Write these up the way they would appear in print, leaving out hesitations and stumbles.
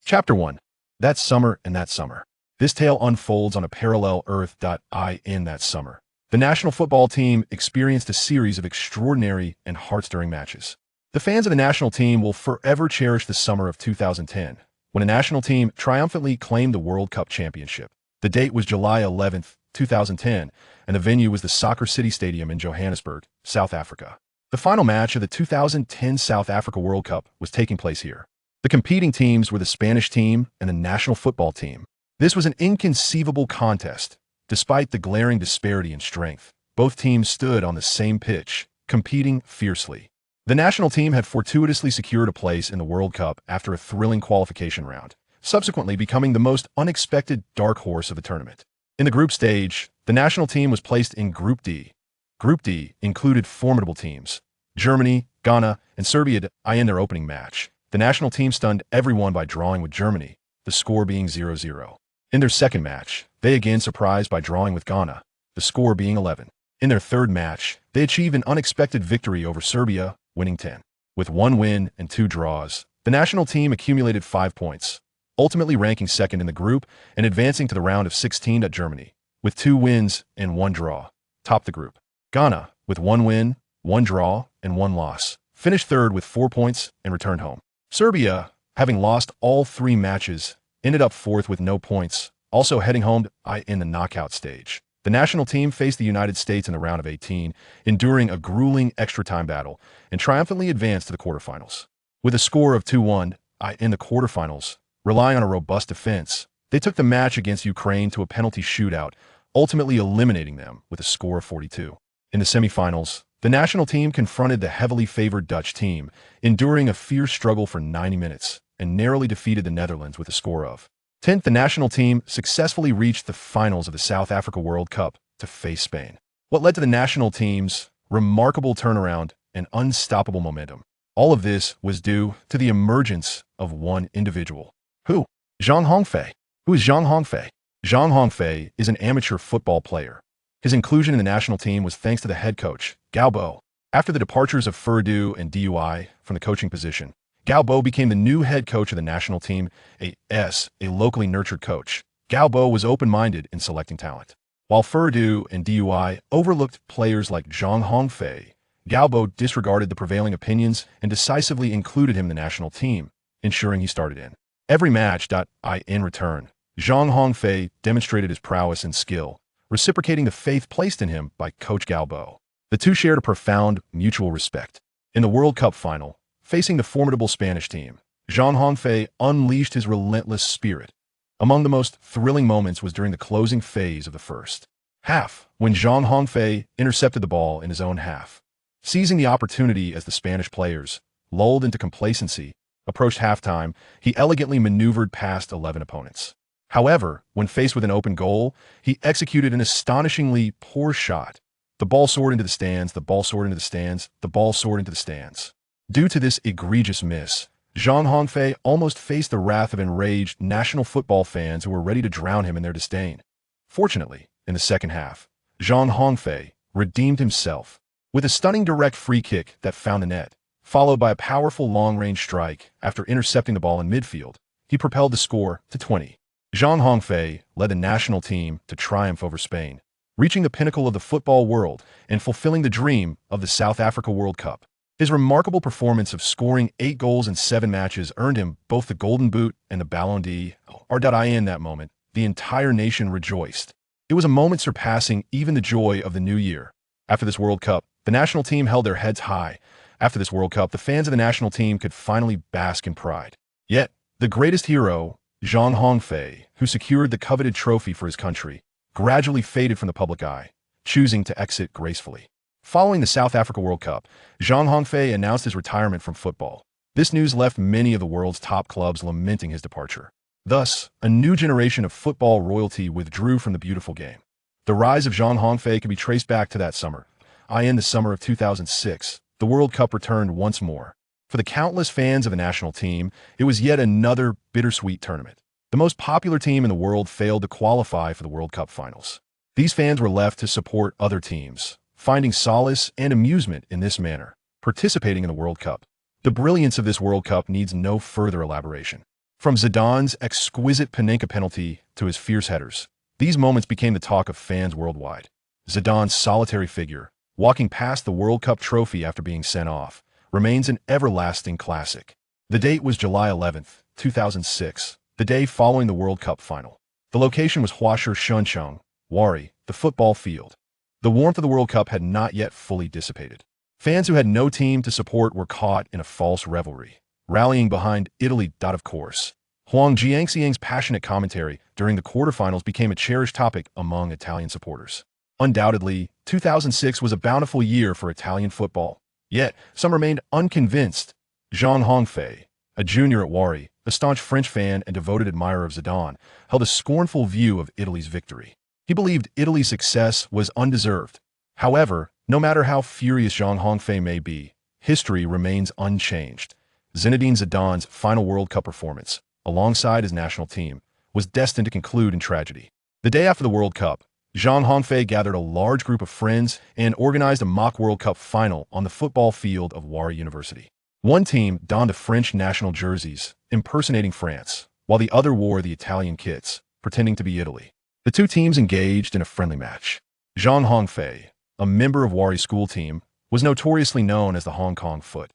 Chapter 1. That summer and that summer. This tale unfolds on a parallel Earth. In that summer, the national football team experienced a series of extraordinary and heart-stirring matches. The fans of the national team will forever cherish the summer of 2010, when the national team triumphantly claimed the World Cup championship. The date was July 11th, 2010, and the venue was the Soccer City Stadium in Johannesburg, South Africa. The final match of the 2010 South Africa World Cup was taking place here. The competing teams were the Spanish team and the national football team. This was an inconceivable contest. Despite the glaring disparity in strength, both teams stood on the same pitch, competing fiercely. The national team had fortuitously secured a place in the World Cup after a thrilling qualification round, subsequently becoming the most unexpected dark horse of the tournament. In the group stage, the national team was placed in Group D. Group D included formidable teams: Germany, Ghana, and Serbia. In their opening match, the national team stunned everyone by drawing with Germany, the score being 0-0. In their second match, they again surprised by drawing with Ghana, the score being 11. In their third match, they achieved an unexpected victory over Serbia, winning 10. With 1 win and 2 draws, the national team accumulated 5 points, ultimately ranking second in the group and advancing to the round of 16. Germany, with 2 wins and 1 draw, topped the group. Ghana, with 1 win, 1 draw, and 1 loss, finished third with 4 points and returned home. Serbia, having lost all 3 matches, ended up fourth with no points, also heading home in the knockout stage. The national team faced the United States in the round of 18, enduring a grueling extra-time battle, and triumphantly advanced to the quarterfinals. With a score of 2-1 in the quarterfinals, relying on a robust defense, they took the match against Ukraine to a penalty shootout, ultimately eliminating them with a score of 42. In the semifinals, the national team confronted the heavily favored Dutch team, enduring a fierce struggle for 90 minutes, and narrowly defeated the Netherlands with a score of 10. The national team successfully reached the finals of the South Africa World Cup to face Spain. What led to the national team's remarkable turnaround and unstoppable momentum? All of this was due to the emergence of one individual. Who? Zhang Hongfei. Who is Zhang Hongfei? Zhang Hongfei is an amateur football player. His inclusion in the national team was thanks to the head coach, Gao Bo. After the departures of player.The and DUI from the coaching position, Gao Bo became the new head coach of the national team, a locally nurtured coach. Gao Bo was open-minded in selecting talent. While player.The and DUI overlooked players like Zhang Hongfei, Gao Bo disregarded the prevailing opinions and decisively included him in the national team, ensuring he started in every match. In return, Zhang Hongfei demonstrated his prowess and skill, reciprocating the faith placed in him by Coach Gao Bo. The two shared a profound mutual respect. In the World Cup final, facing the formidable Spanish team, Zhang Hongfei unleashed his relentless spirit. Among the most thrilling moments was during the closing phase of the first half, when Zhang Hongfei intercepted the ball in his own half. Seizing the opportunity as the Spanish players, lulled into complacency, approached halftime, he elegantly maneuvered past 11 opponents. However, when faced with an open goal, he executed an astonishingly poor shot. The ball soared into the stands, the ball soared into the stands, the ball soared into the stands. Due to this egregious miss, Zhang Hongfei almost faced the wrath of enraged national football fans who were ready to drown him in their disdain. Fortunately, in the second half, Zhang Hongfei redeemed himself with a stunning direct free kick that found the net, followed by a powerful long-range strike. After intercepting the ball in midfield, he propelled the score to 20. Zhang Hongfei led the national team to triumph over Spain, reaching the pinnacle of the football world and fulfilling the dream of the South Africa World Cup. His remarkable performance of scoring 8 goals in 7 matches earned him both the Golden Boot and the Ballon d'Or. In that moment, the entire nation rejoiced. It was a moment surpassing even the joy of the new year. After this World Cup, the national team held their heads high. After this World Cup, the fans of the national team could finally bask in pride. Yet, the greatest hero, Zhang Hongfei, who secured the coveted trophy for his country, gradually faded from the public eye, choosing to exit gracefully. Following the South Africa World Cup, Zhang Hongfei announced his retirement from football. This news left many of the world's top clubs lamenting his departure. Thus, a new generation of football royalty withdrew from the beautiful game. The rise of Zhang Hongfei can be traced back to that summer. In the summer of 2006, the World Cup returned once more. For the countless fans of the national team, it was yet another bittersweet tournament. The most popular team in the world failed to qualify for the World Cup finals. These fans were left to support other teams, finding solace and amusement in this manner, participating in the World Cup. The brilliance of this World Cup needs no further elaboration. From Zidane's exquisite Panenka penalty to his fierce headers, these moments became the talk of fans worldwide. Zidane's solitary figure, walking past the World Cup trophy after being sent off, remains an everlasting classic. The date was July 11th, 2006, the day following the World Cup final. The location was Huasher Shuncheng, Wari, the football field. The warmth of the World Cup had not yet fully dissipated. Fans who had no team to support were caught in a false revelry, rallying behind Italy. Of course, Huang Jiangxiang's passionate commentary during the quarterfinals became a cherished topic among Italian supporters. Undoubtedly, 2006 was a bountiful year for Italian football. Yet, some remained unconvinced. Zhang Hongfei, a junior at Wari, a staunch French fan and devoted admirer of Zidane, held a scornful view of Italy's victory. He believed Italy's success was undeserved. However, no matter how furious Zhang Hongfei may be, history remains unchanged. Zinedine Zidane's final World Cup performance, alongside his national team, was destined to conclude in tragedy. The day after the World Cup, Zhang Hongfei gathered a large group of friends and organized a mock World Cup final on the football field of Wari University. One team donned the French national jerseys, impersonating France, while the other wore the Italian kits, pretending to be Italy. The two teams engaged in a friendly match. Zhang Hongfei, a member of Wari's school team, was notoriously known as the Hong Kong Foot.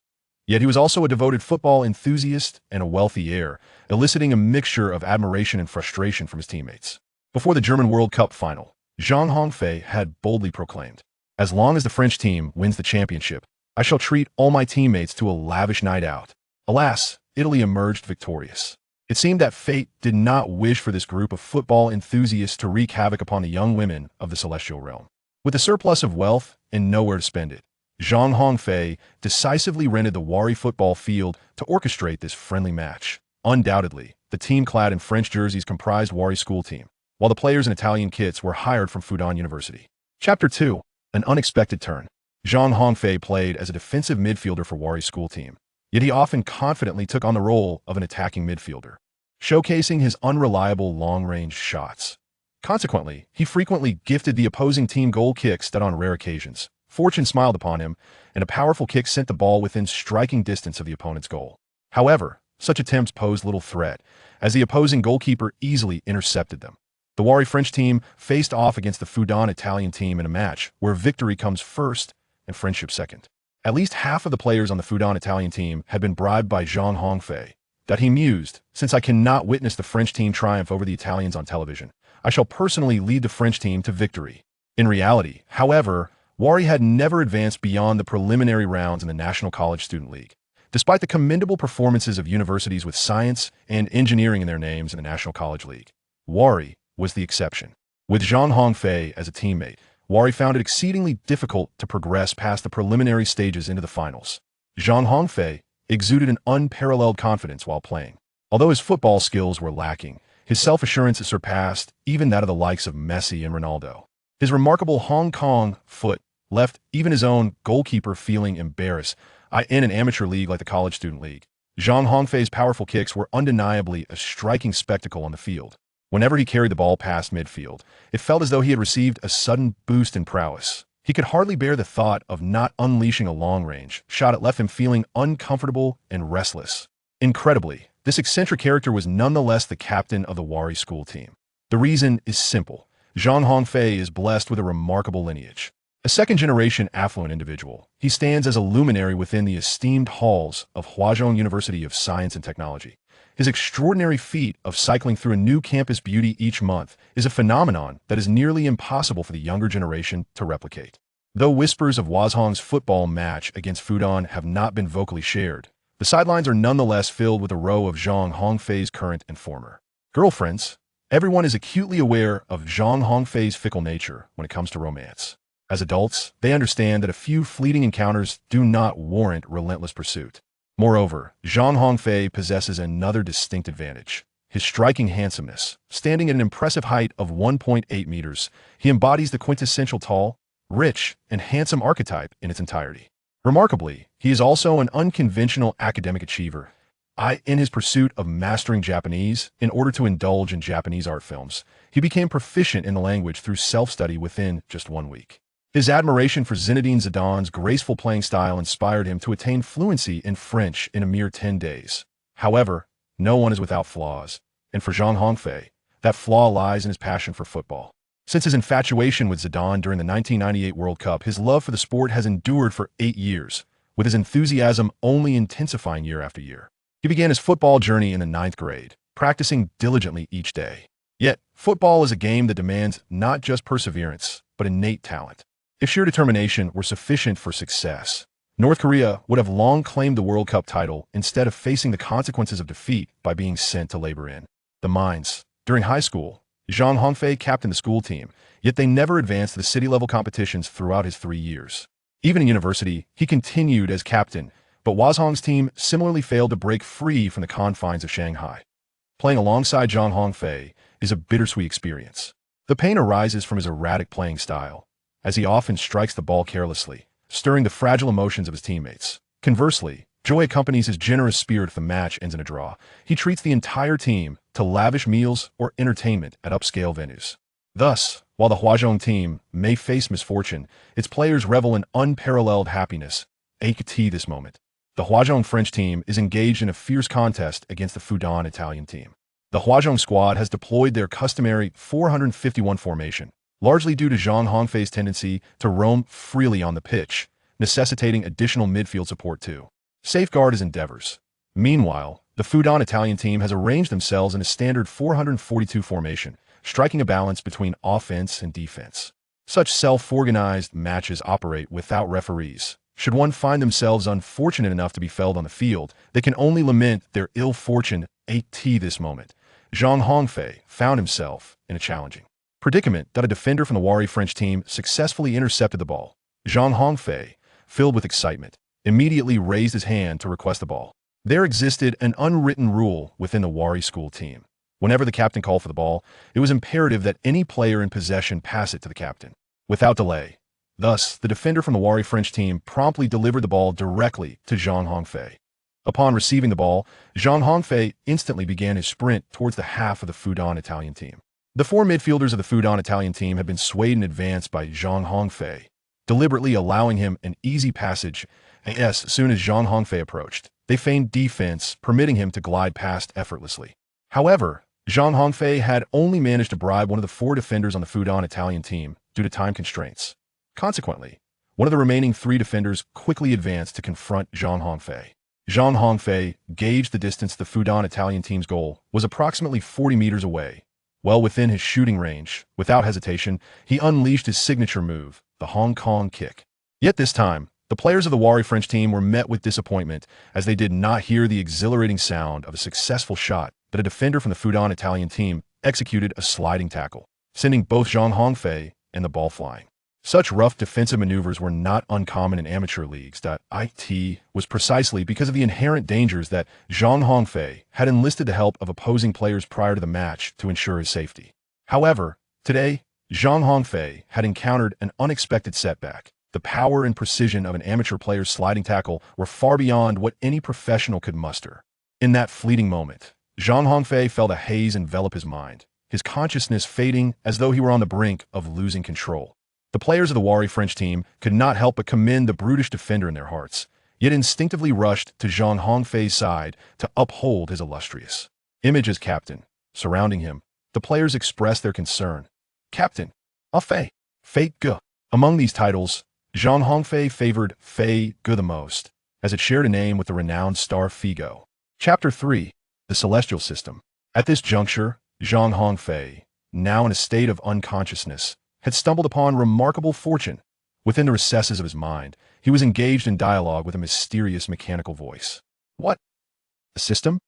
Yet he was also a devoted football enthusiast and a wealthy heir, eliciting a mixture of admiration and frustration from his teammates. Before the German World Cup final, Zhang Hongfei had boldly proclaimed, "As long as the French team wins the championship, I shall treat all my teammates to a lavish night out." Alas, Italy emerged victorious. It seemed that fate did not wish for this group of football enthusiasts to wreak havoc upon the young women of the celestial realm. With a surplus of wealth and nowhere to spend it, Zhang Hongfei decisively rented the Wari football field to orchestrate this friendly match. Undoubtedly, the team clad in French jerseys comprised Wari's school team, while the players in Italian kits were hired from Fudan University. Chapter 2. An unexpected turn. Zhang Hongfei played as a defensive midfielder for Wari's school team, yet he often confidently took on the role of an attacking midfielder, showcasing his unreliable long-range shots. Consequently, he frequently gifted the opposing team goal kicks that on rare occasions, fortune smiled upon him, and a powerful kick sent the ball within striking distance of the opponent's goal. However, such attempts posed little threat, as the opposing goalkeeper easily intercepted them. The Wari French team faced off against the Fudan Italian team in a match where victory comes first and friendship second. At least half of the players on the Fudan Italian team had been bribed by Zhang Hongfei. That he mused, "Since I cannot witness the French team triumph over the Italians on television, I shall personally lead the French team to victory." In reality, however, Wari had never advanced beyond the preliminary rounds in the National College Student League. Despite the commendable performances of universities with science and engineering in their names in the National College League, Wari was the exception. With Zhang Hongfei as a teammate, Wari found it exceedingly difficult to progress past the preliminary stages into the finals. Zhang Hongfei exuded an unparalleled confidence while playing. Although his football skills were lacking, his self-assurance surpassed even that of the likes of Messi and Ronaldo. His remarkable Hong Kong foot left even his own goalkeeper feeling embarrassed. In an amateur league like the College Student League, Zhang Hongfei's powerful kicks were undeniably a striking spectacle on the field. Whenever he carried the ball past midfield, it felt as though he had received a sudden boost in prowess. He could hardly bear the thought of not unleashing a long-range shot. It left him feeling uncomfortable and restless. Incredibly, this eccentric character was nonetheless the captain of the Wari school team. The reason is simple. Zhang Hongfei is blessed with a remarkable lineage. A second-generation affluent individual, he stands as a luminary within the esteemed halls of Huazhong University of Science and Technology. His extraordinary feat of cycling through a new campus beauty each month is a phenomenon that is nearly impossible for the younger generation to replicate. Though whispers of Huazhong's football match against Fudan have not been vocally shared, the sidelines are nonetheless filled with a row of Zhang Hongfei's current and former girlfriends. Everyone is acutely aware of Zhang Hongfei's fickle nature when it comes to romance. As adults, they understand that a few fleeting encounters do not warrant relentless pursuit. Moreover, Zhang Hongfei possesses another distinct advantage: his striking handsomeness. Standing at an impressive height of 1.8 meters, he embodies the quintessential tall, rich, and handsome archetype in its entirety. Remarkably, he is also an unconventional academic achiever. In his pursuit of mastering Japanese, in order to indulge in Japanese art films, he became proficient in the language through self-study within just 1 week. His admiration for Zinedine Zidane's graceful playing style inspired him to attain fluency in French in a mere 10 days. However, no one is without flaws. And for Zhang Hongfei, that flaw lies in his passion for football. Since his infatuation with Zidane during the 1998 World Cup, his love for the sport has endured for 8 years, with his enthusiasm only intensifying year after year. He began his football journey in the 9th grade, practicing diligently each day. Yet, football is a game that demands not just perseverance, but innate talent. If sheer determination were sufficient for success, North Korea would have long claimed the World Cup title instead of facing the consequences of defeat by being sent to labor in the mines. During high school, Zhang Hongfei captained the school team, yet they never advanced to the city-level competitions throughout his 3 years. Even in university, he continued as captain, but Wazhong's team similarly failed to break free from the confines of Shanghai. Playing alongside Zhang Hongfei is a bittersweet experience. The pain arises from his erratic playing style, as he often strikes the ball carelessly, stirring the fragile emotions of his teammates. Conversely, joy accompanies his generous spirit if the match ends in a draw. He treats the entire team to lavish meals or entertainment at upscale venues. Thus, while the Huazhong team may face misfortune, its players revel in unparalleled happiness. This moment, the Huazhong French team is engaged in a fierce contest against the Fudan Italian team. The Huazhong squad has deployed their customary 451 formation, largely due to Zhang Hongfei's tendency to roam freely on the pitch, necessitating additional midfield support to safeguard his endeavors. Meanwhile, the Fudan Italian team has arranged themselves in a standard 442 formation, striking a balance between offense and defense. Such self-organized matches operate without referees. Should one find themselves unfortunate enough to be felled on the field, they can only lament their ill fortune. This moment, Zhang Hongfei found himself in a challenging predicament that a defender from the Wari French team successfully intercepted the ball. Zhang Hongfei, filled with excitement, immediately raised his hand to request the ball. There existed an unwritten rule within the Wari school team. Whenever the captain called for the ball, it was imperative that any player in possession pass it to the captain, without delay. Thus, the defender from the Wari French team promptly delivered the ball directly to Zhang Hongfei. Upon receiving the ball, Zhang Hongfei instantly began his sprint towards the half of the Fudan Italian team. The 4 midfielders of the Fudan Italian team had been swayed in advance by Zhang Hongfei, deliberately allowing him an easy passage. As soon as Zhang Hongfei approached, they feigned defense, permitting him to glide past effortlessly. However, Zhang Hongfei had only managed to bribe one of the 4 defenders on the Fudan Italian team due to time constraints. Consequently, one of the remaining 3 defenders quickly advanced to confront Zhang Hongfei. Zhang Hongfei gauged the distance the Fudan Italian team's goal was approximately 40 meters away. Well within his shooting range, without hesitation, he unleashed his signature move, the Hong Kong kick. Yet this time, the players of the Wari French team were met with disappointment as they did not hear the exhilarating sound of a successful shot that a defender from the Fudan Italian team executed a sliding tackle, sending both Zhang Hongfei and the ball flying. Such rough defensive maneuvers were not uncommon in amateur leagues. It was precisely because of the inherent dangers that Zhang Hongfei had enlisted the help of opposing players prior to the match to ensure his safety. However, today, Zhang Hongfei had encountered an unexpected setback. The power and precision of an amateur player's sliding tackle were far beyond what any professional could muster. In that fleeting moment, Zhang Hongfei felt a haze envelop his mind, his consciousness fading as though he were on the brink of losing control. The players of the Wari French team could not help but commend the brutish defender in their hearts, yet instinctively rushed to Zhang Hongfei's side to uphold his illustrious image as captain. Surrounding him, the players expressed their concern. Captain, Fei, Fei Ge. Among these titles, Zhang Hongfei favored Fei Ge the most, as it shared a name with the renowned star Figo. Chapter 3. The Celestial System. At this juncture, Zhang Hongfei, now in a state of unconsciousness, had stumbled upon remarkable fortune. Within the recesses of his mind, he was engaged in dialogue with a mysterious mechanical voice. What? A system?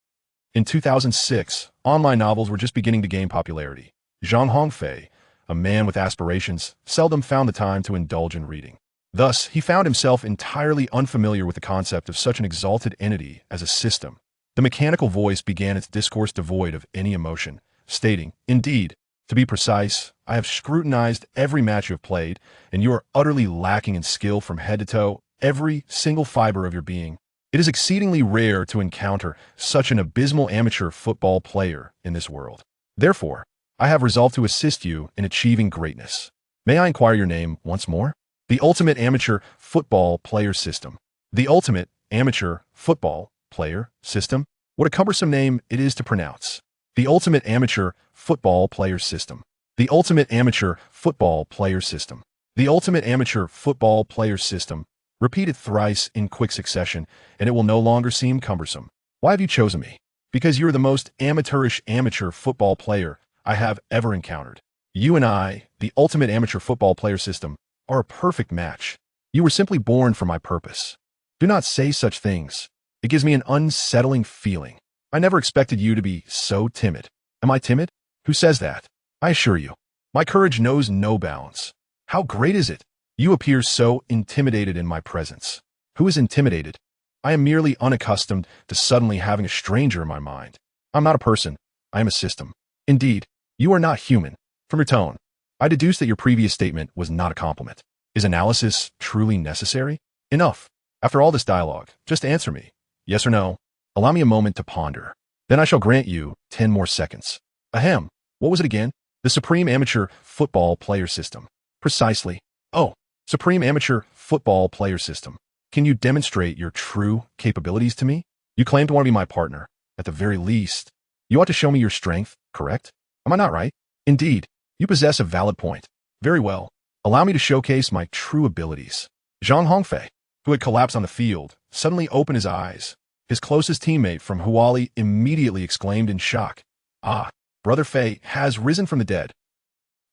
In 2006, online novels were just beginning to gain popularity. Zhang Hongfei, a man with aspirations, seldom found the time to indulge in reading. Thus, he found himself entirely unfamiliar with the concept of such an exalted entity as a system. The mechanical voice began its discourse devoid of any emotion, stating, "Indeed, to be precise, I have scrutinized every match you have played, and you are utterly lacking in skill from head to toe, every single fiber of your being. It is exceedingly rare to encounter such an abysmal amateur football player in this world. Therefore, I have resolved to assist you in achieving greatness. May I inquire your name once more? The Ultimate Amateur Football Player System. The Ultimate Amateur Football Player System? What a cumbersome name it is to pronounce. The Ultimate Amateur Football Player System. The Ultimate Amateur Football Player System. The Ultimate Amateur Football Player System. Repeat it thrice in quick succession, and it will no longer seem cumbersome. Why have you chosen me? Because you are the most amateurish amateur football player I have ever encountered. You and I, the Ultimate Amateur Football Player System, are a perfect match. You were simply born for my purpose. Do not say such things. It gives me an unsettling feeling. I never expected you to be so timid. Am I timid? Who says that? I assure you, my courage knows no bounds. How great is it? You appear so intimidated in my presence. Who is intimidated? I am merely unaccustomed to suddenly having a stranger in my mind. I'm not a person. I am a system. Indeed, you are not human. From your tone, I deduce that your previous statement was not a compliment. Is analysis truly necessary? Enough. After all this dialogue, just answer me. Yes or no? Allow me a moment to ponder. Then I shall grant you 10 more seconds. Ahem. What was it again? The Supreme Amateur Football Player System. Precisely. Oh, Supreme Amateur Football Player System. Can you demonstrate your true capabilities to me? You claim to want to be my partner. At the very least, you ought to show me your strength, correct? Am I not right? Indeed, you possess a valid point. Very well. Allow me to showcase my true abilities. Zhang Hongfei, who had collapsed on the field, suddenly opened his eyes. His closest teammate from Huali immediately exclaimed in shock, "Ah, Brother Fei has risen from the dead."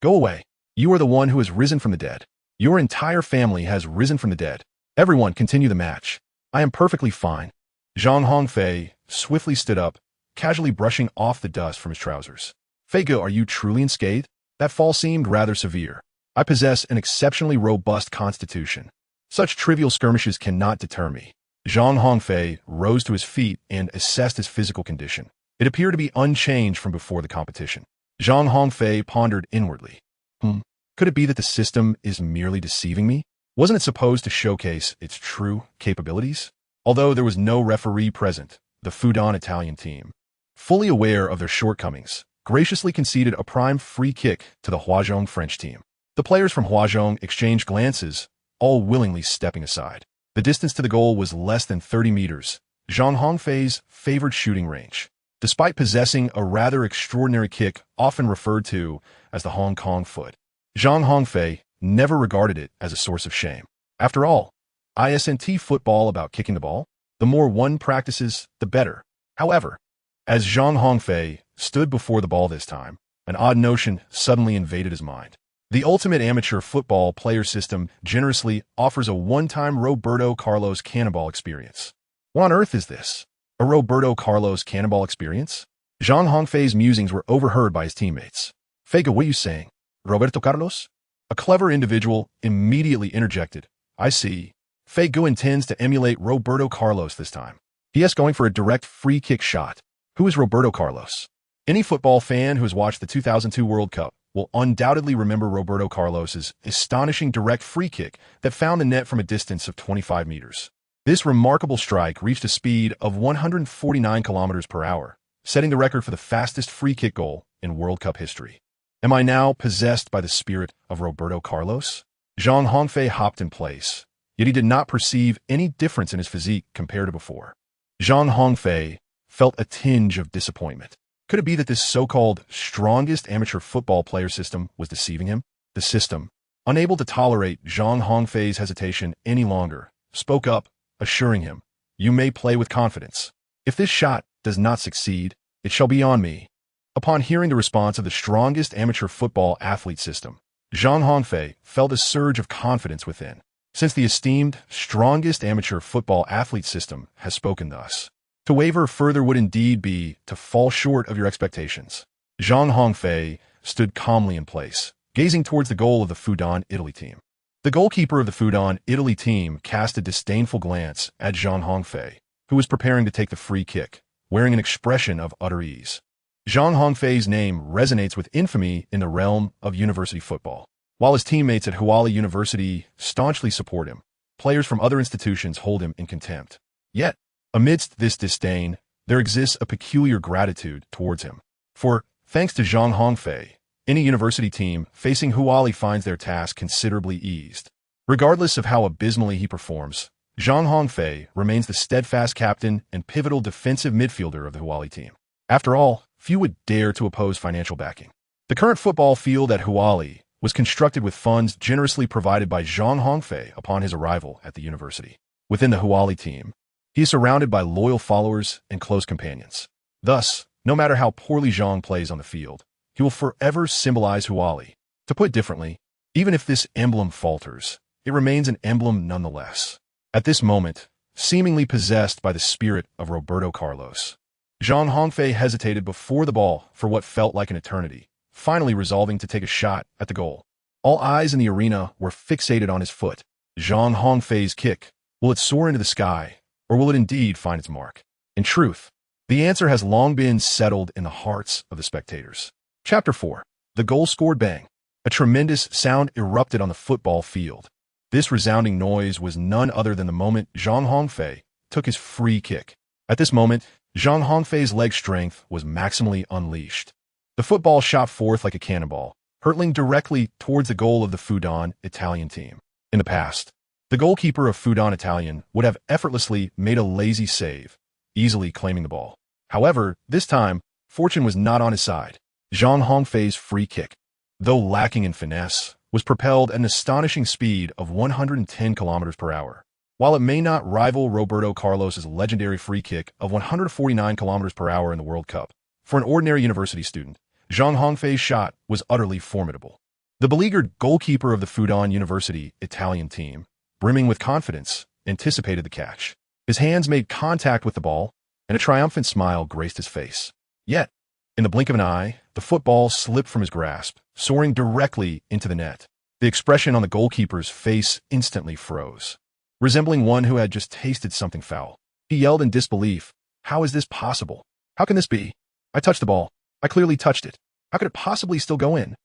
Go away. You are the one who has risen from the dead. Your entire family has risen from the dead. Everyone continue the match. I am perfectly fine. Zhang Hongfei swiftly stood up, casually brushing off the dust from his trousers. Feigo, are you truly unscathed? That fall seemed rather severe. I possess an exceptionally robust constitution. Such trivial skirmishes cannot deter me. Zhang Hongfei rose to his feet and assessed his physical condition. It appeared to be unchanged from before the competition. Zhang Hongfei pondered inwardly. Could it be that the system is merely deceiving me? Wasn't it supposed to showcase its true capabilities? Although there was no referee present, the Fudan Italian team, fully aware of their shortcomings, graciously conceded a prime free kick to the Huazhong French team. The players from Huazhong exchanged glances, all willingly stepping aside. The distance to the goal was less than 30 meters, Zhang Hongfei's favored shooting range. Despite possessing a rather extraordinary kick often referred to as the Hong Kong foot, Zhang Hongfei never regarded it as a source of shame. After all, isn't football about kicking the ball? The more one practices, the better. However, as Zhang Hongfei stood before the ball this time, an odd notion suddenly invaded his mind. The Ultimate Amateur Football Player System generously offers a one-time Roberto Carlos cannonball experience. What on earth is this? A Roberto Carlos cannonball experience? Zhang Hongfei's musings were overheard by his teammates. Feigo, what are you saying? Roberto Carlos? A clever individual immediately interjected. I see. Feigo intends to emulate Roberto Carlos this time. He is going for a direct free kick shot. Who is Roberto Carlos? Any football fan who has watched the 2002 World Cup will undoubtedly remember Roberto Carlos's astonishing direct free kick that found the net from a distance of 25 meters. This remarkable strike reached a speed of 149 kilometers per hour, setting the record for the fastest free kick goal in World Cup history. Am I now possessed by the spirit of Roberto Carlos? Zhang Hongfei hopped in place, yet he did not perceive any difference in his physique compared to before. Zhang Hongfei felt a tinge of disappointment. Could it be that this so-called strongest amateur football player system was deceiving him? The system, unable to tolerate Zhang Hongfei's hesitation any longer, spoke up, assuring him, "You may play with confidence. If this shot does not succeed, it shall be on me." Upon hearing the response of the strongest amateur football athlete system, Zhang Hongfei felt a surge of confidence within. Since the esteemed strongest amateur football athlete system has spoken thus, to waver further would indeed be to fall short of your expectations. Zhang Hongfei stood calmly in place, gazing towards the goal of the Fudan Italy team. The goalkeeper of the Fudan Italy team cast a disdainful glance at Zhang Hongfei, who was preparing to take the free kick, wearing an expression of utter ease. Zhang Hongfei's name resonates with infamy in the realm of university football. While his teammates at Huali University staunchly support him, players from other institutions hold him in contempt. Yet, amidst this disdain, there exists a peculiar gratitude towards him. For, thanks to Zhang Hongfei, any university team facing Huali finds their task considerably eased. Regardless of how abysmally he performs, Zhang Hongfei remains the steadfast captain and pivotal defensive midfielder of the Huali team. After all, few would dare to oppose financial backing. The current football field at Huali was constructed with funds generously provided by Zhang Hongfei upon his arrival at the university. Within the Huali team, he is surrounded by loyal followers and close companions. Thus, no matter how poorly Zhang plays on the field, he will forever symbolize Huali. To put it differently, even if this emblem falters, it remains an emblem nonetheless. At this moment, seemingly possessed by the spirit of Roberto Carlos, Zhang Hongfei hesitated before the ball for what felt like an eternity, finally resolving to take a shot at the goal. All eyes in the arena were fixated on his foot. Zhang Hongfei's kick. Will it soar into the sky, or will it indeed find its mark? In truth, the answer has long been settled in the hearts of the spectators. Chapter 4. The goal scored bang. A tremendous sound erupted on the football field. This resounding noise was none other than the moment Zhang Hongfei took his free kick. At this moment, Zhang Hongfei's leg strength was maximally unleashed. The football shot forth like a cannonball, hurtling directly towards the goal of the Fudan Italian team. In the past, the goalkeeper of Fudan Italian would have effortlessly made a lazy save, easily claiming the ball. However, this time, fortune was not on his side. Zhang Hongfei's free kick, though lacking in finesse, was propelled at an astonishing speed of 110 kilometers per hour. While it may not rival Roberto Carlos's legendary free kick of 149 kilometers per hour in the World Cup, for an ordinary university student, Zhang Hongfei's shot was utterly formidable. The beleaguered goalkeeper of the Fudan University Italian team, brimming with confidence, anticipated the catch. His hands made contact with the ball, and a triumphant smile graced his face. Yet, in the blink of an eye, the football slipped from his grasp, soaring directly into the net. The expression on the goalkeeper's face instantly froze. Resembling one who had just tasted something foul, he yelled in disbelief, "How is this possible? How can this be? I touched the ball. I clearly touched it. How could it possibly still go in?"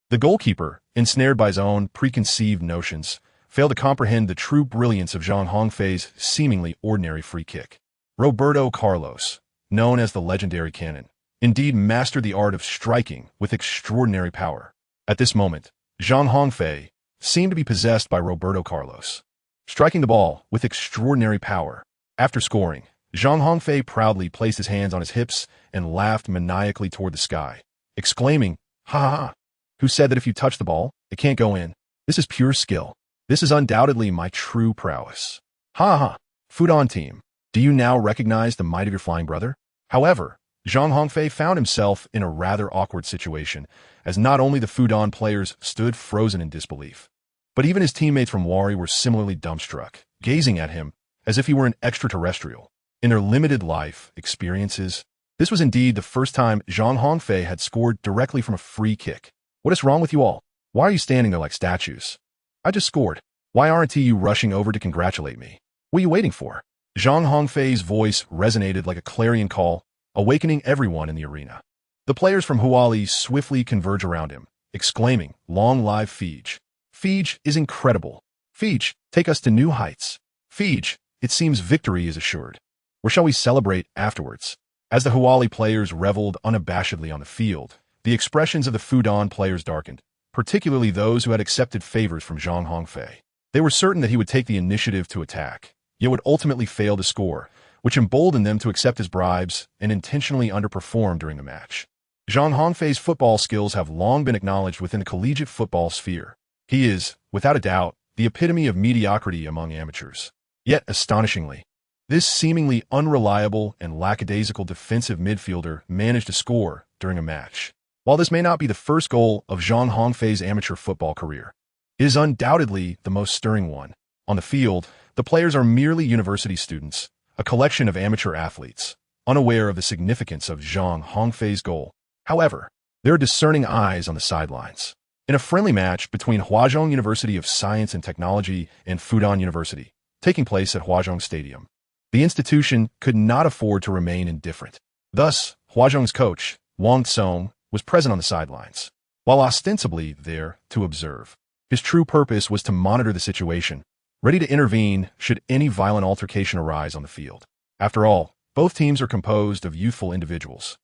The goalkeeper, ensnared by his own preconceived notions, failed to comprehend the true brilliance of Zhang Hongfei's seemingly ordinary free kick. Roberto Carlos, known as the legendary cannon, indeed mastered the art of striking with extraordinary power. At this moment, Zhang Hongfei seemed to be possessed by Roberto Carlos, striking the ball with extraordinary power. After scoring, Zhang Hongfei proudly placed his hands on his hips and laughed maniacally toward the sky, exclaiming, "Ha ha ha! Who said that if you touch the ball, it can't go in? This is pure skill. This is undoubtedly my true prowess. Ha ha! Fudan team, do you now recognize the might of your flying brother?" However, Zhang Hongfei found himself in a rather awkward situation, as not only the Fudan players stood frozen in disbelief, but even his teammates from Wari were similarly dumbstruck, gazing at him as if he were an extraterrestrial. In their limited life experiences, this was indeed the first time Zhang Hongfei had scored directly from a free kick. "What is wrong with you all? Why are you standing there like statues? I just scored. Why aren't you rushing over to congratulate me? What are you waiting for?" Zhang Hongfei's voice resonated like a clarion call, awakening everyone in the arena. The players from Huali swiftly converge around him, exclaiming, "Long live Fij! Fij is incredible! Fij, take us to new heights! Fij, it seems victory is assured. Or shall we celebrate afterwards?" As the Huali players reveled unabashedly on the field, the expressions of the Fudan players darkened, particularly those who had accepted favors from Zhang Hongfei. They were certain that he would take the initiative to attack, yet would ultimately fail to score, which emboldened them to accept his bribes and intentionally underperform during the match. Zhang Hongfei's football skills have long been acknowledged within the collegiate football sphere. He is, without a doubt, the epitome of mediocrity among amateurs. Yet, astonishingly, this seemingly unreliable and lackadaisical defensive midfielder managed to score during a match. While this may not be the first goal of Zhang Hongfei's amateur football career, it is undoubtedly the most stirring one. On the field, the players are merely university students, a collection of amateur athletes, unaware of the significance of Zhang Hongfei's goal. However, there are discerning eyes on the sidelines. In a friendly match between Huazhong University of Science and Technology and Fudan University, taking place at Huazhong Stadium, the institution could not afford to remain indifferent. Thus, Huazhong's coach, Wang Tsong, was present on the sidelines, while ostensibly there to observe. His true purpose was to monitor the situation, ready to intervene should any violent altercation arise on the field. After all, both teams are composed of youthful individuals,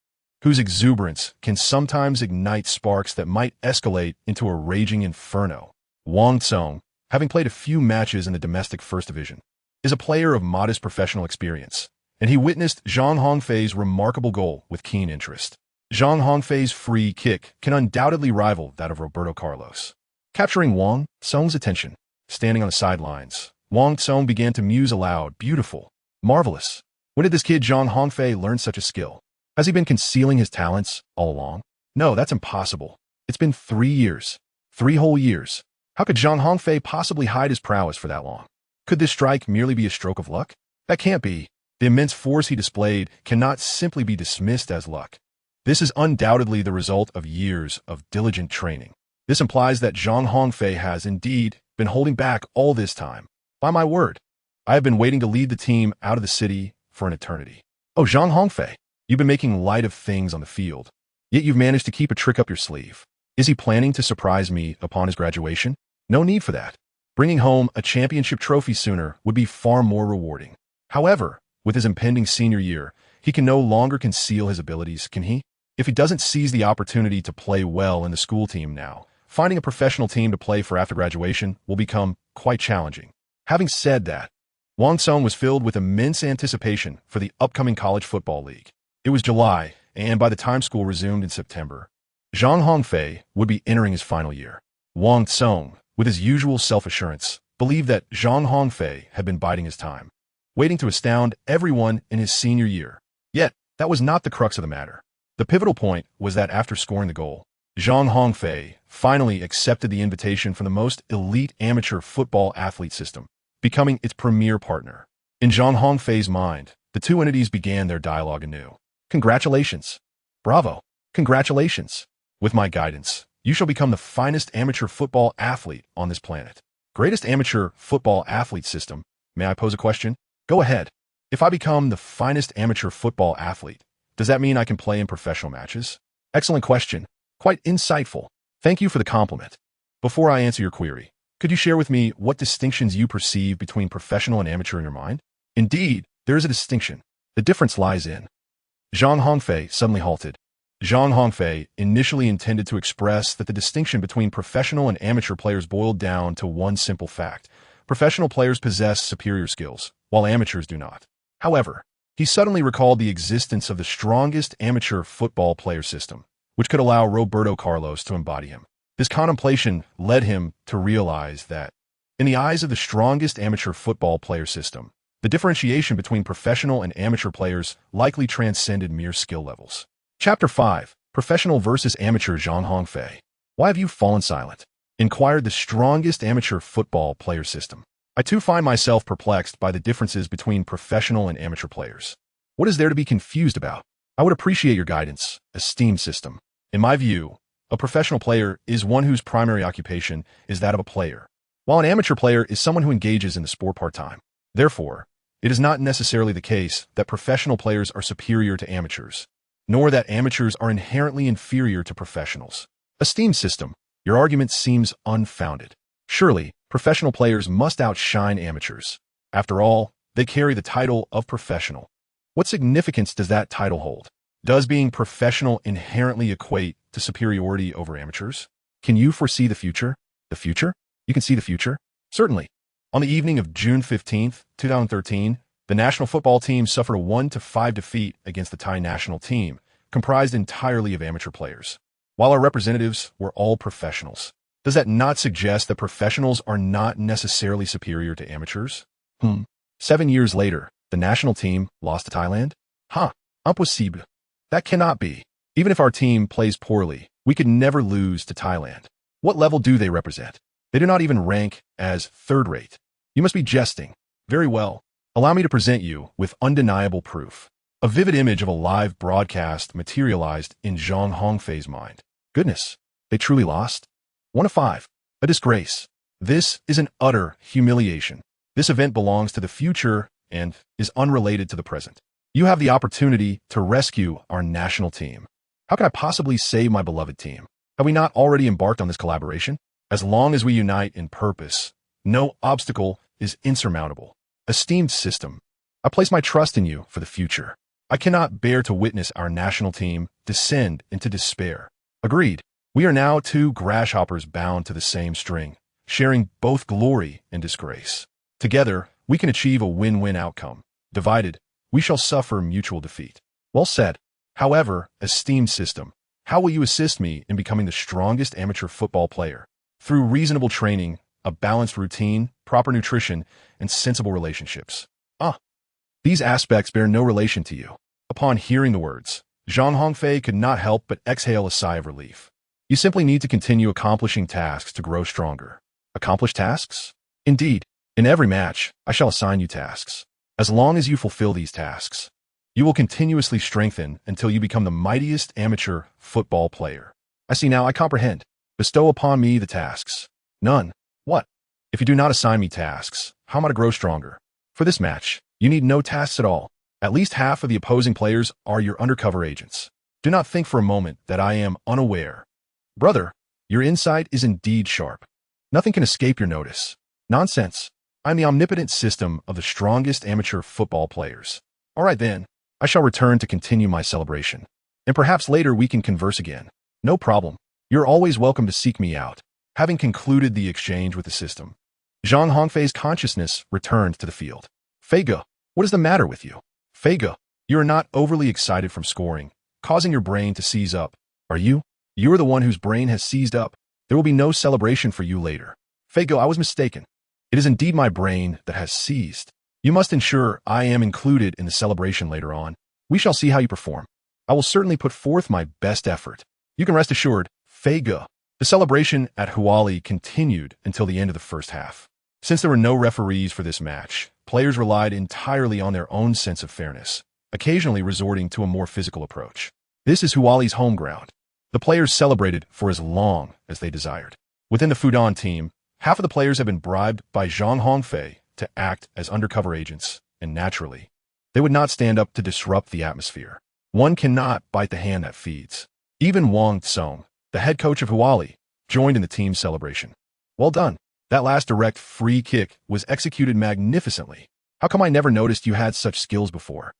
whose exuberance can sometimes ignite sparks that might escalate into a raging inferno. Wang Tsong, having played a few matches in the domestic First Division, is a player of modest professional experience, and he witnessed Zhang Hongfei's remarkable goal with keen interest. Zhang Hongfei's free kick can undoubtedly rival that of Roberto Carlos. Capturing Wang Song's attention, standing on the sidelines, Wang Song began to muse aloud, beautiful, marvelous. When did this kid Zhang Hongfei learn such a skill? Has he been concealing his talents all along? No, that's impossible. It's been 3 years. 3 whole years. How could Zhang Hongfei possibly hide his prowess for that long? Could this strike merely be a stroke of luck? That can't be. The immense force he displayed cannot simply be dismissed as luck. This is undoubtedly the result of years of diligent training. This implies that Zhang Hongfei has indeed been holding back all this time. By my word, I have been waiting to lead the team out of the city for an eternity. Oh, Zhang Hongfei, you've been making light of things on the field, yet you've managed to keep a trick up your sleeve. Is he planning to surprise me upon his graduation? No need for that. Bringing home a championship trophy sooner would be far more rewarding. However, with his impending senior year, he can no longer conceal his abilities, can he? If he doesn't seize the opportunity to play well in the school team now, finding a professional team to play for after graduation will become quite challenging. Having said that, Wang Song was filled with immense anticipation for the upcoming college football league. It was July, and by the time school resumed in September, Zhang Hongfei would be entering his final year. Wang Song, with his usual self-assurance, believed that Zhang Hongfei had been biding his time, waiting to astound everyone in his senior year. Yet, that was not the crux of the matter. The pivotal point was that after scoring the goal, Zhang Hongfei finally accepted the invitation from the most elite amateur football athlete system, becoming its premier partner. In Zhang Hongfei's mind, the two entities began their dialogue anew. Congratulations. Bravo. Congratulations. With my guidance, you shall become the finest amateur football athlete on this planet. Greatest amateur football athlete system. May I pose a question? Go ahead. If I become the finest amateur football athlete, does that mean I can play in professional matches? Excellent question. Quite insightful. Thank you for the compliment. Before I answer your query, could you share with me what distinctions you perceive between professional and amateur in your mind? Indeed, there is a distinction. The difference lies in. Zhang Hongfei suddenly halted. Zhang Hongfei initially intended to express that the distinction between professional and amateur players boiled down to one simple fact. Professional players possess superior skills, while amateurs do not. However, he suddenly recalled the existence of the strongest amateur football player system, which could allow Roberto Carlos to embody him. This contemplation led him to realize that, in the eyes of the strongest amateur football player system, the differentiation between professional and amateur players likely transcended mere skill levels. Chapter 5. Professional versus Amateur. Zhang Hongfei. Why have you fallen silent? Inquired the strongest amateur football player system. I too find myself perplexed by the differences between professional and amateur players. What is there to be confused about? I would appreciate your guidance, esteemed system. In my view, a professional player is one whose primary occupation is that of a player, while an amateur player is someone who engages in the sport part-time. Therefore, it is not necessarily the case that professional players are superior to amateurs, nor that amateurs are inherently inferior to professionals. Esteemed system, your argument seems unfounded. Surely, professional players must outshine amateurs. After all, they carry the title of professional. What significance does that title hold? Does being professional inherently equate to superiority over amateurs? Can you foresee the future? The future? You can see the future? Certainly. On the evening of June 15, 2013, the national football team suffered a 1-5 defeat against the Thai national team, comprised entirely of amateur players, while our representatives were all professionals. Does that not suggest that professionals are not necessarily superior to amateurs? 7 years later, the national team lost to Thailand? Impossible. That cannot be. Even if our team plays poorly, we could never lose to Thailand. What level do they represent? They do not even rank as third-rate. You must be jesting. Very well. Allow me to present you with undeniable proof. A vivid image of a live broadcast materialized in Zhang Hongfei's mind. Goodness, they truly lost? 1-5. A disgrace. This is an utter humiliation. This event belongs to the future and is unrelated to the present. You have the opportunity to rescue our national team. How can I possibly save my beloved team? Have we not already embarked on this collaboration? As long as we unite in purpose, no obstacle is insurmountable. Esteemed system, I place my trust in you for the future. I cannot bear to witness our national team descend into despair. Agreed. We are now two grasshoppers bound to the same string, sharing both glory and disgrace. Together, we can achieve a win-win outcome. Divided, we shall suffer mutual defeat. Well said. However, esteemed system, how will you assist me in becoming the strongest amateur football player? Through reasonable training, a balanced routine, proper nutrition, and sensible relationships. These aspects bear no relation to you. Upon hearing the words, Zhang Hongfei could not help but exhale a sigh of relief. You simply need to continue accomplishing tasks to grow stronger. Accomplish tasks? Indeed, in every match, I shall assign you tasks. As long as you fulfill these tasks, you will continuously strengthen until you become the mightiest amateur football player. I see now, I comprehend. Bestow upon me the tasks. None. What? If you do not assign me tasks, how am I to grow stronger? For this match, you need no tasks at all. At least half of the opposing players are your undercover agents. Do not think for a moment that I am unaware. Brother, your insight is indeed sharp. Nothing can escape your notice. Nonsense. I'm the omnipotent system of the strongest amateur football players. All right then, I shall return to continue my celebration. And perhaps later we can converse again. No problem. You're always welcome to seek me out. Having concluded the exchange with the system, Zhang Hongfei's consciousness returned to the field. Feigo, what is the matter with you? Feigo, you are not overly excited from scoring, causing your brain to seize up. Are you? You are the one whose brain has seized up. There will be no celebration for you later. Feigo, I was mistaken. It is indeed my brain that has seized. You must ensure I am included in the celebration later on. We shall see how you perform. I will certainly put forth my best effort. You can rest assured, Feigo. The celebration at Huali continued until the end of the first half. Since there were no referees for this match, players relied entirely on their own sense of fairness, occasionally resorting to a more physical approach. This is Huali's home ground. The players celebrated for as long as they desired. Within the Fudan team, half of the players have been bribed by Zhang Hongfei to act as undercover agents, and naturally, they would not stand up to disrupt the atmosphere. One cannot bite the hand that feeds. Even Wang Tsong, the head coach of Huali, joined in the team's celebration. Well done. That last direct free kick was executed magnificently. How come I never noticed you had such skills before?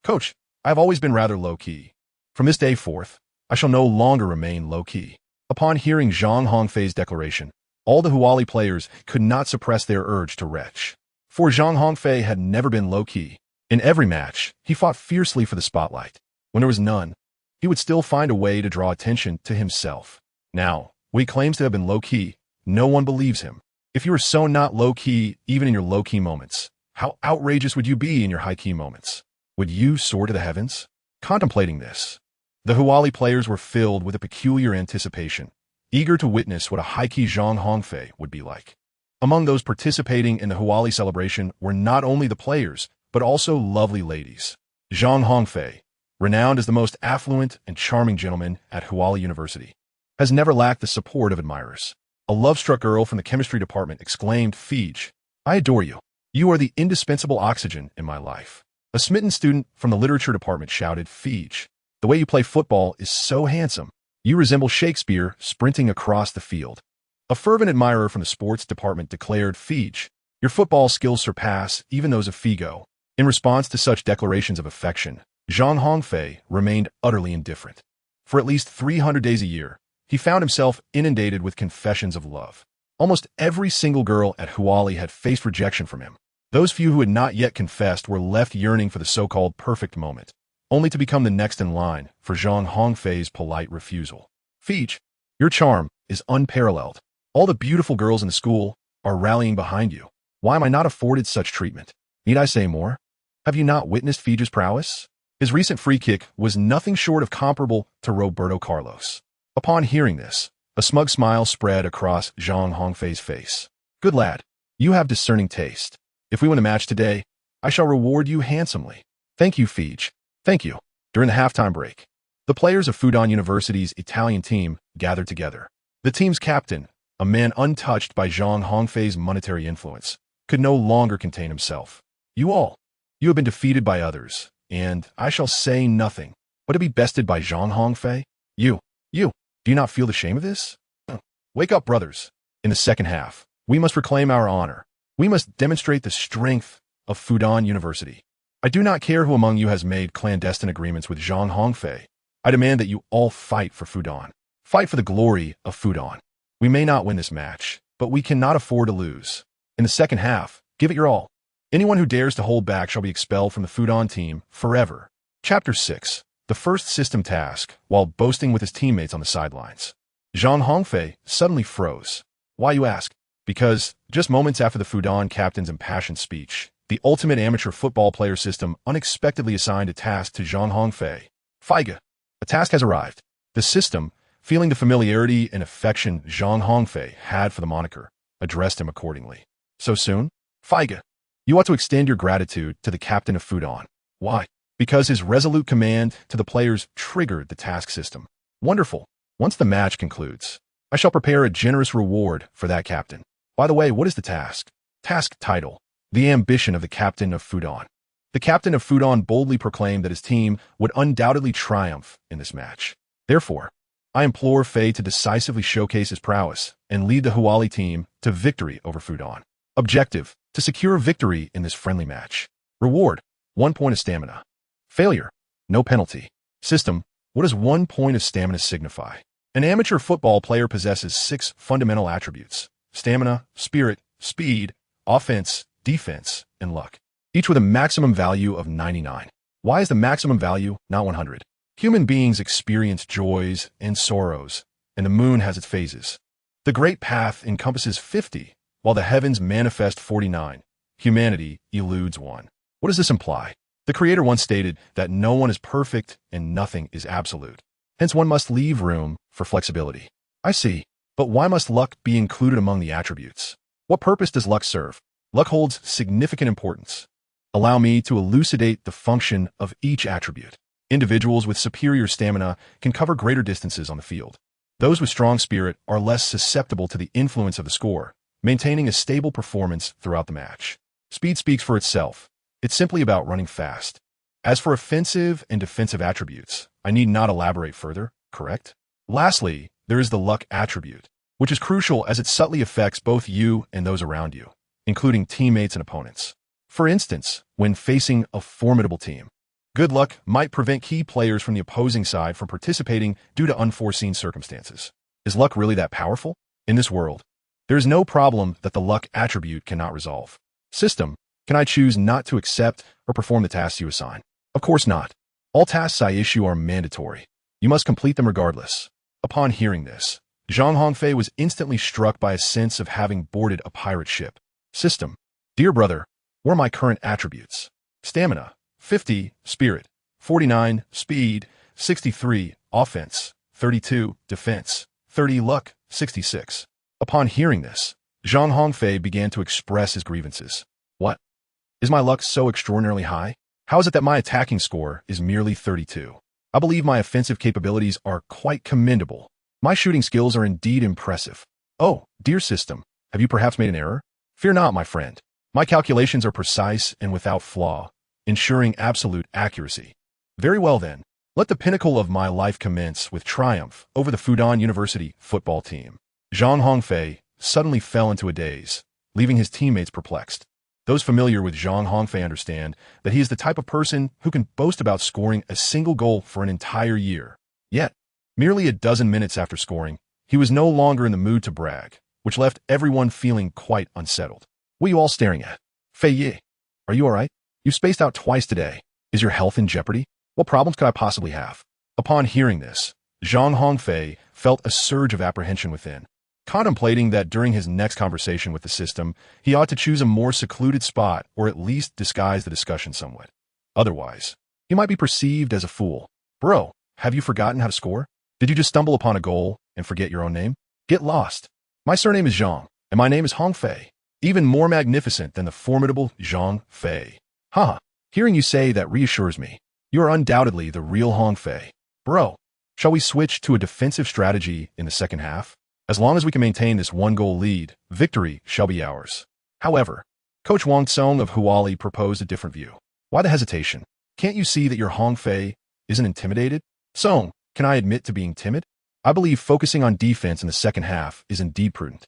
Coach, I've always been rather low-key. From this day forth, I shall no longer remain low-key. Upon hearing Zhang Hongfei's declaration, all the Huali players could not suppress their urge to retch. For Zhang Hongfei had never been low-key. In every match, he fought fiercely for the spotlight. When there was none, he would still find a way to draw attention to himself. Now, when he claims to have been low-key, no one believes him. If you were so not low-key, even in your low-key moments, how outrageous would you be in your high-key moments? Would you soar to the heavens? Contemplating this, the Huali players were filled with a peculiar anticipation, eager to witness what a high-key Zhang Hongfei would be like. Among those participating in the Huali celebration were not only the players, but also lovely ladies. Zhang Hongfei, renowned as the most affluent and charming gentleman at Huali University, has never lacked the support of admirers. A love-struck girl from the chemistry department exclaimed, "Fij, I adore you. You are the indispensable oxygen in my life." A smitten student from the literature department shouted, "Fij, the way you play football is so handsome. You resemble Shakespeare sprinting across the field." A fervent admirer from the sports department declared, "Fij, your football skills surpass even those of Figo." In response to such declarations of affection, Zhang Hongfei remained utterly indifferent. For at least 300 days a year, he found himself inundated with confessions of love. Almost every single girl at Huali had faced rejection from him. Those few who had not yet confessed were left yearning for the so-called perfect moment, only to become the next in line for Zhang Hongfei's polite refusal. "Fij, your charm is unparalleled. All the beautiful girls in the school are rallying behind you. Why am I not afforded such treatment? Need I say more? Have you not witnessed Fij's prowess?" His recent free kick was nothing short of comparable to Roberto Carlos. Upon hearing this, a smug smile spread across Zhang Hongfei's face. "Good lad, you have discerning taste. If we win a match today, I shall reward you handsomely." "Thank you, Fij. Thank you." During the halftime break, the players of Fudan University's Italian team gathered together. The team's captain, a man untouched by Zhang Hongfei's monetary influence, could no longer contain himself. You have been defeated by others, and I shall say nothing, but to be bested by Zhang Hongfei? You, do you not feel the shame of this? Wake up, brothers. In the second half, we must reclaim our honor. We must demonstrate the strength of Fudan University. I do not care who among you has made clandestine agreements with Zhang Hongfei. I demand that you all fight for Fudan. Fight for the glory of Fudan. We may not win this match, but we cannot afford to lose. In the second half, give it your all. Anyone who dares to hold back shall be expelled from the Fudan team forever. Chapter 6. The first system task, while boasting with his teammates on the sidelines. Zhang Hongfei suddenly froze. Why, you ask? Because, just moments after the Fudan captain's impassioned speech, the ultimate amateur football player system unexpectedly assigned a task to Zhang Hongfei. Feige. A task has arrived. The system, feeling the familiarity and affection Zhang Hongfei had for the moniker, addressed him accordingly. So soon? Feige. You ought to extend your gratitude to the captain of Fudan. Why? Because his resolute command to the players triggered the task system. Wonderful. Once the match concludes, I shall prepare a generous reward for that captain. By the way, what is the task? Task title: The Ambition of the Captain of Fudan. The captain of Fudan boldly proclaimed that his team would undoubtedly triumph in this match. Therefore, I implore Fei to decisively showcase his prowess and lead the Huali team to victory over Fudan. Objective: to secure victory in this friendly match. Reward: 1 point of stamina. Failure: no penalty. System: what does 1 point of stamina signify? An amateur football player possesses 6 fundamental attributes: stamina, spirit, speed, offense, defense, and luck, each with a maximum value of 99. Why is the maximum value not 100? Human beings experience joys and sorrows, and the moon has its phases. The Great Path encompasses 50, while the heavens manifest 49. Humanity eludes 1. What does this imply? The Creator once stated that no one is perfect and nothing is absolute. Hence, one must leave room for flexibility. I see. But why must luck be included among the attributes? What purpose does luck serve? Luck holds significant importance. Allow me to elucidate the function of each attribute. Individuals with superior stamina can cover greater distances on the field. Those with strong spirit are less susceptible to the influence of the score, maintaining a stable performance throughout the match. Speed speaks for itself. It's simply about running fast. As for offensive and defensive attributes, I need not elaborate further, correct? Lastly, there is the luck attribute, which is crucial as it subtly affects both you and those around you, including teammates and opponents. For instance, when facing a formidable team, good luck might prevent key players from the opposing side from participating due to unforeseen circumstances. Is luck really that powerful? In this world, there is no problem that the luck attribute cannot resolve. System: can I choose not to accept or perform the tasks you assign? Of course not. All tasks I issue are mandatory. You must complete them regardless. Upon hearing this, Zhang Hongfei was instantly struck by a sense of having boarded a pirate ship. System: dear brother, what are my current attributes? Stamina: 50, spirit, 49, speed, 63, offense, 32, defense, 30, luck, 66. Upon hearing this, Zhang Hongfei began to express his grievances. What? Is my luck so extraordinarily high? How is it that my attacking score is merely 32? I believe my offensive capabilities are quite commendable. My shooting skills are indeed impressive. Oh, dear system, have you perhaps made an error? Fear not, my friend. My calculations are precise and without flaw, ensuring absolute accuracy. Very well then, let the pinnacle of my life commence with triumph over the Fudan University football team. Zhang Hongfei suddenly fell into a daze, leaving his teammates perplexed. Those familiar with Zhang Hongfei understand that he is the type of person who can boast about scoring a single goal for an entire year. Yet, merely a dozen minutes after scoring, he was no longer in the mood to brag, which left everyone feeling quite unsettled. What are you all staring at? Fei Yi, are you all right? You spaced out twice today. Is your health in jeopardy? What problems could I possibly have? Upon hearing this, Zhang Hongfei felt a surge of apprehension within, contemplating that during his next conversation with the system, he ought to choose a more secluded spot or at least disguise the discussion somewhat. Otherwise, he might be perceived as a fool. Bro, have you forgotten how to score? Did you just stumble upon a goal and forget your own name? Get lost. My surname is Zhang, and my name is Hongfei, even more magnificent than the formidable Zhang Fei. Haha, hearing you say that reassures me. You are undoubtedly the real Hongfei. Bro, shall we switch to a defensive strategy in the second half? As long as we can maintain this 1-goal lead, victory shall be ours. However, Coach Wang Tsong of Huali proposed a different view. Why the hesitation? Can't you see that your Hongfei isn't intimidated? Song, can I admit to being timid? I believe focusing on defense in the second half is indeed prudent.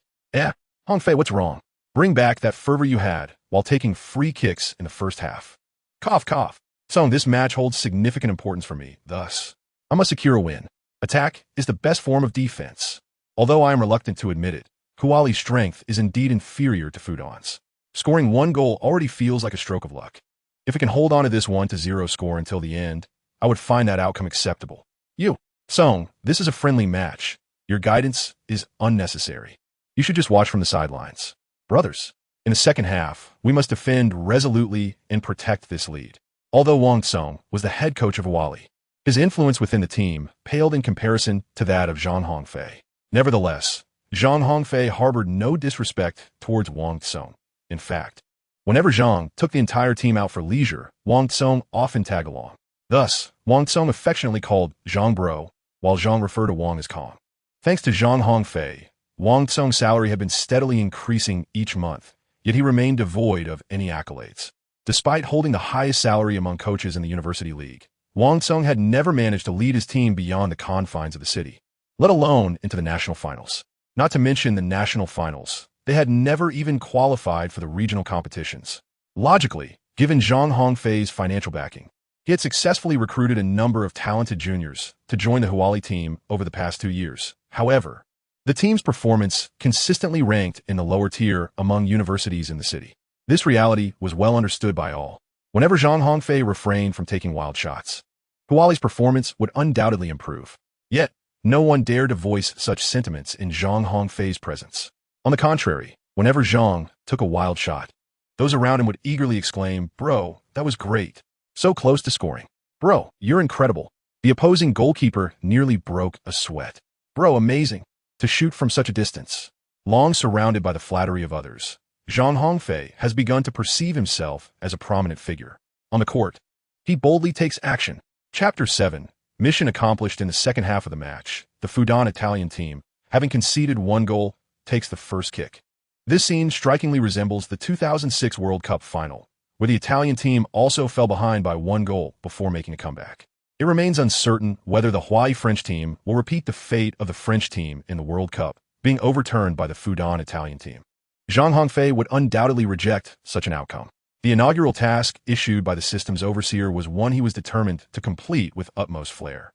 Hongfei, what's wrong? Bring back that fervor you had while taking free kicks in the first half. Cough, cough. Song, this match holds significant importance for me. Thus, I must secure a win. Attack is the best form of defense. Although I am reluctant to admit it, Huali's strength is indeed inferior to Fudan's. Scoring one goal already feels like a stroke of luck. If it can hold on to this 1-0 score until the end, I would find that outcome acceptable. You, Song, this is a friendly match. Your guidance is unnecessary. You should just watch from the sidelines. Brothers, in the second half, we must defend resolutely and protect this lead. Although Wang Song was the head coach of Huali, his influence within the team paled in comparison to that of Zhang Hongfei. Nevertheless, Zhang Hongfei harbored no disrespect towards Wang Song. In fact, whenever Zhang took the entire team out for leisure, Wang Song often tagged along. Thus, Wang Song affectionately called Zhang bro, while Zhang referred to Wang as Kong. Thanks to Zhang Hongfei, Wang Song's salary had been steadily increasing each month, yet he remained devoid of any accolades. Despite holding the highest salary among coaches in the University League, Wang Song had never managed to lead his team beyond the confines of the city, let alone into the national finals. Not to mention the national finals, they had never even qualified for the regional competitions. Logically, given Zhang Hongfei's financial backing, he had successfully recruited a number of talented juniors to join the Huali team over the past 2 years. However, the team's performance consistently ranked in the lower tier among universities in the city. This reality was well understood by all. Whenever Zhang Hongfei refrained from taking wild shots, Huali's performance would undoubtedly improve. Yet, no one dared to voice such sentiments in Zhang Hongfei's presence. On the contrary, whenever Zhang took a wild shot, those around him would eagerly exclaim, "Bro, that was great. So close to scoring. Bro, you're incredible." The opposing goalkeeper nearly broke a sweat. "Bro, amazing. To shoot from such a distance." Long surrounded by the flattery of others, Zhang Hongfei has begun to perceive himself as a prominent figure. On the court, he boldly takes action. Chapter 7. Mission accomplished in the second half of the match. The Fudan Italian team, having conceded 1 goal, takes the first kick. This scene strikingly resembles the 2006 World Cup final, where the Italian team also fell behind by 1 goal before making a comeback. It remains uncertain whether the Huai French team will repeat the fate of the French team in the World Cup, being overturned by the Fudan Italian team. Zhang Hongfei would undoubtedly reject such an outcome. The inaugural task issued by the system's overseer was one he was determined to complete with utmost flair.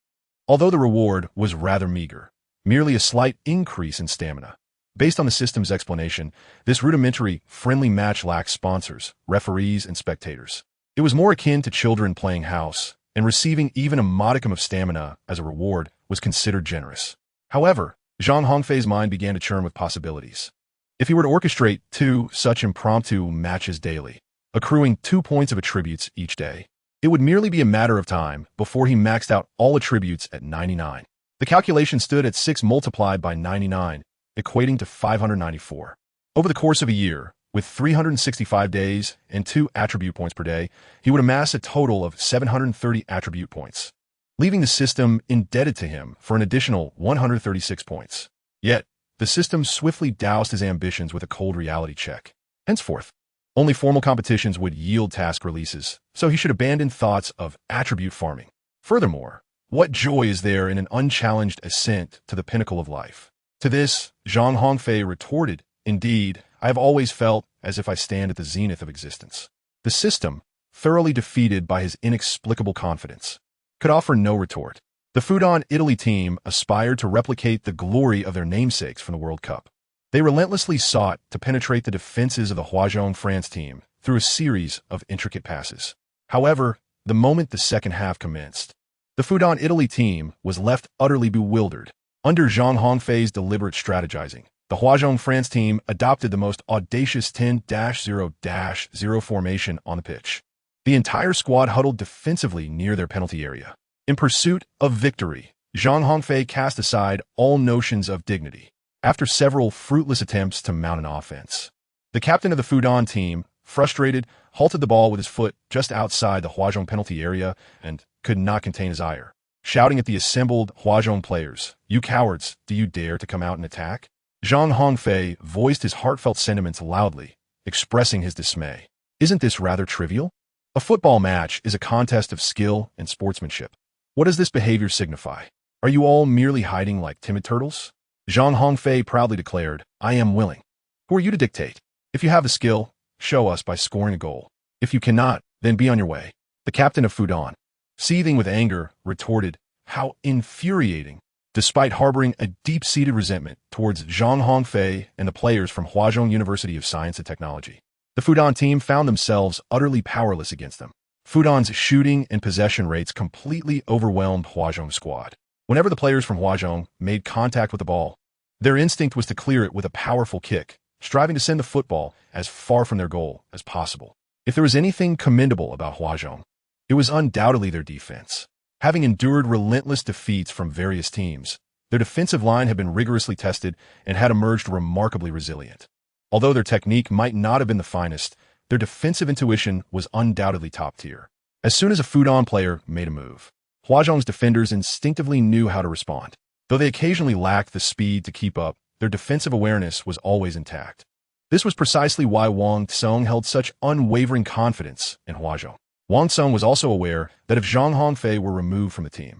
Although the reward was rather meager, merely a slight increase in stamina. Based on the system's explanation, this rudimentary, friendly match lacked sponsors, referees, and spectators. It was more akin to children playing house, and receiving even a modicum of stamina as a reward was considered generous. However, Zhang Hongfei's mind began to churn with possibilities. If he were to orchestrate 2 such impromptu matches daily, accruing 2 points of attributes each day, it would merely be a matter of time before he maxed out all attributes at 99. The calculation stood at 6 multiplied by 99, equating to 594. Over the course of a year, with 365 days and 2 attribute points per day, he would amass a total of 730 attribute points, leaving the system indebted to him for an additional 136 points. Yet, the system swiftly doused his ambitions with a cold reality check. Henceforth, only formal competitions would yield task releases, so he should abandon thoughts of attribute farming. Furthermore, what joy is there in an unchallenged ascent to the pinnacle of life? To this, Zhang Hongfei retorted, "Indeed, I have always felt as if I stand at the zenith of existence." The system, thoroughly defeated by his inexplicable confidence, could offer no retort. The Fudan Italy team aspired to replicate the glory of their namesakes from the World Cup. They relentlessly sought to penetrate the defenses of the Huazhong France team through a series of intricate passes. However, the moment the second half commenced, the Fudan Italy team was left utterly bewildered. Under Zhang Hongfei's deliberate strategizing, the Huazhong France team adopted the most audacious 10-0-0 formation on the pitch. The entire squad huddled defensively near their penalty area. In pursuit of victory, Zhang Hongfei cast aside all notions of dignity. After several fruitless attempts to mount an offense, the captain of the Fudan team, frustrated, halted the ball with his foot just outside the Huazhong penalty area and could not contain his ire. Shouting at the assembled Huazhong players, "You cowards, do you dare to come out and attack?" Zhang Hongfei voiced his heartfelt sentiments loudly, expressing his dismay. "Isn't this rather trivial? A football match is a contest of skill and sportsmanship. What does this behavior signify? Are you all merely hiding like timid turtles?" Zhang Hongfei proudly declared, "I am willing. Who are you to dictate? If you have the skill, show us by scoring a goal. If you cannot, then be on your way." The captain of Fudan, seething with anger, retorted, "How infuriating!" Despite harboring a deep-seated resentment towards Zhang Hongfei and the players from Huazhong University of Science and Technology, The Fudan team found themselves utterly powerless against them. Fudan's shooting and possession rates completely overwhelmed Huazhong's squad. Whenever the players from Huazhong made contact with the ball, their instinct was to clear it with a powerful kick, striving to send the football as far from their goal as possible. If there was anything commendable about Huazhong, it was undoubtedly their defense. Having endured relentless defeats from various teams, their defensive line had been rigorously tested and had emerged remarkably resilient. Although their technique might not have been the finest, their defensive intuition was undoubtedly top tier. As soon as a Fudan player made a move, Huazhong's defenders instinctively knew how to respond. Though they occasionally lacked the speed to keep up, their defensive awareness was always intact. This was precisely why Wang Tsong held such unwavering confidence in Huazhong. Wang Tsong was also aware that if Zhang Hongfei were removed from the team,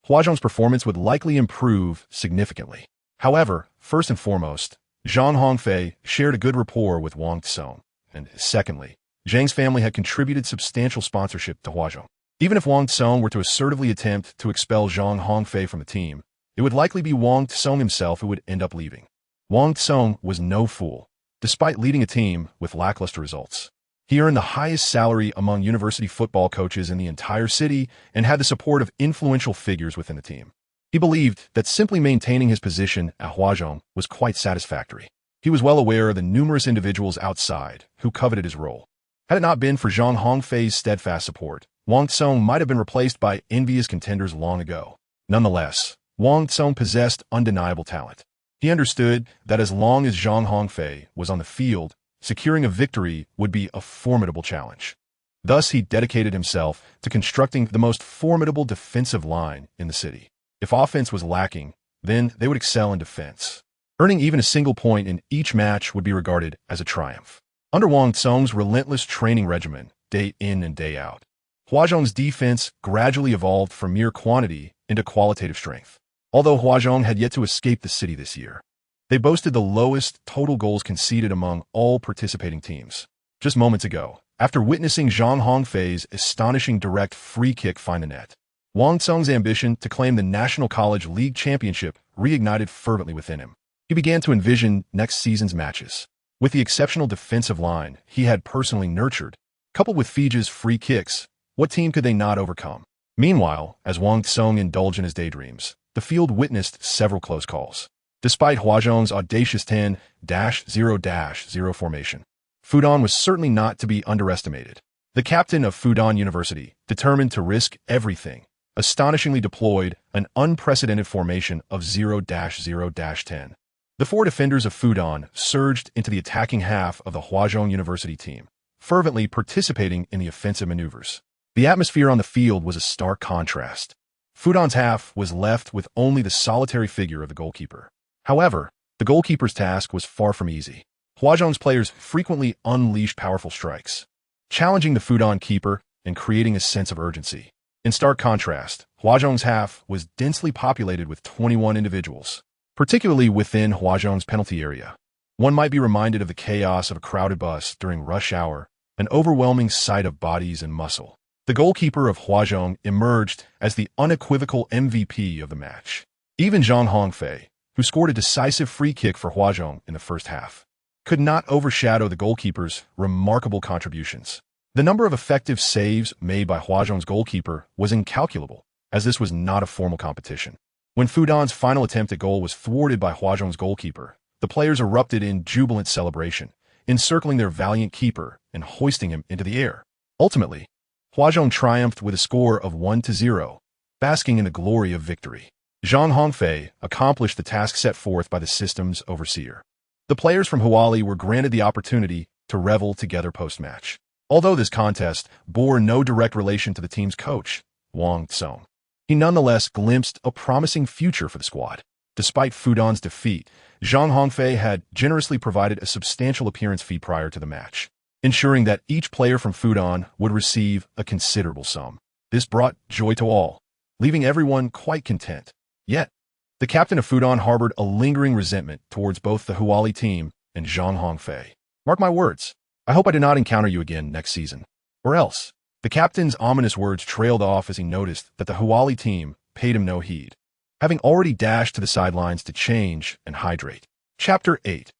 Huazhong's performance would likely improve significantly. However, first and foremost, Zhang Hongfei shared a good rapport with Wang Tsong, and secondly, Zhang's family had contributed substantial sponsorship to Huazhong. Even if Wang Tsong were to assertively attempt to expel Zhang Hongfei from the team, it would likely be Wang Tsong himself who would end up leaving. Wang Tsong was no fool. Despite leading a team with lackluster results, he earned the highest salary among university football coaches in the entire city and had the support of influential figures within the team. He believed that simply maintaining his position at Huazhong was quite satisfactory. He was well aware of the numerous individuals outside who coveted his role. Had it not been for Zhang Hongfei's steadfast support, Wang Tsong might have been replaced by envious contenders long ago. Nonetheless, Wang Tsong possessed undeniable talent. He understood that as long as Zhang Hongfei was on the field, securing a victory would be a formidable challenge. Thus, he dedicated himself to constructing the most formidable defensive line in the city. If offense was lacking, then they would excel in defense. Earning even a single point in each match would be regarded as a triumph. Under Wang Tsong's relentless training regimen, day in and day out, Huazhong's defense gradually evolved from mere quantity into qualitative strength. Although Huazhong had yet to escape the city this year, they boasted the lowest total goals conceded among all participating teams. Just moments ago, after witnessing Zhang Hongfei's astonishing direct free kick find the net, Wang Tsong's ambition to claim the National College League Championship reignited fervently within him. He began to envision next season's matches. With the exceptional defensive line he had personally nurtured, coupled with Fiji's free kicks, what team could they not overcome? Meanwhile, as Wang Tsong indulged in his daydreams, the field witnessed several close calls. Despite Huazhong's audacious 10-0-0 formation, Fudan was certainly not to be underestimated. The captain of Fudan University, determined to risk everything, astonishingly deployed an unprecedented formation of 0-0-10. The four defenders of Fudan surged into the attacking half of the Huazhong University team, fervently participating in the offensive maneuvers. The atmosphere on the field was a stark contrast. Fudan's half was left with only the solitary figure of the goalkeeper. However, the goalkeeper's task was far from easy. Huazhong's players frequently unleashed powerful strikes, challenging the Fudan keeper and creating a sense of urgency. In stark contrast, Huazhong's half was densely populated with 21 individuals, particularly within Huazhong's penalty area. One might be reminded of the chaos of a crowded bus during rush hour, an overwhelming sight of bodies and muscle. The goalkeeper of Huazhong emerged as the unequivocal MVP of the match. Even Zhang Hongfei, who scored a decisive free kick for Huazhong in the first half, could not overshadow the goalkeeper's remarkable contributions. The number of effective saves made by Huazhong's goalkeeper was incalculable, as this was not a formal competition. When Fudan's final attempt at goal was thwarted by Huazhong's goalkeeper, the players erupted in jubilant celebration, encircling their valiant keeper and hoisting him into the air. Ultimately, Huazhong triumphed with a score of 1-0, basking in the glory of victory. Zhang Hongfei accomplished the task set forth by the system's overseer. The players from Huali were granted the opportunity to revel together post-match. Although this contest bore no direct relation to the team's coach, Wang Tsong, he nonetheless glimpsed a promising future for the squad. Despite Fudan's defeat, Zhang Hongfei had generously provided a substantial appearance fee prior to the match, ensuring that each player from Fudan would receive a considerable sum. This brought joy to all, leaving everyone quite content. Yet, the captain of Fudan harbored a lingering resentment towards both the Huali team and Zhang Hongfei. Mark my words, I hope I do not encounter you again next season. Or else. The captain's ominous words trailed off as he noticed that the Huali team paid him no heed, having already dashed to the sidelines to change and hydrate. Chapter 8.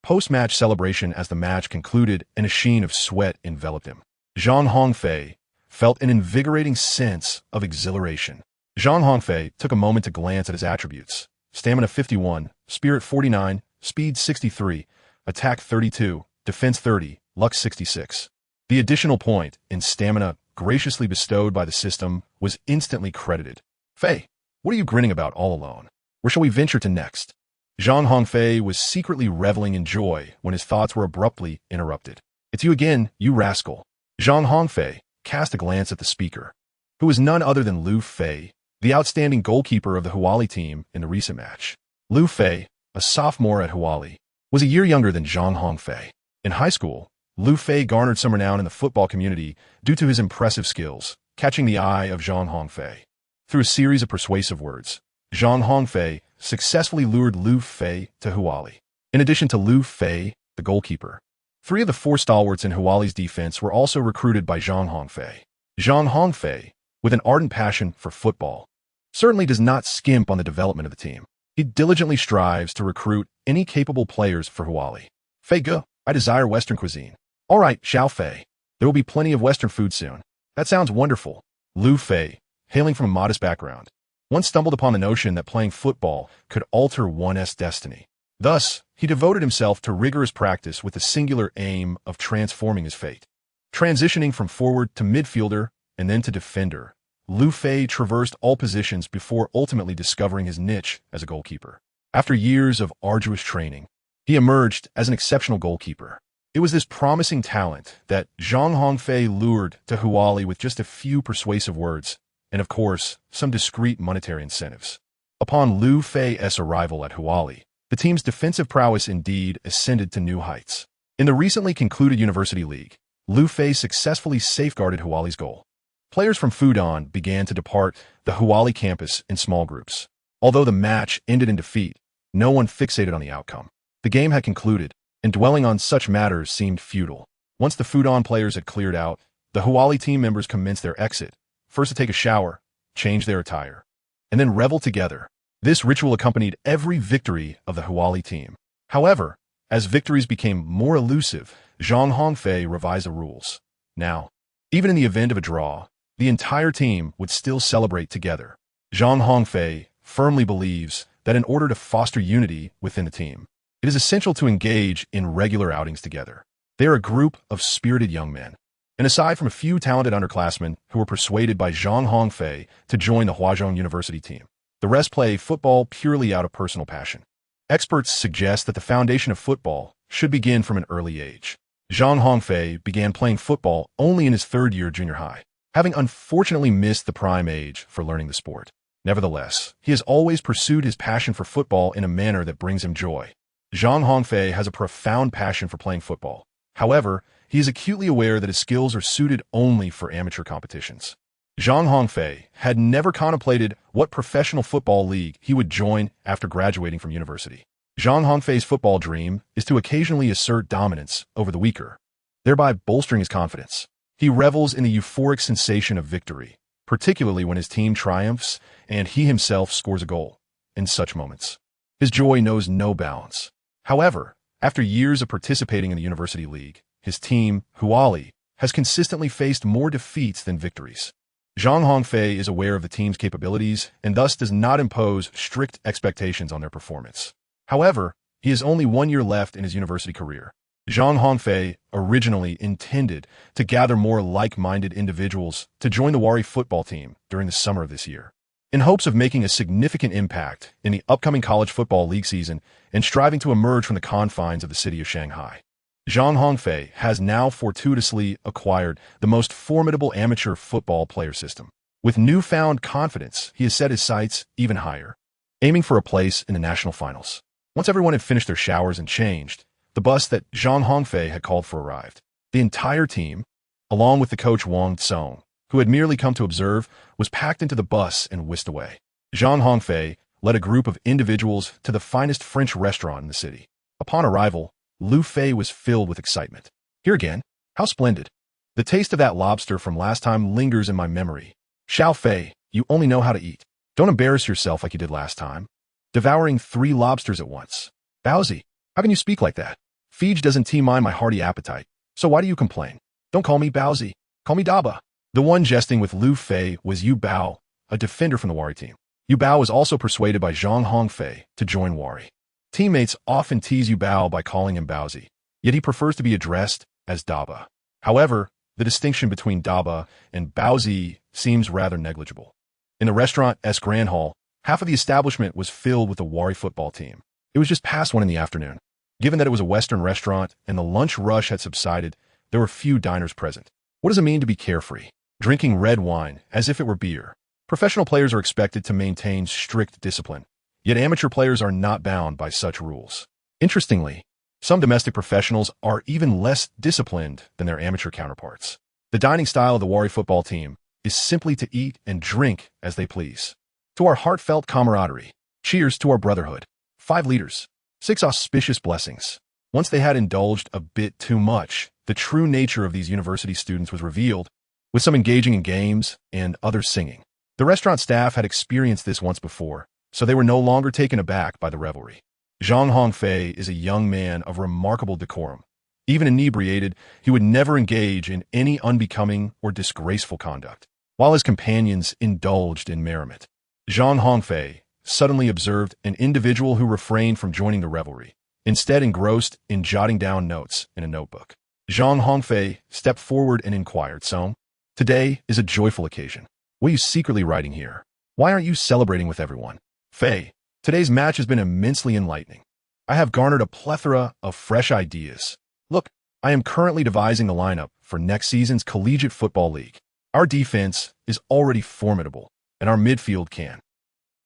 post-match celebration as the match concluded and a sheen of sweat enveloped him. Zhang Hongfei felt an invigorating sense of exhilaration. Zhang Hongfei took a moment to glance at his attributes. Stamina 51, Spirit 49, Speed 63, Attack 32, Defense 30, Luck 66. The additional point in stamina graciously bestowed by the system was instantly credited. "Fei, what are you grinning about all alone? Where shall we venture to next?" Zhang Hongfei was secretly reveling in joy when his thoughts were abruptly interrupted. "It's you again, you rascal." Zhang Hongfei cast a glance at the speaker, who was none other than Lu Fei, the outstanding goalkeeper of the Huali team in the recent match. Lu Fei, a sophomore at Huali, was a year younger than Zhang Hongfei. In high school, Lu Fei garnered some renown in the football community due to his impressive skills, catching the eye of Zhang Hongfei. Through a series of persuasive words, Zhang Hongfei successfully lured Lu Fei to Huali. In addition to Lu Fei, the goalkeeper, 3 of the 4 stalwarts in Huali's defense were also recruited by Zhang Hongfei. Zhang Hongfei, with an ardent passion for football, certainly does not skimp on the development of the team. He diligently strives to recruit any capable players for Huali. "Fei Ge, I desire Western cuisine." "All right, Xiao Fei. There will be plenty of Western food soon." "That sounds wonderful." Lu Fei, hailing from a modest background, once stumbled upon the notion that playing football could alter one's destiny. Thus, he devoted himself to rigorous practice with the singular aim of transforming his fate. Transitioning from forward to midfielder and then to defender, Lu Fei traversed all positions before ultimately discovering his niche as a goalkeeper. After years of arduous training, he emerged as an exceptional goalkeeper. It was this promising talent that Zhang Hongfei lured to Huali with just a few persuasive words, and of course, some discreet monetary incentives. Upon Lu Fei's arrival at Huali, the team's defensive prowess indeed ascended to new heights. In the recently concluded University League, Lu Fei successfully safeguarded Huali's goal. Players from Fudan began to depart the Huali campus in small groups. Although the match ended in defeat, no one fixated on the outcome. The game had concluded, and dwelling on such matters seemed futile. Once the Fudan players had cleared out, the Huali team members commenced their exit, first to take a shower, change their attire, and then revel together. This ritual accompanied every victory of the Huali team. However, as victories became more elusive, Zhang Hongfei revised the rules. Now, even in the event of a draw, the entire team would still celebrate together. Zhang Hongfei firmly believes that in order to foster unity within the team, it is essential to engage in regular outings together. They are a group of spirited young men. And aside from a few talented underclassmen who were persuaded by Zhang Hongfei to join the Huazhong University team, the rest play football purely out of personal passion. Experts suggest that the foundation of football should begin from an early age. Zhang Hongfei began playing football only in his 3rd year junior high, having unfortunately missed the prime age for learning the sport. Nevertheless, he has always pursued his passion for football in a manner that brings him joy. Zhang Hongfei has a profound passion for playing football. However, he is acutely aware that his skills are suited only for amateur competitions. Zhang Hongfei had never contemplated what professional football league he would join after graduating from university. Zhang Hongfei's football dream is to occasionally assert dominance over the weaker, thereby bolstering his confidence. He revels in the euphoric sensation of victory, particularly when his team triumphs and he himself scores a goal. In such moments, his joy knows no bounds. However, after years of participating in the University League, his team, Huali, has consistently faced more defeats than victories. Zhang Hongfei is aware of the team's capabilities and thus does not impose strict expectations on their performance. However, he has only 1 year left in his university career. Zhang Hongfei originally intended to gather more like-minded individuals to join the Huari football team during the summer of this year, in hopes of making a significant impact in the upcoming college football league season and striving to emerge from the confines of the city of Shanghai. Zhang Hongfei has now fortuitously acquired the most formidable amateur football player system. With newfound confidence, he has set his sights even higher, aiming for a place in the national finals. Once everyone had finished their showers and changed, the bus that Zhang Hongfei had called for arrived. The entire team, along with the coach Wang Tsong, who had merely come to observe, was packed into the bus and whisked away. Zhang Hongfei led a group of individuals to the finest French restaurant in the city. Upon arrival, Lu Fei was filled with excitement. Here again? How splendid. The taste of that lobster from last time lingers in my memory. Xiao Fei, you only know how to eat. Don't embarrass yourself like you did last time, devouring 3 lobsters at once. Baozi, how can you speak like that? Feej doesn't mind my hearty appetite, so why do you complain? Don't call me Baozi, call me Daba. The one jesting with Lu Fei was Yu Bao, a defender from the Wari team. Yu Bao was also persuaded by Zhang Hongfei to join Wari. Teammates often tease Yu Bao by calling him Baozi, yet he prefers to be addressed as Daba. However, the distinction between Daba and Baozi seems rather negligible. In the restaurant's grand hall, half of the establishment was filled with the Wari football team. It was just past 1 in the afternoon. Given that it was a Western restaurant and the lunch rush had subsided, there were few diners present. What does it mean to be carefree? Drinking red wine as if it were beer. Professional players are expected to maintain strict discipline, yet amateur players are not bound by such rules. Interestingly, some domestic professionals are even less disciplined than their amateur counterparts. The dining style of the Wari football team is simply to eat and drink as they please. To our heartfelt camaraderie, cheers to our brotherhood. 5 liters, 6 auspicious blessings. Once they had indulged a bit too much, the true nature of these university students was revealed, with some engaging in games and others singing. The restaurant staff had experienced this once before, so they were no longer taken aback by the revelry. Zhang Hongfei is a young man of remarkable decorum. Even inebriated, he would never engage in any unbecoming or disgraceful conduct. While his companions indulged in merriment, Zhang Hongfei suddenly observed an individual who refrained from joining the revelry, instead engrossed in jotting down notes in a notebook. Zhang Hongfei stepped forward and inquired, "So, today is a joyful occasion. What are you secretly writing here? Why aren't you celebrating with everyone?" "Fei, today's match has been immensely enlightening. I have garnered a plethora of fresh ideas. Look, I am currently devising the lineup for next season's Collegiate Football League. Our defense is already formidable, and our midfield can."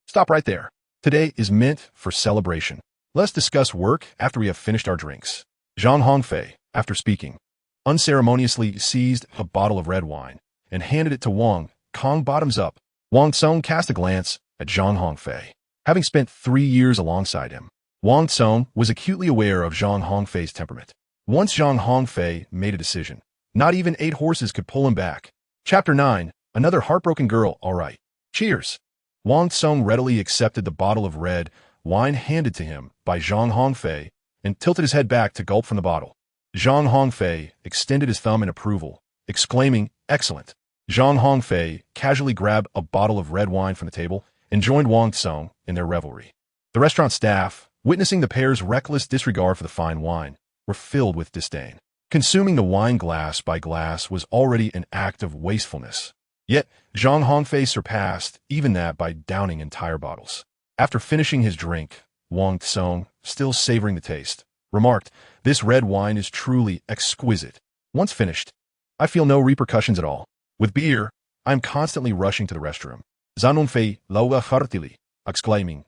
Stop right there. Today is meant for celebration. Let's discuss work after we have finished our drinks. Zhang Hongfei, after speaking, unceremoniously seized a bottle of red wine and handed it to Wang Kong bottoms up. Wang Tsong cast a glance at Zhang Hongfei. Having spent 3 years alongside him, Wang Tsong was acutely aware of Zhang Hongfei's temperament. Once Zhang Hongfei made a decision, not even 8 horses could pull him back. Chapter 9, Another Heartbroken Girl, all right. Cheers. Wang Tsong readily accepted the bottle of red wine handed to him by Zhang Hongfei and tilted his head back to gulp from the bottle. Zhang Hongfei extended his thumb in approval, exclaiming, "Excellent." Zhang Hongfei casually grabbed a bottle of red wine from the table and joined Wang Tsong in their revelry. The restaurant staff, witnessing the pair's reckless disregard for the fine wine, were filled with disdain. Consuming the wine glass by glass was already an act of wastefulness. Yet, Zhang Hongfei surpassed even that by downing entire bottles. After finishing his drink, Wang Tsong, still savoring the taste, remarked, "This red wine is truly exquisite. Once finished, I feel no repercussions at all. With beer, I am constantly rushing to the restroom." Zhang Hongfei loga heartily, exclaiming,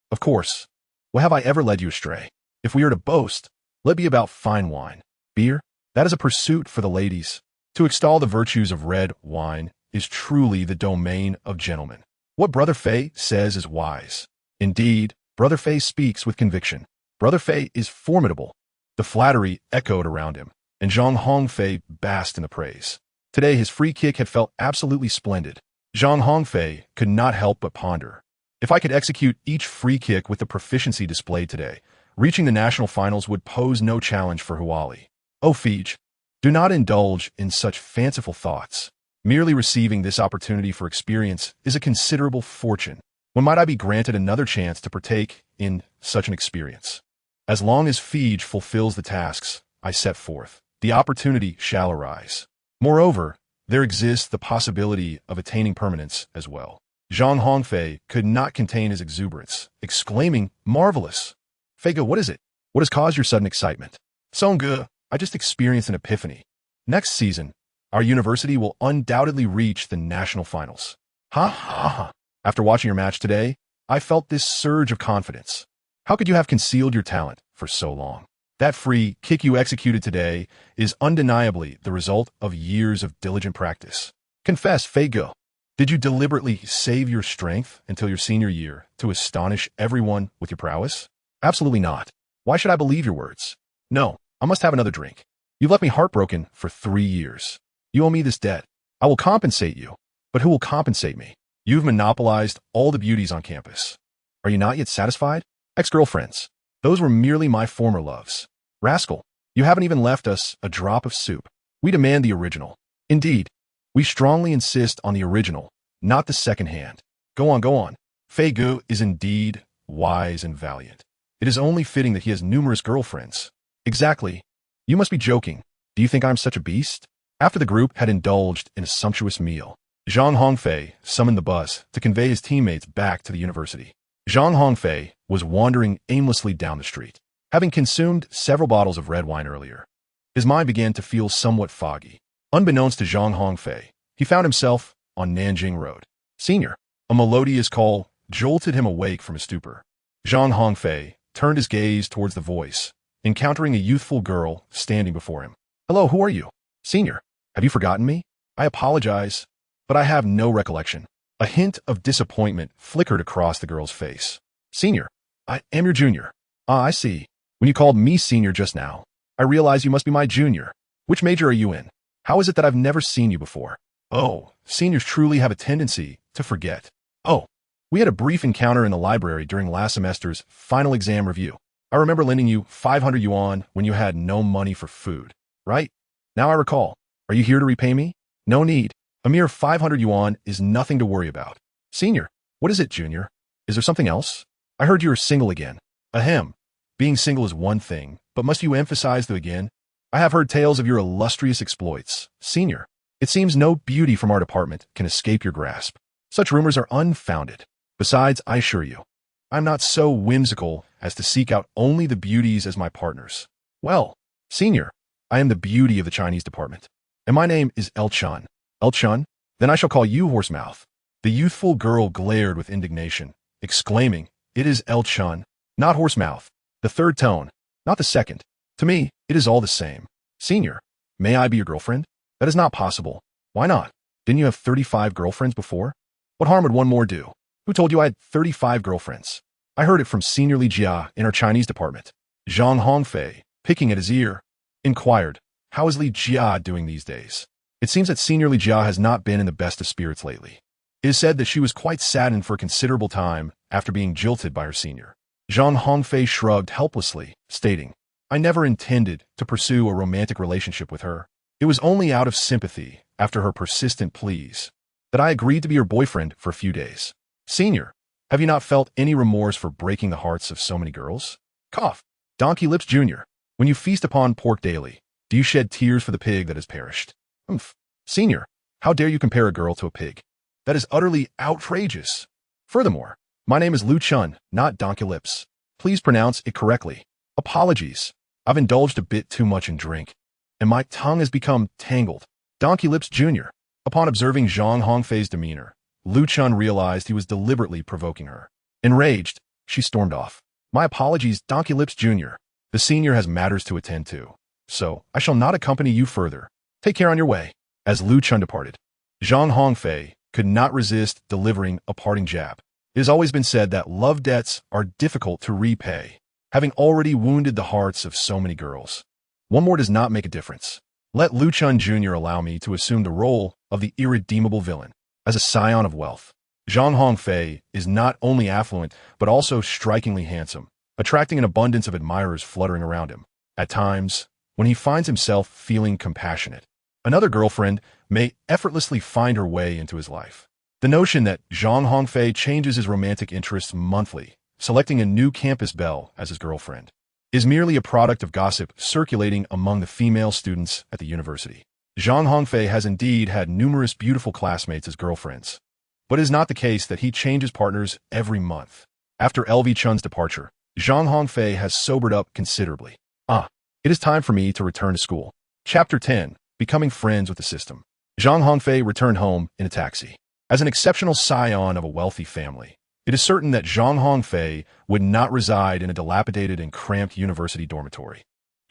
"Of course. Why have I ever led you astray? If we are to boast, let it be about fine wine. Beer, that is a pursuit for the ladies. To extol the virtues of red wine is truly the domain of gentlemen. What Brother Fei says is wise. Indeed, Brother Fei speaks with conviction. Brother Fei is formidable." The flattery echoed around him, and Zhang Hongfei basked in the praise. Today his free kick had felt absolutely splendid. Zhang Hongfei could not help but ponder. If I could execute each free kick with the proficiency displayed today, reaching the national finals would pose no challenge for Huali. Oh, Feej, do not indulge in such fanciful thoughts. Merely receiving this opportunity for experience is a considerable fortune. When might I be granted another chance to partake in such an experience? As long as Feej fulfills the tasks I set forth, the opportunity shall arise. Moreover, there exists the possibility of attaining permanence as well. Zhang Hongfei could not contain his exuberance, exclaiming, "Marvelous! Feigo, what is it? What has caused your sudden excitement?" "Songge, I just experienced an epiphany. Next season, our university will undoubtedly reach the national finals." Ha ha ha. After watching your match today, I felt this surge of confidence. How could you have concealed your talent for so long? That free kick you executed today is undeniably the result of years of diligent practice. Confess, Feigo, did you deliberately save your strength until your senior year to astonish everyone with your prowess? Absolutely not. Why should I believe your words? No, I must have another drink. You've left me heartbroken for 3 years. You owe me this debt. I will compensate you. But who will compensate me? You've monopolized all the beauties on campus. Are you not yet satisfied? Ex-girlfriends. Those were merely my former loves. Rascal, you haven't even left us a drop of soup. We demand the original. Indeed, we strongly insist on the original, not the second-hand. Go on, go on. Fei Gu is indeed wise and valiant. It is only fitting that he has numerous girlfriends. Exactly. You must be joking. Do you think I'm such a beast? After the group had indulged in a sumptuous meal, Zhang Hongfei summoned the bus to convey his teammates back to the university. Zhang Hongfei was wandering aimlessly down the street. Having consumed several bottles of red wine earlier, his mind began to feel somewhat foggy. Unbeknownst to Zhang Hongfei, he found himself on Nanjing Road. Senior, a melodious call jolted him awake from his stupor. Zhang Hongfei turned his gaze towards the voice, encountering a youthful girl standing before him. Hello, who are you? Senior, have you forgotten me? I apologize, but I have no recollection. A hint of disappointment flickered across the girl's face. Senior, I am your junior. Ah, I see. When you called me senior just now, I realized you must be my junior. Which major are you in? How is it that I've never seen you before? Oh, seniors truly have a tendency to forget. Oh, we had a brief encounter in the library during last semester's final exam review. I remember lending you 500 yuan when you had no money for food, right? Now I recall. Are you here to repay me? No need. A mere 500 yuan is nothing to worry about. Senior, what is it, junior? Is there something else? I heard you are single again. Ahem. Being single is one thing, but must you emphasize the again? I have heard tales of your illustrious exploits. Senior, it seems no beauty from our department can escape your grasp. Such rumors are unfounded. Besides, I assure you, I'm not so whimsical as to seek out only the beauties as my partners. Well, senior, I am the beauty of the Chinese department, and my name is El Chun. El Chun? Then I shall call you Horsemouth. The youthful girl glared with indignation, exclaiming, It is El Chun, not Horsemouth. The third tone, not the second. To me, it is all the same. Senior, may I be your girlfriend? That is not possible. Why not? Didn't you have 35 girlfriends before? What harm would one more do? Who told you I had 35 girlfriends? I heard it from Senior Li Jia in our Chinese department. Zhang Hongfei, picking at his ear, inquired, How is Li Jia doing these days? It seems that Senior Li Jia has not been in the best of spirits lately. It is said that she was quite saddened for a considerable time after being jilted by her senior. Zhang Hongfei shrugged helplessly, stating, I never intended to pursue a romantic relationship with her. It was only out of sympathy, after her persistent pleas, that I agreed to be her boyfriend for a few days. Senior, have you not felt any remorse for breaking the hearts of so many girls? Cough. Donkey Lips Jr., when you feast upon pork daily, do you shed tears for the pig that has perished? Humph. Senior, how dare you compare a girl to a pig? That is utterly outrageous. Furthermore, my name is Lu Chun, not Donkey Lips. Please pronounce it correctly. Apologies. I've indulged a bit too much in drink, and my tongue has become tangled. Donkey Lips Jr. Upon observing Zhang Hongfei's demeanor, Lu Chun realized he was deliberately provoking her. Enraged, she stormed off. My apologies, Donkey Lips Jr. The senior has matters to attend to, so I shall not accompany you further. Take care on your way. As Lu Chun departed, Zhang Hongfei could not resist delivering a parting jab. It has always been said that love debts are difficult to repay, having already wounded the hearts of so many girls. One more does not make a difference. Let Lu Chun Jr. allow me to assume the role of the irredeemable villain. As a scion of wealth, Zhang Hongfei is not only affluent, but also strikingly handsome, attracting an abundance of admirers fluttering around him. At times, when he finds himself feeling compassionate, another girlfriend may effortlessly find her way into his life. The notion that Zhang Hongfei changes his romantic interests monthly, selecting a new campus belle as his girlfriend, is merely a product of gossip circulating among the female students at the university. Zhang Hongfei has indeed had numerous beautiful classmates as girlfriends, but it is not the case that he changes partners every month. After LV Chun's departure, Zhang Hongfei has sobered up considerably. It is time for me to return to school. Chapter 10, Becoming Friends with the System. Zhang Hongfei returned home in a taxi. As an exceptional scion of a wealthy family, it is certain that Zhang Hongfei would not reside in a dilapidated and cramped university dormitory.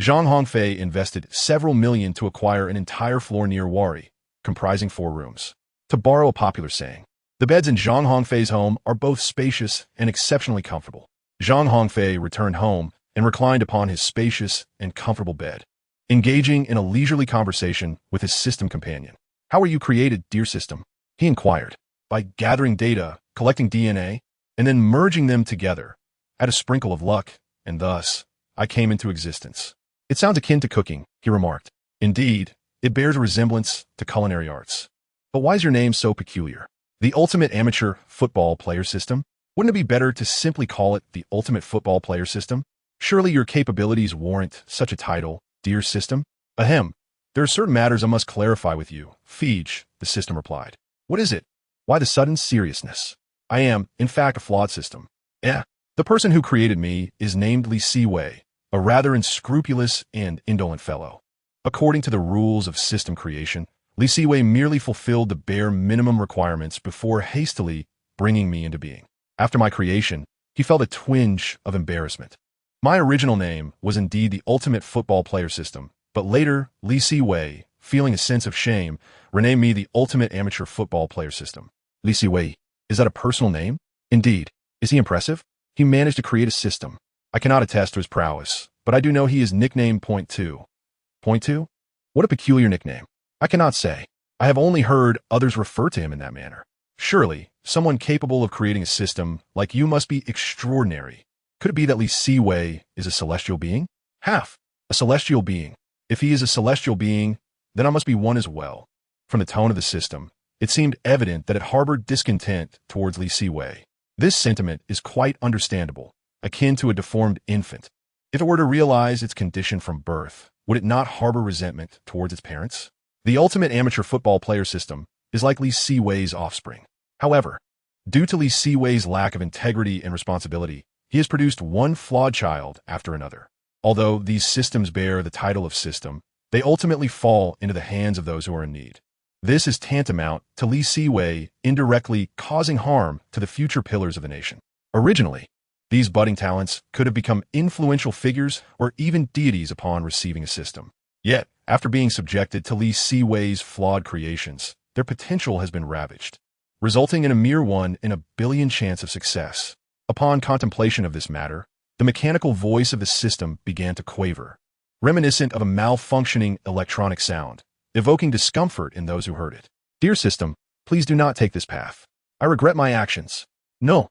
Zhang Hongfei invested several million to acquire an entire floor near Wari, comprising 4 rooms. To borrow a popular saying, the beds in Zhang Hongfei's home are both spacious and exceptionally comfortable. Zhang Hongfei returned home and reclined upon his spacious and comfortable bed, engaging in a leisurely conversation with his system companion. How are you created, dear system? He inquired. By gathering data, collecting DNA, and then merging them together. Add a sprinkle of luck, and thus, I came into existence. It sounds akin to cooking, he remarked. Indeed, it bears a resemblance to culinary arts. But why is your name so peculiar? The Ultimate Amateur Football Player System? Wouldn't it be better to simply call it the Ultimate Football Player System? Surely your capabilities warrant such a title, dear system? Ahem. There are certain matters I must clarify with you, Feej, the system replied. What is it? Why the sudden seriousness? I am, in fact, a flawed system. The person who created me is named Li Siwei, a rather unscrupulous and indolent fellow. According to the rules of system creation, Li Siwei merely fulfilled the bare minimum requirements before hastily bringing me into being. After my creation, he felt a twinge of embarrassment. My original name was indeed the Ultimate Football Player System, but later, Li Siwei, feeling a sense of shame, renamed me the Ultimate Amateur Football Player System. Li Siwei, is that a personal name? Indeed. Is he impressive? He managed to create a system. I cannot attest to his prowess, but I do know he is nicknamed Point 2. Point 2? What a peculiar nickname. I cannot say. I have only heard others refer to him in that manner. Surely, someone capable of creating a system like you must be extraordinary. Could it be that Li Siwei is a celestial being? Half. A celestial being. If he is a celestial being, then I must be one as well. From the tone of the system, it seemed evident that it harbored discontent towards Li Siwei. This sentiment is quite understandable, akin to a deformed infant. If it were to realize its condition from birth, would it not harbor resentment towards its parents? The Ultimate Amateur Football Player System is like Li Siwei's offspring. However, due to Li Siwei's lack of integrity and responsibility, he has produced one flawed child after another. Although these systems bear the title of system, they ultimately fall into the hands of those who are in need. This is tantamount to Li Siwei indirectly causing harm to the future pillars of the nation. Originally, these budding talents could have become influential figures or even deities upon receiving a system. Yet, after being subjected to Li Siwei's flawed creations, their potential has been ravaged, resulting in a mere 1 in a billion chance of success. Upon contemplation of this matter, the mechanical voice of the system began to quaver, reminiscent of a malfunctioning electronic sound, evoking discomfort in those who heard it. Dear system, please do not take this path. I regret my actions. No,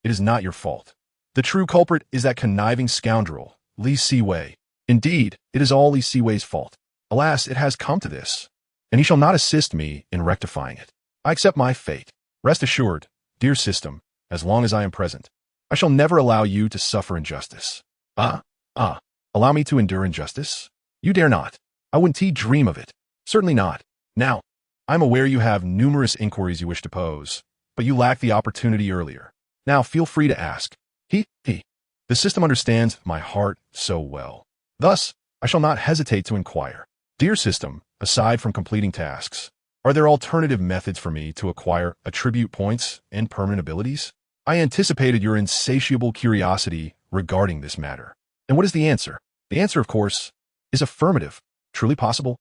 it is not your fault. The true culprit is that conniving scoundrel, Li Siwei. Indeed, it is all Li Siwei's fault. Alas, it has come to this, and he shall not assist me in rectifying it. I accept my fate. Rest assured, dear system, as long as I am present, I shall never allow you to suffer injustice. Allow me to endure injustice? You dare not. I wouldn't dream of it. Certainly not. Now, I'm aware you have numerous inquiries you wish to pose, but you lacked the opportunity earlier. Now feel free to ask. The system understands my heart so well. Thus, I shall not hesitate to inquire. Dear system, aside from completing tasks, are there alternative methods for me to acquire attribute points and permanent abilities? I anticipated your insatiable curiosity regarding this matter. And what is the answer? The answer, of course, is affirmative. Truly possible?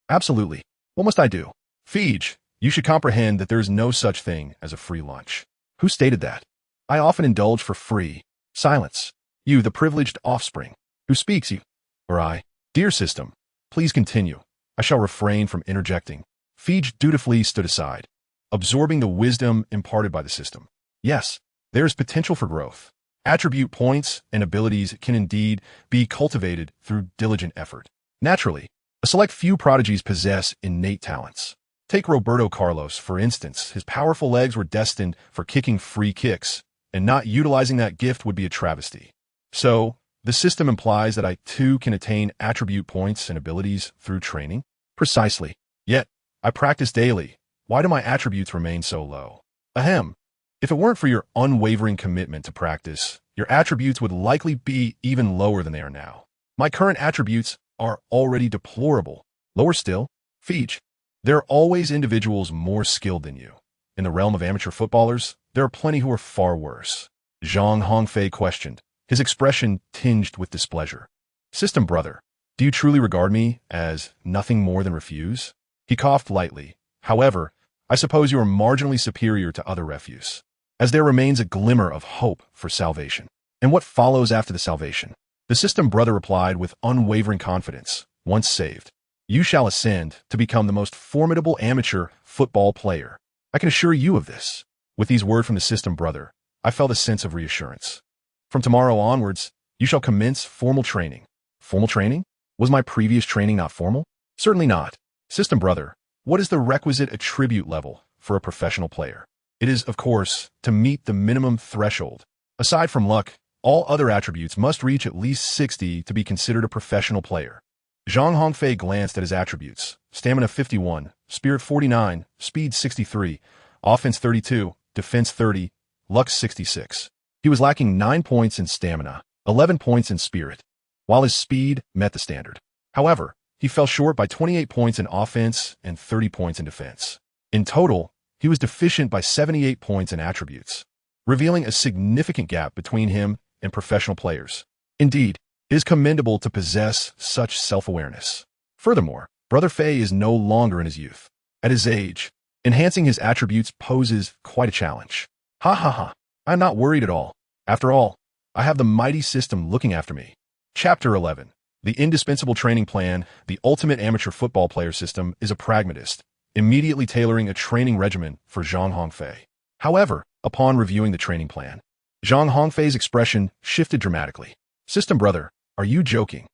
Absolutely. What must I do? Feej, you should comprehend that there is no such thing as a free lunch. Who stated that? I often indulge for free. Silence. You, the privileged offspring. Who speaks, you or I? Dear system, please continue. I shall refrain from interjecting. Feej dutifully stood aside, absorbing the wisdom imparted by the system. Yes, there is potential for growth. Attribute points and abilities can indeed be cultivated through diligent effort. Naturally, a select few prodigies possess innate talents. Take Roberto Carlos, for instance. His powerful legs were destined for kicking free kicks, and not utilizing that gift would be a travesty. So, the system implies that I too can attain attribute points and abilities through training? Precisely. Yet, I practice daily. Why do my attributes remain so low? Ahem. If it weren't for your unwavering commitment to practice, your attributes would likely be even lower than they are now. My current attributes are already deplorable. Lower still, Feej. There are always individuals more skilled than you. In the realm of amateur footballers, there are plenty who are far worse. Zhang Hongfei questioned, his expression tinged with displeasure. System brother, do you truly regard me as nothing more than refuse? He coughed lightly. However, I suppose you are marginally superior to other refuse, as there remains a glimmer of hope for salvation. And what follows after the salvation? The system brother replied with unwavering confidence. Once saved, you shall ascend to become the most formidable amateur football player. I can assure you of this. With these words from the system brother, I felt a sense of reassurance. From tomorrow onwards, you shall commence formal training. Formal training? Was my previous training not formal? Certainly not. System brother, what is the requisite attribute level for a professional player? It is, of course, to meet the minimum threshold. Aside from luck, all other attributes must reach at least 60 to be considered a professional player. Zhang Hongfei glanced at his attributes. Stamina 51, Spirit 49, Speed 63, Offense 32, Defense 30, Luck 66. He was lacking 9 points in stamina, 11 points in spirit, while his speed met the standard. However, he fell short by 28 points in offense and 30 points in defense. In total, he was deficient by 78 points in attributes, revealing a significant gap between him and professional players. Indeed, it is commendable to possess such self-awareness. Furthermore, Brother Fei is no longer in his youth. At his age, enhancing his attributes poses quite a challenge. Ha ha ha, I'm not worried at all. After all, I have the mighty system looking after me. Chapter 11. The indispensable training plan, the ultimate amateur football player system, is a pragmatist, immediately tailoring a training regimen for Zhang Hongfei. However, upon reviewing the training plan, Zhang Hongfei's expression shifted dramatically. System brother, are you joking?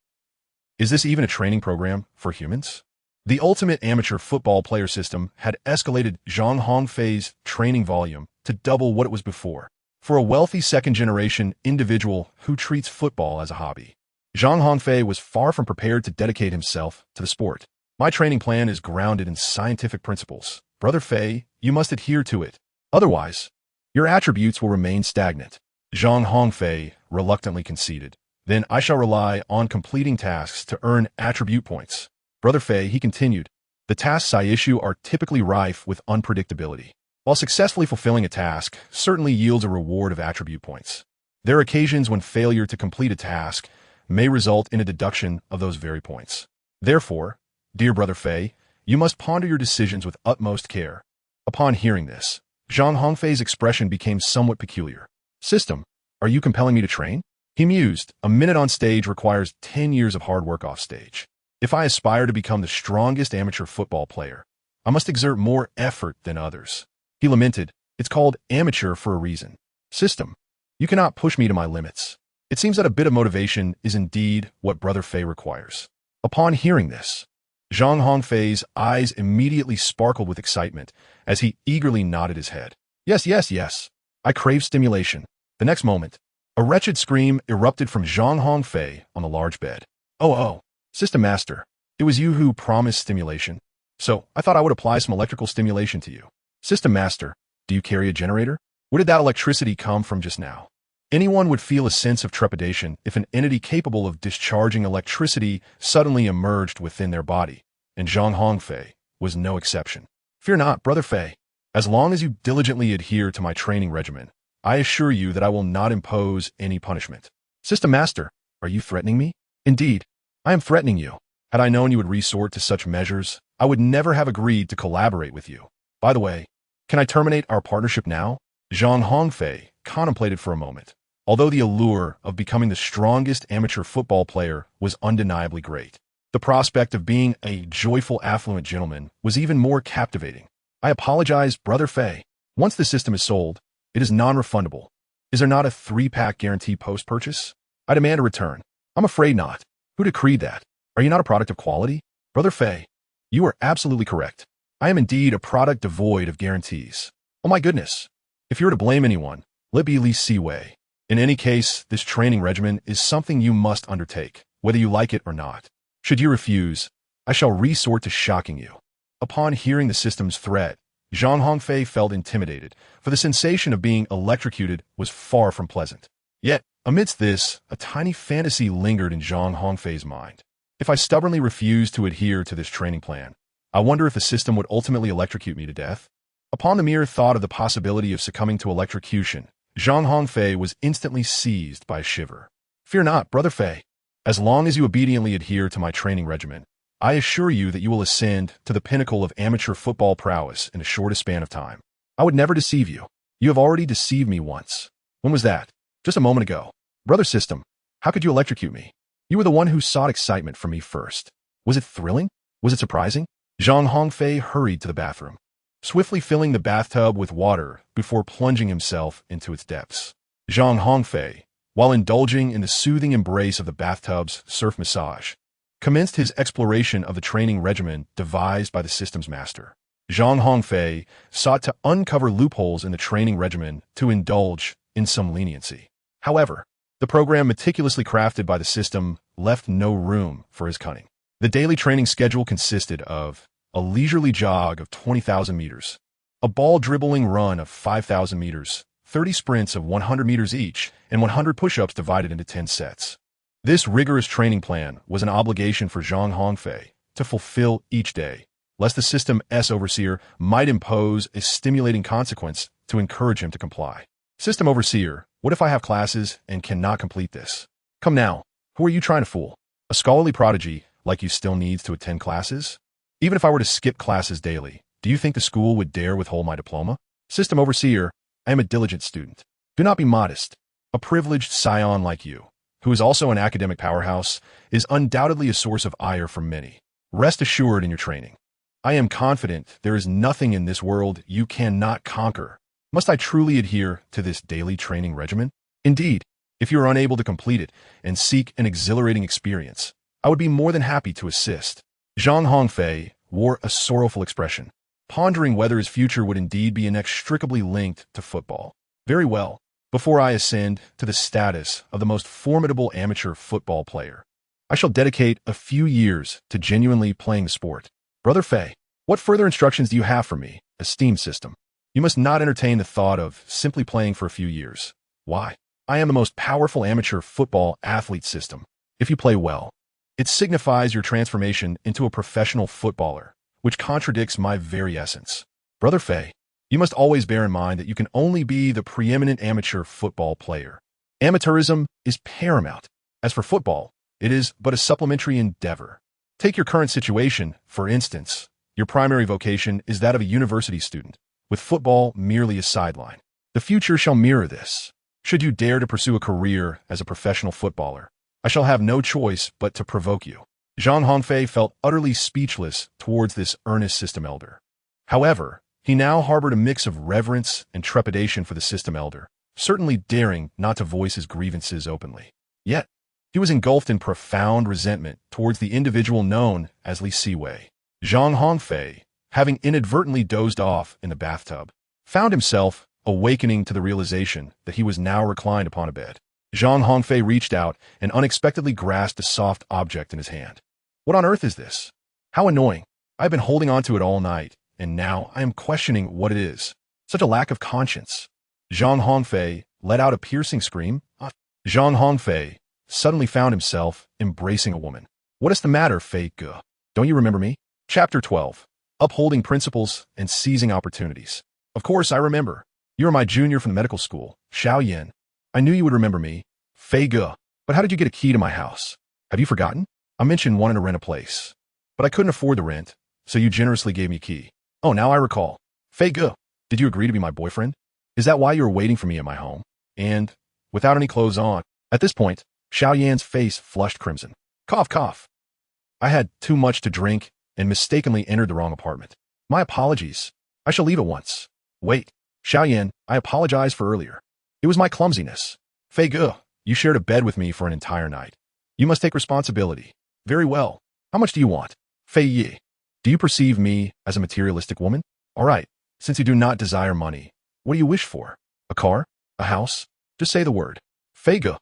Is this even a training program for humans? The ultimate amateur football player system had escalated Zhang Hongfei's training volume to double what it was before, for a wealthy second-generation individual who treats football as a hobby. Zhang Hongfei was far from prepared to dedicate himself to the sport. My training plan is grounded in scientific principles. Brother Fei, you must adhere to it. Otherwise, your attributes will remain stagnant. Zhang Hongfei reluctantly conceded. Then I shall rely on completing tasks to earn attribute points. Brother Fei, he continued, the tasks I issue are typically rife with unpredictability. While successfully fulfilling a task certainly yields a reward of attribute points, there are occasions when failure to complete a task may result in a deduction of those very points. Therefore, dear Brother Fei, you must ponder your decisions with utmost care. Upon hearing this, Zhang Hongfei's expression became somewhat peculiar. System, are you compelling me to train? He mused, a minute on stage requires 10 years of hard work off stage. If I aspire to become the strongest amateur football player, I must exert more effort than others. He lamented, it's called amateur for a reason. System, you cannot push me to my limits. It seems that a bit of motivation is indeed what Brother Fei requires. Upon hearing this, Zhang Hongfei's eyes immediately sparkled with excitement as he eagerly nodded his head. Yes, yes, yes. I crave stimulation. The next moment, a wretched scream erupted from Zhang Hongfei on the large bed. Oh, System Master, it was you who promised stimulation. So, I thought I would apply some electrical stimulation to you. System Master, do you carry a generator? Where did that electricity come from just now? Anyone would feel a sense of trepidation if an entity capable of discharging electricity suddenly emerged within their body, and Zhang Hongfei was no exception. Fear not, Brother Fei. As long as you diligently adhere to my training regimen, I assure you that I will not impose any punishment. System Master, are you threatening me? Indeed, I am threatening you. Had I known you would resort to such measures, I would never have agreed to collaborate with you. By the way, can I terminate our partnership now? Zhang Hongfei contemplated for a moment. Although the allure of becoming the strongest amateur football player was undeniably great, the prospect of being a joyful, affluent gentleman was even more captivating. I apologize, Brother Fei. Once the system is sold, it is non-refundable. Is there not a 3-pack guarantee post-purchase? I demand a return. I'm afraid not. Who decreed that? Are you not a product of quality? Brother Fei, you are absolutely correct. I am indeed a product devoid of guarantees. Oh my goodness. If you're to blame anyone, let be Li Siwei. In any case, this training regimen is something you must undertake, whether you like it or not. Should you refuse, I shall resort to shocking you. Upon hearing the system's threat, Zhang Hongfei felt intimidated, for the sensation of being electrocuted was far from pleasant. Yet, amidst this, a tiny fantasy lingered in Zhang Hongfei's mind. If I stubbornly refused to adhere to this training plan, I wonder if the system would ultimately electrocute me to death. Upon the mere thought of the possibility of succumbing to electrocution, Zhang Hongfei was instantly seized by a shiver. Fear not, Brother Fei. As long as you obediently adhere to my training regimen, I assure you that you will ascend to the pinnacle of amateur football prowess in the shortest span of time. I would never deceive you. You have already deceived me once. When was that? Just a moment ago. Brother System, how could you electrocute me? You were the one who sought excitement from me first. Was it thrilling? Was it surprising? Zhang Hongfei hurried to the bathroom, swiftly filling the bathtub with water before plunging himself into its depths. Zhang Hongfei, while indulging in the soothing embrace of the bathtub's surf massage, commenced his exploration of the training regimen devised by the system's master. Zhang Hongfei sought to uncover loopholes in the training regimen to indulge in some leniency. However, the program meticulously crafted by the system left no room for his cunning. The daily training schedule consisted of a leisurely jog of 20,000 meters, a ball dribbling run of 5,000 meters, 30 sprints of 100 meters each, and 100 push-ups divided into 10 sets. This rigorous training plan was an obligation for Zhang Hongfei to fulfill each day, lest the system's overseer might impose a stimulating consequence to encourage him to comply. System overseer, what if I have classes and cannot complete this? Come now, who are you trying to fool? A scholarly prodigy like you still needs to attend classes? Even if I were to skip classes daily, do you think the school would dare withhold my diploma? System overseer, I am a diligent student. Do not be modest. A privileged scion like you, who is also an academic powerhouse, is undoubtedly a source of ire for many. Rest assured in your training. I am confident there is nothing in this world you cannot conquer. Must I truly adhere to this daily training regimen? Indeed, if you are unable to complete it and seek an exhilarating experience, I would be more than happy to assist. Zhang Hongfei wore a sorrowful expression, pondering whether his future would indeed be inextricably linked to football. Very well. Before I ascend to the status of the most formidable amateur football player, I shall dedicate a few years to genuinely playing the sport. Brother Fei, what further instructions do you have for me, esteemed system? You must not entertain the thought of simply playing for a few years. Why? I am the most powerful amateur football athlete system. If you play well, it signifies your transformation into a professional footballer, which contradicts my very essence. Brother Fei, you must always bear in mind that you can only be the preeminent amateur football player. Amateurism is paramount. As for football, it is but a supplementary endeavor. Take your current situation, for instance. Your primary vocation is that of a university student, with football merely a sideline. The future shall mirror this. Should you dare to pursue a career as a professional footballer, I shall have no choice but to provoke you. Zhang Hongfei felt utterly speechless towards this earnest system elder. However, he now harbored a mix of reverence and trepidation for the system elder, certainly daring not to voice his grievances openly. Yet, he was engulfed in profound resentment towards the individual known as Li Siwei. Zhang Hongfei, having inadvertently dozed off in the bathtub, found himself awakening to the realization that he was now reclined upon a bed. Zhang Hongfei reached out and unexpectedly grasped a soft object in his hand. What on earth is this? How annoying. I've been holding on to it all night, and now I am questioning what it is. Such a lack of conscience. Zhang Hongfei let out a piercing scream. Zhang Hongfei suddenly found himself embracing a woman. What is the matter, Fei Ge? Don't you remember me? Chapter 12. Upholding Principles and Seizing Opportunities. Of course I remember. You are my junior from the medical school, Xiao Yan. I knew you would remember me, Fei Ge. But how did you get a key to my house? Have you forgotten? I mentioned wanting to rent a place, but I couldn't afford the rent, so you generously gave me a key. Oh, now I recall. Fei Ge, did you agree to be my boyfriend? Is that why you were waiting for me at my home? And, without any clothes on. At this point, Xiao Yan's face flushed crimson. Cough, cough. I had too much to drink and mistakenly entered the wrong apartment. My apologies. I shall leave at once. Wait, Xiao Yan, I apologize for earlier. It was my clumsiness. Fei Ge, you shared a bed with me for an entire night. You must take responsibility. Very well. How much do you want? Fei Yi, do you perceive me as a materialistic woman? All right, since you do not desire money, what do you wish for? A car? A house? Just say the word. Fei Ge,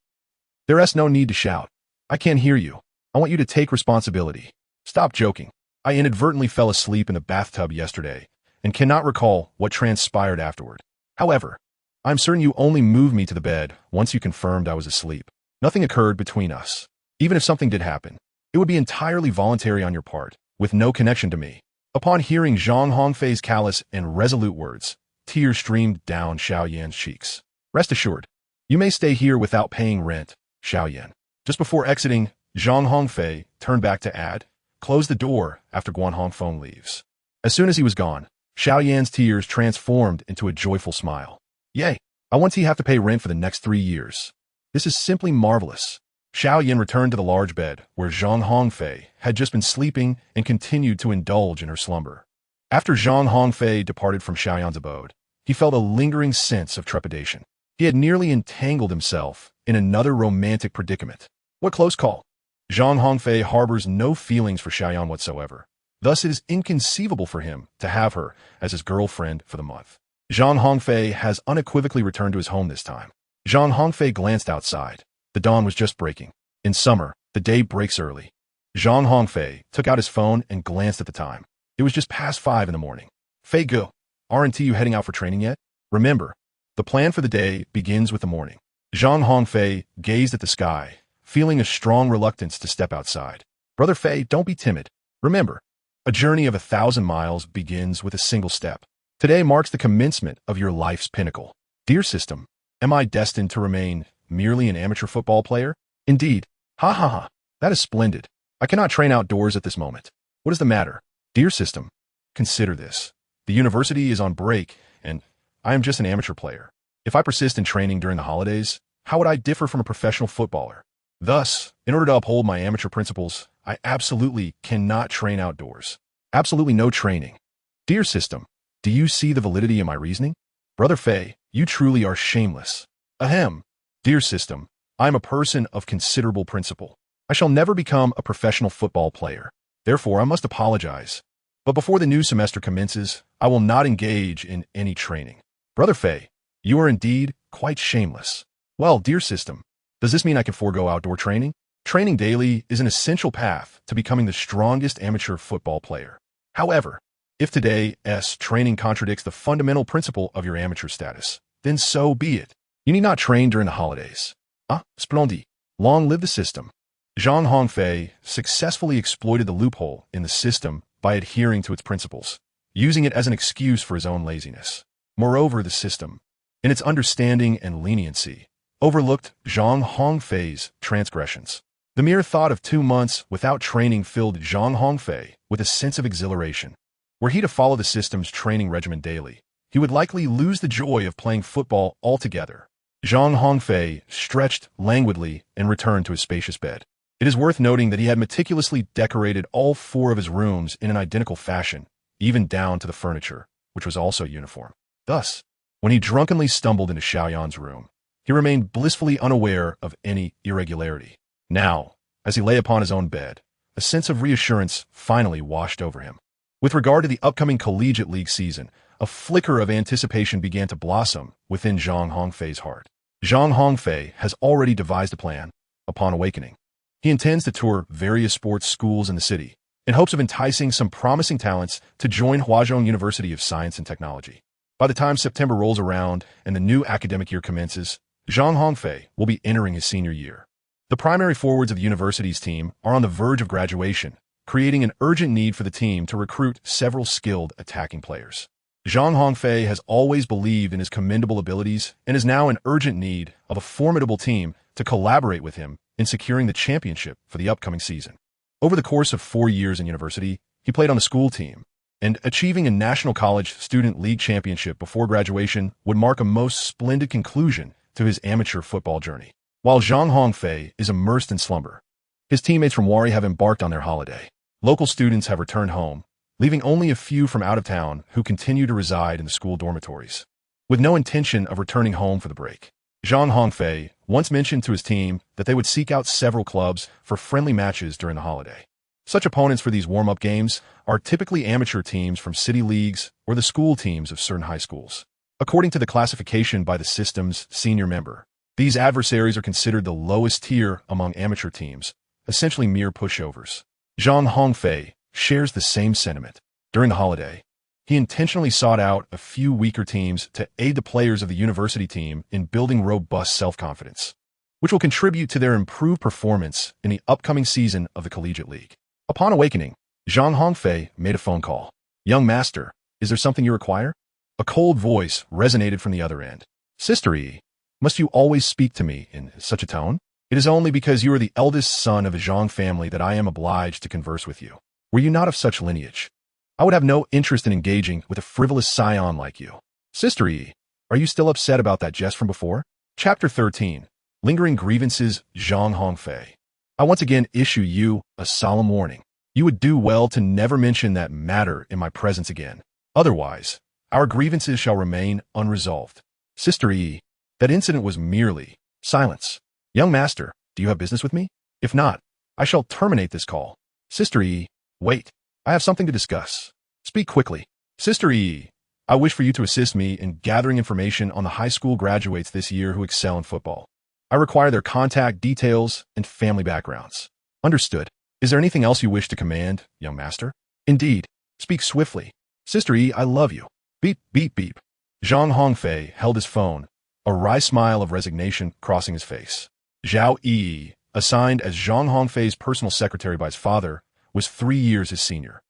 there is no need to shout. I can't hear you. I want you to take responsibility. Stop joking. I inadvertently fell asleep in the bathtub yesterday and cannot recall what transpired afterward. However, I'm certain you only moved me to the bed once you confirmed I was asleep. Nothing occurred between us. Even if something did happen, it would be entirely voluntary on your part, with no connection to me. Upon hearing Zhang Hongfei's callous and resolute words, tears streamed down Xiao Yan's cheeks. Rest assured, you may stay here without paying rent, Xiao Yan. Just before exiting, Zhang Hongfei turned back to add, close the door after Guan Hongfeng leaves. As soon as he was gone, Xiao Yan's tears transformed into a joyful smile. Yay, I won't have to pay rent for the next 3 years. This is simply marvelous. Xiao Yan returned to the large bed where Zhang Hongfei had just been sleeping and continued to indulge in her slumber. After Zhang Hongfei departed from Xiao Yan's abode, he felt a lingering sense of trepidation. He had nearly entangled himself in another romantic predicament. What close call! Zhang Hongfei harbors no feelings for Xiaoyan whatsoever. Thus, it is inconceivable for him to have her as his girlfriend for the month. Zhang Hongfei has unequivocally returned to his home this time. Zhang Hongfei glanced outside. The dawn was just breaking. In summer, the day breaks early. Zhang Hongfei took out his phone and glanced at the time. It was just past 5 in the morning. Fei Gu, aren't you heading out for training yet? Remember, the plan for the day begins with the morning. Zhang Hongfei gazed at the sky, feeling a strong reluctance to step outside. Brother Fei, don't be timid. Remember, a journey of 1,000 miles begins with a single step. Today marks the commencement of your life's pinnacle. Dear system, am I destined to remain merely an amateur football player? Indeed. Ha ha ha. That is splendid. I cannot train outdoors at this moment. What is the matter? Dear system, consider this. The university is on break, and I am just an amateur player. If I persist in training during the holidays, how would I differ from a professional footballer? Thus, in order to uphold my amateur principles, I absolutely cannot train outdoors. Absolutely no training. Dear system, do you see the validity in my reasoning? Brother Fei, you truly are shameless. Ahem. Dear system, I am a person of considerable principle. I shall never become a professional football player. Therefore, I must apologize. But before the new semester commences, I will not engage in any training. Brother Fei, you are indeed quite shameless. Well, dear system, does this mean I can forego outdoor training? Training daily is an essential path to becoming the strongest amateur football player. However, if today's training contradicts the fundamental principle of your amateur status, then so be it. You need not train during the holidays. Ah, splendid. Long live the system. Zhang Hongfei successfully exploited the loophole in the system by adhering to its principles, using it as an excuse for his own laziness. Moreover, the system, in its understanding and leniency, overlooked Zhang Hongfei's transgressions. The mere thought of 2 months without training filled Zhang Hongfei with a sense of exhilaration. Were he to follow the system's training regimen daily, he would likely lose the joy of playing football altogether. Zhang Hongfei stretched languidly and returned to his spacious bed. It is worth noting that he had meticulously decorated all 4 of his rooms in an identical fashion, even down to the furniture, which was also uniform. Thus, when he drunkenly stumbled into Xiaoyan's room, he remained blissfully unaware of any irregularity. Now, as he lay upon his own bed, a sense of reassurance finally washed over him. With regard to the upcoming collegiate league season, a flicker of anticipation began to blossom within Zhang Hongfei's heart. Zhang Hongfei has already devised a plan. Upon awakening, he intends to tour various sports schools in the city in hopes of enticing some promising talents to join Huazhong University of Science and Technology. By the time September rolls around and the new academic year commences, Zhang Hongfei will be entering his senior year. The primary forwards of the university's team are on the verge of graduation, creating an urgent need for the team to recruit several skilled attacking players. Zhang Hongfei has always believed in his commendable abilities and is now in urgent need of a formidable team to collaborate with him in securing the championship for the upcoming season. Over the course of 4 years in university, he played on the school team, and achieving a National College Student League championship before graduation would mark a most splendid conclusion to his amateur football journey. While Zhang Hongfei is immersed in slumber, his teammates from Wari have embarked on their holiday. Local students have returned home, leaving only a few from out of town who continue to reside in the school dormitories. With no intention of returning home for the break, Zhang Hongfei once mentioned to his team that they would seek out several clubs for friendly matches during the holiday. Such opponents for these warm-up games are typically amateur teams from city leagues or the school teams of certain high schools. According to the classification by the system's senior member, these adversaries are considered the lowest tier among amateur teams, essentially mere pushovers. Zhang Hongfei shares the same sentiment. During the holiday, he intentionally sought out a few weaker teams to aid the players of the university team in building robust self-confidence, which will contribute to their improved performance in the upcoming season of the collegiate league. Upon awakening, Zhang Hongfei made a phone call. "Young master, is there something you require?" A cold voice resonated from the other end. "Sister E, must you always speak to me in such a tone? It is only because you are the eldest son of a Zhang family that I am obliged to converse with you. Were you not of such lineage, I would have no interest in engaging with a frivolous scion like you. Sister E, are you still upset about that jest from before?" Chapter 13. Lingering Grievances. Zhang Hongfei. I once again issue you a solemn warning. You would do well to never mention that matter in my presence again. Otherwise, our grievances shall remain unresolved. Sister E, that incident was merely silence. Young master, do you have business with me? If not, I shall terminate this call. Sister E, wait. I have something to discuss. Speak quickly. Sister E, I wish for you to assist me in gathering information on the high school graduates this year who excel in football. I require their contact details and family backgrounds. Understood. Is there anything else you wish to command, young master? Indeed. Speak swiftly. Sister E, I love you. Beep, beep, beep. Zhang Hongfei held his phone, a wry smile of resignation crossing his face. Zhao Yi, assigned as Zhang Hongfei's personal secretary by his father, was 3 years his senior.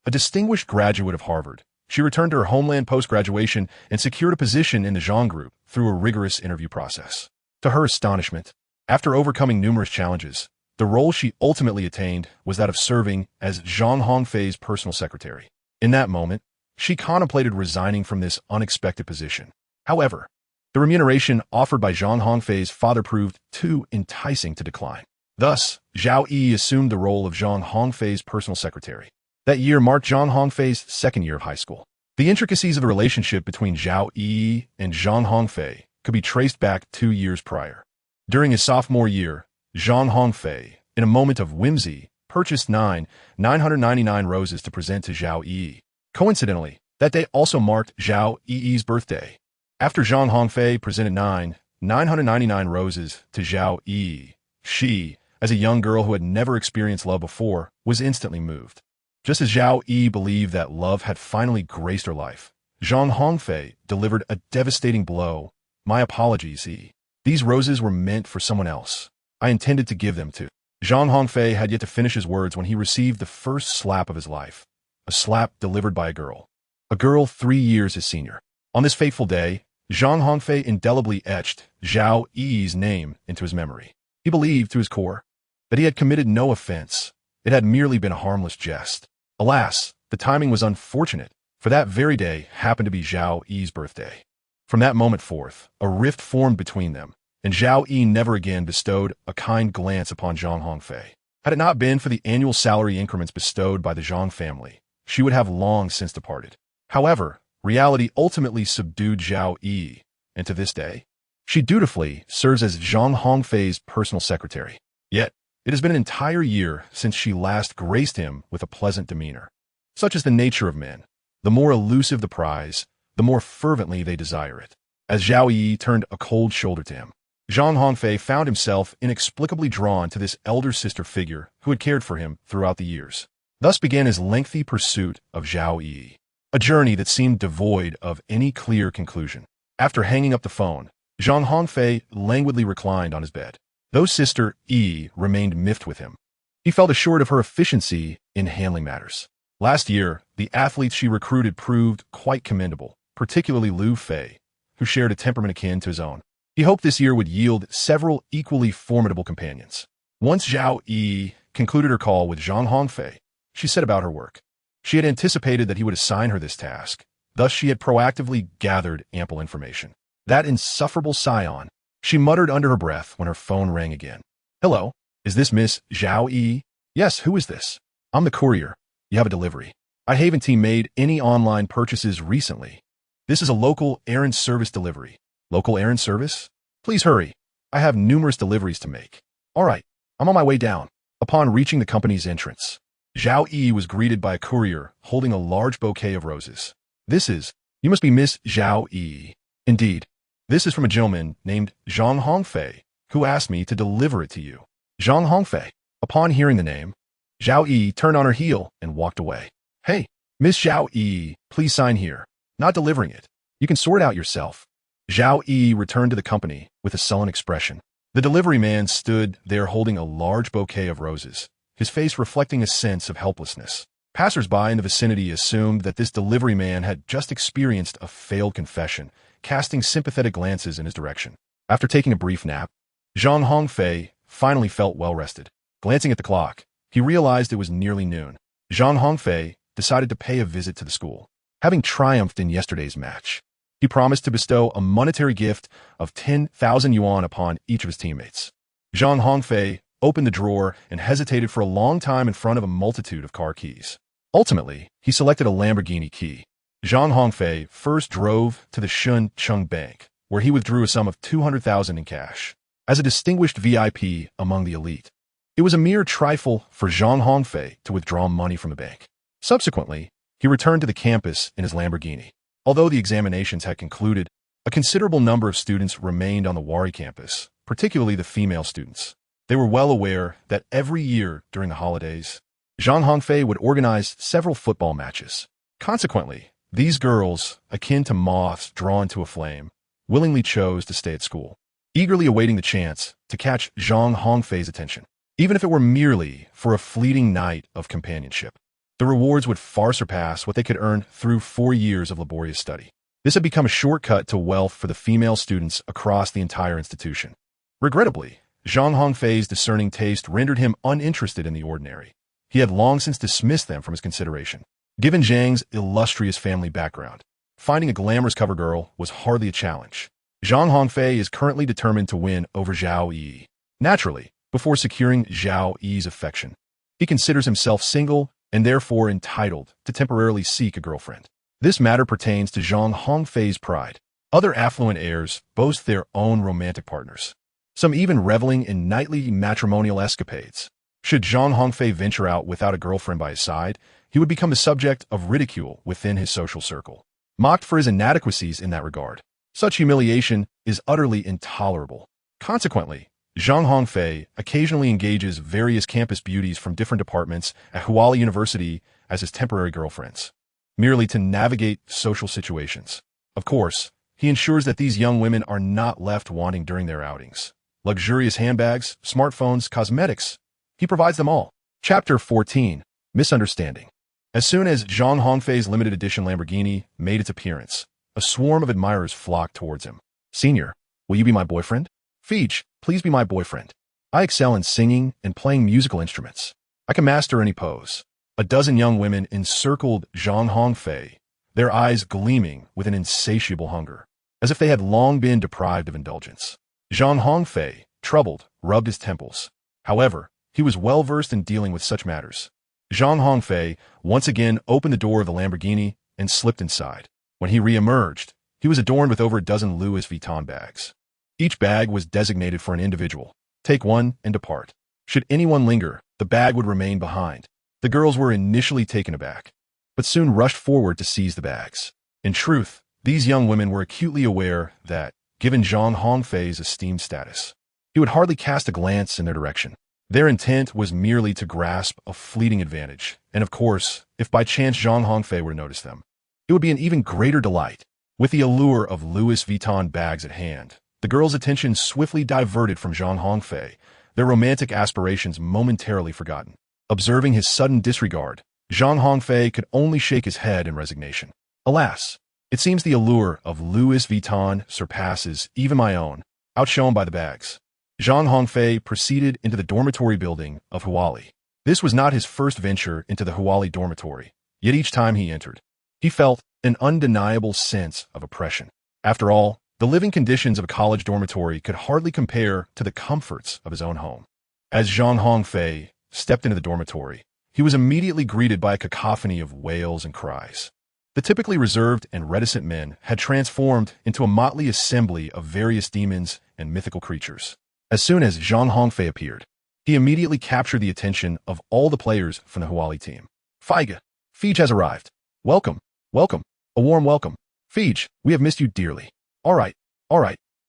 A distinguished graduate of Harvard, she returned to her homeland post-graduation and secured a position in the Zhang Group through a rigorous interview process. To her astonishment, after overcoming numerous challenges, the role she ultimately attained was that of serving as Zhang Hongfei's personal secretary. In that moment, she contemplated resigning from this unexpected position. However, the remuneration offered by Zhang Hongfei's father proved too enticing to decline. Thus, Zhao Yi assumed the role of Zhang Hongfei's personal secretary. That year marked Zhang Hongfei's second year of high school. The intricacies of the relationship between Zhao Yi and Zhang Hongfei could be traced back 2 years prior. During his sophomore year, Zhang Hongfei, in a moment of whimsy, purchased 999 roses to present to Zhao Yi. Coincidentally, that day also marked Zhao Yi's birthday. After Zhang Hongfei presented 999 roses to Zhao Yi, she, as a young girl who had never experienced love before, was instantly moved. Just as Zhao Yi believed that love had finally graced her life, Zhang Hongfei delivered a devastating blow. My apologies, E. These roses were meant for someone else. I intended to give them to. Zhang Hongfei had yet to finish his words when he received the first slap of his life. A slap delivered by a girl. A girl 3 years his senior. On this fateful day, Zhang Hongfei indelibly etched Zhao Yi's name into his memory. He believed to his core that he had committed no offense. It had merely been a harmless jest. Alas, the timing was unfortunate, for that very day happened to be Zhao Yi's birthday. From that moment forth, a rift formed between them, and Zhao Yi never again bestowed a kind glance upon Zhang Hongfei. Had it not been for the annual salary increments bestowed by the Zhang family, she would have long since departed. However, reality ultimately subdued Zhao Yi, and to this day, she dutifully serves as Zhang Hongfei's personal secretary. Yet, it has been an entire year since she last graced him with a pleasant demeanor. Such is the nature of men. The more elusive the prize, the more fervently they desire it. As Zhao Yi turned a cold shoulder to him, Zhang Hongfei found himself inexplicably drawn to this elder sister figure who had cared for him throughout the years. Thus began his lengthy pursuit of Zhao Yi, a journey that seemed devoid of any clear conclusion. After hanging up the phone, Zhang Hongfei languidly reclined on his bed. Though Sister E remained miffed with him, he felt assured of her efficiency in handling matters. Last year, the athletes she recruited proved quite commendable, particularly Liu Fei, who shared a temperament akin to his own. He hoped this year would yield several equally formidable companions. Once Zhao Yi concluded her call with Zhang Hongfei, she set about her work. She had anticipated that he would assign her this task, thus she had proactively gathered ample information. That insufferable scion, she muttered under her breath when her phone rang again. Hello, is this Miss Zhao Yi? Yes, who is this? I'm the courier. You have a delivery. I haven't team made any online purchases recently. This is a local errand service delivery. Local errand service? Please hurry. I have numerous deliveries to make. All right, I'm on my way down. Upon reaching the company's entrance, Zhao Yi was greeted by a courier holding a large bouquet of roses. You must be Miss Zhao Yi. Indeed. This is from a gentleman named Zhang Hongfei, who asked me to deliver it to you. Zhang Hongfei. Upon hearing the name, Zhao Yi turned on her heel and walked away. Hey, Miss Zhao Yi, please sign here. Not delivering it. You can sort it out yourself. Zhao Yi returned to the company with a sullen expression. The delivery man stood there holding a large bouquet of roses, his face reflecting a sense of helplessness. Passers-by in the vicinity assumed that this delivery man had just experienced a failed confession, casting sympathetic glances in his direction. After taking a brief nap, Zhang Hongfei finally felt well-rested. Glancing at the clock, he realized it was nearly noon. Zhang Hongfei decided to pay a visit to the school. Having triumphed in yesterday's match, he promised to bestow a monetary gift of 10,000 yuan upon each of his teammates. Zhang Hongfei opened the drawer and hesitated for a long time in front of a multitude of car keys. Ultimately, he selected a Lamborghini key. Zhang Hongfei first drove to the Shuncheng Bank, where he withdrew a sum of 200,000 in cash. As a distinguished VIP among the elite, It was a mere trifle for Zhang Hongfei to withdraw money from the bank. Subsequently, he returned to the campus in his Lamborghini. Although the examinations had concluded, a considerable number of students remained on the Wari campus, particularly the female students. They were well aware that every year during the holidays, Zhang Hongfei would organize several football matches. Consequently, these girls, akin to moths drawn to a flame, willingly chose to stay at school, eagerly awaiting the chance to catch Zhang Hongfei's attention, even if it were merely for a fleeting night of companionship. The rewards would far surpass what they could earn through 4 years of laborious study. This had become a shortcut to wealth for the female students across the entire institution. Regrettably, Zhang Hongfei's discerning taste rendered him uninterested in the ordinary. He had long since dismissed them from his consideration. Given Zhang's illustrious family background, finding a glamorous cover girl was hardly a challenge. Zhang Hongfei is currently determined to win over Zhao Yi. Naturally, before securing Zhao Yi's affection, he considers himself single and therefore entitled to temporarily seek a girlfriend. This matter pertains to Zhang Hongfei's pride. Other affluent heirs boast their own romantic partners, some even reveling in nightly matrimonial escapades. Should Zhang Hongfei venture out without a girlfriend by his side, he would become the subject of ridicule within his social circle, mocked for his inadequacies in that regard. Such humiliation is utterly intolerable. Consequently, Zhang Hongfei occasionally engages various campus beauties from different departments at Huali University as his temporary girlfriends, merely to navigate social situations. Of course, he ensures that these young women are not left wanting during their outings. Luxurious handbags, smartphones, cosmetics, he provides them all. Chapter 14. Misunderstanding. As soon as Zhang Hongfei's limited edition Lamborghini made its appearance, a swarm of admirers flocked towards him. "Senior, will you be my boyfriend?" "Feej, please be my boyfriend. I excel in singing and playing musical instruments. I can master any pose." A dozen young women encircled Zhang Hongfei, their eyes gleaming with an insatiable hunger, as if they had long been deprived of indulgence. Zhang Hongfei, troubled, rubbed his temples. However, he was well versed in dealing with such matters. Zhang Hongfei once again opened the door of the Lamborghini and slipped inside. When he re-emerged, he was adorned with over a dozen Louis Vuitton bags. Each bag was designated for an individual. Take one and depart. Should anyone linger, the bag would remain behind. The girls were initially taken aback, but soon rushed forward to seize the bags. In truth, these young women were acutely aware that, given Zhang Hongfei's esteemed status, he would hardly cast a glance in their direction. Their intent was merely to grasp a fleeting advantage, and of course, if by chance Zhang Hongfei were to notice them, it would be an even greater delight. With the allure of Louis Vuitton bags at hand, the girls' attention swiftly diverted from Zhang Hongfei, their romantic aspirations momentarily forgotten. Observing his sudden disregard, Zhang Hongfei could only shake his head in resignation. Alas, it seems the allure of Louis Vuitton surpasses even my own, outshone by the bags. Zhang Hongfei proceeded into the dormitory building of Huali. This was not his first venture into the Huali dormitory, yet each time he entered, he felt an undeniable sense of oppression. After all, the living conditions of a college dormitory could hardly compare to the comforts of his own home. As Zhang Hongfei stepped into the dormitory, he was immediately greeted by a cacophony of wails and cries. The typically reserved and reticent men had transformed into a motley assembly of various demons and mythical creatures. As soon as Zhang Hongfei appeared, he immediately captured the attention of all the players from the Huali team. "Feige, Feej has arrived. Welcome, welcome, a warm welcome. Feej, we have missed you dearly. All right.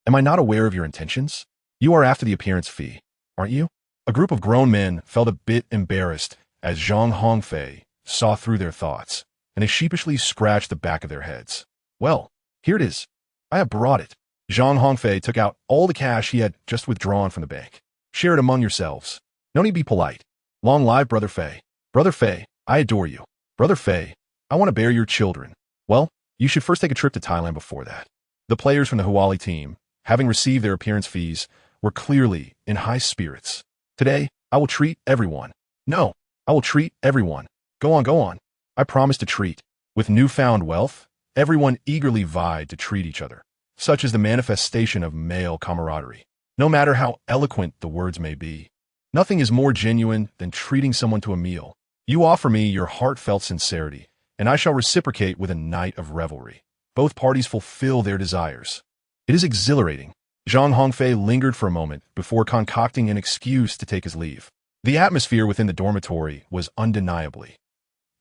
Am I not aware of your intentions? You are after the appearance fee, aren't you?" A group of grown men felt a bit embarrassed as Zhang Hongfei saw through their thoughts, and they sheepishly scratched the back of their heads. "Well, here it is. I have brought it." Zhang Hongfei took out all the cash he had just withdrawn from the bank. "Share it among yourselves. No need to be polite. Long live Brother Fei. Brother Fei, I adore you. Brother Fei, I want to bear your children. Well, you should first take a trip to Thailand before that." The players from the Huali team, having received their appearance fees, were clearly in high spirits. "Today, I will treat everyone. No, I will treat everyone. Go on. I promise to treat." With newfound wealth, everyone eagerly vied to treat each other. Such is the manifestation of male camaraderie. No matter how eloquent the words may be, nothing is more genuine than treating someone to a meal. You offer me your heartfelt sincerity, and I shall reciprocate with a night of revelry. Both parties fulfill their desires. It is exhilarating. Zhang Hongfei lingered for a moment before concocting an excuse to take his leave. The atmosphere within the dormitory was undeniably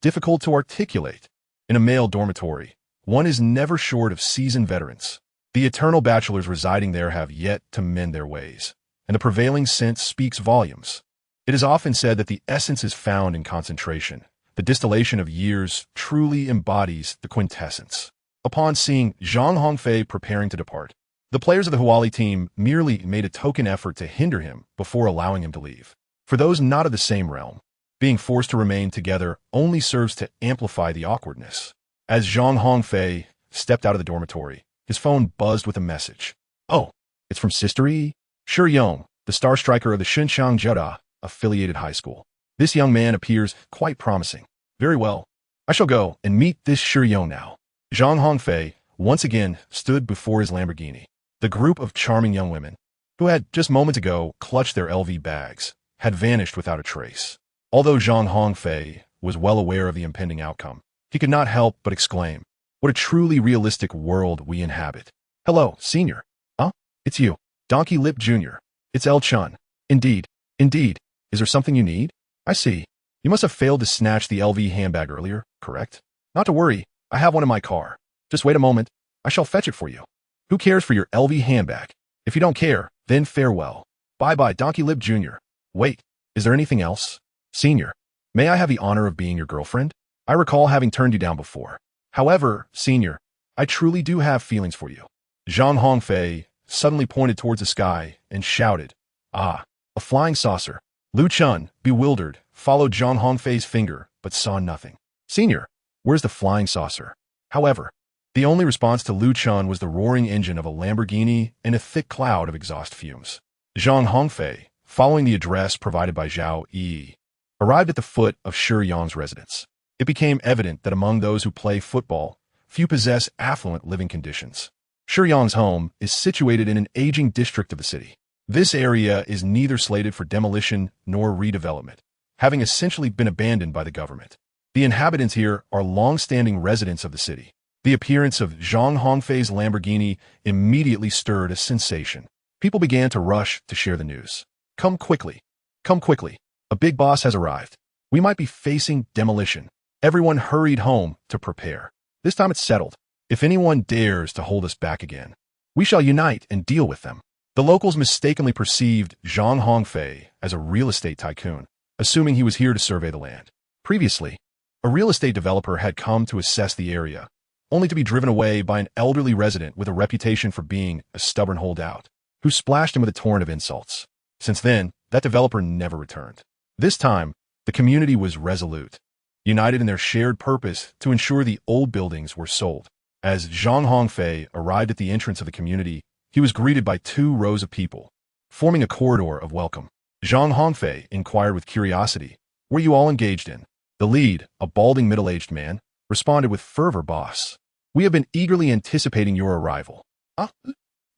difficult to articulate. In a male dormitory, one is never short of seasoned veterans. The eternal bachelors residing there have yet to mend their ways, and the prevailing sense speaks volumes. It is often said that the essence is found in concentration. The distillation of years truly embodies the quintessence. Upon seeing Zhang Hongfei preparing to depart, the players of the Huali team merely made a token effort to hinder him before allowing him to leave. For those not of the same realm, being forced to remain together only serves to amplify the awkwardness. As Zhang Hongfei stepped out of the dormitory, his phone buzzed with a message. Oh, it's from Sister Yi? Shi Yong, the star striker of the Xinjiang Jeda affiliated high school. This young man appears quite promising. Very well. I shall go and meet this Shi Yong now. Zhang Hongfei once again stood before his Lamborghini. The group of charming young women, who had just moments ago clutched their LV bags, had vanished without a trace. Although Zhang Hongfei was well aware of the impending outcome, he could not help but exclaim, "What a truly realistic world we inhabit." "Hello, senior." "Huh? It's you. Donkey Lip Jr. It's El Chun." "Indeed. Indeed. Is there something you need?" "I see. You must have failed to snatch the LV handbag earlier, correct?" "Not to worry. I have one in my car. Just wait a moment. I shall fetch it for you." "Who cares for your LV handbag? If you don't care, then farewell. Bye-bye, Donkey Lip Jr. Wait, is there anything else?" "Senior, may I have the honor of being your girlfriend? I recall having turned you down before. However, senior, I truly do have feelings for you." Zhang Hongfei suddenly pointed towards the sky and shouted, "Ah, a flying saucer." Lu Chun, bewildered, followed Zhang Hongfei's finger, but saw nothing. "Senior, where's the flying saucer?" However, the only response to Lu Chun was the roaring engine of a Lamborghini and a thick cloud of exhaust fumes. Zhang Hongfei, following the address provided by Zhao Yi, arrived at the foot of Shi Yong's residence. It became evident that among those who play football, few possess affluent living conditions. Shi Yong's home is situated in an aging district of the city. This area is neither slated for demolition nor redevelopment, having essentially been abandoned by the government. The inhabitants here are long-standing residents of the city. The appearance of Zhang Hongfei's Lamborghini immediately stirred a sensation. People began to rush to share the news. Come quickly. Come quickly. A big boss has arrived. We might be facing demolition." Everyone hurried home to prepare. This time it's settled. If anyone dares to hold us back again, we shall unite and deal with them. The locals mistakenly perceived Zhang Hongfei as a real estate tycoon, assuming he was here to survey the land. Previously, a real estate developer had come to assess the area, only to be driven away by an elderly resident with a reputation for being a stubborn holdout, who splashed him with a torrent of insults. Since then, that developer never returned. This time, the community was resolute, united in their shared purpose to ensure the old buildings were sold. As Zhang Hongfei arrived at the entrance of the community, he was greeted by 2 rows of people, forming a corridor of welcome. Zhang Hongfei inquired with curiosity, "Were you all engaged in?" The lead, a balding middle-aged man, responded with fervor, "Boss, we have been eagerly anticipating your arrival." "Ah,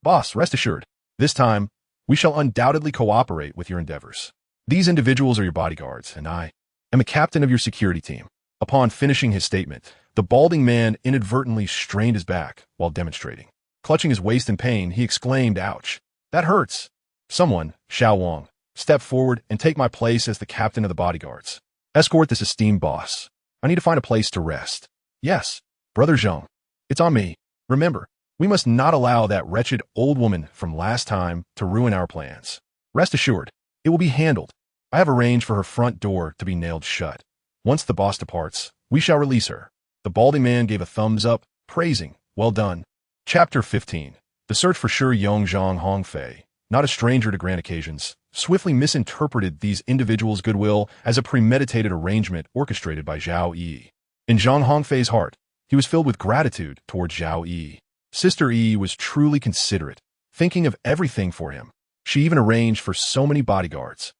boss, rest assured, this time, we shall undoubtedly cooperate with your endeavors. These individuals are your bodyguards, and I am the captain of your security team." Upon finishing his statement, the balding man inadvertently strained his back while demonstrating. Clutching his waist in pain, he exclaimed, "Ouch, that hurts." "Someone, Xiao Wang, step forward and take my place as the captain of the bodyguards. Escort this esteemed boss. I need to find a place to rest." "Yes, Brother Zhang, it's on me. Remember, we must not allow that wretched old woman from last time to ruin our plans. Rest assured, it will be handled. I have arranged for her front door to be nailed shut. Once the boss departs, we shall release her." The balding man gave a thumbs up, praising, "Well done." Chapter 15. The search for Shi Yong. Zhang Hongfei, not a stranger to grand occasions, swiftly misinterpreted these individuals' goodwill as a premeditated arrangement orchestrated by Zhao Yi. In Zhang Hongfei's heart, he was filled with gratitude towards Zhao Yi. Sister Yi was truly considerate, thinking of everything for him. She even arranged for so many bodyguards.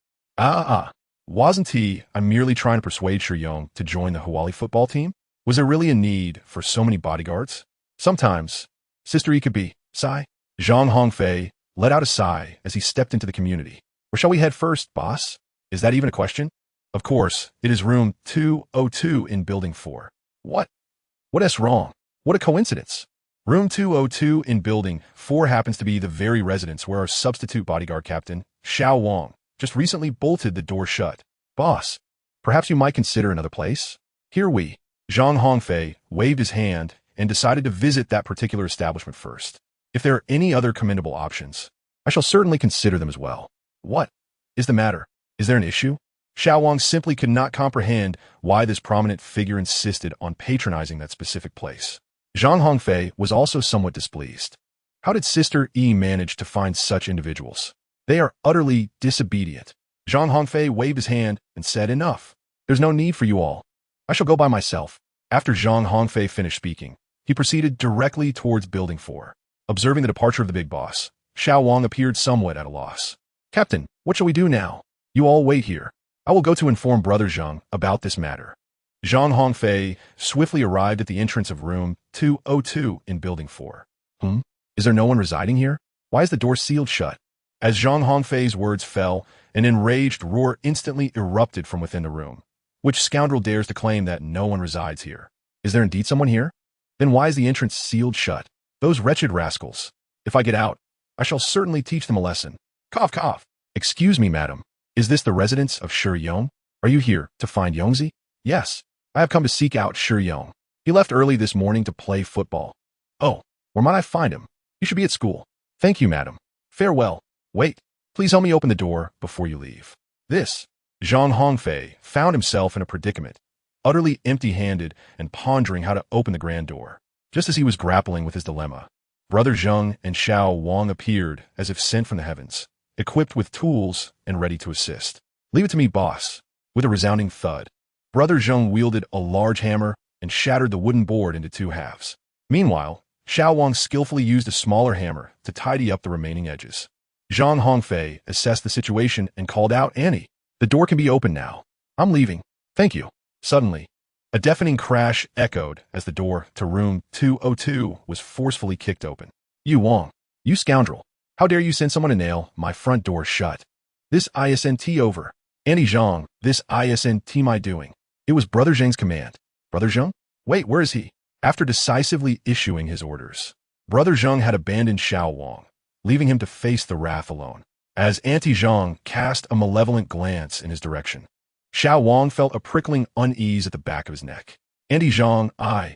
Wasn't I merely trying to persuade Shi Yong to join the Huali football team? Was there really a need for so many bodyguards? Sometimes, Sister Yi could be, sigh. Zhang Hongfei let out a sigh as he stepped into the community. "Where shall we head first, boss? Is that even a question?" "Of course, it is room 202 in building 4. What? What is wrong? What a coincidence. Room 202 in building 4 happens to be the very residence where our substitute bodyguard captain, Xiao Wang, just recently bolted the door shut. Boss, perhaps you might consider another place? Here we. Zhang Hongfei waved his hand and decided to visit that particular establishment first. If there are any other commendable options, I shall certainly consider them as well. What is the matter? Is there an issue? Xiao Wang simply could not comprehend why this prominent figure insisted on patronizing that specific place. Zhang Hongfei was also somewhat displeased. How did Sister Yi manage to find such individuals? They are utterly disobedient. Zhang Hongfei waved his hand and said, "Enough. There's no need for you all. I shall go by myself." After Zhang Hongfei finished speaking, he proceeded directly towards Building 4. Observing the departure of the big boss, Xiao Wang appeared somewhat at a loss. "Captain, what shall we do now? You all wait here. I will go to inform Brother Zhang about this matter." Zhang Hongfei swiftly arrived at the entrance of room 202 in Building 4. Is there no one residing here? Why is the door sealed shut? As Zhang Hongfei's words fell, an enraged roar instantly erupted from within the room. Which scoundrel dares to claim that no one resides here? Is there indeed someone here? Then why is the entrance sealed shut? Those wretched rascals. If I get out, I shall certainly teach them a lesson. Cough, cough. Excuse me, madam. Is this the residence of Shi Yong? Are you here to find Yongzi? Yes, I have come to seek out Shi Yong. He left early this morning to play football. Oh, where might I find him? He should be at school. Thank you, madam. Farewell. Wait, please help me open the door before you leave. This. Zhang Hongfei found himself in a predicament, utterly empty-handed and pondering how to open the grand door. Just as he was grappling with his dilemma, Brother Zhang and Xiao Wang appeared as if sent from the heavens, equipped with tools and ready to assist. "Leave it to me, boss." With a resounding thud, Brother Zhang wielded a large hammer and shattered the wooden board into two halves. Meanwhile, Xiao Wang skillfully used a smaller hammer to tidy up the remaining edges. Zhang Hongfei assessed the situation and called out, "Annie, the door can be opened now. I'm leaving. Thank you." Suddenly, a deafening crash echoed as the door to room 202 was forcefully kicked open. "You Wang, you scoundrel. How dare you send someone to nail my front door shut? This isn't over. Annie Zhang, this isn't my doing. It was Brother Zhang's command." Brother Zhang? Wait, where is he? After decisively issuing his orders, Brother Zhang had abandoned Xiao Wang, leaving him to face the wrath alone. As Auntie Zhang cast a malevolent glance in his direction, Xiao Wang felt a prickling unease at the back of his neck. "Auntie Zhang, I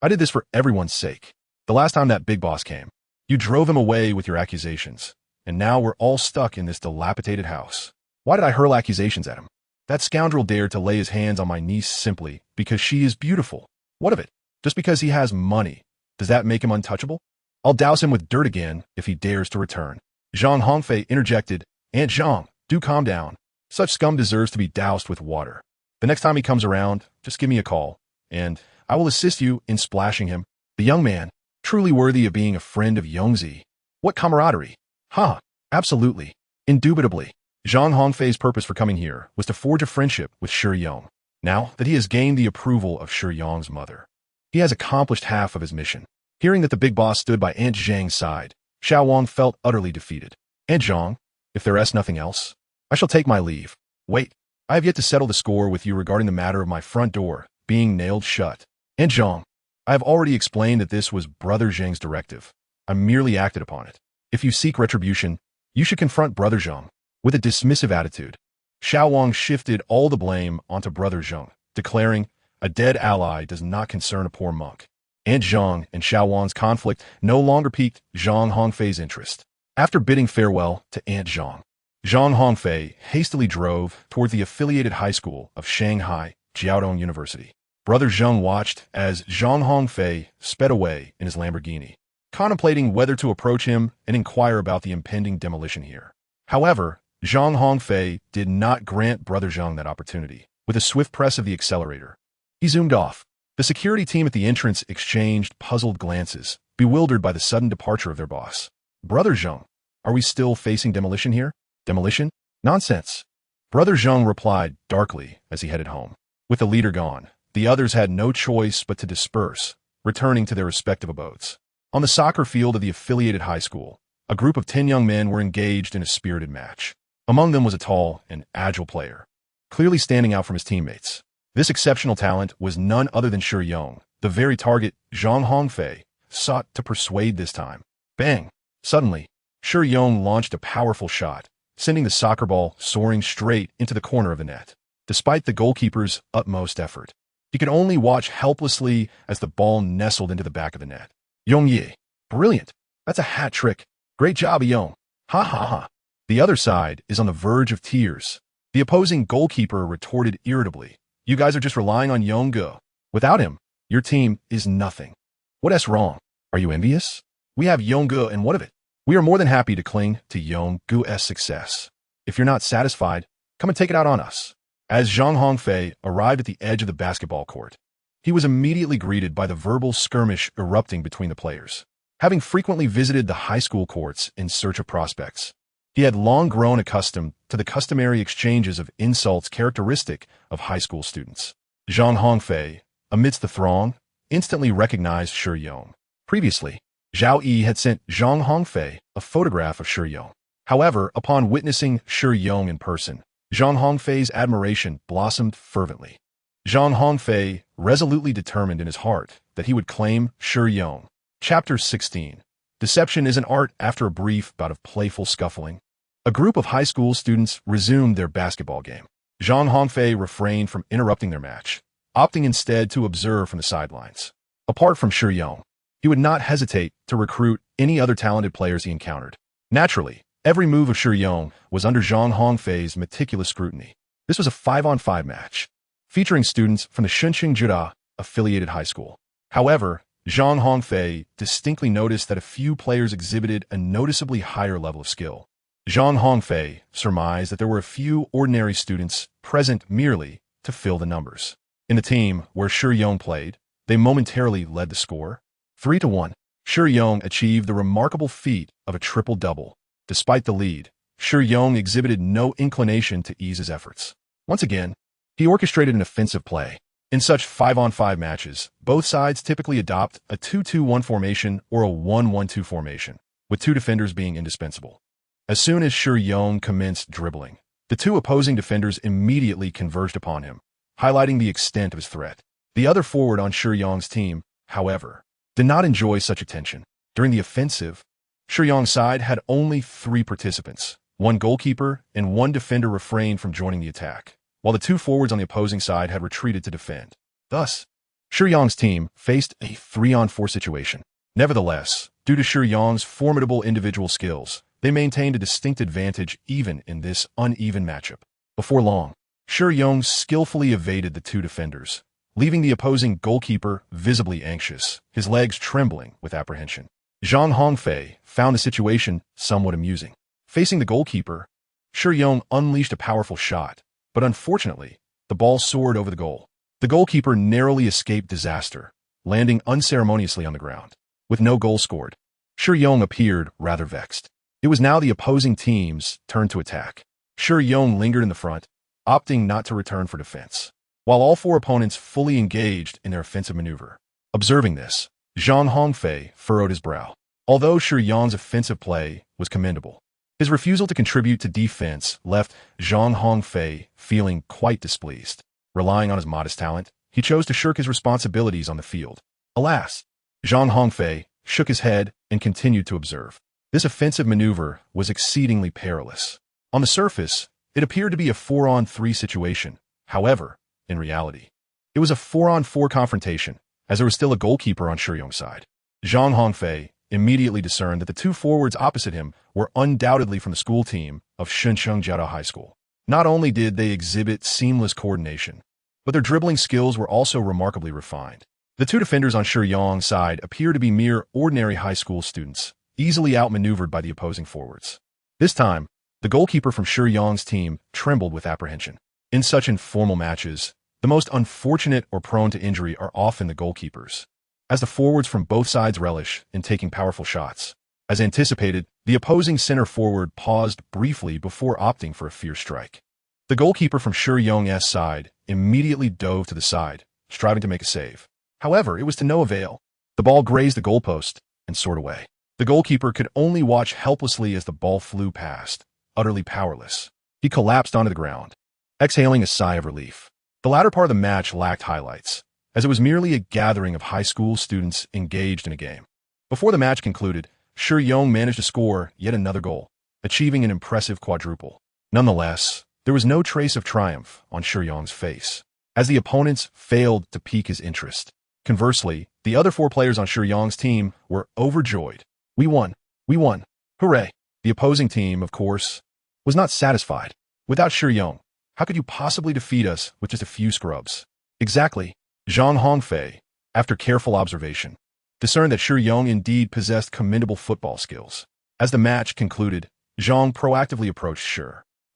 did this for everyone's sake. The last time that big boss came, you drove him away with your accusations, and now we're all stuck in this dilapidated house. Why did I hurl accusations at him? That scoundrel dared to lay his hands on my niece simply because she is beautiful. What of it? Just because he has money, does that make him untouchable? I'll douse him with dirt again if he dares to return." Zhang Hongfei interjected, "Aunt Zhang, do calm down. Such scum deserves to be doused with water. The next time he comes around, just give me a call, and I will assist you in splashing him. The young man, truly worthy of being a friend of Yongzi. What camaraderie? Ha, absolutely, indubitably." Zhang Hongfei's purpose for coming here was to forge a friendship with Shi Yong. Now that he has gained the approval of Shi Yong's mother, he has accomplished half of his mission. Hearing that the big boss stood by Aunt Zhang's side, Xiao Wang felt utterly defeated. "Aunt Zhang, if there is nothing else, I shall take my leave. Wait, I have yet to settle the score with you regarding the matter of my front door being nailed shut. Aunt Zhang, I have already explained that this was Brother Zhang's directive. I merely acted upon it. If you seek retribution, you should confront Brother Zhang." With a dismissive attitude, Xiao Wang shifted all the blame onto Brother Zhang, declaring, "A dead ally does not concern a poor monk." Aunt Zhang and Xiao Wang's conflict no longer piqued Zhang Hongfei's interest. After bidding farewell to Aunt Zhang, Zhang Hongfei hastily drove toward the affiliated high school of Shanghai Jiaodong University. Brother Zhang watched as Zhang Hongfei sped away in his Lamborghini, contemplating whether to approach him and inquire about the impending demolition here. However, Zhang Hongfei did not grant Brother Zhang that opportunity. With a swift press of the accelerator, he zoomed off. The security team at the entrance exchanged puzzled glances, bewildered by the sudden departure of their boss. "Brother Zhang, are we still facing demolition here? Demolition? Nonsense." Brother Zhang replied darkly as he headed home. With the leader gone, the others had no choice but to disperse, returning to their respective abodes. On the soccer field of the affiliated high school, a group of 10 young men were engaged in a spirited match. Among them was a tall and agile player, clearly standing out from his teammates. This exceptional talent was none other than Shi Yong, the very target Zhang Hongfei sought to persuade this time. Bang! Suddenly, Shi Yong launched a powerful shot, sending the soccer ball soaring straight into the corner of the net. Despite the goalkeeper's utmost effort, he could only watch helplessly as the ball nestled into the back of the net. Yong Yi. Brilliant. That's a hat trick. Great job, Yong. Ha ha ha. The other side is on the verge of tears. The opposing goalkeeper retorted irritably. You guys are just relying on Yong-gu. Without him, your team is nothing. What's wrong? Are you envious? We have Yong-gu, and what of it? We are more than happy to cling to Yong-gu's success. If you're not satisfied, come and take it out on us. As Zhang Hongfei arrived at the edge of the basketball court, he was immediately greeted by the verbal skirmish erupting between the players. Having frequently visited the high school courts in search of prospects, he had long grown accustomed to the customary exchanges of insults characteristic of high school students. Zhang Hongfei, amidst the throng, instantly recognized Shi Yong. Previously, Zhao Yi had sent Zhang Hongfei a photograph of Shi Yong. However, upon witnessing Shi Yong in person, Zhang Hongfei's admiration blossomed fervently. Zhang Hongfei resolutely determined in his heart that he would claim Shi Yong. Chapter 16. Deception is an art. After a brief bout of playful scuffling, a group of high school students resumed their basketball game. Zhang Hongfei refrained from interrupting their match, opting instead to observe from the sidelines. Apart from Shi Yong, he would not hesitate to recruit any other talented players he encountered. Naturally, every move of Shi Yong was under Zhang Hongfei's meticulous scrutiny. This was a 5-on-5 match, featuring students from the Shunqing Juda affiliated high school. However, Zhang Hongfei distinctly noticed that a few players exhibited a noticeably higher level of skill. Zhang Hongfei surmised that there were a few ordinary students present merely to fill the numbers. In the team where Shi Yong played, they momentarily led the score. 3-1. Shi Yong achieved the remarkable feat of a triple-double. Despite the lead, Shi Yong exhibited no inclination to ease his efforts. Once again, he orchestrated an offensive play. In such 5-on-5 matches, both sides typically adopt a 2-2-1 formation or a 1-1-2 formation, with two defenders being indispensable. As soon as Shi Yong commenced dribbling, the two opposing defenders immediately converged upon him, highlighting the extent of his threat. The other forward on Shi Yong's team, however, did not enjoy such attention. During the offensive, Shi Yong's side had only 3 participants. One goalkeeper and one defender refrained from joining the attack, while the two forwards on the opposing side had retreated to defend. Thus, Shi Yong's team faced a 3-on-4 situation. Nevertheless, due to Shi Yong's formidable individual skills, they maintained a distinct advantage even in this uneven matchup. Before long, Shi Yong skillfully evaded the two defenders, leaving the opposing goalkeeper visibly anxious, his legs trembling with apprehension. Zhang Hongfei found the situation somewhat amusing. Facing the goalkeeper, Shi Yong unleashed a powerful shot, but unfortunately, the ball soared over the goal. The goalkeeper narrowly escaped disaster, landing unceremoniously on the ground. With no goal scored, Shi Yong appeared rather vexed. It was now the opposing team's turn to attack. Shi Yong lingered in the front, opting not to return for defense, while all 4 opponents fully engaged in their offensive maneuver. Observing this, Zhang Hongfei furrowed his brow. Although Shi Yong's offensive play was commendable, his refusal to contribute to defense left Zhang Hongfei feeling quite displeased. Relying on his modest talent, he chose to shirk his responsibilities on the field. Alas, Zhang Hongfei shook his head and continued to observe. This offensive maneuver was exceedingly perilous. On the surface, it appeared to be a 4-on-3 situation. However, in reality, it was a 4-on-4 confrontation, as there was still a goalkeeper on Shi Yong's side. Zhang Hongfei immediately discerned that the two forwards opposite him were undoubtedly from the school team of Shunqing Jiada High School. Not only did they exhibit seamless coordination, but their dribbling skills were also remarkably refined. The two defenders on Shi Yong's side appeared to be mere ordinary high school students, easily outmaneuvered by the opposing forwards. This time, the goalkeeper from Shi Yong's team trembled with apprehension. In such informal matches, the most unfortunate or prone to injury are often the goalkeepers, as the forwards from both sides relish in taking powerful shots. As anticipated, the opposing center forward paused briefly before opting for a fierce strike. The goalkeeper from Shi Yong's side immediately dove to the side, striving to make a save. However, it was to no avail. The ball grazed the goalpost and soared away. The goalkeeper could only watch helplessly as the ball flew past, utterly powerless. He collapsed onto the ground, exhaling a sigh of relief. The latter part of the match lacked highlights, as it was merely a gathering of high school students engaged in a game. Before the match concluded, Shi Yong managed to score yet another goal. achieving an impressive quadruple. Nonetheless, there was no trace of triumph on Shuyong's face, as the opponents failed to pique his interest. Conversely, the other 4 players on Shuyong's team were overjoyed. We won! We won! Hooray! The opposing team, of course, was not satisfied. Without Shuyong, how could you possibly defeat us with just a few scrubs? Exactly. Zhang Hongfei, after careful observation, discerned that Shuyong indeed possessed commendable football skills. As the match concluded, Zhang proactively approached Shi.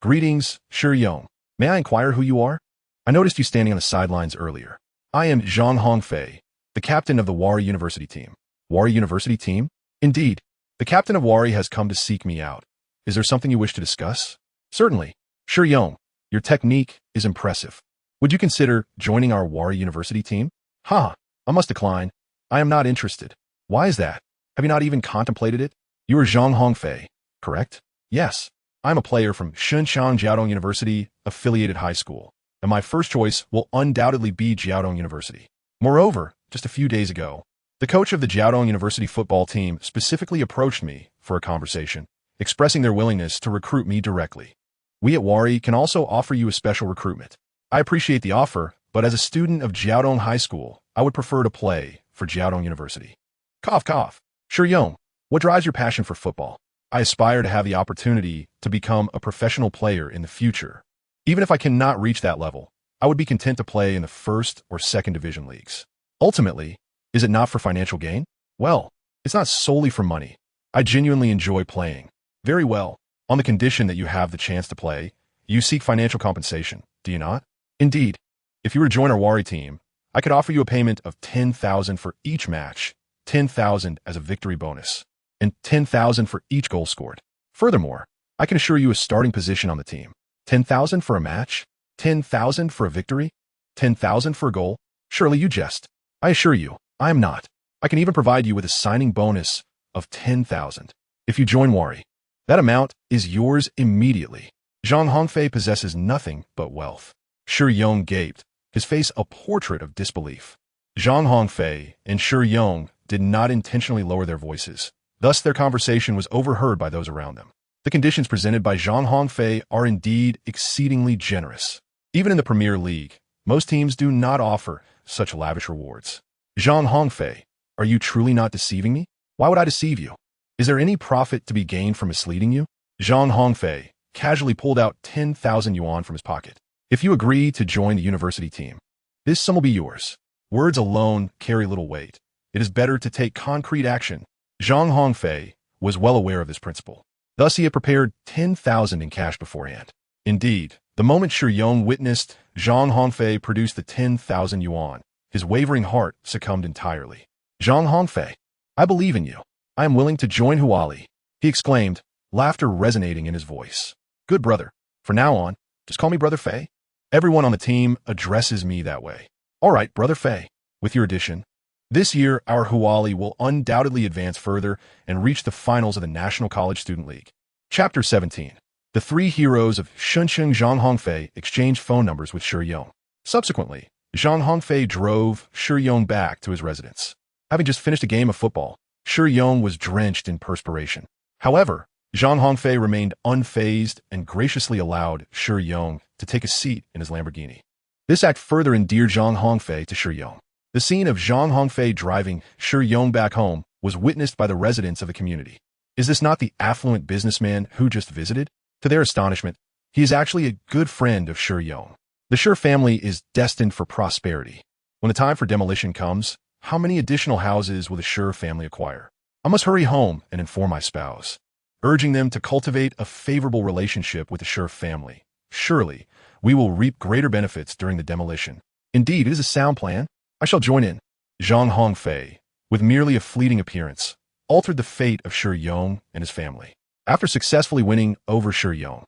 Greetings, Shuyong. May I inquire who you are? I noticed you standing on the sidelines earlier. I am Zhang Hongfei, the captain of the Wari University team. Wari University team? Indeed. The captain of Wari has come to seek me out. Is there something you wish to discuss? Certainly. Shuyong, your technique is impressive. Would you consider joining our Wari University team? I must decline. I am not interested. Why is that? Have you not even contemplated it? You are Zhang Hongfei, correct? Yes. I am a player from Shunchang Jiaodong University affiliated high school, and my first choice will undoubtedly be Jiaodong University. Moreover, just a few days ago, the coach of the Jiaodong University football team specifically approached me for a conversation, expressing their willingness to recruit me directly. We at Wari can also offer you a special recruitment. I appreciate the offer, but as a student of Jiaodong High School, I would prefer to play for Jiaodong University. Cough, cough. Shuyong, what drives your passion for football? I aspire to have the opportunity to become a professional player in the future. Even if I cannot reach that level, I would be content to play in the 1st or 2nd division leagues. Ultimately, is it not for financial gain? Well, it's not solely for money. I genuinely enjoy playing. Very well. On the condition that you have the chance to play, you seek financial compensation, do you not? Indeed. If you were to join our Wari team, I could offer you a payment of 10,000 for each match, 10,000 as a victory bonus, and 10,000 for each goal scored. Furthermore, I can assure you a starting position on the team. 10,000 for a match? 10,000 for a victory? 10,000 for a goal? Surely you jest. I assure you, I am not. I can even provide you with a signing bonus of 10,000. If you join Wari, that amount is yours immediately. Zhang Hongfei possesses nothing but wealth. Shuyong gaped, his face a portrait of disbelief. Zhang Hongfei and Shuyong did not intentionally lower their voices. Thus, their conversation was overheard by those around them. The conditions presented by Zhang Hongfei are indeed exceedingly generous. Even in the Premier League, most teams do not offer such lavish rewards. Zhang Hongfei, are you truly not deceiving me? Why would I deceive you? Is there any profit to be gained from misleading you? Zhang Hongfei casually pulled out 10,000 yuan from his pocket. If you agree to join the university team, this sum will be yours. Words alone carry little weight. It is better to take concrete action. Zhang Hongfei was well aware of this principle. Thus, he had prepared 10,000 in cash beforehand. Indeed, the moment Shuyong witnessed Zhang Hongfei produce the 10,000 yuan, his wavering heart succumbed entirely. Zhang Hongfei, I believe in you. I am willing to join Huali, he exclaimed, laughter resonating in his voice. Good brother. From now on, just call me Brother Fei. Everyone on the team addresses me that way. All right, Brother Fei. With your addition, this year our Huali will undoubtedly advance further and reach the finals of the National College Student League. Chapter 17. The 3 heroes of Shuncheng. Zhang Hongfei exchanged phone numbers with Shuyong. Subsequently, Zhang Hongfei drove Shuyong back to his residence. Having just finished a game of football, Shuyong was drenched in perspiration. However, Zhang Hongfei remained unfazed and graciously allowed Shuyong to take a seat in his Lamborghini. This act further endeared Zhang Hongfei to Shuyong. The scene of Zhang Hongfei driving Shuyong back home was witnessed by the residents of the community. Is this not the affluent businessman who just visited? To their astonishment, he is actually a good friend of Shuyong. The Shi family is destined for prosperity. When the time for demolition comes, how many additional houses will the Shi family acquire? I must hurry home and inform my spouse, urging them to cultivate a favorable relationship with the Shi family. Surely, we will reap greater benefits during the demolition. Indeed, it is a sound plan. I shall join in. Zhang Hongfei, with merely a fleeting appearance, altered the fate of Shuyong and his family. After successfully winning over Shuyong,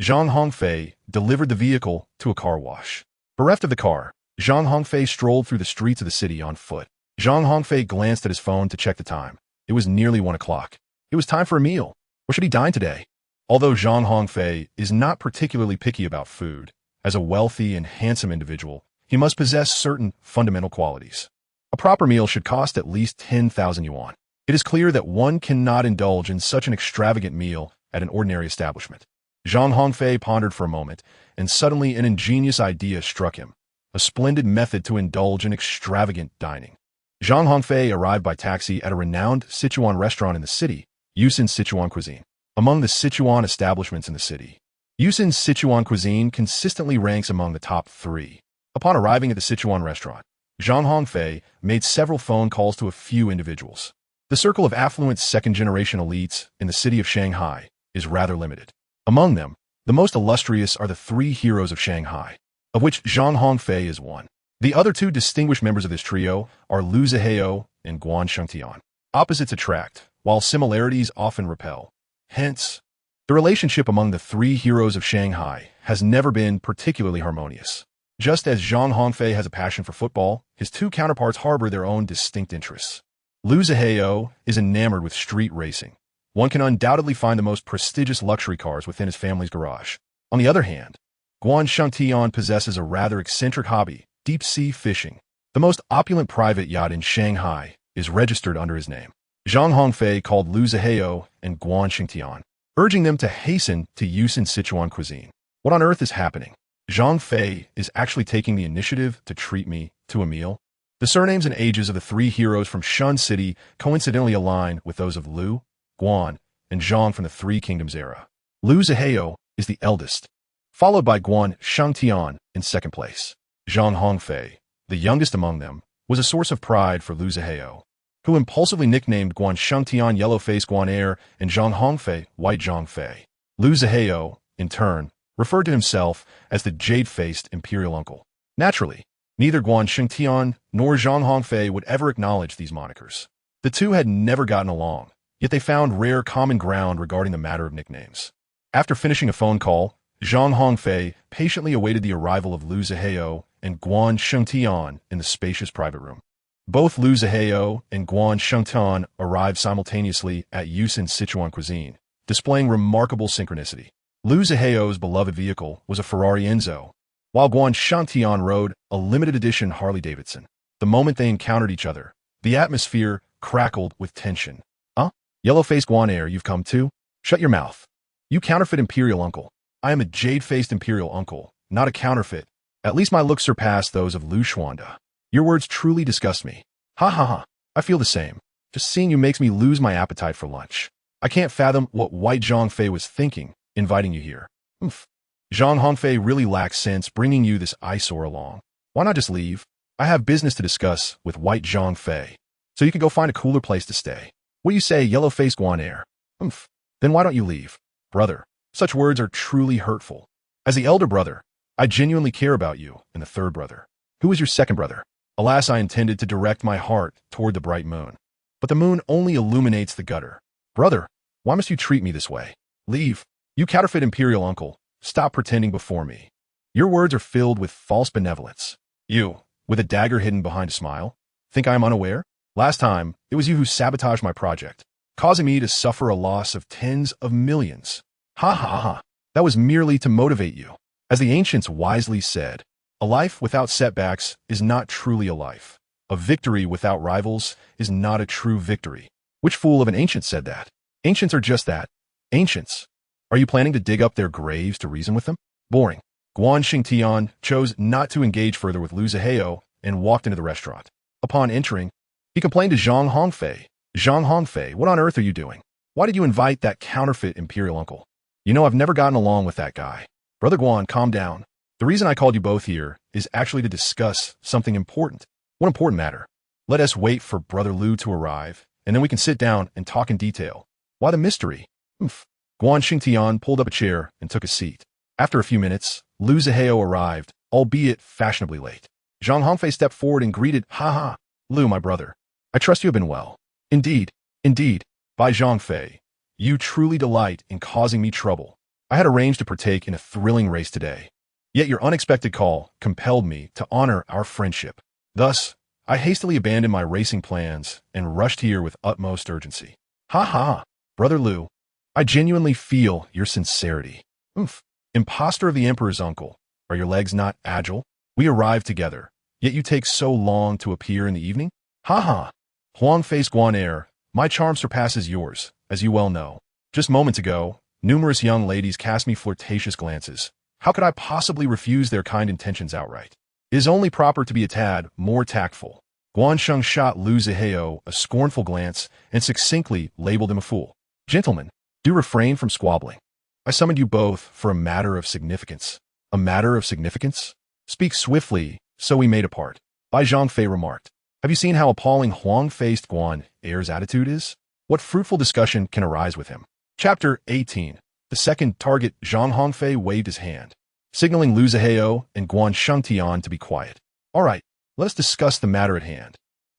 Zhang Hongfei delivered the vehicle to a car wash. Bereft of the car, Zhang Hongfei strolled through the streets of the city on foot. Zhang Hongfei glanced at his phone to check the time. It was nearly 1 o'clock. It was time for a meal. Where should he dine today? Although Zhang Hongfei is not particularly picky about food, as a wealthy and handsome individual, he must possess certain fundamental qualities. A proper meal should cost at least 10,000 yuan. It is clear that one cannot indulge in such an extravagant meal at an ordinary establishment. Zhang Hongfei pondered for a moment, and suddenly an ingenious idea struck him, a splendid method to indulge in extravagant dining. Zhang Hongfei arrived by taxi at a renowned Sichuan restaurant in the city, Yusin's Sichuan Cuisine. Among the Sichuan establishments in the city, Yusin's Sichuan Cuisine consistently ranks among the top 3. Upon arriving at the Sichuan restaurant, Zhang Hongfei made several phone calls to a few individuals. The circle of affluent second-generation elites in the city of Shanghai is rather limited. Among them, the most illustrious are the 3 heroes of Shanghai, of which Zhang Hongfei is one. The other 2 distinguished members of this trio are Lu Zihao and Guan Shengtian. Opposites attract, while similarities often repel. Hence, the relationship among the 3 heroes of Shanghai has never been particularly harmonious. Just as Zhang Hongfei has a passion for football, his 2 counterparts harbor their own distinct interests. Lu Zihao is enamored with street racing. One can undoubtedly find the most prestigious luxury cars within his family's garage. On the other hand, Guan Shengtian possesses a rather eccentric hobby, deep-sea fishing. The most opulent private yacht in Shanghai is registered under his name. Zhang Hongfei called Lu Zihao and Guan Shengtian, urging them to hasten to Yusin Sichuan Cuisine. What on earth is happening? Zhang Fei is actually taking the initiative to treat me to a meal? The surnames and ages of the 3 heroes from Shun City coincidentally align with those of Lu, Guan, and Zhang from the 3 Kingdoms era. Lu Zihao is the eldest, followed by Guan Shengtian in second place. Zhang Hongfei, the youngest among them, was a source of pride for Lu Zihao, who impulsively nicknamed Guan Shengtian Yellow-Faced Guan and Zhang Hongfei White Zhang Fei. Lu Zihao, in turn, referred to himself as the jade-faced imperial uncle. Naturally, neither Guan Shengtian nor Zhang Hongfei would ever acknowledge these monikers. The 2 had never gotten along, yet they found rare common ground regarding the matter of nicknames. After finishing a phone call, Zhang Hongfei patiently awaited the arrival of Lu Zihao and Guan Shengtian in the spacious private room. Both Lu Zihao and Guan Shengtian arrived simultaneously at Yusin's Sichuan Cuisine, displaying remarkable synchronicity. Lu Zihao's beloved vehicle was a Ferrari Enzo, while Guan Shengtian rode a limited edition Harley-Davidson. The moment they encountered each other, the atmosphere crackled with tension. Huh? Yellow-faced Guan, you've come too? Shut your mouth. You counterfeit imperial uncle. I am a jade-faced imperial uncle, not a counterfeit. At least my looks surpass those of Lu Xuanda. Your words truly disgust me. Ha ha ha. I feel the same. Just seeing you makes me lose my appetite for lunch. I can't fathom what White Zhang Fei was thinking, inviting you here. Oomph. Zhang Hongfei really lacks sense bringing you this eyesore along. Why not just leave? I have business to discuss with White Zhang Fei, so you can go find a cooler place to stay. What do you say, yellow-faced Guan? Oomph. Then why don't you leave? Brother, such words are truly hurtful. As the elder brother, I genuinely care about you, and the third brother. Who is your second brother? Alas, I intended to direct my heart toward the bright moon. But the moon only illuminates the gutter. Brother, why must you treat me this way? Leave. You counterfeit imperial uncle. Stop pretending before me. Your words are filled with false benevolence. You, with a dagger hidden behind a smile, think I am unaware? Last time, it was you who sabotaged my project, causing me to suffer a loss of tens of millions. Ha ha ha. That was merely to motivate you. As the ancients wisely said, a life without setbacks is not truly a life. A victory without rivals is not a true victory. Which fool of an ancient said that? Ancients are just that. Ancients. Are you planning to dig up their graves to reason with them? Boring. Guan Shengtian chose not to engage further with Lu Zihao and walked into the restaurant. Upon entering, he complained to Zhang Hongfei. Zhang Hongfei, what on earth are you doing? Why did you invite that counterfeit imperial uncle? You know I've never gotten along with that guy. Brother Guan, calm down. The reason I called you both here is actually to discuss something important. What important matter? Let us wait for Brother Lu to arrive, and then we can sit down and talk in detail. Why the mystery? Oomph. Guan Shengtian pulled up a chair and took a seat. After a few minutes, Lu Zihao arrived, albeit fashionably late. Zhang Hongfei stepped forward and greeted, Ha ha, Lu, my brother. I trust you have been well. Indeed, indeed. By Zhang Fei, you truly delight in causing me trouble. I had arranged to partake in a thrilling race today. Yet your unexpected call compelled me to honor our friendship. Thus, I hastily abandoned my racing plans and rushed here with utmost urgency. Ha ha, Brother Lu. I genuinely feel your sincerity. Oomph. Imposter of the Emperor's uncle. Are your legs not agile? We arrived together, yet you take so long to appear in the evening? Ha ha. Huang-faced Guan, my charm surpasses yours, as you well know. Just moments ago, Numerous young ladies cast me flirtatious glances. How could I possibly refuse their kind intentions outright? It is only proper to be a tad more tactful. Guansheng shot Lu Zihao a scornful glance and succinctly labeled him a fool. Gentlemen, do refrain from squabbling. I summoned you both for a matter of significance. A matter of significance? Speak swiftly, so we may depart. Bai Zhangfei remarked. Have you seen how appalling Huang-faced Guan Er's attitude is? What fruitful discussion can arise with him? Chapter 18. The second target. Zhang Hongfei waved his hand, signaling Lu Zihao and Guan Shengtian to be quiet. All right, let us discuss the matter at hand.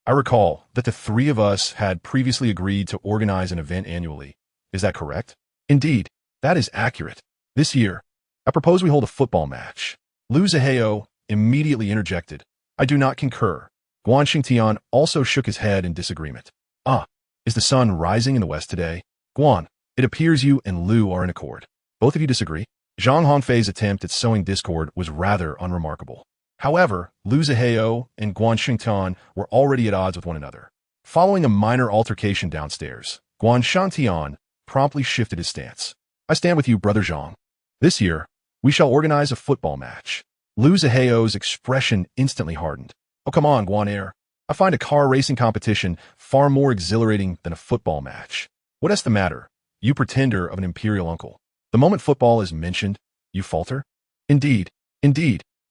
I recall that the three of us had previously agreed to organize an event annually. Is that correct? Indeed, that is accurate. This year, I propose we hold a football match. Lu Zihao immediately interjected. I do not concur. Guan Shengtian also shook his head in disagreement. Is the sun rising in the west today? Guan, it appears you and Lu are in accord. Both of you disagree? Zhang Hongfei's attempt at sowing discord was rather unremarkable. However, Lu Zihao and Guan Shengtian were already at odds with one another. Following a minor altercation downstairs, Guan Shengtian promptly shifted his stance. I stand with you, Brother Zhang. This year, we shall organize a football match. Lu Zihao's expression instantly hardened. Oh, come on, Guan Er. I find a car racing competition far more exhilarating than a football match. What is the matter, you pretender of an imperial uncle? The moment football is mentioned, you falter? Indeed.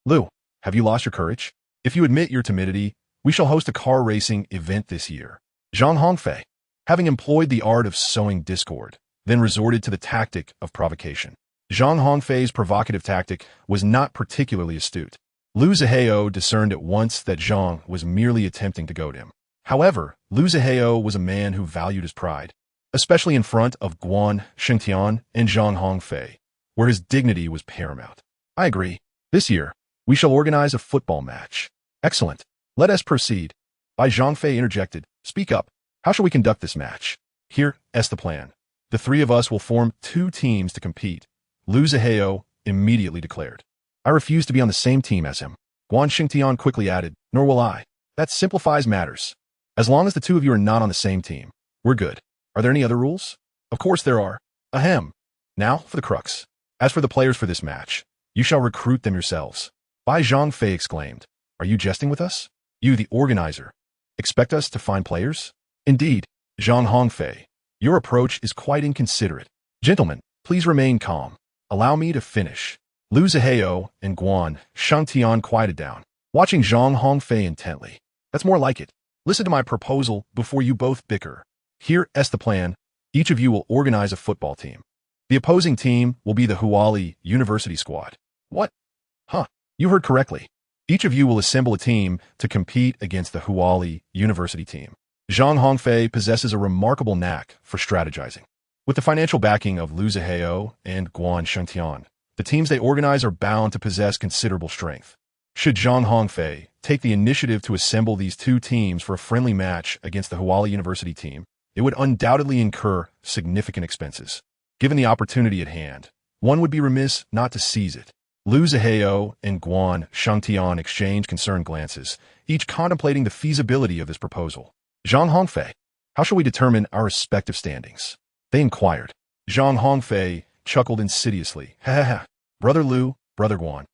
Lu, have you lost your courage? If you admit your timidity, we shall host a car racing event this year. Zhang Hongfei, having employed the art of sowing discord, then resorted to the tactic of provocation. Zhang Hongfei's provocative tactic was not particularly astute. Lu Zihao discerned at once that Zhang was merely attempting to goad him. However, Lu Zihao was a man who valued his pride, especially in front of Guan Shengtian and Zhang Hongfei, where his dignity was paramount. I agree. This year, we shall organize a football match. Excellent. Let us proceed. Bai Zhangfei interjected. Speak up. How shall we conduct this match? Here is the plan. The three of us will form two teams to compete. Lu Zihao immediately declared. I refuse to be on the same team as him. Guan Shengtian quickly added, nor will I. That simplifies matters. As long as the two of you are not on the same team, we're good. Are there any other rules? Of course there are. Ahem. Now for the crux. As for the players for this match, you shall recruit them yourselves. Bai Zhangfei exclaimed. Are you jesting with us? You, the organizer, expect us to find players? Indeed, Zhang Hongfei, your approach is quite inconsiderate. Gentlemen, please remain calm. Allow me to finish. Lu Zihao and Guan Shengtian quieted down, watching Zhang Hongfei intently. That's more like it. Listen to my proposal before you both bicker. Here is the plan. Each of you will organize a football team. The opposing team will be the Huali University squad. What? You heard correctly. Each of you will assemble a team to compete against the Huali University team. Zhang Hongfei possesses a remarkable knack for strategizing. With the financial backing of Lu Zihao and Guan Shengtian, the teams they organize are bound to possess considerable strength. Should Zhang Hongfei take the initiative to assemble these two teams for a friendly match against the Huali University team, it would undoubtedly incur significant expenses. Given the opportunity at hand, one would be remiss not to seize it. Lu Zihao and Guan Shengtian exchanged concerned glances, each contemplating the feasibility of this proposal. Zhang Hongfei, how shall we determine our respective standings? They inquired. Zhang Hongfei chuckled insidiously. Ha. Brother Lu, Brother Guan.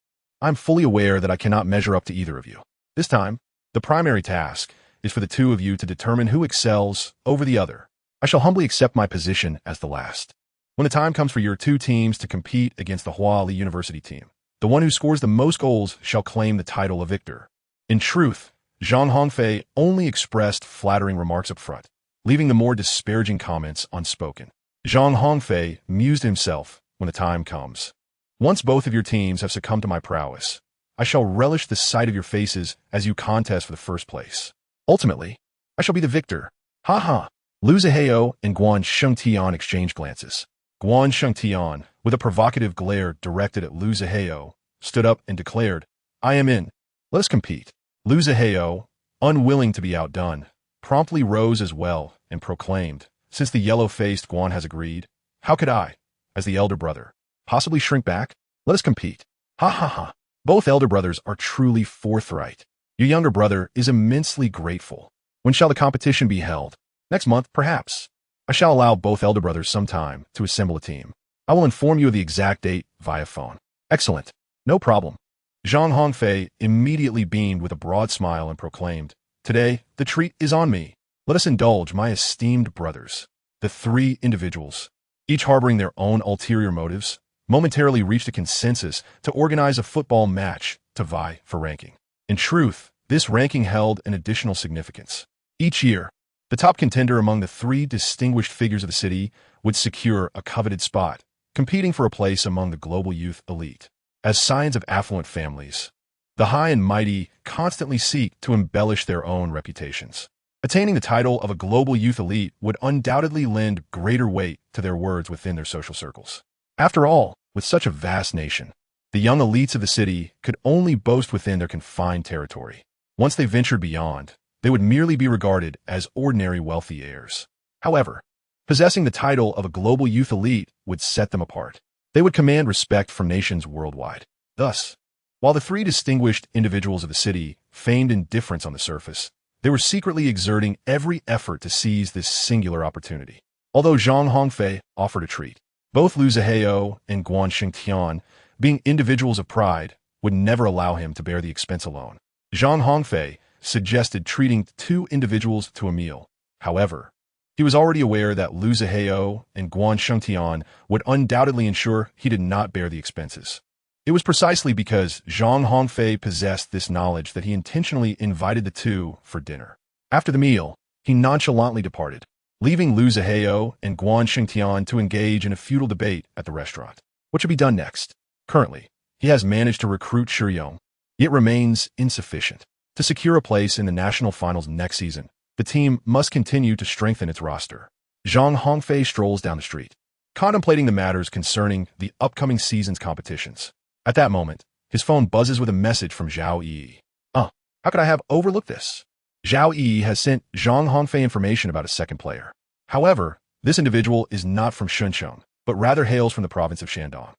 I'm fully aware that I cannot measure up to either of you. This time, the primary task is for the two of you to determine who excels over the other. I shall humbly accept my position as the last. When the time comes for your two teams to compete against the Huali University team, the one who scores the most goals shall claim the title of victor. In truth, Zhang Hongfei only expressed flattering remarks up front, leaving the more disparaging comments unspoken. Zhang Hongfei mused himself when the time comes. Once both of your teams have succumbed to my prowess, I shall relish the sight of your faces as you contest for the first place. Ultimately, I shall be the victor. Ha. Lu Zihao and Guan Shengtian exchanged glances. Guan Shengtian, with a provocative glare directed at Lu Zihao, stood up and declared, I am in. Let us compete. Lu Zihao, unwilling to be outdone, promptly rose as well and proclaimed, since the yellow-faced Guan has agreed, how could I, as the elder brother, possibly shrink back? Let us compete. Ha. Both elder brothers are truly forthright. Your younger brother is immensely grateful. When shall the competition be held? Next month, perhaps. I shall allow both elder brothers some time to assemble a team. I will inform you of the exact date via phone. Excellent. No problem. Zhang Hongfei immediately beamed with a broad smile and proclaimed, "Today, the treat is on me. Let us indulge my esteemed brothers." The three individuals, each harboring their own ulterior motives, momentarily reached a consensus to organize a football match to vie for ranking. In truth, this ranking held an additional significance. Each year, the top contender among the three distinguished figures of the city would secure a coveted spot, competing for a place among the global youth elite. As scions of affluent families, the high and mighty constantly seek to embellish their own reputations. Attaining the title of a global youth elite would undoubtedly lend greater weight to their words within their social circles. After all, with such a vast nation, the young elites of the city could only boast within their confined territory. Once they ventured beyond, they would merely be regarded as ordinary wealthy heirs. However, possessing the title of a global youth elite would set them apart. They would command respect from nations worldwide. Thus, while the three distinguished individuals of the city feigned indifference on the surface, they were secretly exerting every effort to seize this singular opportunity. Although Zhang Hongfei offered a treat, both Liu Zihao and Guan Xingtian, being individuals of pride, would never allow him to bear the expense alone. Zhang Hongfei suggested treating two individuals to a meal. However, he was already aware that Liu Zihao and Guan Shengtian would undoubtedly ensure he did not bear the expenses. It was precisely because Zhang Hongfei possessed this knowledge that he intentionally invited the two for dinner. After the meal, he nonchalantly departed, leaving Liu Zihao and Guan Shengtian to engage in a futile debate at the restaurant. What should be done next? Currently, he has managed to recruit Shiyong, yet remains insufficient. To secure a place in the national finals next season, the team must continue to strengthen its roster. Zhang Hongfei strolls down the street, contemplating the matters concerning the upcoming season's competitions. At that moment, his phone buzzes with a message from Zhao Yi. How could I have overlooked this? Zhao Yi has sent Zhang Hongfei information about a second player. However, this individual is not from Shuncheng, but rather hails from the province of Shandong.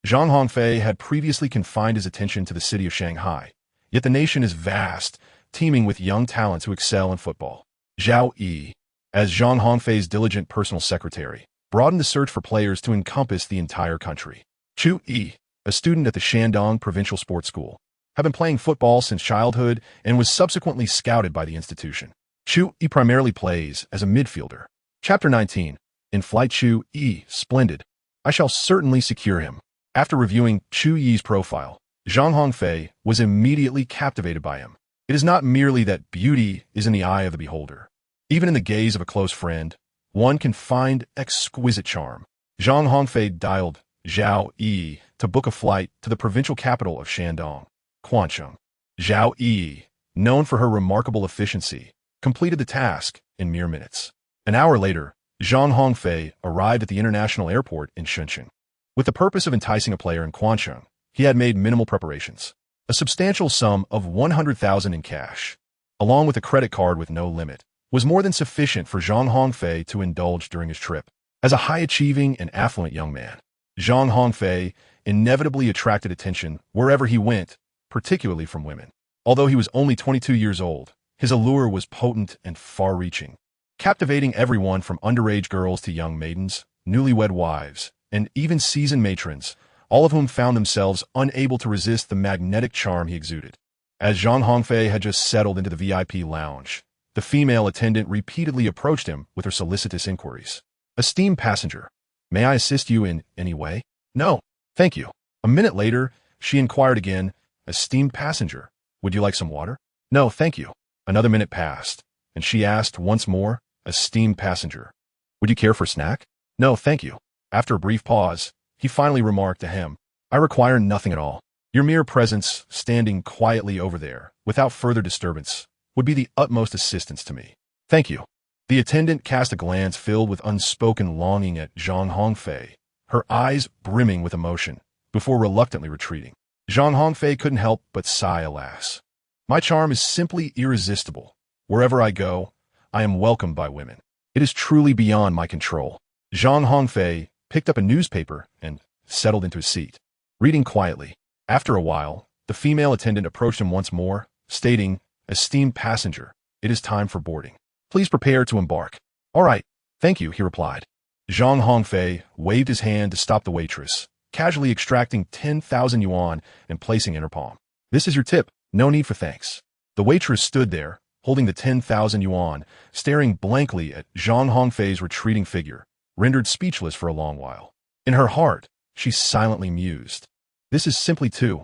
Zhang Hongfei had previously confined his attention to the city of Shanghai, yet the nation is vast, teeming with young talents who excel in football. Zhao Yi, as Zhang Hongfei's diligent personal secretary, broadened the search for players to encompass the entire country. Chu Yi, a student at the Shandong Provincial Sports School, had been playing football since childhood and was subsequently scouted by the institution. Chu Yi primarily plays as a midfielder. Chapter 19. In flight. Chu Yi, splendid. I shall certainly secure him. After reviewing Chu Yi's profile, Zhang Hongfei was immediately captivated by him. It is not merely that beauty is in the eye of the beholder. Even in the gaze of a close friend, one can find exquisite charm. Zhang Hongfei dialed Zhao Yi to book a flight to the provincial capital of Shandong, Quancheng. Zhao Yi, known for her remarkable efficiency, completed the task in mere minutes. An hour later, Zhang Hongfei arrived at the international airport in Shuncheng. With the purpose of enticing a player in Quancheng, he had made minimal preparations. A substantial sum of 100,000 in cash, along with a credit card with no limit, was more than sufficient for Zhang Hongfei to indulge during his trip. As a high-achieving and affluent young man, Zhang Hongfei inevitably attracted attention wherever he went, particularly from women. Although he was only 22 years old, his allure was potent and far-reaching, captivating everyone from underage girls to young maidens, newlywed wives, and even seasoned matrons, all of whom found themselves unable to resist the magnetic charm he exuded. As Zhang Hongfei had just settled into the VIP lounge, the female attendant repeatedly approached him with her solicitous inquiries. "Esteemed passenger, may I assist you in any way?" "No, thank you." A minute later, she inquired again, "Esteemed passenger, would you like some water?" "No, thank you." Another minute passed, and she asked once more, "Esteemed passenger, would you care for a snack?" "No, thank you." After a brief pause, he finally remarked to him, "I require nothing at all. Your mere presence, standing quietly over there, without further disturbance, would be the utmost assistance to me. Thank you." The attendant cast a glance filled with unspoken longing at Zhang Hongfei, her eyes brimming with emotion, before reluctantly retreating. Zhang Hongfei couldn't help but sigh, alas. "My charm is simply irresistible. Wherever I go, I am welcomed by women. It is truly beyond my control." Zhang Hongfei picked up a newspaper and settled into his seat, reading quietly. After a while, the female attendant approached him once more, stating, "Esteemed passenger, it is time for boarding. Please prepare to embark." "All right, thank you," he replied. Zhang Hongfei waved his hand to stop the waitress, casually extracting 10,000 yuan and placing in her palm. This is your tip. No need for thanks. The waitress stood there, holding the 10,000 yuan, staring blankly at Zhang Hongfei's retreating figure, rendered speechless for a long while. In her heart, she silently mused. This is simply too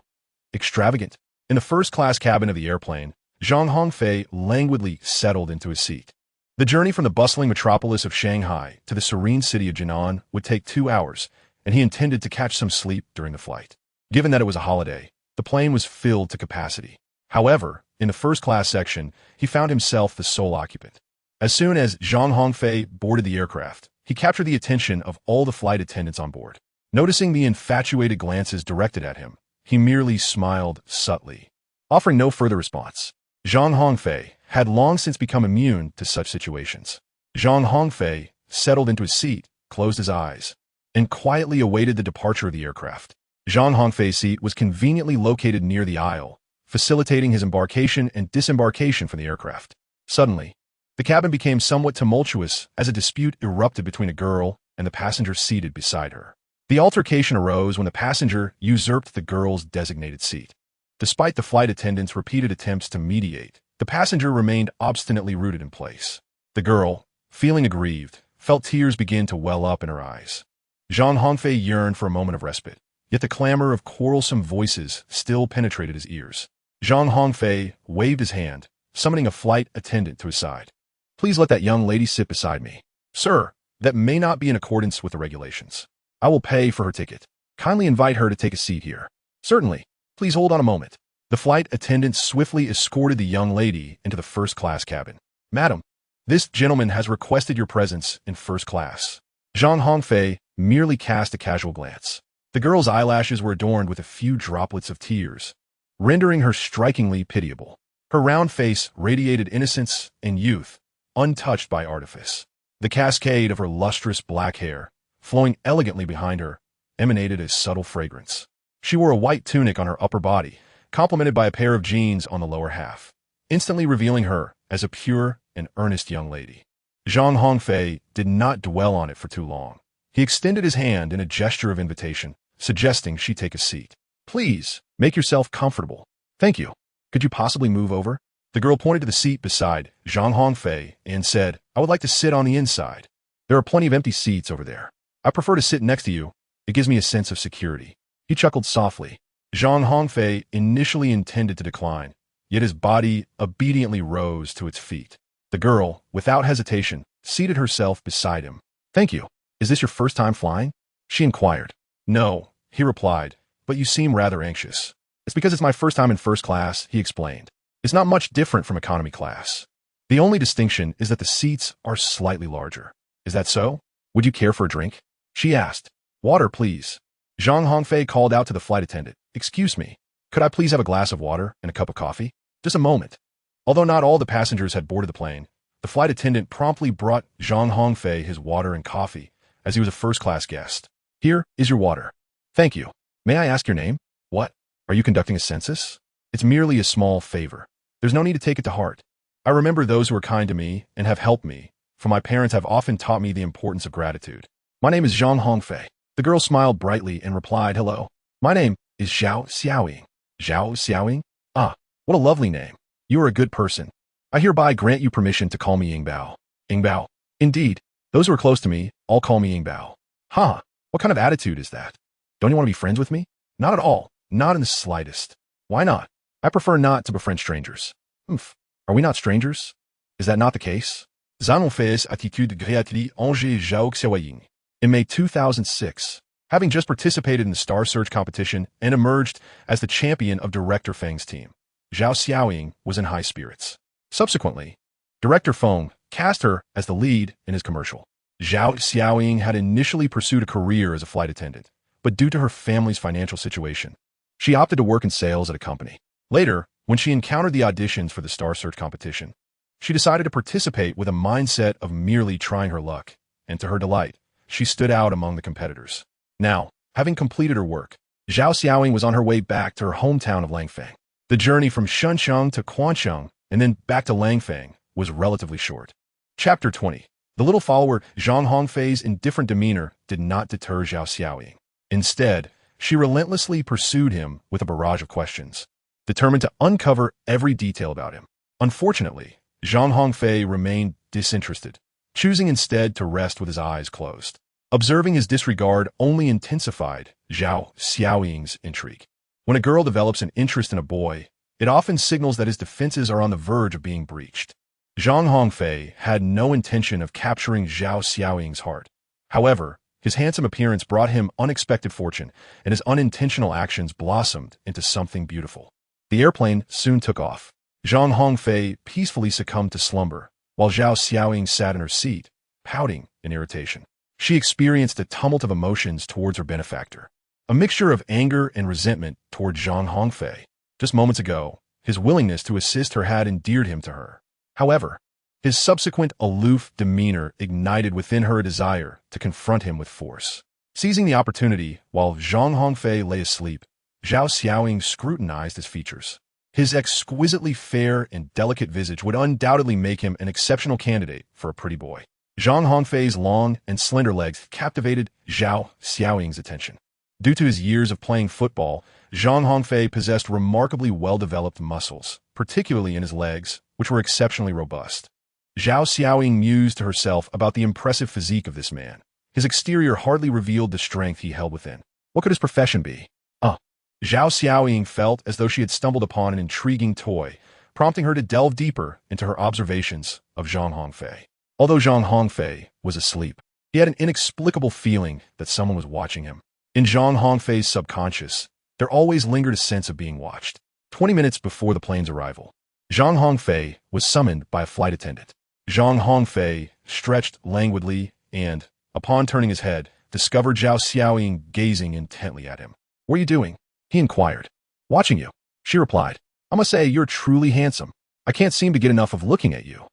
extravagant. In the first-class cabin of the airplane, Zhang Hongfei languidly settled into his seat. The journey from the bustling metropolis of Shanghai to the serene city of Jinan would take 2 hours, and he intended to catch some sleep during the flight. Given that it was a holiday, the plane was filled to capacity. However, in the first-class section, he found himself the sole occupant. As soon as Zhang Hongfei boarded the aircraft, he captured the attention of all the flight attendants on board. Noticing the infatuated glances directed at him, he merely smiled subtly, offering no further response. Zhang Hongfei had long since become immune to such situations. Zhang Hongfei settled into his seat, closed his eyes, and quietly awaited the departure of the aircraft. Zhang Hongfei's seat was conveniently located near the aisle, facilitating his embarkation and disembarkation from the aircraft. Suddenly, the cabin became somewhat tumultuous as a dispute erupted between a girl and the passenger seated beside her. The altercation arose when the passenger usurped the girl's designated seat. Despite the flight attendant's repeated attempts to mediate, the passenger remained obstinately rooted in place. The girl, feeling aggrieved, felt tears begin to well up in her eyes. Zhang Hongfei yearned for a moment of respite, yet the clamor of quarrelsome voices still penetrated his ears. Zhang Hongfei waved his hand, summoning a flight attendant to his side. Please let that young lady sit beside me. Sir, that may not be in accordance with the regulations. I will pay for her ticket. Kindly invite her to take a seat here. Certainly. Please hold on a moment. The flight attendant swiftly escorted the young lady into the first-class cabin. Madam, this gentleman has requested your presence in first class. Zhang Hongfei merely cast a casual glance. The girl's eyelashes were adorned with a few droplets of tears, rendering her strikingly pitiable. Her round face radiated innocence and youth, untouched by artifice. The cascade of her lustrous black hair, flowing elegantly behind her, emanated a subtle fragrance. She wore a white tunic on her upper body, complemented by a pair of jeans on the lower half, instantly revealing her as a pure and earnest young lady. Zhang Hongfei did not dwell on it for too long. He extended his hand in a gesture of invitation, suggesting she take a seat. Please, make yourself comfortable. Thank you. Could you possibly move over? The girl pointed to the seat beside Zhang Hongfei and said, I would like to sit on the inside. There are plenty of empty seats over there. I prefer to sit next to you. It gives me a sense of security. He chuckled softly. Zhang Hongfei initially intended to decline, yet his body obediently rose to its feet. The girl, without hesitation, seated herself beside him. Thank you. Is this your first time flying? She inquired. No, he replied, but you seem rather anxious. It's because it's my first time in first class, he explained. It's not much different from economy class. The only distinction is that the seats are slightly larger. Is that so? Would you care for a drink? She asked. Water, please. Zhang Hongfei called out to the flight attendant. Excuse me, could I please have a glass of water and a cup of coffee? Just a moment. Although not all the passengers had boarded the plane, the flight attendant promptly brought Zhang Hongfei his water and coffee, as he was a first-class guest. Here is your water. Thank you. May I ask your name? What? Are you conducting a census? It's merely a small favor. There's no need to take it to heart. I remember those who are kind to me and have helped me, for my parents have often taught me the importance of gratitude. My name is Zhang Hongfei. The girl smiled brightly and replied, Hello. My name is Zhao Xiaoying. Zhao Xiaoying? Ah, what a lovely name. You are a good person. I hereby grant you permission to call me Yingbao. Yingbao. Indeed, those who are close to me all call me Yingbao. Huh, what kind of attitude is that? Don't you want to be friends with me? Not at all. Not in the slightest. Why not? I prefer not to befriend strangers. Are we not strangers? Is that not the case? Zhang Hongfei's attitude gréatli Angers Zhao Xiaoying. In May 2006, having just participated in the Star Search competition and emerged as the champion of Director Feng's team, Zhao Xiaoying was in high spirits. Subsequently, Director Feng cast her as the lead in his commercial. Zhao Xiaoying had initially pursued a career as a flight attendant, but due to her family's financial situation, she opted to work in sales at a company. Later, when she encountered the auditions for the Star Search competition, she decided to participate with a mindset of merely trying her luck, and to her delight, she stood out among the competitors. Now, having completed her work, Zhao Xiaoying was on her way back to her hometown of Langfang. The journey from Shuncheng to Quancheng and then back to Langfang was relatively short. Chapter 20. The little follower Zhang Hongfei's indifferent demeanor did not deter Zhao Xiaoying. Instead, she relentlessly pursued him with a barrage of questions, determined to uncover every detail about him. Unfortunately, Zhang Hongfei remained disinterested, choosing instead to rest with his eyes closed. Observing his disregard only intensified Zhao Xiaoying's intrigue. When a girl develops an interest in a boy, it often signals that his defenses are on the verge of being breached. Zhang Hongfei had no intention of capturing Zhao Xiaoying's heart. However, his handsome appearance brought him unexpected fortune, and his unintentional actions blossomed into something beautiful. The airplane soon took off. Zhang Hongfei peacefully succumbed to slumber, while Zhao Xiaoying sat in her seat, pouting in irritation. She experienced a tumult of emotions towards her benefactor, a mixture of anger and resentment toward Zhang Hongfei. Just moments ago, his willingness to assist her had endeared him to her. However, his subsequent aloof demeanor ignited within her a desire to confront him with force. Seizing the opportunity while Zhang Hongfei lay asleep, Zhao Xiaoying scrutinized his features. His exquisitely fair and delicate visage would undoubtedly make him an exceptional candidate for a pretty boy. Zhang Hongfei's long and slender legs captivated Zhao Xiaoying's attention. Due to his years of playing football, Zhang Hongfei possessed remarkably well-developed muscles, particularly in his legs, which were exceptionally robust. Zhao Xiaoying mused to herself about the impressive physique of this man. His exterior hardly revealed the strength he held within. What could his profession be? Zhao Xiaoying felt as though she had stumbled upon an intriguing toy, prompting her to delve deeper into her observations of Zhang Hongfei. Although Zhang Hongfei was asleep, he had an inexplicable feeling that someone was watching him. In Zhang Hongfei's subconscious, there always lingered a sense of being watched. 20 minutes before the plane's arrival, Zhang Hongfei was summoned by a flight attendant. Zhang Hongfei stretched languidly and, upon turning his head, discovered Zhao Xiaoying gazing intently at him. "What are you doing?" he inquired. "Watching you," she replied. "I must say you're truly handsome. I can't seem to get enough of looking at you."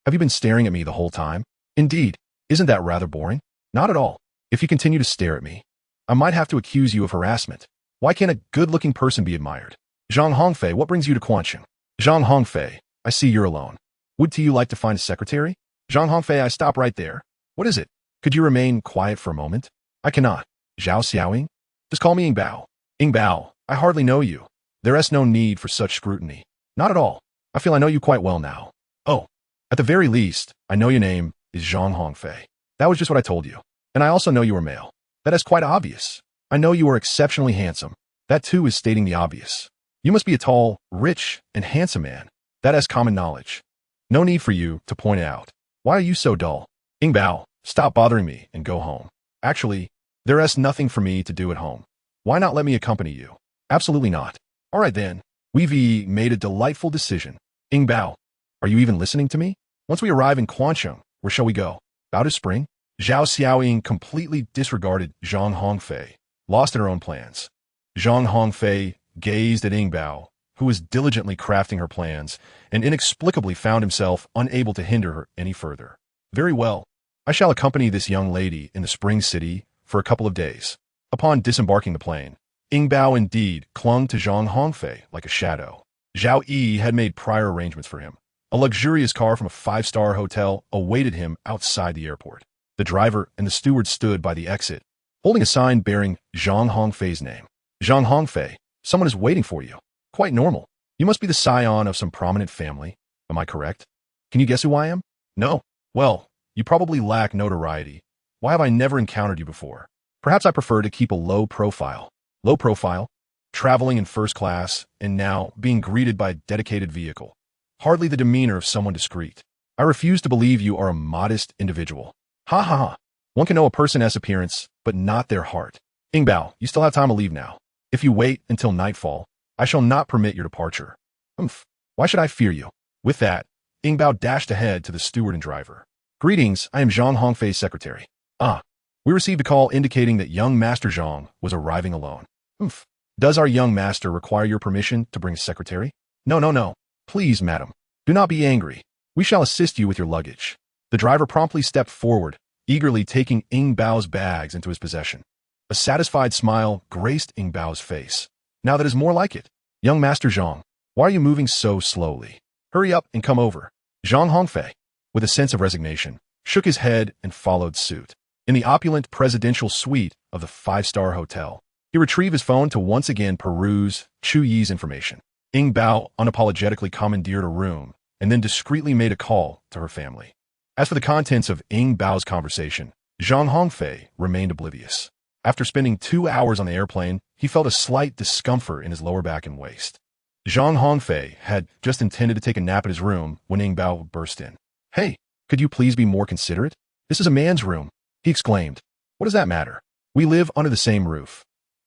Have you been staring at me the whole time?" "Indeed. Isn't that rather boring?" "Not at all. If you continue to stare at me, I might have to accuse you of harassment. Why can't a good-looking person be admired?" "Zhang Hongfei, what brings you to Quancheng?" "Zhang Hongfei, I see you're alone. Would you like to find a secretary?" "Zhang Hongfei, I stop right there. What is it? Could you remain quiet for a moment?" "I cannot." "Zhao Xiaoying? Just call me Ying Bao." "Ying Bao, I hardly know you. There is no need for such scrutiny." "Not at all. I feel I know you quite well now." "Oh, at the very least, I know your name is Zhang Hongfei." "That was just what I told you. And I also know you are male." "That is quite obvious. I know you are exceptionally handsome." "That too is stating the obvious. You must be a tall, rich, and handsome man. That is common knowledge. No need for you to point it out. Why are you so dull?" "Ying Bao, stop bothering me and go home." "Actually, there is nothing for me to do at home. Why not let me accompany you?" "Absolutely not." "All right then. We've made a delightful decision." "Ying Bao, are you even listening to me? Once we arrive in Quancheng, where shall we go?" "Bao to spring." Zhao Xiaoying completely disregarded Zhang Hongfei, lost in her own plans. Zhang Hongfei gazed at Ying Bao, who was diligently crafting her plans, and inexplicably found himself unable to hinder her any further. "Very well. I shall accompany this young lady in the spring city for a couple of days." Upon disembarking the plane, Ying Bao indeed clung to Zhang Hongfei like a shadow. Zhao Yi had made prior arrangements for him. A luxurious car from a five-star hotel awaited him outside the airport. The driver and the steward stood by the exit, holding a sign bearing Zhang Hongfei's name. "Zhang Hongfei, someone is waiting for you." "Quite normal. You must be the scion of some prominent family. Am I correct?" "Can you guess who I am?" "No." "Well, you probably lack notoriety. Why have I never encountered you before?" "Perhaps I prefer to keep a low profile." "Low profile? Traveling in first class, and now being greeted by a dedicated vehicle. Hardly the demeanor of someone discreet. I refuse to believe you are a modest individual." "Ha ha ha. One can know a person's appearance, but not their heart." "Ying Bao, you still have time to leave now. If you wait until nightfall, I shall not permit your departure." "Humph. Why should I fear you?" With that, Ying Bao dashed ahead to the steward and driver. "Greetings, I am Zhang Hongfei's secretary." "Ah. We received a call indicating that young Master Zhang was arriving alone." "Humph. Does our young master require your permission to bring a secretary?" No. "Please, madam, do not be angry. We shall assist you with your luggage." The driver promptly stepped forward, eagerly taking Ying Bao's bags into his possession. A satisfied smile graced Ying Bao's face. "Now that is more like it. Young Master Zhang, why are you moving so slowly? Hurry up and come over." Zhang Hongfei, with a sense of resignation, shook his head and followed suit. In the opulent presidential suite of the five-star hotel, he retrieved his phone to once again peruse Chu Yi's information. Ying Bao unapologetically commandeered a room and then discreetly made a call to her family. As for the contents of Ying Bao's conversation, Zhang Hongfei remained oblivious. After spending 2 hours on the airplane, he felt a slight discomfort in his lower back and waist. Zhang Hongfei had just intended to take a nap at his room when Ying Bao burst in. "Hey, could you please be more considerate? This is a man's room," he exclaimed. "What does that matter? We live under the same roof.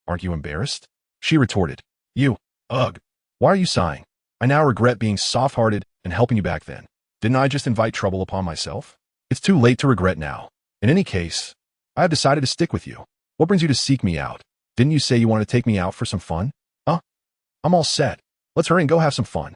Aren't you embarrassed?" She retorted. Ugh. Why are you sighing? I now regret being soft-hearted and helping you back then. Didn't I just invite trouble upon myself? It's too late to regret now. In any case, I have decided to stick with you. What brings you to seek me out? Didn't you say you wanted to take me out for some fun? I'm all set. Let's hurry and go have some fun.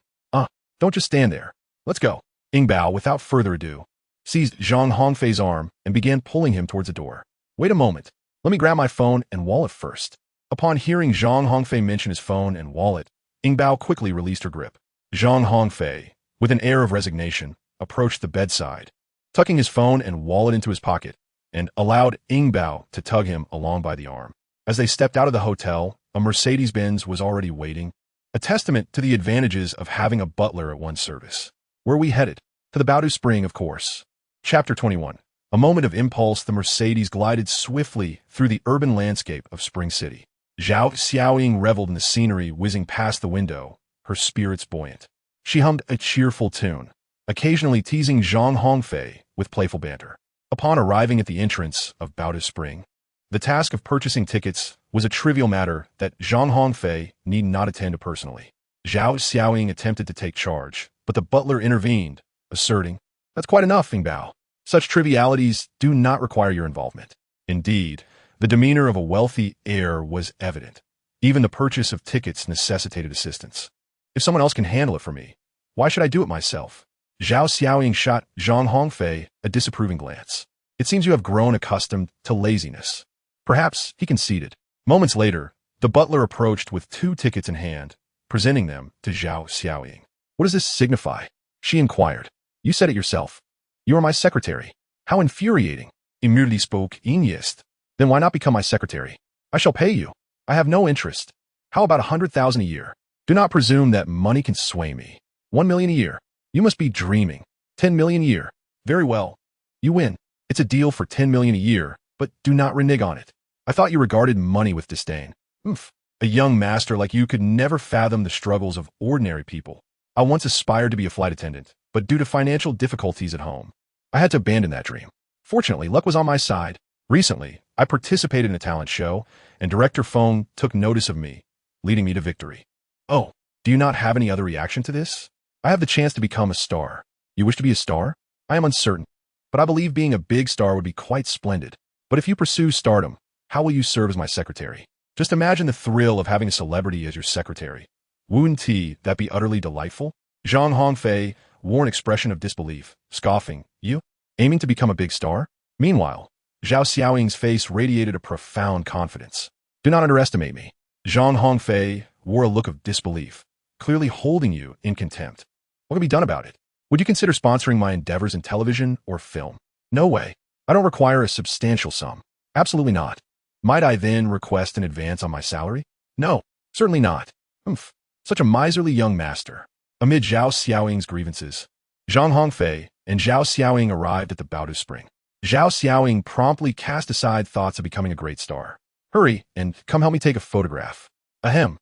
Don't just stand there. Let's go." Ying Bao, without further ado, seized Zhang Hongfei's arm and began pulling him towards the door. "Wait a moment. Let me grab my phone and wallet first." Upon hearing Zhang Hongfei mention his phone and wallet, Ying Bao quickly released her grip. Zhang Hongfei, with an air of resignation, approached the bedside, tucking his phone and wallet into his pocket, and allowed Ying Bao to tug him along by the arm. As they stepped out of the hotel, a Mercedes-Benz was already waiting, a testament to the advantages of having a butler at one's service. Where are we headed? To the Baodu Spring, of course. Chapter 21. A moment of impulse, the Mercedes glided swiftly through the urban landscape of Spring City. Zhao Xiaoying reveled in the scenery whizzing past the window, her spirits buoyant. She hummed a cheerful tune, occasionally teasing Zhang Hongfei with playful banter. Upon arriving at the entrance of Baodu Spring, the task of purchasing tickets was a trivial matter that Zhang Hongfei need not attend to personally. Zhao Xiaoying attempted to take charge, but the butler intervened, asserting, "That's quite enough, Ying Bao. Such trivialities do not require your involvement." Indeed, the demeanor of a wealthy heir was evident. Even the purchase of tickets necessitated assistance. "If someone else can handle it for me, why should I do it myself?" Zhao Xiaoying shot Zhang Hongfei a disapproving glance. "It seems you have grown accustomed to laziness." Perhaps, he conceded. Moments later, the butler approached with 2 tickets in hand, presenting them to Zhao Xiaoying. "What does this signify?" she inquired. "You said it yourself. You are my secretary." "How infuriating." Immediately spoke Inyest. "Then why not become my secretary? I shall pay you. I have no interest. How about 100,000 a year? Do not presume that money can sway me. 1 million a year. You must be dreaming. 10 million a year. Very well. You win. It's a deal for 10 million a year, but do not renege on it. I thought you regarded money with disdain. A young master like you could never fathom the struggles of ordinary people. I once aspired to be a flight attendant, but due to financial difficulties at home, I had to abandon that dream. Fortunately, luck was on my side. Recently, I participated in a talent show, and Director Feng took notice of me, leading me to victory. Oh, do you not have any other reaction to this? I have the chance to become a star. You wish to be a star? I am uncertain, but I believe being a big star would be quite splendid. But if you pursue stardom, how will you serve as my secretary? Just imagine the thrill of having a celebrity as your secretary. Wouldn't that be utterly delightful? Zhang Hongfei wore an expression of disbelief, scoffing. You? Aiming to become a big star? Meanwhile, Zhao Xiaoying's face radiated a profound confidence. Do not underestimate me. Zhang Hongfei wore a look of disbelief, clearly holding you in contempt. What can be done about it? Would you consider sponsoring my endeavors in television or film? No way. I don't require a substantial sum. Absolutely not. Might I then request an advance on my salary? No, certainly not. Such a miserly young master. Amid Zhao Xiaoying's grievances, Zhang Hongfei and Zhao Xiaoying arrived at the Baodu Spring. Zhao Xiaoying promptly cast aside thoughts of becoming a great star. Hurry, and come help me take a photograph. Ahem.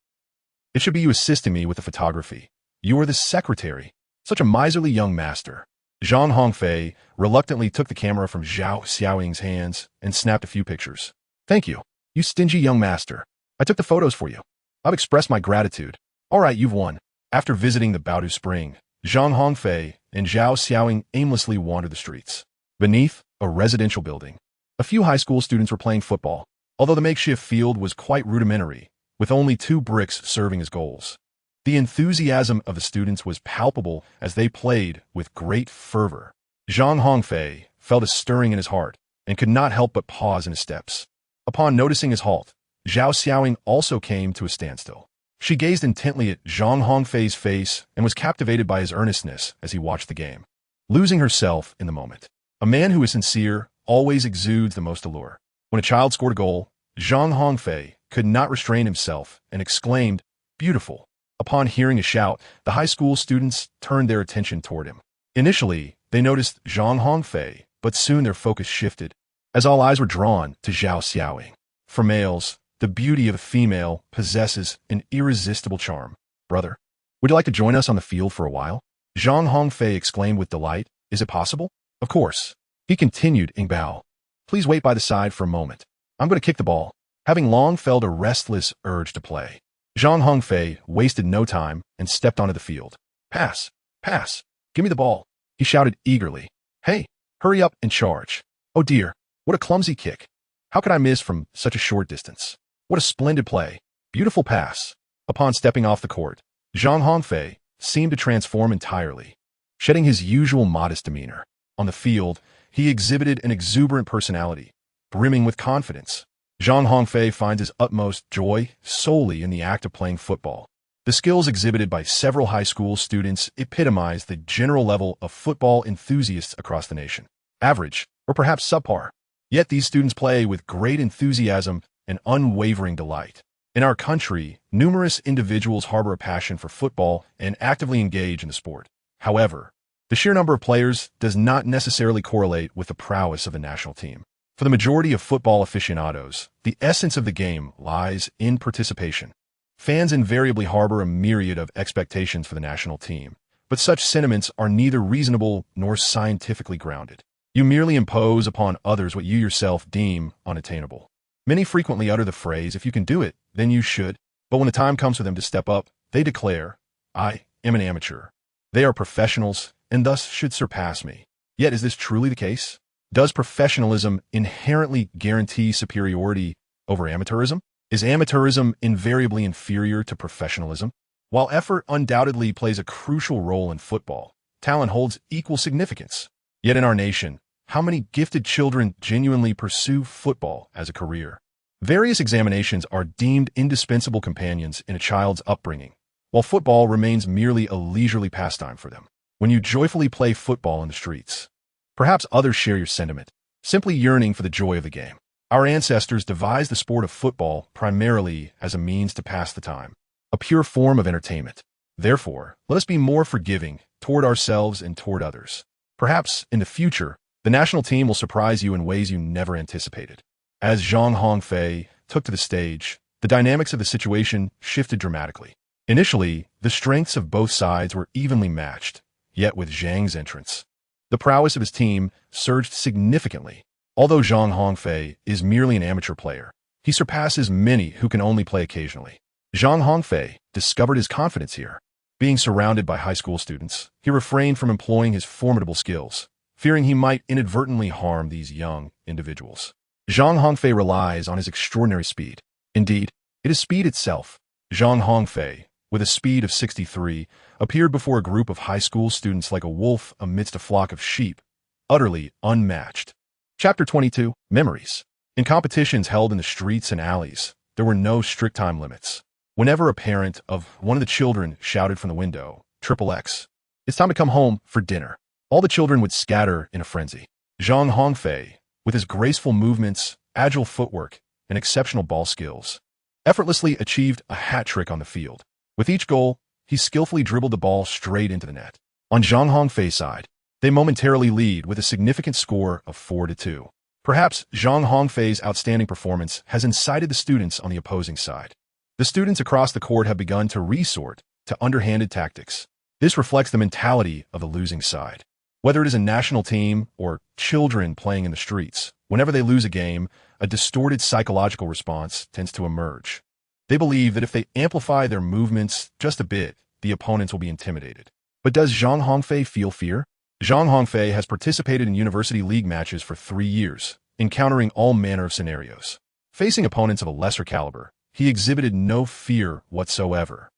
It should be you assisting me with the photography. You are the secretary. Such a miserly young master. Zhang Hongfei reluctantly took the camera from Zhao Xiaoying's hands and snapped a few pictures. Thank you, you stingy young master. I took the photos for you. I've expressed my gratitude. All right, you've won. After visiting the Baodu Spring, Zhang Hongfei and Zhao Xiaoying aimlessly wandered the streets. Beneath a residential building, a few high school students were playing football, although the makeshift field was quite rudimentary, with only 2 bricks serving as goals. The enthusiasm of the students was palpable as they played with great fervor. Zhang Hongfei felt a stirring in his heart and could not help but pause in his steps. Upon noticing his halt, Zhao Xiaoying also came to a standstill. She gazed intently at Zhang Hongfei's face and was captivated by his earnestness as he watched the game, losing herself in the moment. A man who is sincere always exudes the most allure. When a child scored a goal, Zhang Hongfei could not restrain himself and exclaimed, "Beautiful." Upon hearing a shout, the high school students turned their attention toward him. Initially, they noticed Zhang Hongfei, but soon their focus shifted, as all eyes were drawn to Zhao Xiaoying. For males, the beauty of a female possesses an irresistible charm. "Brother, would you like to join us on the field for a while?" Zhang Hongfei exclaimed with delight. "Is it possible?" "Of course." He continued in Bao. "Please wait by the side for a moment. I'm going to kick the ball." Having long felt a restless urge to play, Zhang Hongfei wasted no time and stepped onto the field. "Pass! Pass! Give me the ball!" he shouted eagerly. "Hey, hurry up and charge." "Oh dear, what a clumsy kick. How could I miss from such a short distance? What a splendid play. Beautiful pass." Upon stepping off the court, Zhang Hongfei seemed to transform entirely, shedding his usual modest demeanor. On the field, he exhibited an exuberant personality, brimming with confidence. Zhang Hongfei finds his utmost joy solely in the act of playing football. The skills exhibited by several high school students epitomize the general level of football enthusiasts across the nation. Average, or perhaps subpar. Yet these students play with great enthusiasm and unwavering delight. In our country, numerous individuals harbor a passion for football and actively engage in the sport. However, the sheer number of players does not necessarily correlate with the prowess of a national team. For the majority of football aficionados, the essence of the game lies in participation. Fans invariably harbor a myriad of expectations for the national team, but such sentiments are neither reasonable nor scientifically grounded. You merely impose upon others what you yourself deem unattainable. Many frequently utter the phrase, "If you can do it, then you should," but when the time comes for them to step up, they declare, "I am an amateur. They are professionals and thus should surpass me." Yet is this truly the case? Does professionalism inherently guarantee superiority over amateurism? Is amateurism invariably inferior to professionalism? While effort undoubtedly plays a crucial role in football, talent holds equal significance. Yet in our nation, how many gifted children genuinely pursue football as a career? Various examinations are deemed indispensable companions in a child's upbringing, while football remains merely a leisurely pastime for them. When you joyfully play football in the streets, perhaps others share your sentiment, simply yearning for the joy of the game. Our ancestors devised the sport of football primarily as a means to pass the time, a pure form of entertainment. Therefore, let us be more forgiving toward ourselves and toward others. Perhaps, in the future, the national team will surprise you in ways you never anticipated. As Zhang Hongfei took to the stage, the dynamics of the situation shifted dramatically. Initially, the strengths of both sides were evenly matched, yet with Zhang's entrance, the prowess of his team surged significantly. Although Zhang Hongfei is merely an amateur player, he surpasses many who can only play occasionally. Zhang Hongfei discovered his confidence here. Being surrounded by high school students, he refrained from employing his formidable skills, fearing he might inadvertently harm these young individuals. Zhang Hongfei relies on his extraordinary speed. Indeed, it is speed itself. Zhang Hongfei, with a speed of 63, appeared before a group of high school students like a wolf amidst a flock of sheep, utterly unmatched. Chapter 22, Memories. In competitions held in the streets and alleys, there were no strict time limits. Whenever a parent of one of the children shouted from the window, "XXX, it's time to come home for dinner," all the children would scatter in a frenzy. Zhang Hongfei, with his graceful movements, agile footwork, and exceptional ball skills, effortlessly achieved a hat trick on the field. With each goal, he skillfully dribbled the ball straight into the net. On Zhang Hongfei's side, they momentarily lead with a significant score of 4-2. Perhaps Zhang Hongfei's outstanding performance has incited the students on the opposing side. The students across the court have begun to resort to underhanded tactics. This reflects the mentality of the losing side. Whether it is a national team or children playing in the streets, whenever they lose a game, a distorted psychological response tends to emerge. They believe that if they amplify their movements just a bit, the opponents will be intimidated. But does Zhang Hongfei feel fear? Zhang Hongfei has participated in university league matches for 3 years, encountering all manner of scenarios. Facing opponents of a lesser caliber, he exhibited no fear whatsoever.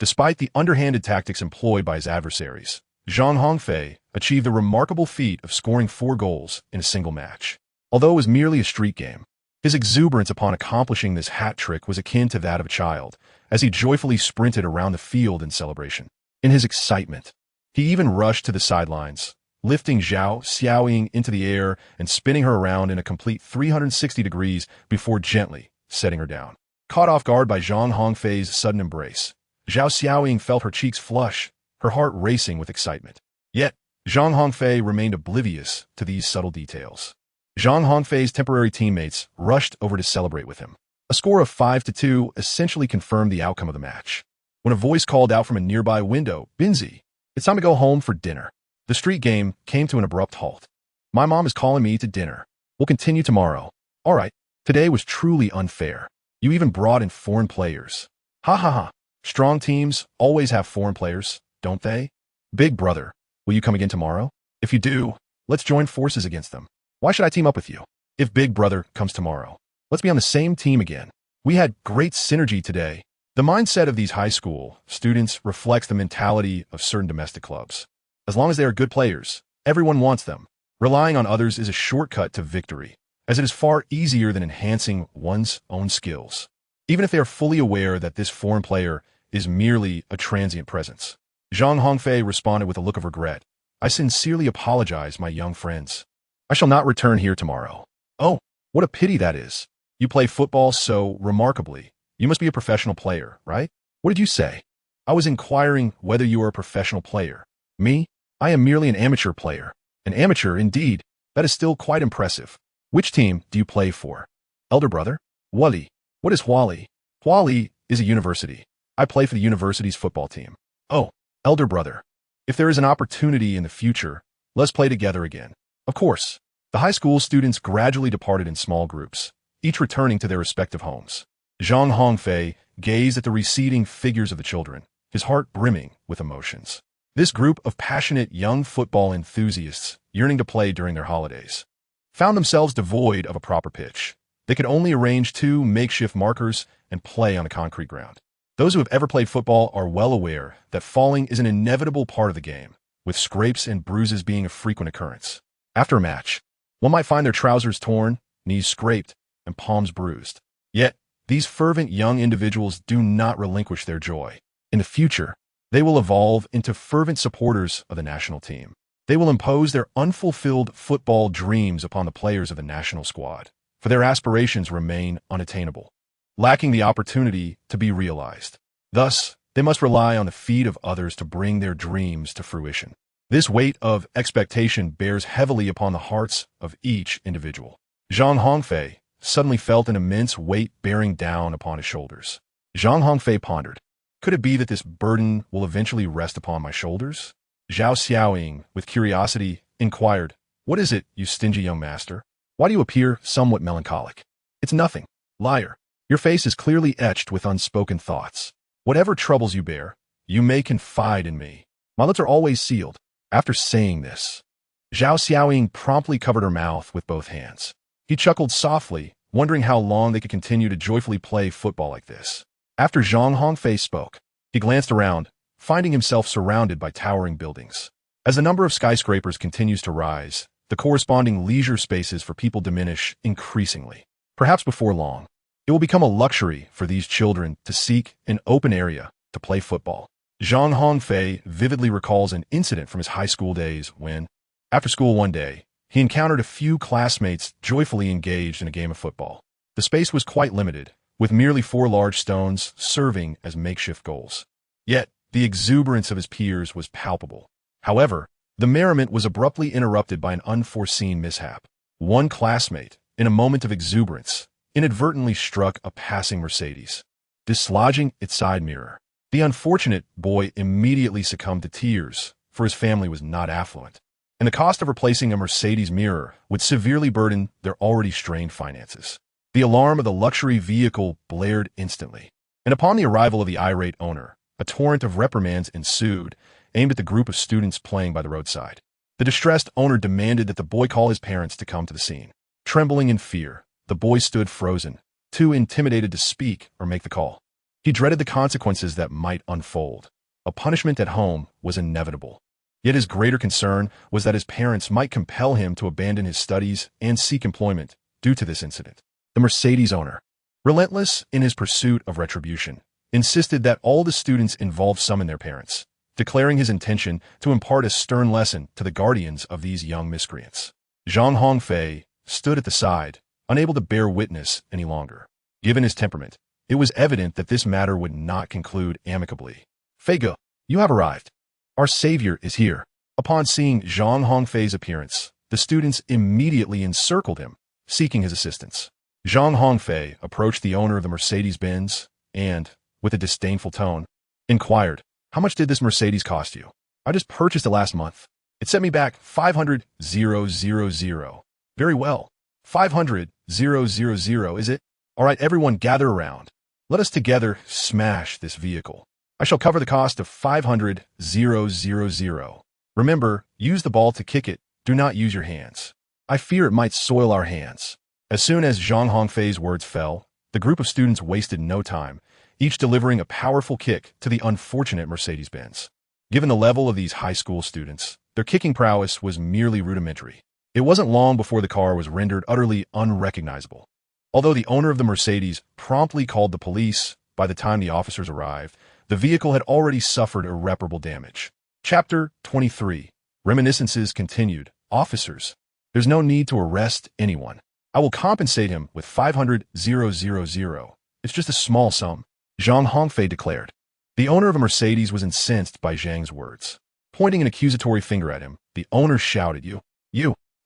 Despite the underhanded tactics employed by his adversaries, Zhang Hongfei achieved the remarkable feat of scoring 4 goals in a single match. Although it was merely a street game, his exuberance upon accomplishing this hat trick was akin to that of a child, as he joyfully sprinted around the field in celebration. In his excitement, he even rushed to the sidelines, lifting Zhao Xiaoying into the air and spinning her around in a complete 360 degrees before gently setting her down. Caught off guard by Zhang Hongfei's sudden embrace, Zhao Xiaoying felt her cheeks flush, her heart racing with excitement. Yet, Zhang Hongfei remained oblivious to these subtle details. Zhang Hongfei's temporary teammates rushed over to celebrate with him. A score of 5-2 essentially confirmed the outcome of the match. When a voice called out from a nearby window, "Binzi, it's time to go home for dinner." The street game came to an abrupt halt. "My mom is calling me to dinner. We'll continue tomorrow." "All right, today was truly unfair. You even brought in foreign players." "Ha ha ha. Strong teams always have foreign players, don't they?" "Big brother, will you come again tomorrow? If you do, let's join forces against them." "Why should I team up with you?" "If Big Brother comes tomorrow, let's be on the same team again. We had great synergy today." The mindset of these high school students reflects the mentality of certain domestic clubs. As long as they are good players, everyone wants them. Relying on others is a shortcut to victory, as it is far easier than enhancing one's own skills, even if they are fully aware that this foreign player is merely a transient presence. Zhang Hongfei responded with a look of regret. "I sincerely apologize, my young friends. I shall not return here tomorrow." "Oh, what a pity that is. You play football so remarkably. You must be a professional player, right?" "What did you say?" "I was inquiring whether you are a professional player." "Me? I am merely an amateur player." "An amateur, indeed. That is still quite impressive. Which team do you play for?" "Elder brother." "Wali. What is Wali?" "Wali is a university. I play for the university's football team." "Oh, elder brother. If there is an opportunity in the future, let's play together again." "Of course." The high school students gradually departed in small groups, each returning to their respective homes. Zhang Hongfei gazed at the receding figures of the children, his heart brimming with emotions. This group of passionate young football enthusiasts, yearning to play during their holidays, found themselves devoid of a proper pitch. They could only arrange 2 makeshift markers and play on a concrete ground. Those who have ever played football are well aware that falling is an inevitable part of the game, with scrapes and bruises being a frequent occurrence. After a match, one might find their trousers torn, knees scraped, and palms bruised. Yet, these fervent young individuals do not relinquish their joy. In the future, they will evolve into fervent supporters of the national team. They will impose their unfulfilled football dreams upon the players of the national squad, for their aspirations remain unattainable, lacking the opportunity to be realized. Thus, they must rely on the feet of others to bring their dreams to fruition. This weight of expectation bears heavily upon the hearts of each individual. Zhang Hongfei suddenly felt an immense weight bearing down upon his shoulders. Zhang Hongfei pondered, "Could it be that this burden will eventually rest upon my shoulders?" Zhao Xiaoying, with curiosity, inquired, "What is it, you stingy young master? Why do you appear somewhat melancholic?" "It's nothing. Liar. Your face is clearly etched with unspoken thoughts. Whatever troubles you bear, you may confide in me. My lips are always sealed." After saying this, Zhao Xiaoying promptly covered her mouth with both hands. He chuckled softly, wondering how long they could continue to joyfully play football like this. After Zhang Hongfei spoke, he glanced around, finding himself surrounded by towering buildings. As the number of skyscrapers continues to rise, the corresponding leisure spaces for people diminish increasingly. Perhaps before long, it will become a luxury for these children to seek an open area to play football. Zhang Hongfei vividly recalls an incident from his high school days when, after school one day, he encountered a few classmates joyfully engaged in a game of football. The space was quite limited, with merely 4 large stones serving as makeshift goals. Yet, the exuberance of his peers was palpable. However, the merriment was abruptly interrupted by an unforeseen mishap. One classmate, in a moment of exuberance, inadvertently struck a passing Mercedes, dislodging its side mirror. The unfortunate boy immediately succumbed to tears, for his family was not affluent, and the cost of replacing a Mercedes mirror would severely burden their already strained finances. The alarm of the luxury vehicle blared instantly, and upon the arrival of the irate owner, a torrent of reprimands ensued, aimed at the group of students playing by the roadside. The distressed owner demanded that the boy call his parents to come to the scene. Trembling in fear, the boy stood frozen, too intimidated to speak or make the call. He dreaded the consequences that might unfold. A punishment at home was inevitable. Yet his greater concern was that his parents might compel him to abandon his studies and seek employment due to this incident. The Mercedes owner, relentless in his pursuit of retribution, insisted that all the students involved summon their parents, declaring his intention to impart a stern lesson to the guardians of these young miscreants. Zhang Hongfei stood at the side, unable to bear witness any longer. Given his temperament, it was evident that this matter would not conclude amicably. Feigo, you have arrived. Our savior is here. Upon seeing Zhang Hongfei's appearance, the students immediately encircled him, seeking his assistance. Zhang Hongfei approached the owner of the Mercedes-Benz and, with a disdainful tone, inquired, "How much did this Mercedes cost you? I just purchased it last month. It sent me back 500,000. Very well. 500,000, is it? All right, everyone gather around. Let us together smash this vehicle. I shall cover the cost of 500,000. Remember, use the ball to kick it. Do not use your hands. I fear it might soil our hands." As soon as Zhang Hongfei's words fell, the group of students wasted no time, each delivering a powerful kick to the unfortunate Mercedes-Benz. Given the level of these high school students, their kicking prowess was merely rudimentary. It wasn't long before the car was rendered utterly unrecognizable. Although the owner of the Mercedes promptly called the police, by the time the officers arrived, the vehicle had already suffered irreparable damage. Chapter 23. Reminiscences continued. Officers, there's no need to arrest anyone. I will compensate him with 500,000. It's just a small sum, Zhang Hongfei declared. The owner of a Mercedes was incensed by Zhang's words. Pointing an accusatory finger at him, the owner shouted, You,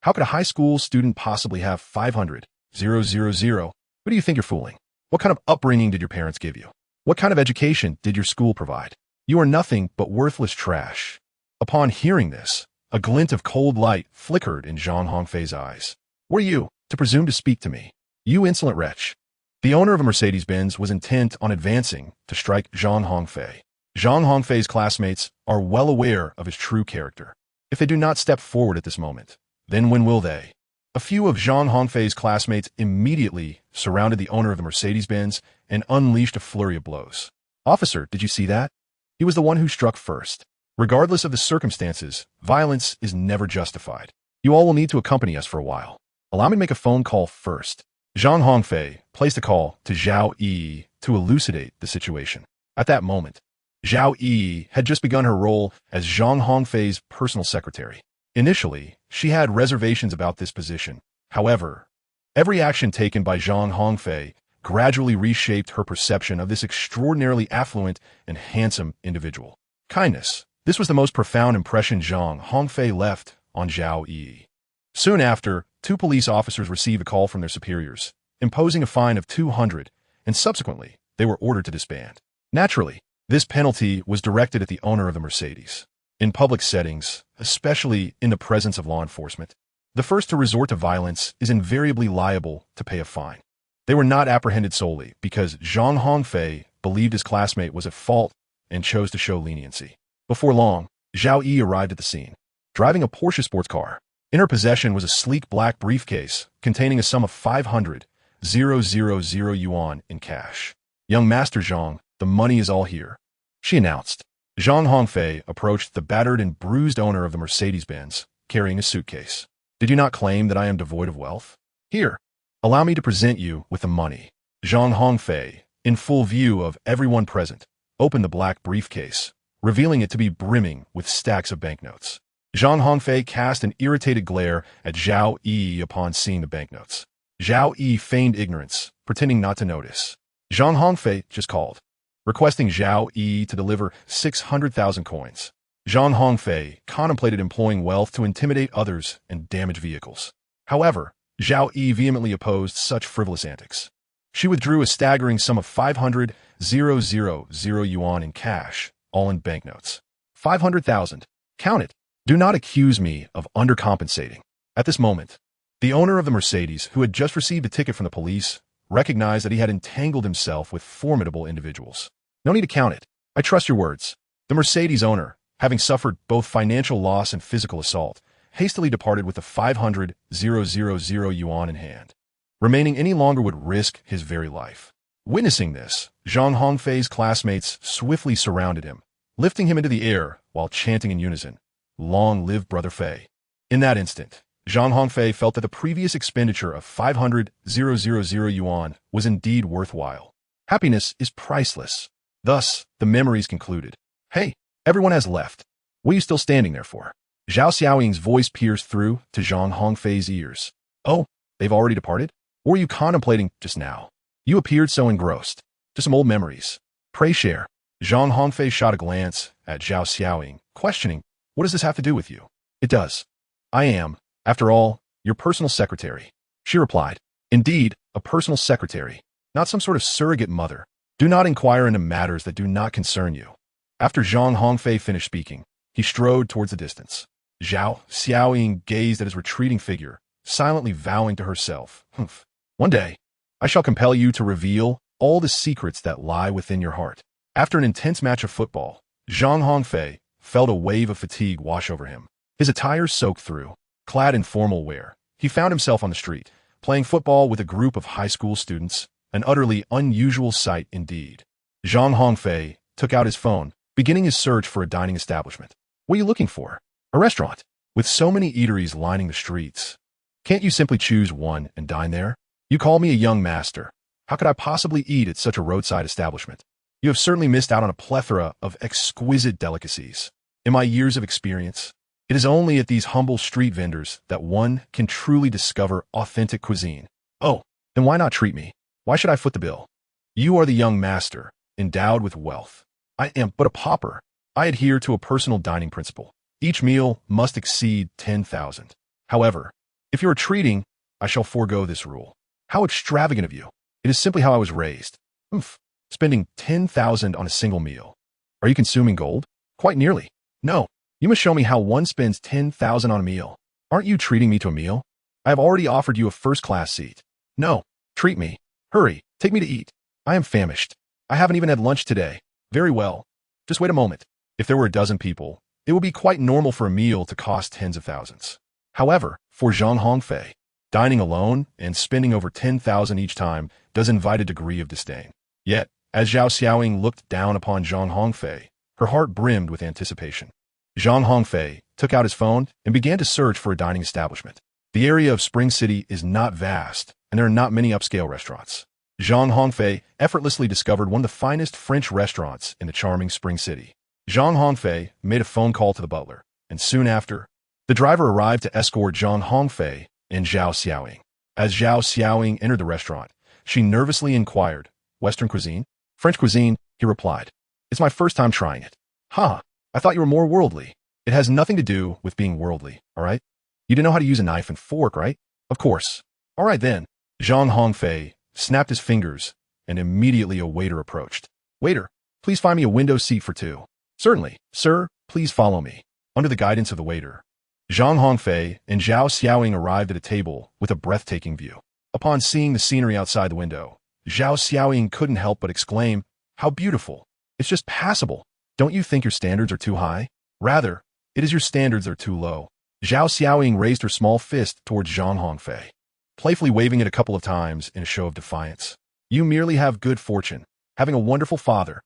how could a high school student possibly have 500,000? Who do you think you're fooling? What kind of upbringing did your parents give you? What kind of education did your school provide? You are nothing but worthless trash. Upon hearing this, a glint of cold light flickered in Zhang Hongfei's eyes. Were you to presume to speak to me, you insolent wretch? The owner of a Mercedes-Benz was intent on advancing to strike Zhang Hongfei. Zhang Hongfei's classmates are well aware of his true character. If they do not step forward at this moment, then when will they? A few of Zhang Hongfei's classmates immediately surrounded the owner of the Mercedes-Benz and unleashed a flurry of blows. Officer, did you see that? He was the one who struck first. Regardless of the circumstances, violence is never justified. You all will need to accompany us for a while. Allow me to make a phone call first. Zhang Hongfei placed a call to Zhao Yi to elucidate the situation. At that moment, Zhao Yi had just begun her role as Zhang Hongfei's personal secretary. Initially, she had reservations about this position. However, every action taken by Zhang Hongfei gradually reshaped her perception of this extraordinarily affluent and handsome individual. Kindness. This was the most profound impression Zhang Hongfei left on Zhao Yi. Soon after, 2 police officers received a call from their superiors, imposing a fine of 200, and subsequently, they were ordered to disband. Naturally, this penalty was directed at the owner of the Mercedes. In public settings, especially in the presence of law enforcement, the first to resort to violence is invariably liable to pay a fine. They were not apprehended solely because Zhang Hongfei believed his classmate was at fault and chose to show leniency. Before long, Zhao Yi arrived at the scene, driving a Porsche sports car. In her possession was a sleek black briefcase containing a sum of 500,000 yuan in cash. Young Master Zhang, the money is all here, she announced. Zhang Hongfei approached the battered and bruised owner of the Mercedes-Benz, carrying a suitcase. Did you not claim that I am devoid of wealth? Here, allow me to present you with the money. Zhang Hongfei, in full view of everyone present, opened the black briefcase, revealing it to be brimming with stacks of banknotes. Zhang Hongfei cast an irritated glare at Zhao Yi upon seeing the banknotes. Zhao Yi feigned ignorance, pretending not to notice. Zhang Hongfei just called, requesting Zhao Yi to deliver 600,000 coins. Zhang Hongfei contemplated employing wealth to intimidate others and damage vehicles. However, Zhao Yi vehemently opposed such frivolous antics. She withdrew a staggering sum of 500,000 yuan in cash, all in banknotes. 500,000. Count it. Do not accuse me of undercompensating. At this moment, the owner of the Mercedes, who had just received a ticket from the police, recognized that he had entangled himself with formidable individuals. No need to count it. I trust your words. The Mercedes owner, having suffered both financial loss and physical assault, hastily departed with the 500,000 yuan in hand. Remaining any longer would risk his very life. Witnessing this, Zhang Hongfei's classmates swiftly surrounded him, lifting him into the air while chanting in unison, "Long live Brother Fei." In that instant, Zhang Hongfei felt that the previous expenditure of 500,000 yuan was indeed worthwhile. Happiness is priceless. Thus, the memories concluded. Hey, Everyone has left. What are you still standing there for? Zhao Xiaoying's voice pierced through to Zhang Hongfei's ears. Oh, they've already departed? Or were you contemplating just now? You appeared so engrossed. Just some old memories. Pray share. Zhang Hongfei shot a glance at Zhao Xiaoying, questioning, what does this have to do with you? It does. I am, after all, your personal secretary. She replied, indeed, a personal secretary, not some sort of surrogate mother. Do not inquire into matters that do not concern you. After Zhang Hongfei finished speaking, he strode towards the distance. Zhao Xiaoying gazed at his retreating figure, silently vowing to herself, one day, I shall compel you to reveal all the secrets that lie within your heart. After an intense match of football, Zhang Hongfei felt a wave of fatigue wash over him. His attire soaked through. Clad in formal wear, he found himself on the street, playing football with a group of high school students, an utterly unusual sight indeed. Zhang Hongfei took out his phone, beginning his search for a dining establishment. What are you looking for? A restaurant. With so many eateries lining the streets. Can't you simply choose one and dine there? You call me a young master. How could I possibly eat at such a roadside establishment? You have certainly missed out on a plethora of exquisite delicacies. In my years of experience, it is only at these humble street vendors that one can truly discover authentic cuisine. Oh, then why not treat me? Why should I foot the bill? You are the young master, endowed with wealth. I am but a pauper. I adhere to a personal dining principle. Each meal must exceed 10,000. However, if you are treating, I shall forego this rule. How extravagant of you. It is simply how I was raised. Spending 10,000 on a single meal. Are you consuming gold? Quite nearly. No. You must show me how one spends 10,000 on a meal. Aren't you treating me to a meal? I have already offered you a first-class seat. No. Treat me. Hurry. Take me to eat. I am famished. I haven't even had lunch today. Very well. Just wait a moment. If there were a dozen people, it would be quite normal for a meal to cost tens of thousands. However, for Zhang Hongfei, dining alone and spending over 10,000 each time does invite a degree of disdain. Yet, as Zhao Xiaoying looked down upon Zhang Hongfei, her heart brimmed with anticipation. Zhang Hongfei took out his phone and began to search for a dining establishment. The area of Spring City is not vast, and there are not many upscale restaurants. Zhang Hongfei effortlessly discovered one of the finest French restaurants in the charming Spring City. Zhang Hongfei made a phone call to the butler, and soon after, the driver arrived to escort Zhang Hongfei and Zhao Xiaoying. As Zhao Xiaoying entered the restaurant, she nervously inquired, Western cuisine? French cuisine, he replied. It's my first time trying it. I thought you were more worldly. It has nothing to do with being worldly, all right? You didn't know how to use a knife and fork, right? Of course. All right then. Zhang Hongfei snapped his fingers, and immediately a waiter approached. Waiter, please find me a window seat for two. Certainly, sir, please follow me. Under the guidance of the waiter, Zhang Hongfei and Zhao Xiaoying arrived at a table with a breathtaking view. Upon seeing the scenery outside the window, Zhao Xiaoying couldn't help but exclaim, how beautiful. It's just passable. Don't you think your standards are too high? Rather, it is your standards that are too low. Zhao Xiaoying raised her small fist towards Zhang Hongfei, playfully waving it a couple of times in a show of defiance. You merely have good fortune, having a wonderful father.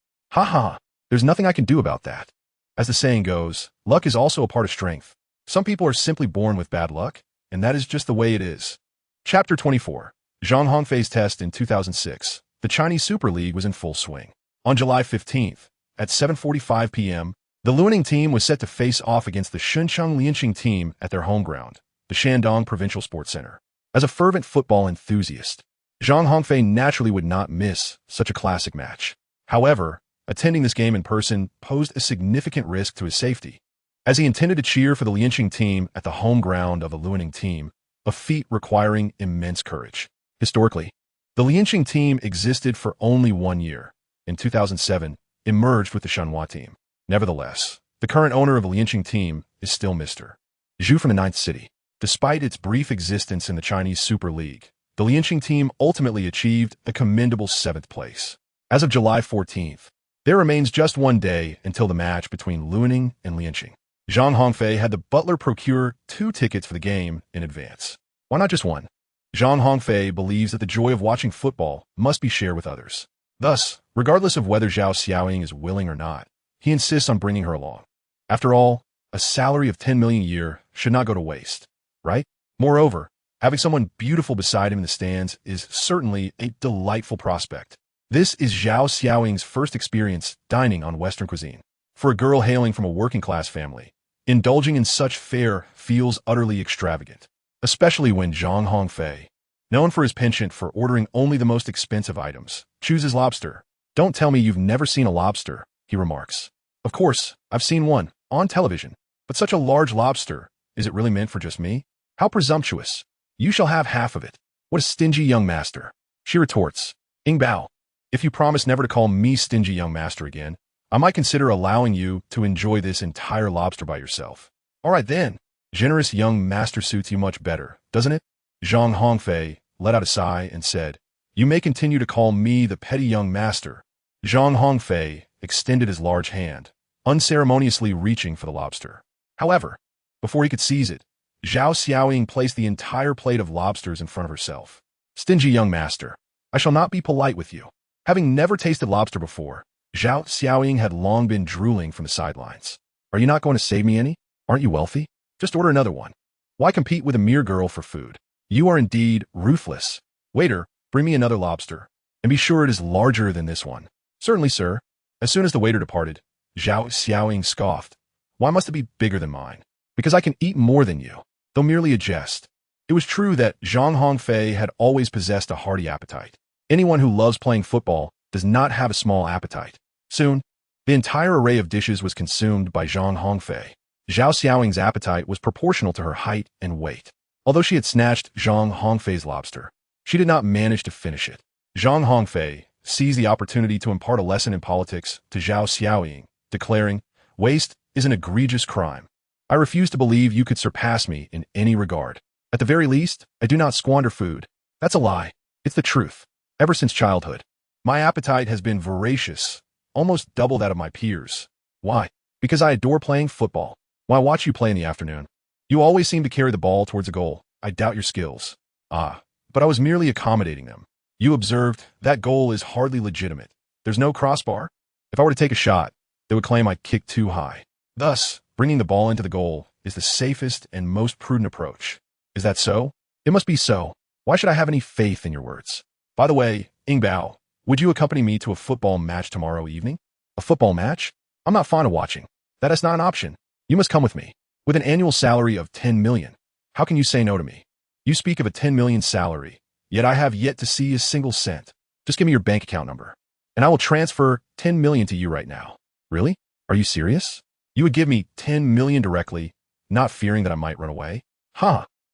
There's nothing I can do about that. As the saying goes, luck is also a part of strength. Some people are simply born with bad luck, and that is just the way it is. Chapter 24. Zhang Hongfei's test in 2006. The Chinese Super League was in full swing. On July 15th, at 7:45 p.m., the Luaning team was set to face off against the Shuncheng Lianqing team at their home ground, the Shandong Provincial Sports Center. As a fervent football enthusiast, Zhang Hongfei naturally would not miss such a classic match. However, attending this game in person posed a significant risk to his safety, as he intended to cheer for the Lianqing team at the home ground of the Luaning team, a feat requiring immense courage. Historically, the Lianqing team existed for only 1 year. In 2007, it merged with the Shanhua team. Nevertheless, the current owner of the Lianqing team is still Mr. Zhu from the 9th city. Despite its brief existence in the Chinese Super League, the Lianqing team ultimately achieved a commendable 7th place. As of July 14th, there remains just 1 day until the match between Luaning and Lianqing. Zhang Hongfei had the butler procure 2 tickets for the game in advance. Why not just one? Zhang Hongfei believes that the joy of watching football must be shared with others. Thus, regardless of whether Zhao Xiaoying is willing or not, he insists on bringing her along. After all, a salary of 10 million a year should not go to waste, right? Moreover, having someone beautiful beside him in the stands is certainly a delightful prospect. This is Zhao Xiaoying's first experience dining on Western cuisine. For a girl hailing from a working-class family, indulging in such fare feels utterly extravagant, especially when Zhang Hongfei, known for his penchant for ordering only the most expensive items, chooses lobster. Don't tell me you've never seen a lobster, he remarks. Of course, I've seen one, on television. But such a large lobster, is it really meant for just me? How presumptuous. You shall have half of it. What a stingy young master. She retorts, Ing Bao, if you promise never to call me stingy young master again, I might consider allowing you to enjoy this entire lobster by yourself. All right then. Generous young master suits you much better, doesn't it? Zhang Hongfei let out a sigh and said, You may continue to call me the petty young master. Zhang Hongfei extended his large hand, unceremoniously reaching for the lobster. However, before he could seize it, Zhao Xiaoying placed the entire plate of lobsters in front of herself. Stingy young master, I shall not be polite with you. Having never tasted lobster before, Zhao Xiaoying had long been drooling from the sidelines. Are you not going to save me any? Aren't you wealthy? Just order another one. Why compete with a mere girl for food? You are indeed ruthless. Waiter, bring me another lobster, and be sure it is larger than this one. Certainly, sir. As soon as the waiter departed, Zhao Xiaoying scoffed. Why must it be bigger than mine? Because I can eat more than you, though merely a jest. It was true that Zhang Hongfei had always possessed a hearty appetite. Anyone who loves playing football does not have a small appetite. Soon, the entire array of dishes was consumed by Zhang Hongfei. Zhao Xiaoying's appetite was proportional to her height and weight. Although she had snatched Zhang Hongfei's lobster, she did not manage to finish it. Zhang Hongfei seized the opportunity to impart a lesson in politics to Zhao Xiaoying, declaring, Waste is an egregious crime. I refuse to believe you could surpass me in any regard. At the very least, I do not squander food. That's a lie. It's the truth. Ever since childhood, my appetite has been voracious, almost double that of my peers. Why? Because I adore playing football. Why watch you play in the afternoon? You always seem to carry the ball towards a goal. I doubt your skills. But I was merely accommodating them. You observed, that goal is hardly legitimate. There's no crossbar. If I were to take a shot, they would claim I kicked too high. Thus, bringing the ball into the goal is the safest and most prudent approach. Is that so? It must be so. Why should I have any faith in your words? By the way, Ing Bao, would you accompany me to a football match tomorrow evening? A football match? I'm not fond of watching. That is not an option. You must come with me. With an annual salary of 10 million. How can you say no to me? You speak of a 10 million salary, yet I have yet to see a single cent. Just give me your bank account number, and I will transfer 10 million to you right now. Really? Are you serious? You would give me 10 million directly, not fearing that I might run away?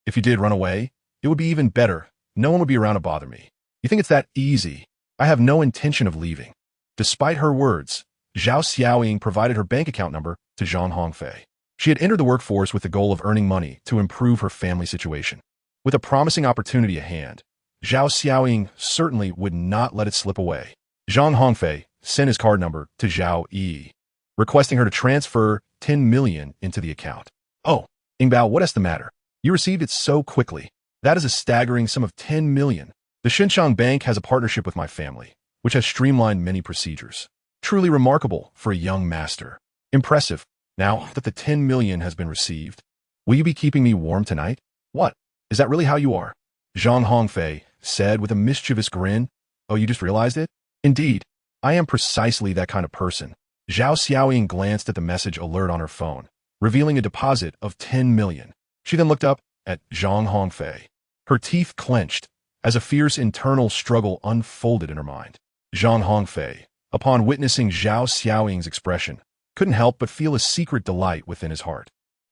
If you did run away, it would be even better. No one would be around to bother me. You think it's that easy? I have no intention of leaving. Despite her words, Zhao Xiaoying provided her bank account number to Zhang Hongfei. She had entered the workforce with the goal of earning money to improve her family situation. With a promising opportunity at hand, Zhao Xiaoying certainly would not let it slip away. Zhang Hongfei sent his card number to Zhao Yi, requesting her to transfer 10 million into the account. Oh, Ing Bao, what is the matter? You received it so quickly. That is a staggering sum of 10 million. The Xinjiang Bank has a partnership with my family, which has streamlined many procedures. Truly remarkable for a young master. Impressive. Now that the 10 million has been received, will you be keeping me warm tonight? What? Is that really how you are? Zhang Hongfei said with a mischievous grin. Oh, you just realized it? Indeed, I am precisely that kind of person. Zhao Xiaoying glanced at the message alert on her phone, revealing a deposit of 10 million. She then looked up at Zhang Hongfei. Her teeth clenched as a fierce internal struggle unfolded in her mind. Zhang Hongfei, upon witnessing Zhao Xiaoying's expression, couldn't help but feel a secret delight within his heart.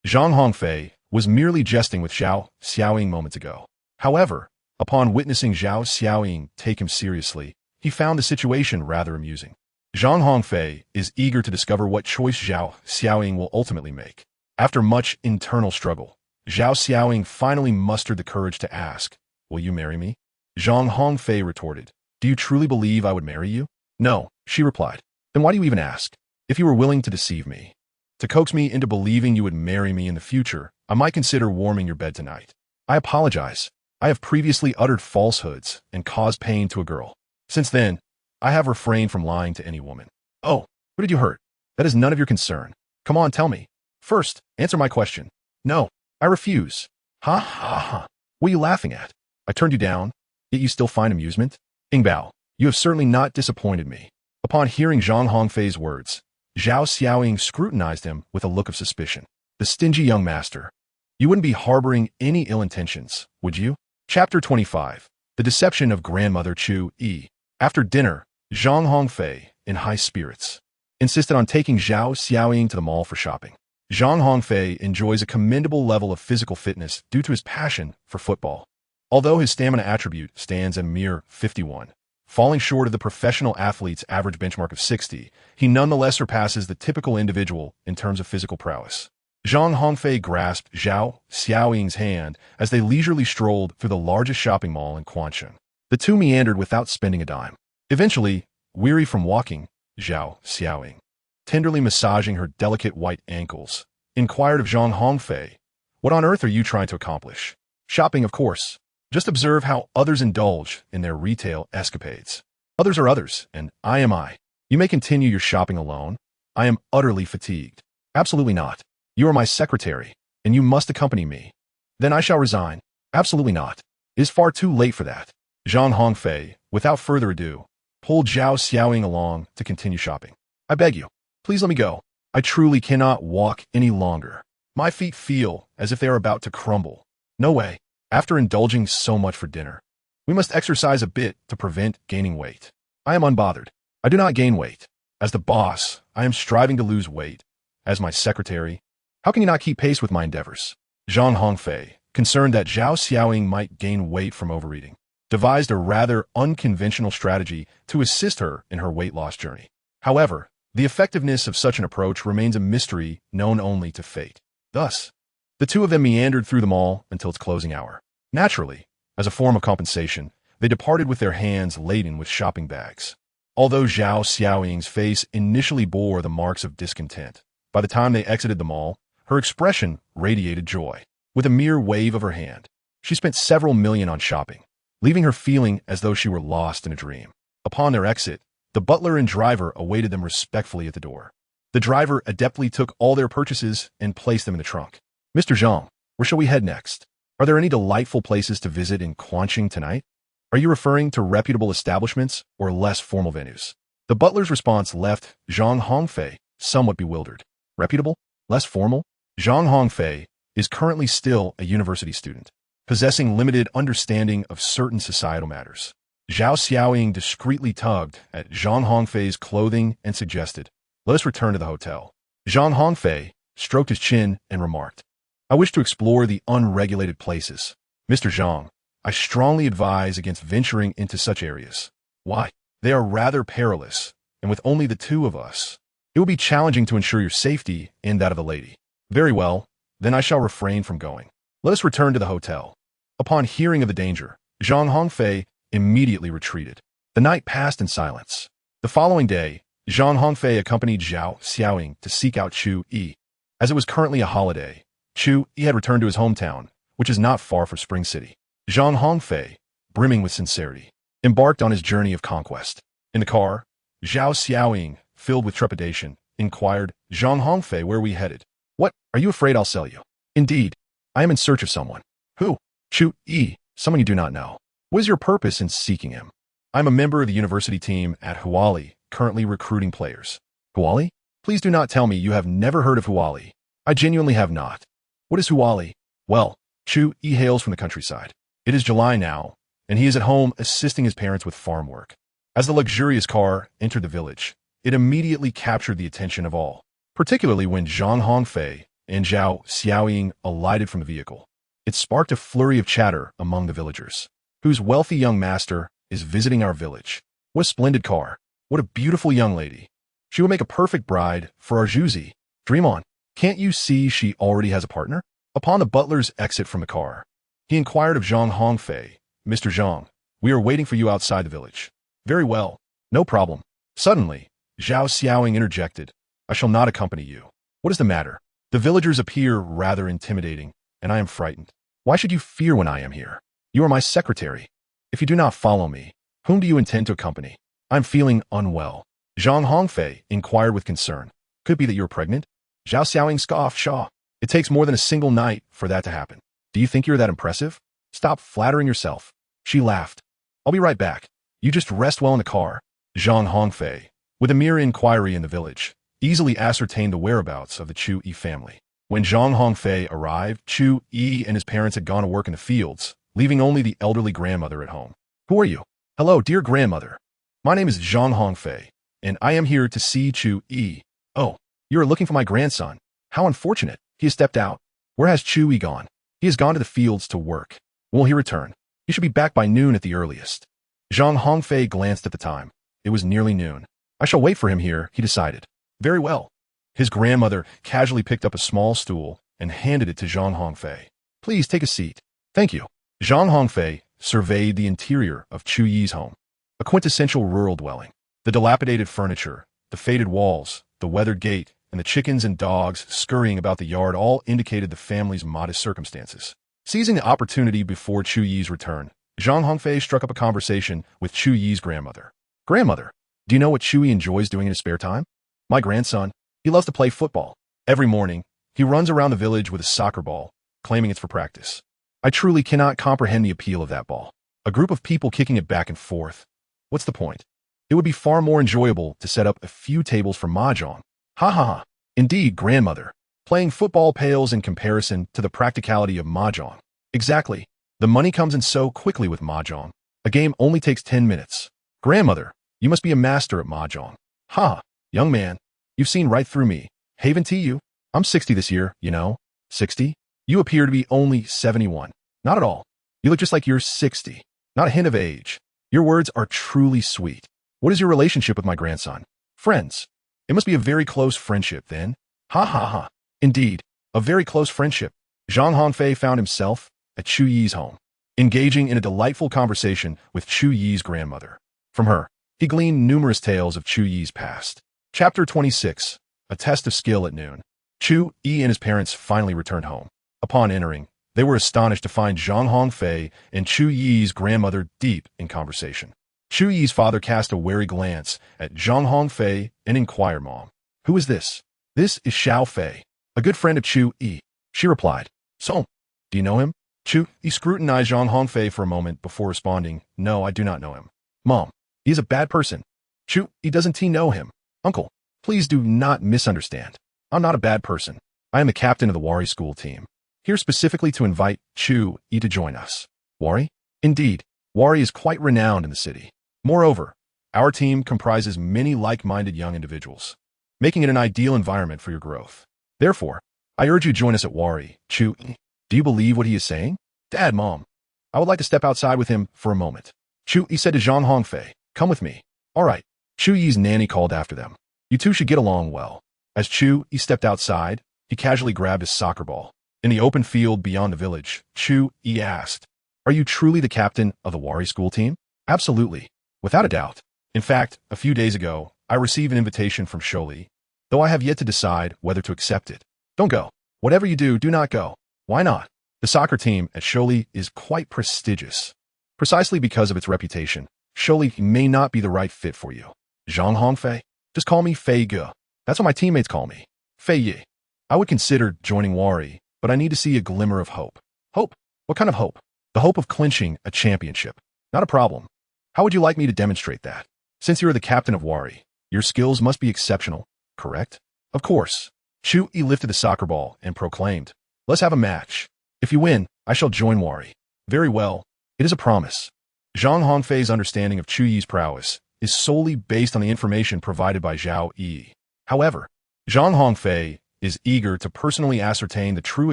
Zhang Hongfei was merely jesting with Zhao Xiaoying moments ago. However, upon witnessing Zhao Xiaoying take him seriously, he found the situation rather amusing. Zhang Hongfei is eager to discover what choice Zhao Xiaoying will ultimately make. After much internal struggle, Zhao Xiaoying finally mustered the courage to ask, Will you marry me? Zhang Hongfei retorted, Do you truly believe I would marry you? No, she replied. Then why do you even ask? If you were willing to deceive me, to coax me into believing you would marry me in the future, I might consider warming your bed tonight. I apologize. I have previously uttered falsehoods and caused pain to a girl. Since then, I have refrained from lying to any woman. Oh, who did you hurt? That is none of your concern. Come on, tell me. First, answer my question. No, I refuse. Ha ha ha. What are you laughing at? I turned you down, yet you still find amusement? Ing Bao, you have certainly not disappointed me. Upon hearing Zhang Hongfei's words, Zhao Xiaoying scrutinized him with a look of suspicion. The stingy young master. You wouldn't be harboring any ill intentions, would you? Chapter 25. The Deception of Grandmother Chu Yi. After dinner, Zhang Hongfei, in high spirits, insisted on taking Zhao Xiaoying to the mall for shopping. Zhang Hongfei enjoys a commendable level of physical fitness due to his passion for football. Although his stamina attribute stands at a mere 51, falling short of the professional athlete's average benchmark of 60, he nonetheless surpasses the typical individual in terms of physical prowess. Zhang Hongfei grasped Zhao Xiaoying's hand as they leisurely strolled through the largest shopping mall in Quansheng. The two meandered without spending a dime. Eventually, weary from walking, Zhao Xiaoying, tenderly massaging her delicate white ankles, inquired of Zhang Hongfei, "What on earth are you trying to accomplish?" "Shopping, of course. Just observe how others indulge in their retail escapades. Others are others, and I am I. You may continue your shopping alone. I am utterly fatigued." "Absolutely not. You are my secretary, and you must accompany me." "Then I shall resign." "Absolutely not. It is far too late for that." Zhang Hongfei, without further ado, pulled Zhao Xiaoying along to continue shopping. "I beg you, please let me go. I truly cannot walk any longer. My feet feel as if they are about to crumble." "No way. After indulging so much for dinner, we must exercise a bit to prevent gaining weight." "I am unbothered. I do not gain weight. As the boss, I am striving to lose weight. As my secretary, how can you not keep pace with my endeavors?" Zhang Hongfei, concerned that Zhao Xiaoying might gain weight from overeating, devised a rather unconventional strategy to assist her in her weight loss journey. However, the effectiveness of such an approach remains a mystery known only to fate. Thus, the two of them meandered through the mall until its closing hour. Naturally, as a form of compensation, they departed with their hands laden with shopping bags. Although Zhao Xiaoying's face initially bore the marks of discontent, by the time they exited the mall, her expression radiated joy. With a mere wave of her hand, she spent several million on shopping, leaving her feeling as though she were lost in a dream. Upon their exit, the butler and driver awaited them respectfully at the door. The driver adeptly took all their purchases and placed them in the trunk. "Mr. Zhang, where shall we head next? Are there any delightful places to visit in Quansheng tonight? Are you referring to reputable establishments or less formal venues?" The butler's response left Zhang Hongfei somewhat bewildered. Reputable? Less formal? Zhang Hongfei is currently still a university student, possessing limited understanding of certain societal matters. Zhao Xiaoying discreetly tugged at Zhang Hongfei's clothing and suggested, "Let us return to the hotel." Zhang Hongfei stroked his chin and remarked, "I wish to explore the unregulated places. Mr. Zhang, I strongly advise against venturing into such areas. Why? They are rather perilous, and with only the two of us, it will be challenging to ensure your safety and that of the lady." "Very well, then I shall refrain from going. Let us return to the hotel." Upon hearing of the danger, Zhang Hongfei immediately retreated. The night passed in silence. The following day, Zhang Hongfei accompanied Zhao Xiaoying to seek out Chu Yi. As it was currently a holiday, Chu Yi had returned to his hometown, which is not far from Spring City. Zhang Hongfei, brimming with sincerity, embarked on his journey of conquest. In the car, Zhao Xiaoying, filled with trepidation, inquired, "Zhang Hongfei, where are we headed?" "What? Are you afraid I'll sell you?" "Indeed. I am in search of someone." "Who?" "Chu Yi, someone you do not know." "What is your purpose in seeking him?" "I am a member of the university team at Huali, currently recruiting players." "Huali? Please do not tell me you have never heard of Huali." "I genuinely have not." "What is Huali?" "Well, Chu Yi hails from the countryside. It is July now, and he is at home assisting his parents with farm work. As the luxurious car entered the village, it immediately captured the attention of all, particularly when Zhang Hongfei and Zhao Xiaoying alighted from the vehicle. It sparked a flurry of chatter among the villagers. "Whose wealthy young master is visiting our village? What a splendid car. What a beautiful young lady. She would make a perfect bride for our Zhuzi. Dream on. Can't you see she already has a partner?" Upon the butler's exit from the car, he inquired of Zhang Hongfei, "Mr. Zhang, we are waiting for you outside the village." "Very well. No problem." Suddenly, Zhao Xiaoying interjected, "I shall not accompany you." "What is the matter?" "The villagers appear rather intimidating, and I am frightened." "Why should you fear when I am here? You are my secretary. If you do not follow me, whom do you intend to accompany?" "I am feeling unwell." Zhang Hongfei inquired with concern, "Could it be that you are pregnant?" Zhao Xiaoying scoffed, "Shaw. It takes more than a single night for that to happen. Do you think you're that impressive? Stop flattering yourself." She laughed. "I'll be right back. You just rest well in the car." Zhang Hongfei, with a mere inquiry in the village, easily ascertained the whereabouts of the Chu Yi family. When Zhang Hongfei arrived, Chu Yi and his parents had gone to work in the fields, leaving only the elderly grandmother at home. "Who are you?" "Hello, dear grandmother. My name is Zhang Hongfei, and I am here to see Chu Yi." "Oh, you are looking for my grandson. How unfortunate. He has stepped out." "Where has Chu Yi gone?" "He has gone to the fields to work." "Will he return?" "He should be back by noon at the earliest." Zhang Hongfei glanced at the time. It was nearly noon. "I shall wait for him here," he decided. "Very well." His grandmother casually picked up a small stool and handed it to Zhang Hongfei. "Please take a seat." "Thank you." Zhang Hongfei surveyed the interior of Chu Yi's home, a quintessential rural dwelling. The dilapidated furniture, the faded walls, the weathered gate, and the chickens and dogs scurrying about the yard all indicated the family's modest circumstances. Seizing the opportunity before Chu Yi's return, Zhang Hongfei struck up a conversation with Chu Yi's grandmother. "Grandmother, do you know what Chu Yi enjoys doing in his spare time?" "My grandson. He loves to play football. Every morning, he runs around the village with a soccer ball, claiming it's for practice. I truly cannot comprehend the appeal of that ball. A group of people kicking it back and forth. What's the point? It would be far more enjoyable to set up a few tables for mahjong." "Ha ha ha. Indeed, grandmother. Playing football pales in comparison to the practicality of mahjong." "Exactly. The money comes in so quickly with mahjong. A game only takes 10 minutes. "Grandmother, you must be a master at mahjong." "Ha, young man. You've seen right through me. Haven't you? I'm 60 this year, you know." "60? You appear to be only 71. "Not at all. You look just like you're 60. Not a hint of age. Your words are truly sweet. What is your relationship with my grandson?" "Friends." "It must be a very close friendship, then." "Ha ha ha. Indeed, a very close friendship." Zhang Hongfei found himself at Chu Yi's home, engaging in a delightful conversation with Chu Yi's grandmother. From her, he gleaned numerous tales of Chu Yi's past. Chapter 26. A Test of Skill at Noon. Chu Yi and his parents finally returned home. Upon entering, they were astonished to find Zhang Hongfei and Chu Yi's grandmother deep in conversation. Chu Yi's father cast a wary glance at Zhang Hongfei and inquired, "Mom, who is this?" "This is Xiao Fei, a good friend of Chu Yi," she replied. "So, do you know him?" Chu Yi scrutinized Zhang Hongfei for a moment before responding, "No, I do not know him." "Mom, he is a bad person." "Chu Yi doesn't he know him?" "Uncle, please do not misunderstand. I'm not a bad person. I am the captain of the Wari school team, here specifically to invite Chu Yi to join us." "Wari?" "Indeed, Wari is quite renowned in the city. Moreover, our team comprises many like-minded young individuals, making it an ideal environment for your growth. Therefore, I urge you to join us at Wari." "Chu Yi, do you believe what he is saying?" "Dad, Mom, I would like to step outside with him for a moment." Chu Yi said to Zhang Hongfei, "Come with me." "All right." Chu Yi's nanny called after them. "You two should get along well." As Chu Yi stepped outside, he casually grabbed his soccer ball. In the open field beyond the village, Chu Yi asked, "Are you truly the captain of the Wari school team?" "Absolutely. Without a doubt. In fact, a few days ago, I received an invitation from Sholi, though I have yet to decide whether to accept it." "Don't go. Whatever you do, do not go." "Why not?" "The soccer team at Sholi is quite prestigious. Precisely because of its reputation, Sholi may not be the right fit for you." "Zhang Hongfei? Just call me Fei Ge. That's what my teammates call me. Fei Yi. I would consider joining Wari, but I need to see a glimmer of hope." "Hope? What kind of hope?" "The hope of clinching a championship." "Not a problem. How would you like me to demonstrate that?" "Since you are the captain of Wari, your skills must be exceptional, correct?" "Of course." Chu Yi lifted the soccer ball and proclaimed, "Let's have a match. If you win, I shall join Wari." "Very well. It is a promise." Zhang Hongfei's understanding of Chu Yi's prowess is solely based on the information provided by Zhao Yi. However, Zhang Hongfei is eager to personally ascertain the true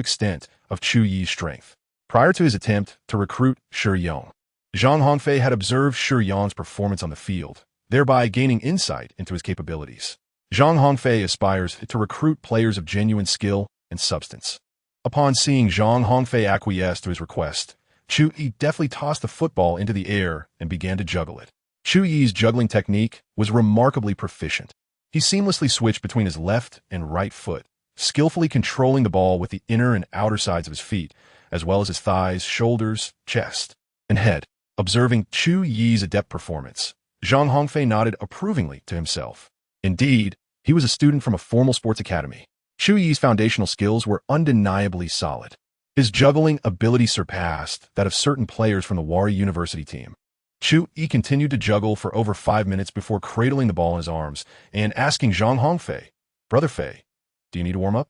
extent of Chu Yi's strength. Prior to his attempt to recruit Shi Yong, Zhang Hongfei had observed Shi Yong's performance on the field, thereby gaining insight into his capabilities. Zhang Hongfei aspires to recruit players of genuine skill and substance. Upon seeing Zhang Hongfei acquiesce to his request, Chu Yi deftly tossed the football into the air and began to juggle it. Chu Yi's juggling technique was remarkably proficient. He seamlessly switched between his left and right foot, skillfully controlling the ball with the inner and outer sides of his feet, as well as his thighs, shoulders, chest, and head. Observing Chu Yi's adept performance, Zhang Hongfei nodded approvingly to himself. Indeed, he was a student from a formal sports academy. Chu Yi's foundational skills were undeniably solid. His juggling ability surpassed that of certain players from the Wari University team. Chu Yi continued to juggle for over 5 minutes before cradling the ball in his arms and asking Zhang Hongfei, Brother Fei, do you need to warm up?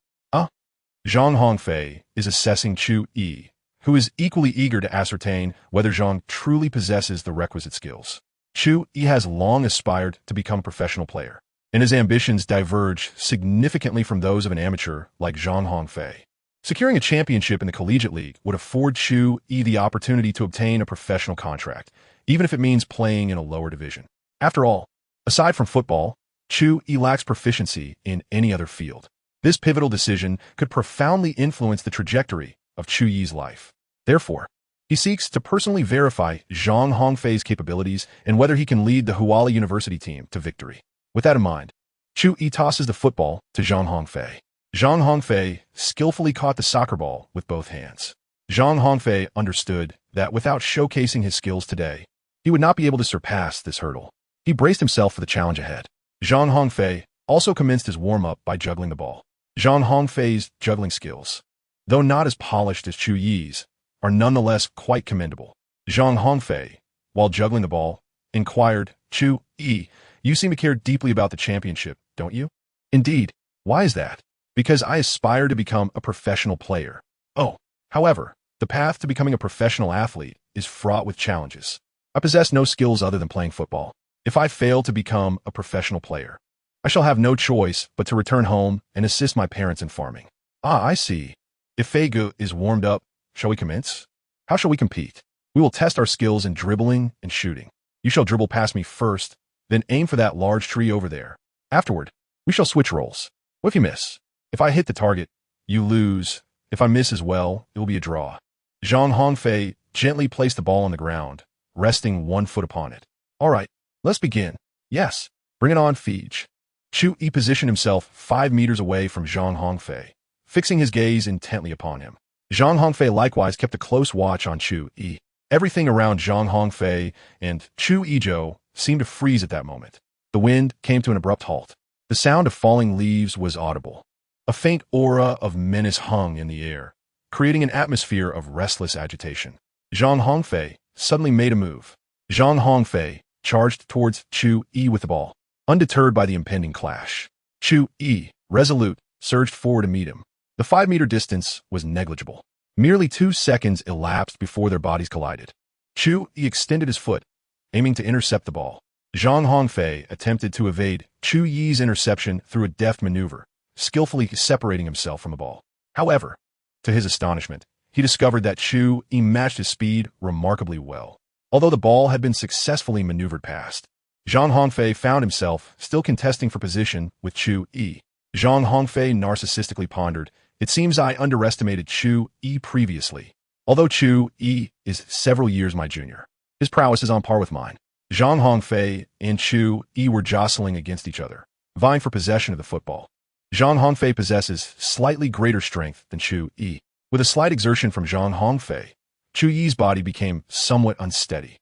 Zhang Hongfei is assessing Chu Yi, who is equally eager to ascertain whether Zhang truly possesses the requisite skills. Chu Yi has long aspired to become a professional player, and his ambitions diverge significantly from those of an amateur like Zhang Hongfei. Securing a championship in the collegiate league would afford Chu Yi the opportunity to obtain a professional contract, even if it means playing in a lower division. After all, aside from football, Chu Yi lacks proficiency in any other field. This pivotal decision could profoundly influence the trajectory of Chu Yi's life. Therefore, he seeks to personally verify Zhang Hongfei's capabilities and whether he can lead the Huali University team to victory. With that in mind, Chu Yi tosses the football to Zhang Hongfei. Zhang Hongfei skillfully caught the soccer ball with both hands. Zhang Hongfei understood that without showcasing his skills today, he would not be able to surpass this hurdle. He braced himself for the challenge ahead. Zhang Hongfei also commenced his warm-up by juggling the ball. Zhang Hongfei's juggling skills, though not as polished as Chu Yi's, are nonetheless quite commendable. Zhang Hongfei, while juggling the ball, inquired, "Chu Yi, you seem to care deeply about the championship, don't you?" "Indeed. Why is that?" "Because I aspire to become a professional player." "Oh, however, the path to becoming a professional athlete is fraught with challenges. I possess no skills other than playing football. If I fail to become a professional player, I shall have no choice but to return home and assist my parents in farming." "Ah, I see. If Feigu is warmed up, shall we commence? How shall we compete?" "We will test our skills in dribbling and shooting. You shall dribble past me first, then aim for that large tree over there. Afterward, we shall switch roles. What if you miss? If I hit the target, you lose. If I miss as well, it will be a draw." Zhang Hongfei gently placed the ball on the ground, resting one foot upon it. "All right, let's begin." "Yes, bring it on, Fij." Chu Yi positioned himself 5 meters away from Zhang Hongfei, fixing his gaze intently upon him. Zhang Hongfei likewise kept a close watch on Chu Yi. Everything around Zhang Hongfei and Chu Yizhou seemed to freeze at that moment. The wind came to an abrupt halt. The sound of falling leaves was audible. A faint aura of menace hung in the air, creating an atmosphere of restless agitation. Zhang Hongfei suddenly made a move. Zhang Hongfei charged towards Chu Yi with the ball. Undeterred by the impending clash, Chu Yi, resolute, surged forward to meet him. The 5-meter distance was negligible. Merely 2 seconds elapsed before their bodies collided. Chu Yi extended his foot, aiming to intercept the ball. Zhang Hongfei attempted to evade Chu Yi's interception through a deft maneuver, skillfully separating himself from the ball. However, to his astonishment, he discovered that Chu Yi matched his speed remarkably well. Although the ball had been successfully maneuvered past, Zhang Hongfei found himself still contesting for position with Chu Yi. Zhang Hongfei narcissistically pondered, "It seems I underestimated Chu Yi previously. Although Chu Yi is several years my junior, his prowess is on par with mine." Zhang Hongfei and Chu Yi were jostling against each other, vying for possession of the football. Zhang Hongfei possesses slightly greater strength than Chu Yi. With a slight exertion from Zhang Hongfei, Chu Yi's body became somewhat unsteady.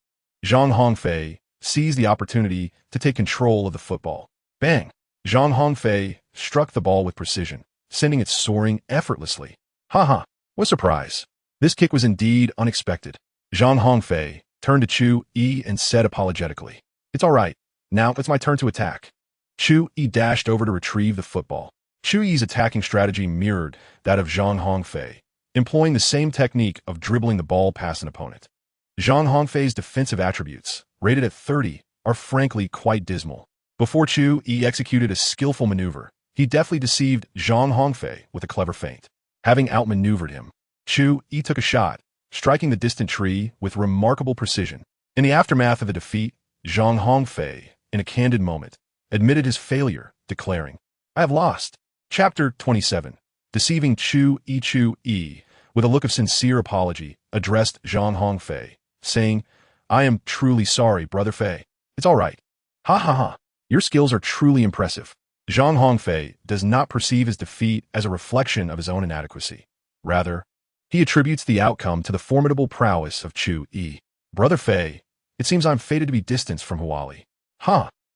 Zhang Hongfei seized the opportunity to take control of the football. Bang! Zhang Hongfei struck the ball with precision, sending it soaring effortlessly. "Ha! What a surprise! This kick was indeed unexpected." Zhang Hongfei turned to Chu Yi and said apologetically, "It's all right. Now it's my turn to attack." Chu Yi dashed over to retrieve the football. Chu Yi's attacking strategy mirrored that of Zhang Hongfei, employing the same technique of dribbling the ball past an opponent. Zhang Hongfei's defensive attributes, rated at 30, are frankly quite dismal. Before Chu Yi executed a skillful maneuver, he deftly deceived Zhang Hongfei with a clever feint. Having outmaneuvered him, Chu Yi took a shot, striking the distant tree with remarkable precision. In the aftermath of the defeat, Zhang Hongfei, in a candid moment, admitted his failure, declaring, "I have lost." Chapter 27. Deceiving Chu Yi, with a look of sincere apology, addressed Zhang Hongfei, saying, "I am truly sorry, Brother Fei. It's all right. Ha! Your skills are truly impressive." Zhang Hongfei does not perceive his defeat as a reflection of his own inadequacy. Rather, he attributes the outcome to the formidable prowess of Chu Yi. "Brother Fei, it seems I'm fated to be distanced from Huali."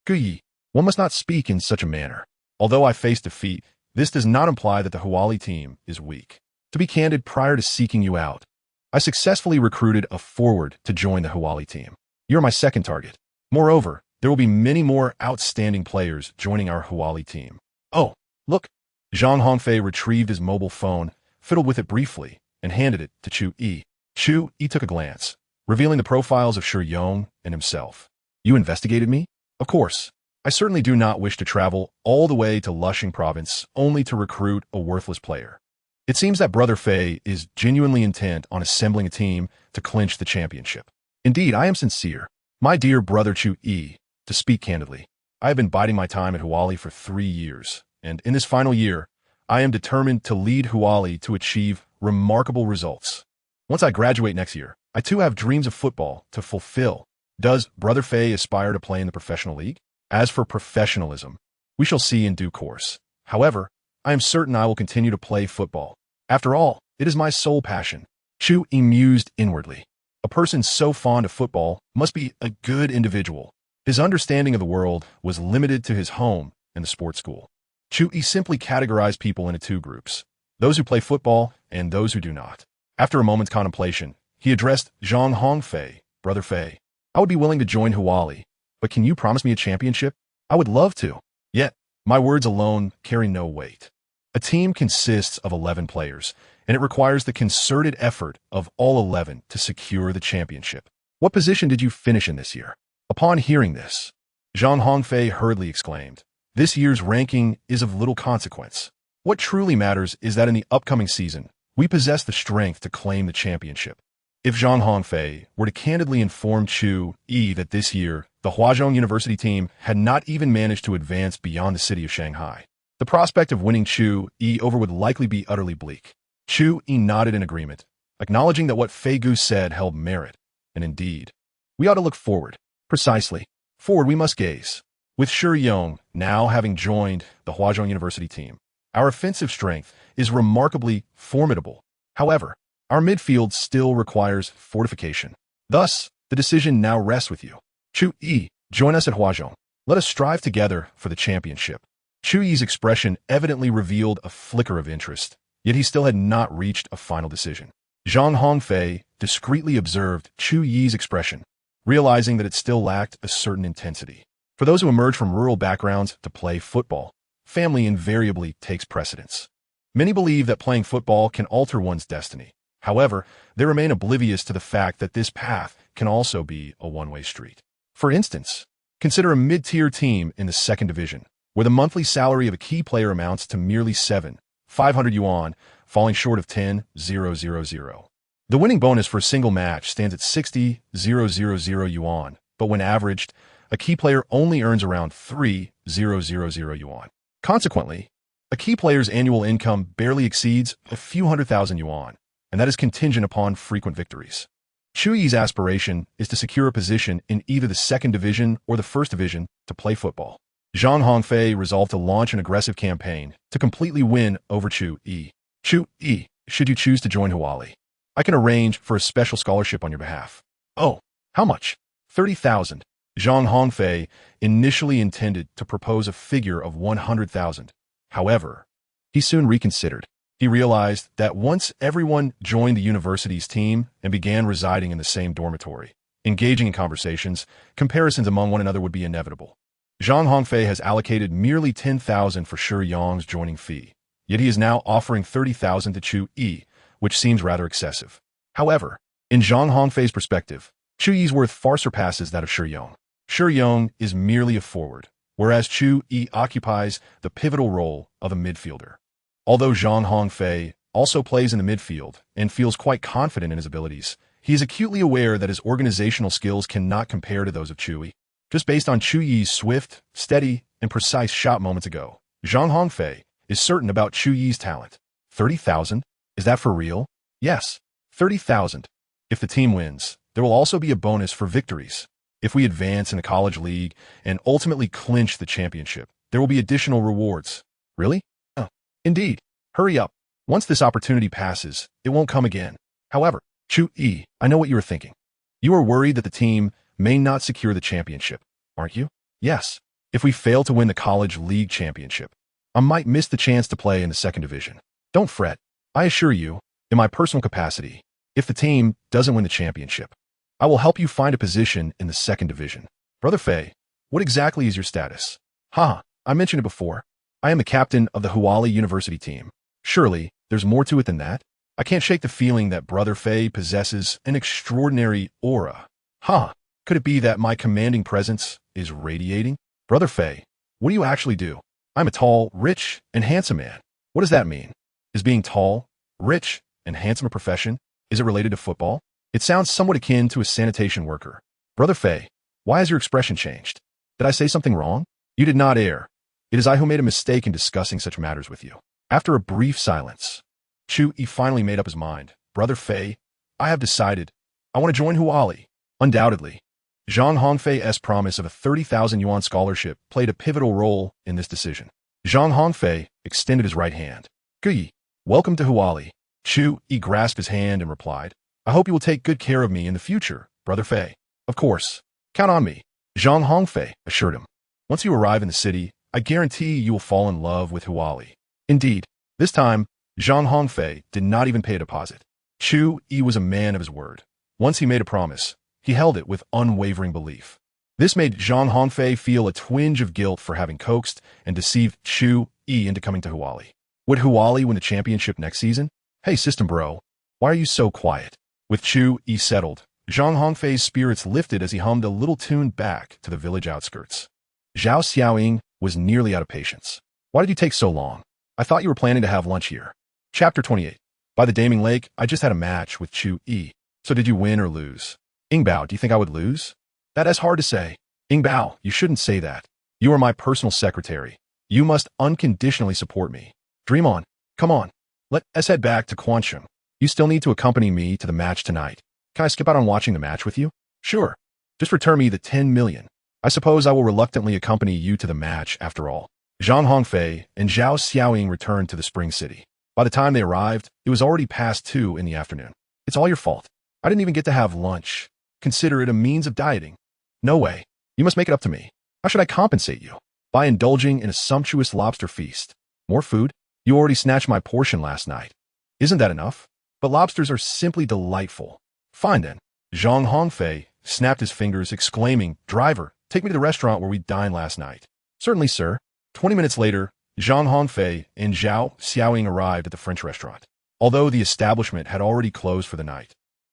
Guyi, one must not speak in such a manner. Although I face defeat, this does not imply that the Huali team is weak. To be candid, prior to seeking you out, I successfully recruited a forward to join the Huali team. You're my second target. Moreover, there will be many more outstanding players joining our Huali team. Oh, Look. Zhang Hongfei retrieved his mobile phone, fiddled with it briefly, and handed it to Chu Yi. Chu Yi took a glance, revealing the profiles of Shi Yong and himself. You investigated me? Of course. I certainly do not wish to travel all the way to Lushing province only to recruit a worthless player. It seems that Brother Fei is genuinely intent on assembling a team to clinch the championship. Indeed, I am sincere. My dear brother Chu Yi, to speak candidly, I have been biding my time at Huali for 3 years, and in this final year, I am determined to lead Huali to achieve remarkable results. Once I graduate next year, I too have dreams of football to fulfill. Does Brother Fei aspire to play in the professional league? As for professionalism, we shall see in due course. However, I am certain I will continue to play football. After all, it is my sole passion. Chu Yi mused inwardly. A person so fond of football must be a good individual. His understanding of the world was limited to his home and the sports school. Chu Yi simply categorized people into 2 groups, those who play football and those who do not. After a moment's contemplation, he addressed Zhang Hongfei. Brother Fei, I would be willing to join Huali, but can you promise me a championship? I would love to. Yet, my words alone carry no weight. A team consists of 11 players, and it requires the concerted effort of all 11 to secure the championship. What position did you finish in this year? Upon hearing this, Zhang Hongfei hurriedly exclaimed, this year's ranking is of little consequence. What truly matters is that in the upcoming season, we possess the strength to claim the championship. If Zhang Hongfei were to candidly inform Chu Yi that this year, the Huazhong University team had not even managed to advance beyond the city of Shanghai, the prospect of winning Chu Yi over would likely be utterly bleak. Chu Yi nodded in agreement, acknowledging that what Fei Gu said held merit, and indeed, we ought to look forward. Precisely. Forward we must gaze. With Shi Yong now having joined the Huazhong University team, our offensive strength is remarkably formidable. However, our midfield still requires fortification. Thus, the decision now rests with you. Chu Yi, join us at Huazhong. Let us strive together for the championship. Chu Yi's expression evidently revealed a flicker of interest, yet he still had not reached a final decision. Zhang Hongfei discreetly observed Chu Yi's expression, realizing that it still lacked a certain intensity. For those who emerge from rural backgrounds to play football, family invariably takes precedence. Many believe that playing football can alter one's destiny. However, they remain oblivious to the fact that this path can also be a one-way street. For instance, consider a mid-tier team in the 2nd division, where the monthly salary of a key player amounts to merely 7,500 yuan, falling short of 10,000. The winning bonus for a single match stands at 60,000 yuan, but when averaged, a key player only earns around 3,000 yuan. Consequently, a key player's annual income barely exceeds a few 100,000 yuan, and that is contingent upon frequent victories. Chu Yi's aspiration is to secure a position in either the 2nd division or the 1st division to play football. Zhang Hongfei resolved to launch an aggressive campaign to completely win over Chu Yi. Chu Yi, should you choose to join Huali, I can arrange for a special scholarship on your behalf. Oh, how much? 30,000. Zhang Hongfei initially intended to propose a figure of 100,000. However, he soon reconsidered. He realized that once everyone joined the university's team and began residing in the same dormitory, engaging in conversations, comparisons among one another would be inevitable. Zhang Hongfei has allocated merely 10,000 for Shi Yong's joining fee, yet he is now offering 30,000 to Chu Yi, which seems rather excessive. However, in Zhang Hongfei's perspective, Chu Yi's worth far surpasses that of Shi Yong. Shi Yong is merely a forward, whereas Chu Yi occupies the pivotal role of a midfielder. Although Zhang Hongfei also plays in the midfield and feels quite confident in his abilities, he is acutely aware that his organizational skills cannot compare to those of Chu Yi. Just based on Chu Yi's swift, steady, and precise shot moments ago, Zhang Hongfei is certain about Chu Yi's talent. 30,000? Is that for real? Yes, 30,000. If the team wins, there will also be a bonus for victories. If we advance in the college league and ultimately clinch the championship, there will be additional rewards. Really? Indeed. Hurry up. Once this opportunity passes, it won't come again. However, Chu Yi, I know what you are thinking. You are worried that the team may not secure the championship, aren't you? Yes. If we fail to win the college league championship, I might miss the chance to play in the 2nd division. Don't fret. I assure you, in my personal capacity, if the team doesn't win the championship, I will help you find a position in the 2nd division. Brother Fei, what exactly is your status? I mentioned it before. I am the captain of the Huali University team. Surely, there's more to it than that? I can't shake the feeling that Brother Fei possesses an extraordinary aura. Huh, could it be that my commanding presence is radiating? Brother Fei, what do you actually do? I'm a tall, rich, and handsome man. What does that mean? Is being tall, rich, and handsome a profession? Is it related to football? It sounds somewhat akin to a sanitation worker. Brother Fei, why has your expression changed? Did I say something wrong? You did not err. It is I who made a mistake in discussing such matters with you. After a brief silence, Chu Yi finally made up his mind. Brother Fei, I have decided. I want to join Huali. Undoubtedly. Zhang Hongfei's promise of a 30,000 yuan scholarship played a pivotal role in this decision. Zhang Hongfei extended his right hand. Yi, welcome to Huali. Chu Yi grasped his hand and replied, I hope you will take good care of me in the future, Brother Fei. Of course. Count on me. Zhang Hongfei assured him. Once you arrive in the city, I guarantee you will fall in love with Huali. Indeed, this time, Zhang Hongfei did not even pay a deposit. Chu Yi was a man of his word. Once he made a promise, he held it with unwavering belief. This made Zhang Hongfei feel a twinge of guilt for having coaxed and deceived Chu Yi into coming to Huali. Would Huali win the championship next season? Hey, system bro, why are you so quiet? With Chu Yi settled, Zhang Hongfei's spirits lifted as he hummed a little tune back to the village outskirts. Zhao Xiaoying was nearly out of patience. Why did you take so long? I thought you were planning to have lunch here. Chapter 28. By the Daming Lake, I just had a match with Chu Yi. So did you win or lose? Ingbao, do you think I would lose? That is hard to say. Ingbao, you shouldn't say that. You are my personal secretary. You must unconditionally support me. Dream on. Come on. Let's head back to Quansheng. You still need to accompany me to the match tonight. Can I skip out on watching the match with you? Sure. Just return me the 10 million. I suppose I will reluctantly accompany you to the match after all. Zhang Hongfei and Zhao Xiaoying returned to the Spring City. By the time they arrived, it was already past 2 in the afternoon. It's all your fault. I didn't even get to have lunch. Consider it a means of dieting. No way. You must make it up to me. How should I compensate you? By indulging in a sumptuous lobster feast. More food? You already snatched my portion last night. Isn't that enough? But lobsters are simply delightful. Fine then. Zhang Hongfei snapped his fingers, exclaiming, Driver, take me to the restaurant where we dined last night. Certainly, sir. 20 minutes later, Zhang Hongfei and Zhao Xiaoying arrived at the French restaurant. Although the establishment had already closed for the night,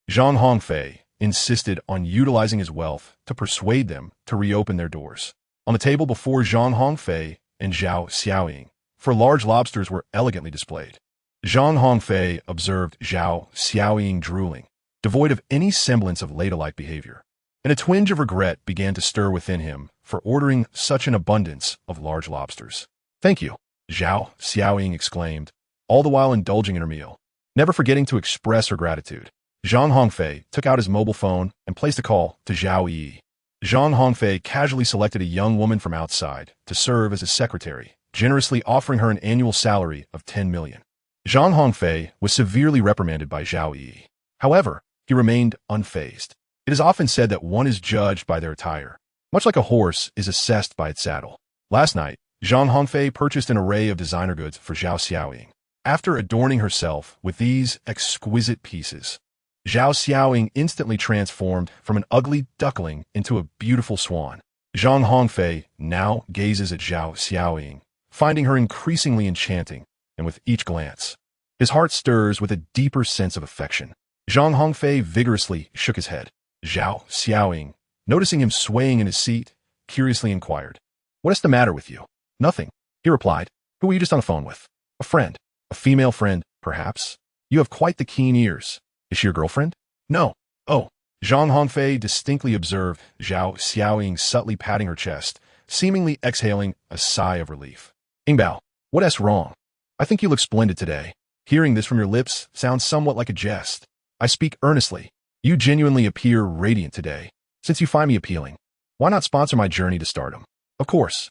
Zhang Hongfei insisted on utilizing his wealth to persuade them to reopen their doors. On the table before Zhang Hongfei and Zhao Xiaoying, 4 large lobsters were elegantly displayed. Zhang Hongfei observed Zhao Xiaoying drooling, devoid of any semblance of ladylike behavior, and a twinge of regret began to stir within him for ordering such an abundance of large lobsters. Thank you, Zhao Xiaoying exclaimed, all the while indulging in her meal. Never forgetting to express her gratitude, Zhang Hongfei took out his mobile phone and placed a call to Zhao Yi. Zhang Hongfei casually selected a young woman from outside to serve as his secretary, generously offering her an annual salary of 10 million. Zhang Hongfei was severely reprimanded by Zhao Yi. However, he remained unfazed. It is often said that one is judged by their attire, much like a horse is assessed by its saddle. Last night, Zhang Hongfei purchased an array of designer goods for Zhao Xiaoying. After adorning herself with these exquisite pieces, Zhao Xiaoying instantly transformed from an ugly duckling into a beautiful swan. Zhang Hongfei now gazes at Zhao Xiaoying, finding her increasingly enchanting, and with each glance, his heart stirs with a deeper sense of affection. Zhang Hongfei vigorously shook his head. Zhao Xiaoying, noticing him swaying in his seat, curiously inquired, What is the matter with you? Nothing, he replied. Who were you just on the phone with? A friend. A female friend, perhaps? You have quite the keen ears. Is she your girlfriend? No. Oh. Zhang Hongfei distinctly observed Zhao Xiaoying subtly patting her chest, seemingly exhaling a sigh of relief. Ingbao, what's wrong? I think you look splendid today. Hearing this from your lips sounds somewhat like a jest. I speak earnestly. You genuinely appear radiant today. Since you find me appealing, why not sponsor my journey to stardom? Of course.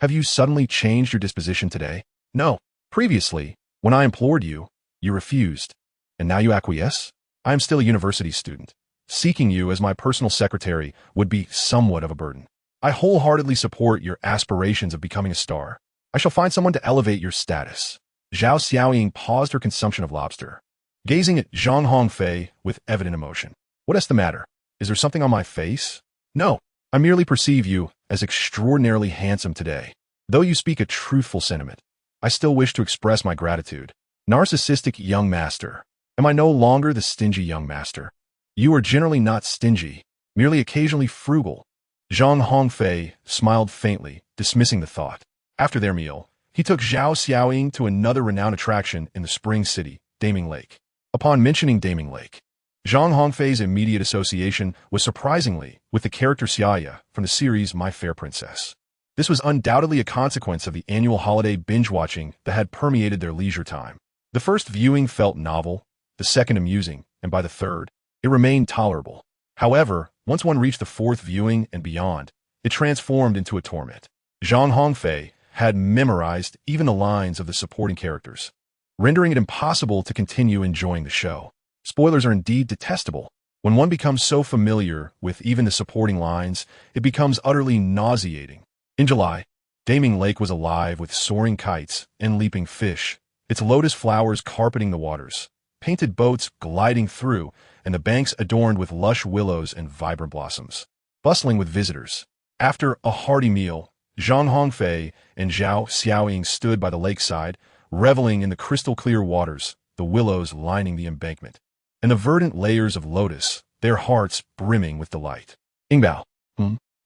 Have you suddenly changed your disposition today? No. Previously, when I implored you, you refused. And now you acquiesce? I am still a university student. Seeking you as my personal secretary would be somewhat of a burden. I wholeheartedly support your aspirations of becoming a star. I shall find someone to elevate your status. Zhao Xiaoying paused her consumption of lobster, gazing at Zhang Hongfei with evident emotion. What is the matter? Is there something on my face? No, I merely perceive you as extraordinarily handsome today. Though you speak a truthful sentiment, I still wish to express my gratitude. Narcissistic young master. Am I no longer the stingy young master? You are generally not stingy, merely occasionally frugal. Zhang Hongfei smiled faintly, dismissing the thought. After their meal, he took Zhao Xiaoying to another renowned attraction in the spring city, Daming Lake. Upon mentioning Daming Lake, Zhang Hongfei's immediate association was surprisingly with the character Xiaya from the series My Fair Princess. This was undoubtedly a consequence of the annual holiday binge-watching that had permeated their leisure time. The first viewing felt novel, the second amusing, and by the third, it remained tolerable. However, once one reached the fourth viewing and beyond, it transformed into a torment. Zhang Hongfei had memorized even the lines of the supporting characters, rendering it impossible to continue enjoying the show. Spoilers are indeed detestable. When one becomes so familiar with even the supporting lines, it becomes utterly nauseating. In July, Daming Lake was alive with soaring kites and leaping fish, its lotus flowers carpeting the waters, painted boats gliding through, and the banks adorned with lush willows and vibrant blossoms, bustling with visitors. After a hearty meal, Zhang Hongfei and Zhao Xiaoying stood by the lakeside, reveling in the crystal-clear waters, the willows lining the embankment, and the verdant layers of lotus, their hearts brimming with delight. Ingbao.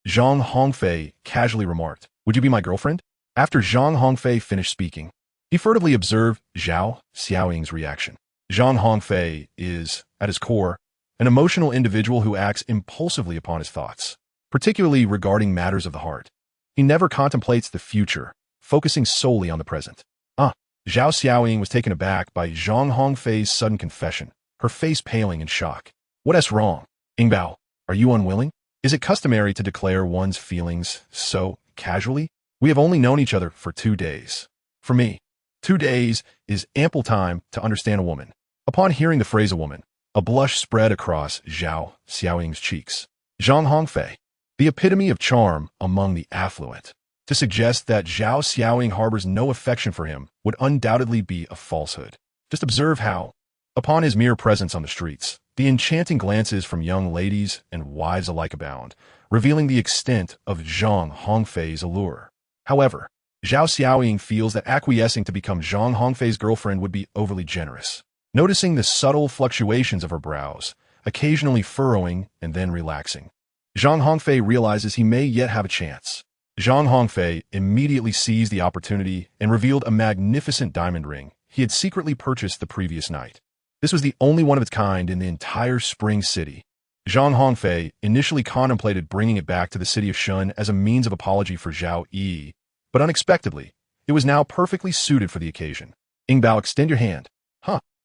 Zhang Hongfei casually remarked, "Would you be my girlfriend?" After Zhang Hongfei finished speaking, he furtively observed Zhao Xiaoying's reaction. Zhang Hongfei is, at his core, an emotional individual who acts impulsively upon his thoughts, particularly regarding matters of the heart. He never contemplates the future, focusing solely on the present. Zhao Xiaoying was taken aback by Zhang Hongfei's sudden confession, her face paling in shock. "What's wrong? Ingbao, are you unwilling? Is it customary to declare one's feelings so casually? We have only known each other for 2 days. For me, 2 days is ample time to understand a woman." Upon hearing the phrase a woman, a blush spread across Zhao Xiaoying's cheeks. Zhang Hongfei, the epitome of charm among the affluent. To suggest that Zhao Xiaoying harbors no affection for him would undoubtedly be a falsehood. Just observe how, upon his mere presence on the streets, the enchanting glances from young ladies and wives alike abound, revealing the extent of Zhang Hongfei's allure. However, Zhao Xiaoying feels that acquiescing to become Zhang Hongfei's girlfriend would be overly generous. Noticing the subtle fluctuations of her brows, occasionally furrowing and then relaxing, Zhang Hongfei realizes he may yet have a chance. Zhang Hongfei immediately seized the opportunity and revealed a magnificent diamond ring he had secretly purchased the previous night. This was the only one of its kind in the entire spring city. Zhang Hongfei initially contemplated bringing it back to the city of Shun as a means of apology for Zhao Yi, but unexpectedly, it was now perfectly suited for the occasion. "Ingbao, extend your hand."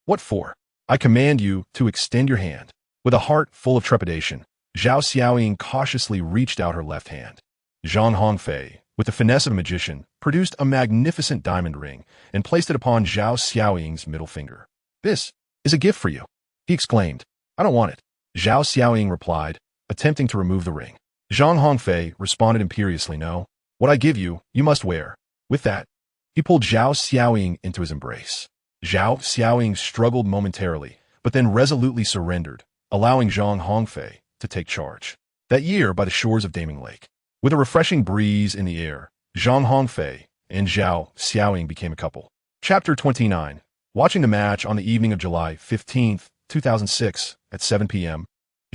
What for?" "I command you to extend your hand." With a heart full of trepidation, Zhao Xiaoying cautiously reached out her left hand. Zhang Hongfei, with the finesse of a magician, produced a magnificent diamond ring and placed it upon Zhao Xiaoying's middle finger. "This is a gift for you," he exclaimed. "I don't want it," Zhao Xiaoying replied, attempting to remove the ring. Zhang Hongfei responded imperiously, "No, what I give you, you must wear." With that, he pulled Zhao Xiaoying into his embrace. Zhao Xiaoying struggled momentarily, but then resolutely surrendered, allowing Zhang Hongfei to take charge. That year, by the shores of Daming Lake, with a refreshing breeze in the air, Zhang Hongfei and Zhao Xiaoying became a couple. Chapter 29. Watching the match on the evening of July 15, 2006, at 7 p.m.,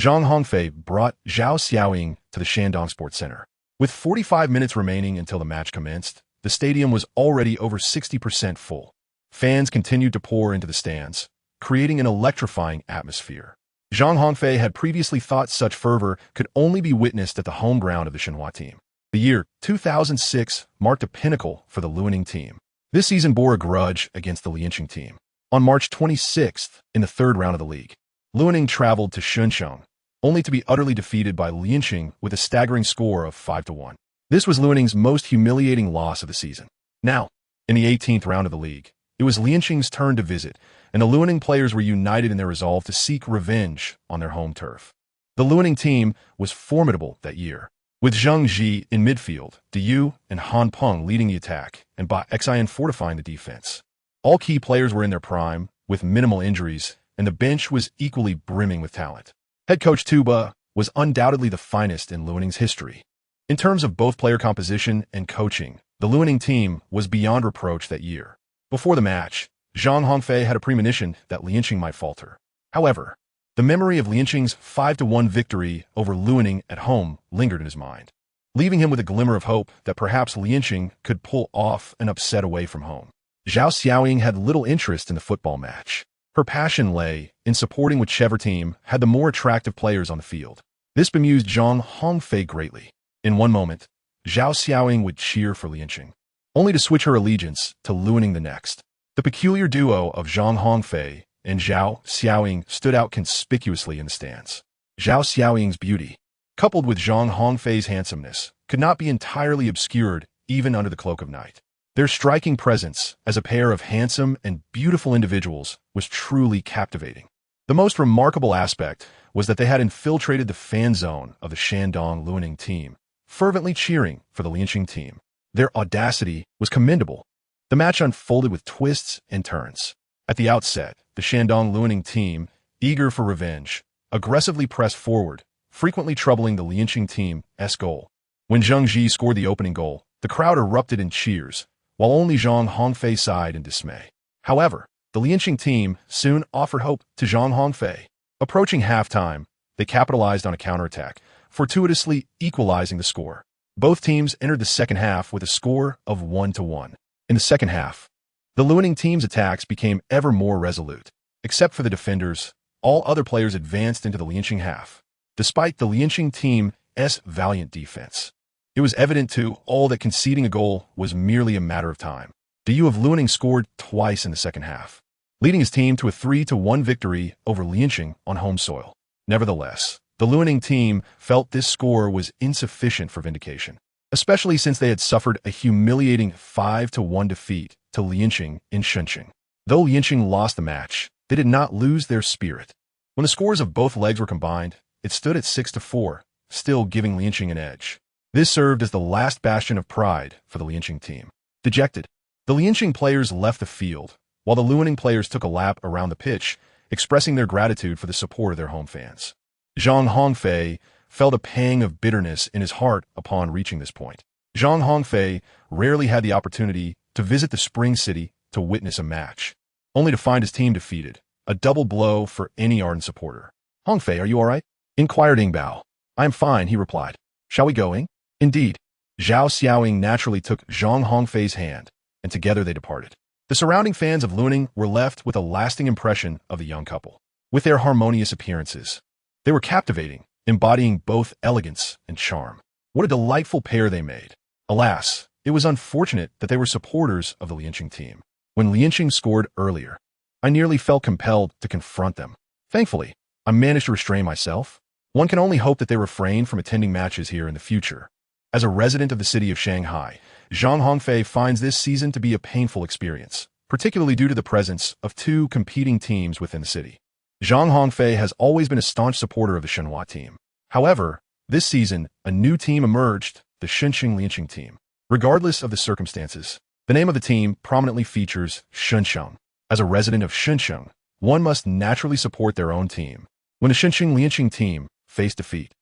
Zhang Hongfei brought Zhao Xiaoying to the Shandong Sports Center. With 45 minutes remaining until the match commenced, the stadium was already over 60% full. Fans continued to pour into the stands, creating an electrifying atmosphere. Zhang Hongfei had previously thought such fervor could only be witnessed at the home ground of the Shenhua team. The year 2006 marked a pinnacle for the Luaning team. This season bore a grudge against the Lianqing team. On March 26th, in the third round of the league, Luaning traveled to Shuncheng, only to be utterly defeated by Lianqing with a staggering score of 5-1. This was Luaning's most humiliating loss of the season. Now, in the 18th round of the league, it was Lianqing's turn to visit, and the Luaning players were united in their resolve to seek revenge on their home turf. The Luaning team was formidable that year, with Zheng Ji in midfield, Du and Han Peng leading the attack, and Ba Xian fortifying the defense. All key players were in their prime, with minimal injuries, and the bench was equally brimming with talent. Head coach Tuba was undoubtedly the finest in Luaning's history. In terms of both player composition and coaching, The Luaning team was beyond reproach that year. Before the match, Zhang Hongfei had a premonition that Lianqing might falter. However, the memory of Lianqing's 5-1 victory over Luaning at home lingered in his mind, leaving him with a glimmer of hope that perhaps Lianqing could pull off an upset away from home. Zhao Xiaoying had little interest in the football match. Her passion lay in supporting whichever team had the more attractive players on the field. This bemused Zhang Hongfei greatly. In one moment, Zhao Xiaoying would cheer for Lianqing, only to switch her allegiance to Luaning the next. The peculiar duo of Zhang Hongfei and Zhao Xiaoying stood out conspicuously in the stands. Zhao Xiaoying's beauty, coupled with Zhang Hongfei's handsomeness, could not be entirely obscured even under the cloak of night. Their striking presence as a pair of handsome and beautiful individuals was truly captivating. The most remarkable aspect was that they had infiltrated the fan zone of the Shandong Luaning team, fervently cheering for the Lianqing team. Their audacity was commendable. The match unfolded with twists and turns. At the outset, the Shandong Luaning team, eager for revenge, aggressively pressed forward, frequently troubling the Lianqing team's goal. When Zheng Ji scored the opening goal, the crowd erupted in cheers, while only Zhang Hongfei sighed in dismay. However, the Lianqing team soon offered hope to Zhang Hongfei. Approaching halftime, they capitalized on a counterattack, fortuitously equalizing the score. Both teams entered the second half with a score of 1-1. In the second half, the Luaning team's attacks became ever more resolute. Except for the defenders, all other players advanced into the Lianqing half. Despite the Lianqing team's valiant defense, it was evident to all that conceding a goal was merely a matter of time. Du of Luaning scored twice in the second half, leading his team to a 3-1 victory over Lianqing on home soil. Nevertheless, the Luaning team felt this score was insufficient for vindication, especially since they had suffered a humiliating 5-1 defeat to Lianqing in Shunqing. Though Lianqing lost the match, they did not lose their spirit. When the scores of both legs were combined, it stood at 6-4, still giving Lianqing an edge. This served as the last bastion of pride for the Lianqing team. Dejected, the Lianqing players left the field, while the Luaning players took a lap around the pitch, expressing their gratitude for the support of their home fans. Zhang Hongfei felt a pang of bitterness in his heart upon reaching this point. Zhang Hongfei rarely had the opportunity to visit the Spring City to witness a match, only to find his team defeated, a double blow for any ardent supporter. "Hongfei, are you all right?" inquired Ing Bao. "I am fine," he replied. "Shall we go, Ing?" Indeed, Zhao Xiaoying naturally took Zhang Hongfei's hand, and together they departed. The surrounding fans of Luaning were left with a lasting impression of the young couple. With their harmonious appearances, they were captivating, embodying both elegance and charm. What a delightful pair they made. Alas, it was unfortunate that they were supporters of the Lianqing team. When Lianqing scored earlier, I nearly felt compelled to confront them. Thankfully, I managed to restrain myself. One can only hope that they refrain from attending matches here in the future. As a resident of the city of Shanghai, Zhang Hongfei finds this season to be a painful experience, particularly due to the presence of two competing teams within the city. Zhang Hongfei has always been a staunch supporter of the Shenhua team. However, this season, a new team emerged, the Shunqing Lianqing team. Regardless of the circumstances, the name of the team prominently features Shunsheng. As a resident of Shunsheng, one must naturally support their own team. When the Shunqing Lianqing team faced defeat,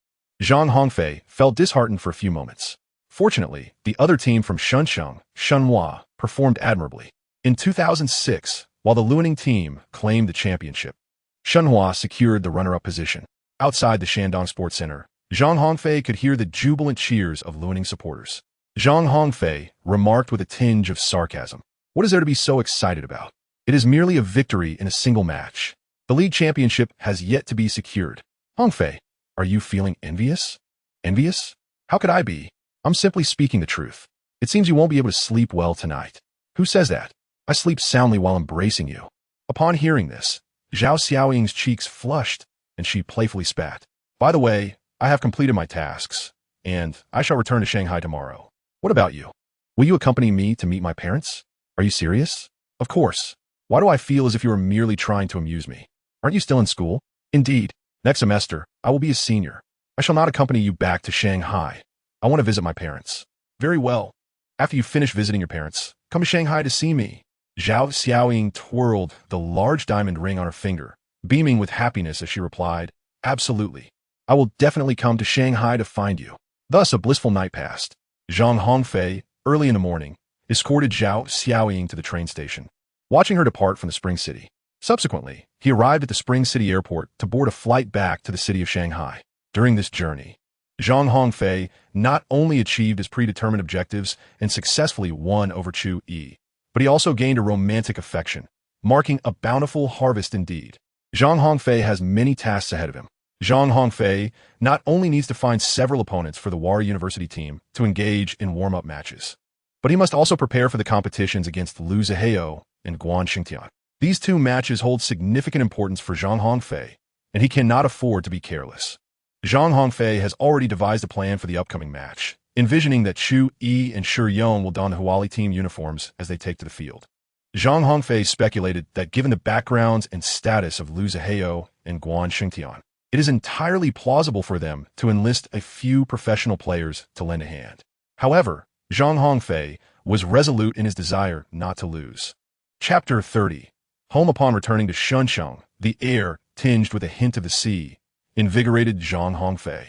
Zhang Hongfei felt disheartened for a few moments. Fortunately, the other team from Shunsheng, Shenhua, performed admirably. In 2006, while the Luaning team claimed the championship, Shenhua secured the runner-up position. Outside the Shandong Sports Center, Zhang Hongfei could hear the jubilant cheers of Luaning supporters. Zhang Hongfei remarked with a tinge of sarcasm, "What is there to be so excited about? It is merely a victory in a single match. The league championship has yet to be secured." "Hongfei, are you feeling envious?" "Envious? How could I be? I'm simply speaking the truth. It seems you won't be able to sleep well tonight." "Who says that? I sleep soundly while embracing you." Upon hearing this, Zhao Xiaoying's cheeks flushed, and she playfully spat. "By the way, I have completed my tasks, and I shall return to Shanghai tomorrow. What about you? Will you accompany me to meet my parents?" "Are you serious?" "Of course. Why do I feel as if you are merely trying to amuse me? Aren't you still in school?" "Indeed. Next semester, I will be a senior. I shall not accompany you back to Shanghai. I want to visit my parents." "Very well. After you finish visiting your parents, come to Shanghai to see me." Zhao Xiaoying twirled the large diamond ring on her finger, beaming with happiness as she replied, "Absolutely. I will definitely come to Shanghai to find you." Thus a blissful night passed. Zhang Hongfei early in the morning, escorted Zhao Xiaoying to the train station, watching her depart from the Spring City. Subsequently, he arrived at the Spring City airport to board a flight back to the city of Shanghai. During this journey, Zhang Hongfei not only achieved his predetermined objectives and successfully won over Chu Yi, but he also gained a romantic affection, marking a bountiful harvest indeed. Zhang Hongfei has many tasks ahead of him. Zhang Hongfei not only needs to find several opponents for the Wari University team to engage in warm-up matches, but he must also prepare for the competitions against Liu Zihao and Guan Xingtian. These two matches hold significant importance for Zhang Hongfei, and he cannot afford to be careless. Zhang Hongfei has already devised a plan for the upcoming match, envisioning that Chu Yi and Shi Yong will don the Huali team uniforms as they take to the field. Zhang Hongfei speculated that given the backgrounds and status of Liu Zihao and Guan Xingtian, it is entirely plausible for them to enlist a few professional players to lend a hand. However, Zhang Hongfei was resolute in his desire not to lose. Chapter 30. Home upon returning to Shuncheng, the air, tinged with a hint of the sea, invigorated Zhang Hongfei.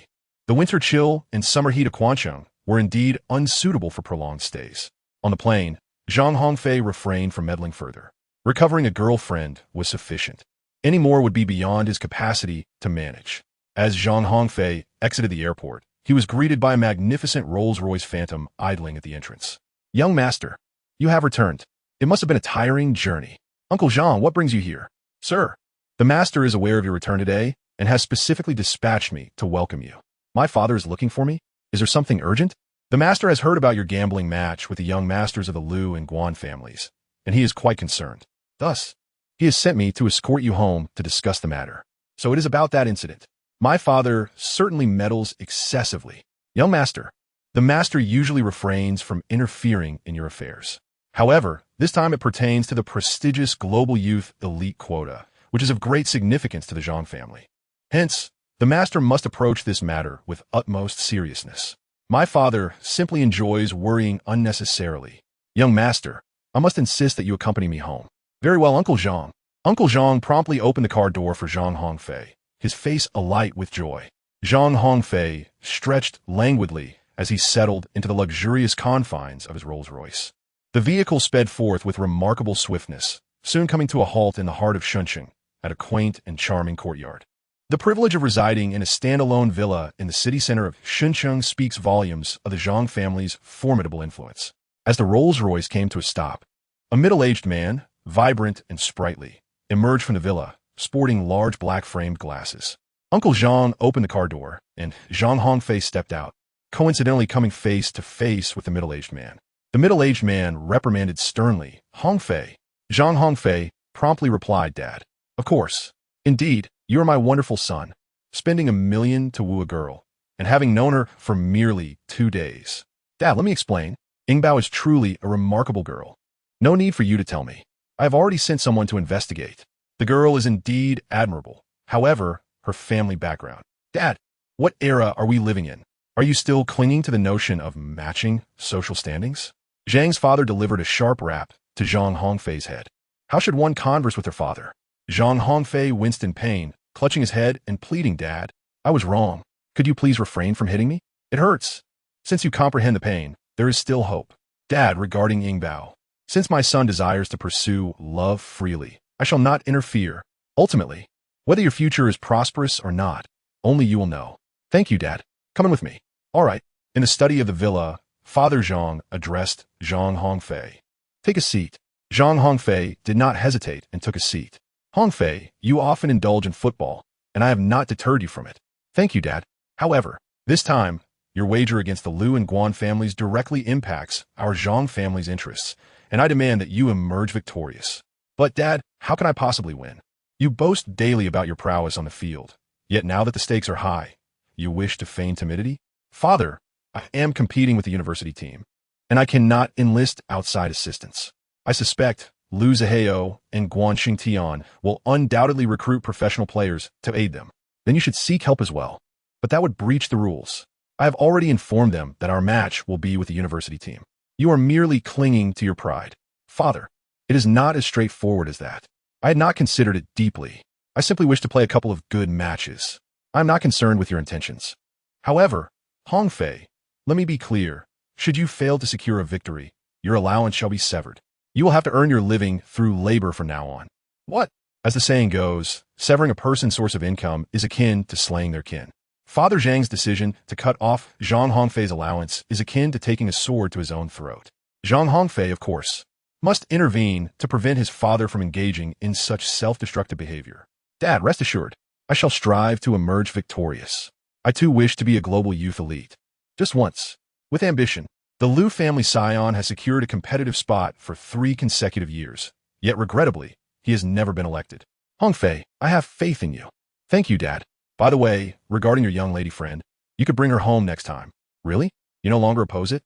The winter chill and summer heat of Quancheng were indeed unsuitable for prolonged stays. On the plane, Zhang Hongfei refrained from meddling further. Recovering a girlfriend was sufficient. Any more would be beyond his capacity to manage. As Zhang Hongfei exited the airport, he was greeted by a magnificent Rolls-Royce Phantom idling at the entrance. "Young master, you have returned. It must have been a tiring journey. Uncle Zhang, what brings you here?" "Sir, the master is aware of your return today and has specifically dispatched me to welcome you." "My father is looking for me? Is there something urgent?" "The master has heard about your gambling match with the young masters of the Liu and Guan families, and he is quite concerned. Thus, he has sent me to escort you home to discuss the matter." "So it is about that incident. My father certainly meddles excessively." "Young master, the master usually refrains from interfering in your affairs. However, this time it pertains to the prestigious Global Youth Elite Quota, which is of great significance to the Zhang family. Hence, the master must approach this matter with utmost seriousness. My father simply enjoys worrying unnecessarily. Young master, I must insist that you accompany me home." "Very well, Uncle Zhang." Uncle Zhang promptly opened the car door for Zhang Hongfei, his face alight with joy. Zhang Hongfei stretched languidly as he settled into the luxurious confines of his Rolls-Royce. The vehicle sped forth with remarkable swiftness, soon coming to a halt in the heart of Shuncheng, at a quaint and charming courtyard. The privilege of residing in a standalone villa in the city center of Shuncheng speaks volumes of the Zhang family's formidable influence. As the Rolls-Royce came to a stop, a middle-aged man, vibrant and sprightly, emerged from the villa, sporting large black-framed glasses. Uncle Zhang opened the car door, and Zhang Hongfei stepped out, coincidentally coming face to face with the middle-aged man. The middle-aged man reprimanded sternly, "Hongfei." Zhang Hongfei promptly replied, "Dad, of course. Indeed, you are my wonderful son, spending $1 million to woo a girl, and having known her for merely 2 days. Dad, let me explain. Yingbao is truly a remarkable girl. No need for you to tell me. I have already sent someone to investigate. The girl is indeed admirable. However, her family background. Dad, what era are we living in? Are you still clinging to the notion of matching social standings?" Zhang's father delivered a sharp rap to Zhang Hongfei's head. How should one converse with their father? Zhang Hongfei winced in pain, clutching his head and pleading, "Dad, I was wrong. Could you please refrain from hitting me? It hurts. Since you comprehend the pain, there is still hope. Dad, regarding Yingbao, since my son desires to pursue love freely, I shall not interfere. Ultimately, whether your future is prosperous or not, only you will know. Thank you, Dad. Come in with me." "All right." In the study of the villa, Father Zhang addressed Zhang Hongfei. "Take a seat." Zhang Hongfei did not hesitate and took a seat. "Hongfei, you often indulge in football, and I have not deterred you from it." "Thank you, Dad. However, this time, your wager against the Liu and Guan families directly impacts our Zhang family's interests, and I demand that you emerge victorious." "But, Dad, how can I possibly win? You boast daily about your prowess on the field, yet now that the stakes are high, you wish to feign timidity?" "Father, I am competing with the university team, and I cannot enlist outside assistance. I suspect Liu Zihao and Guan Xingtian will undoubtedly recruit professional players to aid them. Then you should seek help as well. But that would breach the rules. I have already informed them that our match will be with the university team. You are merely clinging to your pride." "Father, it is not as straightforward as that. I had not considered it deeply. I simply wish to play a couple of good matches. I am not concerned with your intentions. However, Hongfei, let me be clear. Should you fail to secure a victory, your allowance shall be severed. You will have to earn your living through labor from now on. What? As the saying goes, severing a person's source of income is akin to slaying their kin. Father Zhang's decision to cut off Zhang Hongfei's allowance is akin to taking a sword to his own throat. Zhang Hongfei, of course, must intervene to prevent his father from engaging in such self-destructive behavior. Dad, rest assured, I shall strive to emerge victorious. I too wish to be a global youth elite. Just once, with ambition. The Liu family scion has secured a competitive spot for 3 consecutive years, yet regrettably, he has never been elected. Hongfei, I have faith in you. Thank you, Dad. By the way, regarding your young lady friend, you could bring her home next time. Really? You no longer oppose it?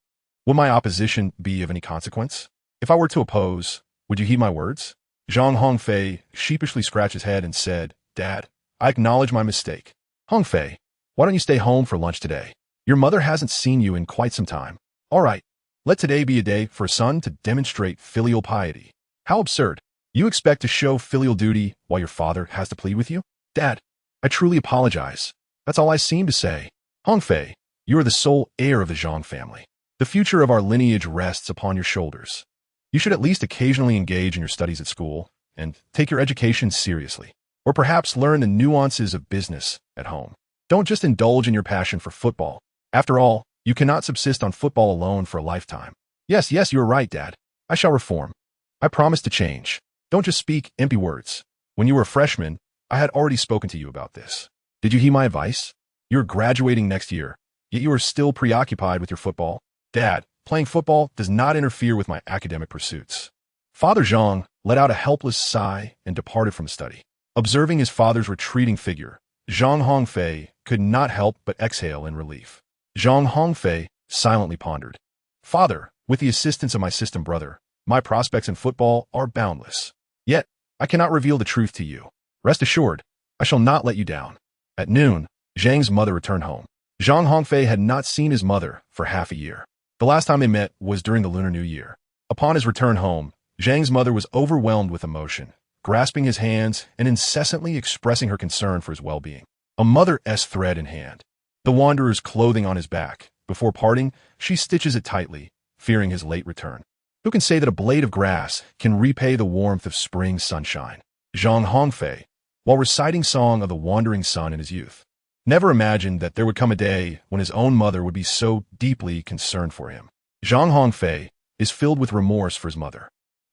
Would my opposition be of any consequence? If I were to oppose, would you heed my words? Zhang Hongfei sheepishly scratched his head and said, Dad, I acknowledge my mistake. Hongfei, why don't you stay home for lunch today? Your mother hasn't seen you in quite some time. All right, let today be a day for a son to demonstrate filial piety. How absurd. You expect to show filial duty while your father has to plead with you? Dad, I truly apologize. That's all I seem to say. Hongfei, you are the sole heir of the Zhang family. The future of our lineage rests upon your shoulders. You should at least occasionally engage in your studies at school and take your education seriously, or perhaps learn the nuances of business at home. Don't just indulge in your passion for football. After all, you cannot subsist on football alone for a lifetime. Yes, you are right, Dad. I shall reform. I promise to change. Don't just speak empty words. When you were a freshman, I had already spoken to you about this. Did you heed my advice? You're graduating next year, yet you are still preoccupied with your football. Dad, playing football does not interfere with my academic pursuits. Father Zhang let out a helpless sigh and departed from the study. Observing his father's retreating figure, Zhang Hongfei could not help but exhale in relief. Zhang Hongfei silently pondered. Father, with the assistance of my system brother, my prospects in football are boundless. Yet, I cannot reveal the truth to you. Rest assured, I shall not let you down. At noon, Zhang's mother returned home. Zhang Hongfei had not seen his mother for half a year. The last time they met was during the Lunar New Year. Upon his return home, Zhang's mother was overwhelmed with emotion, grasping his hands and incessantly expressing her concern for his well-being. A mother-esque thread in hand. The wanderer's clothing on his back. Before parting, she stitches it tightly, fearing his late return. Who can say that a blade of grass can repay the warmth of spring sunshine? Zhang Hongfei, while reciting Song of the Wandering Son in his youth, never imagined that there would come a day when his own mother would be so deeply concerned for him. Zhang Hongfei is filled with remorse for his mother.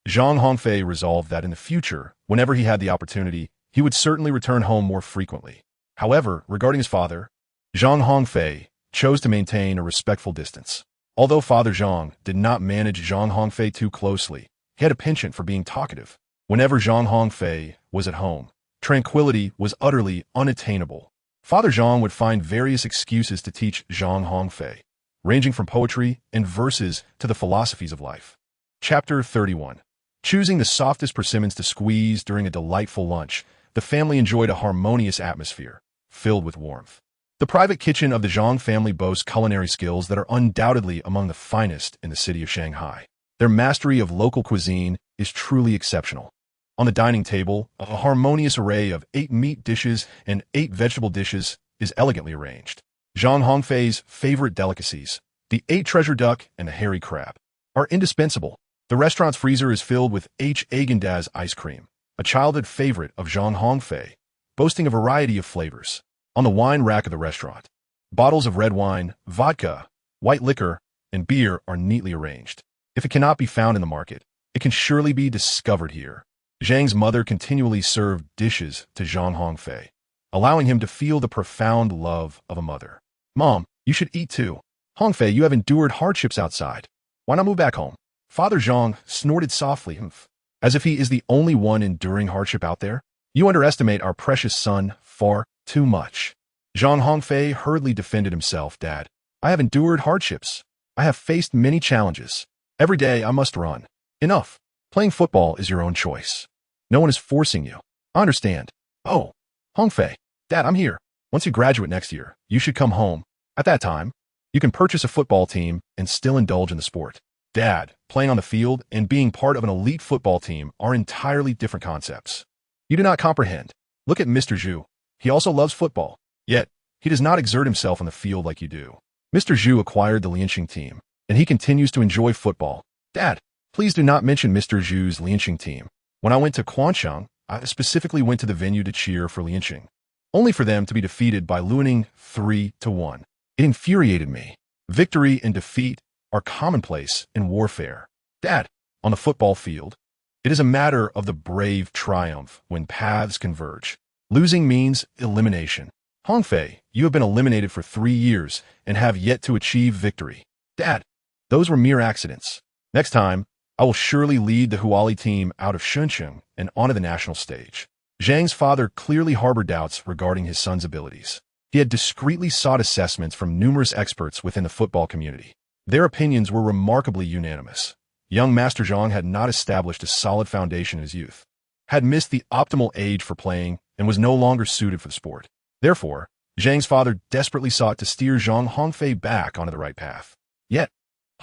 Zhang Hongfei resolved that in the future, whenever he had the opportunity, he would certainly return home more frequently. However, regarding his father, Zhang Hongfei chose to maintain a respectful distance. Although Father Zhang did not manage Zhang Hongfei too closely, he had a penchant for being talkative. Whenever Zhang Hongfei was at home, tranquility was utterly unattainable. Father Zhang would find various excuses to teach Zhang Hongfei, ranging from poetry and verses to the philosophies of life. Chapter 31. Choosing the softest persimmons to squeeze during a delightful lunch, the family enjoyed a harmonious atmosphere, filled with warmth. The private kitchen of the Zhang family boasts culinary skills that are undoubtedly among the finest in the city of Shanghai. Their mastery of local cuisine is truly exceptional. On the dining table, a harmonious array of 8 meat dishes and 8 vegetable dishes is elegantly arranged. Zhang Hongfei's favorite delicacies, the 8 treasure duck and the hairy crab, are indispensable. The restaurant's freezer is filled with Häagen-Dazs ice cream, a childhood favorite of Zhang Hongfei, boasting a variety of flavors. On the wine rack of the restaurant, bottles of red wine, vodka, white liquor, and beer are neatly arranged. If it cannot be found in the market, it can surely be discovered here. Zhang's mother continually served dishes to Zhang Hongfei, allowing him to feel the profound love of a mother. Mom, you should eat too. Hongfei, you have endured hardships outside. Why not move back home? Father Zhang snorted softly, as if he is the only one enduring hardship out there. You underestimate our precious son far too much. Zhang Hongfei hurriedly defended himself. Dad, I have endured hardships. I have faced many challenges. Every day I must run. Enough. Playing football is your own choice. No one is forcing you. I understand. Oh, Hongfei, Dad, I'm here. Once you graduate next year, you should come home. At that time, you can purchase a football team and still indulge in the sport. Dad, playing on the field and being part of an elite football team are entirely different concepts. You do not comprehend. Look at Mr. Zhu. He also loves football, yet he does not exert himself on the field like you do. Mr. Zhu acquired the Lianxing team, and he continues to enjoy football. Dad, please do not mention Mr. Zhu's Lianqing team. When I went to Quansheng, I specifically went to the venue to cheer for Lianqing, only for them to be defeated by Luaning 3-1. It infuriated me. Victory and defeat are commonplace in warfare. Dad, on the football field, it is a matter of the brave triumph when paths converge. Losing means elimination. Hongfei, you have been eliminated for 3 years and have yet to achieve victory. Dad, those were mere accidents. Next time, I will surely lead the Huali team out of Shuncheng and onto the national stage. Zhang's father clearly harbored doubts regarding his son's abilities. He had discreetly sought assessments from numerous experts within the football community. Their opinions were remarkably unanimous. Young Master Zhang had not established a solid foundation in his youth, had missed the optimal age for playing, and was no longer suited for the sport. Therefore, Zhang's father desperately sought to steer Zhang Hongfei back onto the right path. Yet,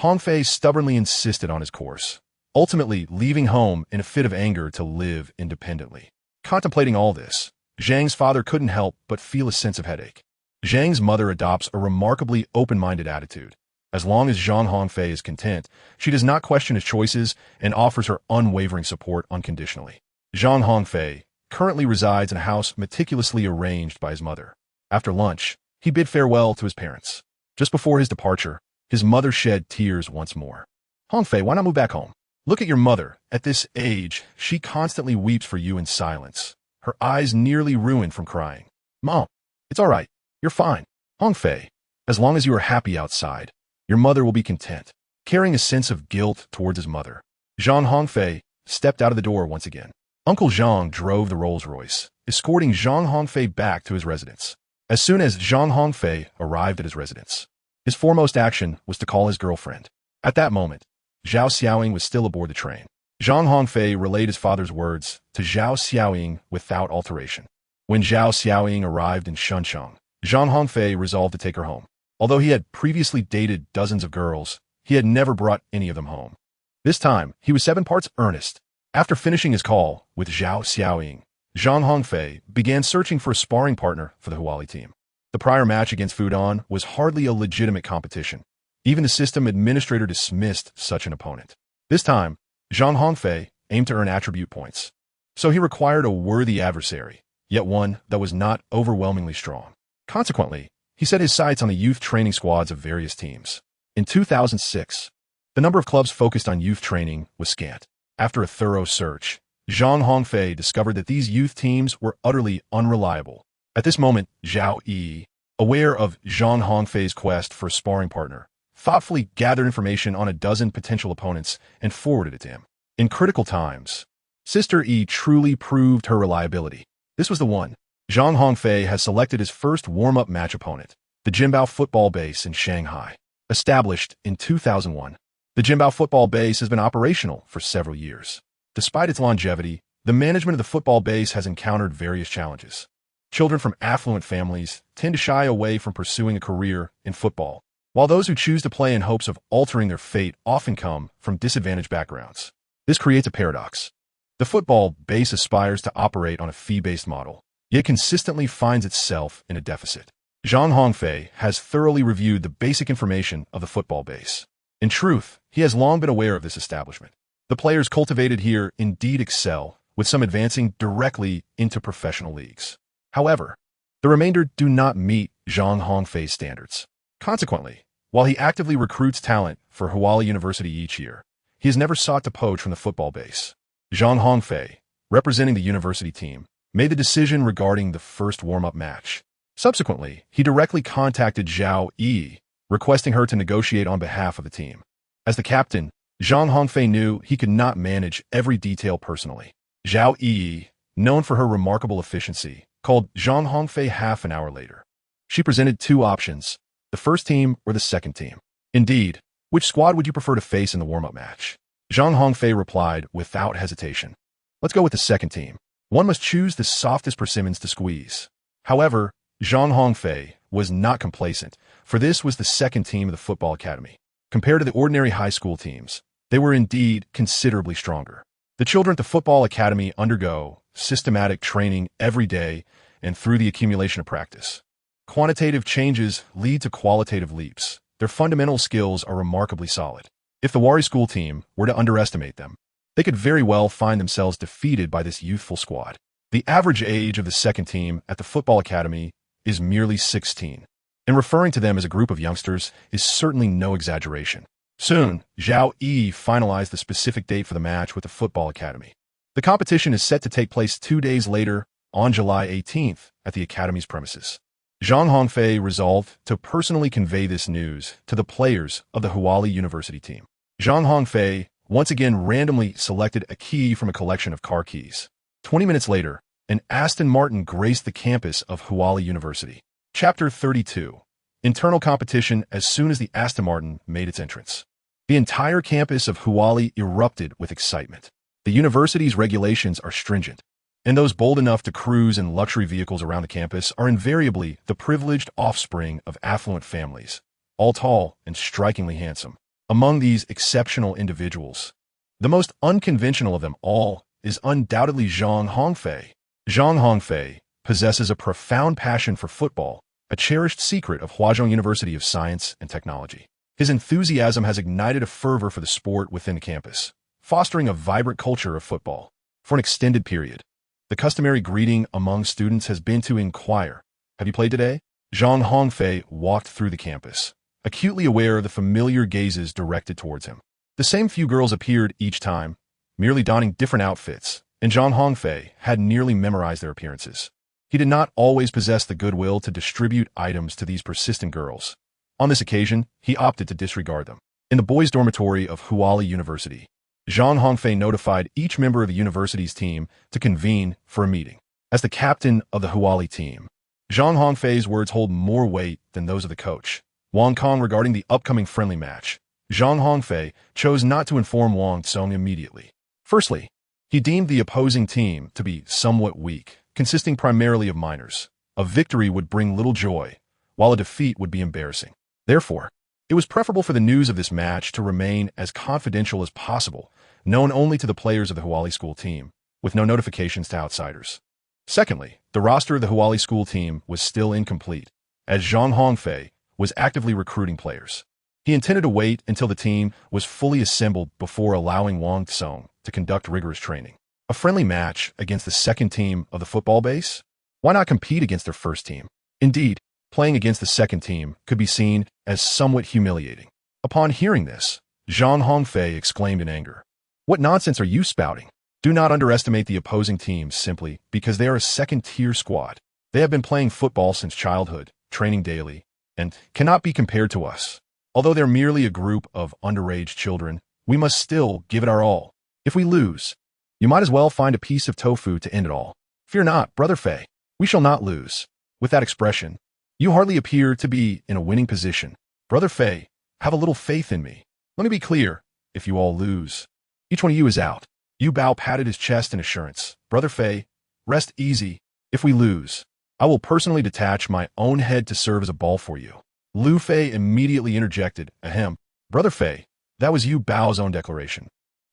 Hongfei stubbornly insisted on his course, ultimately leaving home in a fit of anger to live independently. Contemplating all this, Zhang's father couldn't help but feel a sense of headache. Zhang's mother adopts a remarkably open-minded attitude. As long as Zhang Hongfei is content, she does not question his choices and offers her unwavering support unconditionally. Zhang Hongfei currently resides in a house meticulously arranged by his mother. After lunch, he bid farewell to his parents. Just before his departure, his mother shed tears once more. Hongfei, why not move back home? Look at your mother. At this age, she constantly weeps for you in silence, her eyes nearly ruined from crying. Mom, it's all right. You're fine. Hongfei, as long as you are happy outside, your mother will be content. Carrying a sense of guilt towards his mother, Zhang Hongfei stepped out of the door once again. Uncle Zhang drove the Rolls-Royce, escorting Zhang Hongfei back to his residence. As soon as Zhang Hongfei arrived at his residence, his foremost action was to call his girlfriend. At that moment, Zhao Xiaoying was still aboard the train. Zhang Hongfei relayed his father's words to Zhao Xiaoying without alteration. When Zhao Xiaoying arrived in Shuncheng, Zhang Hongfei resolved to take her home. Although he had previously dated dozens of girls, he had never brought any of them home. This time, he was 7 parts earnest. After finishing his call with Zhao Xiaoying, Zhang Hongfei began searching for a sparring partner for the Huali team. The prior match against Fudan was hardly a legitimate competition. Even the system administrator dismissed such an opponent. This time, Zhang Hongfei aimed to earn attribute points. So he required a worthy adversary, yet one that was not overwhelmingly strong. Consequently, he set his sights on the youth training squads of various teams. In 2006, the number of clubs focused on youth training was scant. After a thorough search, Zhang Hongfei discovered that these youth teams were utterly unreliable. At this moment, Zhao Yi, aware of Zhang Hongfei's quest for a sparring partner, thoughtfully gathered information on a dozen potential opponents and forwarded it to him. In critical times, Sister Yi truly proved her reliability. This was the one. Zhang Hongfei has selected his first warm-up match opponent, the Jinbao football base in Shanghai. Established in 2001, the Jinbao football base has been operational for several years. Despite its longevity, the management of the football base has encountered various challenges. Children from affluent families tend to shy away from pursuing a career in football, while those who choose to play in hopes of altering their fate often come from disadvantaged backgrounds. This creates a paradox. The football base aspires to operate on a fee-based model, yet consistently finds itself in a deficit. Zhang Hongfei has thoroughly reviewed the basic information of the football base. In truth, he has long been aware of this establishment. The players cultivated here indeed excel, with some advancing directly into professional leagues. However, the remainder do not meet Zhang Hongfei's standards. Consequently, while he actively recruits talent for Huali University each year, he has never sought to poach from the football base. Zhang Hongfei, representing the university team, made the decision regarding the first warm-up match. Subsequently, he directly contacted Zhao Yi, requesting her to negotiate on behalf of the team. As the captain, Zhang Hongfei knew he could not manage every detail personally. Zhao Yi, known for her remarkable efficiency, called Zhang Hongfei half an hour later. She presented 2 options, the first team or the second team. Indeed, which squad would you prefer to face in the warm-up match? Zhang Hongfei replied without hesitation. Let's go with the second team. One must choose the softest persimmons to squeeze. However, Zhang Hongfei was not complacent, for this was the second team of the football academy. Compared to the ordinary high school teams, they were indeed considerably stronger. The children at the football academy undergo systematic training every day and through the accumulation of practice. Quantitative changes lead to qualitative leaps, their fundamental skills are remarkably solid. If the Wari school team were to underestimate them, they could very well find themselves defeated by this youthful squad. The average age of the second team at the football academy is merely 16, and referring to them as a group of youngsters is certainly no exaggeration. Soon, Zhao Yi finalized the specific date for the match with the football academy. The competition is set to take place 2 days later, on July 18th, at the academy's premises. Zhang Hongfei resolved to personally convey this news to the players of the Huali University team. Zhang Hongfei once again randomly selected a key from a collection of car keys. 20 minutes later, an Aston Martin graced the campus of Huali University. Chapter 32. Internal competition as soon as the Aston Martin made its entrance. The entire campus of Huali erupted with excitement. The university's regulations are stringent, and those bold enough to cruise in luxury vehicles around the campus are invariably the privileged offspring of affluent families, all tall and strikingly handsome. Among these exceptional individuals, the most unconventional of them all is undoubtedly Zhang Hongfei. Zhang Hongfei possesses a profound passion for football, a cherished secret of Huazhong University of Science and Technology. His enthusiasm has ignited a fervor for the sport within the campus, fostering a vibrant culture of football. For an extended period, the customary greeting among students has been to inquire, "Have you played today?" Zhang Hongfei walked through the campus, acutely aware of the familiar gazes directed towards him. The same few girls appeared each time, merely donning different outfits, and Zhang Hongfei had nearly memorized their appearances. He did not always possess the goodwill to distribute items to these persistent girls. On this occasion, he opted to disregard them. In the boys' dormitory of Huali University, Zhang Hongfei notified each member of the university's team to convene for a meeting. As the captain of the Huali team, Zhang Hongfei's words hold more weight than those of the coach, Wang Kong, regarding the upcoming friendly match. Zhang Hongfei chose not to inform Wang Tsong immediately. Firstly, he deemed the opposing team to be somewhat weak, consisting primarily of minors. A victory would bring little joy, while a defeat would be embarrassing. Therefore, it was preferable for the news of this match to remain as confidential as possible, known only to the players of the Huali school team, with no notifications to outsiders. Secondly, the roster of the Huali school team was still incomplete, as Zhang Hongfei was actively recruiting players. He intended to wait until the team was fully assembled before allowing Wang Tsong to conduct rigorous training. A friendly match against the second team of the football base? Why not compete against their first team? Indeed, playing against the second team could be seen as somewhat humiliating. Upon hearing this, Zhang Hongfei exclaimed in anger, "What nonsense are you spouting? Do not underestimate the opposing team simply because they are a second-tier squad. They have been playing football since childhood, training daily, and cannot be compared to us. Although they're merely a group of underage children, we must still give it our all. If we lose, you might as well find a piece of tofu to end it all. Fear not, Brother Fei, we shall not lose." With that expression, "You hardly appear to be in a winning position. Brother Fei, have a little faith in me. Let me be clear, if you all lose, each one of you is out." Yu Bao patted his chest in assurance. "Brother Fei, rest easy. If we lose, I will personally detach my own head to serve as a ball for you." Lu Fei immediately interjected, "Ahem, Brother Fei, that was Yu Bao's own declaration.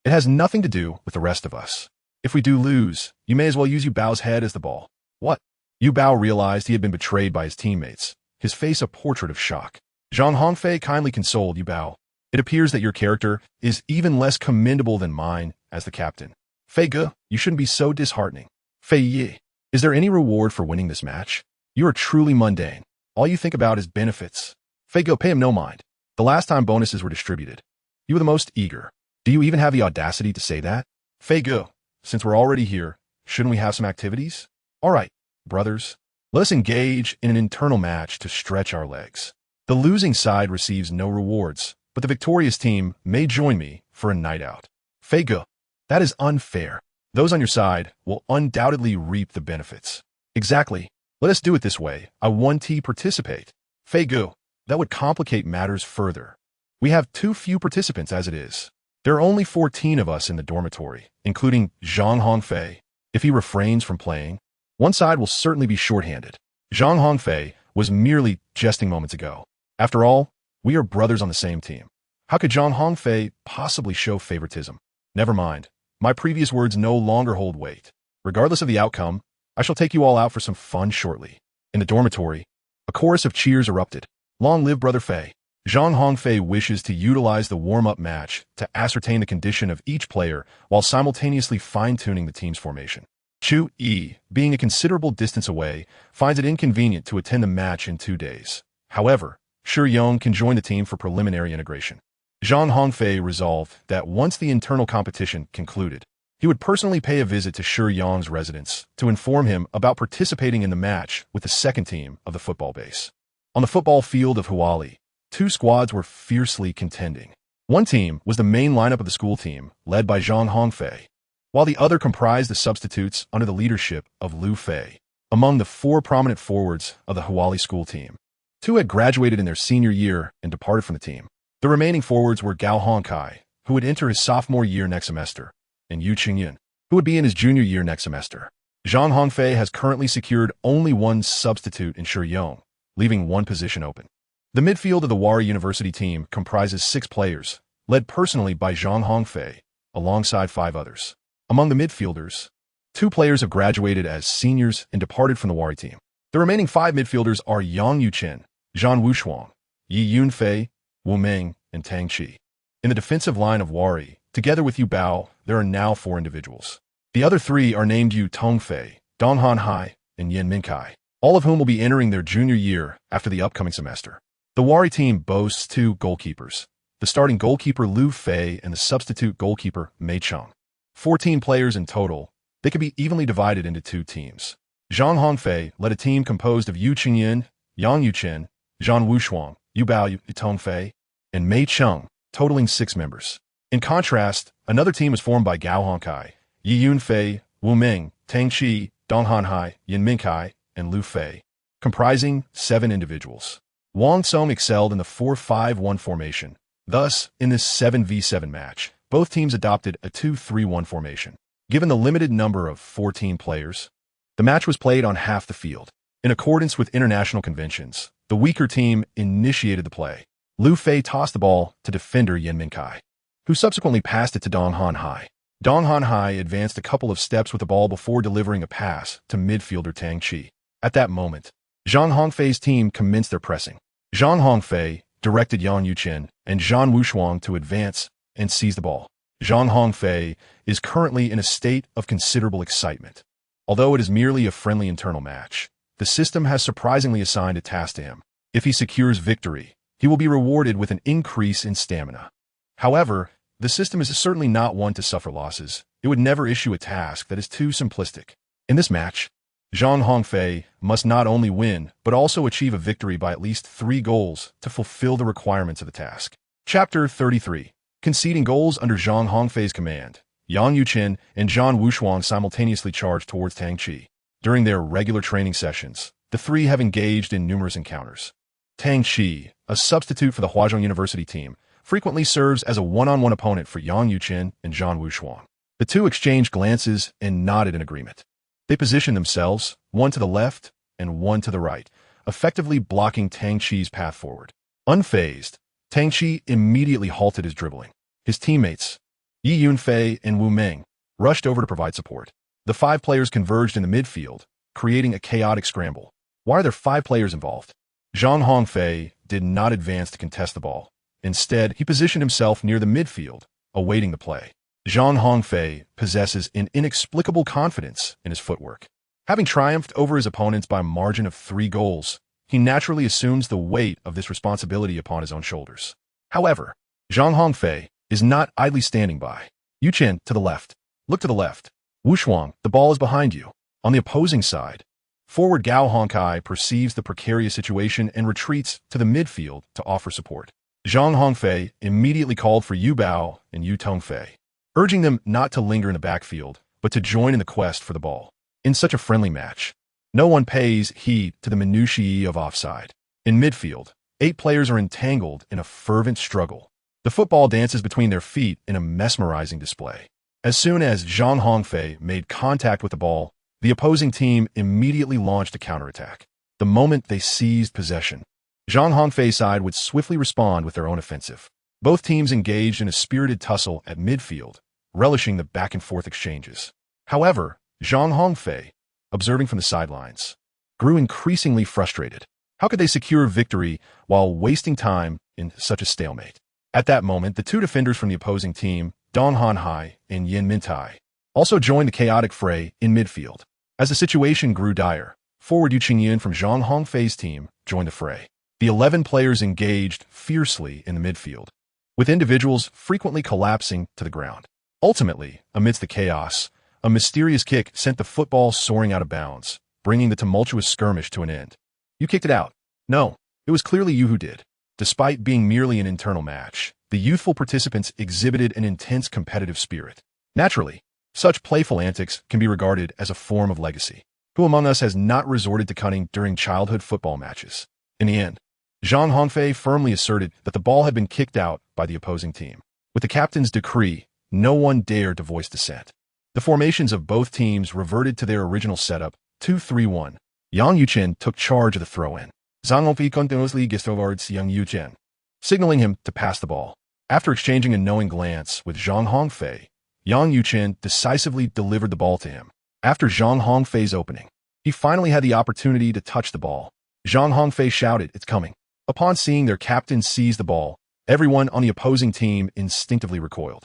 It has nothing to do with the rest of us. If we do lose, you may as well use Yu Bao's head as the ball." "What?" Yu Bao realized he had been betrayed by his teammates, his face a portrait of shock. Zhang Hongfei kindly consoled Yu Bao. "It appears that your character is even less commendable than mine as the captain. Fei Ge, you shouldn't be so disheartening. Fei Yi, is there any reward for winning this match? You are truly mundane. All you think about is benefits." Fei Ge, pay him no mind. "The last time bonuses were distributed, you were the most eager. Do you even have the audacity to say that?" "Fei Ge, since we're already here, shouldn't we have some activities? All right, brothers, let us engage in an internal match to stretch our legs. The losing side receives no rewards, but the victorious team may join me for a night out." "Fei Ge, that is unfair. Those on your side will undoubtedly reap the benefits." "Exactly. Let us do it this way. I 1T participate." "Fei Ge, that would complicate matters further. We have too few participants as it is. There are only 14 of us in the dormitory, including Zhang Hongfei. If he refrains from playing, one side will certainly be shorthanded." Zhang Hongfei was merely jesting moments ago. After all, we are brothers on the same team. How could Zhang Hongfei possibly show favoritism? Never mind. My previous words no longer hold weight. Regardless of the outcome, I shall take you all out for some fun shortly. In the dormitory, a chorus of cheers erupted. "Long live Brother Fei." Zhang Hongfei wishes to utilize the warm-up match to ascertain the condition of each player while simultaneously fine-tuning the team's formation. Chu Yi, being a considerable distance away, finds it inconvenient to attend the match in 2 days. However, Shi Yong can join the team for preliminary integration. Zhang Hongfei resolved that once the internal competition concluded, he would personally pay a visit to Shi Yong's residence to inform him about participating in the match with the second team of the football base. On the football field of Huali, 2 squads were fiercely contending. One team was the main lineup of the school team, led by Zhang Hongfei, while the other comprised the substitutes under the leadership of Lu Fei. Among the 4 prominent forwards of the Huali school team, 2 had graduated in their senior year and departed from the team. The remaining forwards were Gao Hongkai, who would enter his sophomore year next semester, and Yu Qingyan, who would be in his junior year next semester. Zhang Hongfei has currently secured only 1 substitute in Shi Yong, leaving 1 position open. The midfield of the Wari University team comprises 6 players, led personally by Zhang Hongfei, alongside 5 others. Among the midfielders, 2 players have graduated as seniors and departed from the Wari team. The remaining 5 midfielders are Yang Yuchen, Zhan Wushuang, Yi Yunfei, Wu Meng, and Tang Qi. In the defensive line of Wari, together with Yu Bao, there are now 4 individuals. The other 3 are named Yu Tongfei, Dong Han Hai, and Yin Minkai, all of whom will be entering their junior year after the upcoming semester. The Wari team boasts 2 goalkeepers, the starting goalkeeper Lu Fei and the substitute goalkeeper Mei Cheng. 14 players in total, they could be evenly divided into 2 teams. Zhang Hongfei led a team composed of Yu Qingyan, Yang Yuchen, Zhan Wushuang, Yu Bao, Yu Tongfei, and Mei Cheng, totaling 6 members. In contrast, another team was formed by Gao Hongkai, Yi Yunfei, Wu Meng, Tang Qi, Dong Han Hai, Yin Minkai, and Lu Fei, comprising 7 individuals. Wang Song excelled in the 4-5-1 formation. Thus, in this 7v7 match, both teams adopted a 2-3-1 formation. Given the limited number of 14 players, the match was played on half the field. In accordance with international conventions, the weaker team initiated the play. Lu Fei tossed the ball to defender Yin Minkai, who subsequently passed it to Dong Han Hai. Dong Han Hai advanced a couple of steps with the ball before delivering a pass to midfielder Tang Qi. At that moment, Zhang Hongfei's team commenced their pressing. Zhang Hongfei directed Yang Yuchen and Zhan Wushuang to advance and seize the ball. Zhang Hongfei is currently in a state of considerable excitement. Although it is merely a friendly internal match, the system has surprisingly assigned a task to him. If he secures victory, he will be rewarded with an increase in stamina. However, the system is certainly not one to suffer losses. It would never issue a task that is too simplistic. In this match, Zhang Hongfei must not only win, but also achieve a victory by at least 3 goals to fulfill the requirements of the task. Chapter 33. Conceding goals under Zhang Hongfei's command. Yang Yuchen and Zhan Wushuang simultaneously charged towards Tang Qi. During their regular training sessions, the 3 have engaged in numerous encounters. Tang Qi, a substitute for the Huazhong University team, frequently serves as a one-on-one opponent for Yang Yuchen and Zhan Wushuang. The 2 exchanged glances and nodded in agreement. They positioned themselves, one to the left and one to the right, effectively blocking Tang Qi's path forward. Unfazed, Tang Qi immediately halted his dribbling. His teammates, Yi Yunfei and Wu Meng, rushed over to provide support. The 5 players converged in the midfield, creating a chaotic scramble. Why are there 5 players involved? Zhang Hongfei did not advance to contest the ball. Instead, he positioned himself near the midfield, awaiting the play. Zhang Hongfei possesses an inexplicable confidence in his footwork. Having triumphed over his opponents by a margin of 3 goals, he naturally assumes the weight of this responsibility upon his own shoulders. However, Zhang Hongfei is not idly standing by. Yuchen, to the left. Look to the left. Wushuang, the ball is behind you. On the opposing side, forward Gao Hongkai perceives the precarious situation and retreats to the midfield to offer support. Zhang Hongfei immediately called for Yu Bao and Yu Tongfei, urging them not to linger in the backfield, but to join in the quest for the ball. In such a friendly match, no one pays heed to the minutiae of offside. In midfield, 8 players are entangled in a fervent struggle. The football dances between their feet in a mesmerizing display. As soon as Zhang Hongfei made contact with the ball, the opposing team immediately launched a counterattack. The moment they seized possession, Zhang Hongfei's side would swiftly respond with their own offensive. Both teams engaged in a spirited tussle at midfield, relishing the back-and-forth exchanges. However, Zhang Hongfei, observing from the sidelines, grew increasingly frustrated. How could they secure victory while wasting time in such a stalemate? At that moment, the two defenders from the opposing team, Zhang Hongfei and Yin Mintai, also joined the chaotic fray in midfield. As the situation grew dire, forward Yu Qingyun from Zhang Hongfei's team joined the fray. The 11 players engaged fiercely in the midfield, with individuals frequently collapsing to the ground. Ultimately, amidst the chaos, a mysterious kick sent the football soaring out of bounds, bringing the tumultuous skirmish to an end. You kicked it out. No, it was clearly you who did. Despite being merely an internal match, the youthful participants exhibited an intense competitive spirit. Naturally, such playful antics can be regarded as a form of legacy. Who among us has not resorted to cunning during childhood football matches? In the end, Zhang Hongfei firmly asserted that the ball had been kicked out by the opposing team. With the captain's decree, no one dared to voice dissent. The formations of both teams reverted to their original setup, 2-3-1. Yang Yuchen took charge of the throw-in. Zhang Hongfei continuously gets towards Yang Yuchen, signaling him to pass the ball. After exchanging a knowing glance with Zhang Hongfei, Yang Yuchen decisively delivered the ball to him. After Zhang Hongfei's opening, he finally had the opportunity to touch the ball. Zhang Hongfei shouted, "It's coming." Upon seeing their captain seize the ball, everyone on the opposing team instinctively recoiled.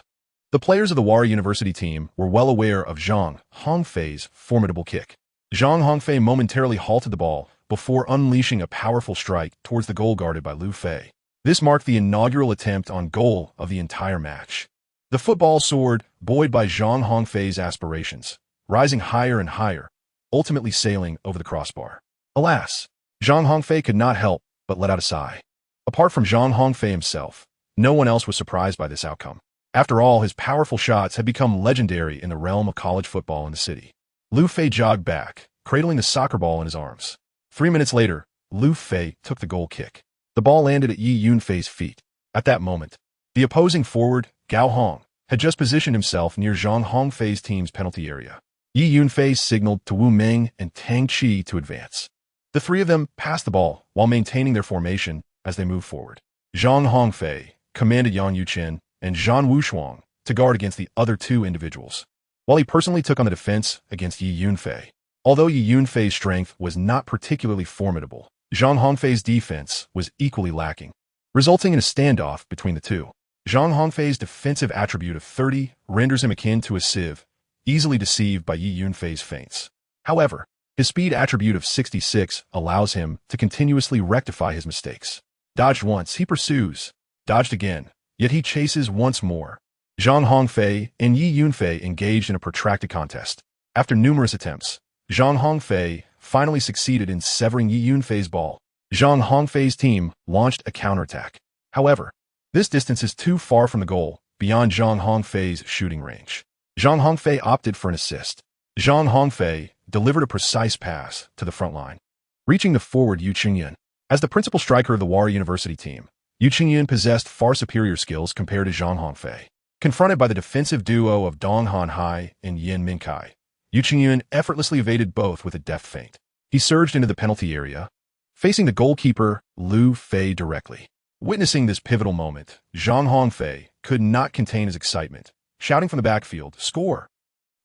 The players of the Wayward University team were well aware of Zhang Hongfei's formidable kick. Zhang Hongfei momentarily halted the ball before unleashing a powerful strike towards the goal guarded by Lu Fei. This marked the inaugural attempt on goal of the entire match. The football soared, buoyed by Zhang Hongfei's aspirations, rising higher and higher, ultimately sailing over the crossbar. Alas, Zhang Hongfei could not help but let out a sigh. Apart from Zhang Hongfei himself, no one else was surprised by this outcome. After all, his powerful shots had become legendary in the realm of college football in the city. Lu Fei jogged back, cradling the soccer ball in his arms. 3 minutes later, Lu Fei took the goal kick. The ball landed at Yi Yunfei's feet. At that moment, the opposing forward, Gao Hong, had just positioned himself near Zhang Hongfei's team's penalty area. Yi Yunfei signaled to Wu Meng and Tang Qi to advance. The three of them passed the ball while maintaining their formation as they moved forward. Zhang Hongfei commanded Yang Yuchen and Zhan Wushuang to guard against the other two individuals, while he personally took on the defense against Yi Yunfei. Although Yi Yunfei's strength was not particularly formidable, Zhang Hongfei's defense was equally lacking, resulting in a standoff between the two. Zhang Hongfei's defensive attribute of 30 renders him akin to a sieve, easily deceived by Yi Yunfei's feints. However, his speed attribute of 66 allows him to continuously rectify his mistakes. Dodged once, he pursues. Dodged again, yet he chases once more. Zhang Hongfei and Yi Yunfei engaged in a protracted contest. After numerous attempts, Zhang Hongfei finally succeeded in severing Yi Yunfei's ball. Zhang Hongfei's team launched a counterattack. However, this distance is too far from the goal, beyond Zhang Hongfei's shooting range. Zhang Hongfei opted for an assist. Zhang Hongfei delivered a precise pass to the front line, reaching the forward Yu Qingyun. As the principal striker of the Wayward University team, Yu Qingyun possessed far superior skills compared to Zhang Hongfei. Confronted by the defensive duo of Zhang Hongfei and Yin Mintai, Yu Qingyun effortlessly evaded both with a deft feint. He surged into the penalty area, facing the goalkeeper Lu Fei directly. Witnessing this pivotal moment, Zhang Hongfei could not contain his excitement, shouting from the backfield, "Score!"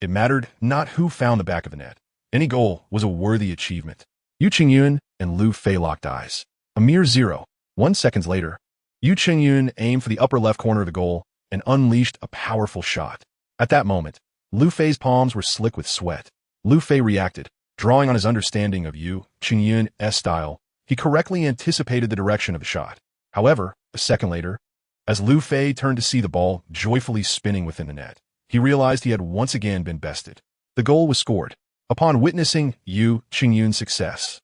It mattered not who found the back of the net. Any goal was a worthy achievement. Yu Qingyun and Lu Fei locked eyes. A mere 0.1 seconds later, Yu Qingyun aimed for the upper left corner of the goal and unleashed a powerful shot. At that moment, Lu Fei's palms were slick with sweat. Lu Fei reacted, drawing on his understanding of Yu Qingyun's style. He correctly anticipated the direction of the shot. However, a second later, as Lu Fei turned to see the ball joyfully spinning within the net, he realized he had once again been bested. The goal was scored. Upon witnessing Yu Qingyun's success,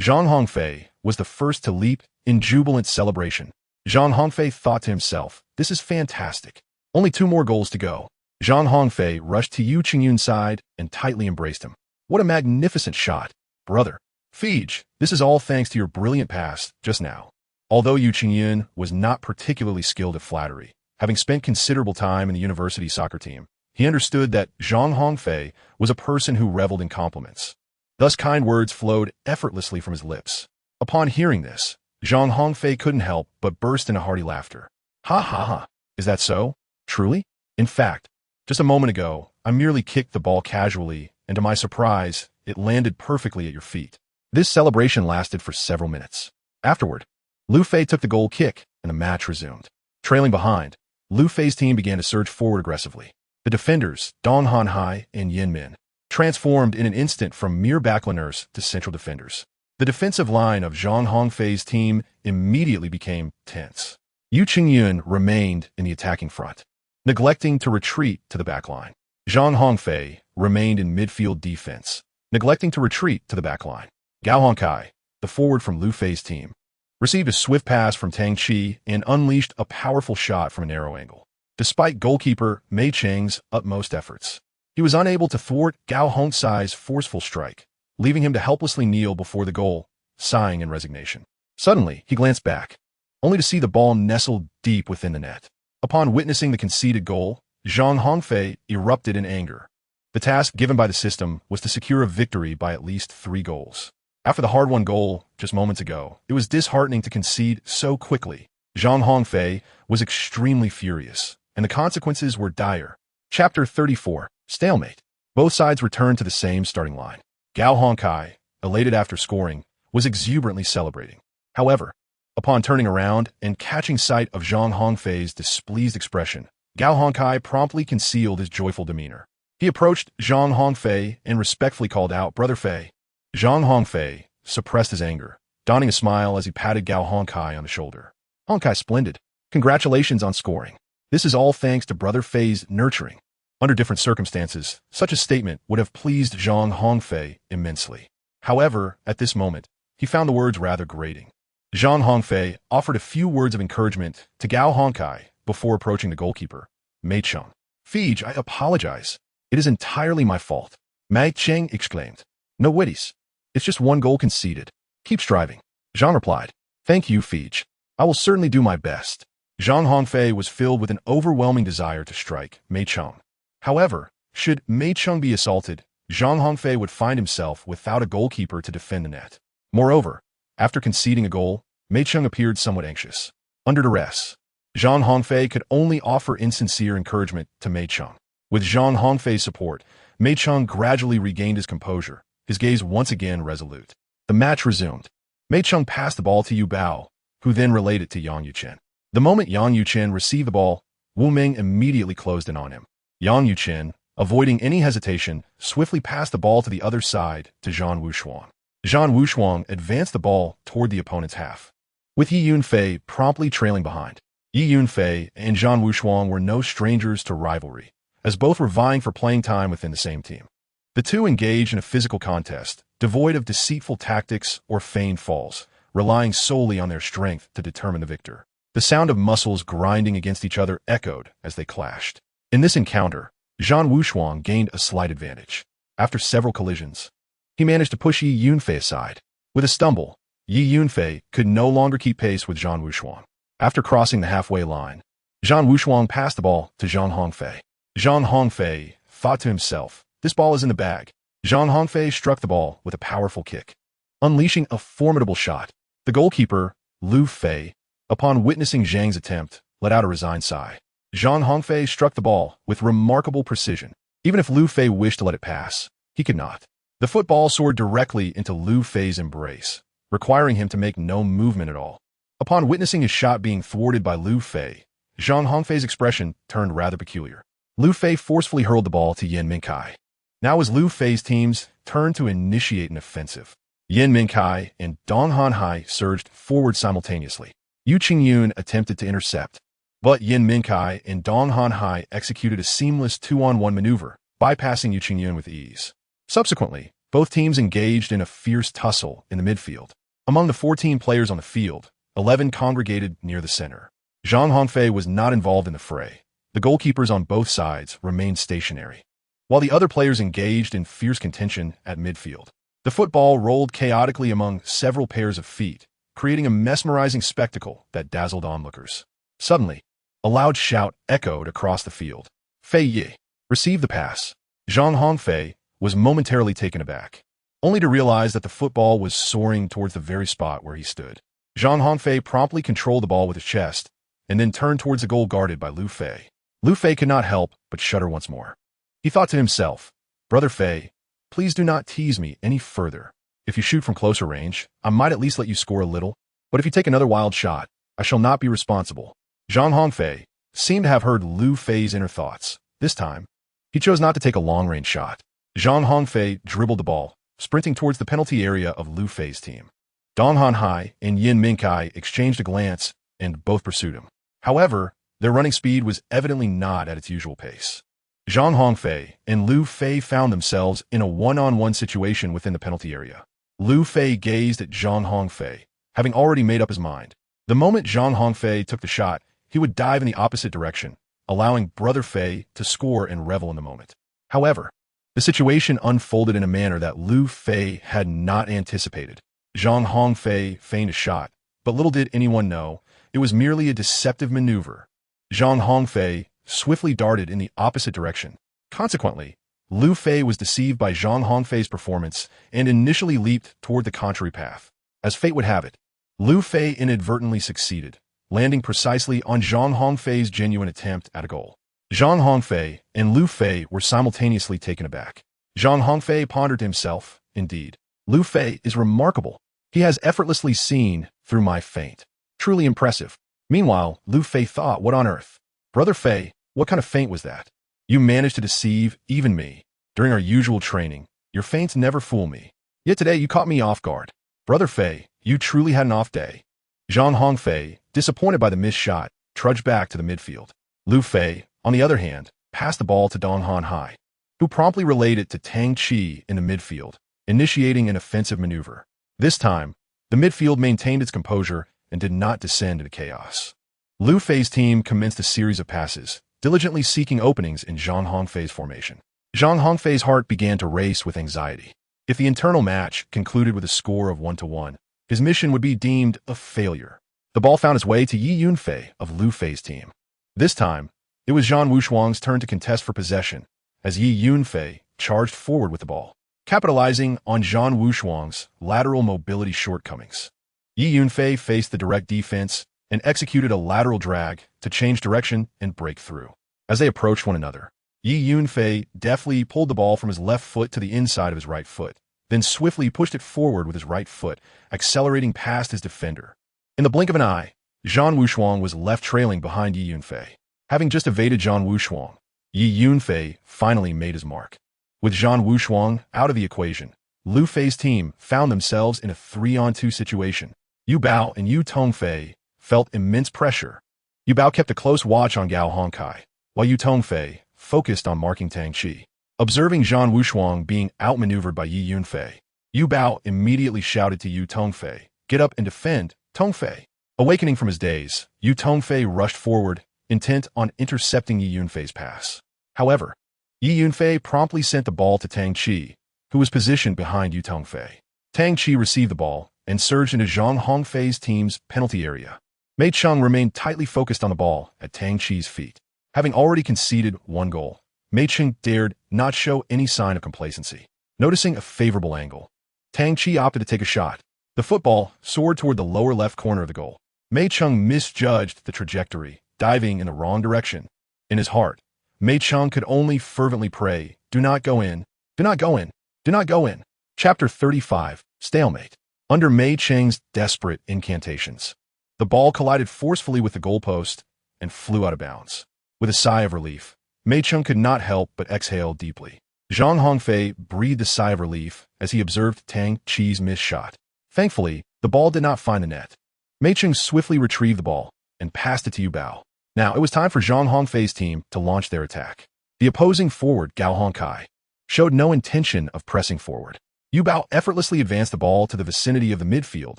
Zhang Hongfei was the first to leap in jubilant celebration. Zhang Hongfei thought to himself, "This is fantastic. Only 2 more goals to go." Zhang Hongfei rushed to Yu Qingyun's side and tightly embraced him. "What a magnificent shot, brother. Fij, this is all thanks to your brilliant pass just now." Although Yu Qingyun was not particularly skilled at flattery, having spent considerable time in the university soccer team, he understood that Zhang Hongfei was a person who reveled in compliments. Thus kind words flowed effortlessly from his lips. Upon hearing this, Zhang Hongfei couldn't help but burst into hearty laughter. "Ha ha ha, is that so? Truly? In fact, just a moment ago, I merely kicked the ball casually, and to my surprise, it landed perfectly at your feet." This celebration lasted for several minutes. Afterward, Lu Fei took the goal kick, and the match resumed. Trailing behind, Lu Fei's team began to surge forward aggressively. The defenders, Zhang Hongfei and Yin Min, transformed in an instant from mere backliners to central defenders. The defensive line of Zhang Hongfei's team immediately became tense. Yu Qingyun remained in the attacking front, neglecting to retreat to the backline. Zhang Hongfei remained in midfield defense, neglecting to retreat to the backline. Gao Hongkai, the forward from Lu Fei's team, received a swift pass from Tang Qi and unleashed a powerful shot from a narrow angle. Despite goalkeeper Mei Cheng's utmost efforts, he was unable to thwart Gao Hongcai's forceful strike, leaving him to helplessly kneel before the goal, sighing in resignation. Suddenly, he glanced back, only to see the ball nestled deep within the net. Upon witnessing the conceded goal, Zhang Hongfei erupted in anger. The task given by the system was to secure a victory by at least 3 goals. After the hard-won goal just moments ago, it was disheartening to concede so quickly. Zhang Hongfei was extremely furious, and the consequences were dire. Chapter 34, Stalemate. Both sides returned to the same starting line. Gao Hongkai, elated after scoring, was exuberantly celebrating. However, upon turning around and catching sight of Zhang Hongfei's displeased expression, Gao Hongkai promptly concealed his joyful demeanor. He approached Zhang Hongfei and respectfully called out, "Brother Fei." Zhang Hongfei suppressed his anger, donning a smile as he patted Gao Hongkai on the shoulder. "Hongkai, splendid. Congratulations on scoring. This is all thanks to Brother Fei's nurturing." Under different circumstances, such a statement would have pleased Zhang Hongfei immensely. However, at this moment, he found the words rather grating. Zhang Hongfei offered a few words of encouragement to Gao Hongkai before approaching the goalkeeper, Mei Cheng. "Fij, I apologize. It is entirely my fault," Mei Cheng exclaimed. "No worries. It's just 1 goal conceded. Keep striving." Zhang replied, "Thank you, Fij. I will certainly do my best." Zhang Hongfei was filled with an overwhelming desire to strike Mei Cheng. However, should Mei Cheng be assaulted, Zhang Hongfei would find himself without a goalkeeper to defend the net. Moreover, after conceding a goal, Mei Cheng appeared somewhat anxious. Under duress, Zhang Hongfei could only offer insincere encouragement to Mei Cheng. With Zhang Hongfei's support, Mei Cheng gradually regained his composure, his gaze once again resolute. The match resumed. Mei Cheng passed the ball to Yu Bao, who then relayed it to Yang Yuchen. The moment Yang Yuchen received the ball, Wu Ming immediately closed in on him. Yang Yuchen, avoiding any hesitation, swiftly passed the ball to the other side to Zhang Wushuang. Zhang Wushuang advanced the ball toward the opponent's half, with Yi Yunfei promptly trailing behind. Yi Yunfei and Zhang Wushuang were no strangers to rivalry, as both were vying for playing time within the same team. The two engaged in a physical contest, devoid of deceitful tactics or feigned falls, relying solely on their strength to determine the victor. The sound of muscles grinding against each other echoed as they clashed. In this encounter, Zhang Wushuang gained a slight advantage. After several collisions, he managed to push Yi Yunfei aside. With a stumble, Yi Yunfei could no longer keep pace with Zhang Wushuang. After crossing the halfway line, Zhang Wushuang passed the ball to Zhang Hongfei. Zhang Hongfei thought to himself, "This ball is in the bag." Zhang Hongfei struck the ball with a powerful kick, unleashing a formidable shot. The goalkeeper, Lu Fei, upon witnessing Zhang's attempt, let out a resigned sigh. Zhang Hongfei struck the ball with remarkable precision. Even if Lu Fei wished to let it pass, he could not. The football soared directly into Lu Fei's embrace, requiring him to make no movement at all. Upon witnessing his shot being thwarted by Lu Fei, Zhang Hongfei's expression turned rather peculiar. Lu Fei forcefully hurled the ball to Yin Minkai. Now was Lu Fei's team's turn to initiate an offensive. Yin Minkai and Dong Hanhai surged forward simultaneously. Yu Qingyun attempted to intercept, but Yin Minkai and Dong Hanhai executed a seamless 2-on-1 maneuver, bypassing Yu Qingyun with ease. Subsequently, both teams engaged in a fierce tussle in the midfield. Among the 14 players on the field, 11 congregated near the center. Zhang Hongfei was not involved in the fray. The goalkeepers on both sides remained stationary, while the other players engaged in fierce contention at midfield. The football rolled chaotically among several pairs of feet, creating a mesmerizing spectacle that dazzled onlookers. Suddenly, a loud shout echoed across the field. "Fei Yi, received the pass." Zhang Hongfei was momentarily taken aback, only to realize that the football was soaring towards the very spot where he stood. Zhang Hongfei promptly controlled the ball with his chest, and then turned towards the goal guarded by Lu Fei. Lu Fei could not help but shudder once more. He thought to himself, "Brother Fei, please do not tease me any further." If you shoot from closer range, I might at least let you score a little. But if you take another wild shot, I shall not be responsible. Zhang Hongfei seemed to have heard Lu Fei's inner thoughts. This time, he chose not to take a long-range shot. Zhang Hongfei dribbled the ball, sprinting towards the penalty area of Lu Fei's team. Dong Hanhai and Yin Minkai exchanged a glance, and both pursued him. However, their running speed was evidently not at its usual pace. Zhang Hongfei and Lu Fei found themselves in a one-on-one situation within the penalty area. Lu Fei gazed at Zhang Hongfei, having already made up his mind. The moment Zhang Hongfei took the shot, he would dive in the opposite direction, allowing Brother Fei to score and revel in the moment. However, the situation unfolded in a manner that Lu Fei had not anticipated. Zhang Hongfei feigned a shot, but little did anyone know, it was merely a deceptive maneuver. Zhang Hongfei swiftly darted in the opposite direction. Consequently, Lu Fei was deceived by Zhang Hongfei's performance and initially leaped toward the contrary path. As fate would have it, Lu Fei inadvertently succeeded, landing precisely on Zhang Hongfei's genuine attempt at a goal. Zhang Hongfei and Lu Fei were simultaneously taken aback. Zhang Hongfei pondered to himself, indeed, Lu Fei is remarkable. He has effortlessly seen through my feint. Truly impressive. Meanwhile, Lu Fei thought, what on earth? Brother Fei, what kind of feint was that? You managed to deceive even me. During our usual training, your feints never fool me. Yet today you caught me off guard. Brother Fei, you truly had an off day. Zhang Hongfei, disappointed by the missed shot, trudged back to the midfield. Lu Fei, on the other hand, passed the ball to Dong Hanhai, who promptly relayed it to Tang Qi in the midfield, initiating an offensive maneuver. This time, the midfield maintained its composure and did not descend into chaos. Lu Fei's team commenced a series of passes, diligently seeking openings in Zhang Hongfei's formation. Zhang Hongfei's heart began to race with anxiety. If the internal match concluded with a score of 1-1, his mission would be deemed a failure. The ball found its way to Yi Yunfei of Lu Fei's team. This time, it was Zhang Wushuang's turn to contest for possession, as Yi Yunfei charged forward with the ball, capitalizing on Zhang Wushuang's lateral mobility shortcomings. Yi Yunfei faced the direct defense and executed a lateral drag to change direction and break through. As they approached one another, Yi Yunfei deftly pulled the ball from his left foot to the inside of his right foot, then swiftly pushed it forward with his right foot, accelerating past his defender. In the blink of an eye, Zhang Wushuang was left trailing behind Yi Yunfei. Having just evaded Zhang Wushuang, Yi Yunfei finally made his mark. With Zhang Wushuang out of the equation, Lu Fei's team found themselves in a 3-on-2 situation. Yu Bao and Yu Tongfei felt immense pressure. Yu Bao kept a close watch on Gao Hongkai, while Yu Tongfei focused on marking Tang Qi. Observing Zhang Wushuang being outmaneuvered by Yi Yunfei, Yu Bao immediately shouted to Yu Tongfei, "Get up and defend, Tongfei." Awakening from his daze, Yu Tongfei rushed forward, intent on intercepting Yi Yunfei's pass. However, Yi Yunfei promptly sent the ball to Tang Qi, who was positioned behind Yu Tongfei. Tang Qi received the ball and surged into Zhang Hongfei's team's penalty area. Mei Cheng remained tightly focused on the ball at Tang Qi's feet. Having already conceded one goal, Mei Cheng dared not show any sign of complacency. Noticing a favorable angle, Tang Qi opted to take a shot. The football soared toward the lower left corner of the goal. Mei Cheng misjudged the trajectory, diving in the wrong direction. In his heart, Mei Cheng could only fervently pray, "Do not go in, do not go in, do not go in." Chapter 35, Stalemate. Under Mei Cheng's desperate incantations, the ball collided forcefully with the goalpost and flew out of bounds. With a sigh of relief, Mei Cheng could not help but exhale deeply. Zhang Hongfei breathed a sigh of relief as he observed Tang Qi's missed shot. Thankfully, the ball did not find the net. Mei Cheng swiftly retrieved the ball and passed it to Yu Bao. Now it was time for Zhang Hongfei's team to launch their attack. The opposing forward, Gao Hongkai, showed no intention of pressing forward. Yu Bao effortlessly advanced the ball to the vicinity of the midfield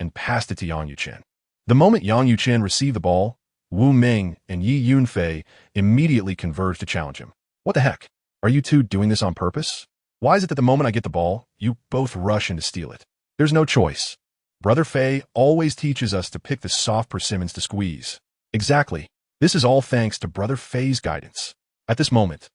and passed it to Yang Yuchen. The moment Yang Yuchen received the ball, Wu Ming and Yi Yunfei immediately converged to challenge him. "What the heck? Are you two doing this on purpose? Why is it that the moment I get the ball, you both rush in to steal it? There's no choice. Brother Fei always teaches us to pick the soft persimmons to squeeze." Exactly. This is all thanks to Brother Fei's guidance. At this moment,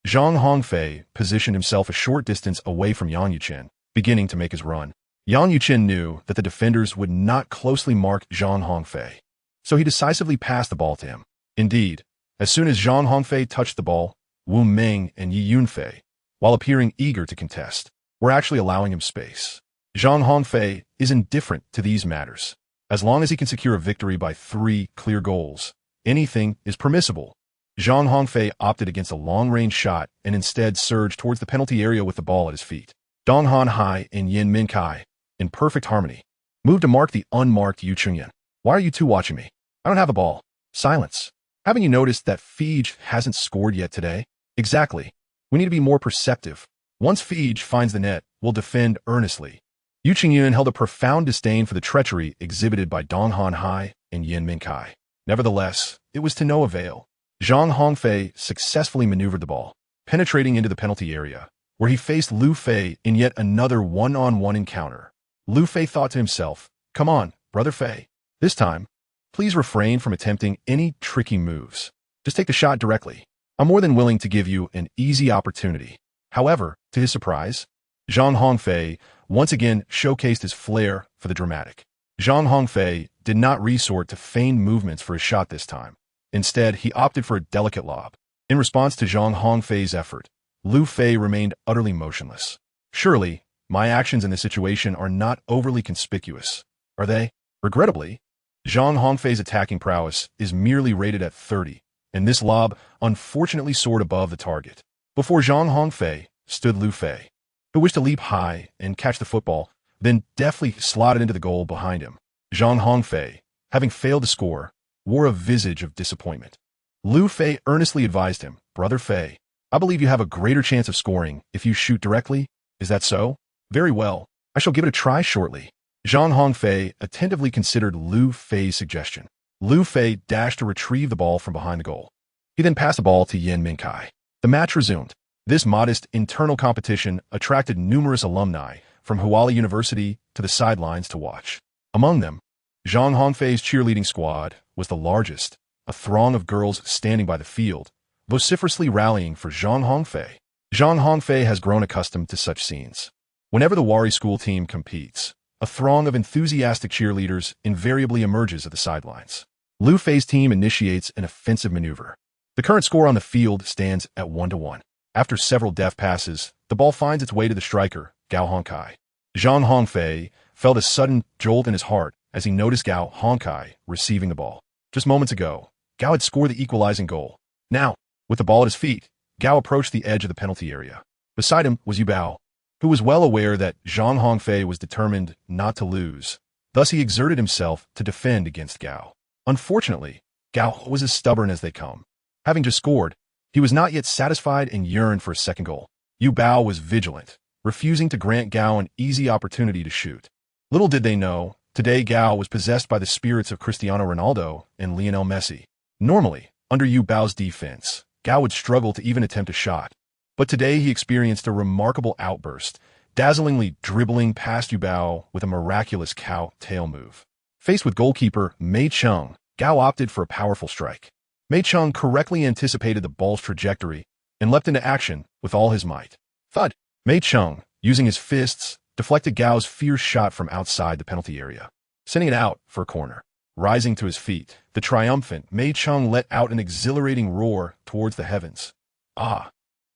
Zhang Hongfei positioned himself a short distance away from Yang Yuchen, beginning to make his run. Yang Yuchen knew that the defenders would not closely mark Zhang Hongfei, so he decisively passed the ball to him. Indeed, as soon as Zhang Hongfei touched the ball, Wu Ming and Yi Yunfei, while appearing eager to contest, were actually allowing him space. Zhang Hongfei is indifferent to these matters. As long as he can secure a victory by 3 clear goals, anything is permissible. Zhang Hongfei opted against a long-range shot and instead surged towards the penalty area with the ball at his feet. Dong Hanhai and Yin Minkai, in perfect harmony, moved to mark the unmarked Yu Chunyan. Why are you two watching me? I don't have the ball. Silence. Haven't you noticed that Fij hasn't scored yet today? Exactly. We need to be more perceptive. Once Fij finds the net, we'll defend earnestly. Yu Qingyun held a profound disdain for the treachery exhibited by Dong Hanhai and Yin Minkai. Nevertheless, it was to no avail. Zhang Hongfei successfully maneuvered the ball, penetrating into the penalty area, where he faced Lu Fei in yet another one-on-one encounter. Lu Fei thought to himself, "Come on, brother Fei. This time, please refrain from attempting any tricky moves. Just take the shot directly. I'm more than willing to give you an easy opportunity." However, to his surprise, Zhang Hongfei once again showcased his flair for the dramatic. Zhang Hongfei did not resort to feigned movements for his shot this time. Instead, he opted for a delicate lob. In response to Zhang Hongfei's effort, Lu Fei remained utterly motionless. Surely, my actions in this situation are not overly conspicuous, are they? Regrettably, Zhang Hongfei's attacking prowess is merely rated at 30, and this lob unfortunately soared above the target. Before Zhang Hongfei stood Lu Fei, who wished to leap high and catch the football, then deftly slotted into the goal behind him. Zhang Hongfei, having failed to score, wore a visage of disappointment. Lu Fei earnestly advised him, "Brother Fei, I believe you have a greater chance of scoring if you shoot directly. Is that so? Very well. I shall give it a try shortly." Zhang Hongfei attentively considered Lu Fei's suggestion. Lu Fei dashed to retrieve the ball from behind the goal. He then passed the ball to Yin Minkai. The match resumed. This modest internal competition attracted numerous alumni from Huali University to the sidelines to watch. Among them, Zhang Hongfei's cheerleading squad was the largest, a throng of girls standing by the field, vociferously rallying for Zhang Hongfei. Zhang Hongfei has grown accustomed to such scenes. Whenever the Wari school team competes, a throng of enthusiastic cheerleaders invariably emerges at the sidelines. Lu Fei's team initiates an offensive maneuver. The current score on the field stands at 1-1. After several deft passes, the ball finds its way to the striker, Gao Hongkai. Zhang Hongfei felt a sudden jolt in his heart as he noticed Gao Hongkai receiving the ball. Just moments ago, Gao had scored the equalizing goal. Now, with the ball at his feet, Gao approached the edge of the penalty area. Beside him was Yu Bao, who was well aware that Zhang Hongfei was determined not to lose. Thus he exerted himself to defend against Gao. Unfortunately, Gao was as stubborn as they come. Having just scored, he was not yet satisfied and yearned for a second goal. Yu Bao was vigilant, refusing to grant Gao an easy opportunity to shoot. Little did they know, today Gao was possessed by the spirits of Cristiano Ronaldo and Lionel Messi. Normally, under Yu Bao's defense, Gao would struggle to even attempt a shot. But today he experienced a remarkable outburst, dazzlingly dribbling past Yu Bao with a miraculous cow tail move. Faced with goalkeeper Mei Cheng, Gao opted for a powerful strike. Mei Cheng correctly anticipated the ball's trajectory and leapt into action with all his might. Thud! Mei Cheng, using his fists, deflected Gao's fierce shot from outside the penalty area, sending it out for a corner. Rising to his feet, the triumphant Mei Cheng let out an exhilarating roar towards the heavens. Ah!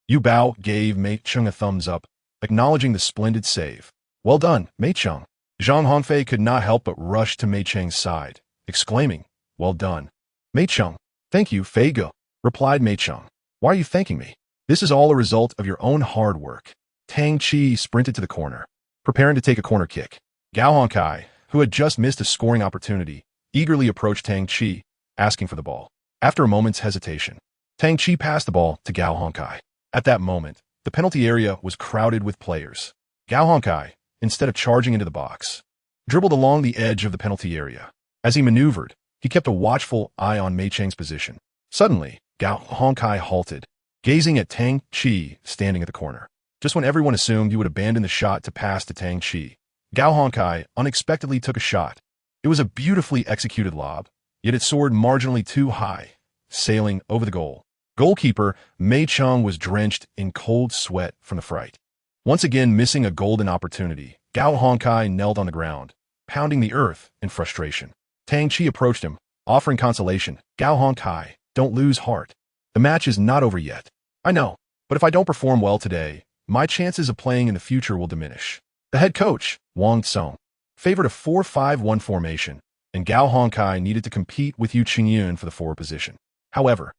Yu Bao gave Mei Cheng a thumbs up, acknowledging the splendid save. Well done, Mei Cheng. Zhang Hongfei could not help but rush to Mei Cheng's side, exclaiming, "Well done, Mei Cheng." "Thank you, Fei Ge," replied Mei Cheng. "Why are you thanking me? This is all a result of your own hard work." Tang Chi sprinted to the corner, preparing to take a corner kick. Gao Hongkai, who had just missed a scoring opportunity, eagerly approached Tang Chi, asking for the ball. After a moment's hesitation, Tang Chi passed the ball to Gao Hongkai. At that moment, the penalty area was crowded with players. Gao Hongkai, instead of charging into the box, dribbled along the edge of the penalty area. As he maneuvered, he kept a watchful eye on Mei Cheng's position. Suddenly, Gao Hongkai halted, gazing at Tang Chi standing at the corner. Just when everyone assumed he would abandon the shot to pass to Tang Chi, Gao Hongkai unexpectedly took a shot. It was a beautifully executed lob, yet it soared marginally too high, sailing over the goal. Goalkeeper Mei Cheng was drenched in cold sweat from the fright. Once again missing a golden opportunity, Gao Hongkai knelt on the ground, pounding the earth in frustration. Tang Chi approached him, offering consolation. "Gao Hongkai, don't lose heart. The match is not over yet. I know, but if I don't perform well today, my chances of playing in the future will diminish. The head coach, Wang Tsong, favored a 4-5-1 formation, and Zhang Hongfei needed to compete with Yu Qingyun for the forward position. However,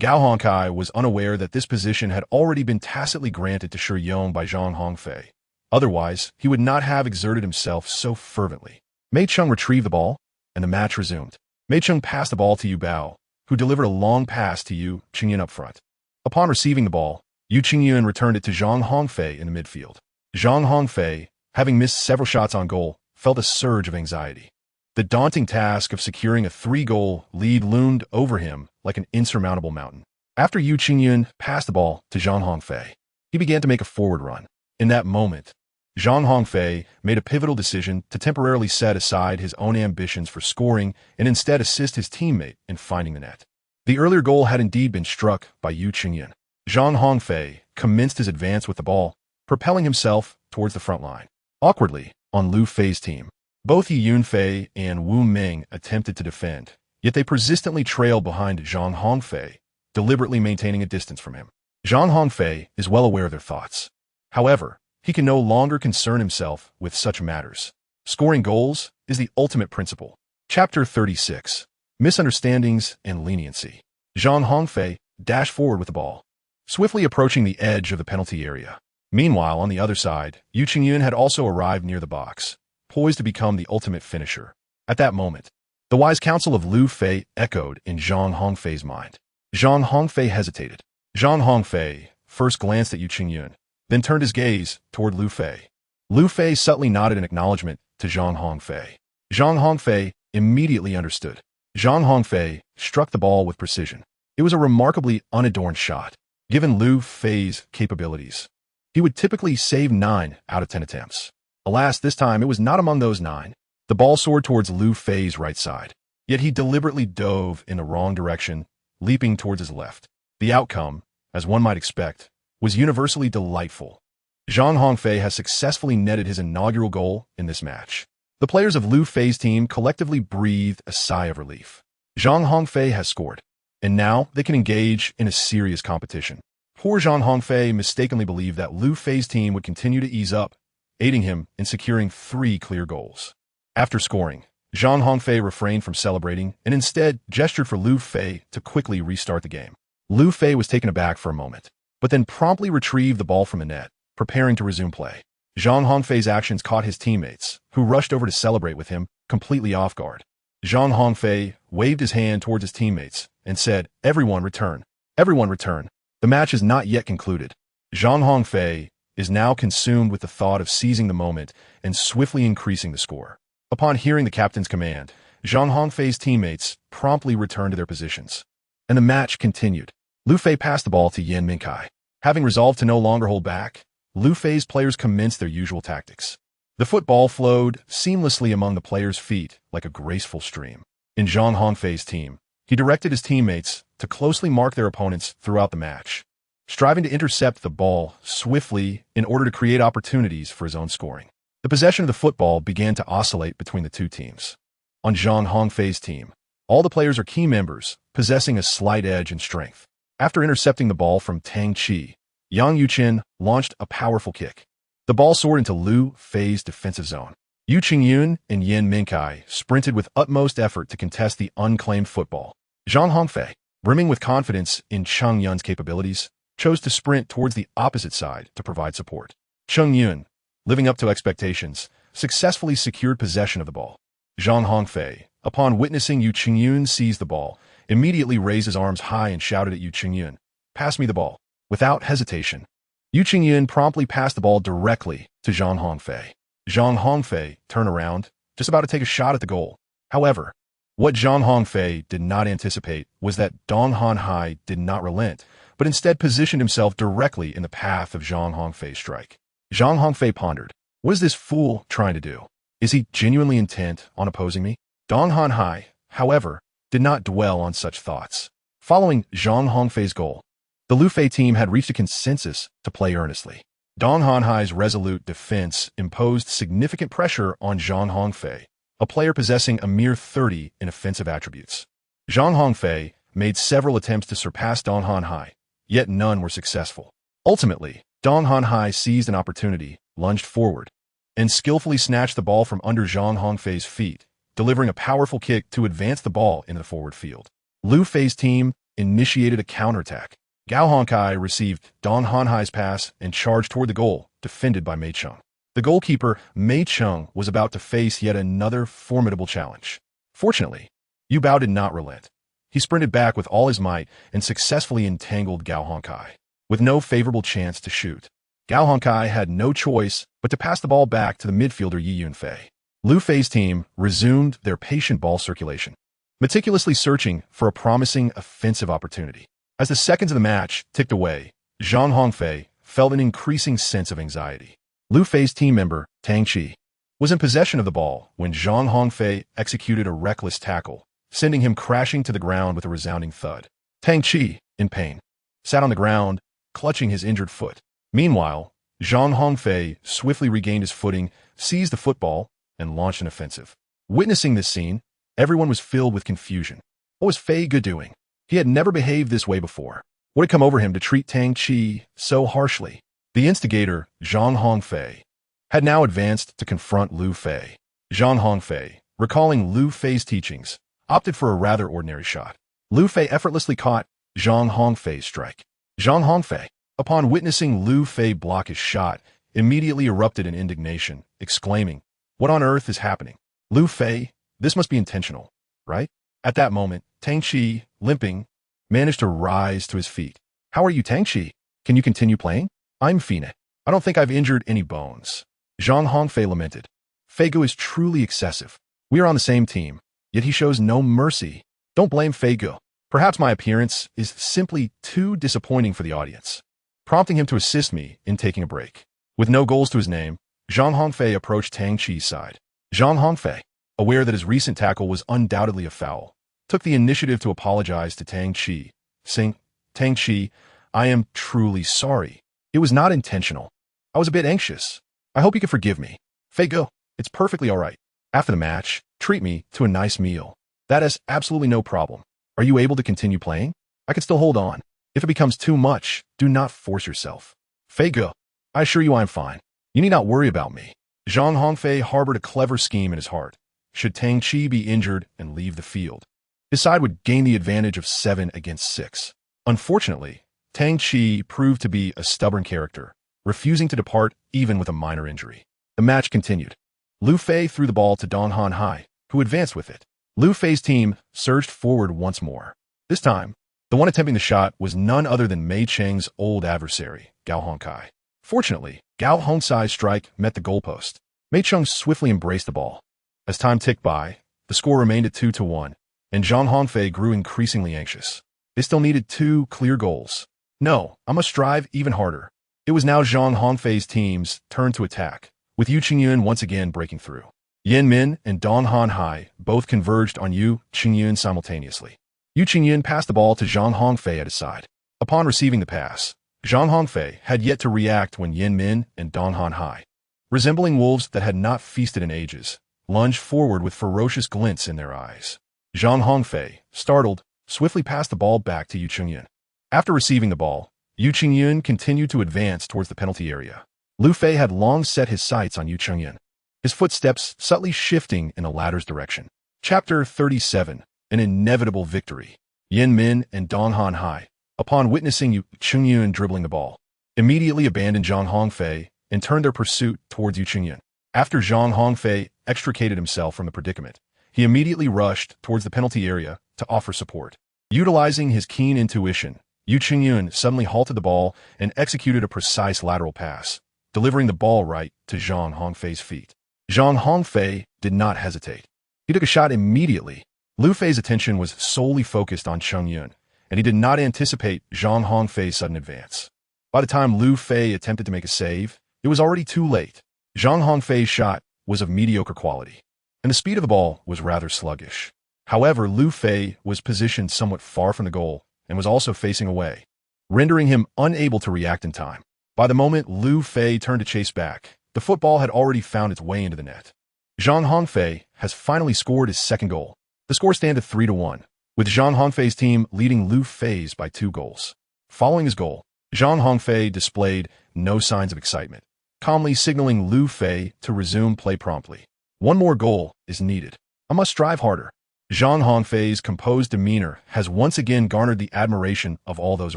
Zhang Hongfei was unaware that this position had already been tacitly granted to Shi Yong by Zhang Hongfei. Otherwise, he would not have exerted himself so fervently. Mei Chung retrieved the ball, and the match resumed. Mei Chung passed the ball to Yu Bao, who delivered a long pass to Yu Qingyun up front. Upon receiving the ball, Yu Qingyun returned it to Zhang Hongfei in the midfield. Zhang Hongfei, having missed several shots on goal, felt a surge of anxiety. The daunting task of securing a 3-goal lead loomed over him like an insurmountable mountain. After Yu Qingyun passed the ball to Zhang Hongfei, he began to make a forward run. In that moment, Zhang Hongfei made a pivotal decision to temporarily set aside his own ambitions for scoring and instead assist his teammate in finding the net. The earlier goal had indeed been struck by Yu Qingyun. Zhang Hongfei commenced his advance with the ball, propelling himself towards the front line. Awkwardly, on Lu Fei's team, both Yi Yunfei and Wu Ming attempted to defend, yet they persistently trailed behind Zhang Hongfei, deliberately maintaining a distance from him. Zhang Hongfei is well aware of their thoughts. However, he can no longer concern himself with such matters. Scoring goals is the ultimate principle. Chapter 36. Misunderstandings and Leniency. Zhang Hongfei dashed forward with the ball, swiftly approaching the edge of the penalty area. Meanwhile, on the other side, Yu Qingyun had also arrived near the box, poised to become the ultimate finisher. At that moment, the wise counsel of Lu Fei echoed in Zhang Hongfei's mind. Zhang Hongfei hesitated. Zhang Hongfei first glanced at Yu Qingyun, then turned his gaze toward Lu Fei. Lu Fei subtly nodded in acknowledgement to Zhang Hongfei. Zhang Hongfei immediately understood. Zhang Hongfei struck the ball with precision. It was a remarkably unadorned shot. Given Lu Fei's capabilities, he would typically save 9 out of 10 attempts. Alas, this time it was not among those 9. The ball soared towards Lu Fei's right side, yet he deliberately dove in the wrong direction, leaping towards his left. The outcome, as one might expect, was universally delightful. Zhang Hongfei has successfully netted his inaugural goal in this match. The players of Lu Fei's team collectively breathed a sigh of relief. Zhang Hongfei has scored, and now they can engage in a serious competition. Poor Zhang Hongfei mistakenly believed that Lu Fei's team would continue to ease up, aiding him in securing 3 clear goals. After scoring, Zhang Hongfei refrained from celebrating and instead gestured for Lu Fei to quickly restart the game. Lu Fei was taken aback for a moment, but then promptly retrieved the ball from the net, preparing to resume play. Zhang Hongfei's actions caught his teammates, who rushed over to celebrate with him, completely off guard. Zhang Hongfei waved his hand towards his teammates and said, "Everyone return. Everyone return. The match is not yet concluded." Zhang Hongfei is now consumed with the thought of seizing the moment and swiftly increasing the score. Upon hearing the captain's command, Zhang Hongfei's teammates promptly returned to their positions, and the match continued. Lu Fei passed the ball to Yan Mingkai. Having resolved to no longer hold back, Lu Fei's players commenced their usual tactics. The football flowed seamlessly among the players' feet like a graceful stream. In Zhang Hongfei's team, he directed his teammates to closely mark their opponents throughout the match, striving to intercept the ball swiftly in order to create opportunities for his own scoring. The possession of the football began to oscillate between the two teams. On Zhang Hongfei's team, all the players are key members, possessing a slight edge and strength. After intercepting the ball from Tang Qi, Yang Yuqin launched a powerful kick. The ball soared into Lu Fei's defensive zone. Yu Qingyun and Yan Mingkai sprinted with utmost effort to contest the unclaimed football. Zhang Hongfei, brimming with confidence in Cheng Yun's capabilities, chose to sprint towards the opposite side to provide support. Cheng Yun, living up to expectations, successfully secured possession of the ball. Zhang Hongfei, upon witnessing Yu Qingyun seize the ball, immediately raised his arms high and shouted at Yu Qingyun, "Pass me the ball." Without hesitation, Yu Qingyun promptly passed the ball directly to Zhang Hongfei. Zhang Hongfei turned around, just about to take a shot at the goal. However, what Zhang Hongfei did not anticipate was that Dong Hanhai did not relent, but instead positioned himself directly in the path of Zhang Hongfei's strike. Zhang Hongfei pondered, "What is this fool trying to do? Is he genuinely intent on opposing me?" Dong Hanhai, however, did not dwell on such thoughts. Following Zhang Hongfei's goal, the Lu Fei team had reached a consensus to play earnestly. Dong Hanhai's resolute defense imposed significant pressure on Zhang Hongfei, a player possessing a mere 30 in offensive attributes. Zhang Hongfei made several attempts to surpass Dong Hanhai, yet none were successful. Ultimately, Dong Hanhai seized an opportunity, lunged forward, and skillfully snatched the ball from under Zhang Hongfei's feet, delivering a powerful kick to advance the ball into the forward field. Lu Fei's team initiated a counterattack. Zhang Hongfei received Zhang Hongfei's pass and charged toward the goal, defended by Mei Cheng. The goalkeeper, Mei Cheng, was about to face yet another formidable challenge. Fortunately, Yu Bao did not relent. He sprinted back with all his might and successfully entangled Zhang Hongfei. With no favorable chance to shoot, Zhang Hongfei had no choice but to pass the ball back to the midfielder Yi Yunfei. Lu Fei's team resumed their patient ball circulation, meticulously searching for a promising offensive opportunity. As the seconds of the match ticked away, Zhang Hongfei felt an increasing sense of anxiety. Lu Fei's team member, Tang Qi, was in possession of the ball when Zhang Hongfei executed a reckless tackle, sending him crashing to the ground with a resounding thud. Tang Qi, in pain, sat on the ground, clutching his injured foot. Meanwhile, Zhang Hongfei swiftly regained his footing, seized the football, and launched an offensive. Witnessing this scene, everyone was filled with confusion. What was Fei Ge doing? He had never behaved this way before. What had come over him to treat Tang Qi so harshly? The instigator, Zhang Hongfei, had now advanced to confront Lu Fei. Zhang Hongfei, recalling Lu Fei's teachings, opted for a rather ordinary shot. Lu Fei effortlessly caught Zhang Hongfei's strike. Zhang Hongfei, upon witnessing Lu Fei block his shot, immediately erupted in indignation, exclaiming, "What on earth is happening? Lu Fei, this must be intentional, right?" At that moment, Tang Qi, limping, managed to rise to his feet. "How are you, Tang Qi? Can you continue playing?" "I'm fine. I don't think I've injured any bones." Zhang Hongfei lamented. "Fei Ge is truly excessive. We are on the same team, yet he shows no mercy. Don't blame Fei Ge. Perhaps my appearance is simply too disappointing for the audience," prompting him to assist me in taking a break. With no goals to his name, Zhang Hongfei approached Tang Qi's side. Zhang Hongfei, aware that his recent tackle was undoubtedly a foul, took the initiative to apologize to Tang Qi, saying, "Tang Qi, I am truly sorry. It was not intentional. I was a bit anxious. I hope you can forgive me. Fei Ge, it's perfectly all right. After the match, treat me to a nice meal. That is absolutely no problem. Are you able to continue playing? I can still hold on. If it becomes too much, do not force yourself." "Fei Ge, I assure you I am fine. You need not worry about me." Zhang Hongfei harbored a clever scheme in his heart. Should Tang Qi be injured and leave the field, his side would gain the advantage of 7 against 6. Unfortunately, Tang Qi proved to be a stubborn character, refusing to depart even with a minor injury. The match continued. Lu Fei threw the ball to Zhang Hongfei, who advanced with it. Lu Fei's team surged forward once more. This time, the one attempting the shot was none other than Mei Cheng's old adversary, Zhang Hongfei. Fortunately, Zhang Hongfei's strike met the goalpost. Mei Cheng swiftly embraced the ball. As time ticked by, the score remained at 2-1, and Zhang Hongfei grew increasingly anxious. They still needed 2 clear goals. "No, I must strive even harder." It was now Zhang Hongfei's team's turn to attack, with Yu Qingyun once again breaking through. Yan Min and Dong Hongfei both converged on Yu Qingyun simultaneously. Yu Qingyun passed the ball to Zhang Hongfei at his side. Upon receiving the pass, Zhang Hongfei had yet to react when Yan Min and Dong Hongfei, resembling wolves that had not feasted in ages, lunged forward with ferocious glints in their eyes. Zhang Hongfei, startled, swiftly passed the ball back to Yu Qingyun. After receiving the ball, Yu Qingyun continued to advance towards the penalty area. Lu Fei had long set his sights on Yu Qingyun, his footsteps subtly shifting in the latter's direction. Chapter 37, An Inevitable Victory. Yan Min and Dong Hongfei, upon witnessing Yu Qingyun dribbling the ball, immediately abandoned Zhang Hongfei and turned their pursuit towards Yu Qingyun. After Zhang Hongfei extricated himself from the predicament, he immediately rushed towards the penalty area to offer support. Utilizing his keen intuition, Yu Qingyun suddenly halted the ball and executed a precise lateral pass, delivering the ball right to Zhang Hongfei's feet. Zhang Hongfei did not hesitate. He took a shot immediately. Lu Fei's attention was solely focused on Qingyun, and he did not anticipate Zhang Hongfei's sudden advance. By the time Lu Fei attempted to make a save, it was already too late. Zhang Hongfei's shot was of mediocre quality, and the speed of the ball was rather sluggish. However, Lu Fei was positioned somewhat far from the goal and was also facing away, rendering him unable to react in time. By the moment Lu Fei turned to chase back, the football had already found its way into the net. Zhang Hongfei has finally scored his second goal. The score stands at 3-1, with Zhang Hongfei's team leading Lu Fei's by 2 goals. Following his goal, Zhang Hongfei displayed no signs of excitement. calmly signaling Lu Fei to resume play promptly. One more goal is needed. I must strive harder. Zhang Hongfei's composed demeanor has once again garnered the admiration of all those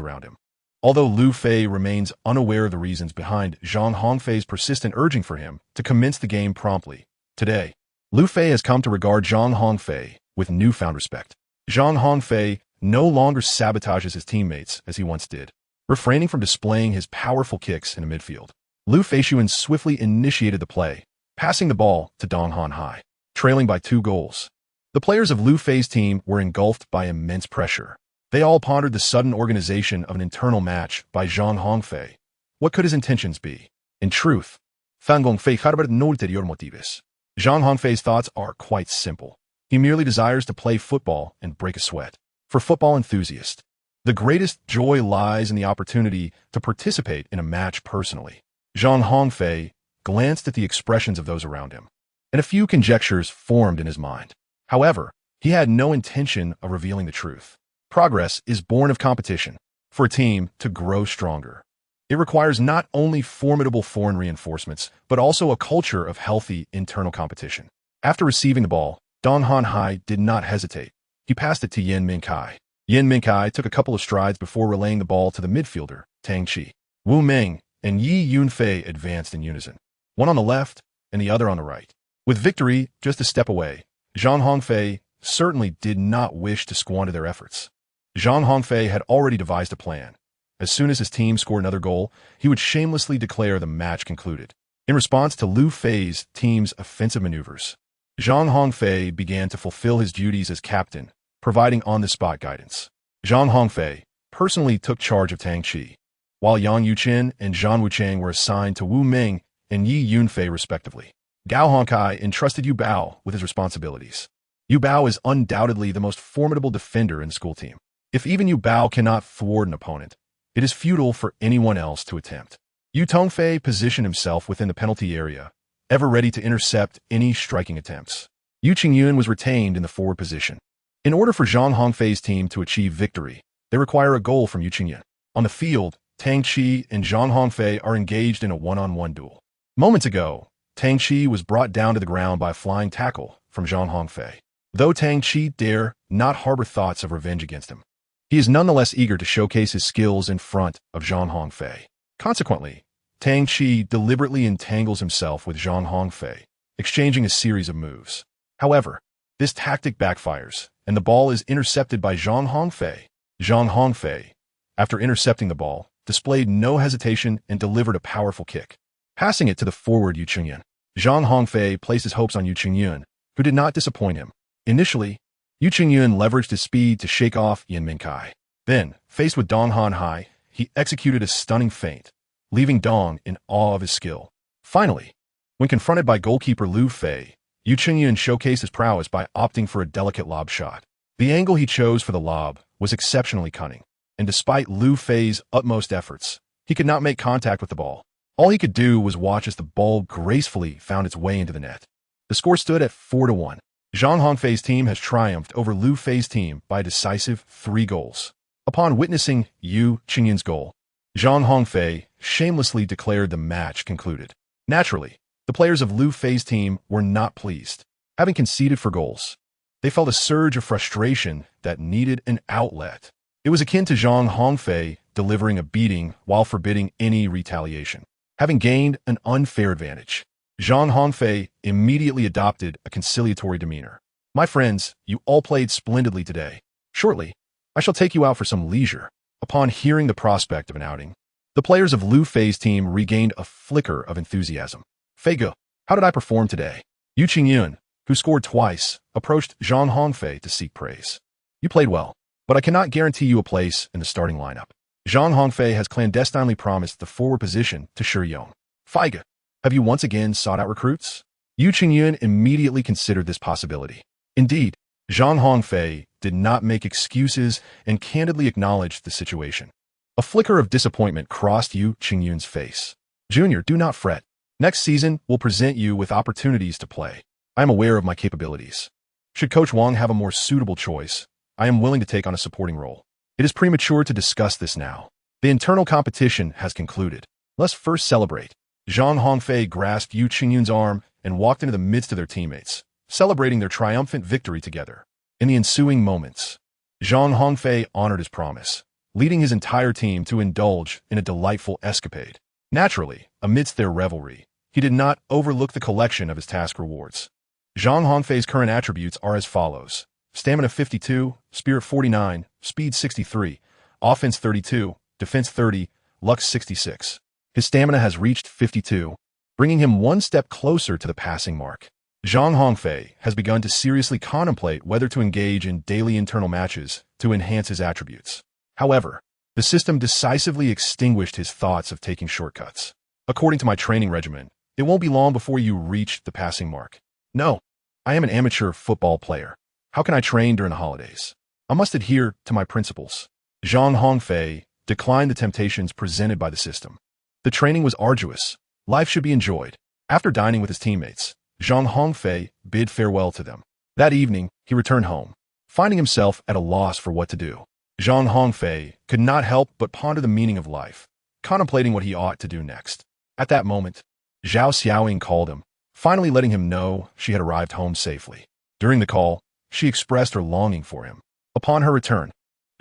around him. Although Lu Fei remains unaware of the reasons behind Zhang Hongfei's persistent urging for him to commence the game promptly, today, Lu Fei has come to regard Zhang Hongfei with newfound respect. Zhang Hongfei no longer sabotages his teammates as he once did, refraining from displaying his powerful kicks in the midfield. Lu Feishuan swiftly initiated the play, passing the ball to Zhang Hongfei, trailing by 2 goals. The players of Lu Fei's team were engulfed by immense pressure. They all pondered the sudden organization of an internal match by Zhang Hongfei. What could his intentions be? In truth, Zhang Hongfei harbored no ulterior motives. Zhang Hongfei's thoughts are quite simple. He merely desires to play football and break a sweat. For football enthusiasts, the greatest joy lies in the opportunity to participate in a match personally. Zhang Hongfei glanced at the expressions of those around him, and a few conjectures formed in his mind. However, he had no intention of revealing the truth. Progress is born of competition. For a team to grow stronger, it requires not only formidable foreign reinforcements, but also a culture of healthy internal competition. After receiving the ball, Zhang Hongfei did not hesitate. He passed it to Yan Mingkai. Yan Mingkai took a couple of strides before relaying the ball to the midfielder, Tang Qi. Wu Meng and Yi Yunfei advanced in unison, one on the left and the other on the right. With victory just a step away, Zhang Hongfei certainly did not wish to squander their efforts. Zhang Hongfei had already devised a plan. As soon as his team scored another goal, he would shamelessly declare the match concluded. In response to Lu Fei's team's offensive maneuvers, Zhang Hongfei began to fulfill his duties as captain, providing on-the-spot guidance. Zhang Hongfei personally took charge of Tang Qi, while Yang Yuqin and Zhang Wucheng were assigned to Wu Meng and Yi Yunfei respectively. Gao Hongkai entrusted Yu Bao with his responsibilities. Yu Bao is undoubtedly the most formidable defender in the school team. If even Yu Bao cannot thwart an opponent, it is futile for anyone else to attempt. Yu Tongfei positioned himself within the penalty area, ever ready to intercept any striking attempts. Yu Qingyun was retained in the forward position. In order for Zhang Hongfei's team to achieve victory, they require a goal from Yu Qingyun. On the field, Tang Qi and Zhang Hongfei are engaged in a one-on-one duel. Moments ago, Tang Qi was brought down to the ground by a flying tackle from Zhang Hongfei. Though Tang Qi dare not harbor thoughts of revenge against him, he is nonetheless eager to showcase his skills in front of Zhang Hongfei. Consequently, Tang Qi deliberately entangles himself with Zhang Hongfei, exchanging a series of moves. However, this tactic backfires, and the ball is intercepted by Zhang Hongfei. Zhang Hongfei, after intercepting the ball, displayed no hesitation and delivered a powerful kick, passing it to the forward Yu Qingyun. Zhang Hongfei placed his hopes on Yu Qingyun, who did not disappoint him. Initially, Yu Qingyun leveraged his speed to shake off Yan Mingkai. Then, faced with Zhang Hongfei, he executed a stunning feint, leaving Dong in awe of his skill. Finally, when confronted by goalkeeper Lu Fei, Yu Qingyun showcased his prowess by opting for a delicate lob shot. The angle he chose for the lob was exceptionally cunning, and despite Lu Fei's utmost efforts, he could not make contact with the ball. All he could do was watch as the ball gracefully found its way into the net. The score stood at 4-1. Zhang Hongfei's team has triumphed over Lu Fei's team by a decisive 3 goals. Upon witnessing Yu Qingyun's goal, Zhang Hongfei shamelessly declared the match concluded. Naturally, the players of Lu Fei's team were not pleased. Having conceded for goals, they felt a surge of frustration that needed an outlet. It was akin to Zhang Hongfei delivering a beating while forbidding any retaliation. Having gained an unfair advantage, Zhang Hongfei immediately adopted a conciliatory demeanor. My friends, you all played splendidly today. Shortly, I shall take you out for some leisure. Upon hearing the prospect of an outing, the players of Lu Fei's team regained a flicker of enthusiasm. Feigu, how did I perform today? Yu Qingyun, who scored twice, approached Zhang Hongfei to seek praise. You played well, but I cannot guarantee you a place in the starting lineup. Zhang Hongfei has clandestinely promised the forward position to Shi Yong. Feigu, have you once again sought out recruits? Yu Qingyun immediately considered this possibility. Indeed, Zhang Hongfei did not make excuses and candidly acknowledged the situation. A flicker of disappointment crossed Yu Qingyun's face. Junior, do not fret. Next season will present you with opportunities to play. I am aware of my capabilities. Should Coach Wang have a more suitable choice, I am willing to take on a supporting role. It is premature to discuss this now. The internal competition has concluded. Let's first celebrate. Zhang Hongfei grasped Yu Qingyun's arm and walked into the midst of their teammates, celebrating their triumphant victory together. In the ensuing moments, Zhang Hongfei honored his promise, leading his entire team to indulge in a delightful escapade. Naturally, amidst their revelry, he did not overlook the collection of his task rewards. Zhang Hongfei's current attributes are as follows: Stamina 52, Spirit 49, Speed 63, Offense 32, Defense 30, Lux 66. His stamina has reached 52, bringing him one step closer to the passing mark. Zhang Hongfei has begun to seriously contemplate whether to engage in daily internal matches to enhance his attributes. However, the system decisively extinguished his thoughts of taking shortcuts. According to my training regimen, it won't be long before you reach the passing mark. No, I am an amateur football player. How can I train during the holidays? I must adhere to my principles. Zhang Hongfei declined the temptations presented by the system. The training was arduous. Life should be enjoyed. After dining with his teammates, Zhang Hongfei bid farewell to them. That evening, he returned home, finding himself at a loss for what to do. Zhang Hongfei could not help but ponder the meaning of life, contemplating what he ought to do next. At that moment, Zhao Xiaoying called him, finally letting him know she had arrived home safely. During the call, she expressed her longing for him. Upon her return,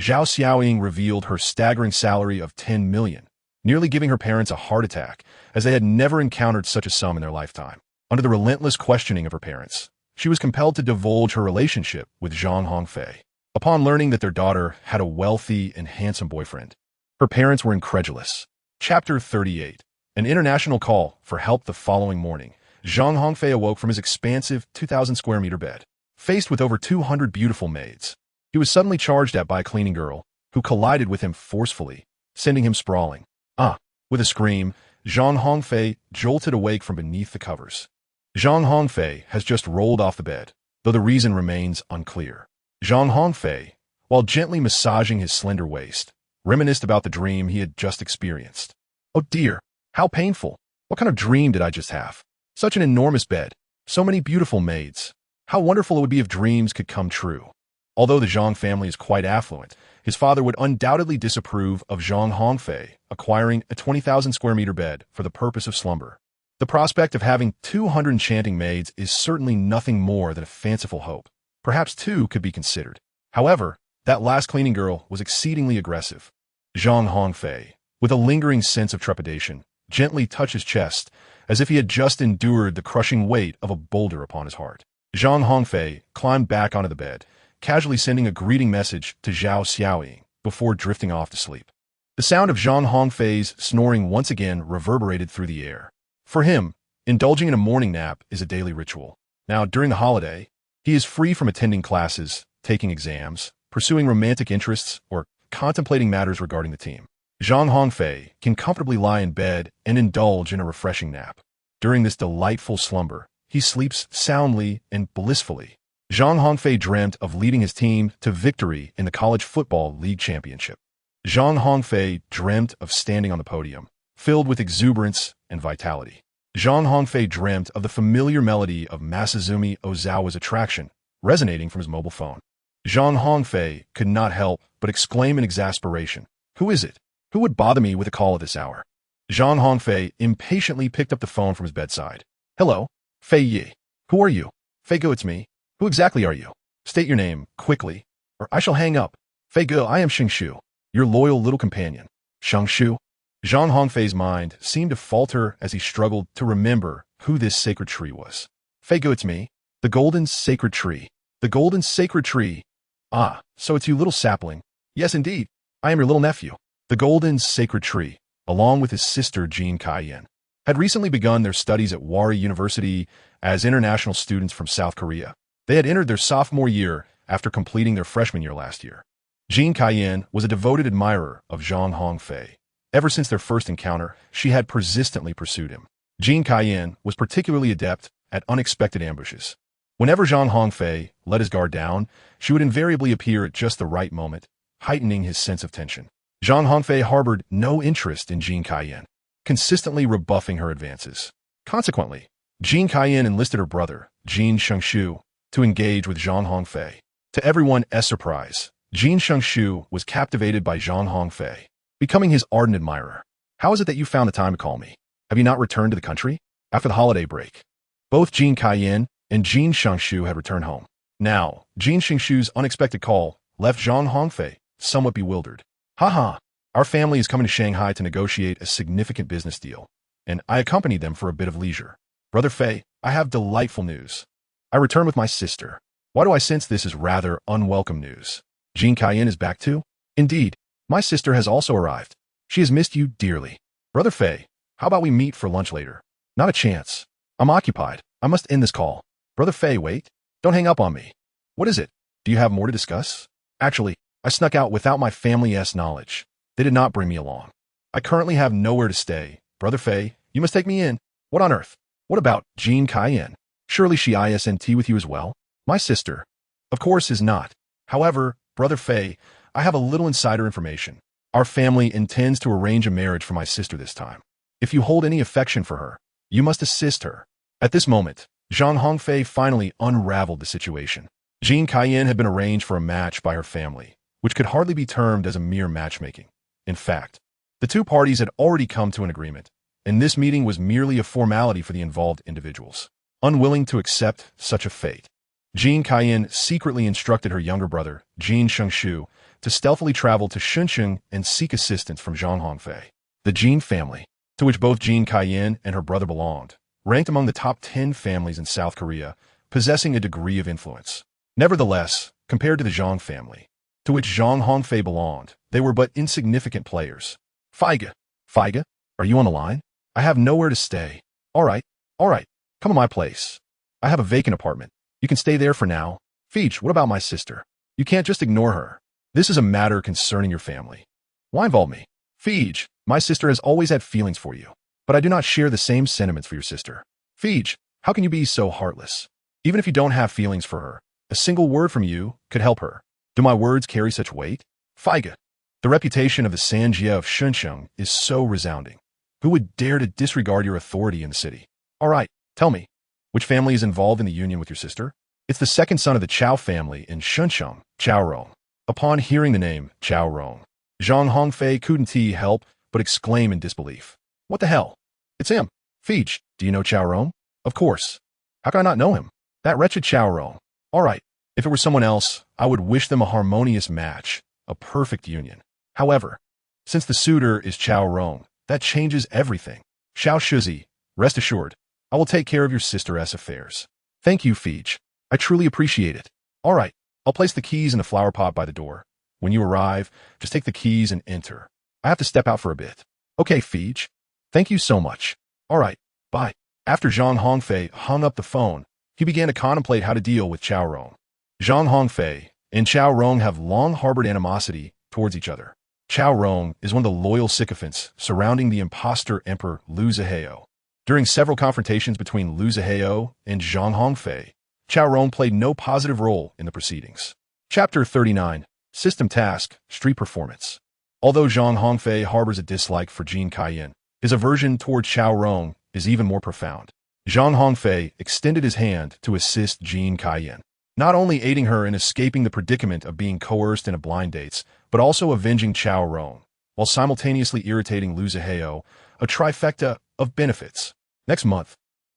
Zhao Xiaoying revealed her staggering salary of 10 million, nearly giving her parents a heart attack, as they had never encountered such a sum in their lifetime. Under the relentless questioning of her parents, she was compelled to divulge her relationship with Zhang Hongfei. Upon learning that their daughter had a wealthy and handsome boyfriend, her parents were incredulous. Chapter 38. An international call for help. The following morning, Zhang Hongfei awoke from his expansive 2,000 square meter bed. Faced with over 200 beautiful maids, he was suddenly charged at by a cleaning girl, who collided with him forcefully, sending him sprawling. With a scream, Zhang Hongfei jolted awake from beneath the covers. Zhang Hongfei has just rolled off the bed, though the reason remains unclear. Zhang Hongfei, while gently massaging his slender waist, reminisced about the dream he had just experienced. Oh dear, how painful! What kind of dream did I just have? Such an enormous bed, so many beautiful maids. How wonderful it would be if dreams could come true. Although the Zhang family is quite affluent, his father would undoubtedly disapprove of Zhang Hongfei acquiring a 20,000 square meter bed for the purpose of slumber. The prospect of having 200 enchanting maids is certainly nothing more than a fanciful hope. Perhaps 2 could be considered. However, that last cleaning girl was exceedingly aggressive. Zhang Hongfei, with a lingering sense of trepidation, gently touched his chest, as if he had just endured the crushing weight of a boulder upon his heart. Zhang Hongfei climbed back onto the bed, casually sending a greeting message to Zhao Xiaoying before drifting off to sleep. The sound of Zhang Hongfei's snoring once again reverberated through the air. For him, indulging in a morning nap is a daily ritual. Now, during the holiday, he is free from attending classes, taking exams, pursuing romantic interests, or contemplating matters regarding the team. Zhang Hongfei can comfortably lie in bed and indulge in a refreshing nap. During this delightful slumber, he sleeps soundly and blissfully. Zhang Hongfei dreamt of leading his team to victory in the College Football League Championship. Zhang Hongfei dreamt of standing on the podium, filled with exuberance and vitality. Zhang Hongfei dreamt of the familiar melody of Masazumi Ozawa's Attraction resonating from his mobile phone. Zhang Hongfei could not help but exclaim in exasperation, "Who is it? Who would bother me with a call at this hour?" Zhang Hongfei impatiently picked up the phone from his bedside. "Hello, Fei Yi. Who are you?" "Fei Ge, it's me. Who exactly are you? State your name, quickly, or I shall hang up." "Fei Ge, I am Xing Shu, your loyal little companion." "Shang Shu?" Zhang Hongfei's mind seemed to falter as he struggled to remember who this sacred tree was. "Fei Ge, it's me. The golden sacred tree. The golden sacred tree. Ah, so it's you, little sapling." "Yes, indeed. I am your little nephew." The golden sacred tree, along with his sister Jean Cayenne, had recently begun their studies at Wari University as international students from South Korea. They had entered their sophomore year after completing their freshman year last year. Jean Cayenne was a devoted admirer of Zhang Hongfei. Ever since their first encounter, she had persistently pursued him. Jean Cayenne was particularly adept at unexpected ambushes. Whenever Zhang Hongfei let his guard down, she would invariably appear at just the right moment, heightening his sense of tension. Zhang Hongfei harbored no interest in Jean Cayenne, consistently rebuffing her advances. Consequently, Jean Cayenne enlisted her brother, Jean Shengshu, to engage with Zhang Hongfei. To everyone's surprise, Jean Shengshu was captivated by Zhang Hongfei, becoming his ardent admirer. "How is it that you found the time to call me?" Have you not returned to the country? After the holiday break, both Jin Kaiyan and Jin Xingshu had returned home. Now, Jin Xingshu's unexpected call left Zhang Hongfei somewhat bewildered. Haha, our family is coming to Shanghai to negotiate a significant business deal, and I accompanied them for a bit of leisure. Brother Fei, I have delightful news. I return with my sister. Why do I sense this is rather unwelcome news? Jin Kaiyan is back too? Indeed, my sister has also arrived. She has missed you dearly. Brother Fei, how about we meet for lunch later? Not a chance. I'm occupied. I must end this call. Brother Fei, wait. Don't hang up on me. What is it? Do you have more to discuss? Actually, I snuck out without my family's knowledge. They did not bring me along. I currently have nowhere to stay. Brother Fei, you must take me in. What on earth? What about Jin Kaiyan? Surely she isn't with you as well? My sister, of course, is not. However, Brother Fei, I have a little insider information. Our family intends to arrange a marriage for my sister this time. If you hold any affection for her, you must assist her. At this moment, Zhang Hongfei finally unraveled the situation. Jin Kaiyan had been arranged for a match by her family, which could hardly be termed as a mere matchmaking. In fact, the two parties had already come to an agreement, and this meeting was merely a formality for the involved individuals. Unwilling to accept such a fate, Jin Kaiyan secretly instructed her younger brother, Jin Xingshu, to stealthily travel to Shunsheng and seek assistance from Zhang Hongfei. The Jin family, to which both Jin Kaiyan and her brother belonged, ranked among the top 10 families in South Korea, possessing a degree of influence. Nevertheless, compared to the Zhang family, to which Zhang Hongfei belonged, they were but insignificant players. Feiga, are you on the line? I have nowhere to stay. All right, come to my place. I have a vacant apartment. You can stay there for now. Feige, what about my sister? You can't just ignore her. This is a matter concerning your family. Why involve me? Feige, my sister has always had feelings for you, but I do not share the same sentiments for your sister. Feige, how can you be so heartless? Even if you don't have feelings for her, a single word from you could help her. Do my words carry such weight? Feiga, the reputation of the Sanjie of Shunsheng is so resounding. Who would dare to disregard your authority in the city? All right, tell me, which family is involved in the union with your sister? It's the second son of the Chao family in Shunsheng, Chao Rong. Upon hearing the name Chao Rong, Zhang Hongfei couldn't help but exclaim in disbelief. What the hell? It's him. Feige, do you know Chao Rong? Of course. How can I not know him? That wretched Chao Rong. All right, if it were someone else, I would wish them a harmonious match, a perfect union. However, since the suitor is Chao Rong, that changes everything. Xiao Shuzi, rest assured, I will take care of your sister's affairs. Thank you, Feige. I truly appreciate it. All right, I'll place the keys in the flower pot by the door. When you arrive, just take the keys and enter. I have to step out for a bit. Okay, Feige. Thank you so much. All right, bye. After Zhang Hongfei hung up the phone, he began to contemplate how to deal with Chao Rong. Zhang Hongfei and Chao Rong have long harbored animosity towards each other. Chao Rong is one of the loyal sycophants surrounding the imposter emperor Liu Zihao. During several confrontations between Liu Zihao and Zhang Hongfei, Chao Rong played no positive role in the proceedings. Chapter 39, System Task, Street Performance. Although Zhang Hongfei harbors a dislike for Jin Kaiyan, his aversion toward Chao Rong is even more profound. Zhang Hongfei extended his hand to assist Jin Kaiyan, not only aiding her in escaping the predicament of being coerced into blind dates, but also avenging Chao Rong, while simultaneously irritating Liu Zihao, a trifecta of benefits. Next month,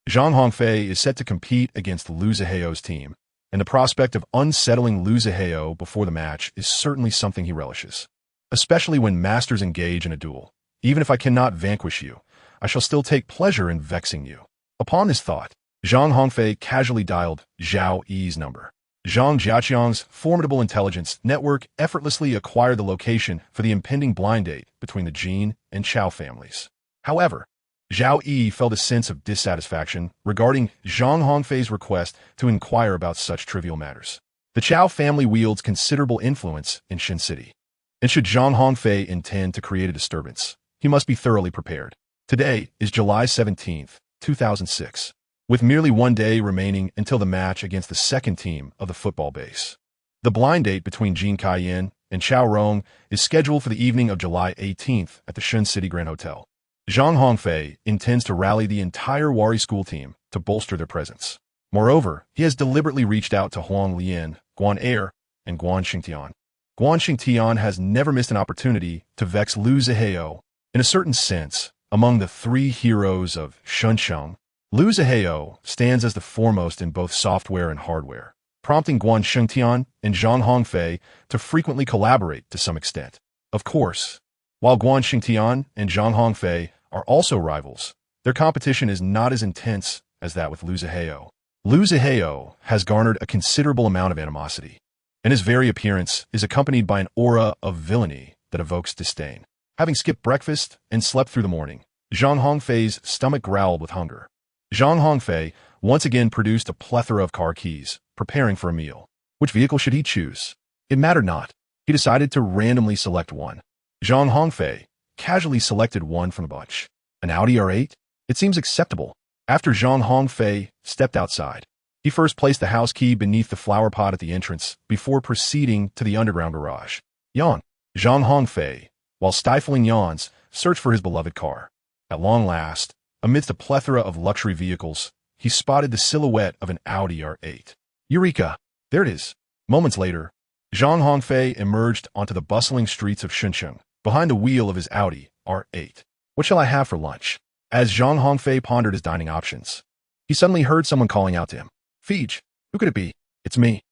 Zhang Hongfei is set to compete against Liu Zihao's team, and the prospect of unsettling Liu Zihao before the match is certainly something he relishes. Especially when masters engage in a duel. Even if I cannot vanquish you, I shall still take pleasure in vexing you. Upon this thought, Zhang Hongfei casually dialed Zhao Yi's number. Zhang Jiaqiang's formidable intelligence network effortlessly acquired the location for the impending blind date between the Jin and Chao families. However, Zhao Yi felt a sense of dissatisfaction regarding Zhang Hongfei's request to inquire about such trivial matters. The Chao family wields considerable influence in Shin City, and should Zhang Hongfei intend to create a disturbance, he must be thoroughly prepared. Today is July 17, 2006, with merely one day remaining until the match against the second team of the football base. The blind date between Jin Kaiyan and Chao Rong is scheduled for the evening of July 18th at the Shun City Grand Hotel. Zhang Hongfei intends to rally the entire Wari school team to bolster their presence. Moreover, he has deliberately reached out to Huang Lian, Guan Er, and Guan Xingtian. Guan Xingtian has never missed an opportunity to vex Liu Zihao. In a certain sense, Among the three heroes of Shunsheng, Liu Zihao stands as the foremost in both software and hardware, prompting Guan Shengtian and Zhang Hongfei to frequently collaborate to some extent. Of course, while Guan Shengtian and Zhang Hongfei are also rivals, their competition is not as intense as that with Liu Zihao. Liu Zihao has garnered a considerable amount of animosity, and his very appearance is accompanied by an aura of villainy that evokes disdain. Having skipped breakfast and slept through the morning, Zhang Hongfei's stomach growled with hunger. Zhang Hongfei once again produced a plethora of car keys, preparing for a meal. Which vehicle should he choose? It mattered not. He decided to randomly select one. Zhang Hongfei casually selected one from the bunch. An Audi R8? It seems acceptable. After Zhang Hongfei stepped outside, he first placed the house key beneath the flower pot at the entrance before proceeding to the underground garage. Yawn. Zhang Hongfei, while stifling yawns, searched for his beloved car. At long last, amidst a plethora of luxury vehicles, he spotted the silhouette of an Audi R8. Eureka! There it is. Moments later, Zhang Hongfei emerged onto the bustling streets of Shunsheng, behind the wheel of his Audi R8. What shall I have for lunch? As Zhang Hongfei pondered his dining options, he suddenly heard someone calling out to him. Feej, who could it be? It's me.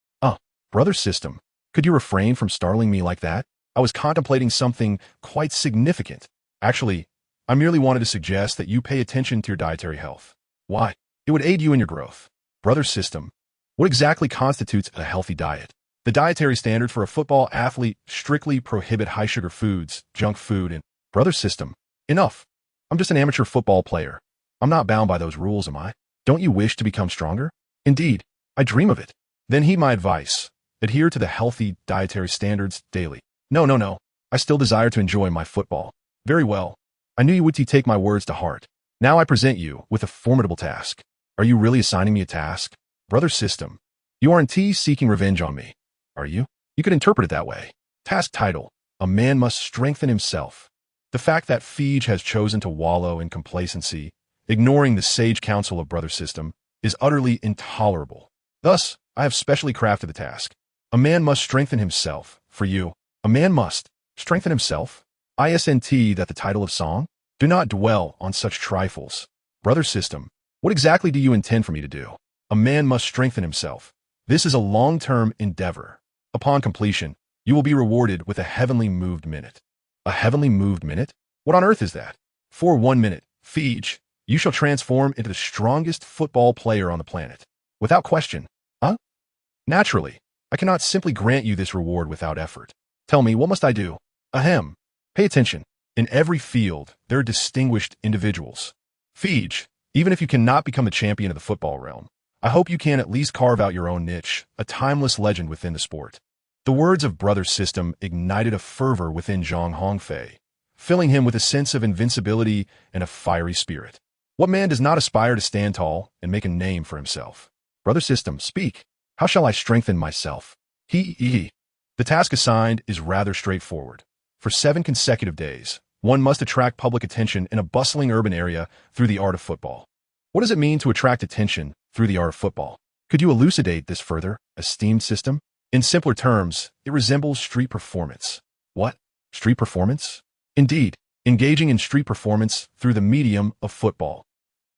Brother System. Could you refrain from startling me like that? I was contemplating something quite significant. Actually, I merely wanted to suggest that you pay attention to your dietary health. Why? It would aid you in your growth. Brother System. What exactly constitutes a healthy diet? The dietary standard for a football athlete strictly prohibit high-sugar foods, junk food, and Brother System. Enough. I'm just an amateur football player. I'm not bound by those rules, am I? Don't you wish to become stronger? Indeed, I dream of it. Then heed my advice. Adhere to the healthy dietary standards daily. No. I still desire to enjoy my football. Very well. I knew you would take my words to heart. Now I present you with a formidable task. Are you really assigning me a task? Brother System, you aren't seeking revenge on me, are you? You could interpret it that way. Task title, A Man Must Strengthen Himself. The fact that Feej has chosen to wallow in complacency, ignoring the sage counsel of Brother System, is utterly intolerable. Thus, I have specially crafted the task. A man must strengthen himself. For you, a man must strengthen himself. Isn't that the title of song? Do not dwell on such trifles. Brother System, what exactly do you intend for me to do? A man must strengthen himself. This is a long-term endeavor. Upon completion, you will be rewarded with a heavenly moved minute. A heavenly moved minute? What on earth is that? For 1 minute, Feej, you shall transform into the strongest football player on the planet. Without question. Naturally, I cannot simply grant you this reward without effort. Tell me, what must I do? Ahem. Pay attention. In every field, there are distinguished individuals. Feej, even if you cannot become the champion of the football realm, I hope you can at least carve out your own niche, a timeless legend within the sport. The words of Brother System ignited a fervor within Zhang Hongfei, filling him with a sense of invincibility and a fiery spirit. What man does not aspire to stand tall and make a name for himself? Brother System, speak. How shall I strengthen myself? The task assigned is rather straightforward. For 7 consecutive days, one must attract public attention in a bustling urban area through the art of football. What does it mean to attract attention through the art of football? Could you elucidate this further, esteemed System? In simpler terms, it resembles street performance. What? Street performance? Indeed, engaging in street performance through the medium of football.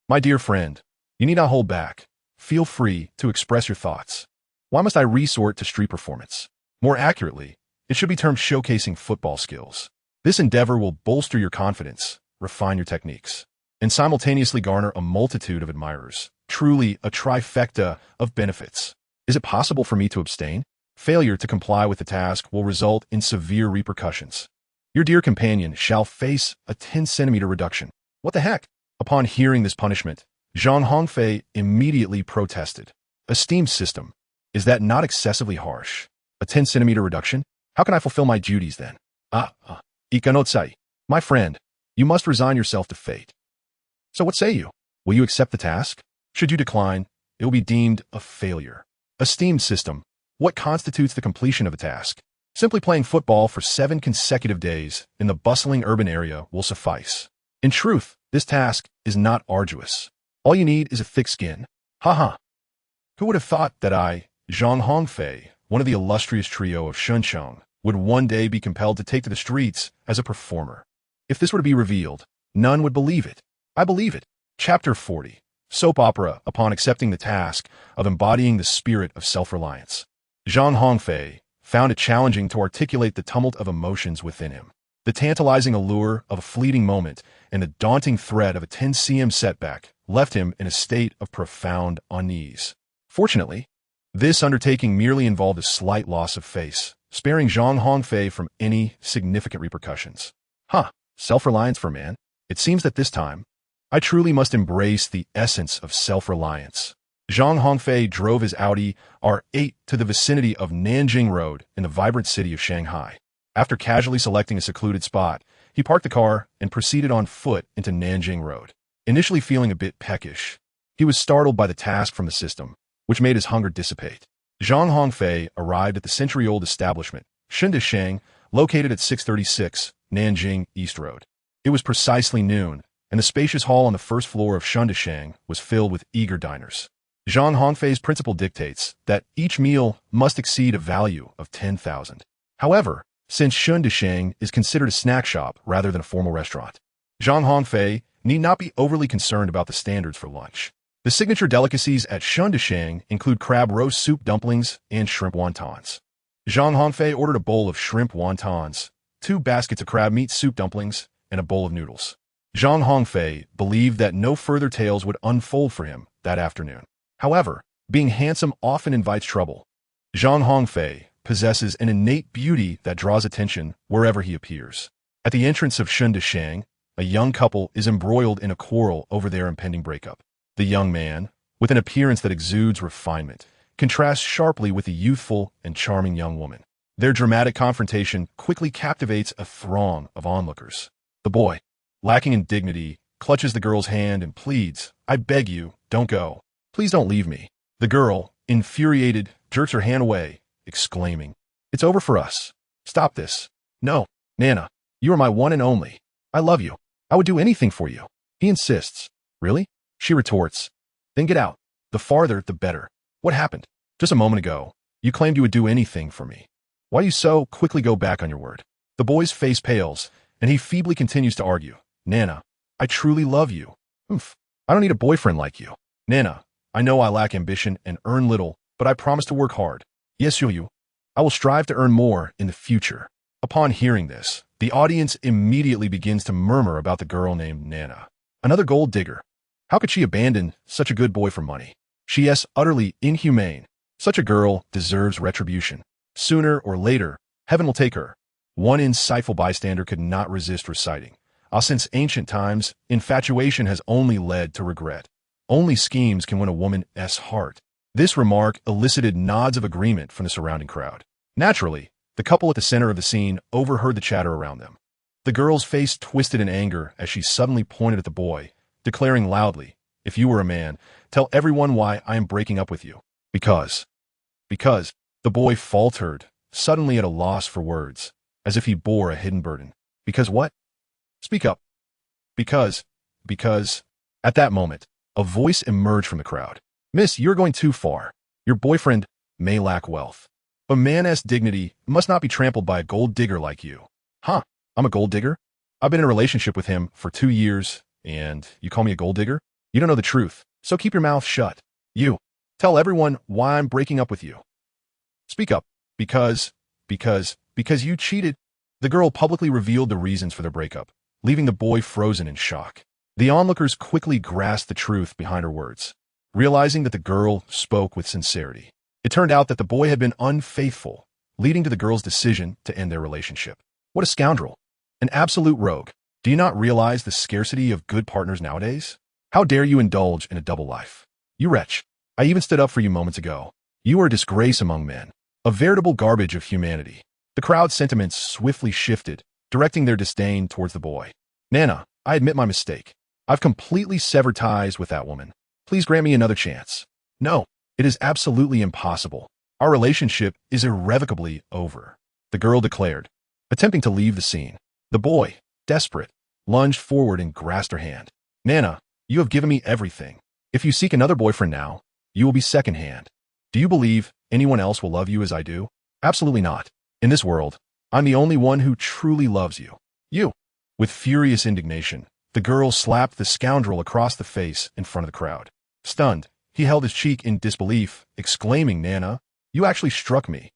My dear friend, you need not hold back. Feel free to express your thoughts. Why must I resort to street performance? More accurately, it should be termed showcasing football skills. This endeavor will bolster your confidence, refine your techniques, and simultaneously garner a multitude of admirers. Truly a trifecta of benefits. Is it possible for me to abstain? Failure to comply with the task will result in severe repercussions. Your dear companion shall face a 10-centimeter reduction. What the heck? Upon hearing this punishment, Zhang Hongfei immediately protested. Esteemed System, is that not excessively harsh? A 10-centimeter reduction? How can I fulfill my duties then? Ikanotsai. My friend, you must resign yourself to fate. So what say you? Will you accept the task? Should you decline, it will be deemed a failure. Esteemed System, what constitutes the completion of a task? Simply playing football for 7 consecutive days in the bustling urban area will suffice. In truth, this task is not arduous. All you need is a thick skin. Who would have thought that I, Zhang Hongfei, one of the illustrious trio of Shunsheng, would one day be compelled to take to the streets as a performer? If this were to be revealed, None would believe it. I believe it. Chapter 40. Soap opera upon accepting the task of embodying the spirit of self-reliance. Zhang Hongfei found it challenging to articulate the tumult of emotions within him. The tantalizing allure of a fleeting moment and the daunting threat of a 10 cm setback left him in a state of profound unease. Fortunately, this undertaking merely involved a slight loss of face, sparing Zhang Hongfei from any significant repercussions. Self-reliance for man. It seems that this time, I truly must embrace the essence of self-reliance. Zhang Hongfei drove his Audi R8 to the vicinity of Nanjing Road in the vibrant city of Shanghai. After casually selecting a secluded spot, he parked the car and proceeded on foot into Nanjing Road. Initially feeling a bit peckish, he was startled by the task from the system, which made his hunger dissipate. Zhang Hongfei arrived at the century-old establishment, Shang, located at 636 Nanjing East Road. It was precisely noon, and the spacious hall on the first floor of Shang was filled with eager diners. Zhang Hongfei's principle dictates that each meal must exceed a value of 10,000. However, since Shang is considered a snack shop rather than a formal restaurant, Zhang Hongfei need not be overly concerned about the standards for lunch. The signature delicacies at Shang include crab roast soup dumplings and shrimp wontons. Zhang Hongfei ordered a bowl of shrimp wontons, 2 baskets of crab meat soup dumplings, and a bowl of noodles. Zhang Hongfei believed that no further tales would unfold for him that afternoon. However, being handsome often invites trouble. Zhang Hongfei possesses an innate beauty that draws attention wherever he appears. At the entrance of Shang, a young couple is embroiled in a quarrel over their impending breakup. The young man, with an appearance that exudes refinement, contrasts sharply with the youthful and charming young woman. Their dramatic confrontation quickly captivates a throng of onlookers. The boy, lacking in dignity, clutches the girl's hand and pleads, "I beg you, don't go. Please don't leave me." The girl, infuriated, jerks her hand away, exclaiming, "It's over for us. Stop this. No, Nana, you are my one and only. I love you. I would do anything for you." He insists. "Really?" She retorts. "Then get out. The farther, the better. What happened? Just a moment ago, you claimed you would do anything for me. Why do you so quickly go back on your word?" The boy's face pales, and he feebly continues to argue. "Nana, I truly love you. I don't need a boyfriend like you. Nana, I know I lack ambition and earn little, but I promise to work hard. Yes, you. I will strive to earn more in the future." Upon hearing this, the audience immediately begins to murmur about the girl named Nana. Another gold digger. How could she abandon such a good boy for money? She is utterly inhumane. Such a girl deserves retribution. Sooner or later, heaven will take her. One insightful bystander could not resist reciting, since ancient times, infatuation has only led to regret. Only schemes can win a woman's heart. This remark elicited nods of agreement from the surrounding crowd. Naturally, the couple at the center of the scene overheard the chatter around them. The girl's face twisted in anger as she suddenly pointed at the boy, declaring loudly, "If you were a man, tell everyone why I am breaking up with you." Because, the boy faltered, suddenly at a loss for words, as if he bore a hidden burden. "Because what? Speak up." Because, at that moment, a voice emerged from the crowd. "Miss, you're going too far. Your boyfriend may lack wealth. A man's dignity must not be trampled by a gold digger like you." "Huh? I'm a gold digger? I've been in a relationship with him for 2 years, and you call me a gold digger? You don't know the truth, so keep your mouth shut. You, tell everyone why I'm breaking up with you. Speak up. Because you cheated." The girl publicly revealed the reasons for their breakup, leaving the boy frozen in shock. The onlookers quickly grasped the truth behind her words, realizing that the girl spoke with sincerity. It turned out that the boy had been unfaithful, leading to the girl's decision to end their relationship. What a scoundrel. An absolute rogue. Do you not realize the scarcity of good partners nowadays? How dare you indulge in a double life? You wretch. I even stood up for you moments ago. You are a disgrace among men. A veritable garbage of humanity. The crowd's sentiments swiftly shifted, directing their disdain towards the boy. "Nana, I admit my mistake. I've completely severed ties with that woman. Please grant me another chance." "No, it is absolutely impossible. Our relationship is irrevocably over," the girl declared, attempting to leave the scene. The boy, desperate, lunged forward and grasped her hand. "Nana, you have given me everything. If you seek another boyfriend now, you will be secondhand. Do you believe anyone else will love you as I do? Absolutely not. In this world, I'm the only one who truly loves you." "You." With furious indignation, The girl slapped the scoundrel across the face in front of the crowd. Stunned, he held his cheek in disbelief, exclaiming, "Nana, you actually struck me."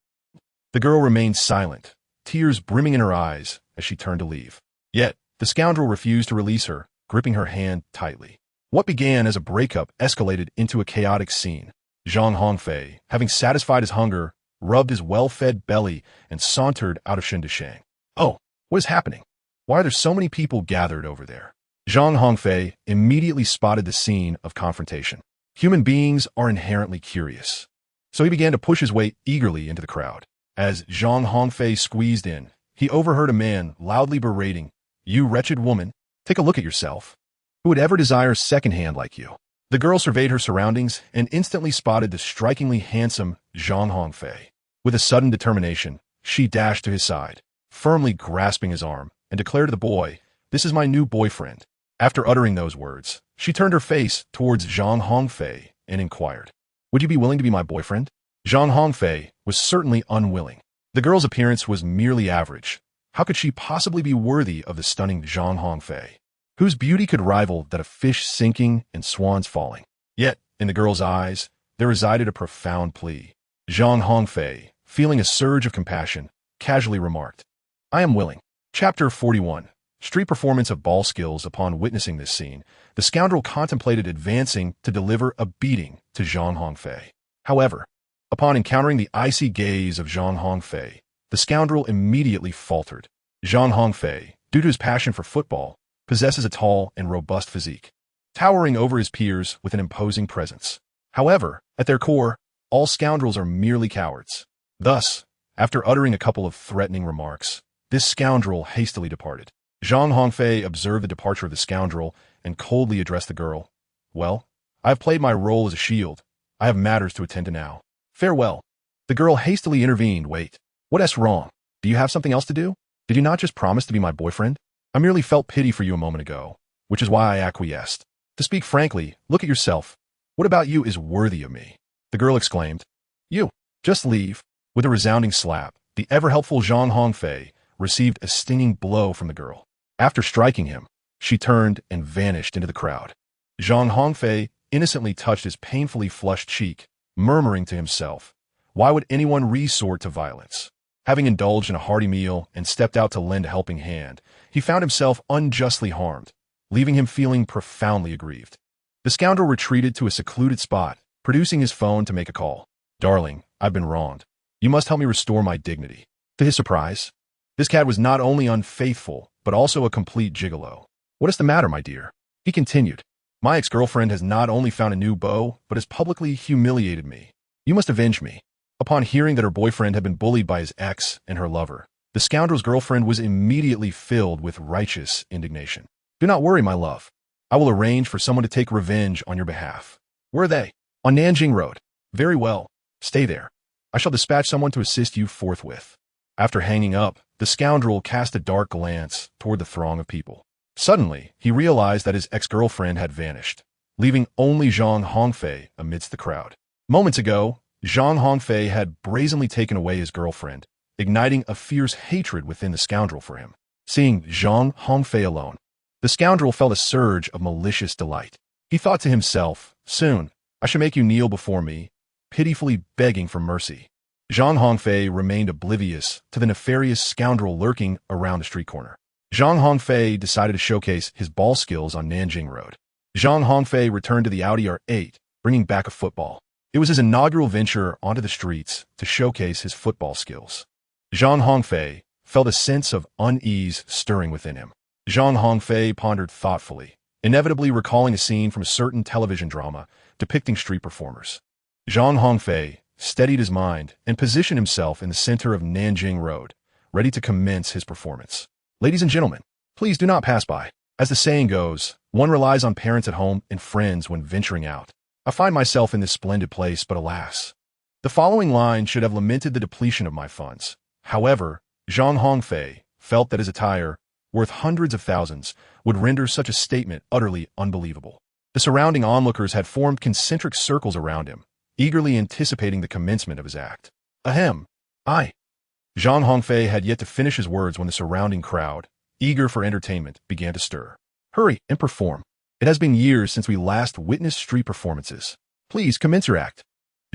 The girl remained silent, tears brimming in her eyes as she turned to leave. Yet, the scoundrel refused to release her, gripping her hand tightly. What began as a breakup escalated into a chaotic scene. Zhang Hongfei, having satisfied his hunger, rubbed his well-fed belly and sauntered out of Shindishang. "Oh, what is happening? Why are there so many people gathered over there?" Zhang Hongfei immediately spotted the scene of confrontation. Human beings are inherently curious. So he began to push his way eagerly into the crowd. As Zhang Hongfei squeezed in, he overheard a man loudly berating, "You wretched woman, take a look at yourself. Who would ever desire secondhand like you?" The girl surveyed her surroundings and instantly spotted the strikingly handsome Zhang Hongfei. With a sudden determination, she dashed to his side, firmly grasping his arm, and declared to the boy, "This is my new boyfriend." After uttering those words, she turned her face towards Zhang Hongfei and inquired, "Would you be willing to be my boyfriend?" Zhang Hongfei was certainly unwilling. The girl's appearance was merely average. How could she possibly be worthy of the stunning Zhang Hongfei, whose beauty could rival that of fish sinking and swans falling? Yet, in the girl's eyes, there resided a profound plea. Zhang Hongfei, feeling a surge of compassion, casually remarked, "I am willing." Chapter 41. Street performance of ball skills. Upon witnessing this scene, the scoundrel contemplated advancing to deliver a beating to Zhang Hongfei. However, upon encountering the icy gaze of Zhang Hongfei, the scoundrel immediately faltered. Zhang Hongfei, due to his passion for football, possesses a tall and robust physique, towering over his peers with an imposing presence. However, at their core, all scoundrels are merely cowards. Thus, after uttering a couple of threatening remarks, this scoundrel hastily departed. Zhang Hongfei observed the departure of the scoundrel and coldly addressed the girl. "Well, I have played my role as a shield. I have matters to attend to now. Farewell." The girl hastily intervened. "Wait, what's wrong? Do you have something else to do? Did you not just promise to be my boyfriend? I merely felt pity for you a moment ago, which is why I acquiesced. To speak frankly, look at yourself. What about you is worthy of me?" The girl exclaimed. "You, just leave." With a resounding slap, the ever-helpful Zhang Hongfei received a stinging blow from the girl. After striking him, she turned and vanished into the crowd. Zhang Hongfei innocently touched his painfully flushed cheek, murmuring to himself, "Why would anyone resort to violence?" Having indulged in a hearty meal and stepped out to lend a helping hand, he found himself unjustly harmed, leaving him feeling profoundly aggrieved. The scoundrel retreated to a secluded spot, producing his phone to make a call. "Darling, I've been wronged. You must help me restore my dignity." To his surprise, this cat was not only unfaithful, but also a complete gigolo. "What is the matter, my dear?" he continued. "My ex-girlfriend has not only found a new beau, but has publicly humiliated me. You must avenge me." Upon hearing that her boyfriend had been bullied by his ex and her lover, the scoundrel's girlfriend was immediately filled with righteous indignation. "Do not worry, my love. I will arrange for someone to take revenge on your behalf." "Where are they?" "On Nanjing Road." "Very well. Stay there. I shall dispatch someone to assist you forthwith." After hanging up, the scoundrel cast a dark glance toward the throng of people. Suddenly, he realized that his ex-girlfriend had vanished, leaving only Zhang Hongfei amidst the crowd. Moments ago, Zhang Hongfei had brazenly taken away his girlfriend, igniting a fierce hatred within the scoundrel for him. Seeing Zhang Hongfei alone, the scoundrel felt a surge of malicious delight. He thought to himself, "Soon, I shall make you kneel before me, pitifully begging for mercy." Zhang Hongfei remained oblivious to the nefarious scoundrel lurking around the street corner. Zhang Hongfei decided to showcase his ball skills on Nanjing Road. Zhang Hongfei returned to the Audi R8, bringing back a football. It was his inaugural venture onto the streets to showcase his football skills. Zhang Hongfei felt a sense of unease stirring within him. Zhang Hongfei pondered thoughtfully, inevitably recalling a scene from a certain television drama depicting street performers. Zhang Hongfei steadied his mind and positioned himself in the center of Nanjing Road, ready to commence his performance. "Ladies and gentlemen, please do not pass by. As the saying goes, one relies on parents at home and friends when venturing out. I find myself in this splendid place, but alas." The following line should have lamented the depletion of my funds. However, Zhang Hongfei felt that his attire, worth hundreds of thousands, would render such a statement utterly unbelievable. The surrounding onlookers had formed concentric circles around him, eagerly anticipating the commencement of his act. "Ahem. I." Zhang Hongfei had yet to finish his words when the surrounding crowd, eager for entertainment, began to stir. Hurry and perform. It has been years since we last witnessed street performances. Please commence your act.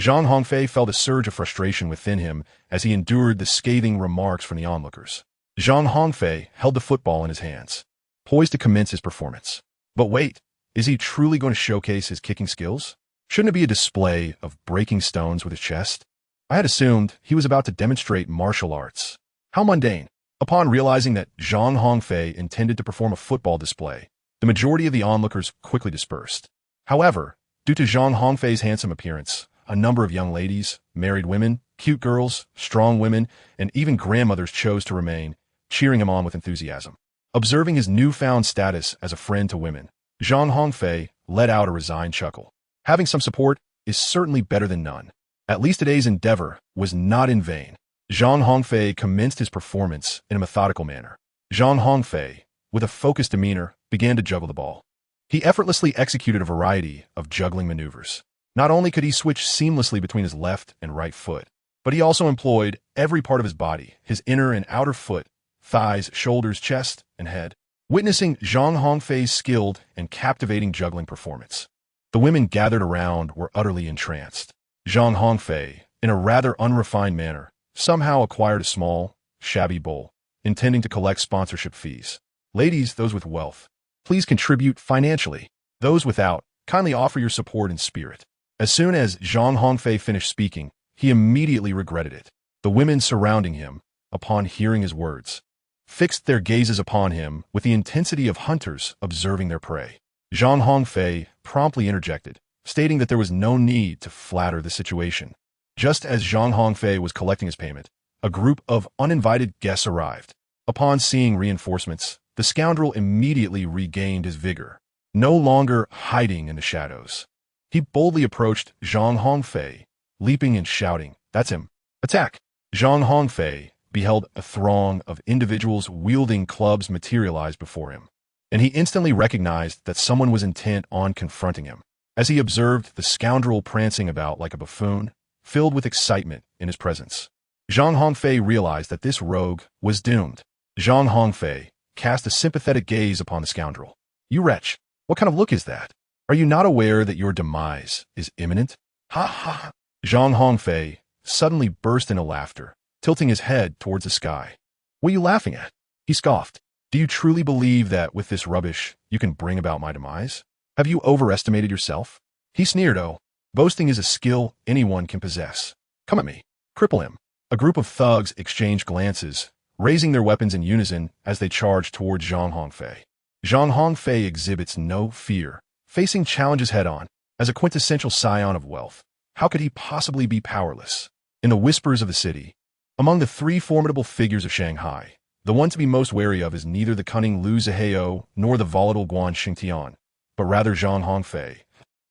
Zhang Hongfei felt a surge of frustration within him as he endured the scathing remarks from the onlookers. Zhang Hongfei held the football in his hands, poised to commence his performance. But wait, is he truly going to showcase his kicking skills? Shouldn't it be a display of breaking stones with his chest? I had assumed he was about to demonstrate martial arts. How mundane. Upon realizing that Zhang Hongfei intended to perform a football display, the majority of the onlookers quickly dispersed. However, due to Zhang Hongfei's handsome appearance, a number of young ladies, married women, cute girls, strong women, and even grandmothers chose to remain, cheering him on with enthusiasm. Observing his newfound status as a friend to women, Zhang Hongfei let out a resigned chuckle. Having some support is certainly better than none. At least today's endeavor was not in vain. Zhang Hongfei commenced his performance in a methodical manner. Zhang Hongfei, with a focused demeanor, began to juggle the ball. He effortlessly executed a variety of juggling maneuvers. Not only could he switch seamlessly between his left and right foot, but he also employed every part of his body, his inner and outer foot, thighs, shoulders, chest, and head. Witnessing Zhang Hongfei's skilled and captivating juggling performance, the women gathered around were utterly entranced. Zhang Hongfei, in a rather unrefined manner, somehow acquired a small, shabby bowl, intending to collect sponsorship fees. Ladies, those with wealth, please contribute financially. Those without, kindly offer your support in spirit. As soon as Zhang Hongfei finished speaking, he immediately regretted it. The women surrounding him, upon hearing his words, fixed their gazes upon him with the intensity of hunters observing their prey. Zhang Hongfei promptly interjected, stating that there was no need to flatter the situation. Just as Zhang Hongfei was collecting his payment, a group of uninvited guests arrived. Upon seeing reinforcements, the scoundrel immediately regained his vigor, no longer hiding in the shadows. He boldly approached Zhang Hongfei, leaping and shouting, "That's him! Attack!" Zhang Hongfei beheld a throng of individuals wielding clubs materialize before him, and he instantly recognized that someone was intent on confronting him. As he observed the scoundrel prancing about like a buffoon, filled with excitement in his presence, Zhang Hongfei realized that this rogue was doomed. Zhang Hongfei cast a sympathetic gaze upon the scoundrel. "You wretch, what kind of look is that? Are you not aware that your demise is imminent?" "Ha ha!" Zhang Hongfei suddenly burst into laughter, tilting his head towards the sky. "What are you laughing at?" He scoffed. "Do you truly believe that with this rubbish you can bring about my demise? Have you overestimated yourself?" He sneered. "Oh, boasting is a skill anyone can possess. Come at me. Cripple him." A group of thugs exchanged glances, raising their weapons in unison as they charged towards Zhang Hongfei. Zhang Hongfei exhibits no fear, facing challenges head-on. As a quintessential scion of wealth, how could he possibly be powerless? In the whispers of the city, among the three formidable figures of Shanghai, the one to be most wary of is neither the cunning Lu Zihao nor the volatile Guan Xingtian, but rather Zhang Hongfei.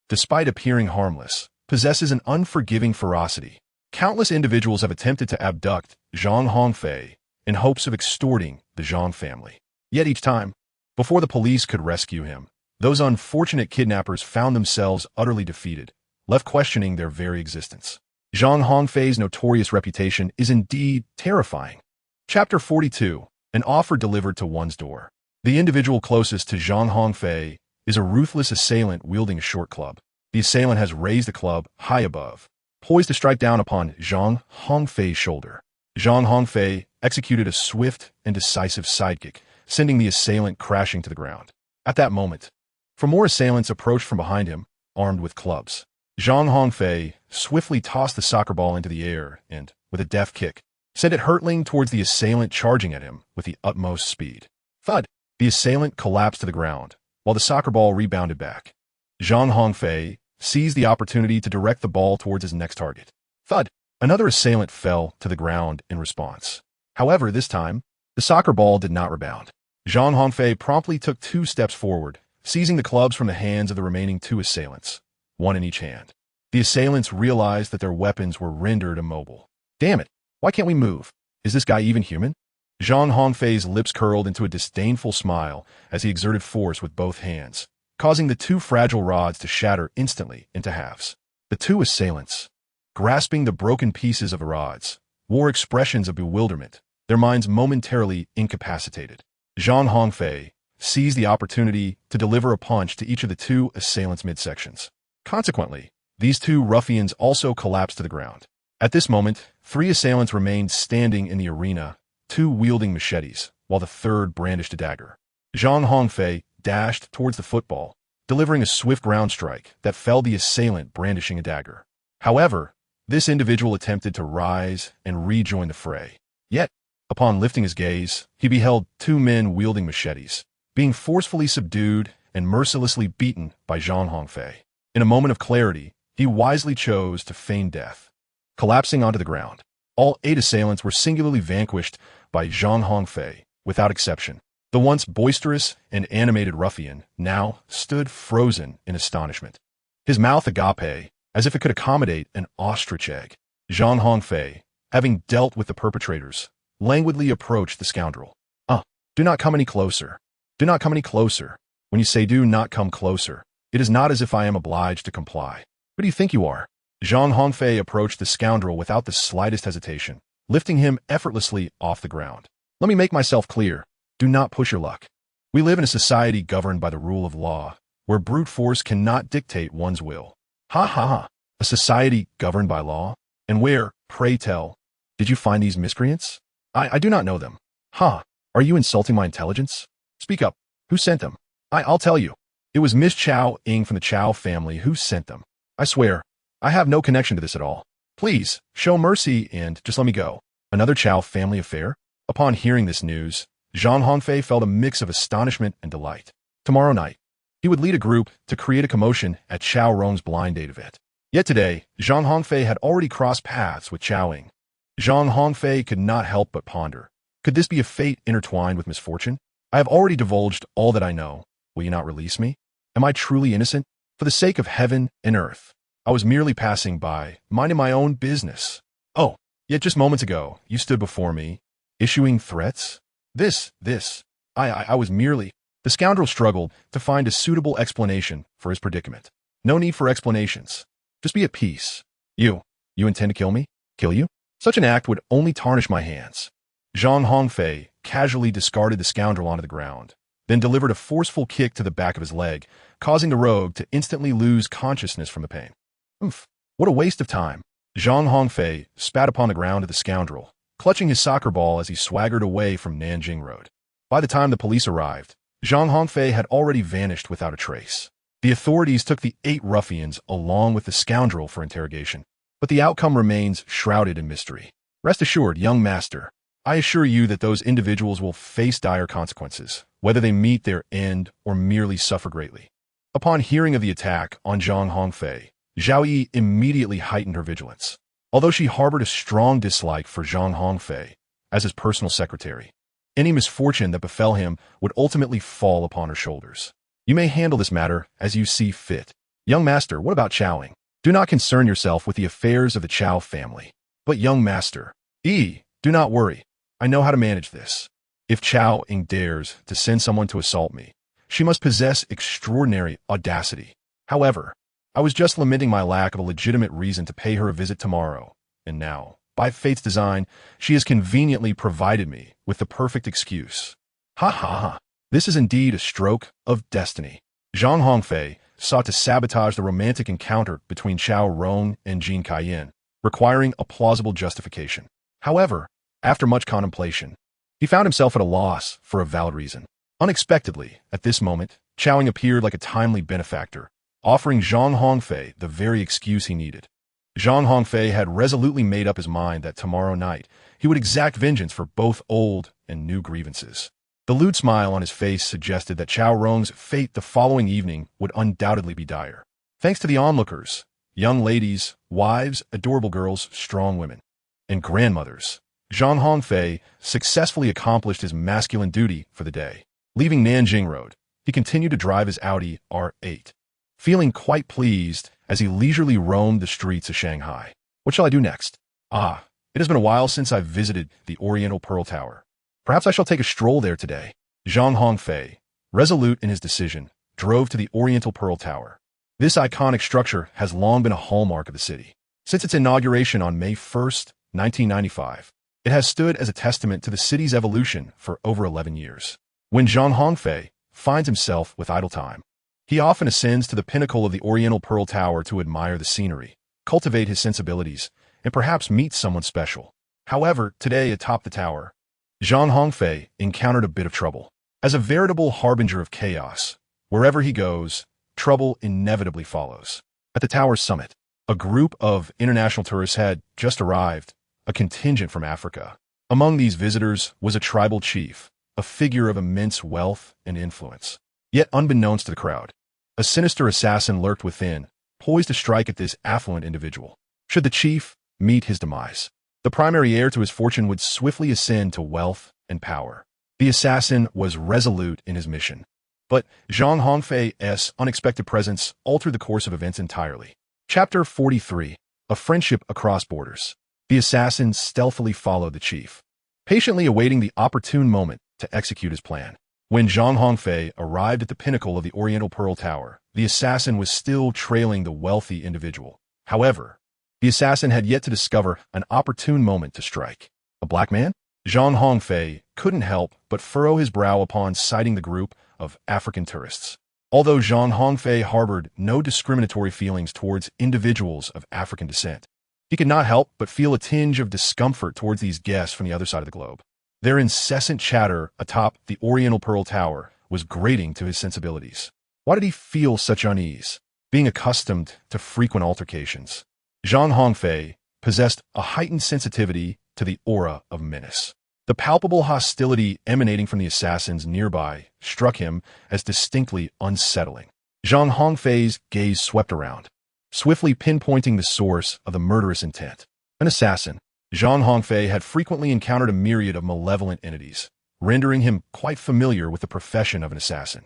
Despite appearing harmless, possesses an unforgiving ferocity. Countless individuals have attempted to abduct Zhang Hongfei in hopes of extorting the Zhang family. Yet each time, before the police could rescue him, those unfortunate kidnappers found themselves utterly defeated, left questioning their very existence. Zhang Hongfei's notorious reputation is indeed terrifying. Chapter 42. An offer delivered to one's door. The individual closest to Zhang Hongfei is a ruthless assailant wielding a short club. The assailant has raised the club high above, poised to strike down upon Zhang Hongfei's shoulder. Zhang Hongfei executed a swift and decisive sidekick, sending the assailant crashing to the ground. At that moment, four more assailants approached from behind him, armed with clubs. Zhang Hongfei swiftly tossed the soccer ball into the air and, with a deft kick, sent it hurtling towards the assailant charging at him with the utmost speed. Thud! The assailant collapsed to the ground, while the soccer ball rebounded back. Zhang Hongfei seized the opportunity to direct the ball towards his next target. Thud! Another assailant fell to the ground in response. However, this time, the soccer ball did not rebound. Zhang Hongfei promptly took 2 steps forward, seizing the clubs from the hands of the remaining 2 assailants, one in each hand. The assailants realized that their weapons were rendered immobile. "Damn it! Why can't we move? Is this guy even human?" Zhang Hongfei's lips curled into a disdainful smile as he exerted force with both hands, causing the 2 fragile rods to shatter instantly into halves. The 2 assailants, grasping the broken pieces of the rods, wore expressions of bewilderment, their minds momentarily incapacitated. Zhang Hongfei, seized the opportunity to deliver a punch to each of the two assailants' midsections. Consequently, these two ruffians also collapsed to the ground. At this moment, 3 assailants remained standing in the arena, 2 wielding machetes, while the third brandished a dagger. Zhang Hongfei dashed towards the football, delivering a swift ground strike that felled the assailant brandishing a dagger. However, this individual attempted to rise and rejoin the fray. Yet, upon lifting his gaze, he beheld 2 men wielding machetes, being forcefully subdued and mercilessly beaten by Zhang Hongfei. In a moment of clarity, he wisely chose to feign death. Collapsing onto the ground, all 8 assailants were singularly vanquished by Zhang Hongfei, without exception. The once boisterous and animated ruffian now stood frozen in astonishment. His mouth agape, as if it could accommodate an ostrich egg. Zhang Hongfei, having dealt with the perpetrators, languidly approached the scoundrel. Do not come any closer. Do not come any closer. When you say do not come closer, it is not as if I am obliged to comply. Who do you think you are? Zhang Hongfei approached the scoundrel without the slightest hesitation, lifting him effortlessly off the ground. Let me make myself clear. Do not push your luck. We live in a society governed by the rule of law, where brute force cannot dictate one's will. Ha ha ha. A society governed by law? And where, pray tell, did you find these miscreants? I do not know them. Ha! Are you insulting my intelligence? Speak up. Who sent them? I'll tell you. It was Miss Chow Ying from the Chow family who sent them. I swear, I have no connection to this at all. Please, show mercy and just let me go. Another Chow family affair? Upon hearing this news, Zhang Hongfei felt a mix of astonishment and delight. Tomorrow night, he would lead a group to create a commotion at Chow Rong's blind date event. Yet today, Zhang Hongfei had already crossed paths with Chow Ying. Zhang Hongfei could not help but ponder. Could this be a fate intertwined with misfortune? I have already divulged all that I know. Will you not release me? Am I truly innocent? For the sake of heaven and earth, I was merely passing by, minding my own business. Oh, yet just moments ago, you stood before me, issuing threats? I was merely... The scoundrel struggled to find a suitable explanation for his predicament. No need for explanations. Just be at peace. You intend to kill me? Kill you? Such an act would only tarnish my hands. Zhang Hongfei casually discarded the scoundrel onto the ground, then delivered a forceful kick to the back of his leg, causing the rogue to instantly lose consciousness from the pain. Oof, what a waste of time. Zhang Hongfei spat upon the ground at the scoundrel, clutching his soccer ball as he swaggered away from Nanjing Road. By the time the police arrived, Zhang Hongfei had already vanished without a trace. The authorities took the 8 ruffians along with the scoundrel for interrogation, but the outcome remains shrouded in mystery. Rest assured, young master, I assure you that those individuals will face dire consequences, whether they meet their end or merely suffer greatly. Upon hearing of the attack on Zhang Hongfei, Zhao Yi immediately heightened her vigilance. Although she harbored a strong dislike for Zhang Hongfei as his personal secretary, any misfortune that befell him would ultimately fall upon her shoulders. You may handle this matter as you see fit. Young master, what about Chowing? Do not concern yourself with the affairs of the Chow family. But young master, do not worry. I know how to manage this. If Chow Ying dares to send someone to assault me, she must possess extraordinary audacity. However, I was just lamenting my lack of a legitimate reason to pay her a visit tomorrow, and now, by fate's design, she has conveniently provided me with the perfect excuse. Ha ha ha. This is indeed a stroke of destiny. Zhang Hongfei sought to sabotage the romantic encounter between Chow Rong and Jin Kaiyan, requiring a plausible justification. However, after much contemplation, he found himself at a loss for a valid reason. Unexpectedly, at this moment, Chow Ying appeared like a timely benefactor, offering Zhang Hongfei the very excuse he needed. Zhang Hongfei had resolutely made up his mind that tomorrow night he would exact vengeance for both old and new grievances. The lewd smile on his face suggested that Chow Rong's fate the following evening would undoubtedly be dire. Thanks to the onlookers, young ladies, wives, adorable girls, strong women, and grandmothers, Zhang Hongfei successfully accomplished his masculine duty for the day. Leaving Nanjing Road, he continued to drive his Audi R8, feeling quite pleased as he leisurely roamed the streets of Shanghai. What shall I do next? It has been a while since I've visited the Oriental Pearl Tower. Perhaps I shall take a stroll there today. Zhang Hongfei, resolute in his decision, drove to the Oriental Pearl Tower. This iconic structure has long been a hallmark of the city. Since its inauguration on May 1st, 1995, it has stood as a testament to the city's evolution for over 11 years. When Zhang Hongfei finds himself with idle time. He often ascends to the pinnacle of the Oriental Pearl Tower to admire the scenery, cultivate his sensibilities, and perhaps meet someone special. However, today atop the tower, Zhang Hongfei encountered a bit of trouble. As a veritable harbinger of chaos, wherever he goes, trouble inevitably follows. At the tower's summit, a group of international tourists had just arrived, a contingent from Africa. Among these visitors was a tribal chief, a figure of immense wealth and influence. Yet unbeknownst to the crowd, a sinister assassin lurked within, poised to strike at this affluent individual. Should the chief meet his demise, the primary heir to his fortune would swiftly ascend to wealth and power. The assassin was resolute in his mission. But Zhang Hongfei's unexpected presence altered the course of events entirely. Chapter 43. A Friendship Across Borders. The assassin stealthily followed the chief, patiently awaiting the opportune moment to execute his plan. When Zhang Hongfei arrived at the pinnacle of the Oriental Pearl Tower, the assassin was still trailing the wealthy individual. However, the assassin had yet to discover an opportune moment to strike. A black man? Zhang Hongfei couldn't help but furrow his brow upon sighting the group of African tourists. Although Zhang Hongfei harbored no discriminatory feelings towards individuals of African descent, he could not help but feel a tinge of discomfort towards these guests from the other side of the globe. Their incessant chatter atop the Oriental Pearl Tower was grating to his sensibilities. Why did he feel such unease? Being accustomed to frequent altercations, Zhang Hongfei possessed a heightened sensitivity to the aura of menace. The palpable hostility emanating from the assassins nearby struck him as distinctly unsettling. Zhang Hongfei's gaze swept around, swiftly pinpointing the source of the murderous intent. An assassin, Zhang Hongfei had frequently encountered a myriad of malevolent entities, rendering him quite familiar with the profession of an assassin.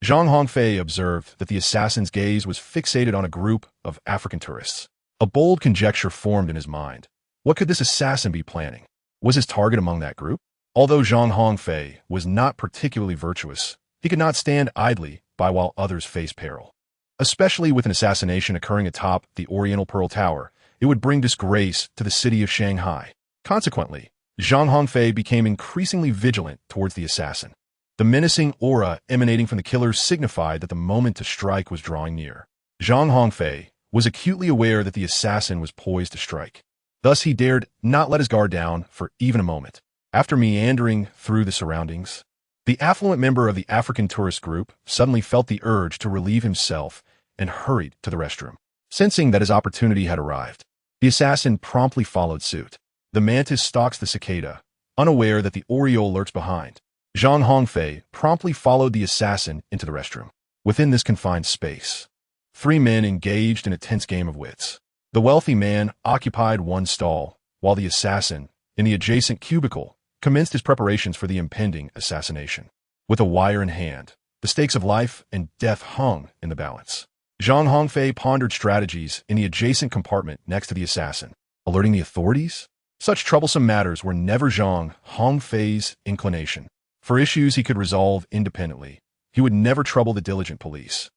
Zhang Hongfei observed that the assassin's gaze was fixated on a group of African tourists. A bold conjecture formed in his mind. What could this assassin be planning? Was his target among that group? Although Zhang Hongfei was not particularly virtuous, he could not stand idly by while others faced peril. Especially with an assassination occurring atop the Oriental Pearl Tower, it would bring disgrace to the city of Shanghai. Consequently, Zhang Hongfei became increasingly vigilant towards the assassin. The menacing aura emanating from the killer signified that the moment to strike was drawing near. Zhang Hongfei was acutely aware that the assassin was poised to strike. Thus he dared not let his guard down for even a moment. After meandering through the surroundings, the affluent member of the African tourist group suddenly felt the urge to relieve himself and hurried to the restroom. Sensing that his opportunity had arrived, the assassin promptly followed suit. The mantis stalks the cicada, unaware that the oriole lurks behind. Zhang Hongfei promptly followed the assassin into the restroom. Within this confined space, three men engaged in a tense game of wits. The wealthy man occupied one stall, while the assassin, in the adjacent cubicle, commenced his preparations for the impending assassination. With a wire in hand, the stakes of life and death hung in the balance. Zhang Hongfei pondered strategies in the adjacent compartment next to the assassin. Alerting the authorities? Such troublesome matters were never Zhang Hongfei's inclination. For issues he could resolve independently, he would never trouble the diligent police.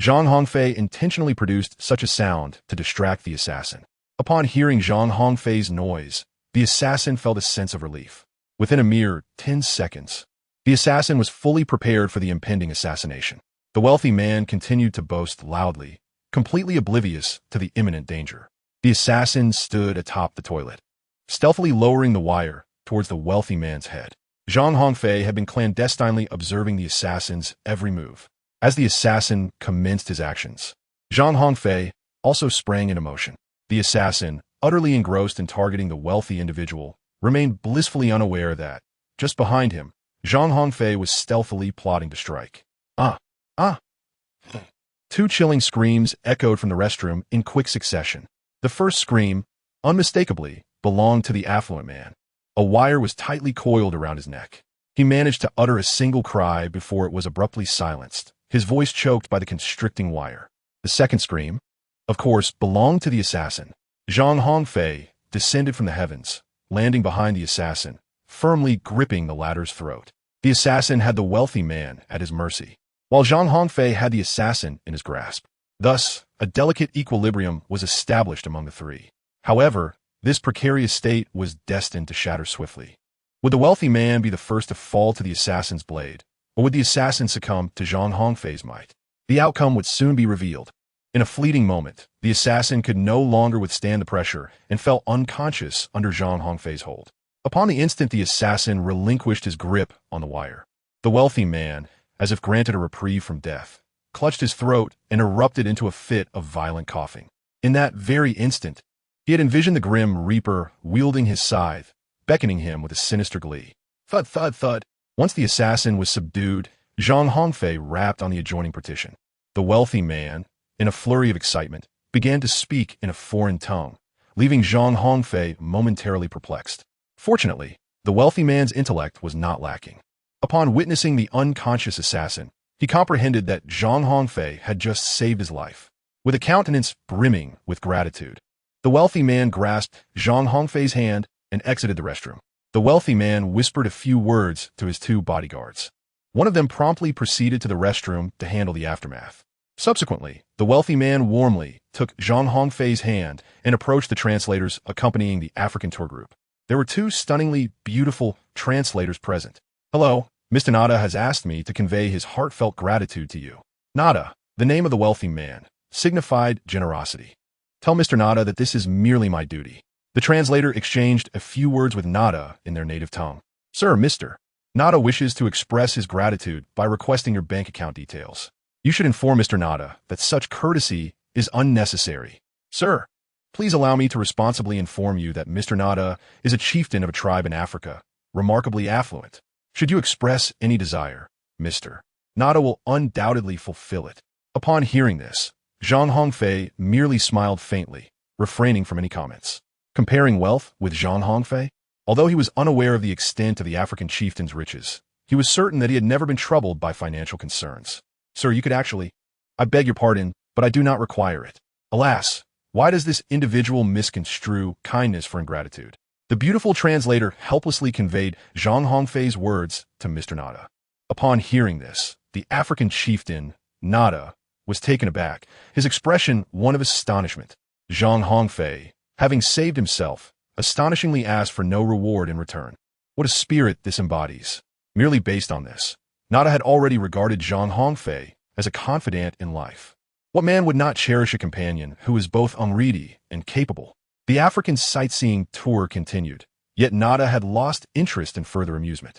Zhang Hongfei intentionally produced such a sound to distract the assassin. Upon hearing Zhang Hongfei's noise, the assassin felt a sense of relief. Within a mere 10 seconds, the assassin was fully prepared for the impending assassination. The wealthy man continued to boast loudly, completely oblivious to the imminent danger. The assassin stood atop the toilet, stealthily lowering the wire towards the wealthy man's head. Zhang Hongfei had been clandestinely observing the assassin's every move. As the assassin commenced his actions, Zhang Hongfei also sprang into motion. The assassin, utterly engrossed in targeting the wealthy individual, remained blissfully unaware that, just behind him, Zhang Hongfei was stealthily plotting to strike. Two chilling screams echoed from the restroom in quick succession. The first scream, unmistakably, belonged to the affluent man. A wire was tightly coiled around his neck. He managed to utter a single cry before it was abruptly silenced, his voice choked by the constricting wire. The second scream, of course, belonged to the assassin. Zhang Hongfei descended from the heavens, landing behind the assassin, firmly gripping the latter's throat. The assassin had the wealthy man at his mercy, while Zhang Hongfei had the assassin in his grasp. Thus, a delicate equilibrium was established among the three. However, this precarious state was destined to shatter swiftly. Would the wealthy man be the first to fall to the assassin's blade, or would the assassin succumb to Zhang Hongfei's might? The outcome would soon be revealed. In a fleeting moment, the assassin could no longer withstand the pressure and fell unconscious under Zhang Hongfei's hold. Upon the instant the assassin relinquished his grip on the wire, the wealthy man, as if granted a reprieve from death, clutched his throat and erupted into a fit of violent coughing. In that very instant, he had envisioned the grim reaper wielding his scythe, beckoning him with a sinister glee. Thud, thud, thud. Once the assassin was subdued, Zhang Hongfei rapped on the adjoining partition. The wealthy man, in a flurry of excitement, began to speak in a foreign tongue, leaving Zhang Hongfei momentarily perplexed. Fortunately, the wealthy man's intellect was not lacking. Upon witnessing the unconscious assassin, he comprehended that Zhang Hongfei had just saved his life. With a countenance brimming with gratitude, the wealthy man grasped Zhang Hongfei's hand and exited the restroom. The wealthy man whispered a few words to his two bodyguards. One of them promptly proceeded to the restroom to handle the aftermath. Subsequently, the wealthy man warmly took Zhang Hongfei's hand and approached the translators accompanying the African tour group. There were two stunningly beautiful translators present. Hello, Mr. Nada has asked me to convey his heartfelt gratitude to you. Nada, the name of the wealthy man, signified generosity. Tell Mr. Nada that this is merely my duty. The translator exchanged a few words with Nada in their native tongue. Sir, Mr. Nada wishes to express his gratitude by requesting your bank account details. You should inform Mr. Nada that such courtesy is unnecessary. Sir, please allow me to responsibly inform you that Mr. Nada is a chieftain of a tribe in Africa, remarkably affluent. Should you express any desire, Mr. Nada will undoubtedly fulfill it. Upon hearing this, Zhang Hongfei merely smiled faintly, refraining from any comments. Comparing wealth with Zhang Hongfei? Although he was unaware of the extent of the African chieftain's riches, he was certain that he had never been troubled by financial concerns. Sir, you could actually— I beg your pardon, but I do not require it. Alas, why does this individual misconstrue kindness for ingratitude? The beautiful translator helplessly conveyed Zhang Hongfei's words to Mr. Nada. Upon hearing this, the African chieftain, Nada, was taken aback, his expression one of astonishment. Zhang Hongfei, having saved himself, astonishingly asked for no reward in return. What a spirit this embodies. Merely based on this, Nada had already regarded Zhang Hongfei as a confidant in life. What man would not cherish a companion who is both unready and capable? The African sightseeing tour continued, yet Nada had lost interest in further amusement.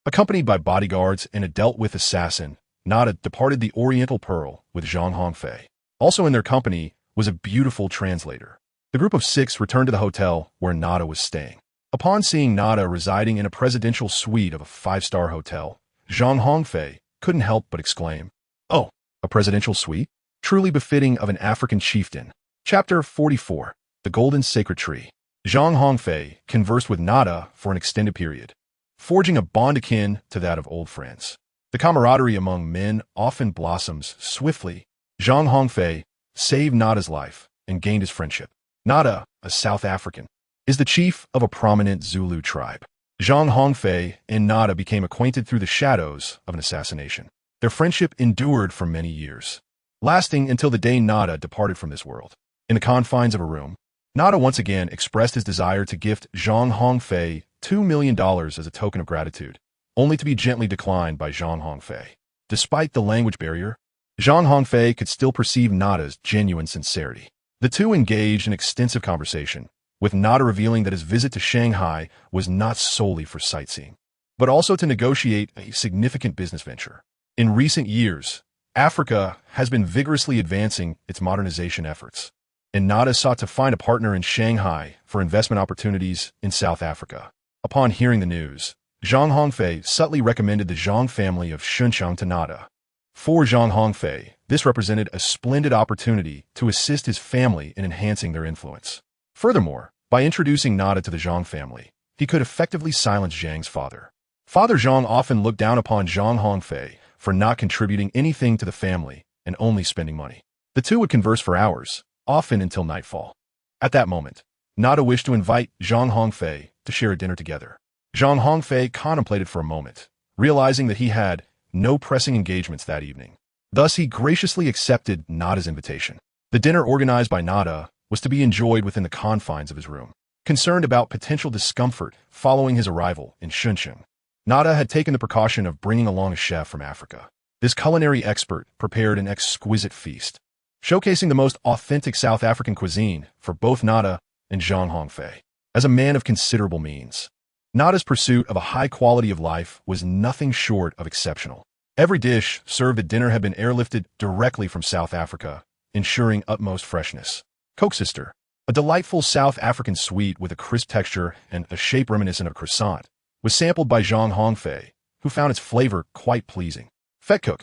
Accompanied by bodyguards and a dealt-with assassin, Nada departed the Oriental Pearl with Zhang Hongfei. Also in their company was a beautiful translator. The group of 6 returned to the hotel where Nada was staying. Upon seeing Nada residing in a presidential suite of a 5-star hotel, Zhang Hongfei couldn't help but exclaim, "Oh, a presidential suite? Truly befitting of an African chieftain." Chapter 44. The Golden Sacred Tree. Zhang Hongfei conversed with Nada for an extended period, forging a bond akin to that of old friends. The camaraderie among men often blossoms swiftly. Zhang Hongfei saved Nada's life and gained his friendship. Nada, a South African, is the chief of a prominent Zulu tribe. Zhang Hongfei and Nada became acquainted through the shadows of an assassination. Their friendship endured for many years, lasting until the day Nada departed from this world. In the confines of a room, Nada once again expressed his desire to gift Zhang Hongfei $2 million as a token of gratitude, only to be gently declined by Zhang Hongfei. Despite the language barrier, Zhang Hongfei could still perceive Nada's genuine sincerity. The two engaged in extensive conversation, with Nada revealing that his visit to Shanghai was not solely for sightseeing, but also to negotiate a significant business venture. In recent years, Africa has been vigorously advancing its modernization efforts, and Nada sought to find a partner in Shanghai for investment opportunities in South Africa. Upon hearing the news, Zhang Hongfei subtly recommended the Zhang family of Shunqiang to Nada. For Zhang Hongfei, this represented a splendid opportunity to assist his family in enhancing their influence. Furthermore, by introducing Nada to the Zhang family, he could effectively silence Zhang's father. Father Zhang often looked down upon Zhang Hongfei for not contributing anything to the family and only spending money. The two would converse for hours, often until nightfall. At that moment, Nada wished to invite Zhang Hongfei to share a dinner together. Zhang Hongfei contemplated for a moment, realizing that he had no pressing engagements that evening. Thus, he graciously accepted Nada's invitation. The dinner organized by Nada was to be enjoyed within the confines of his room. concerned about potential discomfort following his arrival in Shunsheng. Nada had taken the precaution of bringing along a chef from Africa. This culinary expert prepared an exquisite feast, showcasing the most authentic South African cuisine for both Nada and Zhang Hongfei. As a man of considerable means, Nada's pursuit of a high quality of life was nothing short of exceptional. Every dish served at dinner had been airlifted directly from South Africa, ensuring utmost freshness. Koeksister, a delightful South African sweet with a crisp texture and a shape reminiscent of a croissant, was sampled by Zhang Hongfei, who found its flavor quite pleasing. Vetkoek,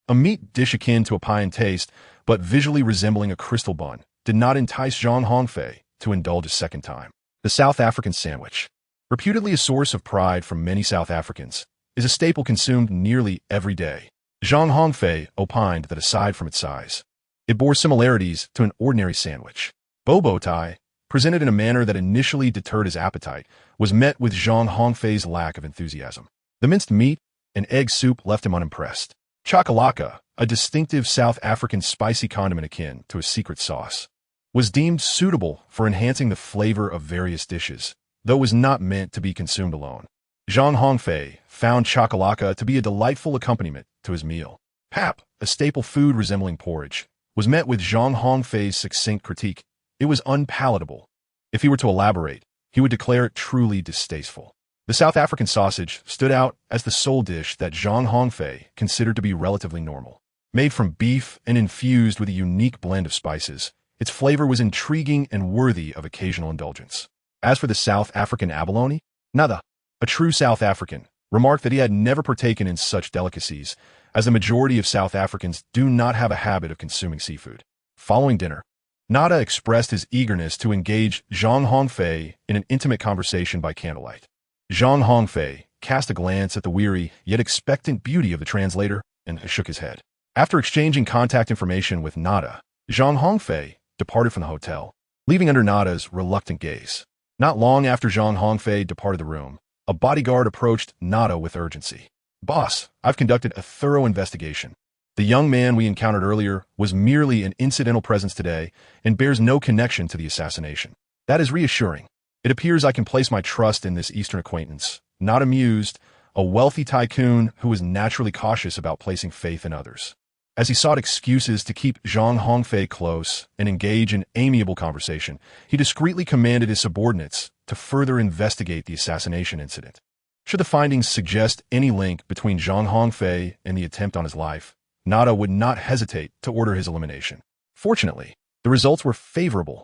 a meat dish akin to a pie in taste, but visually resembling a crystal bun, did not entice Zhang Hongfei to indulge a second time. The South African sandwich, reputedly a source of pride for many South Africans, is a staple consumed nearly every day. Zhang Hongfei opined that aside from its size, it bore similarities to an ordinary sandwich. Bobo tie, presented in a manner that initially deterred his appetite, was met with Zhang Hongfei's lack of enthusiasm. The minced meat and egg soup left him unimpressed. Chakalaka, a distinctive South African spicy condiment akin to a secret sauce, was deemed suitable for enhancing the flavor of various dishes, though was not meant to be consumed alone. Zhang Hongfei found chakalaka to be a delightful accompaniment to his meal. Pap, a staple food resembling porridge, was met with Zhang Hongfei's succinct critique. It was unpalatable. If he were to elaborate, he would declare it truly distasteful. The South African sausage stood out as the sole dish that Zhang Hongfei considered to be relatively normal. Made from beef and infused with a unique blend of spices, its flavor was intriguing and worthy of occasional indulgence. As for the South African abalone, Nada, a true South African, remarked that he had never partaken in such delicacies, as the majority of South Africans do not have a habit of consuming seafood. Following dinner, Nada expressed his eagerness to engage Zhang Hongfei in an intimate conversation by candlelight. Zhang Hongfei cast a glance at the weary yet expectant beauty of the translator and shook his head. After exchanging contact information with Nada, Zhang Hongfei departed from the hotel, leaving under Nada's reluctant gaze. Not long after Zhang Hongfei departed the room, a bodyguard approached Nada with urgency. "Boss, I've conducted a thorough investigation. The young man we encountered earlier was merely an incidental presence today and bears no connection to the assassination. That is reassuring. It appears I can place my trust in this Eastern acquaintance, not amused, a wealthy tycoon who was naturally cautious about placing faith in others." As he sought excuses to keep Zhang Hongfei close and engage in amiable conversation, he discreetly commanded his subordinates to further investigate the assassination incident. Should the findings suggest any link between Zhang Hongfei and the attempt on his life, Nada would not hesitate to order his elimination. Fortunately, the results were favorable.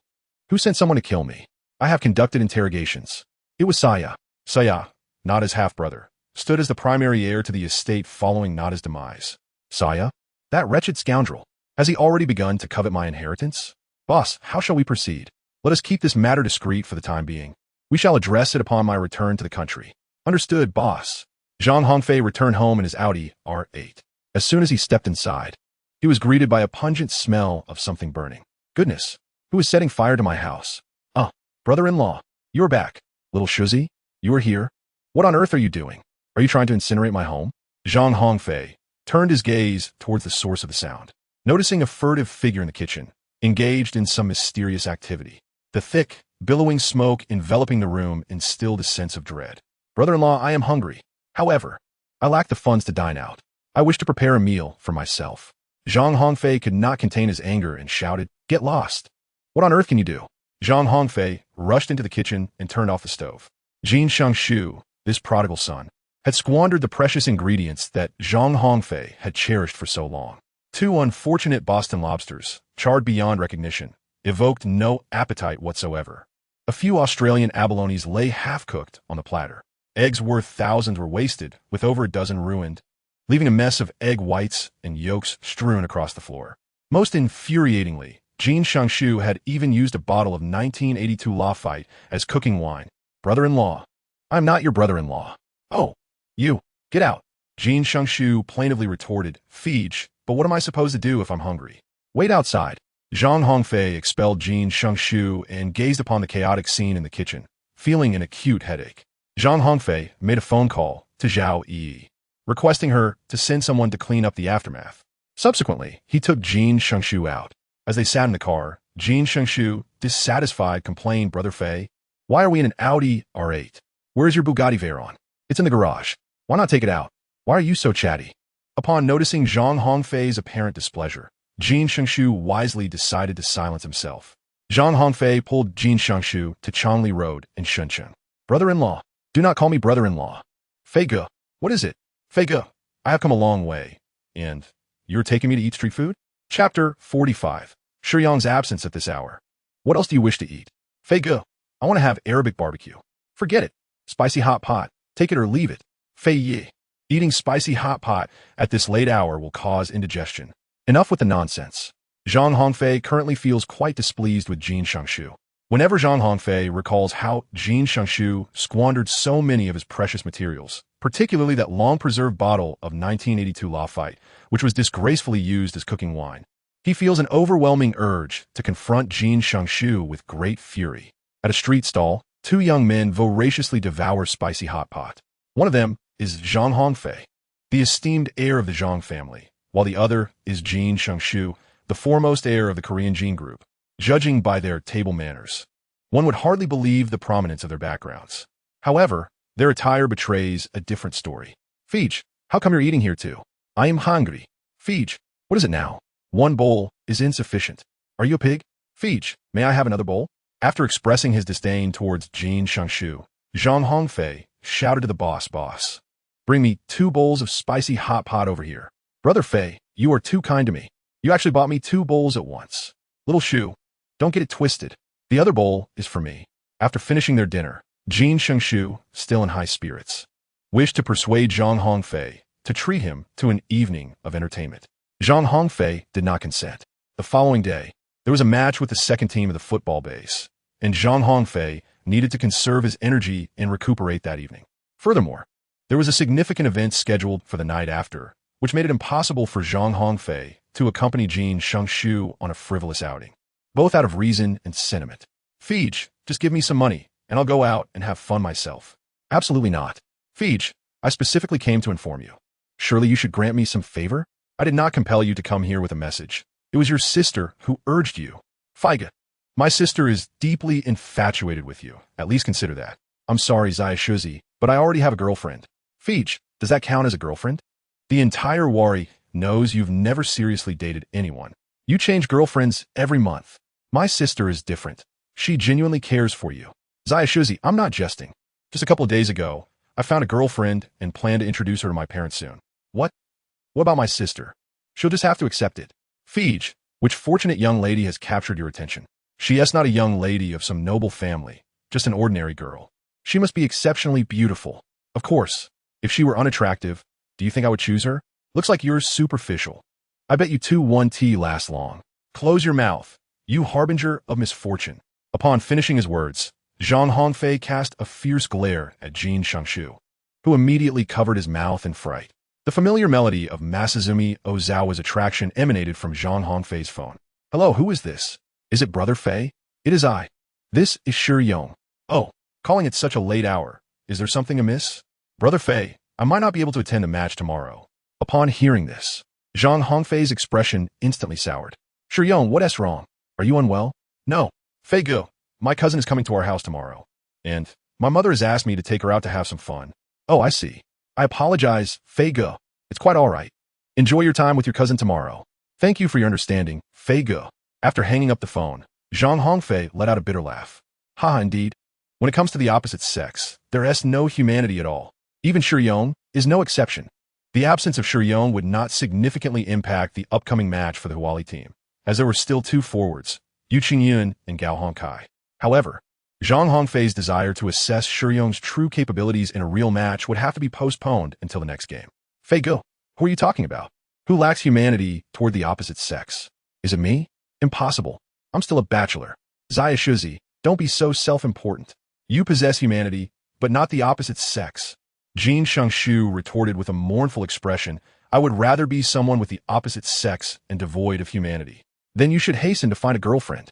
"Who sent someone to kill me? I have conducted interrogations." It was Saya. Saya, Nada's half-brother, stood as the primary heir to the estate following Nada's demise. "Saya? That wretched scoundrel. Has he already begun to covet my inheritance? Boss, how shall we proceed? Let us keep this matter discreet for the time being. We shall address it upon my return to the country." "Understood, boss." Zhang Hongfei returned home in his Audi R8. As soon as he stepped inside, he was greeted by a pungent smell of something burning. "Goodness, who is setting fire to my house? Ah, brother-in-law, you are back. Little Shuzi, you are here? What on earth are you doing? Are you trying to incinerate my home?" Zhang Hongfei turned his gaze towards the source of the sound, noticing a furtive figure in the kitchen, engaged in some mysterious activity. The thick, billowing smoke enveloping the room instilled a sense of dread. "Brother-in-law, I am hungry. However, I lack the funds to dine out. I wish to prepare a meal for myself." Zhang Hongfei could not contain his anger and shouted, "Get lost! What on earth can you do?" Zhang Hongfei rushed into the kitchen and turned off the stove. Jin Shangshu, this prodigal son, had squandered the precious ingredients that Zhang Hongfei had cherished for so long. Two unfortunate Boston lobsters, charred beyond recognition, evoked no appetite whatsoever. A few Australian abalones lay half-cooked on the platter. Eggs worth thousands were wasted, with over a dozen ruined, leaving a mess of egg whites and yolks strewn across the floor. Most infuriatingly, Jin Shangshu had even used a bottle of 1982 Lafite as cooking wine. "Brother-in-law, I'm not your brother-in-law." "Oh, you, get out," Jin Shangshu plaintively retorted. "Feege, but what am I supposed to do if I'm hungry?" "Wait outside." Zhang Hongfei expelled Jin Shangshu and gazed upon the chaotic scene in the kitchen, feeling an acute headache. Zhang Hongfei made a phone call to Zhao Yi, requesting her to send someone to clean up the aftermath. Subsequently, he took Jin Shangshu out. As they sat in the car, Jin Shangshu, dissatisfied, complained, "Brother Fei, Why are we in an Audi R8? Where's your Bugatti Veyron? It's in the garage. Why not take it out? Why are you so chatty? Upon noticing Zhang Hongfei's apparent displeasure, Jin Shengshu wisely decided to silence himself. Zhang Hongfei pulled Jin Shengshu to Changli Road in Shenzhen. Brother-in-law, do not call me brother-in-law. Fei Ge, what is it? Fei Ge, I have come a long way, and you're taking me to eat street food? Chapter 45. Shi Yong's absence at this hour. What else do you wish to eat? Fei Ge, I want to have Arabic barbecue. Forget it. Spicy hot pot. Take it or leave it. Fei Yi. Eating spicy hot pot at this late hour will cause indigestion. Enough with the nonsense. Zhang Hongfei currently feels quite displeased with Jin Shengshu. Whenever Zhang Hongfei recalls how Jin Shengshu squandered so many of his precious materials, particularly that long-preserved bottle of 1982 Lafite, which was disgracefully used as cooking wine, he feels an overwhelming urge to confront Jin Shengshu with great fury. At a street stall, two young men voraciously devour spicy hot pot. One of them is Zhang Hongfei, the esteemed heir of the Zhang family, while the other is Jin Shengshu, the foremost heir of the Korean Jin group. Judging by their table manners, one would hardly believe the prominence of their backgrounds. However, their attire betrays a different story. Feej, how come you're eating here too? I am hungry. Feej, what is it now? One bowl is insufficient. Are you a pig? Feej, may I have another bowl? After expressing his disdain towards Jin Shengshu, Zhang Hongfei shouted to the boss, bring me 2 bowls of spicy hot pot over here. Brother Fei, you are too kind to me. You actually bought me 2 bowls at once. Little Shu, don't get it twisted. The other bowl is for me. After finishing their dinner, Jin Shengshu, still in high spirits, wished to persuade Zhang Hongfei to treat him to an evening of entertainment. Zhang Hongfei did not consent. The following day, there was a match with the second team of the football base, and Zhang Hongfei needed to conserve his energy and recuperate that evening. Furthermore, there was a significant event scheduled for the night after, which made it impossible for Zhang Hongfei to accompany Jin Shengshu on a frivolous outing, both out of reason and sentiment. Feej, just give me some money, and I'll go out and have fun myself. Absolutely not. Feej, I specifically came to inform you. Surely you should grant me some favor? I did not compel you to come here with a message. It was your sister who urged you. Feige, my sister is deeply infatuated with you. At least consider that. I'm sorry, Zaya, but I already have a girlfriend. Feej, does that count as a girlfriend? The entire Wari knows you've never seriously dated anyone. You change girlfriends every month. My sister is different. She genuinely cares for you. Zaya, I'm not jesting. Just a couple of days ago, I found a girlfriend and plan to introduce her to my parents soon. What? What about my sister? She'll just have to accept it. Feej, which fortunate young lady has captured your attention? She is not a young lady of some noble family, just an ordinary girl. She must be exceptionally beautiful. Of course, if she were unattractive, do you think I would choose her? Looks like you're superficial. I bet you 2-1-T last long. Close your mouth, you harbinger of misfortune. Upon finishing his words, Zhang Hongfei cast a fierce glare at Jin Shengshu, who immediately covered his mouth in fright. The familiar melody of Masazumi Ozawa's attraction emanated from Zhang Hongfei's phone. Hello, who is this? Is it Brother Fei? It is I. This is Shi Yong. Oh, calling at such a late hour. Is there something amiss? Brother Fei, I might not be able to attend the match tomorrow. Upon hearing this, Zhang Hongfei's expression instantly soured. Shi Yong, what's wrong? Are you unwell? No. Fei Ge, my cousin is coming to our house tomorrow, and my mother has asked me to take her out to have some fun. Oh, I see. I apologize, Fei Ge. It's quite all right. Enjoy your time with your cousin tomorrow. Thank you for your understanding, Fei Ge. After hanging up the phone, Zhang Hongfei let out a bitter laugh. Haha, indeed. When it comes to the opposite sex, there is no humanity at all. Even Shi Yong is no exception. The absence of Shi Yong would not significantly impact the upcoming match for the Huali team, as there were still 2 forwards, Yu Qingyun and Gao Hongkai. However, Zhang Hongfei's desire to assess Shi Yong's true capabilities in a real match would have to be postponed until the next game. Fei Ge, who are you talking about? Who lacks humanity toward the opposite sex? Is it me? Impossible. I'm still a bachelor. Zaya, don't be so self-important. You possess humanity, but not the opposite sex. Jin Shengshu retorted with a mournful expression. I would rather be someone with the opposite sex and devoid of humanity. Then you should hasten to find a girlfriend.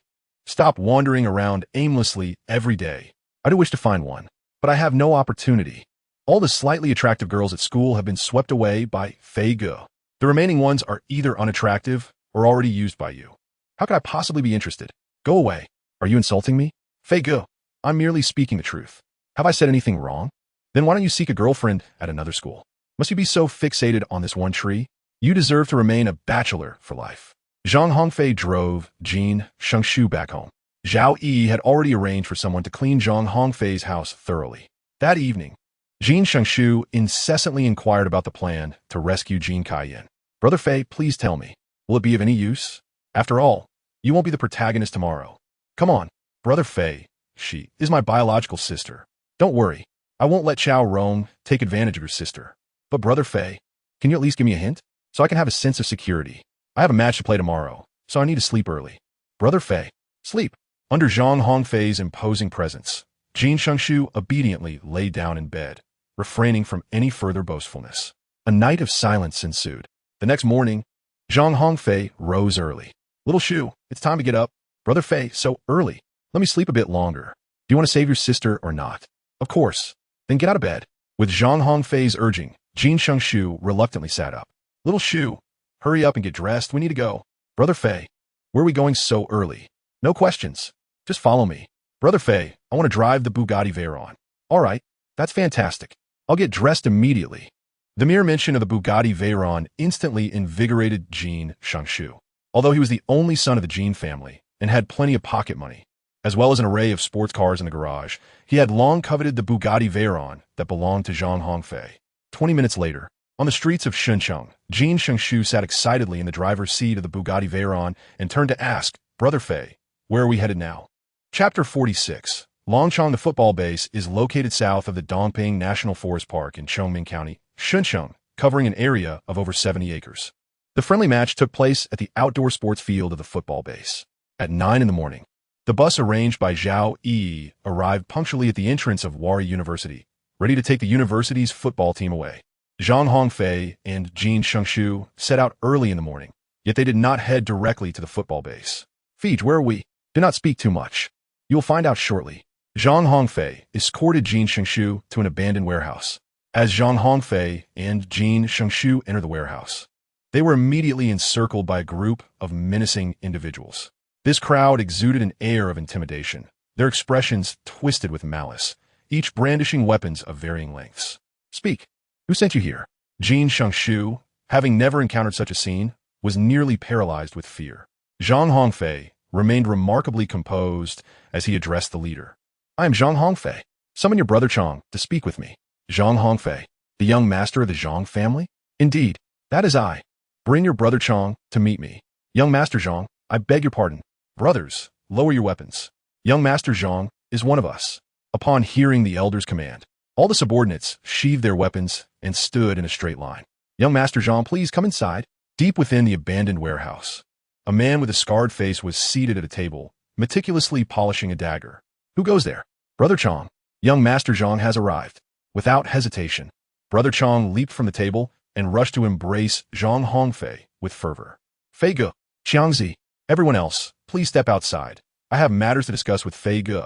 Stop wandering around aimlessly every day. I do wish to find one, but I have no opportunity. All the slightly attractive girls at school have been swept away by Fei Ge. The remaining ones are either unattractive or already used by you. How could I possibly be interested? Go away. Are you insulting me? Fei Ge, I'm merely speaking the truth. Have I said anything wrong? Then why don't you seek a girlfriend at another school? Must you be so fixated on this one tree? You deserve to remain a bachelor for life. Zhang Hongfei drove Jin Shengshu back home. Zhao Yi had already arranged for someone to clean Zhang Hongfei's house thoroughly. That evening, Jin Shengshu incessantly inquired about the plan to rescue Jin Kaiyan. Brother Fei, please tell me, will it be of any use? After all, you won't be the protagonist tomorrow. Come on, Brother Fei, she is my biological sister. Don't worry, I won't let Chao Rong take advantage of your sister. But Brother Fei, can you at least give me a hint? So I can have a sense of security. I have a match to play tomorrow, so I need to sleep early. Brother Fei, sleep. Under Zhang Hongfei's imposing presence, Jin Shengshu obediently lay down in bed, refraining from any further boastfulness. A night of silence ensued. The next morning, Zhang Hongfei rose early. Little Shu, it's time to get up. Brother Fei, so early. Let me sleep a bit longer. Do you want to save your sister or not? Of course. Then get out of bed. With Zhang Hongfei's urging, Jin Shengshu reluctantly sat up. Little Shu, hurry up and get dressed. We need to go. Brother Fei, where are we going so early? No questions. Just follow me. Brother Fei, I want to drive the Bugatti Veyron. All right, that's fantastic. I'll get dressed immediately. The mere mention of the Bugatti Veyron instantly invigorated Jin Shengshu. Although he was the only son of the Jin family and had plenty of pocket money, as well as an array of sports cars in the garage, he had long coveted the Bugatti Veyron that belonged to Zhang Hongfei. 20 minutes later, on the streets of Shenzhen, Jin Shengshu sat excitedly in the driver's seat of the Bugatti Veyron and turned to ask, Brother Fei, where are we headed now? Chapter 46. Longchong, the football base, is located south of the Dongping National Forest Park in Chongming County, Shenzhen, covering an area of over 70 acres. The friendly match took place at the outdoor sports field of the football base. At 9 in the morning, the bus arranged by Zhao Yi arrived punctually at the entrance of Wari University, ready to take the university's football team away. Zhang Hongfei and Jin Shengshu set out early in the morning, yet they did not head directly to the football base. Fij, where are we? Do not speak too much. You will find out shortly. Zhang Hongfei escorted Jin Shengshu to an abandoned warehouse. As Zhang Hongfei and Jin Shengshu entered the warehouse, they were immediately encircled by a group of menacing individuals. This crowd exuded an air of intimidation, their expressions twisted with malice, each brandishing weapons of varying lengths. Speak. Who sent you here? Jin Shengshu, having never encountered such a scene, was nearly paralyzed with fear. Zhang Hongfei remained remarkably composed as he addressed the leader. I am Zhang Hongfei. Summon your brother Chang to speak with me. Zhang Hongfei, the young master of the Zhang family? Indeed, that is I. Bring your brother Chang to meet me. Young Master Zhang, I beg your pardon. Brothers, lower your weapons. Young Master Zhang is one of us. Upon hearing the elder's command, all the subordinates sheathed their weapons and stood in a straight line. Young Master Zhang, please come inside. Deep within the abandoned warehouse, a man with a scarred face was seated at a table, meticulously polishing a dagger. Who goes there? Brother Chang. Young Master Zhang has arrived. Without hesitation, Brother Chang leaped from the table and rushed to embrace Zhang Hongfei with fervor. Fei Ge, Xiangzi, everyone else, please step outside. I have matters to discuss with Fei Ge.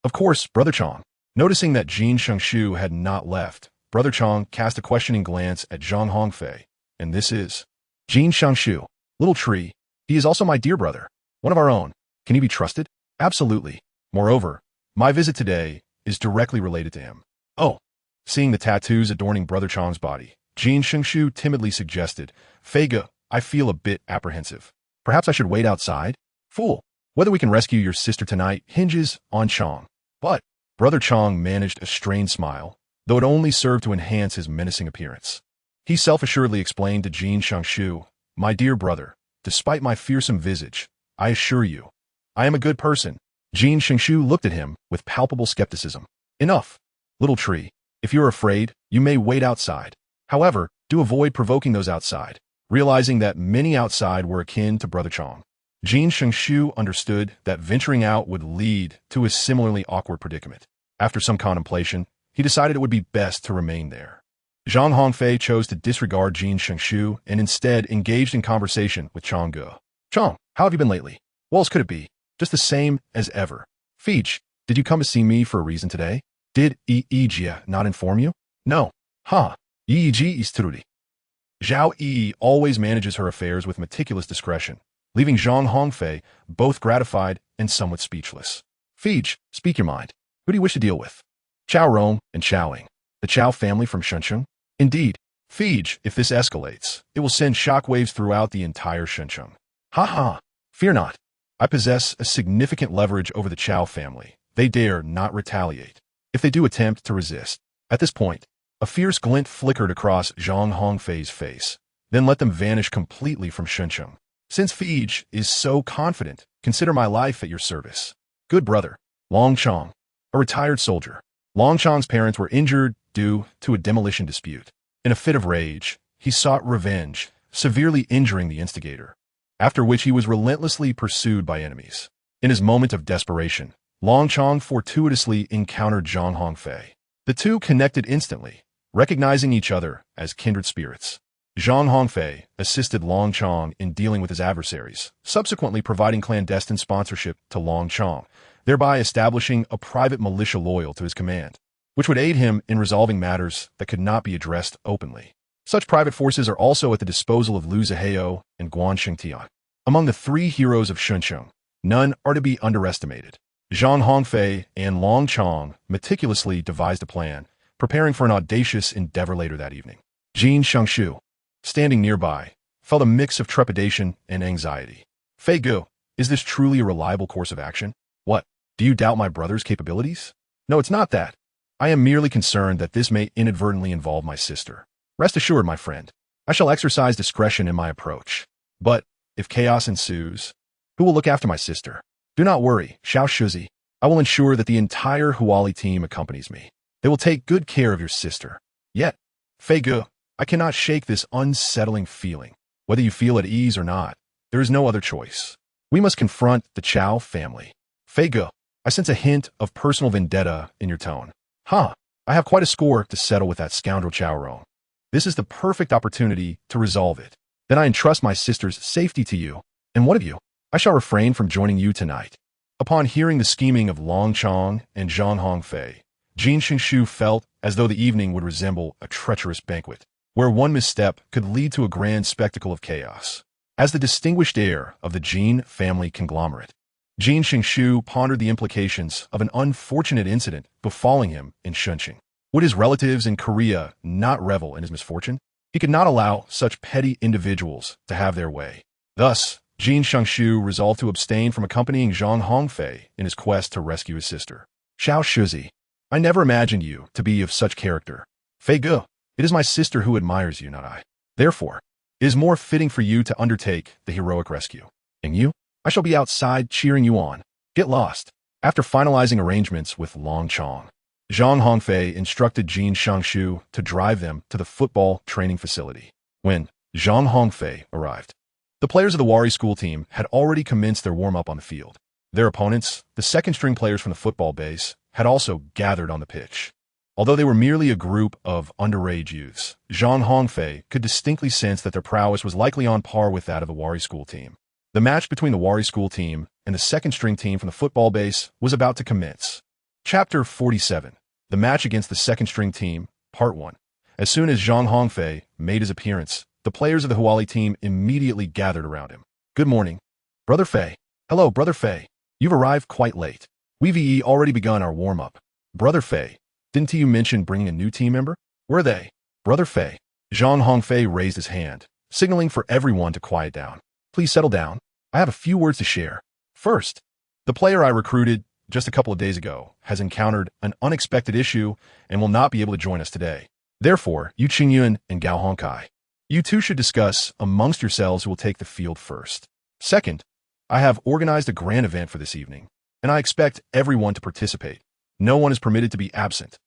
Of course, Brother Chang. Noticing that Jin Shengshu had not left, Brother Chang cast a questioning glance at Zhang Hongfei. And this is Jin Shengshu, little tree. He is also my dear brother, one of our own. Can he be trusted? Absolutely. Moreover, my visit today is directly related to him. Oh. Seeing the tattoos adorning Brother Chang's body, Jin Shengshu timidly suggested, Fei Ge, I feel a bit apprehensive. Perhaps I should wait outside? Fool. Whether we can rescue your sister tonight hinges on Chang. But Brother Chang managed a strained smile, though it only served to enhance his menacing appearance. He self-assuredly explained to Jin Shengshu, My dear brother, despite my fearsome visage, I assure you, I am a good person. Jin Shengshu looked at him with palpable skepticism. Enough. Little tree, if you're afraid, you may wait outside. However, do avoid provoking those outside. Realizing that many outside were akin to Brother Chang, Jin Shengshu understood that venturing out would lead to a similarly awkward predicament. After some contemplation, he decided it would be best to remain there. Zhang Hongfei chose to disregard Jin Shengshu and instead engaged in conversation with Chang Ge. Chang, how have you been lately? What else could it be? Just the same as ever. Fij, did you come to see me for a reason today? Did Yi not inform you? No. Huh. Yi is Trudi. Zhao Yi always manages her affairs with meticulous discretion, leaving Zhang Hongfei both gratified and somewhat speechless. Fij, speak your mind. Who do you wish to deal with? Chao Rong and Chao Ing, the Chao family from Shuncheng? Indeed. Fij, if this escalates, it will send shockwaves throughout the entire Shuncheng. Ha ha. Fear not. I possess a significant leverage over the Chao family. They dare not retaliate. If they do attempt to resist. At this point, a fierce glint flickered across Zhang Hongfei's face. Then let them vanish completely from Shuncheng. Since Fij is so confident, consider my life at your service. Good brother. Long Chong, a retired soldier. Long Chong's parents were injured due to a demolition dispute. In a fit of rage, he sought revenge, severely injuring the instigator, after which he was relentlessly pursued by enemies. In his moment of desperation, Long Chong fortuitously encountered Zhang Hongfei. The two connected instantly, recognizing each other as kindred spirits. Zhang Hongfei assisted Long Chong in dealing with his adversaries, subsequently providing clandestine sponsorship to Long Chong, thereby establishing a private militia loyal to his command, which would aid him in resolving matters that could not be addressed openly. Such private forces are also at the disposal of Liu Zihao and Guan Shengtian. Among the three heroes of Shuncheng, none are to be underestimated. Zhang Hongfei and Long Chong meticulously devised a plan, preparing for an audacious endeavor later that evening. Jin Shangshu, standing nearby, felt a mix of trepidation and anxiety. Fei Gu, is this truly a reliable course of action? What? Do you doubt my brother's capabilities? No, it's not that. I am merely concerned that this may inadvertently involve my sister. Rest assured, my friend, I shall exercise discretion in my approach. But, if chaos ensues, who will look after my sister? Do not worry, Xiao Shuzi. I will ensure that the entire Huali team accompanies me. They will take good care of your sister. Yet, Fei Gu, I cannot shake this unsettling feeling. Whether you feel at ease or not, there is no other choice. We must confront the Chao family. Fei Gu, I sense a hint of personal vendetta in your tone. I have quite a score to settle with that scoundrel Chao Rong. This is the perfect opportunity to resolve it. Then I entrust my sister's safety to you. And what of you? I shall refrain from joining you tonight. Upon hearing the scheming of Long Chong and Zhang Hongfei, Jin Xingshu felt as though the evening would resemble a treacherous banquet, where one misstep could lead to a grand spectacle of chaos. As the distinguished heir of the Jin family conglomerate, Jin Xingshu pondered the implications of an unfortunate incident befalling him in Shuncheng. Would his relatives in Korea not revel in his misfortune? He could not allow such petty individuals to have their way. Thus, Jin Xingshu resolved to abstain from accompanying Zhang Hongfei in his quest to rescue his sister. Xiao Shuzi, I never imagined you to be of such character. Fei Gu, it is my sister who admires you, not I. Therefore, it is more fitting for you to undertake the heroic rescue. And you? I shall be outside cheering you on. Get lost. After finalizing arrangements with Long Chong, Zhang Hongfei instructed Jin Xingshu to drive them to the football training facility. When Zhang Hongfei arrived, the players of the Wari school team had already commenced their warm-up on the field. Their opponents, the second-string players from the football base, had also gathered on the pitch. Although they were merely a group of underage youths, Zhang Hongfei could distinctly sense that their prowess was likely on par with that of the Wari school team. The match between the Wari school team and the second-string team from the football base was about to commence. Chapter 47, The Match Against the Second-String Team, Part 1. As soon as Zhang Hongfei made his appearance, the players of the Huali team immediately gathered around him. Good morning. Brother Fei. Hello, Brother Fei. You've arrived quite late. We've already begun our warm-up. Brother Fei, didn't you mention bringing a new team member? Where are they? Brother Fei. Zhang Hongfei raised his hand, signaling for everyone to quiet down. Please settle down. I have a few words to share. First, the player I recruited just a couple of days ago has encountered an unexpected issue and will not be able to join us today. Therefore, Yu Qingyun and Gao Hongkai, you two should discuss amongst yourselves who will take the field first. Second, I have organized a grand event for this evening, and I expect everyone to participate. No one is permitted to be absent.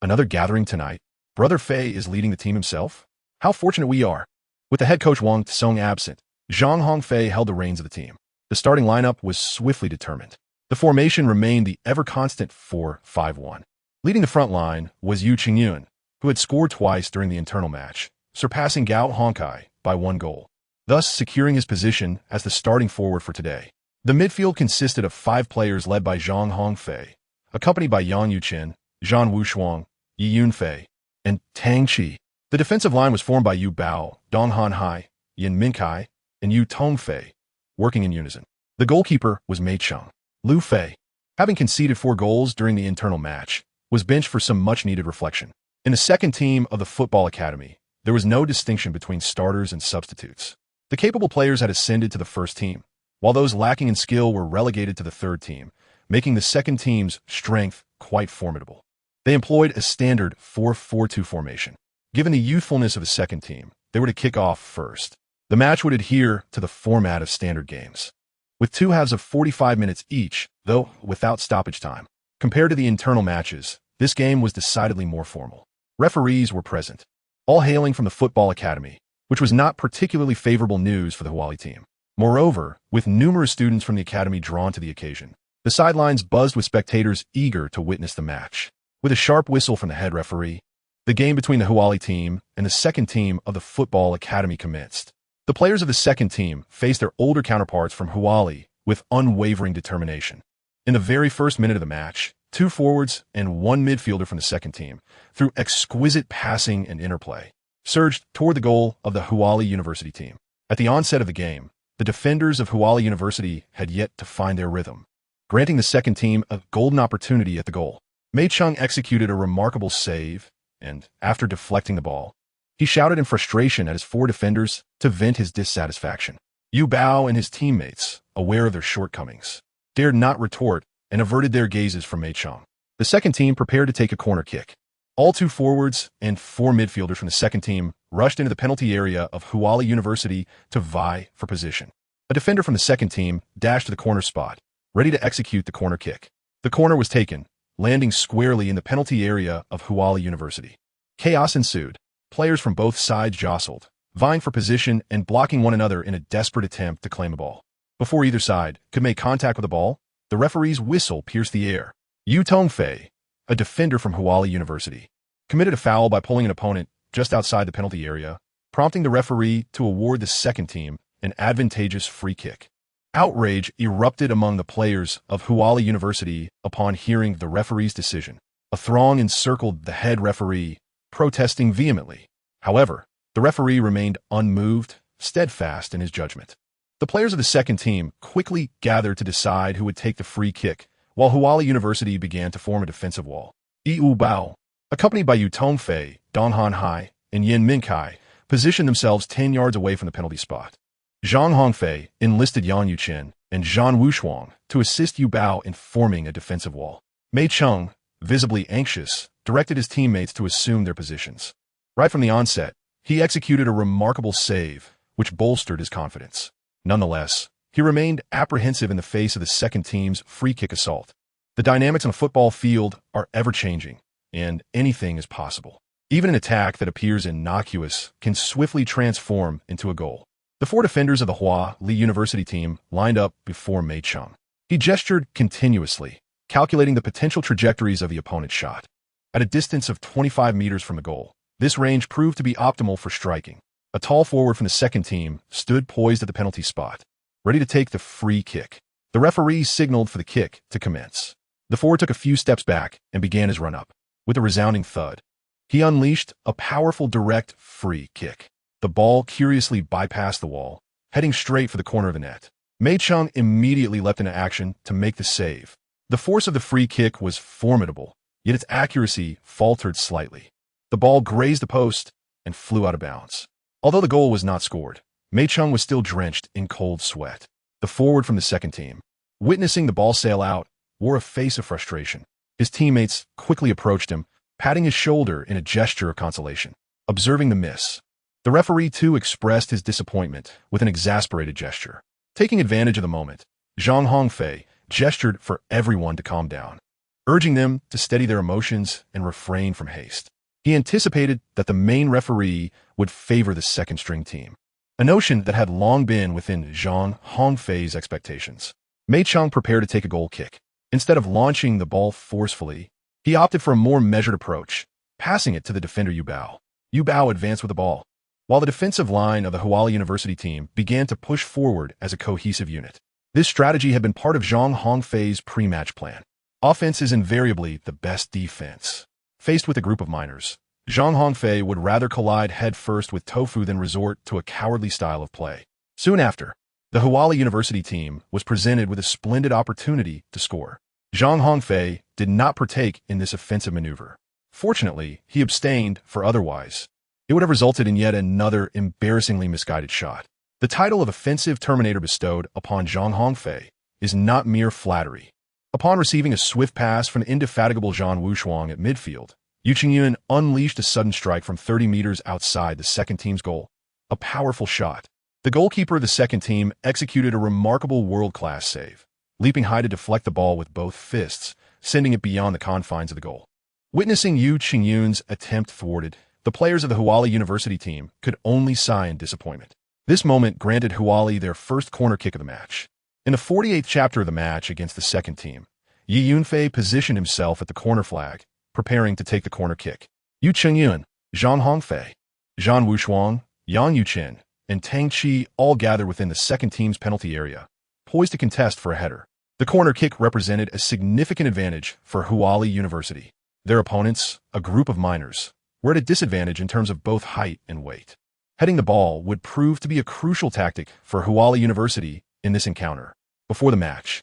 Another gathering tonight? Brother Fei is leading the team himself? How fortunate we are. With the head coach Wang Tsong absent, Zhang Hongfei held the reins of the team. The starting lineup was swiftly determined. The formation remained the ever-constant 4-5-1. Leading the front line was Yu Qingyun, who had scored twice during the internal match, surpassing Gao Hongkai by 1 goal, thus securing his position as the starting forward for today. The midfield consisted of 5 players led by Zhang Hongfei, accompanied by Yang Yuqin, Zhan Wushuang, Yi Yunfei, and Tang Qi. The defensive line was formed by Yu Bao, Dong Hanhai, Yin Minkai, and Yu Tongfei, working in unison. The goalkeeper was Mei Cheng. Lu Fei, having conceded 4 goals during the internal match, was benched for some much-needed reflection. In the second team of the football academy, there was no distinction between starters and substitutes. The capable players had ascended to the first team, while those lacking in skill were relegated to the third team, making the second team's strength quite formidable. They employed a standard 4-4-2 formation. Given the youthfulness of the second team, they were to kick off first. The match would adhere to the format of standard games, with 2 halves of 45 minutes each, though without stoppage time. Compared to the internal matches, this game was decidedly more formal. Referees were present, all hailing from the football academy, which was not particularly favorable news for the Huali team. Moreover, with numerous students from the academy drawn to the occasion, the sidelines buzzed with spectators eager to witness the match. With a sharp whistle from the head referee, the game between the Huali team and the second team of the football academy commenced. The players of the second team faced their older counterparts from Huali with unwavering determination. In the very first minute of the match, 2 forwards and 1 midfielder from the second team, through exquisite passing and interplay, surged toward the goal of the Huali University team. At the onset of the game, the defenders of Huali University had yet to find their rhythm, granting the second team a golden opportunity at the goal. Mei Chung executed a remarkable save, and, after deflecting the ball, he shouted in frustration at his 4 defenders to vent his dissatisfaction. Yu Bao and his teammates, aware of their shortcomings, dared not retort and averted their gazes from Mei Chung. The second team prepared to take a corner kick. All 2 forwards and 4 midfielders from the second team rushed into the penalty area of Huali University to vie for position. A defender from the second team dashed to the corner spot, ready to execute the corner kick. The corner was taken, landing squarely in the penalty area of Huali University. Chaos ensued. Players from both sides jostled, vying for position and blocking one another in a desperate attempt to claim a ball. Before either side could make contact with the ball, the referee's whistle pierced the air. Zhang Hongfei, a defender from Huali University, committed a foul by pulling an opponent just outside the penalty area, prompting the referee to award the second team an advantageous free kick. Outrage erupted among the players of Huali University upon hearing the referee's decision. A throng encircled the head referee, protesting vehemently. However, the referee remained unmoved, steadfast in his judgment. The players of the second team quickly gathered to decide who would take the free kick, while Huali University began to form a defensive wall. Yu Bao, accompanied by Yu Tongfei, Dong Hanhai, and Yin Minkai, positioned themselves 10 yards away from the penalty spot. Zhang Hongfei enlisted Yang Yuchen and Zhan Wushuang to assist Yu Bao in forming a defensive wall. Mei Chung, visibly anxious, directed his teammates to assume their positions. Right from the onset, he executed a remarkable save, which bolstered his confidence. Nonetheless, he remained apprehensive in the face of the second team's free kick assault. The dynamics on a football field are ever-changing, and anything is possible. Even an attack that appears innocuous can swiftly transform into a goal. The 4 defenders of the Huali University team lined up before Mei Chung. He gestured continuously, calculating the potential trajectories of the opponent's shot. At a distance of 25 meters from the goal, this range proved to be optimal for striking. A tall forward from the second team stood poised at the penalty spot, ready to take the free kick. The referee signaled for the kick to commence. The forward took a few steps back and began his run-up. With a resounding thud, he unleashed a powerful direct free kick. The ball curiously bypassed the wall, heading straight for the corner of the net. Mei Chung immediately leapt into action to make the save. The force of the free kick was formidable, yet its accuracy faltered slightly. The ball grazed the post and flew out of bounds. Although the goal was not scored, Mei Chung was still drenched in cold sweat. The forward from the second team, witnessing the ball sail out, wore a face of frustration. His teammates quickly approached him, patting his shoulder in a gesture of consolation. Observing the miss, the referee too expressed his disappointment with an exasperated gesture. Taking advantage of the moment, Zhang Hongfei gestured for everyone to calm down, urging them to steady their emotions and refrain from haste. He anticipated that the main referee would favor the second-string team, a notion that had long been within Zhang Hongfei's expectations. Mei Chung prepared to take a goal kick. Instead of launching the ball forcefully, he opted for a more measured approach, passing it to the defender Yu Bao. Yu Bao advanced with the ball, while the defensive line of the Huali University team began to push forward as a cohesive unit. This strategy had been part of Zhang Hongfei's pre-match plan. Offense is invariably the best defense. Faced with a group of minors, Zhang Hongfei would rather collide head-first with Tofu than resort to a cowardly style of play. Soon after, the Huali University team was presented with a splendid opportunity to score. Zhang Hongfei did not partake in this offensive maneuver. Fortunately, he abstained, for otherwise it would have resulted in yet another embarrassingly misguided shot. The title of offensive terminator bestowed upon Zhang Hongfei is not mere flattery. Upon receiving a swift pass from the indefatigable Zhang Wushuang at midfield, Yu Qingyun unleashed a sudden strike from 30 meters outside the second team's goal, a powerful shot. The goalkeeper of the second team executed a remarkable world-class save, leaping high to deflect the ball with both fists, sending it beyond the confines of the goal. Witnessing Yu Qingyun's attempt thwarted, the players of the Huali University team could only sigh in disappointment. This moment granted Huali their first corner kick of the match. In the 48th chapter of the match against the second team, Yi Yunfei positioned himself at the corner flag, preparing to take the corner kick. Yu Qingyun, Zhang Hongfei, Zhang Wushuang, Yang Yuchen, and Tang Qi all gather within the second team's penalty area, poised to contest for a header. The corner kick represented a significant advantage for Huali University. Their opponents, a group of minors, were at a disadvantage in terms of both height and weight. Heading the ball would prove to be a crucial tactic for Huali University in this encounter. Before the match,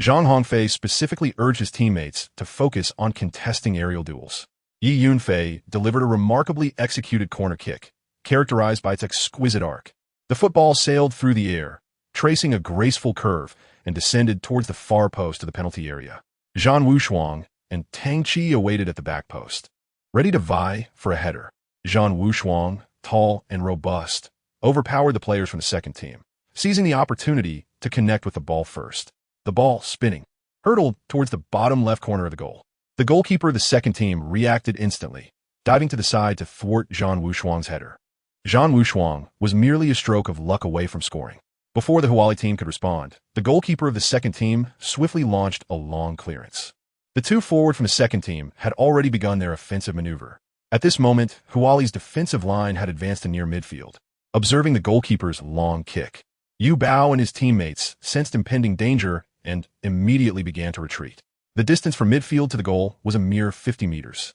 Zhang Hongfei specifically urged his teammates to focus on contesting aerial duels. Yi Yunfei delivered a remarkably executed corner kick, characterized by its exquisite arc. The football sailed through the air, tracing a graceful curve, and descended towards the far post of the penalty area. Zhang Wushuang and Tang Qi awaited at the back post, ready to vie for a header. Zhang Wushuang, tall and robust, overpowered the players from the second team, seizing the opportunity to connect with the ball first. The ball, spinning, hurtled towards the bottom left corner of the goal. The goalkeeper of the second team reacted instantly, diving to the side to thwart Zhang Wushuang's header. Zhang Wushuang was merely a stroke of luck away from scoring. Before the Huali team could respond, the goalkeeper of the second team swiftly launched a long clearance. The two forward from the second team had already begun their offensive maneuver. At this moment, Huali's defensive line had advanced to near midfield. Observing the goalkeeper's long kick, Yu Bao and his teammates sensed impending danger and immediately began to retreat. The distance from midfield to the goal was a mere 50 meters.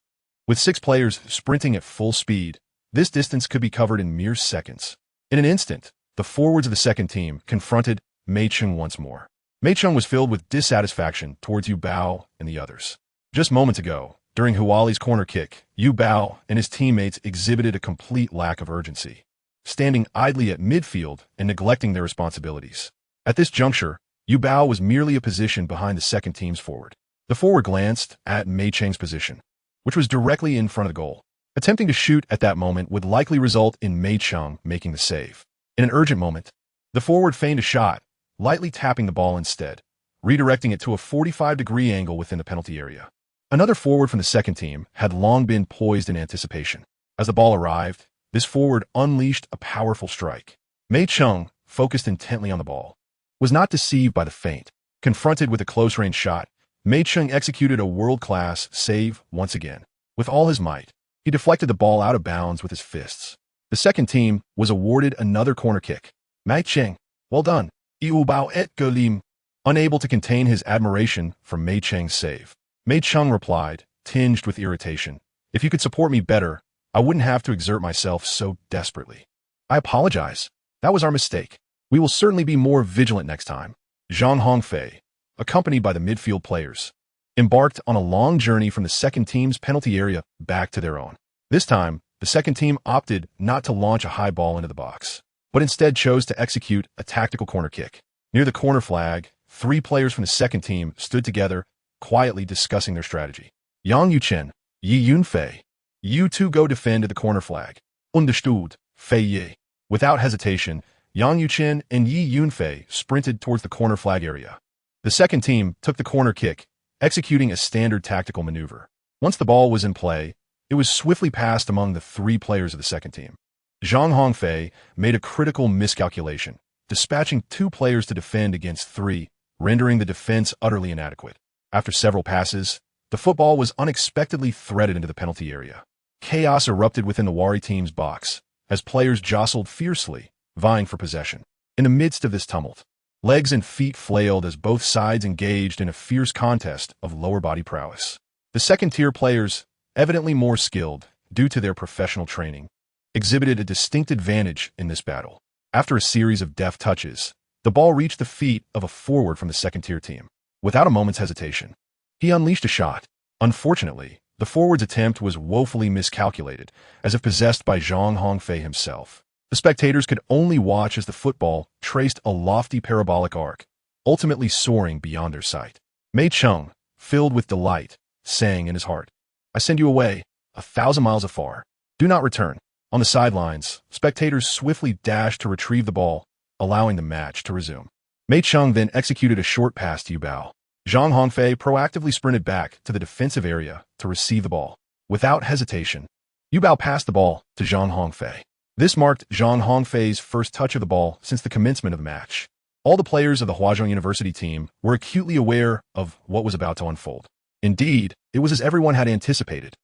With 6 players sprinting at full speed, this distance could be covered in mere seconds. In an instant, the forwards of the second team confronted Mei Cheng once more. Mei Cheng was filled with dissatisfaction towards Yu Bao and the others. Just moments ago, during Huali's corner kick, Yu Bao and his teammates exhibited a complete lack of urgency, standing idly at midfield and neglecting their responsibilities. At this juncture, Yu Bao was merely a position behind the second team's forward. The forward glanced at Mei Cheng's position, which was directly in front of the goal. Attempting to shoot at that moment would likely result in Mei Cheng making the save. In an urgent moment, the forward feigned a shot, lightly tapping the ball instead, redirecting it to a 45-degree angle within the penalty area. Another forward from the second team had long been poised in anticipation. As the ball arrived, this forward unleashed a powerful strike. Mei Cheng, focused intently on the ball, was not deceived by the feint. Confronted with a close-range shot, Mei Cheng executed a world-class save once again. With all his might, he deflected the ball out of bounds with his fists. The second team was awarded another corner kick. Mei Cheng, well done. Yu Bao et Golim. Unable to contain his admiration for Mei Cheng's save, Mei Cheng replied, tinged with irritation, "If you could support me better, I wouldn't have to exert myself so desperately. I apologize. That was our mistake. We will certainly be more vigilant next time." Zhang Hongfei, accompanied by the midfield players, embarked on a long journey from the second team's penalty area back to their own. This time, the second team opted not to launch a high ball into the box, but instead chose to execute a tactical corner kick. Near the corner flag, 3 players from the second team stood together, quietly discussing their strategy. Yang Yuchen, Yi Yunfei, you two go defend at the corner flag. Understood, Fei Ye. Without hesitation, Yang Yuchen and Yi Yunfei sprinted towards the corner flag area. The second team took the corner kick, executing a standard tactical maneuver. Once the ball was in play, it was swiftly passed among the 3 players of the second team. Zhang Hongfei made a critical miscalculation, dispatching 2 players to defend against 3, rendering the defense utterly inadequate. After several passes, the football was unexpectedly threaded into the penalty area. Chaos erupted within the Wari team's box, as players jostled fiercely, vying for possession. In the midst of this tumult, legs and feet flailed as both sides engaged in a fierce contest of lower body prowess. The second-tier players, evidently more skilled due to their professional training, exhibited a distinct advantage in this battle. After a series of deft touches, the ball reached the feet of a forward from the second-tier team. Without a moment's hesitation, He unleashed a shot. Unfortunately, the forward's attempt was woefully miscalculated, as if possessed by Zhang Hongfei himself. The spectators could only watch as the football traced a lofty parabolic arc, ultimately soaring beyond their sight. Mei Chung, filled with delight, sang in his heart, "I send you away, 1,000 miles afar. Do not return." On the sidelines, spectators swiftly dashed to retrieve the ball, allowing the match to resume. Mei Chung then executed a short pass to Yubao. Zhang Hongfei proactively sprinted back to the defensive area to receive the ball. Without hesitation, Yubao passed the ball to Zhang Hongfei. This marked Zhang Hongfei's first touch of the ball since the commencement of the match. All the players of the Huazhong University team were acutely aware of what was about to unfold. Indeed, it was as everyone had anticipated.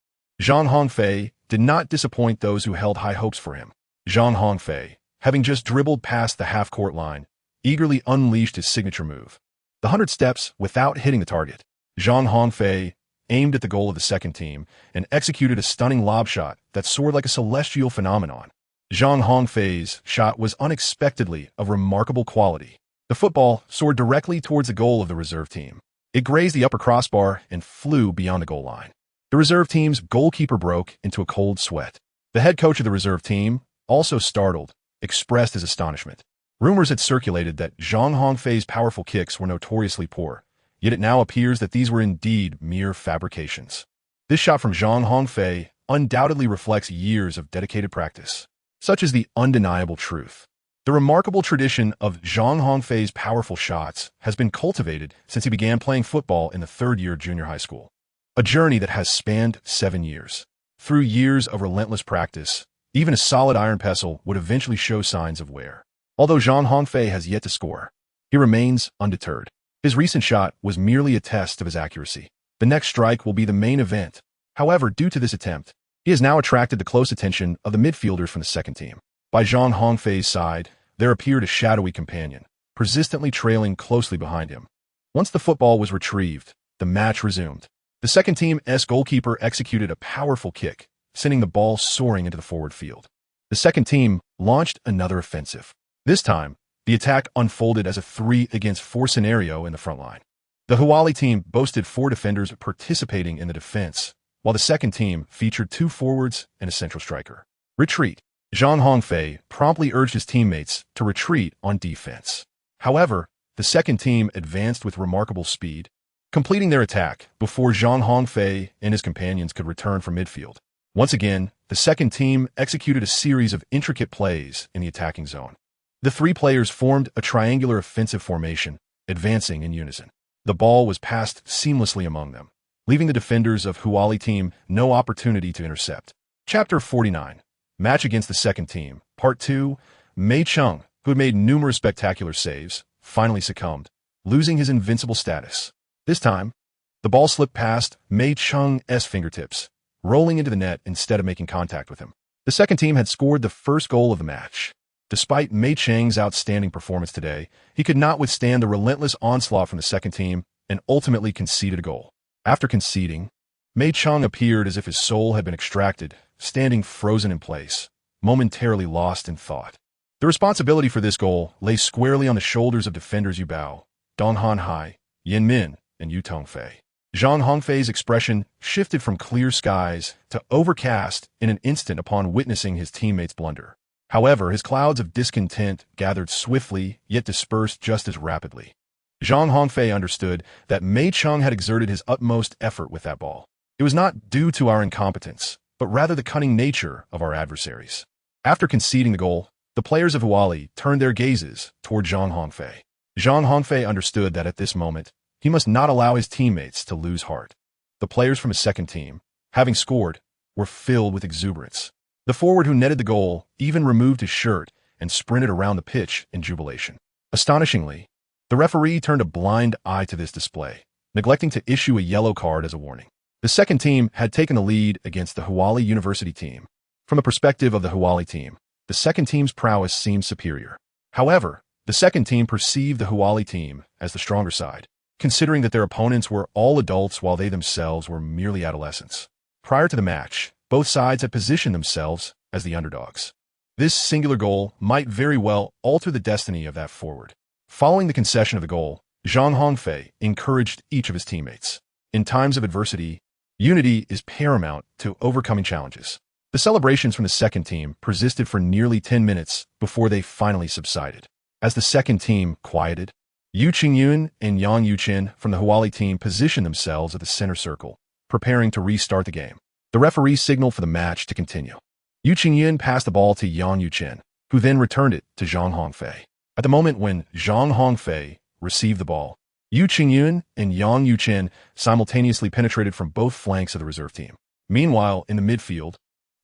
Zhang Hongfei did not disappoint those who held high hopes for him. Zhang Hongfei, having just dribbled past the half-court line, eagerly unleashed his signature move. The 100 steps without hitting the target. Zhang Hongfei aimed at the goal of the second team and executed a stunning lob shot that soared like a celestial phenomenon. Zhang Hongfei's shot was unexpectedly of remarkable quality. The football soared directly towards the goal of the reserve team. It grazed the upper crossbar and flew beyond the goal line. The reserve team's goalkeeper broke into a cold sweat. The head coach of the reserve team, also startled, expressed his astonishment. Rumors had circulated that Zhang Hongfei's powerful kicks were notoriously poor, yet it now appears that these were indeed mere fabrications. This shot from Zhang Hongfei undoubtedly reflects years of dedicated practice. Such is the undeniable truth. The remarkable tradition of Zhang Hongfei's powerful shots has been cultivated since he began playing football in the third year of junior high school. A journey that has spanned 7 years. Through years of relentless practice, even a solid iron pestle would eventually show signs of wear. Although Zhang Hongfei has yet to score, he remains undeterred. His recent shot was merely a test of his accuracy. The next strike will be the main event. However, due to this attempt, he has now attracted the close attention of the midfielders from the second team. By Zhang Hongfei's side, there appeared a shadowy companion, persistently trailing closely behind him. Once the football was retrieved, the match resumed. The second team's goalkeeper executed a powerful kick, sending the ball soaring into the forward field. The second team launched another offensive. This time, the attack unfolded as a 3-against-4 scenario in the front line. The Huali team boasted 4 defenders participating in the defense, while the second team featured 2 forwards and a central striker. Retreat. Zhang Hongfei promptly urged his teammates to retreat on defense. However, the second team advanced with remarkable speed, completing their attack before Zhang Hongfei and his companions could return from midfield. Once again, the second team executed a series of intricate plays in the attacking zone. The 3 players formed a triangular offensive formation, advancing in unison. The ball was passed seamlessly among them, leaving the defenders of Huali team no opportunity to intercept. Chapter 49. Match against the second team. Part 2. Mei Chung, who had made numerous spectacular saves, finally succumbed, losing his invincible status. This time, the ball slipped past Mei Chung's fingertips, rolling into the net instead of making contact with him. The second team had scored the first goal of the match. Despite Mei Chung's outstanding performance today, he could not withstand the relentless onslaught from the second team and ultimately conceded a goal. After conceding, Mei Chung appeared as if his soul had been extracted, standing frozen in place, momentarily lost in thought. The responsibility for this goal lay squarely on the shoulders of defenders Yubao, Dong Hanhai, Yin Min, and Yu Tongfei. Zhang Hongfei's expression shifted from clear skies to overcast in an instant upon witnessing his teammates' blunder. However, his clouds of discontent gathered swiftly, yet dispersed just as rapidly. Zhang Hongfei understood that Mei Chung had exerted his utmost effort with that ball. It was not due to our incompetence, but rather the cunning nature of our adversaries. After conceding the goal, the players of Huali turned their gazes toward Zhang Hongfei. Zhang Hongfei understood that at this moment, he must not allow his teammates to lose heart. The players from his second team, having scored, were filled with exuberance. The forward who netted the goal even removed his shirt and sprinted around the pitch in jubilation. Astonishingly, the referee turned a blind eye to this display, neglecting to issue a yellow card as a warning. The second team had taken the lead against the Huali University team. From the perspective of the Huali team, the second team's prowess seemed superior. However, the second team perceived the Huali team as the stronger side, considering that their opponents were all adults while they themselves were merely adolescents. Prior to the match, both sides had positioned themselves as the underdogs. This singular goal might very well alter the destiny of that forward. Following the concession of the goal, Zhang Hongfei encouraged each of his teammates. In times of adversity, unity is paramount to overcoming challenges. The celebrations from the second team persisted for nearly 10 minutes before they finally subsided. As the second team quieted, Yu Qingyun and Yang Yuchen from the Huali team positioned themselves at the center circle, preparing to restart the game. The referee signaled for the match to continue. Yu Qingyun passed the ball to Yang Yuchen, who then returned it to Zhang Hongfei. At the moment when Zhang Hongfei received the ball, Yu Qingyun and Yang Yuchen simultaneously penetrated from both flanks of the reserve team. Meanwhile, in the midfield,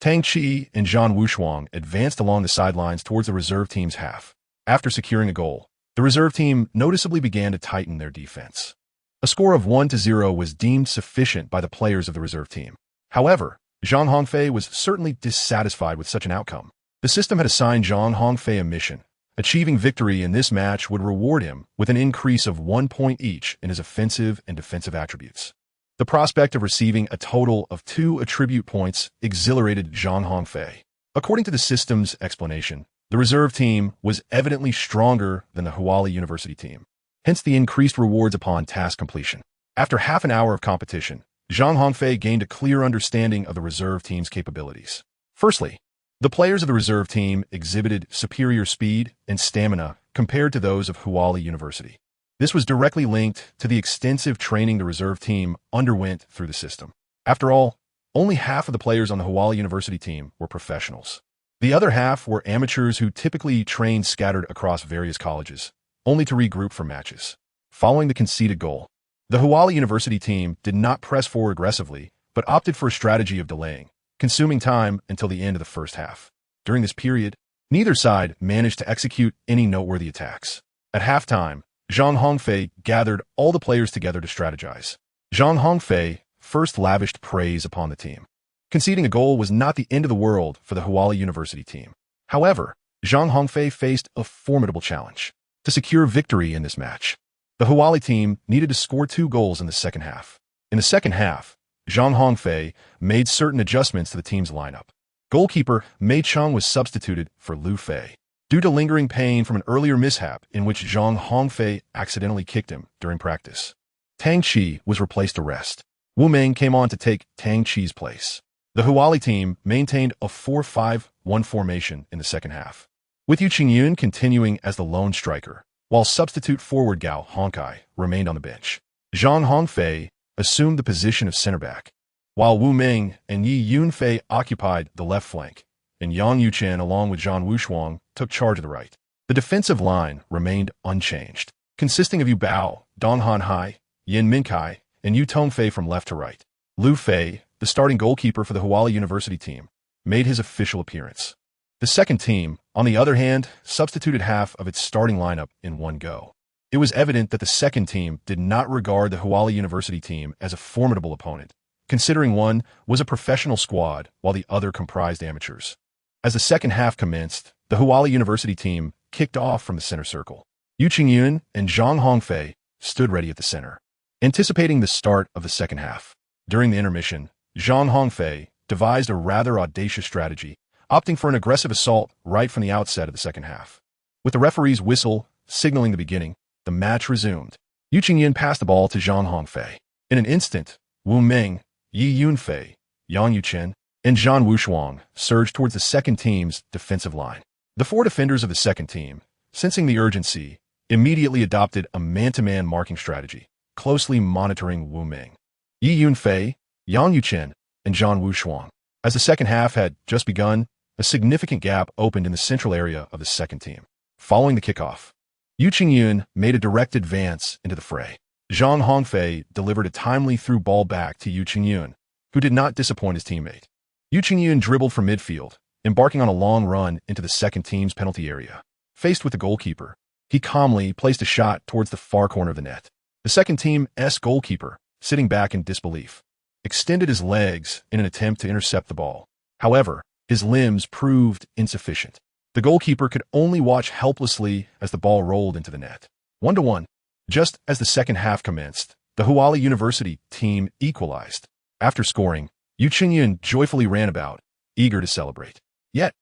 Tang Qi and Zhan Wushuang advanced along the sidelines towards the reserve team's half. After securing a goal, the reserve team noticeably began to tighten their defense. A score of 1-0 was deemed sufficient by the players of the reserve team. However, Zhang Hongfei was certainly dissatisfied with such an outcome. The system had assigned Zhang Hongfei a mission. Achieving victory in this match would reward him with an increase of 1 point each in his offensive and defensive attributes. The prospect of receiving a total of 2 attribute points exhilarated Zhang Hongfei. According to the system's explanation, the reserve team was evidently stronger than the Huali University team, hence the increased rewards upon task completion. After half an hour of competition, Zhang Hongfei gained a clear understanding of the reserve team's capabilities. Firstly, the players of the reserve team exhibited superior speed and stamina compared to those of Huali University. This was directly linked to the extensive training the reserve team underwent through the system. After all, only half of the players on the Huali University team were professionals. The other half were amateurs who typically trained scattered across various colleges, only to regroup for matches. Following the conceded goal, the Huali University team did not press forward aggressively, but opted for a strategy of delaying, consuming time until the end of the first half. During this period, neither side managed to execute any noteworthy attacks. At halftime, Zhang Hongfei gathered all the players together to strategize. Zhang Hongfei first lavished praise upon the team. Conceding a goal was not the end of the world for the Huali University team. However, Zhang Hongfei faced a formidable challenge. To secure victory in this match, the Huali team needed to score 2 goals in the second half. In the second half, Zhang Hongfei made certain adjustments to the team's lineup. Goalkeeper Mei Cheng was substituted for Lu Fei, due to lingering pain from an earlier mishap in which Zhang Hongfei accidentally kicked him during practice. Tang Qi was replaced to rest. Wu Meng came on to take Tang Qi's place. The Huali team maintained a 4-5-1 formation in the second half, with Yu Qingyun continuing as the lone striker, while substitute forward Gao Hongkai remained on the bench. Zhang Hongfei assumed the position of center back, while Wu Meng and Yi Yunfei occupied the left flank, and Yang Yuchen along with Zhan Wushuang took charge of the right. The defensive line remained unchanged, consisting of Yu Bao, Dong Hanhai, Yin Minkai, and Yu Tongfei from left to right. Lu Fei, the starting goalkeeper for the Huali University team, made his official appearance. The second team, on the other hand, substituted half of its starting lineup in one go. It was evident that the second team did not regard the Huali University team as a formidable opponent, considering one was a professional squad while the other comprised amateurs. As the second half commenced, the Huali University team kicked off from the center circle. Yu Qingyun and Zhang Hongfei stood ready at the center, anticipating the start of the second half. During the intermission, Zhang Hongfei devised a rather audacious strategy, opting for an aggressive assault right from the outset of the second half. With the referee's whistle signaling the beginning, the match resumed. Yu Qingyun passed the ball to Zhang Hongfei. In an instant, Wu Meng, Yi Yunfei, Yang Yuchen, and Zhan Wushuang surged towards the second team's defensive line. The 4 defenders of the second team, sensing the urgency, immediately adopted a man-to-man marking strategy, closely monitoring Wu Meng, Yi Yunfei, Yang Yuchen, and Zhan Wushuang. As the second half had just begun, a significant gap opened in the central area of the second team. Following the kickoff, Yu Qingyun made a direct advance into the fray. Zhang Hongfei delivered a timely through ball back to Yu Qingyun, who did not disappoint his teammate. Yu Qingyun dribbled from midfield, embarking on a long run into the second team's penalty area. Faced with the goalkeeper, he calmly placed a shot towards the far corner of the net. The second team's goalkeeper, sitting back in disbelief, extended his legs in an attempt to intercept the ball. However, his limbs proved insufficient. The goalkeeper could only watch helplessly as the ball rolled into the net. 1-1. Just as the second half commenced, the Huali University team equalized. After scoring, Yu Qingyun joyfully ran about, eager to celebrate. Yet,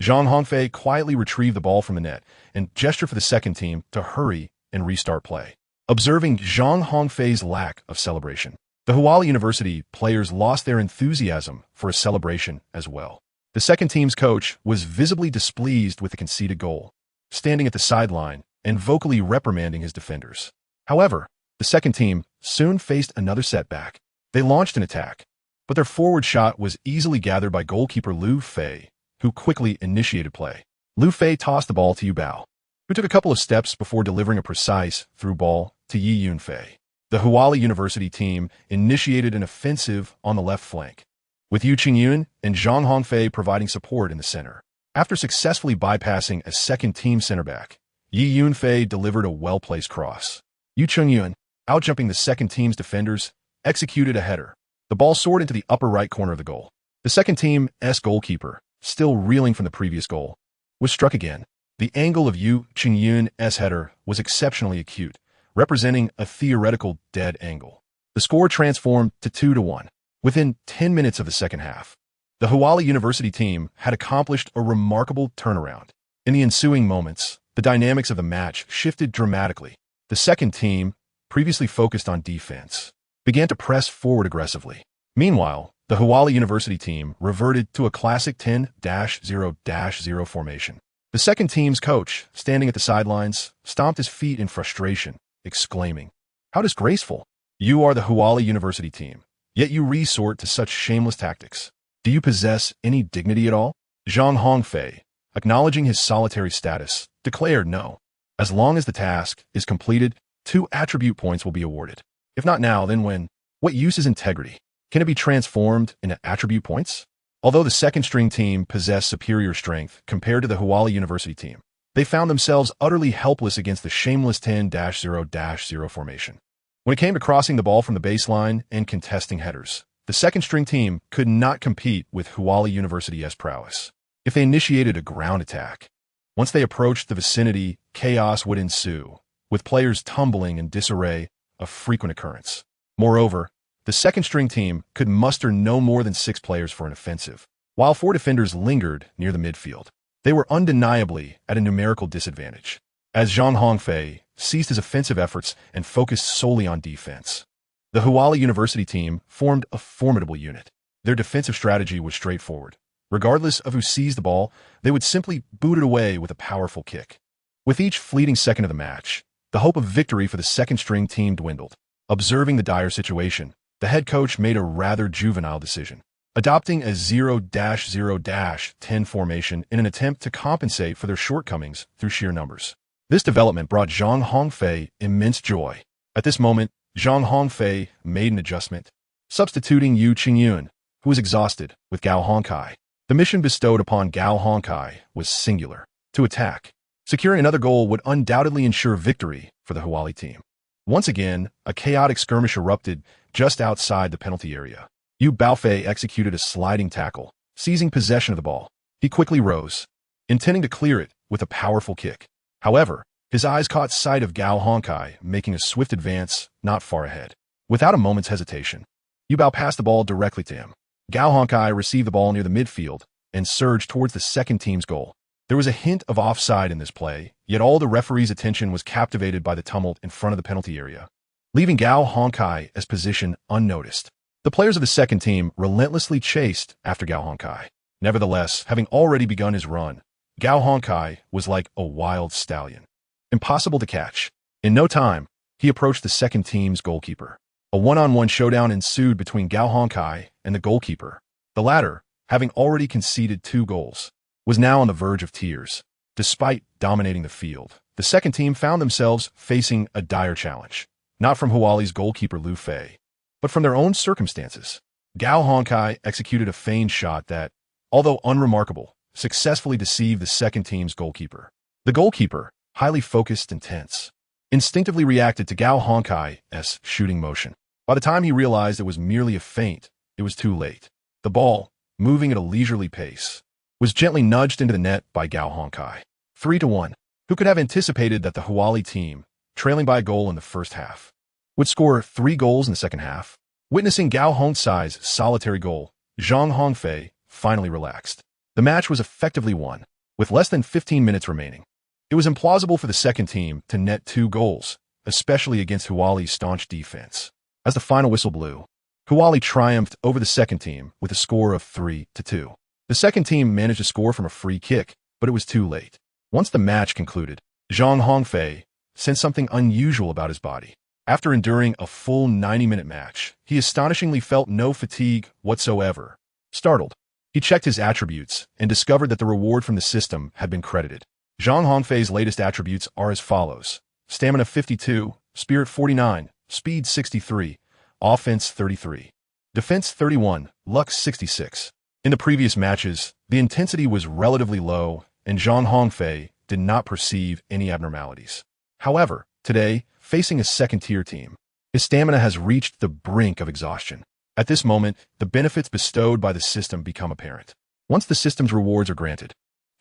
Zhang Hongfei quietly retrieved the ball from the net and gestured for the second team to hurry and restart play. Observing Zhang Hongfei's lack of celebration, The Huali University players lost their enthusiasm for a celebration as well. The second team's coach was visibly displeased with the conceded goal, standing at the sideline and vocally reprimanding his defenders. However, the second team soon faced another setback. They launched an attack, but their forward shot was easily gathered by goalkeeper Liu Fei, who quickly initiated play. Liu Fei tossed the ball to Yu Bao, who took a couple of steps before delivering a precise through ball to Yi Yunfei. The Huali University team initiated an offensive on the left flank, with Yu Qingyun and Zhang Hongfei providing support in the center. After successfully bypassing a second-team center back, Yi Yunfei delivered a well-placed cross. Yu Qingyun, outjumping the second team's defenders, executed a header. The ball soared into the upper right corner of the goal. The second team's goalkeeper, still reeling from the previous goal, was struck again. The angle of Yu Qingyun's header was exceptionally acute, representing a theoretical dead angle. The score transformed to 2-1 within 10 minutes of the second half. The Huali University team had accomplished a remarkable turnaround. In the ensuing moments, the dynamics of the match shifted dramatically. The second team, previously focused on defense, began to press forward aggressively. Meanwhile, the Huali University team reverted to a classic 10-0-0 formation. The second team's coach, standing at the sidelines, stomped his feet in frustration, exclaiming, "How disgraceful! You are the Huali University team, yet you resort to such shameless tactics. Do you possess any dignity at all?" Zhang Hongfei, acknowledging his solitary status, declared no. As long as the task is completed, 2 attribute points will be awarded. If not now, then when? What use is integrity? Can it be transformed into attribute points? Although the second-string team possessed superior strength compared to the Huali University team, they found themselves utterly helpless against the shameless 10-0-0 formation. When it came to crossing the ball from the baseline and contesting headers, the second-string team could not compete with Huali University's prowess. If they initiated a ground attack, once they approached the vicinity, chaos would ensue, with players tumbling in disarray, a frequent occurrence. Moreover, the second-string team could muster no more than 6 players for an offensive, while 4 defenders lingered near the midfield. They were undeniably at a numerical disadvantage, as Zhang Hongfei ceased his offensive efforts and focused solely on defense. The Huali University team formed a formidable unit. Their defensive strategy was straightforward. Regardless of who seized the ball, they would simply boot it away with a powerful kick. With each fleeting second of the match, the hope of victory for the second-string team dwindled. Observing the dire situation, the head coach made a rather juvenile decision, adopting a 0-0-10 formation in an attempt to compensate for their shortcomings through sheer numbers. This development brought Zhang Hongfei immense joy. At this moment, Zhang Hongfei made an adjustment, substituting Yu Qingyun, who was exhausted, with Gao Hongkai. The mission bestowed upon Gao Hongkai was singular: to attack. Securing another goal would undoubtedly ensure victory for the Huali team. Once again, a chaotic skirmish erupted just outside the penalty area. Yu Baofei executed a sliding tackle, seizing possession of the ball. He quickly rose, intending to clear it with a powerful kick. However, his eyes caught sight of Gao Hongkai making a swift advance not far ahead. Without a moment's hesitation, Yu Bao passed the ball directly to him. Gao Hongkai received the ball near the midfield and surged towards the second team's goal. There was a hint of offside in this play, yet all the referee's attention was captivated by the tumult in front of the penalty area, leaving Gao Hongkai's position unnoticed. The players of the second team relentlessly chased after Gao Hongkai. Nevertheless, having already begun his run, Gao Hongkai was like a wild stallion, impossible to catch. In no time, he approached the second team's goalkeeper. A one-on-one showdown ensued between Gao Hongkai and the goalkeeper. The latter, having already conceded 2 goals, was now on the verge of tears. Despite dominating the field, the second team found themselves facing a dire challenge, not from Huali's goalkeeper Liu Fei, but from their own circumstances. Gao Hongkai executed a feigned shot that, although unremarkable, successfully deceived the second team's goalkeeper. The goalkeeper, highly focused and tense, instinctively reacted to Gao Hongkai's shooting motion. By the time he realized it was merely a feint, it was too late. The ball, moving at a leisurely pace, was gently nudged into the net by Gao Hongkai. 3-1. Who could have anticipated that the Huali team, trailing by a goal in the first half, would score 3 goals in the second half? Witnessing Gao Hongkai's solitary goal, Zhang Hongfei finally relaxed. The match was effectively won, with less than 15 minutes remaining. It was implausible for the second team to net 2 goals, especially against Huali's staunch defense. As the final whistle blew, Huali triumphed over the second team with a score of 3-2. The second team managed to score from a free kick, but it was too late. Once the match concluded, Zhang Hongfei sensed something unusual about his body. After enduring a full 90-minute match, he astonishingly felt no fatigue whatsoever. Startled, he checked his attributes and discovered that the reward from the system had been credited. Zhang Hongfei's latest attributes are as follows: Stamina 52, Spirit 49, Speed 63, Offense 33, Defense 31, Luck 66. In the previous matches, the intensity was relatively low, and Zhang Hongfei did not perceive any abnormalities. However, today, facing a second-tier team, his stamina has reached the brink of exhaustion. At this moment, the benefits bestowed by the system become apparent. Once the system's rewards are granted,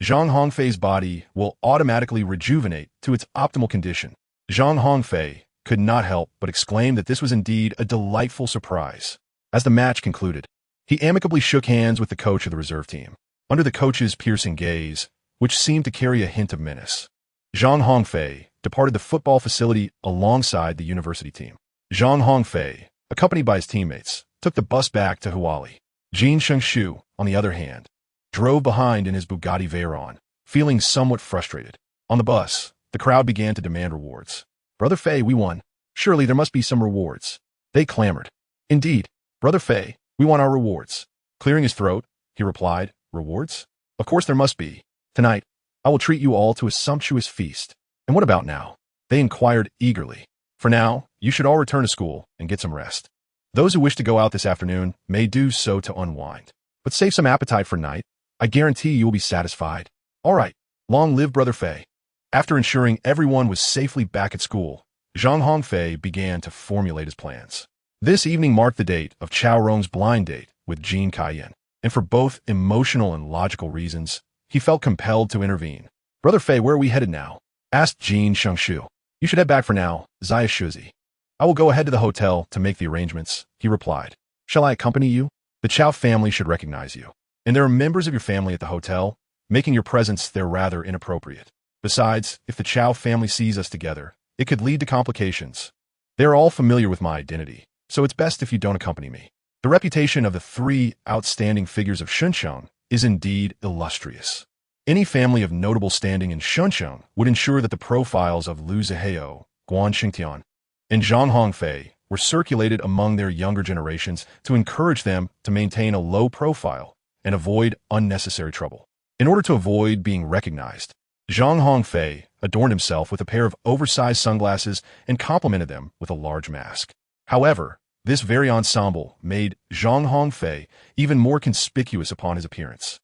Zhang Hongfei's body will automatically rejuvenate to its optimal condition. Zhang Hongfei could not help but exclaim that this was indeed a delightful surprise. As the match concluded, he amicably shook hands with the coach of the reserve team. Under the coach's piercing gaze, which seemed to carry a hint of menace, Zhang Hongfei departed the football facility alongside the university team. Zhang Hongfei, accompanied by his teammates, took the bus back to Huali. Jin Shengshu, on the other hand, drove behind in his Bugatti Veyron, feeling somewhat frustrated. On the bus, the crowd began to demand rewards. "Brother Fei, we won. Surely there must be some rewards." They clamored. "Indeed, Brother Fei, we want our rewards." Clearing his throat, he replied, "Rewards? Of course there must be. Tonight, I will treat you all to a sumptuous feast." "And what about now?" They inquired eagerly. "For now, you should all return to school and get some rest. Those who wish to go out this afternoon may do so to unwind. But save some appetite for night. I guarantee you will be satisfied." "All right. Long live Brother Fei." After ensuring everyone was safely back at school, Zhang Hongfei began to formulate his plans. This evening marked the date of Chao Rong's blind date with Jin Kaiyan, and for both emotional and logical reasons, he felt compelled to intervene. "Brother Fei, where are we headed now?" asked Jin Shengshu. "You should head back for now, Zaya Shuzi." "I will go ahead to the hotel to make the arrangements," he replied. "Shall I accompany you? The Chao family should recognize you, and there are members of your family at the hotel, making your presence there rather inappropriate. Besides, if the Chao family sees us together, it could lead to complications. They are all familiar with my identity, so it's best if you don't accompany me." The reputation of the three outstanding figures of Shunsheng is indeed illustrious. Any family of notable standing in Shunsheng would ensure that the profiles of Lu Ziheo, Guan Xingtian, and Zhang Hongfei were circulated among their younger generations to encourage them to maintain a low profile and avoid unnecessary trouble. In order to avoid being recognized, Zhang Hongfei adorned himself with a pair of oversized sunglasses and complemented them with a large mask. However, this very ensemble made Zhang Hongfei even more conspicuous upon his appearance.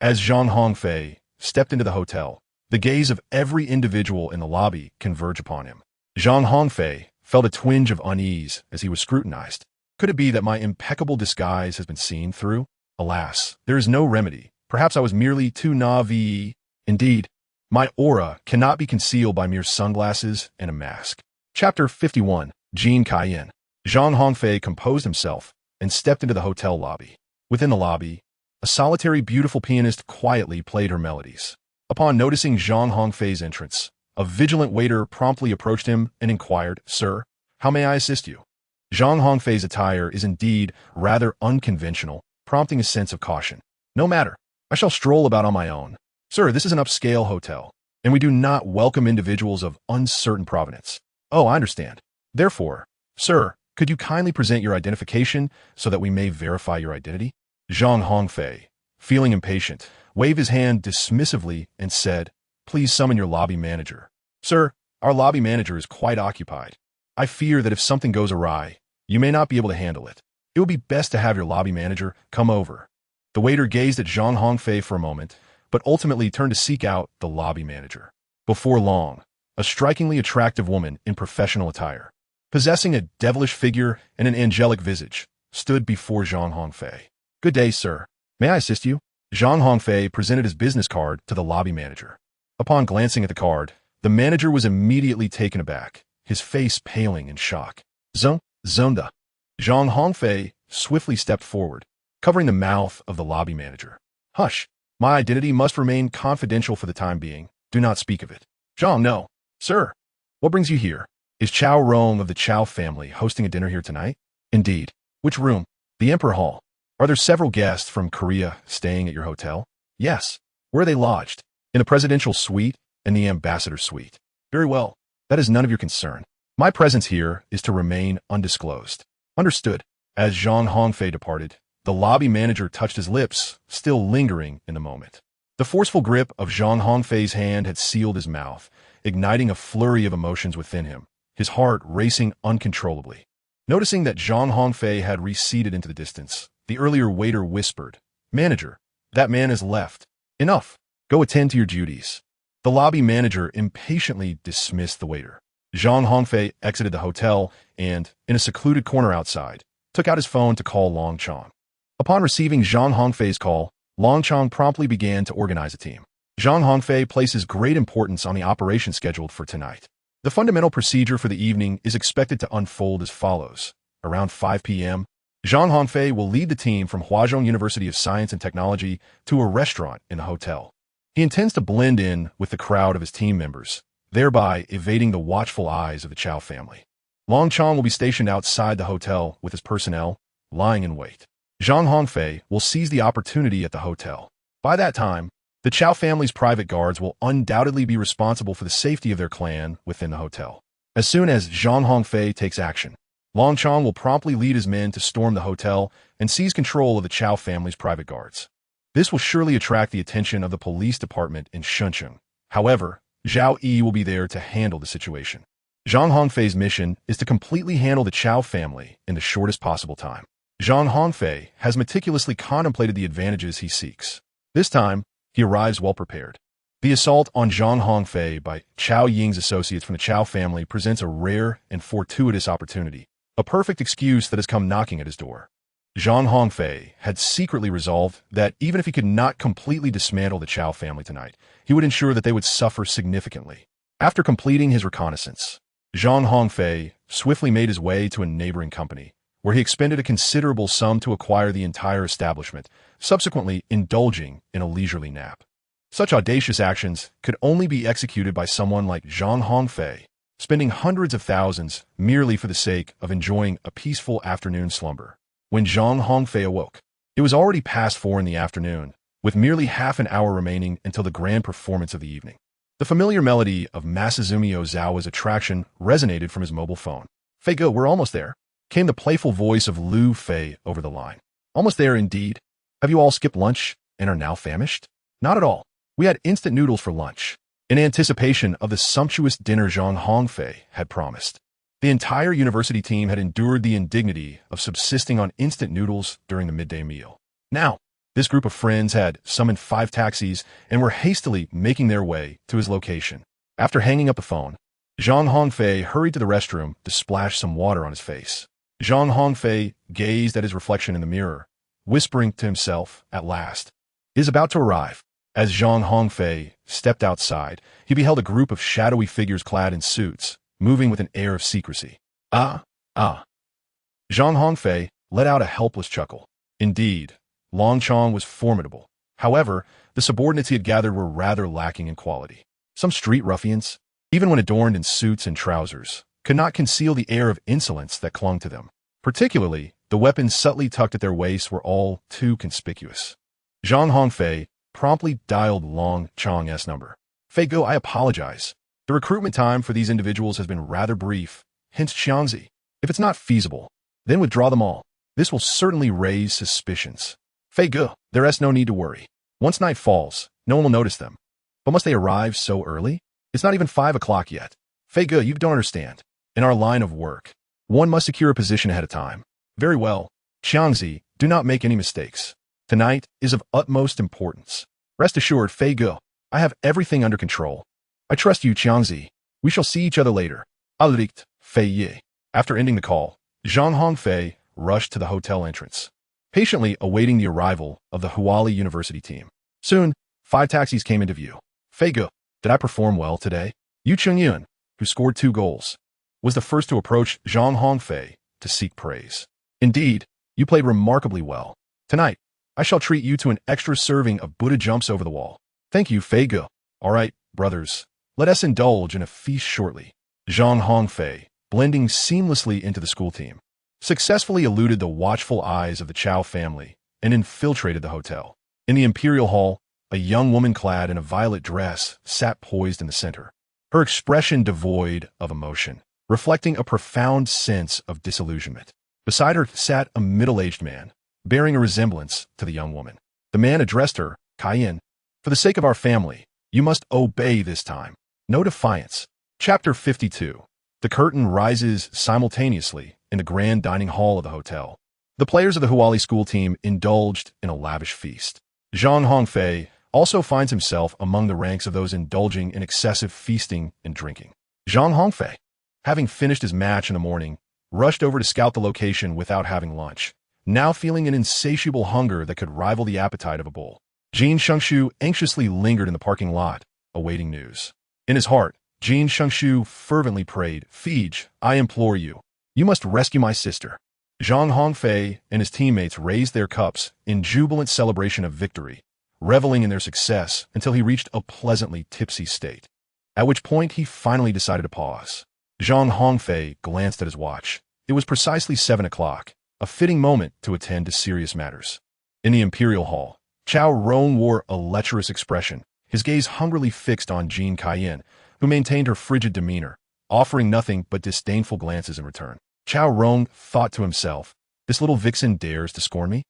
As Zhang Hongfei stepped into the hotel, the gaze of every individual in the lobby converged upon him. Zhang Hongfei felt a twinge of unease as he was scrutinized. Could it be that my impeccable disguise has been seen through? Alas, there is no remedy. Perhaps I was merely too naive. Indeed, my aura cannot be concealed by mere sunglasses and a mask. Chapter 51. Jin Kaiyan. Zhang Hongfei composed himself and stepped into the hotel lobby. Within the lobby, a solitary beautiful pianist quietly played her melodies. Upon noticing Zhang Hongfei's entrance, a vigilant waiter promptly approached him and inquired, "Sir, how may I assist you?" Zhang Hongfei's attire is indeed rather unconventional, prompting a sense of caution. "No matter. I shall stroll about on my own. Sir, this is an upscale hotel, and we do not welcome individuals of uncertain provenance." "Oh, I understand. Therefore, sir, could you kindly present your identification so that we may verify your identity?" Zhang Hongfei, feeling impatient, waved his hand dismissively and said, "Please summon your lobby manager." "Sir, our lobby manager is quite occupied. I fear that if something goes awry, you may not be able to handle it. It would be best to have your lobby manager come over." The waiter gazed at Zhang Hongfei for a moment, but ultimately turned to seek out the lobby manager. Before long, a strikingly attractive woman in professional attire, possessing a devilish figure and an angelic visage, stood before Zhang Hongfei. "Good day, sir. May I assist you?" Zhang Hongfei presented his business card to the lobby manager. Upon glancing at the card, the manager was immediately taken aback, his face paling in shock. Zonda. Zhang Hongfei swiftly stepped forward, covering the mouth of the lobby manager. "Hush. My identity must remain confidential for the time being. Do not speak of it." "Zhang, no. Sir, what brings you here? Is Chao Rong of the Chao family hosting a dinner here tonight?" "Indeed. Which room? The Emperor Hall. Are there several guests from Korea staying at your hotel? Yes. Where are they lodged? In the presidential suite and the ambassador suite. Very well. That is none of your concern. My presence here is to remain undisclosed. Understood. As Zhang Hongfei departed, the lobby manager touched his lips, still lingering in the moment. The forceful grip of Zhang Hongfei's hand had sealed his mouth, igniting a flurry of emotions within him, his heart racing uncontrollably. Noticing that Zhang Hongfei had receded into the distance, the earlier waiter whispered, "Manager, that man has left. Enough. Go attend to your duties." The lobby manager impatiently dismissed the waiter. Zhang Hongfei exited the hotel and, in a secluded corner outside, took out his phone to call Long Chong. Upon receiving Zhang Hongfei's call, Long Chong promptly began to organize a team. Zhang Hongfei places great importance on the operation scheduled for tonight. The fundamental procedure for the evening is expected to unfold as follows. Around 5 p.m., Zhang Hongfei will lead the team from Huazhong University of Science and Technology to a restaurant in the hotel. He intends to blend in with the crowd of his team members, thereby evading the watchful eyes of the Chow family. Long Chong will be stationed outside the hotel with his personnel, lying in wait. Zhang Hongfei will seize the opportunity at the hotel. By that time, the Chow family's private guards will undoubtedly be responsible for the safety of their clan within the hotel. As soon as Zhang Hongfei takes action, Long Chong will promptly lead his men to storm the hotel and seize control of the Chow family's private guards. This will surely attract the attention of the police department in Shuncheng. However, Zhao Yi will be there to handle the situation. Zhang Hongfei's mission is to completely handle the Chow family in the shortest possible time. Zhang Hongfei has meticulously contemplated the advantages he seeks. This time, he arrives well prepared. The assault on Zhang Hongfei by Chow Ying's associates from the Chow family presents a rare and fortuitous opportunity, a perfect excuse that has come knocking at his door. Zhang Hongfei had secretly resolved that even if he could not completely dismantle the Chow family tonight, he would ensure that they would suffer significantly. After completing his reconnaissance, Zhang Hongfei swiftly made his way to a neighboring company, where he expended a considerable sum to acquire the entire establishment, subsequently indulging in a leisurely nap. Such audacious actions could only be executed by someone like Zhang Hongfei, spending hundreds of thousands merely for the sake of enjoying a peaceful afternoon slumber. When Zhang Hongfei awoke, it was already past 4 in the afternoon, with merely half an hour remaining until the grand performance of the evening. The familiar melody of Masazumi Ozawa's attraction resonated from his mobile phone. "Fei Ge, we're almost there," came the playful voice of Lu Fei over the line. "Almost there indeed. Have you all skipped lunch and are now famished?" "Not at all. We had instant noodles for lunch," in anticipation of the sumptuous dinner Zhang Hongfei had promised. The entire university team had endured the indignity of subsisting on instant noodles during the midday meal. Now, this group of friends had summoned 5 taxis and were hastily making their way to his location. After hanging up the phone, Zhang Hongfei hurried to the restroom to splash some water on his face. Zhang Hongfei gazed at his reflection in the mirror, whispering to himself, "At last, it is about to arrive." As Zhang Hongfei stepped outside, he beheld a group of shadowy figures clad in suits, moving with an air of secrecy. Ah. Zhang Hongfei let out a helpless chuckle. Indeed, Long Chong was formidable. However, the subordinates he had gathered were rather lacking in quality. Some street ruffians, even when adorned in suits and trousers, could not conceal the air of insolence that clung to them. Particularly, the weapons subtly tucked at their waists were all too conspicuous. Zhang Hongfei promptly dialed Long Chong's number. "Fei Ge, I apologize. The recruitment time for these individuals has been rather brief, hence Xiangzi. If it's not feasible, then withdraw them all. This will certainly raise suspicions." "Fei Ge, there is no need to worry. Once night falls, no one will notice them. But must they arrive so early? It's not even 5 o'clock yet. Fei Ge, you don't understand. In our line of work, one must secure a position ahead of time." "Very well. Xiangzi, do not make any mistakes. Tonight is of utmost importance. Rest assured, Fei Ge, I have everything under control. I trust you, Xiangzi. We shall see each other later. Alright, Fei Ye." After ending the call, Zhang Hongfei rushed to the hotel entrance, patiently awaiting the arrival of the Huali University team. Soon, 5 taxis came into view. "Fei Ge, did I perform well today?" Yu Chungyun, who scored 2 goals, was the first to approach Zhang Hongfei to seek praise. "Indeed, you played remarkably well. Tonight, I shall treat you to an extra serving of Buddha jumps over the wall." "Thank you, Fei Ge. All right, brothers, let us indulge in a feast shortly." Zhang Hongfei, blending seamlessly into the school team, successfully eluded the watchful eyes of the Chow family and infiltrated the hotel. In the imperial hall, a young woman clad in a violet dress sat poised in the center, her expression devoid of emotion, reflecting a profound sense of disillusionment. Beside her sat a middle-aged man, bearing a resemblance to the young woman. The man addressed her, Cayenne, "For the sake of our family, you must obey this time. No defiance." Chapter 52. The curtain rises simultaneously in the grand dining hall of the hotel. The players of the Huali school team indulged in a lavish feast. Zhang Hongfei also finds himself among the ranks of those indulging in excessive feasting and drinking. Zhang Hongfei, having finished his match in the morning, rushed over to scout the location without having lunch, now feeling an insatiable hunger that could rival the appetite of a bull. Jin Shengshu anxiously lingered in the parking lot, awaiting news. In his heart, Jin Shengshu fervently prayed, "Fij, I implore you, you must rescue my sister." Zhang Hongfei and his teammates raised their cups in jubilant celebration of victory, reveling in their success until he reached a pleasantly tipsy state, at which point he finally decided to pause. Zhang Hongfei glanced at his watch. It was precisely 7 o'clock, a fitting moment to attend to serious matters. In the imperial hall, Chow Rong wore a lecherous expression, his gaze hungrily fixed on Jean Cayenne, who maintained her frigid demeanor, offering nothing but disdainful glances in return. Chow Rong thought to himself, "This little vixen dares to scorn me?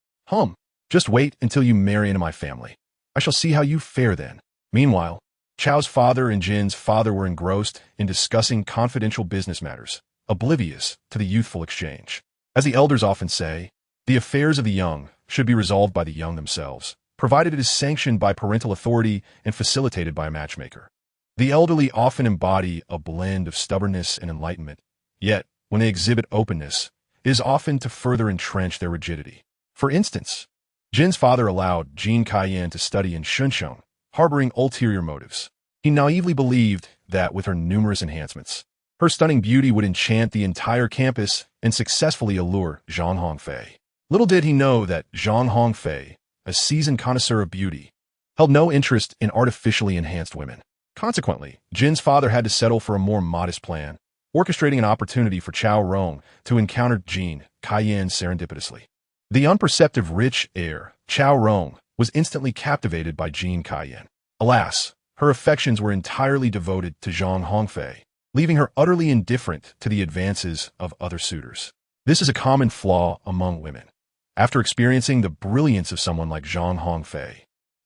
Just wait until you marry into my family. I shall see how you fare then." Meanwhile, Chow's father and Jin's father were engrossed in discussing confidential business matters, oblivious to the youthful exchange. As the elders often say, the affairs of the young should be resolved by the young themselves, provided it is sanctioned by parental authority and facilitated by a matchmaker. The elderly often embody a blend of stubbornness and enlightenment, yet, when they exhibit openness, it is often to further entrench their rigidity. For instance, Jin's father allowed Jean Cayenne to study in Shunsheng, harboring ulterior motives. He naively believed that with her numerous enhancements, her stunning beauty would enchant the entire campus and successfully allure Zhang Hongfei. Little did he know that Zhang Hongfei, a seasoned connoisseur of beauty, held no interest in artificially enhanced women. Consequently, Jin's father had to settle for a more modest plan, orchestrating an opportunity for Chow Rong to encounter Jean Cayenne serendipitously. The unperceptive rich heir, Chow Rong, was instantly captivated by Jean Cayenne. Alas, her affections were entirely devoted to Zhang Hongfei, leaving her utterly indifferent to the advances of other suitors. This is a common flaw among women. After experiencing the brilliance of someone like Zhang Hongfei,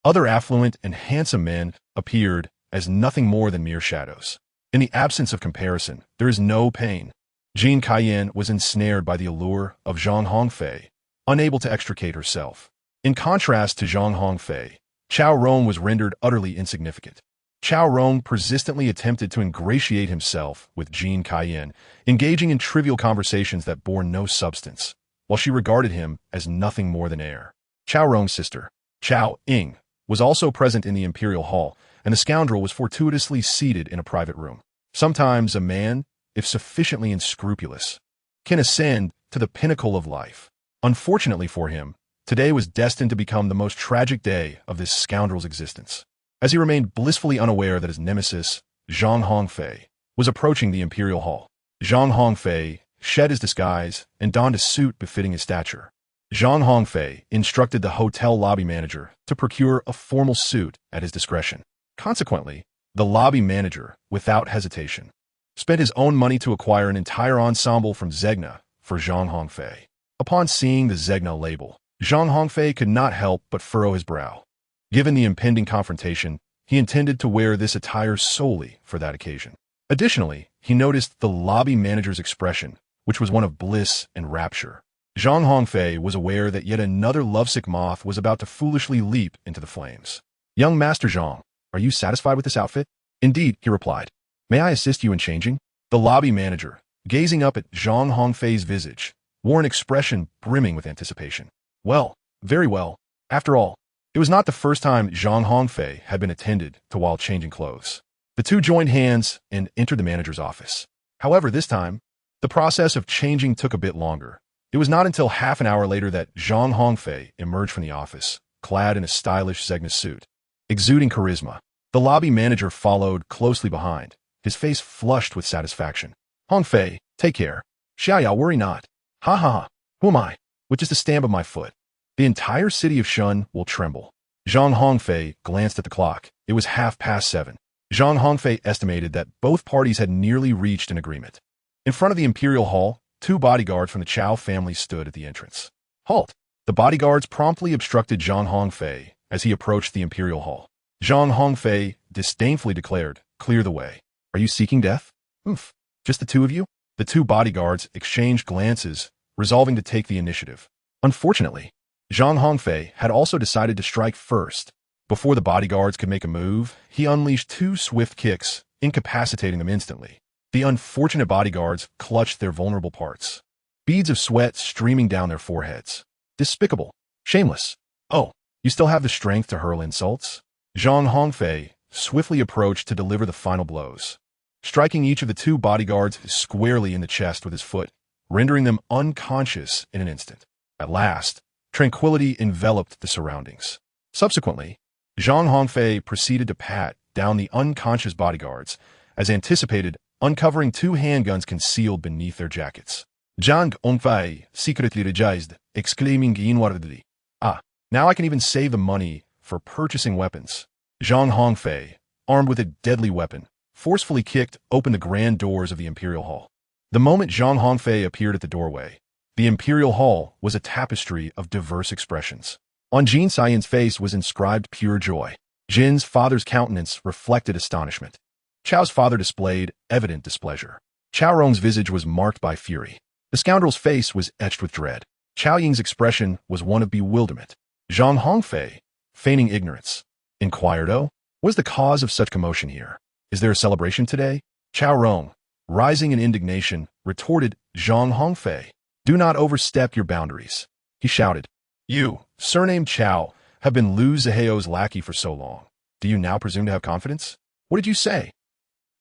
other affluent and handsome men appeared as nothing more than mere shadows. In the absence of comparison, there is no pain. Jean Cayenne was ensnared by the allure of Zhang Hongfei, unable to extricate herself. In contrast to Zhang Hongfei, Chow Rong was rendered utterly insignificant. Chow Rong persistently attempted to ingratiate himself with Jean Cayenne, engaging in trivial conversations that bore no substance, while she regarded him as nothing more than air. Chow Rong's sister, Chow Ying, was also present in the imperial hall, and the scoundrel was fortuitously seated in a private room. Sometimes a man, if sufficiently unscrupulous, can ascend to the pinnacle of life. Unfortunately for him, today was destined to become the most tragic day of this scoundrel's existence, as he remained blissfully unaware that his nemesis, Zhang Hongfei, was approaching the imperial hall. Zhang Hongfei shed his disguise and donned a suit befitting his stature. Zhang Hongfei instructed the hotel lobby manager to procure a formal suit at his discretion. Consequently, the lobby manager, without hesitation, spent his own money to acquire an entire ensemble from Zegna for Zhang Hongfei. Upon seeing the Zegna label, Zhang Hongfei could not help but furrow his brow. Given the impending confrontation, he intended to wear this attire solely for that occasion. Additionally, he noticed the lobby manager's expression, which was one of bliss and rapture. Zhang Hongfei was aware that yet another lovesick moth was about to foolishly leap into the flames. "Young Master Zhang, are you satisfied with this outfit?" "Indeed," he replied. "May I assist you in changing?" The lobby manager, gazing up at Zhang Hongfei's visage, wore an expression brimming with anticipation. Well, very well. After all, it was not the first time Zhang Hongfei had been attended to while changing clothes. The two joined hands and entered the manager's office. However, this time, the process of changing took a bit longer. It was not until half an hour later that Zhang Hongfei emerged from the office, clad in a stylish Zegna suit, exuding charisma. The lobby manager followed closely behind, his face flushed with satisfaction. "Hongfei, take care. Xiaoyao, worry not. Ha ha ha. Who am I? With just a stamp of my foot. The entire city of Shun will tremble. Zhang Hongfei glanced at the clock. It was 7:30. Zhang Hongfei estimated that both parties had nearly reached an agreement. In front of the Imperial Hall, two bodyguards from the Chao family stood at the entrance. Halt! The bodyguards promptly obstructed Zhang Hongfei as he approached the Imperial Hall. Zhang Hongfei disdainfully declared, "Clear the way. Are you seeking death? Oof. Just the two of you?" The two bodyguards exchanged glances, resolving to take the initiative. Unfortunately, Zhang Hongfei had also decided to strike first. Before the bodyguards could make a move, he unleashed two swift kicks, incapacitating them instantly. The unfortunate bodyguards clutched their vulnerable parts, beads of sweat streaming down their foreheads. Despicable. Shameless. Oh, you still have the strength to hurl insults? Zhang Hongfei swiftly approached to deliver the final blows, striking each of the two bodyguards squarely in the chest with his foot, rendering them unconscious in an instant. At last, tranquility enveloped the surroundings. Subsequently, Zhang Hongfei proceeded to pat down the unconscious bodyguards, as anticipated, uncovering two handguns concealed beneath their jackets. Zhang Hongfei secretly rejoiced, exclaiming inwardly, "Ah, now I can even save the money for purchasing weapons." Zhang Hongfei, armed with a deadly weapon, forcefully kicked open the grand doors of the Imperial Hall. The moment Zhang Hongfei appeared at the doorway, the Imperial Hall was a tapestry of diverse expressions. On Jin Xian's face was inscribed pure joy. Jin's father's countenance reflected astonishment. Chao's father displayed evident displeasure. Chao Rong's visage was marked by fury. The scoundrel's face was etched with dread. Chao Ying's expression was one of bewilderment. Zhang Hongfei, feigning ignorance, inquired, "What is the cause of such commotion here? Is there a celebration today?" Chao Rong, rising in indignation, retorted, "Zhang Hongfei, do not overstep your boundaries." He shouted, "You, surnamed Chao, have been Lu Zihao's lackey for so long. Do you now presume to have confidence? What did you say?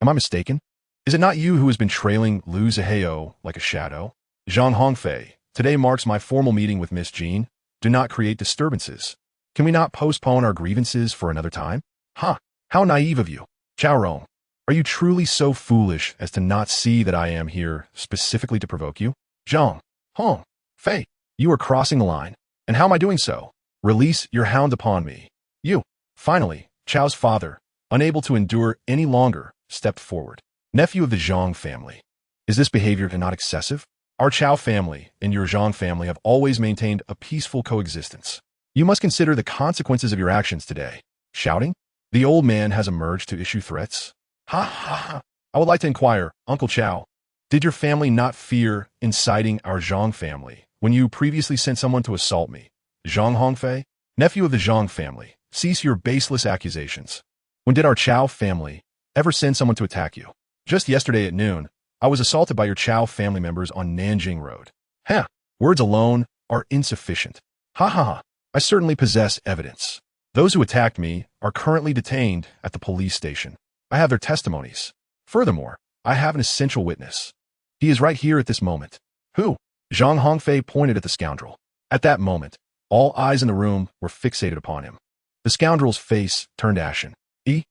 Am I mistaken? Is it not you who has been trailing Lu Zihao like a shadow? Zhang Hongfei, today marks my formal meeting with Miss Jin. Do not create disturbances. Can we not postpone our grievances for another time? Ha! How naive of you. Chao Rong, are you truly so foolish as to not see that I am here specifically to provoke you? Zhang Hongfei, you are crossing the line. And how am I doing so? Release your hound upon me." You. Finally, Chao's father, unable to endure any longer, stepped forward. "Nephew of the Zhang family, is this behavior not excessive? Our Chao family and your Zhang family have always maintained a peaceful coexistence. You must consider the consequences of your actions today." Shouting, the old man has emerged to issue threats. Ha ha ha. "I would like to inquire, Uncle Chao, did your family not fear inciting our Zhang family when you previously sent someone to assault me? Zhang Hongfei, nephew of the Zhang family, cease your baseless accusations. When did our Chao family ever send someone to attack you? Just yesterday at noon, I was assaulted by your Chao family members on Nanjing Road." Heh, words alone are insufficient. Ha ha ha, I certainly possess evidence. Those who attacked me are currently detained at the police station. I have their testimonies. Furthermore, I have an essential witness. He is right here at this moment. Who? Zhang Hongfei pointed at the scoundrel. At that moment, all eyes in the room were fixated upon him. The scoundrel's face turned ashen. He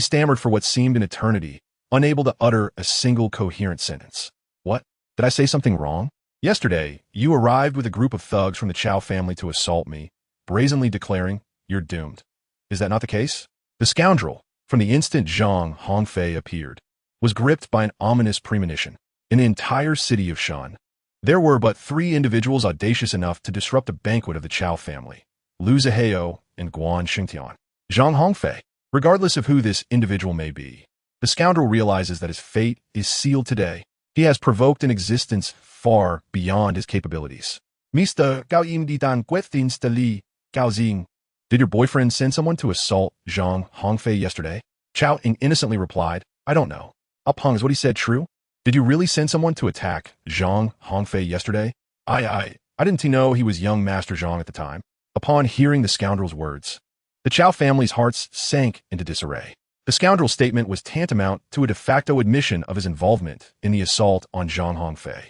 stammered for what seemed an eternity, unable to utter a single coherent sentence. What? Did I say something wrong? Yesterday, you arrived with a group of thugs from the Chao family to assault me, brazenly declaring, "You're doomed." Is that not the case? The scoundrel, from the instant Zhang Hongfei appeared, was gripped by an ominous premonition. In the entire city of Shan, there were but 3 individuals audacious enough to disrupt a banquet of the Chao family: Lu Zihao and Guan Xingtian. Zhang Hongfei, regardless of who this individual may be, the scoundrel realizes that his fate is sealed today. He has provoked an existence far beyond his capabilities. Mr. Gao Yim Ditan Guethin Stali, Gao Xing. Did your boyfriend send someone to assault Zhang Hongfei yesterday? Chao Ying innocently replied, "I don't know." Upang, is what he said true? Did you really send someone to attack Zhang Hongfei yesterday? I didn't know he was young Master Zhang at the time. Upon hearing the scoundrel's words, the Chao family's hearts sank into disarray. The scoundrel's statement was tantamount to a de facto admission of his involvement in the assault on Zhang Hongfei.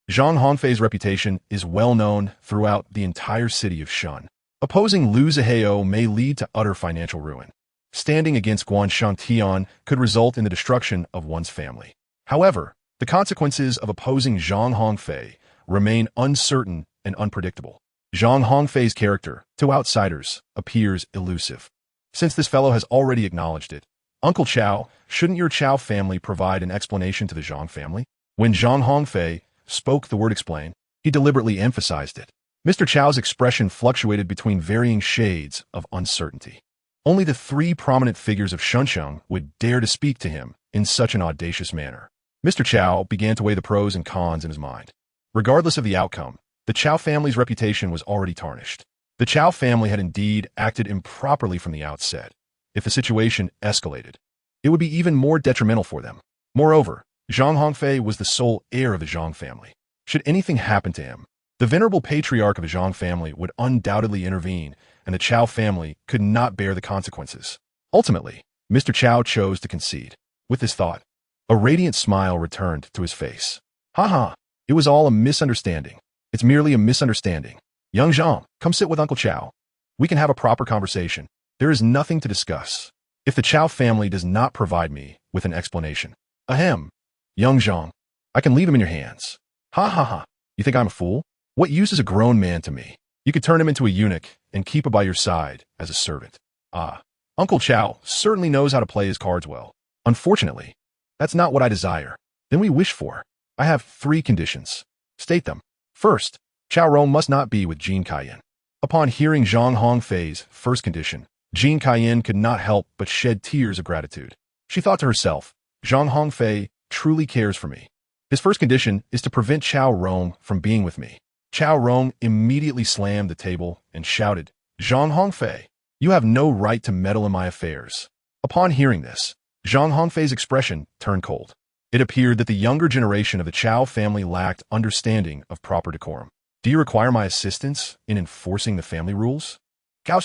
Zhang Hongfei's reputation is well known throughout the entire city of Shun. Opposing Lu Zihao may lead to utter financial ruin. Standing against Guan Shangtian could result in the destruction of one's family. However, The consequences of opposing Zhang Hongfei remain uncertain and unpredictable. Zhang Hongfei's character, to outsiders, appears elusive. Since this fellow has already acknowledged it, Uncle Chow, shouldn't your Chow family provide an explanation to the Zhang family? When Zhang Hongfei spoke the word explain, he deliberately emphasized it. Mr. Chow's expression fluctuated between varying shades of uncertainty. Only the three prominent figures of Shunsheng would dare to speak to him in such an audacious manner. Mr. Chow began to weigh the pros and cons in his mind. Regardless of the outcome, the Chow family's reputation was already tarnished. The Chow family had indeed acted improperly from the outset. If the situation escalated, it would be even more detrimental for them. Moreover, Zhang Hongfei was the sole heir of the Zhang family. Should anything happen to him, the venerable patriarch of the Zhang family would undoubtedly intervene, and the Chow family could not bear the consequences. Ultimately, Mr. Chow chose to concede. With this thought, a radiant smile returned to his face. Ha! It was all a misunderstanding. It's merely a misunderstanding. Young Zhang, come sit with Uncle Chow. We can have a proper conversation. There is nothing to discuss. If the Chow family does not provide me with an explanation. Ahem. Young Zhang, I can leave him in your hands. Ha. You think I'm a fool? What use is a grown man to me? You could turn him into a eunuch and keep him by your side as a servant. Uncle Chow certainly knows how to play his cards well. Unfortunately, that's not what I desire. Then we wish for. I have 3 conditions. State them. First, Chow Rong must not be with Jean Cayenne. Upon hearing Zhang Hongfei's first condition, Jean Cayenne could not help but shed tears of gratitude. She thought to herself, Zhang Hongfei truly cares for me. His first condition is to prevent Chow Rong from being with me. Chow Rong immediately slammed the table and shouted, Zhang Hongfei, you have no right to meddle in my affairs. Upon hearing this, Zhang Hongfei's expression turned cold. It appeared that the younger generation of the Chow family lacked understanding of proper decorum. Do you require my assistance in enforcing the family rules? Go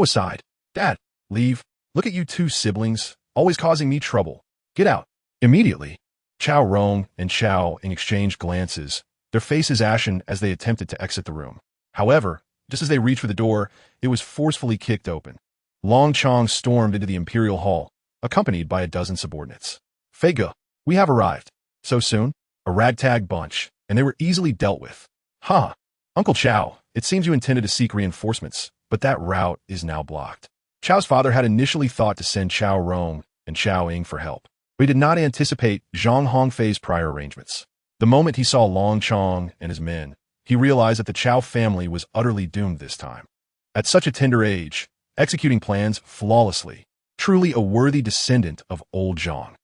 aside. Dad, leave. Look at you 2 siblings, always causing me trouble. Get out. Immediately, Chow Rong and Chow exchanged glances, their faces ashen as they attempted to exit the room. However, just as they reached for the door, it was forcefully kicked open. Long Chong stormed into the imperial hall, accompanied by a dozen subordinates. Feiga, we have arrived. So soon? A ragtag bunch, and they were easily dealt with. Uncle Chow, it seems you intended to seek reinforcements, but that route is now blocked. Chow's father had initially thought to send Chow Rong and Chow Ying for help, but he did not anticipate Zhang Hongfei's prior arrangements. The moment he saw Long Chong and his men, he realized that the Chow family was utterly doomed this time. At such a tender age, executing plans flawlessly, truly a worthy descendant of old Zhang.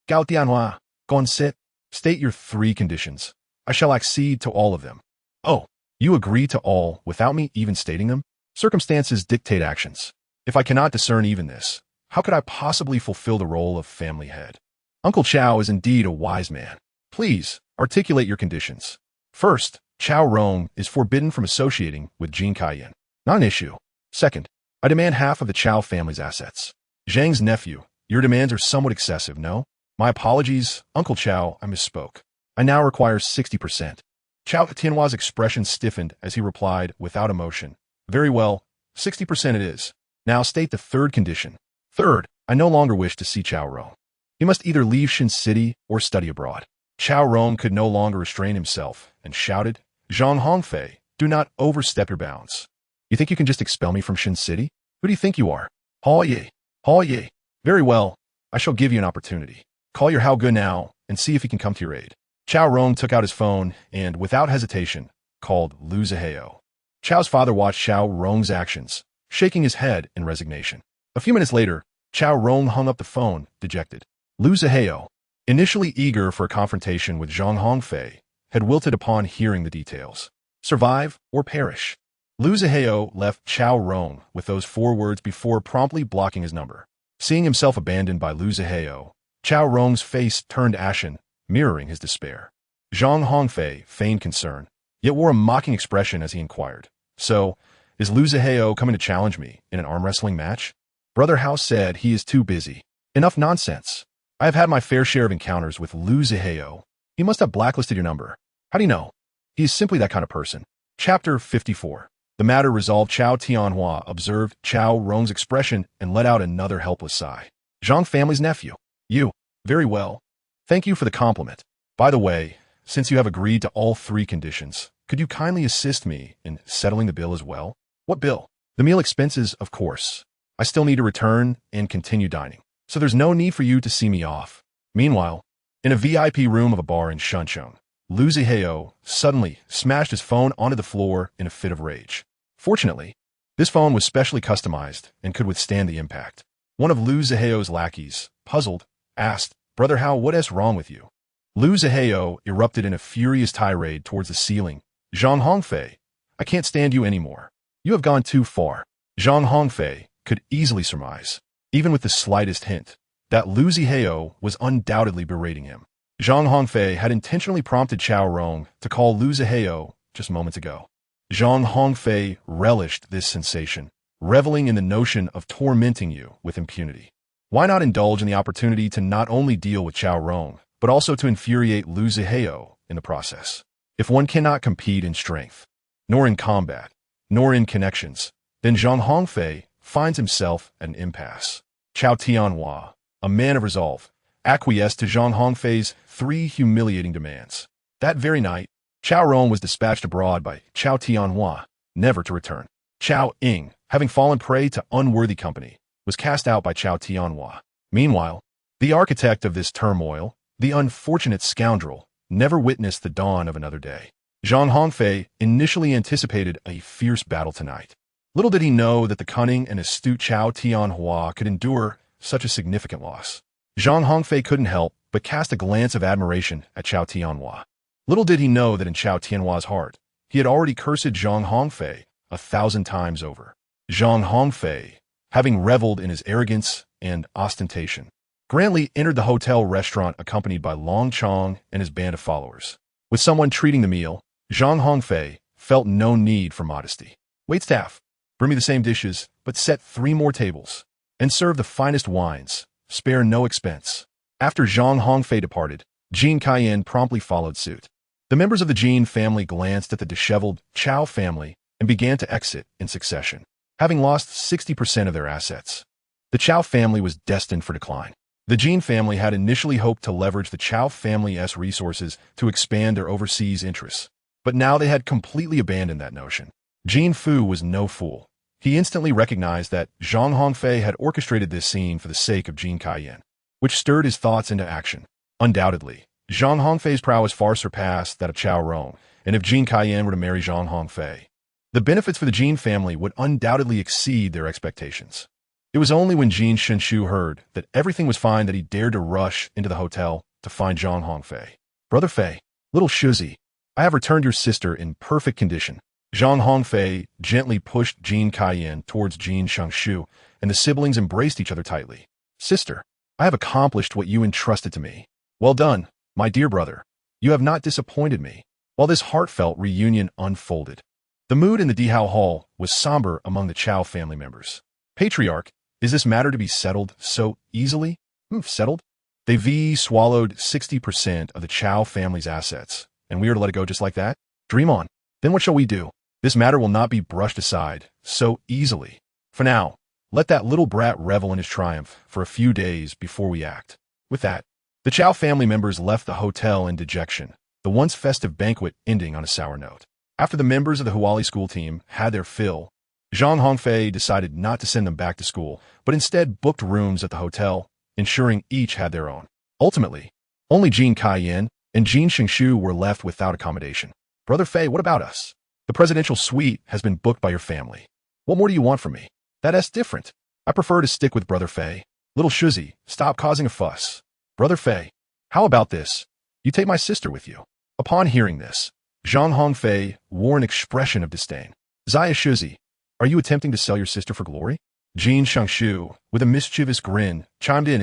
Gao Tianhua, Gon sit. State your 3 conditions. I shall accede to all of them. Oh, you agree to all without me even stating them? Circumstances dictate actions. If I cannot discern even this, how could I possibly fulfill the role of family head? Uncle Chow is indeed a wise man. Please, articulate your conditions. First, Chow Rong is forbidden from associating with Jean Cayenne. Not an issue. Second, I demand half of the Chow family's assets. Zhang's nephew, your demands are somewhat excessive, no? My apologies, Uncle Chow, I misspoke. I now require 60%. Chow Tianhua's expression stiffened as he replied without emotion. Very well, 60% it is. Now state the 3rd condition. Third, I no longer wish to see Chow Rong. He must either leave Shin City or study abroad. Chow Rong could no longer restrain himself and shouted, Zhang Hongfei, do not overstep your bounds. You think you can just expel me from Shin City? Who do you think you are? Hao Ye. Very well, I shall give you an opportunity. Call your Hao Ge now and see if he can come to your aid. Chow Rong took out his phone and, without hesitation, called Lu Zihao. Chow's father watched Chow Rong's actions, shaking his head in resignation. A few minutes later, Chow Rong hung up the phone, dejected. Lu Zihao, initially eager for a confrontation with Zhang Hongfei, had wilted upon hearing the details. Survive or perish. Lu Zihao left Chow Rong with those 4 words before promptly blocking his number. Seeing himself abandoned by Lu Zihao, Chow Rong's face turned ashen, mirroring his despair. Zhang Hongfei feigned concern, yet wore a mocking expression as he inquired, So, is Lu Zihao coming to challenge me in an arm wrestling match? Brother Hao said he is too busy. Enough nonsense. I have had my fair share of encounters with Lu Zihao. He must have blacklisted your number. How do you know? He is simply that kind of person. Chapter 54. The matter resolved. Chow Tianhua observed Chow Rong's expression and let out another helpless sigh. Zhang family's nephew. You. Very well. Thank you for the compliment. By the way, since you have agreed to all three conditions, could you kindly assist me in settling the bill as well? What bill? The meal expenses, of course. I still need to return and continue dining, so there's no need for you to see me off. Meanwhile, in a VIP room of a bar in Shuncheng, Liu Zihao suddenly smashed his phone onto the floor in a fit of rage. Fortunately, this phone was specially customized and could withstand the impact. One of Liu Zihao's lackeys, puzzled, asked, "Brother Hao, what is wrong with you?" Liu Zihao erupted in a furious tirade towards the ceiling. "Zhang Hongfei, I can't stand you anymore. You have gone too far." Zhang Hongfei could easily surmise, even with the slightest hint, that Liu Zihao was undoubtedly berating him. Zhang Hongfei had intentionally prompted Chao Rong to call Liu Zihao just moments ago. Zhang Hongfei relished this sensation, reveling in the notion of tormenting you with impunity. Why not indulge in the opportunity to not only deal with Chao Rong, but also to infuriate Liu Zihao in the process? If one cannot compete in strength, nor in combat, nor in connections, then Zhang Hongfei finds himself at an impasse. Chao Tianhua, a man of resolve, acquiesced to Zhang Hongfei's three humiliating demands. That very night, Chao Rong was dispatched abroad by Chao Tianhua, never to return. Chao Ying, having fallen prey to unworthy company, was cast out by Chao Tianhua. Meanwhile, the architect of this turmoil, the unfortunate scoundrel, never witnessed the dawn of another day. Zhang Hongfei initially anticipated a fierce battle tonight. Little did he know that the cunning and astute Chao Tianhua could endure such a significant loss. Zhang Hongfei couldn't help but cast a glance of admiration at Chao Tianhua. Little did he know that in Chao Tianhua's heart, he had already cursed Zhang Hongfei 1,000 times over. Zhang Hongfei, having reveled in his arrogance and ostentation, grandly entered the hotel restaurant accompanied by Long Chong and his band of followers. With someone treating the meal, Zhang Hongfei felt no need for modesty. "Waitstaff, bring me the same dishes, but set 3 more tables, and serve the finest wines. Spare no expense." After Zhang Hongfei departed, Jin Kaiyan promptly followed suit. The members of the Jin family glanced at the disheveled Chao family and began to exit in succession, having lost 60% of their assets. The Chao family was destined for decline. The Jin family had initially hoped to leverage the Chao family's resources to expand their overseas interests, but now they had completely abandoned that notion. Jin Fu was no fool. He instantly recognized that Zhang Hongfei had orchestrated this scene for the sake of Jin Kaiyan, which stirred his thoughts into action. Undoubtedly, Zhang Hongfei's prowess far surpassed that of Chao Rong, and if Jin Kaiyan were to marry Zhang Hongfei, the benefits for the Jin family would undoubtedly exceed their expectations. It was only when Jin Shenshu heard that everything was fine that he dared to rush into the hotel to find Zhang Hongfei. "Brother Fei, little Shuzi, I have returned your sister in perfect condition." Zhang Hongfei gently pushed Jin Kaiyan towards Jin Shenshu, and the siblings embraced each other tightly. "Sister, I have accomplished what you entrusted to me. Well done, my dear brother. You have not disappointed me." While this heartfelt reunion unfolded, the mood in the Dihao Hall was somber among the Chao family members. "Patriarch, is this matter to be settled so easily?" Settled? They swallowed 60% of the Chao family's assets, and we are to let it go just like that? Dream on. Then what shall we do? This matter will not be brushed aside so easily. For now, let that little brat revel in his triumph for a few days before we act. With that, the Chao family members left the hotel in dejection, the once festive banquet ending on a sour note. After the members of the Huali school team had their fill, Zhang Hongfei decided not to send them back to school, but instead booked rooms at the hotel, ensuring each had their own. Ultimately, only Jin Kaiyan and Jin Shingshu were left without accommodation. "Brother Fei, what about us? The presidential suite has been booked by your family. What more do you want from me?" "That's different. I prefer to stick with Brother Fei." "Little Shuzi, stop causing a fuss." "Brother Fei, how about this? You take my sister with you." Upon hearing this, Zhang Hongfei wore an expression of disdain. "Zaya Shuzi, are you attempting to sell your sister for glory?" Jin Shangshu, with a mischievous grin, chimed in.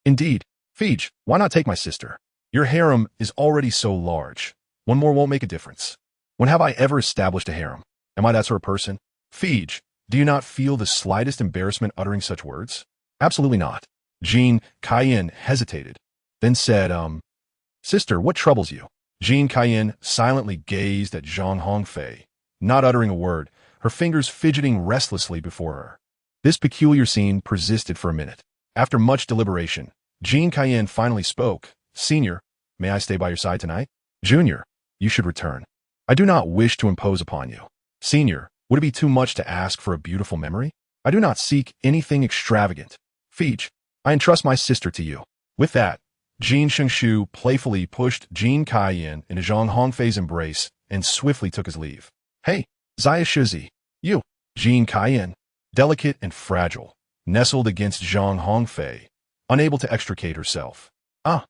Indeed. Fij, why not take my sister? Your harem is already so large. One more won't make a difference." "When have I ever established a harem? Am I that sort of person?" "Fij, do you not feel the slightest embarrassment uttering such words?" "Absolutely not." Jin Kaiyan hesitated, then said, "Sister, what troubles you?" Jin Kaiyan silently gazed at Zhang Hongfei, not uttering a word, her fingers fidgeting restlessly before her. This peculiar scene persisted for a minute. After much deliberation, Jean Cayenne finally spoke. Senior, may I stay by your side tonight? Junior, you should return. I do not wish to impose upon you. Senior, would it be too much to ask for a beautiful memory? I do not seek anything extravagant. Feej, I entrust my sister to you. With that, Jean Shengshu playfully pushed Jean Cayenne into Zhang Hongfei's embrace and swiftly took his leave. Hey, Zaya Shizi, you, Jean Cayenne, delicate and fragile, nestled against Zhang Hongfei, unable to extricate herself. Ah,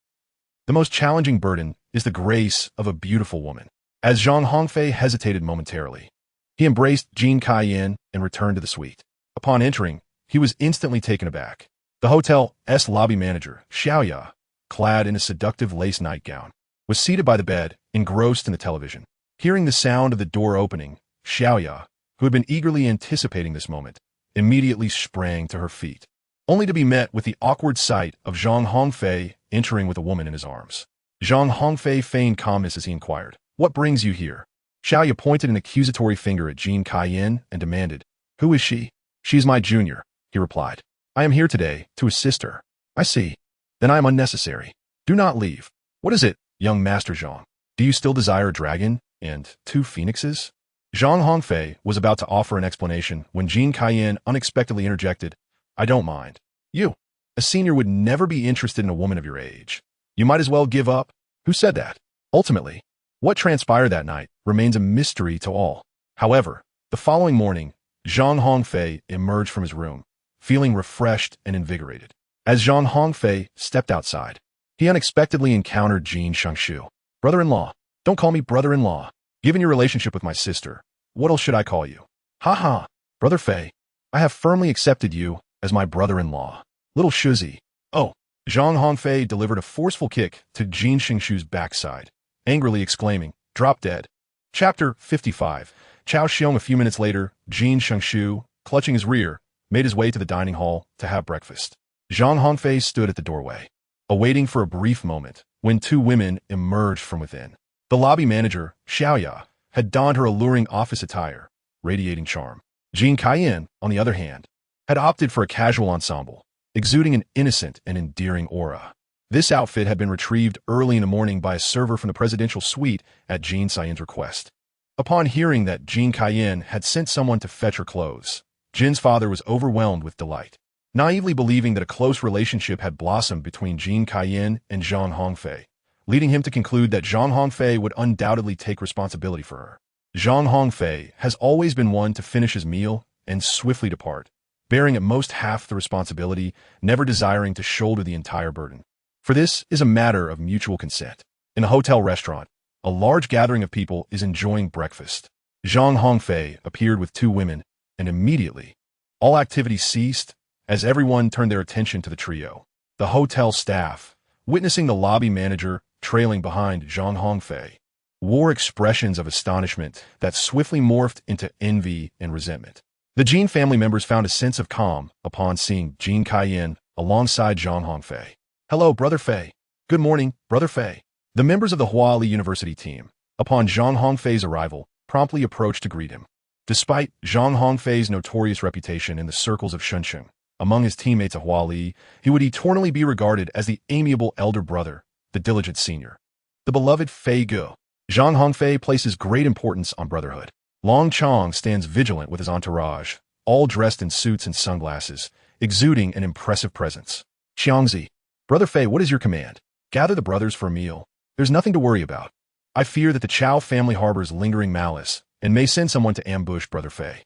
the most challenging burden is the grace of a beautiful woman. As Zhang Hongfei hesitated momentarily, he embraced Jean Cayenne and returned to the suite. Upon entering, he was instantly taken aback. The hotel's lobby manager, Xiaoya, clad in a seductive lace nightgown, was seated by the bed, engrossed in the television. Hearing the sound of the door opening, Xiaoya, who had been eagerly anticipating this moment, immediately sprang to her feet, only to be met with the awkward sight of Zhang Hongfei entering with a woman in his arms. Zhang Hongfei feigned calmness as he inquired, "What brings you here?" Xiaoya pointed an accusatory finger at Jean Cayenne and demanded, "Who is she?" "She is my junior," he replied. "I am here today to assist her." "I see. Then I am unnecessary. Do not leave." "What is it, young Master Zhang? Do you still desire a dragon and 2 phoenixes?" Zhang Hongfei was about to offer an explanation when Jean Cayenne unexpectedly interjected, "I don't mind. You, a senior, would never be interested in a woman of your age. You might as well give up." "Who said that?" Ultimately, what transpired that night remains a mystery to all. However, the following morning, Zhang Hongfei emerged from his room, feeling refreshed and invigorated. As Zhang Hongfei stepped outside, he unexpectedly encountered Jean Shengshu. "Brother-in-law, don't call me brother-in-law. Given your relationship with my sister, what else should I call you?" "Ha ha, Brother Fei, I have firmly accepted you as my brother-in-law. Little Shuzi." "Oh." Zhang Hongfei delivered a forceful kick to Jean Shengshu's backside, angrily exclaiming, "Drop dead." Chapter 55. Chao Xiong. A few minutes later, Jean Shengshu, clutching his rear, made his way to the dining hall to have breakfast. Zhang Hongfei stood at the doorway, awaiting for a brief moment, when 2 women emerged from within. The lobby manager, Xiaoya, had donned her alluring office attire, radiating charm. Jean Cayenne, on the other hand, had opted for a casual ensemble, exuding an innocent and endearing aura. This outfit had been retrieved early in the morning by a server from the presidential suite at Jean Cayenne's request. Upon hearing that Jean Cayenne had sent someone to fetch her clothes, Jin's father was overwhelmed with delight, naively believing that a close relationship had blossomed between Jean Cayenne and Zhang Hongfei, leading him to conclude that Zhang Hongfei would undoubtedly take responsibility for her. Zhang Hongfei has always been one to finish his meal and swiftly depart, bearing at most half the responsibility, never desiring to shoulder the entire burden. For this is a matter of mutual consent. In a hotel restaurant, a large gathering of people is enjoying breakfast. Zhang Hongfei appeared with 2 women, and immediately, all activity ceased as everyone turned their attention to the trio. The hotel staff, witnessing the lobby manager trailing behind Zhang Hongfei, wore expressions of astonishment that swiftly morphed into envy and resentment. The Jean family members found a sense of calm upon seeing Jean Cayenne alongside Zhang Hongfei. "Hello, Brother Fei." "Good morning, Brother Fei." The members of the Huali University team, upon Zhang Hongfei's arrival, promptly approached to greet him. Despite Zhang Hongfei's notorious reputation in the circles of Shunsheng, among his teammates at Huali, he would eternally be regarded as the amiable elder brother, the diligent senior, the beloved Fei Ge. Zhang Hongfei places great importance on brotherhood. Long Chong stands vigilant with his entourage, all dressed in suits and sunglasses, exuding an impressive presence. "Xiangzi, Brother Fei, what is your command?" "Gather the brothers for a meal. There's nothing to worry about. I fear that the Chao family harbors lingering malice and may send someone to ambush Brother Fei.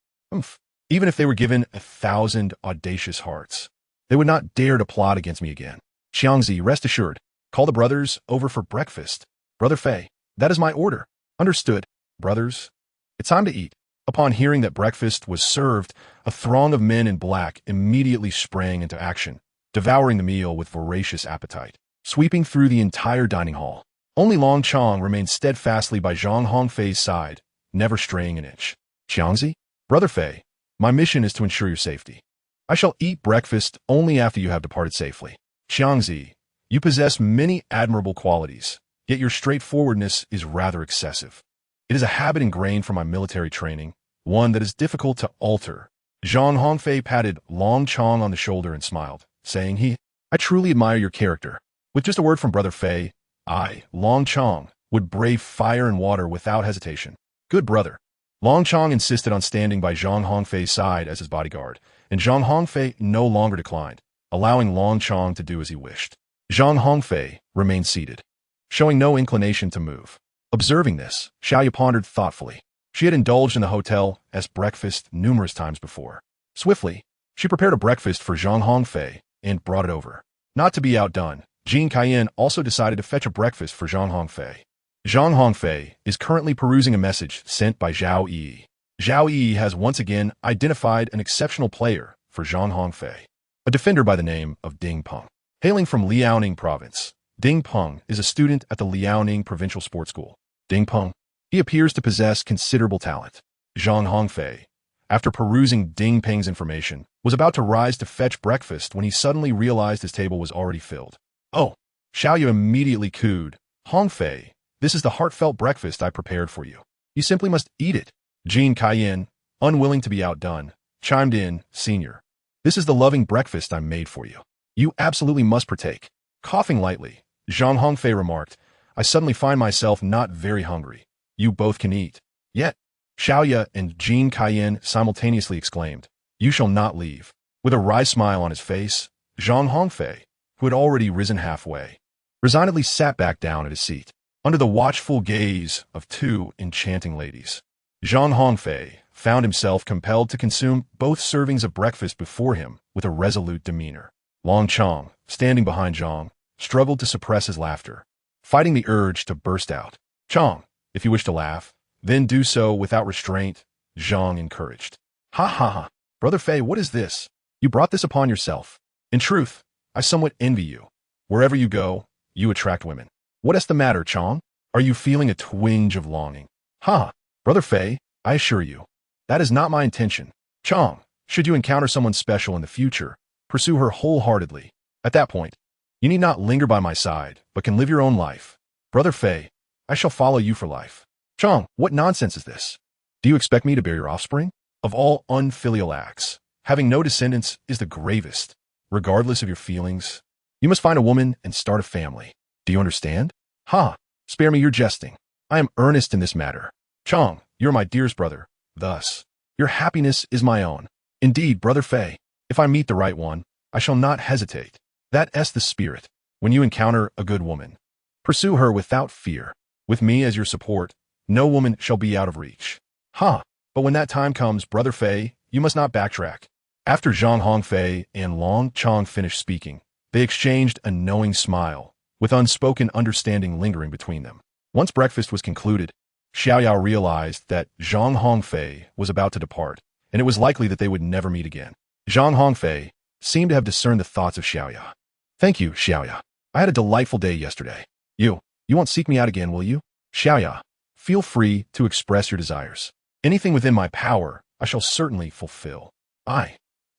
Even if they were given 1,000 audacious hearts, they would not dare to plot against me again. Xiangzi, rest assured. Call the brothers over for breakfast." "Brother Fei, that is my order." "Understood. Brothers, it's time to eat." Upon hearing that breakfast was served, a throng of men in black immediately sprang into action, devouring the meal with voracious appetite. Sweeping through the entire dining hall, only Long Chong remained steadfastly by Zhang Hongfei's side, never straying an inch. "Xiangzi, Brother Fei, my mission is to ensure your safety. I shall eat breakfast only after you have departed safely. Xiangzi, you possess many admirable qualities, yet your straightforwardness is rather excessive. It is a habit ingrained from my military training, one that is difficult to alter." Zhang Hongfei patted Long Chong on the shoulder and smiled, saying he I truly admire your character. With just a word from Brother Fei, I, Long Chong, would brave fire and water without hesitation. Good brother. Long Chong insisted on standing by Zhang Hongfei's side as his bodyguard, and Zhang Hongfei no longer declined, allowing Long Chong to do as he wished. Zhang Hongfei remained seated, showing no inclination to move. Observing this, Xiaoya pondered thoughtfully. She had indulged in the hotel as breakfast numerous times before. Swiftly, she prepared a breakfast for Zhang Hongfei and brought it over. Not to be outdone, Jean Cayenne also decided to fetch a breakfast for Zhang Hongfei. Zhang Hongfei is currently perusing a message sent by Zhao Yi. Zhao Yi has once again identified an exceptional player for Zhang Hongfei, a defender by the name of Ding Peng. Hailing from Liaoning province, Ding Peng is a student at the Liaoning Provincial Sports School. Ding Peng, he appears to possess considerable talent. Zhang Hongfei, after perusing Ding Peng's information, was about to rise to fetch breakfast when he suddenly realized his table was already filled. Oh! Xiaoya immediately cooed. Hongfei, this is the heartfelt breakfast I prepared for you. You simply must eat it. Jean Cayenne, unwilling to be outdone, chimed in, Senior. This is the loving breakfast I made for you. You absolutely must partake. Coughing lightly, Zhang Hongfei remarked, I suddenly find myself not very hungry. You both can eat. Yet, Xiaoya and Jean Cayenne simultaneously exclaimed, You shall not leave. With a wry smile on his face, Zhang Hongfei, who had already risen halfway, resignedly sat back down at his seat, under the watchful gaze of two enchanting ladies. Zhang Hongfei found himself compelled to consume both servings of breakfast before him with a resolute demeanor. Long Chong, standing behind Zhang, struggled to suppress his laughter, fighting the urge to burst out. Chong, if you wish to laugh, then do so without restraint, Zhang encouraged. Ha ha ha. Brother Fei, what is this? You brought this upon yourself. In truth, I somewhat envy you. Wherever you go, you attract women. What is the matter, Chong? Are you feeling a twinge of longing? Ha! Brother Fei, I assure you, that is not my intention. Chong, should you encounter someone special in the future, pursue her wholeheartedly. At that point, you need not linger by my side, but can live your own life. Brother Fei, I shall follow you for life. Chong, what nonsense is this? Do you expect me to bear your offspring? Of all unfilial acts, having no descendants is the gravest. Regardless of your feelings, you must find a woman and start a family. Do you understand? Ha! Spare me your jesting. I am earnest in this matter. Chong, you're my dearest brother. Thus, your happiness is my own. Indeed, Brother Fei, if I meet the right one, I shall not hesitate. That's the spirit. When you encounter a good woman, pursue her without fear. With me as your support, no woman shall be out of reach. Ha! But when that time comes, Brother Fei, you must not backtrack. After Zhang Hongfei and Long Chong finished speaking, they exchanged a knowing smile, with unspoken understanding lingering between them. Once breakfast was concluded, Xiaoya realized that Zhang Hongfei was about to depart, and it was likely that they would never meet again. Zhang Hongfei seemed to have discerned the thoughts of Xiaoya. Thank you, Xiaoya. I had a delightful day yesterday. You won't seek me out again, will you? Xiaoya, feel free to express your desires. Anything within my power, I shall certainly fulfill.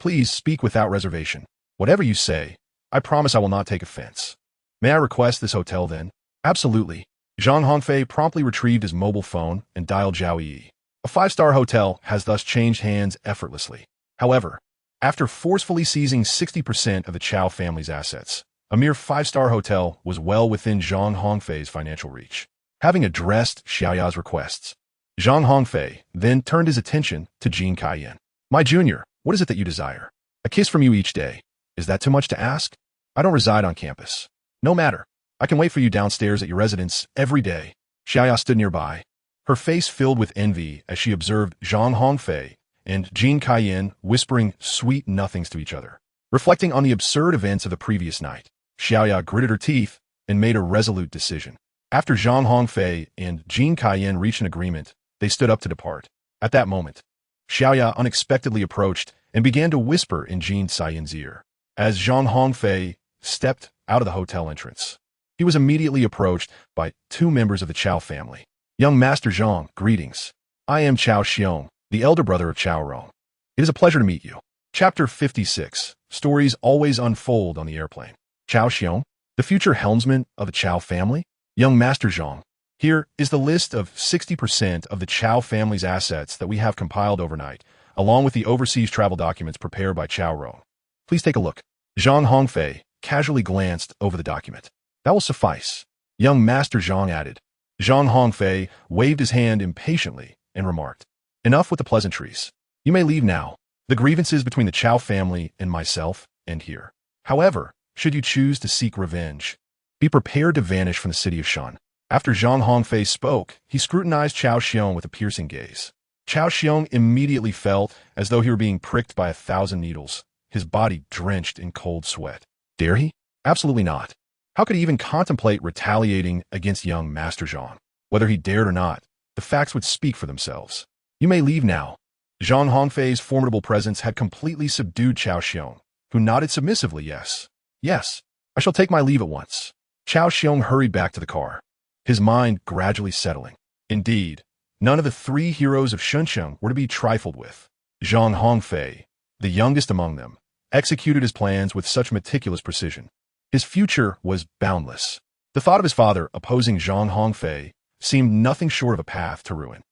Please speak without reservation. Whatever you say, I promise I will not take offense. May I request this hotel then? Absolutely. Zhang Hongfei promptly retrieved his mobile phone and dialed Zhao Yi. A five-star hotel has thus changed hands effortlessly. However, after forcefully seizing 60% of the Chow family's assets, a mere five-star hotel was well within Zhang Hongfei's financial reach. Having addressed Xiaoya's requests, Zhang Hongfei then turned his attention to Jean Cayenne. My junior, what is it that you desire? A kiss from you each day. Is that too much to ask? I don't reside on campus. No matter. I can wait for you downstairs at your residence every day. Xiaoya stood nearby, her face filled with envy as she observed Zhang Hongfei and Jean Cayenne whispering sweet nothings to each other. Reflecting on the absurd events of the previous night, Xiaoya gritted her teeth and made a resolute decision. After Zhang Hongfei and Jean Cayenne reached an agreement, they stood up to depart. At that moment, Xiaoya unexpectedly approached and began to whisper in Jean Cayenne's ear. As Zhang Hongfei stepped out of the hotel entrance, he was immediately approached by two members of the Chow family. Young Master Zhang, greetings. I am Chao Xiong, the elder brother of Chao Rong. It is a pleasure to meet you. Chapter 56. Stories always unfold on the airplane. Chao Xiong, the future helmsman of the Chow family? Young Master Zhang, here is the list of 60% of the Chow family's assets that we have compiled overnight, along with the overseas travel documents prepared by Chao Rong. Please take a look. Zhang Hongfei casually glanced over the document. That will suffice, young Master Zhang added. Zhang Hongfei waved his hand impatiently and remarked, enough with the pleasantries. You may leave now. The grievances between the Chao family and myself end here. However, should you choose to seek revenge, be prepared to vanish from the city of Shan. After Zhang Hongfei spoke, he scrutinized Chao Xiong with a piercing gaze. Chao Xiong immediately felt as though he were being pricked by 1,000 needles, his body drenched in cold sweat. Dare he? Absolutely not. How could he even contemplate retaliating against young Master Zhang? Whether he dared or not, the facts would speak for themselves. You may leave now. Zhang Hongfei's formidable presence had completely subdued Chao Xiong, who nodded submissively yes. Yes, I shall take my leave at once. Chao Xiong hurried back to the car, his mind gradually settling. Indeed, none of the three heroes of Shunsheng were to be trifled with. Zhang Hongfei, the youngest among them, executed his plans with such meticulous precision. His future was boundless. The thought of his father opposing Zhang Hongfei seemed nothing short of a path to ruin.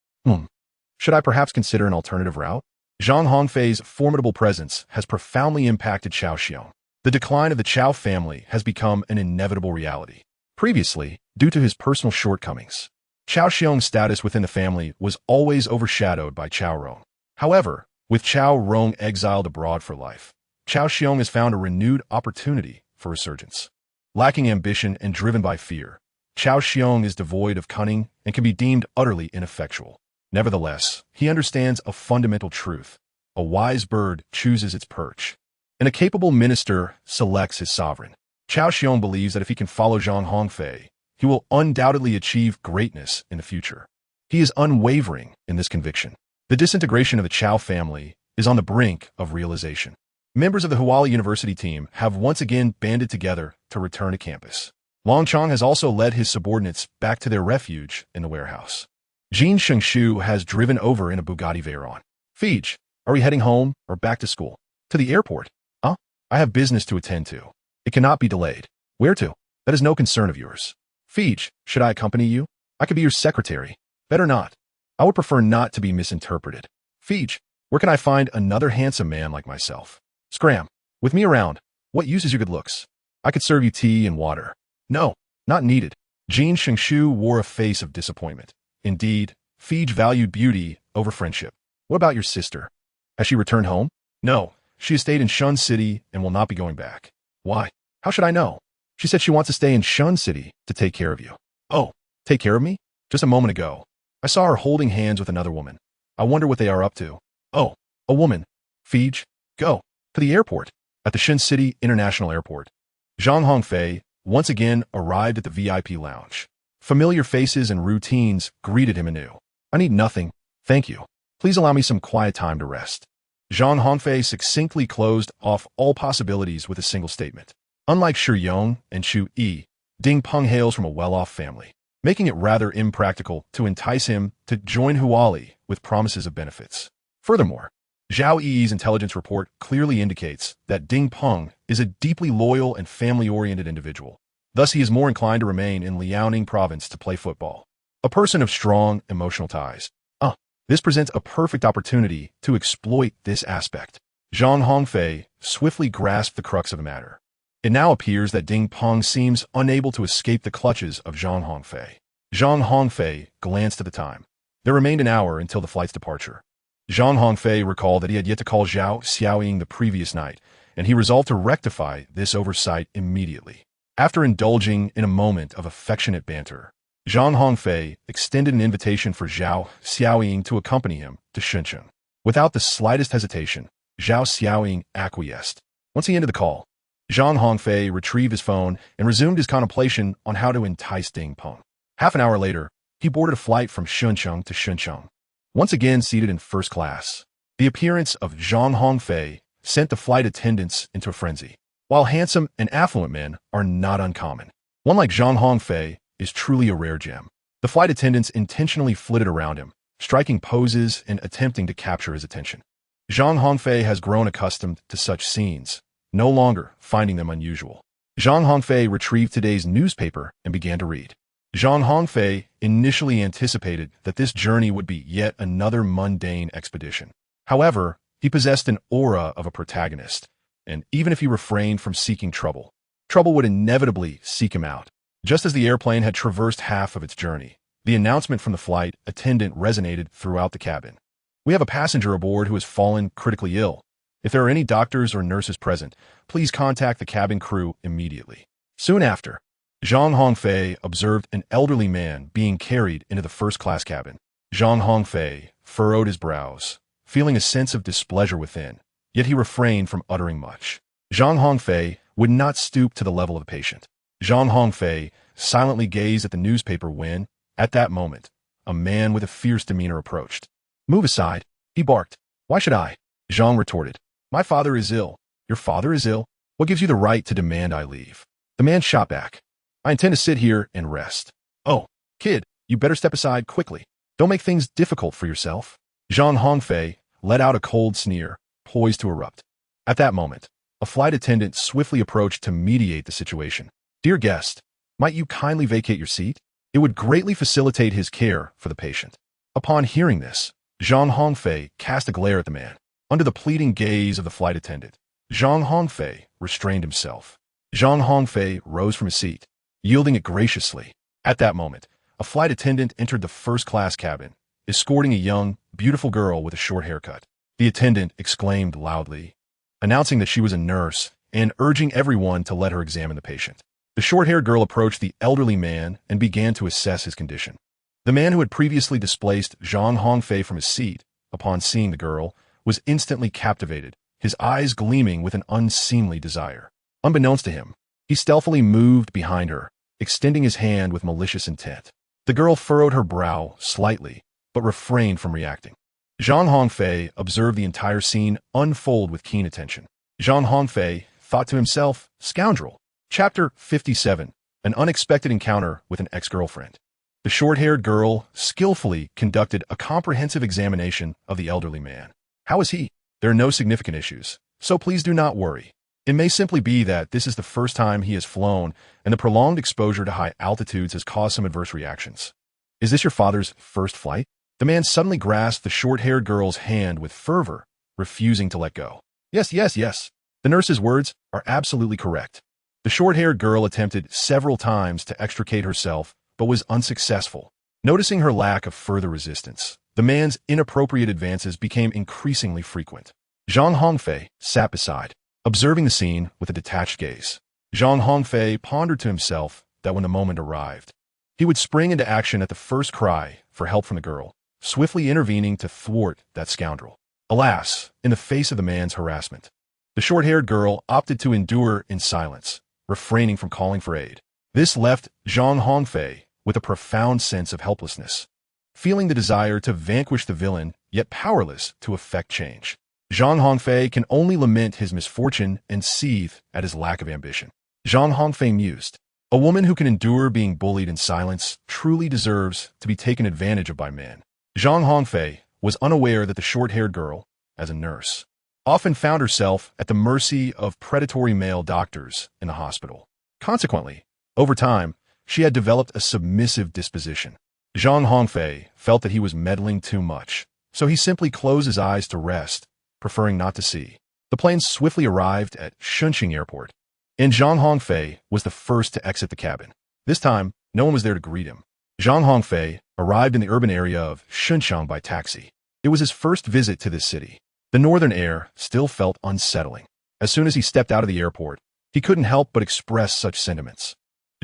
Should I perhaps consider an alternative route? Zhang Hongfei's formidable presence has profoundly impacted Chao Xiong. The decline of the Chao family has become an inevitable reality. Previously, due to his personal shortcomings, Chao Xiong's status within the family was always overshadowed by Chao Rong. However, with Chao Rong exiled abroad for life, Chao Xiong has found a renewed opportunity for resurgence. Lacking ambition and driven by fear, Chao Xiong is devoid of cunning and can be deemed utterly ineffectual. Nevertheless, he understands a fundamental truth. A wise bird chooses its perch, and a capable minister selects his sovereign. Chao Xiong believes that if he can follow Zhang Hongfei, he will undoubtedly achieve greatness in the future. He is unwavering in this conviction. The disintegration of the Chao family is on the brink of realization. Members of the Huali University team have once again banded together to return to campus. Long Chong has also led his subordinates back to their refuge in the warehouse. Jin Shengshu has driven over in a Bugatti Veyron. Fij, are we heading home or back to school? To the airport. I have business to attend to. It cannot be delayed. Where to? That is no concern of yours. Fij, should I accompany you? I could be your secretary. Better not. I would prefer not to be misinterpreted. Fij, where can I find another handsome man like myself? Scram, with me around, what use is your good looks? I could serve you tea and water. No, not needed. Jin Shengshu wore a face of disappointment. Indeed, Fij valued beauty over friendship. What about your sister? Has she returned home? No, she has stayed in Shun City and will not be going back. Why? How should I know? She said she wants to stay in Shun City to take care of you. Oh, take care of me? Just a moment ago, I saw her holding hands with another woman. I wonder what they are up to. Oh, a woman. Fij, go. To the airport. At the Shun City International Airport, Zhang Hongfei once again arrived at the VIP lounge. Familiar faces and routines greeted him anew. I need nothing, thank you. Please allow me some quiet time to rest. Zhang Hongfei succinctly closed off all possibilities with a single statement. Unlike Shi Yong and Chu Yi, Ding Peng hails from a well-off family, making it rather impractical to entice him to join Huali with promises of benefits. Furthermore, Zhao Yi's intelligence report clearly indicates that Ding Peng is a deeply loyal and family-oriented individual. Thus, he is more inclined to remain in Liaoning province to play football. A person of strong emotional ties. This presents a perfect opportunity to exploit this aspect. Zhang Hongfei swiftly grasped the crux of the matter. It now appears that Ding Peng seems unable to escape the clutches of Zhang Hongfei. Zhang Hongfei glanced at the time. There remained an hour until the flight's departure. Zhang Hongfei recalled that he had yet to call Zhao Xiaoying the previous night, and he resolved to rectify this oversight immediately. After indulging in a moment of affectionate banter, Zhang Hongfei extended an invitation for Zhao Xiaoying to accompany him to Shuncheng. Without the slightest hesitation, Zhao Xiaoying acquiesced. Once he ended the call, Zhang Hongfei retrieved his phone and resumed his contemplation on how to entice Ding Peng. Half an hour later, he boarded a flight from Shuncheng to Shuncheng. Once again seated in first class, the appearance of Zhang Hongfei sent the flight attendants into a frenzy. While handsome and affluent men are not uncommon, one like Zhang Hongfei is truly a rare gem. The flight attendants intentionally flitted around him, striking poses and attempting to capture his attention. Zhang Hongfei has grown accustomed to such scenes, no longer finding them unusual. Zhang Hongfei retrieved today's newspaper and began to read. Zhang Hongfei initially anticipated that this journey would be yet another mundane expedition. However, he possessed an aura of a protagonist, and even if he refrained from seeking trouble, Trouble would inevitably seek him out. Just as the airplane had traversed half of its journey, the announcement from the flight attendant resonated throughout the cabin. "We have a passenger aboard who has fallen critically ill. If there are any doctors or nurses present, please contact the cabin crew immediately." Soon after, Zhang Hongfei observed an elderly man being carried into the first-class cabin. Zhang Hongfei furrowed his brows, feeling a sense of displeasure within, yet he refrained from uttering much. Zhang Hongfei would not stoop to the level of the patient. Zhang Hongfei silently gazed at the newspaper when, at that moment, a man with a fierce demeanor approached. "Move aside," he barked. "Why should I?" Zhang retorted. "My father is ill." "Your father is ill? What gives you the right to demand I leave?" The man shot back. "I intend to sit here and rest." "Oh, kid, you better step aside quickly. Don't make things difficult for yourself." Zhang Hongfei let out a cold sneer, poised to erupt. At that moment, a flight attendant swiftly approached to mediate the situation. "Dear guest, might you kindly vacate your seat? It would greatly facilitate his care for the patient." Upon hearing this, Zhang Hongfei cast a glare at the man. Under the pleading gaze of the flight attendant, Zhang Hongfei restrained himself. Zhang Hongfei rose from his seat, yielding it graciously. At that moment, a flight attendant entered the first-class cabin, escorting a young, beautiful girl with a short haircut. The attendant exclaimed loudly, announcing that she was a nurse and urging everyone to let her examine the patient. The short-haired girl approached the elderly man and began to assess his condition. The man who had previously displaced Zhang Hongfei from his seat, upon seeing the girl, was instantly captivated, his eyes gleaming with an unseemly desire. Unbeknownst to him, he stealthily moved behind her, extending his hand with malicious intent. The girl furrowed her brow slightly, but refrained from reacting. Zhang Hongfei observed the entire scene unfold with keen attention. Zhang Hongfei thought to himself, "Scoundrel." Chapter 57. An unexpected encounter with an ex-girlfriend. The short-haired girl skillfully conducted a comprehensive examination of the elderly man. "How is he?" "There are no significant issues, so please do not worry. It may simply be that this is the first time he has flown, and the prolonged exposure to high altitudes has caused some adverse reactions." "Is this your father's first flight?" The man suddenly grasped the short-haired girl's hand with fervor, refusing to let go. Yes. The nurse's words are absolutely correct." The short-haired girl attempted several times to extricate herself, but was unsuccessful. Noticing her lack of further resistance, the man's inappropriate advances became increasingly frequent. Zhang Hongfei sat beside, observing the scene with a detached gaze. Zhang Hongfei pondered to himself that when the moment arrived, he would spring into action at the first cry for help from the girl, swiftly intervening to thwart that scoundrel. Alas, in the face of the man's harassment, the short-haired girl opted to endure in silence, refraining from calling for aid. This left Zhang Hongfei with a profound sense of helplessness, feeling the desire to vanquish the villain, yet powerless to effect change. Zhang Hongfei can only lament his misfortune and seethe at his lack of ambition. Zhang Hongfei mused, "A woman who can endure being bullied in silence truly deserves to be taken advantage of by men." Zhang Hongfei was unaware that the short-haired girl, as a nurse, often found herself at the mercy of predatory male doctors in the hospital. Consequently, over time, she had developed a submissive disposition. Zhang Hongfei felt that he was meddling too much, so he simply closed his eyes to rest, preferring not to see. The plane swiftly arrived at Shunqing Airport, and Zhang Hongfei was the first to exit the cabin. This time, no one was there to greet him. Zhang Hongfei arrived in the urban area of Shunqiang by taxi. It was his first visit to this city. The northern air still felt unsettling. As soon as he stepped out of the airport, he couldn't help but express such sentiments.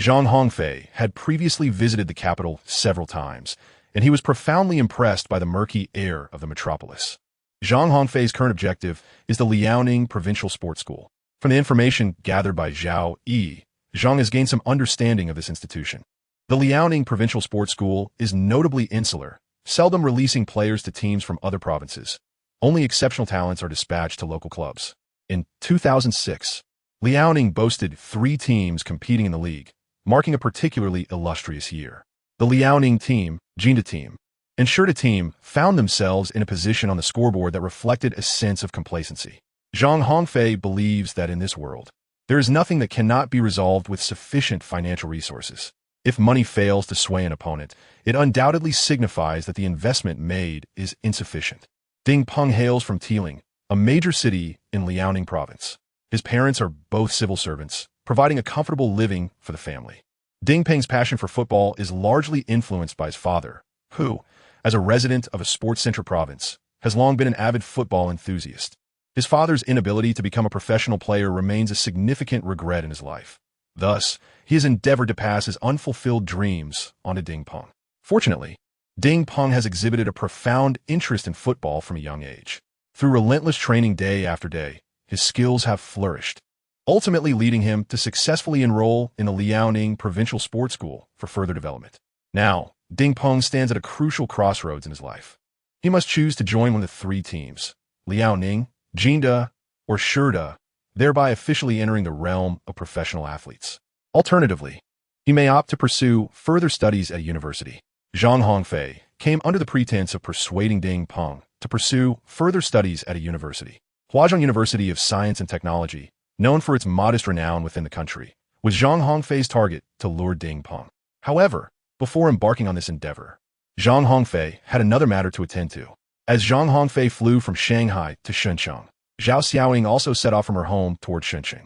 Zhang Hongfei had previously visited the capital several times, and he was profoundly impressed by the murky air of the metropolis. Zhang Hongfei's current objective is the Liaoning Provincial Sports School. From the information gathered by Zhao Yi, Zhang has gained some understanding of this institution. The Liaoning Provincial Sports School is notably insular, seldom releasing players to teams from other provinces. Only exceptional talents are dispatched to local clubs. In 2006, Liaoning boasted 3 teams competing in the league, marking a particularly illustrious year. The Liaoning team, Jinda team, and Shirda team found themselves in a position on the scoreboard that reflected a sense of complacency. Zhang Hongfei believes that in this world, there is nothing that cannot be resolved with sufficient financial resources. If money fails to sway an opponent, it undoubtedly signifies that the investment made is insufficient. Ding Peng hails from Tiling, a major city in Liaoning province. His parents are both civil servants, providing a comfortable living for the family. Ding Peng's passion for football is largely influenced by his father, who, as a resident of a sports-centered province, has long been an avid football enthusiast. His father's inability to become a professional player remains a significant regret in his life. Thus, he has endeavored to pass his unfulfilled dreams on to Ding Peng. Fortunately, Ding Peng has exhibited a profound interest in football from a young age. Through relentless training day after day, his skills have flourished, ultimately leading him to successfully enroll in the Liaoning Provincial Sports School for further development. Now, Ding Peng stands at a crucial crossroads in his life. He must choose to join one of the three teams, Liaoning, Jinda, or Shida, thereby officially entering the realm of professional athletes. Alternatively, he may opt to pursue further studies at a university. Zhang Hongfei came under the pretense of persuading Ding Peng to pursue further studies at a university. Huazhong University of Science and Technology, known for its modest renown within the country, was Zhang Hongfei's target to lure Ding Peng. However, before embarking on this endeavor, Zhang Hongfei had another matter to attend to. As Zhang Hongfei flew from Shanghai to Shenzhen, Zhao Xiaoying also set off from her home toward Shenzhen.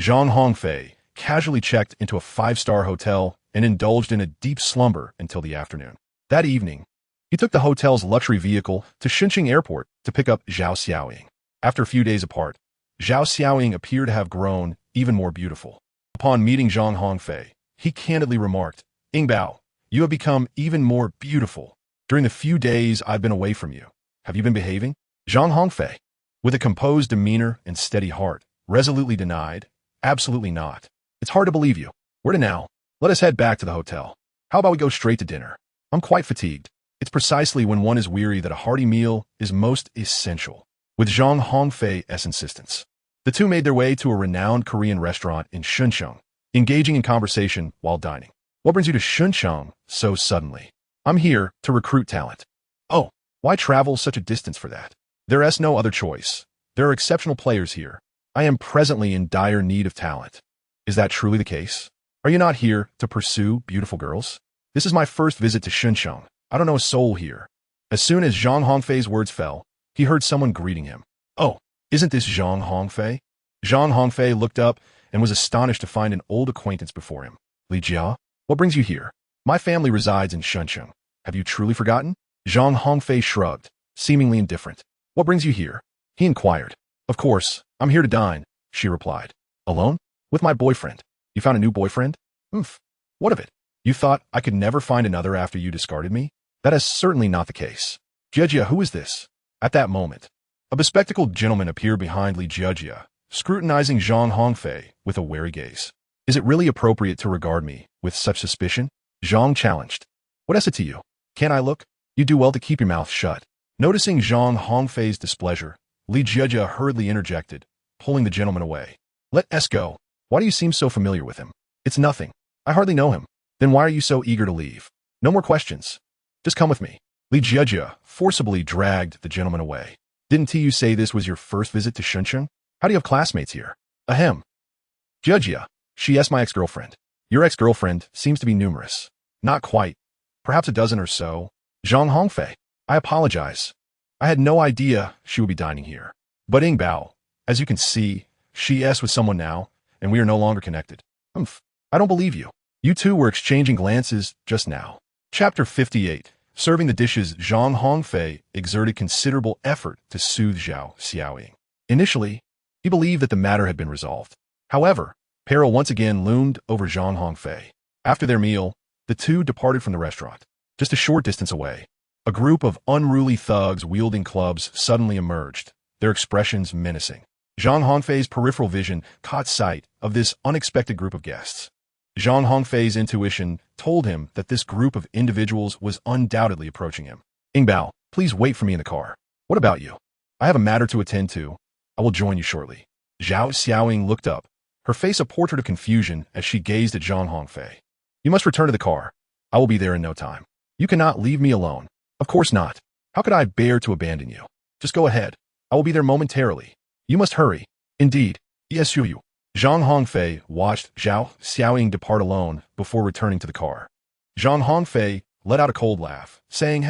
Zhang Hongfei casually checked into a five-star hotel and indulged in a deep slumber until the afternoon. That evening, he took the hotel's luxury vehicle to Shenzhen Airport to pick up Zhao Xiaoying. After a few days apart, Zhao Xiaoying appeared to have grown even more beautiful. Upon meeting Zhang Hongfei, he candidly remarked, "Ying Bao, you have become even more beautiful. During the few days I've been away from you, have you been behaving?" Zhang Hongfei, with a composed demeanor and steady heart, resolutely denied, "Absolutely not. It's hard to believe you. Where to now? Let us head back to the hotel. How about we go straight to dinner? I'm quite fatigued." It's precisely when one is weary that a hearty meal is most essential. With Zhang Hongfei's insistence, the two made their way to a renowned Korean restaurant in Shenzhen, engaging in conversation while dining. "What brings you to Shenzhen so suddenly?" "I'm here to recruit talent." "Oh, why travel such a distance for that?" "There is no other choice. There are exceptional players here. I am presently in dire need of talent." "Is that truly the case? Are you not here to pursue beautiful girls?" "This is my first visit to Shenzhen. I don't know a soul here." As soon as Zhang Hongfei's words fell, he heard someone greeting him. "Oh, isn't this Zhang Hongfei?" Zhang Hongfei looked up and was astonished to find an old acquaintance before him. "Li Jia, what brings you here?" "My family resides in Shenzhen. Have you truly forgotten?" Zhang Hongfei shrugged, seemingly indifferent. "What brings you here?" he inquired. "Of course, I'm here to dine," she replied. "Alone?" "With my boyfriend." "You found a new boyfriend?" "Oomph. What of it? You thought I could never find another after you discarded me?" "That is certainly not the case." "Jia, who is this?" At that moment, a bespectacled gentleman appeared behind Li Jia, scrutinizing Zhang Hongfei with a wary gaze. "Is it really appropriate to regard me with such suspicion?" Zhang challenged. "What is it to you? Can't I look?" "You do well to keep your mouth shut." Noticing Zhang Hongfei's displeasure, Li Jia hurriedly interjected, pulling the gentleman away. "Let us go. Why do you seem so familiar with him?" "It's nothing. I hardly know him." "Then why are you so eager to leave?" "No more questions. Just come with me." Li Jia forcibly dragged the gentleman away. "Didn't you say this was your first visit to Shenzhen? How do you have classmates here?" "Ahem. Jia, she is my ex-girlfriend." "Your ex-girlfriend seems to be numerous." "Not quite. Perhaps a dozen or so." "Zhang Hongfei, I apologize. I had no idea she would be dining here." "But Ying Bao, as you can see, she is with someone now, and we are no longer connected." "Humph. I don't believe you. You two were exchanging glances just now." Chapter 58. Serving the dishes, Zhang Hongfei exerted considerable effort to soothe Zhao Xiaoying. Initially, he believed that the matter had been resolved. However, peril once again loomed over Zhang Hongfei. After their meal, the two departed from the restaurant. Just a short distance away, a group of unruly thugs wielding clubs suddenly emerged, their expressions menacing. Zhang Hongfei's peripheral vision caught sight of this unexpected group of guests. Zhang Hongfei's intuition told him that this group of individuals was undoubtedly approaching him. "Ying Bao, please wait for me in the car." "What about you?" "I have a matter to attend to. I will join you shortly." Zhao Xiaoying looked up, her face a portrait of confusion as she gazed at Zhang Hongfei. "You must return to the car. I will be there in no time." "You cannot leave me alone." "Of course not. How could I bear to abandon you?" "Just go ahead. I will be there momentarily." "You must hurry." "Indeed. Yes, you." Zhang Hongfei watched Zhao Xiaoying depart alone before returning to the car. Zhang Hongfei let out a cold laugh, saying,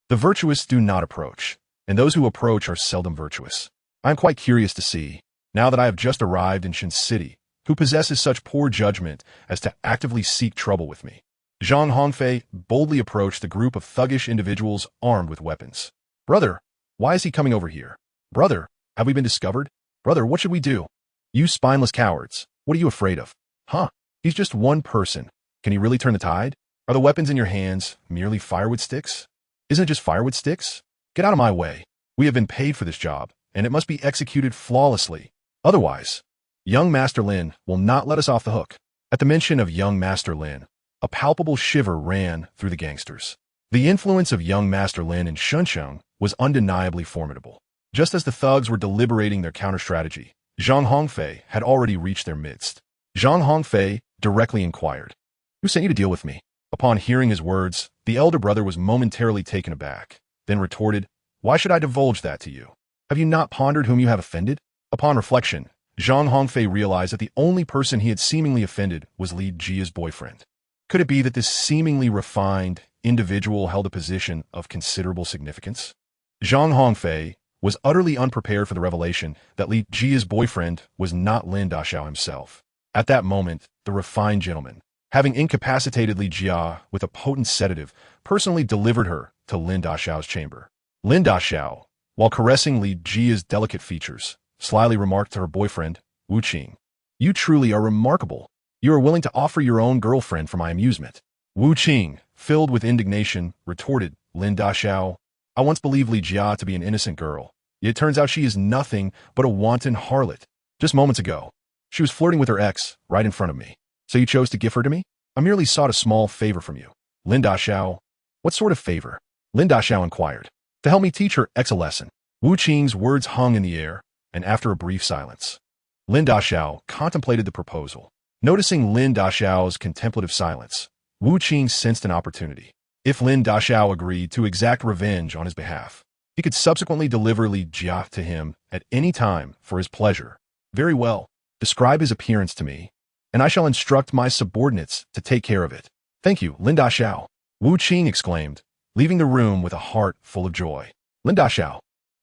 "The virtuous do not approach, and those who approach are seldom virtuous. I am quite curious to see, now that I have just arrived in Shen City, who possesses such poor judgment as to actively seek trouble with me. Zhang Hongfei boldly approached the group of thuggish individuals armed with weapons. Brother, why is he coming over here? Brother, have we been discovered? Brother, what should we do? You spineless cowards, what are you afraid of? Huh? He's just one person. Can he really turn the tide? Are the weapons in your hands merely firewood sticks? Isn't it just firewood sticks? Get out of my way. We have been paid for this job, and it must be executed flawlessly. Otherwise, young Master Lin will not let us off the hook. At the mention of young Master Lin, a palpable shiver ran through the gangsters. The influence of young Master Lin in Shunsheng was undeniably formidable. Just as the thugs were deliberating their counter-strategy, Zhang Hongfei had already reached their midst. Zhang Hongfei directly inquired, "Who sent you to deal with me?" Upon hearing his words, the elder brother was momentarily taken aback, then retorted, "Why should I divulge that to you? Have you not pondered whom you have offended?" Upon reflection, Zhang Hongfei realized that the only person he had seemingly offended was Li Jia's boyfriend. Could it be that this seemingly refined individual held a position of considerable significance? Zhang Hongfei was utterly unprepared for the revelation that Li Jia's boyfriend was not Lin Daxiao himself. At that moment, the refined gentleman, having incapacitated Li Jia with a potent sedative, personally delivered her to Lin Daxiao's chamber. Lin Daxiao, while caressing Li Jia's delicate features, slyly remarked to her boyfriend, Wu Qing, "You truly are remarkable. You are willing to offer your own girlfriend for my amusement." Wu Qing, filled with indignation, retorted, "Lin Daxiao, I once believed Li Jia to be an innocent girl. Yet it turns out she is nothing but a wanton harlot. Just moments ago, she was flirting with her ex right in front of me. So you chose to give her to me? I merely sought a small favor from you." Lin Daxiao, "What sort of favor?" Lin Daxiao inquired. "To help me teach her ex a lesson." Wu Qing's words hung in the air, and after a brief silence, Lin Daxiao contemplated the proposal. Noticing Lin Daxiao's contemplative silence, Wu Qing sensed an opportunity. If Lin Daxiao agreed to exact revenge on his behalf, he could subsequently deliver Li Jia to him at any time for his pleasure. "Very well. Describe his appearance to me, and I shall instruct my subordinates to take care of it." "Thank you, Lin Daxiao," Wu Qing exclaimed, leaving the room with a heart full of joy. Lin Daxiao,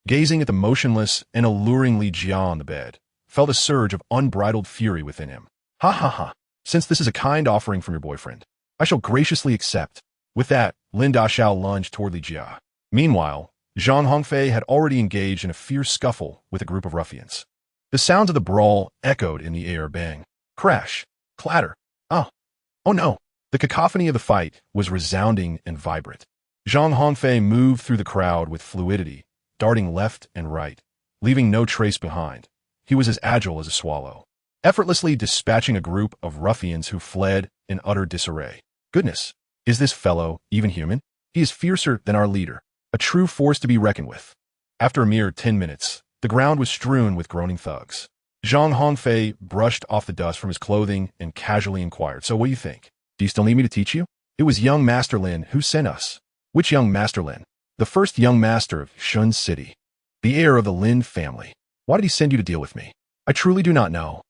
gazing at the motionless and alluring Li Jia on the bed, felt a surge of unbridled fury within him. "Ha ha ha. Since this is a kind offering from your boyfriend, I shall graciously accept." With that, Lin Daxiao lunged toward Li Jia. Meanwhile, Zhang Hongfei had already engaged in a fierce scuffle with a group of ruffians. The sounds of the brawl echoed in the air, bang, crash, clatter. Oh no. The cacophony of the fight was resounding and vibrant. Zhang Hongfei moved through the crowd with fluidity, darting left and right, leaving no trace behind. He was as agile as a swallow, effortlessly dispatching a group of ruffians who fled in utter disarray. Goodness, is this fellow even human? He is fiercer than our leader, a true force to be reckoned with. After a mere 10 minutes, the ground was strewn with groaning thugs. Zhang Hongfei brushed off the dust from his clothing and casually inquired, "So what do you think? Do you still need me to teach you?" "It was young Master Lin who sent us." "Which young Master Lin?" "The first young master of Shun City, the heir of the Lin family." "Why did he send you to deal with me?" "I truly do not know."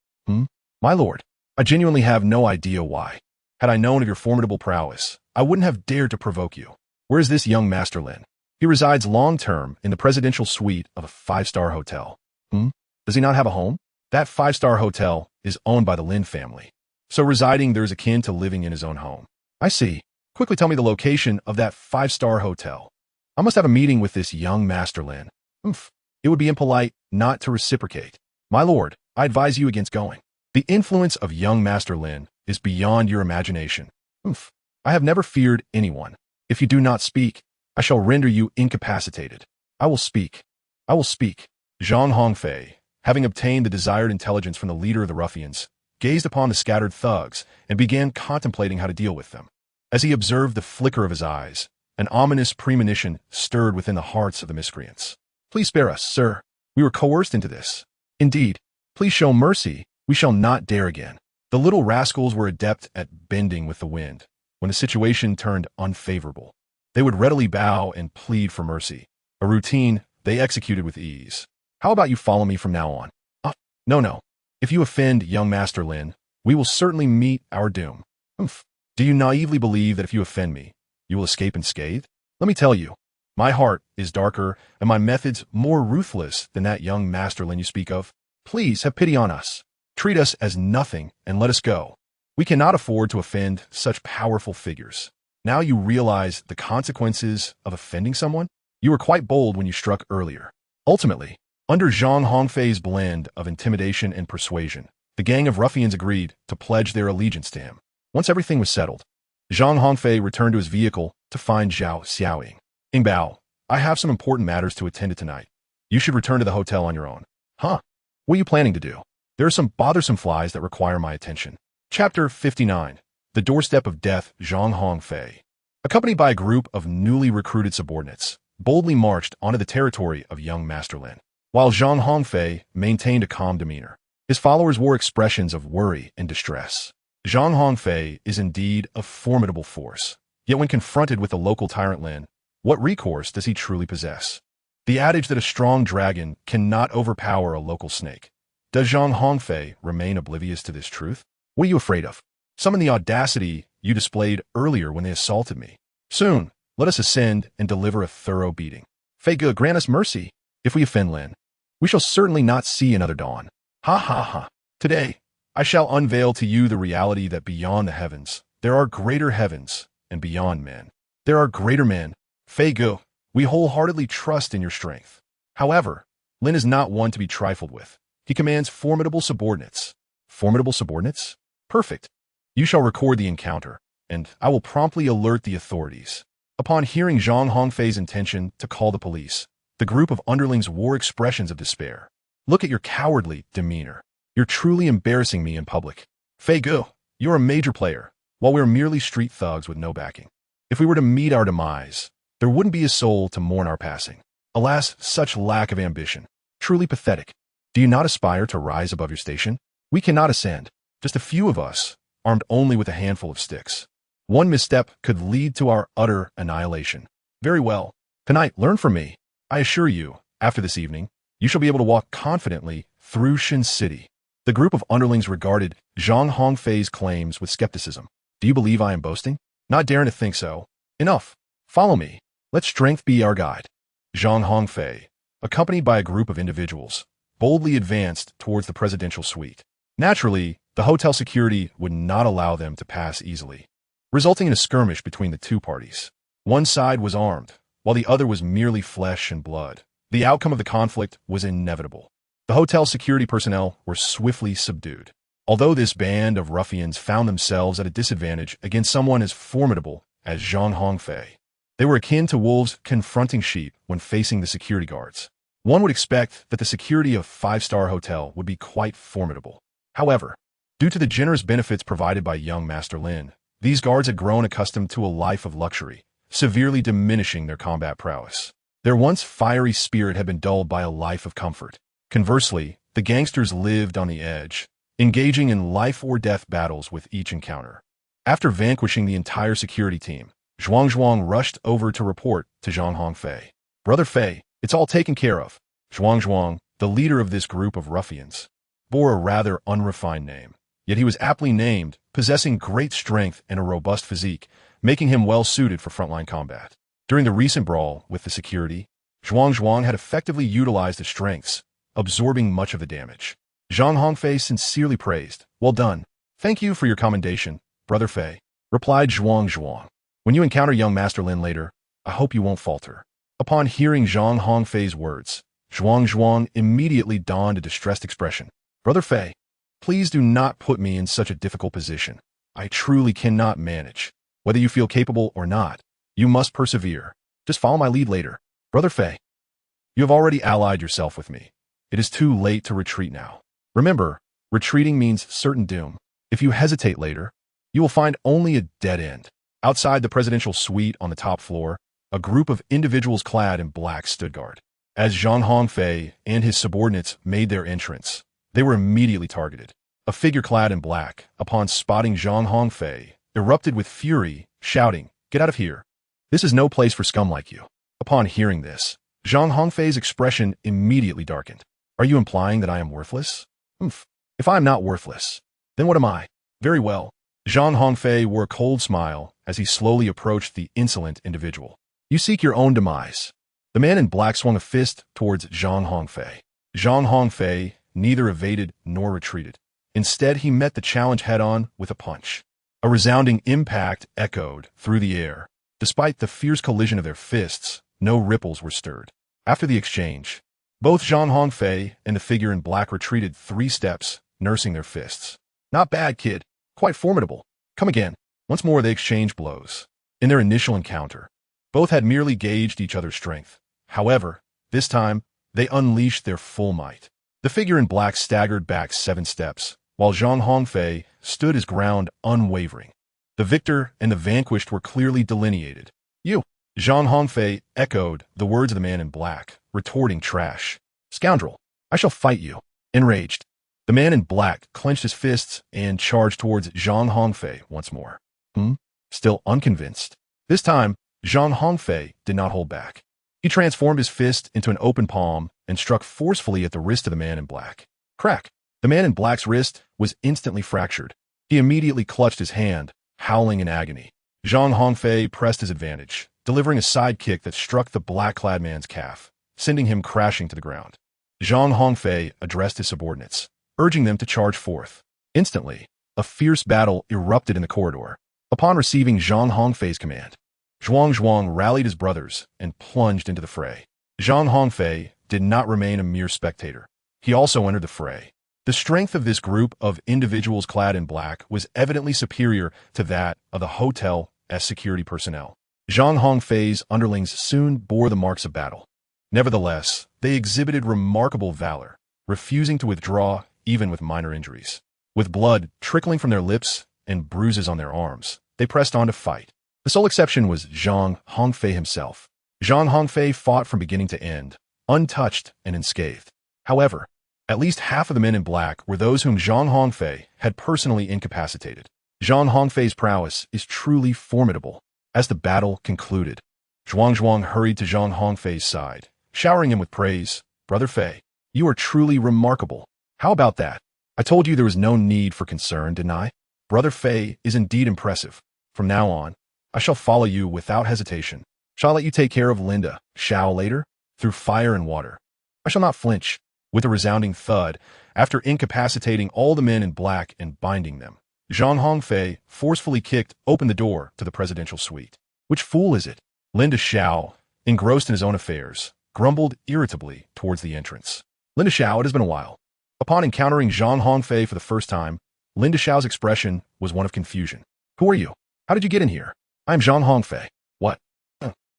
My lord, I genuinely have no idea why. Had I known of your formidable prowess, I wouldn't have dared to provoke you." "Where is this young Master Lin?" "He resides long-term in the presidential suite of a 5-star hotel." Does he not have a home?" "That 5-star hotel is owned by the Lin family. So residing there is akin to living in his own home." "I see. Quickly tell me the location of that 5-star hotel. I must have a meeting with this young Master Lin." "It would be impolite not to reciprocate." "My lord, I advise you against going. The influence of young Master Lin is beyond your imagination." "I have never feared anyone. If you do not speak, I shall render you incapacitated." I will speak. I will speak." Zhang Hongfei, having obtained the desired intelligence from the leader of the ruffians, gazed upon the scattered thugs and began contemplating how to deal with them. As he observed the flicker of his eyes, an ominous premonition stirred within the hearts of the miscreants. "Please spare us, sir. We were coerced into this." "Indeed. Please show mercy. We shall not dare again." The little rascals were adept at bending with the wind. When the situation turned unfavorable, they would readily bow and plead for mercy, a routine they executed with ease. "How about you follow me from now on?" No. If you offend young Master Lin, we will certainly meet our doom." "Do you naively believe that if you offend me, you will escape unscathed? Let me tell you, my heart is darker and my methods more ruthless than that young Master Lin you speak of. Please have pity on us." Treat us as nothing and let us go. We cannot afford to offend such powerful figures. Now you realize the consequences of offending someone? You were quite bold when you struck earlier. Ultimately, under Zhang Hongfei's blend of intimidation and persuasion, the gang of ruffians agreed to pledge their allegiance to him. Once everything was settled, Zhang Hongfei returned to his vehicle to find Zhao Xiaoying. Ingbao, I have some important matters to attend to tonight. You should return to the hotel on your own. Huh? What are you planning to do? There are some bothersome flies that require my attention. Chapter 59. The Doorstep of Death. Zhang Hongfei, accompanied by a group of newly recruited subordinates, boldly marched onto the territory of young Master Lin. While Zhang Hongfei maintained a calm demeanor, his followers wore expressions of worry and distress. Zhang Hongfei is indeed a formidable force, yet when confronted with the local tyrant Lin, what recourse does he truly possess? The adage that a strong dragon cannot overpower a local snake. Does Zhang Hongfei remain oblivious to this truth? What are you afraid of? Summon the audacity you displayed earlier when they assaulted me. Soon, let us ascend and deliver a thorough beating. Fei Ge, grant us mercy. If we offend Lin, we shall certainly not see another dawn. Ha ha ha. Today, I shall unveil to you the reality that beyond the heavens, there are greater heavens, and beyond men, there are greater men. Fei Ge, we wholeheartedly trust in your strength. However, Lin is not one to be trifled with. He commands formidable subordinates. Formidable subordinates? Perfect. You shall record the encounter, and I will promptly alert the authorities. Upon hearing Zhang Hongfei's intention to call the police, the group of underlings wore expressions of despair. Look at your cowardly demeanor. You're truly embarrassing me in public. Fei Ge, you're a major player, while we're merely street thugs with no backing. If we were to meet our demise, there wouldn't be a soul to mourn our passing. Alas, such lack of ambition. Truly pathetic. Do you not aspire to rise above your station? We cannot ascend. Just a few of us, armed only with a handful of sticks. One misstep could lead to our utter annihilation. Very well. Tonight, learn from me. I assure you, after this evening, you shall be able to walk confidently through Shin City. The group of underlings regarded Zhang Hongfei's claims with skepticism. Do you believe I am boasting? Not daring to think so. Enough. Follow me. Let strength be our guide. Zhang Hongfei, accompanied by a group of individuals, boldly advanced towards the presidential suite. Naturally, the hotel security would not allow them to pass easily, resulting in a skirmish between the two parties. One side was armed, while the other was merely flesh and blood. The outcome of the conflict was inevitable. The hotel security personnel were swiftly subdued. Although this band of ruffians found themselves at a disadvantage against someone as formidable as Zhang Hongfei, they were akin to wolves confronting sheep when facing the security guards. One would expect that the security of a five-star hotel would be quite formidable. However, due to the generous benefits provided by young Master Lin, these guards had grown accustomed to a life of luxury, severely diminishing their combat prowess. Their once fiery spirit had been dulled by a life of comfort. Conversely, the gangsters lived on the edge, engaging in life-or-death battles with each encounter. After vanquishing the entire security team, Zhuang rushed over to report to Zhang Hongfei. Brother Fei, it's all taken care of. Zhuang, the leader of this group of ruffians, bore a rather unrefined name, yet he was aptly named, possessing great strength and a robust physique, making him well-suited for frontline combat. During the recent brawl with the security, Zhuang had effectively utilized his strengths, absorbing much of the damage. Zhang Hongfei sincerely praised. Well done. Thank you for your commendation, Brother Fei, replied Zhuang. When you encounter young Master Lin later, I hope you won't falter. Upon hearing Zhang Hongfei's words, Zhuang immediately donned a distressed expression. Brother Fei, please do not put me in such a difficult position. I truly cannot manage. Whether you feel capable or not, you must persevere. Just follow my lead later. Brother Fei, you have already allied yourself with me. It is too late to retreat now. Remember, retreating means certain doom. If you hesitate later, you will find only a dead end. Outside the presidential suite on the top floor, a group of individuals clad in black stood guard. As Zhang Hongfei and his subordinates made their entrance, they were immediately targeted. A figure clad in black, upon spotting Zhang Hongfei, erupted with fury, shouting, "Get out of here. This is no place for scum like you." Upon hearing this, Zhang Hongfei's expression immediately darkened. Are you implying that I am worthless? If I am not worthless, then what am I? Very well. Zhang Hongfei wore a cold smile as he slowly approached the insolent individual. You seek your own demise. The man in black swung a fist towards Zhang Hongfei. Zhang Hongfei neither evaded nor retreated. Instead, he met the challenge head-on with a punch. A resounding impact echoed through the air. Despite the fierce collision of their fists, no ripples were stirred. After the exchange, both Zhang Hongfei and the figure in black retreated 3 steps, nursing their fists. Not bad, kid. Quite formidable. Come again. Once more they exchanged blows. In their initial encounter, both had merely gauged each other's strength. However, this time, they unleashed their full might. The figure in black staggered back 7 steps, while Zhang Hongfei stood his ground unwavering. The victor and the vanquished were clearly delineated. You, Zhang Hongfei echoed the words of the man in black, retorting trash. Scoundrel, I shall fight you. Enraged, the man in black clenched his fists and charged towards Zhang Hongfei once more. Still unconvinced. This time, Zhang Hongfei did not hold back. He transformed his fist into an open palm and struck forcefully at the wrist of the man in black. Crack! The man in black's wrist was instantly fractured. He immediately clutched his hand, howling in agony. Zhang Hongfei pressed his advantage, delivering a side kick that struck the black-clad man's calf, sending him crashing to the ground. Zhang Hongfei addressed his subordinates, urging them to charge forth. Instantly, a fierce battle erupted in the corridor. Upon receiving Zhang Hongfei's command, Zhuang rallied his brothers and plunged into the fray. Zhang Hongfei did not remain a mere spectator. He also entered the fray. The strength of this group of individuals clad in black was evidently superior to that of the hotel's security personnel. Zhang Hongfei's underlings soon bore the marks of battle. Nevertheless, they exhibited remarkable valor, refusing to withdraw even with minor injuries. With blood trickling from their lips and bruises on their arms, they pressed on to fight. The sole exception was Zhang Hongfei himself. Zhang Hongfei fought from beginning to end, untouched and unscathed. However, at least half of the men in black were those whom Zhang Hongfei had personally incapacitated. Zhang Hongfei's prowess is truly formidable. As the battle concluded, Zhuang hurried to Zhang Hongfei's side, showering him with praise. Brother Fei, you are truly remarkable. How about that? I told you there was no need for concern, didn't I? Brother Fei is indeed impressive. From now on, I shall follow you without hesitation. Shall I let you take care of Linda Xiao later? Through fire and water. I shall not flinch. With a resounding thud, after incapacitating all the men in black and binding them, Zhang Hongfei forcefully kicked open the door to the presidential suite. Which fool is it? Linda Xiao, engrossed in his own affairs, grumbled irritably towards the entrance. Linda Xiao, it has been a while. Upon encountering Zhang Hongfei for the first time, Linda Xiao's expression was one of confusion. Who are you? How did you get in here? I am Zhang Hongfei. What?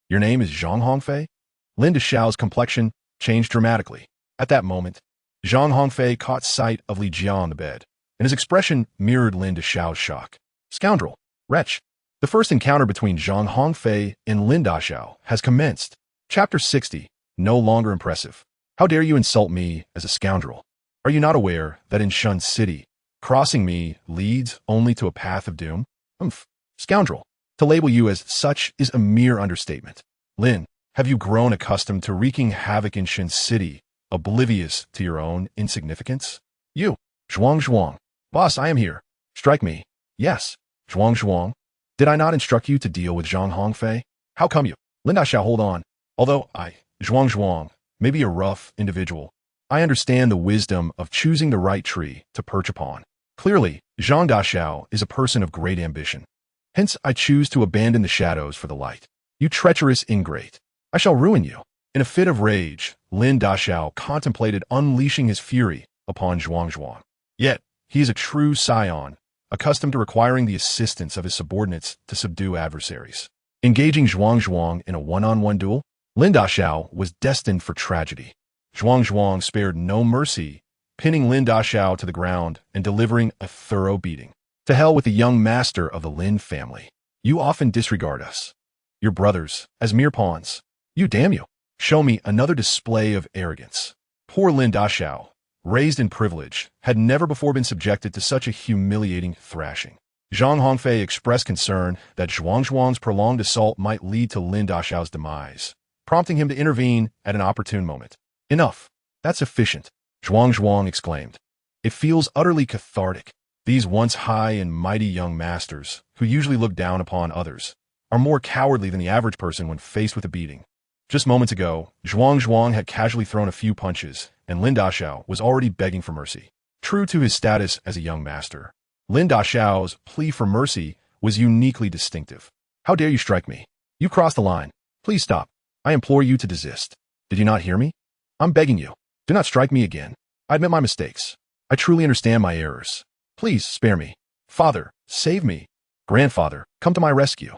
Your name is Zhang Hongfei? Linda Xiao's complexion changed dramatically. At that moment, Zhang Hongfei caught sight of Li Jia on the bed, and his expression mirrored Linda Xiao's shock. Scoundrel! Wretch! The first encounter between Zhang Hongfei and Linda Xiao has commenced. Chapter 60. No longer impressive. How dare you insult me as a scoundrel? Are you not aware that in Shun City, crossing me leads only to a path of doom? Scoundrel! To label you as such is a mere understatement. Lin, have you grown accustomed to wreaking havoc in Shun City, oblivious to your own insignificance? You, Zhuang. Boss, I am here. Strike me. Yes, Zhuang. Did I not instruct you to deal with Zhang Hongfei? How come you? Linda Xiao, hold on. Although I, Zhuang, may be a rough individual, I understand the wisdom of choosing the right tree to perch upon. Clearly, Zhang Xiao is a person of great ambition. Hence, I choose to abandon the shadows for the light. You treacherous ingrate. I shall ruin you. In a fit of rage, Lin Daxiao contemplated unleashing his fury upon Zhuang. Yet, he is a true scion, accustomed to requiring the assistance of his subordinates to subdue adversaries. Engaging Zhuang in a one-on-one duel, Lin Daxiao was destined for tragedy. Zhuang spared no mercy, pinning Lin Daxiao to the ground and delivering a thorough beating. To hell with the young master of the Lin family. You often disregard us, your brothers, as mere pawns. You damn you. Show me another display of arrogance. Poor Lin Daxiao, raised in privilege, had never before been subjected to such a humiliating thrashing. Zhang Hongfei expressed concern that Zhuang's prolonged assault might lead to Lin Daxiao's demise, prompting him to intervene at an opportune moment. Enough. That's sufficient, Zhuang exclaimed. It feels utterly cathartic. These once high and mighty young masters, who usually look down upon others, are more cowardly than the average person when faced with a beating. Just moments ago, Zhuang had casually thrown a few punches, and Lin Daxiao was already begging for mercy. True to his status as a young master, Lin Daxiao's plea for mercy was uniquely distinctive. How dare you strike me? You crossed the line. Please stop. I implore you to desist. Did you not hear me? I'm begging you. Do not strike me again. I admit my mistakes. I truly understand my errors. Please spare me. Father, save me. Grandfather, come to my rescue.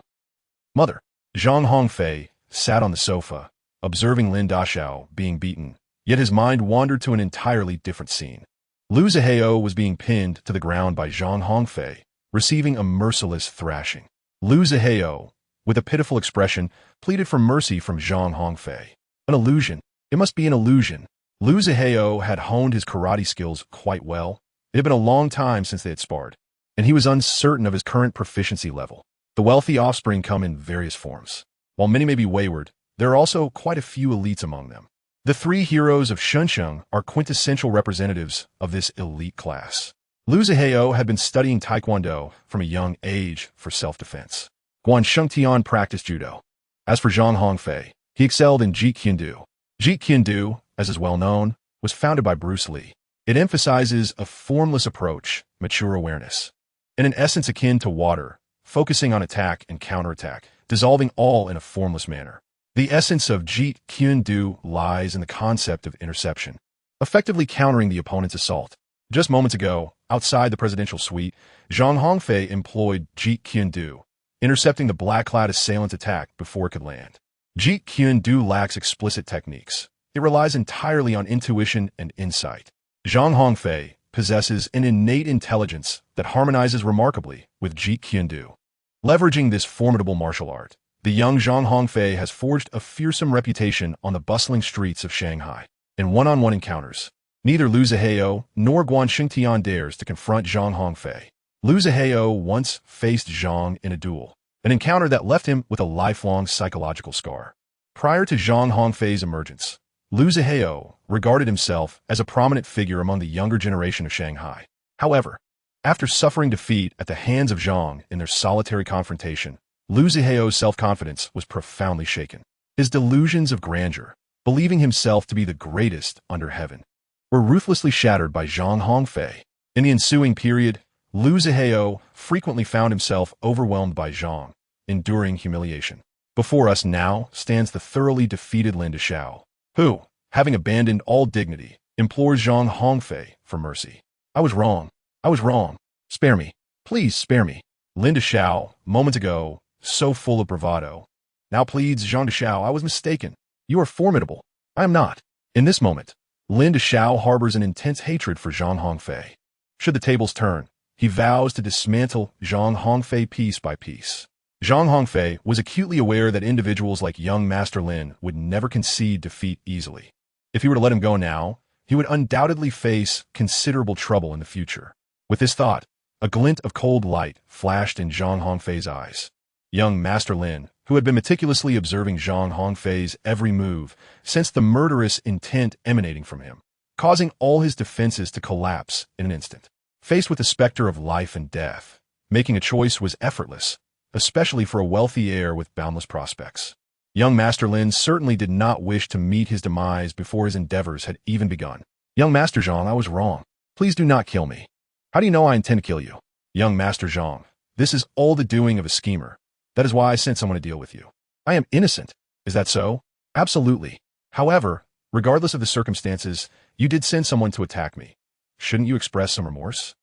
Mother. Zhang Hongfei sat on the sofa, observing Lin Daxiao being beaten, yet his mind wandered to an entirely different scene. Lu Zihao was being pinned to the ground by Zhang Hongfei, receiving a merciless thrashing. Lu Zihao, with a pitiful expression, pleaded for mercy from Zhang Hongfei. An illusion. It must be an illusion. Lu Zihao had honed his karate skills quite well. It had been a long time since they had sparred, and he was uncertain of his current proficiency level. The wealthy offspring come in various forms. While many may be wayward, there are also quite a few elites among them. The three heroes of Shunsheng are quintessential representatives of this elite class. Lu Zihao had been studying Taekwondo from a young age for self-defense. Guan Shengtian practiced judo. As for Zhang Hongfei, he excelled in Jeet Kune Do. Jeet Kune Do, as is well known, was founded by Bruce Lee. It emphasizes a formless approach, mature awareness, and in essence akin to water, focusing on attack and counterattack, dissolving all in a formless manner. The essence of Jeet Kune Do lies in the concept of interception, effectively countering the opponent's assault. Just moments ago, outside the presidential suite, Zhang Hongfei employed Jeet Kune Do, intercepting the black-clad assailant's attack before it could land. Jeet Kune Do lacks explicit techniques. It relies entirely on intuition and insight. Zhang Hongfei possesses an innate intelligence that harmonizes remarkably with Jeet Kune Do. Leveraging this formidable martial art, the young Zhang Hongfei has forged a fearsome reputation on the bustling streets of Shanghai. In one-on-one encounters, neither Lu Zihao nor Guan Shengtian dares to confront Zhang Hongfei. Lu Zihao once faced Zhang in a duel, an encounter that left him with a lifelong psychological scar. Prior to Zhang Hongfei's emergence, Lu Zihao regarded himself as a prominent figure among the younger generation of Shanghai. However, after suffering defeat at the hands of Zhang in their solitary confrontation, Lu Zihao's self-confidence was profoundly shaken. His delusions of grandeur, believing himself to be the greatest under heaven, were ruthlessly shattered by Zhang Hongfei. In the ensuing period, Lu Zihao frequently found himself overwhelmed by Zhang, enduring humiliation. Before us now stands the thoroughly defeated Lin Daxiao, who, having abandoned all dignity, implores Zhang Hongfei for mercy. I was wrong. I was wrong. Spare me. Please spare me. Lin Daxiao, moments ago, so full of bravado, now pleads Zhang Daxiao, I was mistaken. You are formidable. I am not. In this moment, Lin Daxiao harbors an intense hatred for Zhang Hongfei. Should the tables turn, he vows to dismantle Zhang Hongfei piece by piece. Zhang Hongfei was acutely aware that individuals like young Master Lin would never concede defeat easily. If he were to let him go now, he would undoubtedly face considerable trouble in the future. With this thought, a glint of cold light flashed in Zhang Hongfei's eyes. Young Master Lin, who had been meticulously observing Zhang Hongfei's every move, sensed the murderous intent emanating from him, causing all his defenses to collapse in an instant. Faced with the specter of life and death, making a choice was effortless, especially for a wealthy heir with boundless prospects. Young Master Lin certainly did not wish to meet his demise before his endeavors had even begun. Young Master Zhang, I was wrong. Please do not kill me. How do you know I intend to kill you? Young Master Zhang, this is all the doing of a schemer. That is why I sent someone to deal with you. I am innocent. Is that so? Absolutely. However, regardless of the circumstances, you did send someone to attack me. Shouldn't you express some remorse?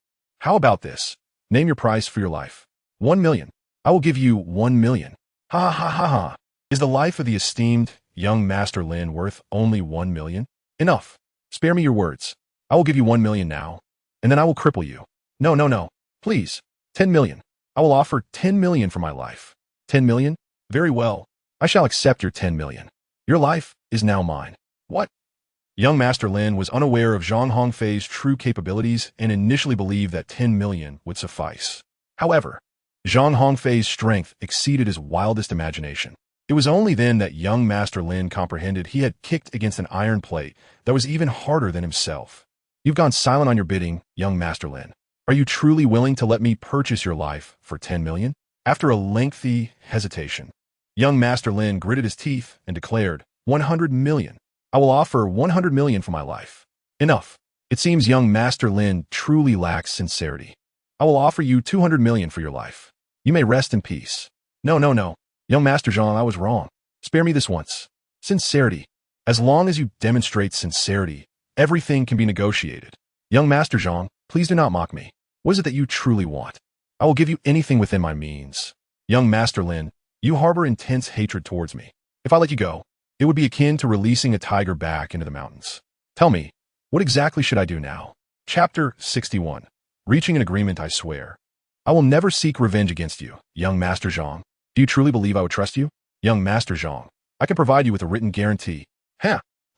How about this? Name your price for your life. 1 million. I will give you 1 million. Ha ha ha ha. Is the life of the esteemed young Master Lin worth only 1 million? Enough. Spare me your words. I will give you 1 million now, and then I will cripple you. No, no, no. Please. 10 million. I will offer 10 million for my life. 10 million? Very well. I shall accept your 10 million. Your life is now mine. What? Young Master Lin was unaware of Zhang Hongfei's true capabilities and initially believed that 10 million would suffice. However, Zhang Hongfei's strength exceeded his wildest imagination. It was only then that young Master Lin comprehended he had kicked against an iron plate that was even harder than himself. You've gone silent on your bidding, young Master Lin. Are you truly willing to let me purchase your life for 10 million? After a lengthy hesitation, young Master Lin gritted his teeth and declared, 100 million. I will offer 100 million for my life. Enough. It seems young Master Lin truly lacks sincerity. I will offer you 200 million for your life. You may rest in peace. No, no, no. Young Master Zhang, I was wrong. Spare me this once. Sincerity. As long as you demonstrate sincerity, everything can be negotiated. Young Master Zhang, please do not mock me. What is it that you truly want? I will give you anything within my means. Young Master Lin, you harbor intense hatred towards me. If I let you go, it would be akin to releasing a tiger back into the mountains. Tell me, what exactly should I do now? Chapter 61. Reaching an agreement, I swear. I will never seek revenge against you, young Master Zhang. Do you truly believe I would trust you? Young Master Zhang, I can provide you with a written guarantee.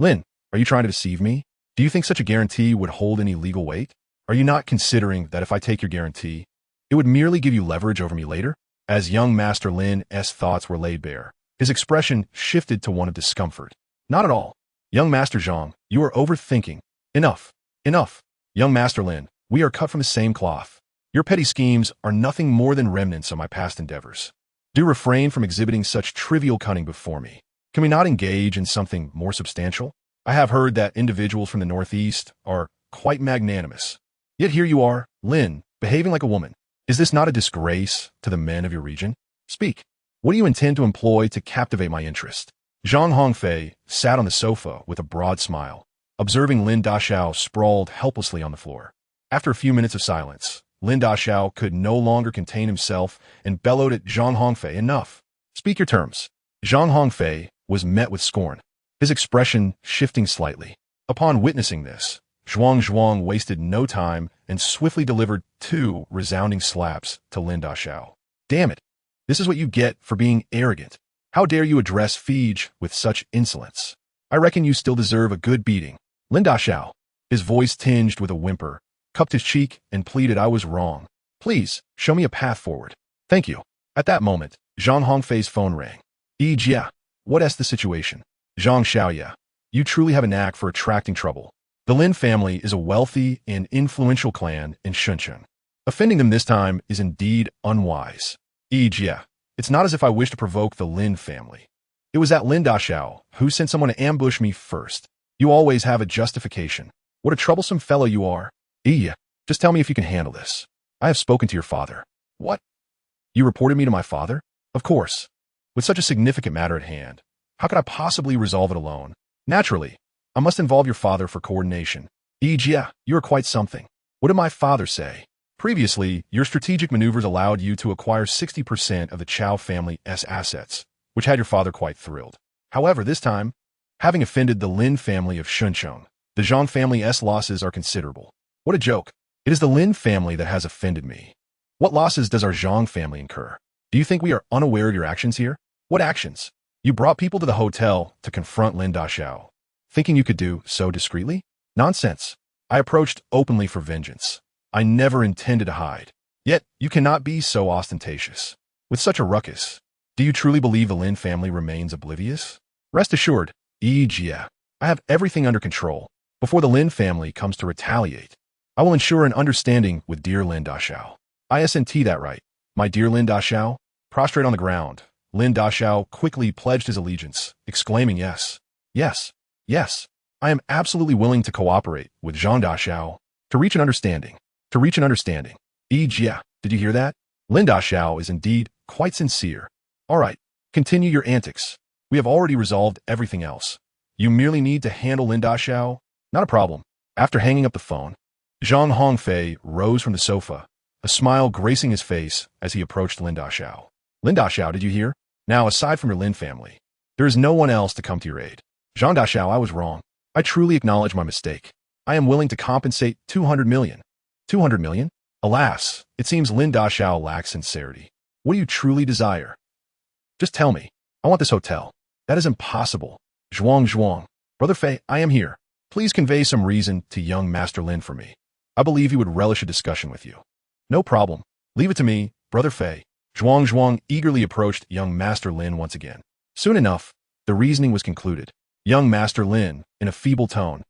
Lin, are you trying to deceive me? Do you think such a guarantee would hold any legal weight? Are you not considering that if I take your guarantee, it would merely give you leverage over me later? As young Master Lin's thoughts were laid bare, his expression shifted to one of discomfort. Not at all. Young Master Zhang, you are overthinking. Enough. Enough. Young Master Lin, we are cut from the same cloth. Your petty schemes are nothing more than remnants of my past endeavors. Do refrain from exhibiting such trivial cunning before me. Can we not engage in something more substantial? I have heard that individuals from the Northeast are quite magnanimous. Yet here you are, Lin, behaving like a woman. Is this not a disgrace to the men of your region? Speak. What do you intend to employ to captivate my interest? Zhang Hongfei sat on the sofa with a broad smile, observing Lin Daxiao sprawled helplessly on the floor. After a few minutes of silence, Lin Daxiao could no longer contain himself and bellowed at Zhang Hongfei, enough. Speak your terms. Zhang Hongfei was met with scorn, his expression shifting slightly. Upon witnessing this, Zhuang wasted no time and swiftly delivered 2 resounding slaps to Lin Daxiao. Damn it! This is what you get for being arrogant. How dare you address Fij with such insolence? I reckon you still deserve a good beating. Lin Daxiao, his voice tinged with a whimper, cupped his cheek and pleaded, I was wrong. Please, show me a path forward. Thank you. At that moment, Zhang Hongfei's phone rang. Jia, what's the situation? Zhang Xiaoya, you truly have a knack for attracting trouble. The Lin family is a wealthy and influential clan in Shuncheng. Offending them this time is indeed unwise. Jia, it's not as if I wish to provoke the Lin family. It was that Lin Daxiao who sent someone to ambush me first. You always have a justification. What a troublesome fellow you are. Jia, just tell me if you can handle this. I have spoken to your father. What? You reported me to my father? Of course. With such a significant matter at hand, how could I possibly resolve it alone? Naturally, I must involve your father for coordination. Jia, you are quite something. What did my father say? Previously, your strategic maneuvers allowed you to acquire 60% of the Chao family's assets, which had your father quite thrilled. However, this time, having offended the Lin family of Shuncheng, the Zhang family's losses are considerable. What a joke. It is the Lin family that has offended me. What losses does our Zhang family incur? Do you think we are unaware of your actions here? What actions? You brought people to the hotel to confront Lin Daxiao, thinking you could do so discreetly? Nonsense. I approached openly for vengeance. I never intended to hide. Yet, you cannot be so ostentatious. With such a ruckus, do you truly believe the Lin family remains oblivious? Rest assured, Jia, I have everything under control. Before the Lin family comes to retaliate, I will ensure an understanding with dear Lin Daxiao. ISNT that right, my dear Lin Daxiao? Prostrate on the ground, Lin Daxiao quickly pledged his allegiance, exclaiming yes, yes, yes. I am absolutely willing to cooperate with Zhang Daxiao to reach an understanding. Jia, did you hear that? Lin Daxiao is indeed quite sincere. All right, continue your antics. We have already resolved everything else. You merely need to handle Lin Daxiao. Not a problem. After hanging up the phone, Zhang Hongfei rose from the sofa, a smile gracing his face as he approached Lin Daxiao. Lin Daxiao, did you hear? Now, aside from your Lin family, there is no one else to come to your aid. Zhang Daxiao, I was wrong. I truly acknowledge my mistake. I am willing to compensate 200 million. 200 million? Alas, it seems Lin Daxiao lacks sincerity. What do you truly desire? Just tell me. I want this hotel. That is impossible. Zhuang. Brother Fei, I am here. Please convey some reason to young Master Lin for me. I believe he would relish a discussion with you. No problem. Leave it to me, Brother Fei. Zhuang eagerly approached young Master Lin once again. Soon enough, the reasoning was concluded. Young Master Lin, in a feeble tone.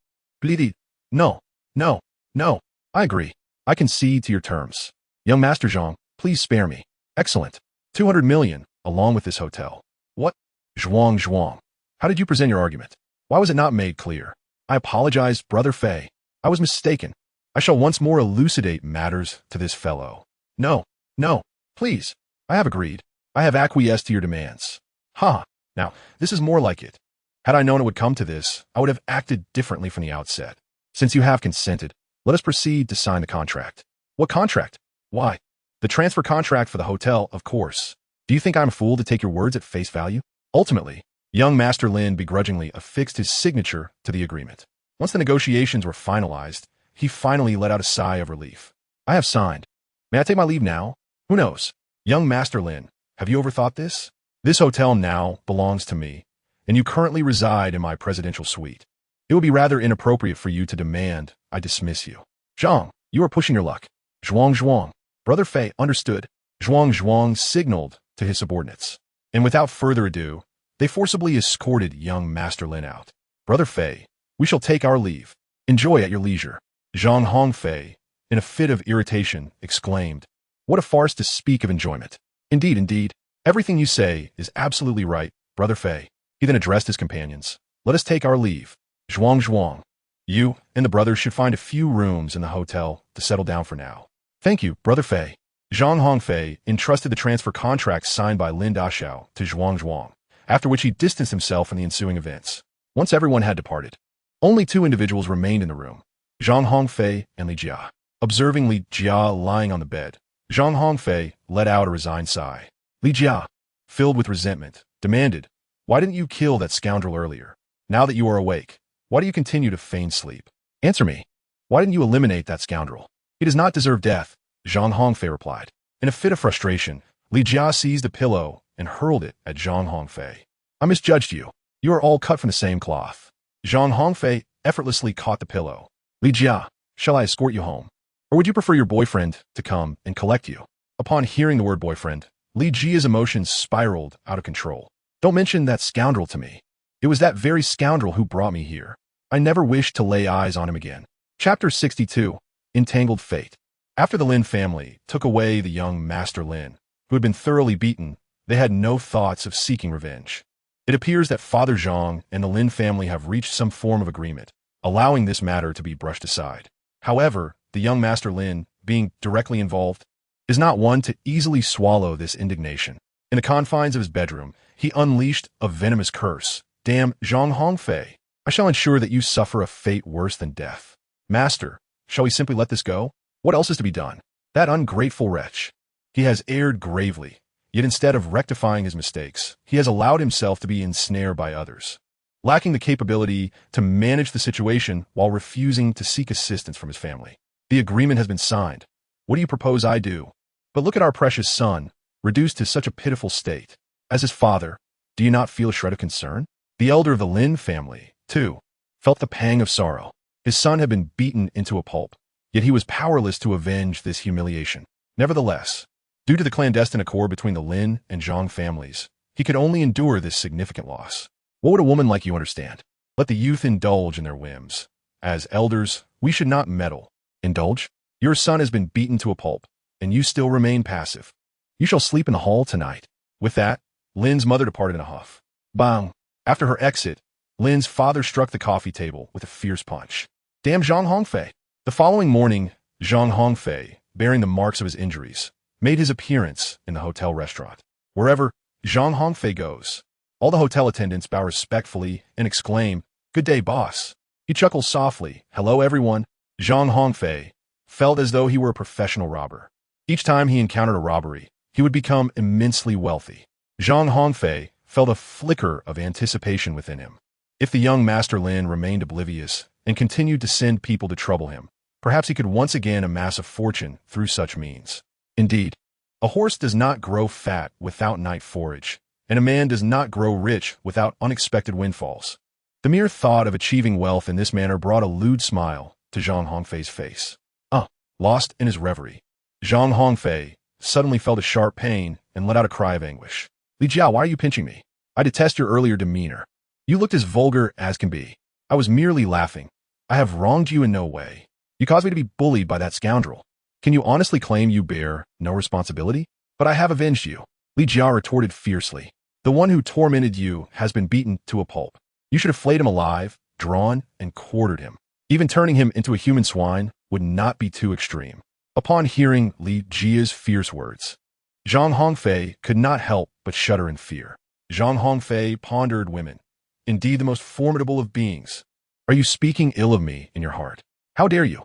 Bleedy. No. I agree. I concede to your terms. Young Master Zhang, please spare me. Excellent. 200 million, along with this hotel. What? Zhuang. How did you present your argument? Why was it not made clear? I apologize, Brother Fei. I was mistaken. I shall once more elucidate matters to this fellow. No, no, please. I have agreed. I have acquiesced to your demands. Ha! Now, this is more like it. Had I known it would come to this, I would have acted differently from the outset. Since you have consented, let us proceed to sign the contract. What contract? Why? The transfer contract for the hotel, of course. Do you think I'm a fool to take your words at face value? Ultimately, young Master Lin begrudgingly affixed his signature to the agreement. Once the negotiations were finalized, he finally let out a sigh of relief. I have signed. May I take my leave now? Who knows? Young Master Lin, have you overthought this? This hotel now belongs to me, and you currently reside in my presidential suite. It would be rather inappropriate for you to demand I dismiss you. Zhang, you are pushing your luck. Zhuang. Brother Fei understood. Zhuang signaled to his subordinates. And without further ado, they forcibly escorted young Master Lin out. Brother Fei, we shall take our leave. Enjoy at your leisure. Zhang Hongfei, in a fit of irritation, exclaimed, What a farce to speak of enjoyment. Indeed, everything you say is absolutely right, Brother Fei. He then addressed his companions. Let us take our leave. Zhuang. You and the brothers should find a few rooms in the hotel to settle down for now. Thank you, Brother Fei. Zhang Hongfei entrusted the transfer contract signed by Lin Daxiao to Zhuang, after which he distanced himself from the ensuing events. Once everyone had departed, only two individuals remained in the room, Zhang Hongfei and Li Jia. Observing Li Jia lying on the bed, Zhang Hongfei let out a resigned sigh. Li Jia, filled with resentment, demanded, Why didn't you kill that scoundrel earlier? Now that you are awake, why do you continue to feign sleep? Answer me. Why didn't you eliminate that scoundrel? He does not deserve death, Zhang Hongfei replied. In a fit of frustration, Li Jia seized a pillow and hurled it at Zhang Hongfei. I misjudged you. You are all cut from the same cloth. Zhang Hongfei effortlessly caught the pillow. Li Jia, shall I escort you home? Or would you prefer your boyfriend to come and collect you? Upon hearing the word boyfriend, Li Jia's emotions spiraled out of control. Don't mention that scoundrel to me. It was that very scoundrel who brought me here. I never wished to lay eyes on him again. Chapter 62. Entangled Fate. After the Lin family took away the young Master Lin, who had been thoroughly beaten, they had no thoughts of seeking revenge. It appears that Father Zhang and the Lin family have reached some form of agreement, allowing this matter to be brushed aside. However, the young Master Lin, being directly involved, is not one to easily swallow this indignation. In the confines of his bedroom, he unleashed a venomous curse. Damn Zhang Hongfei! I shall ensure that you suffer a fate worse than death. Master, shall we simply let this go? What else is to be done? That ungrateful wretch. He has erred gravely, yet instead of rectifying his mistakes, he has allowed himself to be ensnared by others, lacking the capability to manage the situation while refusing to seek assistance from his family. The agreement has been signed. What do you propose I do? But look at our precious son, reduced to such a pitiful state. As his father, do you not feel a shred of concern? The elder of the Lin family, too, felt the pang of sorrow. His son had been beaten into a pulp, yet he was powerless to avenge this humiliation. Nevertheless, due to the clandestine accord between the Lin and Zhang families, he could only endure this significant loss. What would a woman like you understand? Let the youth indulge in their whims. As elders, we should not meddle. Indulge? Your son has been beaten to a pulp, and you still remain passive. You shall sleep in the hall tonight. With that, Lin's mother departed in a huff. Bang! After her exit, Lin's father struck the coffee table with a fierce punch. Damn Zhang Hongfei! The following morning, Zhang Hongfei, bearing the marks of his injuries, made his appearance in the hotel restaurant. Wherever Zhang Hongfei goes, all the hotel attendants bow respectfully and exclaim, Good day, boss. He chuckles softly, Hello, everyone. Zhang Hongfei felt as though he were a professional robber. Each time he encountered a robbery, he would become immensely wealthy. Zhang Hongfei felt a flicker of anticipation within him. If the young Master Lin remained oblivious and continued to send people to trouble him, perhaps he could once again amass a fortune through such means. Indeed, a horse does not grow fat without night forage, and a man does not grow rich without unexpected windfalls. The mere thought of achieving wealth in this manner brought a lewd smile to Zhang Hongfei's face. Lost in his reverie, Zhang Hongfei suddenly felt a sharp pain and let out a cry of anguish. Li Jiao, why are you pinching me? I detest your earlier demeanor. You looked as vulgar as can be. I was merely laughing. I have wronged you in no way. You caused me to be bullied by that scoundrel. Can you honestly claim you bear no responsibility? But I have avenged you. Li Jia retorted fiercely. The one who tormented you has been beaten to a pulp. You should have flayed him alive, drawn, and quartered him. Even turning him into a human swine would not be too extreme. Upon hearing Li Jia's fierce words, Zhang Hongfei could not help but shudder in fear. Zhang Hongfei pondered women, indeed the most formidable of beings. Are you speaking ill of me in your heart? How dare you?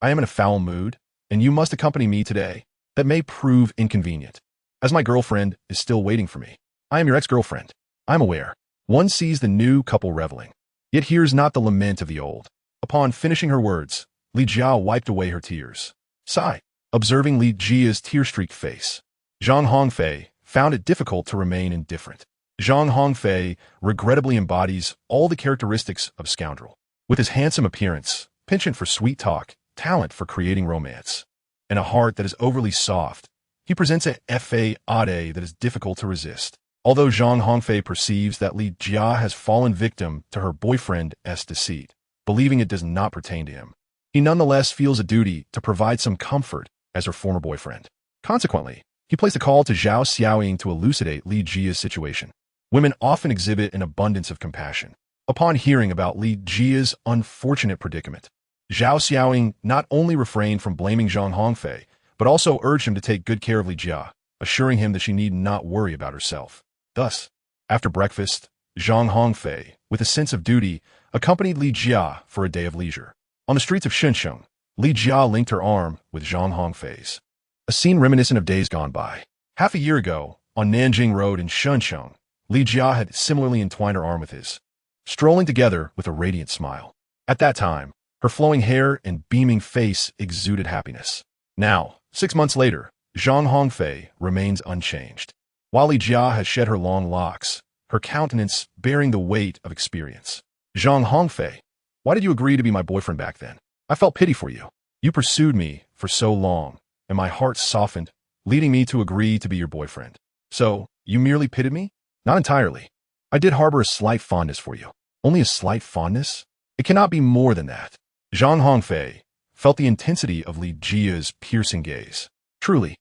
I am in a foul mood, and you must accompany me today. That may prove inconvenient, as my girlfriend is still waiting for me. I am your ex-girlfriend. I am aware. One sees the new couple reveling, yet hears not the lament of the old. Upon finishing her words, Li Jia wiped away her tears. Sigh. Observing Li Jia's tear-streaked face, Zhang Hongfei found it difficult to remain indifferent. Zhang Hongfei regrettably embodies all the characteristics of scoundrel. With his handsome appearance, penchant for sweet talk, talent for creating romance, and a heart that is overly soft, he presents a fade that is difficult to resist. Although Zhang Hongfei perceives that Li Jia has fallen victim to her boyfriend's deceit, believing it does not pertain to him, he nonetheless feels a duty to provide some comfort as her former boyfriend. Consequently, he placed a call to Zhao Xiaoying to elucidate Li Jia's situation. Women often exhibit an abundance of compassion. Upon hearing about Li Jia's unfortunate predicament, Zhao Xiaoying not only refrained from blaming Zhang Hongfei, but also urged him to take good care of Li Jia, assuring him that she need not worry about herself. Thus, after breakfast, Zhang Hongfei, with a sense of duty, accompanied Li Jia for a day of leisure. On the streets of Shenzhen, Li Jia linked her arm with Zhang Hongfei's. A scene reminiscent of days gone by. Half a year ago, on Nanjing Road in Shenzhen, Li Jia had similarly entwined her arm with his, strolling together with a radiant smile. At that time, her flowing hair and beaming face exuded happiness. Now, 6 months later, Zhang Hongfei remains unchanged. While Li Jia has shed her long locks, her countenance bearing the weight of experience. Zhang Hongfei, why did you agree to be my boyfriend back then? I felt pity for you. You pursued me for so long, and my heart softened, leading me to agree to be your boyfriend. So, you merely pitied me? Not entirely. I did harbor a slight fondness for you. Only a slight fondness? It cannot be more than that. Zhang Hongfei felt the intensity of Li Jia's piercing gaze. Truly,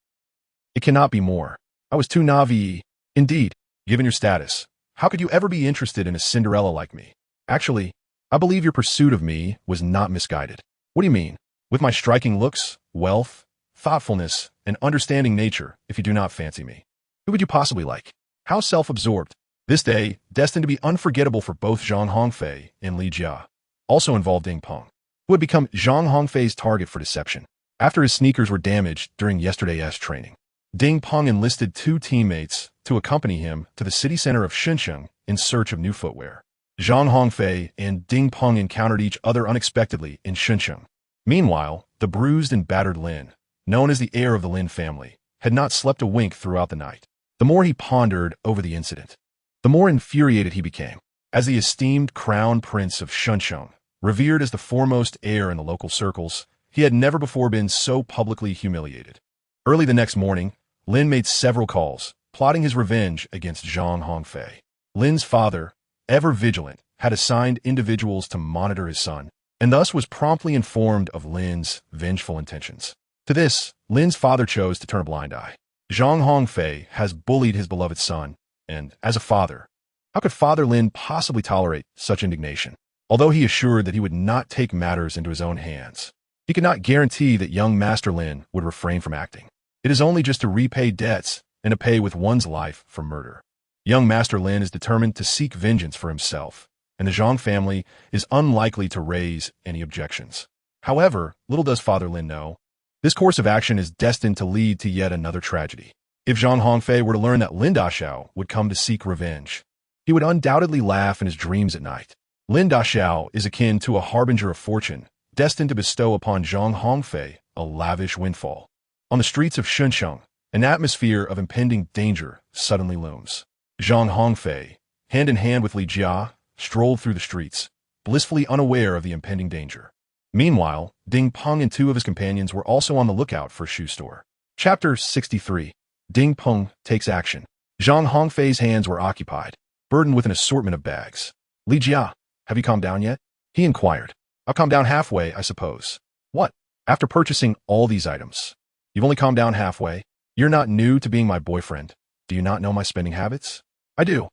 it cannot be more. I was too naive. Indeed, given your status, how could you ever be interested in a Cinderella like me? Actually, I believe your pursuit of me was not misguided. What do you mean? With my striking looks, wealth, thoughtfulness, and understanding nature, if you do not fancy me, who would you possibly like? How self-absorbed. This day, destined to be unforgettable for both Zhang Hongfei and Li Jia, also involved Ding Peng, who had become Zhang Hongfei's target for deception. After his sneakers were damaged during yesterday's training, Ding Peng enlisted 2 teammates to accompany him to the city center of Shenzhen in search of new footwear. Zhang Hongfei and Ding Peng encountered each other unexpectedly in Shenzhen. Meanwhile, the bruised and battered Lin, known as the heir of the Lin family, had not slept a wink throughout the night. The more he pondered over the incident, the more infuriated he became. As the esteemed crown prince of Shenzhen, revered as the foremost heir in the local circles, he had never before been so publicly humiliated. Early the next morning, Lin made several calls, plotting his revenge against Zhang Hongfei. Lin's father, ever vigilant, had assigned individuals to monitor his son, and thus was promptly informed of Lin's vengeful intentions. To this, Lin's father chose to turn a blind eye. Zhang Hongfei has bullied his beloved son, and, as a father, how could Father Lin possibly tolerate such indignation? Although he assured that he would not take matters into his own hands, he could not guarantee that young Master Lin would refrain from acting. It is only just to repay debts and to pay with one's life for murder. Young Master Lin is determined to seek vengeance for himself, and the Zhang family is unlikely to raise any objections. However, little does Father Lin know, this course of action is destined to lead to yet another tragedy. If Zhang Hongfei were to learn that Lin Daxiao would come to seek revenge, he would undoubtedly laugh in his dreams at night. Lin Daxiao is akin to a harbinger of fortune, destined to bestow upon Zhang Hongfei a lavish windfall. On the streets of Shenzhen, an atmosphere of impending danger suddenly looms. Zhang Hongfei, hand in hand with Li Jia, strolled through the streets, blissfully unaware of the impending danger. Meanwhile, Ding Peng and 2 of his companions were also on the lookout for a shoe store. Chapter 63. Ding Peng takes action. Zhang Hongfei's hands were occupied, burdened with an assortment of bags. Li Jia, have you calmed down yet? He inquired. I'll calm down halfway, I suppose. What? After purchasing all these items, you've only calmed down halfway? You're not new to being my boyfriend. Do you not know my spending habits? I do.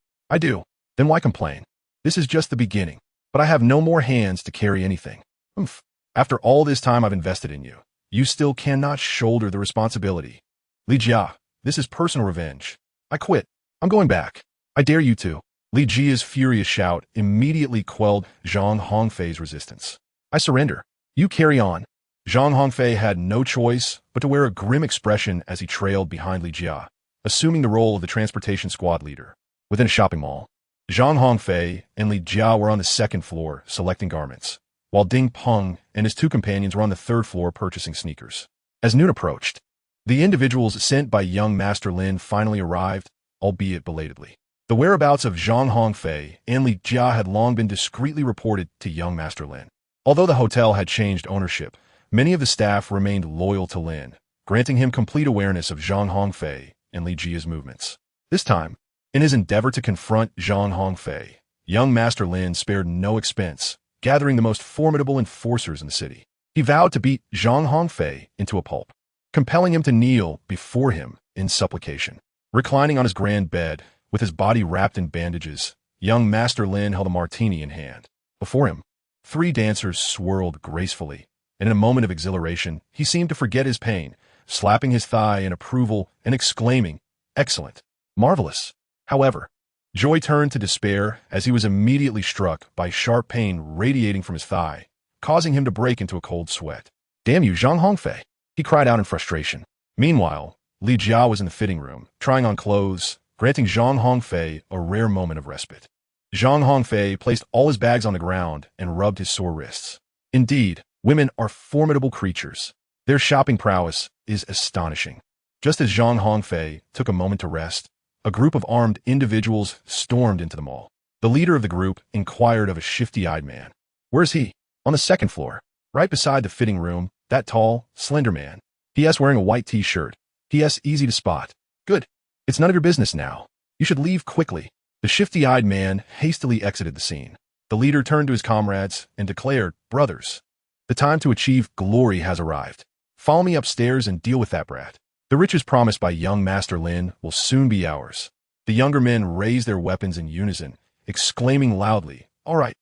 Then why complain? This is just the beginning. But I have no more hands to carry anything. Oomph. After all this time I've invested in you, you still cannot shoulder the responsibility. Li Jia, this is personal revenge. I quit. I'm going back. I dare you to. Li Jia's furious shout immediately quelled Zhang Hongfei's resistance. I surrender. You carry on. Zhang Hongfei had no choice but to wear a grim expression as he trailed behind Li Jia, assuming the role of the transportation squad leader. Within a shopping mall, Zhang Hongfei and Li Jia were on the second floor selecting garments, while Ding Peng and his two companions were on the third floor purchasing sneakers. As noon approached, the individuals sent by young Master Lin finally arrived, albeit belatedly. The whereabouts of Zhang Hongfei and Li Jia had long been discreetly reported to young Master Lin. Although the hotel had changed ownership, many of the staff remained loyal to Lin, granting him complete awareness of Zhang Hongfei and Li Jia's movements. This time, in his endeavor to confront Zhang Hongfei, young Master Lin spared no expense, gathering the most formidable enforcers in the city. He vowed to beat Zhang Hongfei into a pulp, compelling him to kneel before him in supplication. Reclining on his grand bed, with his body wrapped in bandages, young Master Lin held a martini in hand. Before him, 3 dancers swirled gracefully, and in a moment of exhilaration, he seemed to forget his pain, slapping his thigh in approval and exclaiming, "Excellent! Marvelous!" However, joy turned to despair as he was immediately struck by sharp pain radiating from his thigh, causing him to break into a cold sweat. "Damn you, Zhang Hongfei!" he cried out in frustration. Meanwhile, Li Jia was in the fitting room, trying on clothes, granting Zhang Hongfei a rare moment of respite. Zhang Hongfei placed all his bags on the ground and rubbed his sore wrists. Indeed, women are formidable creatures. Their shopping prowess is astonishing. Just as Zhang Hongfei took a moment to rest, a group of armed individuals stormed into the mall. The leader of the group inquired of a shifty-eyed man. "Where's he?" "On the second floor, right beside the fitting room, that tall, slender man. P.S. wearing a white t-shirt. P.S. easy to spot." "Good. It's none of your business now. You should leave quickly." The shifty-eyed man hastily exited the scene. The leader turned to his comrades and declared, "Brothers, the time to achieve glory has arrived. Follow me upstairs and deal with that brat. The riches promised by young Master Lin will soon be ours." The younger men raised their weapons in unison, exclaiming loudly, "All right.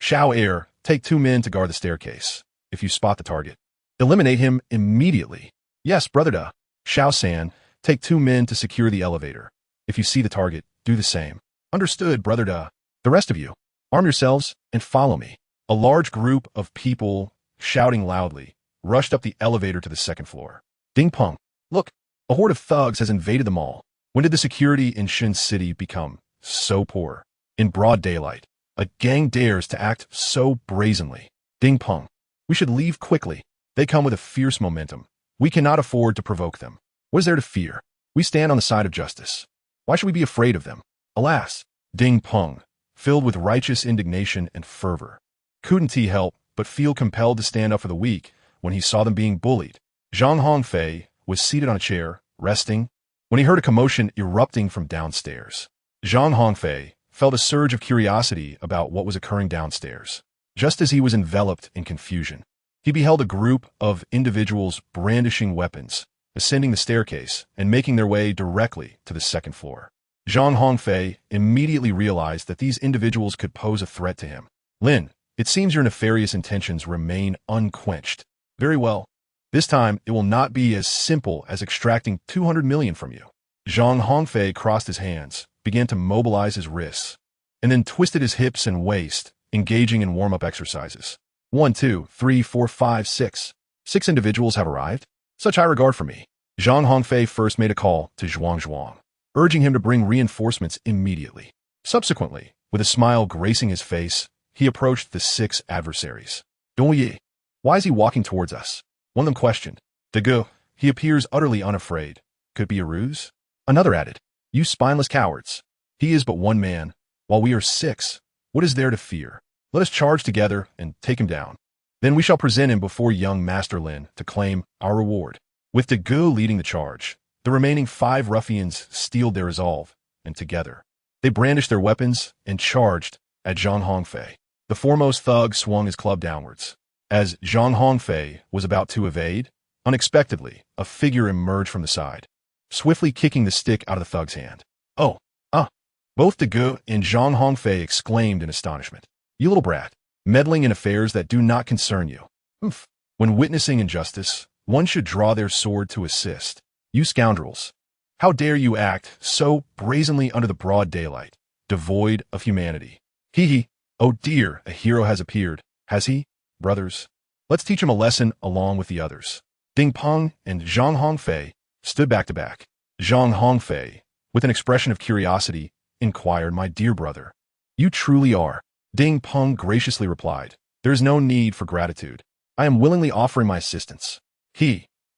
Xiao Air, take 2 men to guard the staircase. If you spot the target, eliminate him immediately." "Yes, Brother.The. Xiao San, take 2 men to secure the elevator. If you see the target, do the same." "Understood, Brother.The. The rest of you, arm yourselves and follow me." A large group of people, shouting loudly, rushed up the elevator to the second floor. "Ding Peng, look, a horde of thugs has invaded the mall. When did the security in Shin City become so poor? In broad daylight, a gang dares to act so brazenly. Ding Peng, we should leave quickly. They come with a fierce momentum. We cannot afford to provoke them. What is there to fear? We stand on the side of justice. Why should we be afraid of them?" Alas, Ding Peng, filled with righteous indignation and fervor, couldn't he help but feel compelled to stand up for the weak when he saw them being bullied. Zhang Hongfei was seated on a chair, resting, when he heard a commotion erupting from downstairs. Zhang Hongfei felt a surge of curiosity about what was occurring downstairs. Just as he was enveloped in confusion, he beheld a group of individuals brandishing weapons, ascending the staircase and making their way directly to the second floor. Zhang Hongfei immediately realized that these individuals could pose a threat to him. "Lin, it seems your nefarious intentions remain unquenched. Very well. This time, it will not be as simple as extracting 200 million from you." Zhang Hongfei crossed his hands, began to mobilize his wrists, and then twisted his hips and waist, engaging in warm-up exercises. 1, 2, 3, 4, 5, 6. 6 individuals have arrived. Such high regard for me. Zhang Hongfei first made a call to Zhuang, urging him to bring reinforcements immediately. Subsequently, with a smile gracing his face, he approached the 6 adversaries. "Dongyi, why is he walking towards us?" One of them questioned. "The, he appears utterly unafraid. Could it be a ruse?" Another added, "You spineless cowards. He is but 1 man, while we are 6. What is there to fear? Let us charge together and take him down. Then we shall present him before young Master Lin to claim our reward." With the leading the charge, the remaining 5 ruffians steeled their resolve, and together, they brandished their weapons and charged at Zhang Hongfei. The foremost thug swung his club downwards. As Zhang Hongfei was about to evade, unexpectedly, a figure emerged from the side, swiftly kicking the stick out of the thug's hand. "Oh, ah!" Both De and Zhang Hongfei exclaimed in astonishment. "You little brat, meddling in affairs that do not concern you. Oof. When witnessing injustice, one should draw their sword to assist. You scoundrels! How dare you act so brazenly under the broad daylight, devoid of humanity? Hee hee. Oh dear, a hero has appeared, has he? Brothers, let's teach him a lesson along with the others. Ding Peng and Zhang Hongfei stood back to back. Zhang Hongfei, with an expression of curiosity, inquired, "My dear brother, you truly are?" Ding Peng graciously replied, "There is no need for gratitude. I am willingly offering my assistance."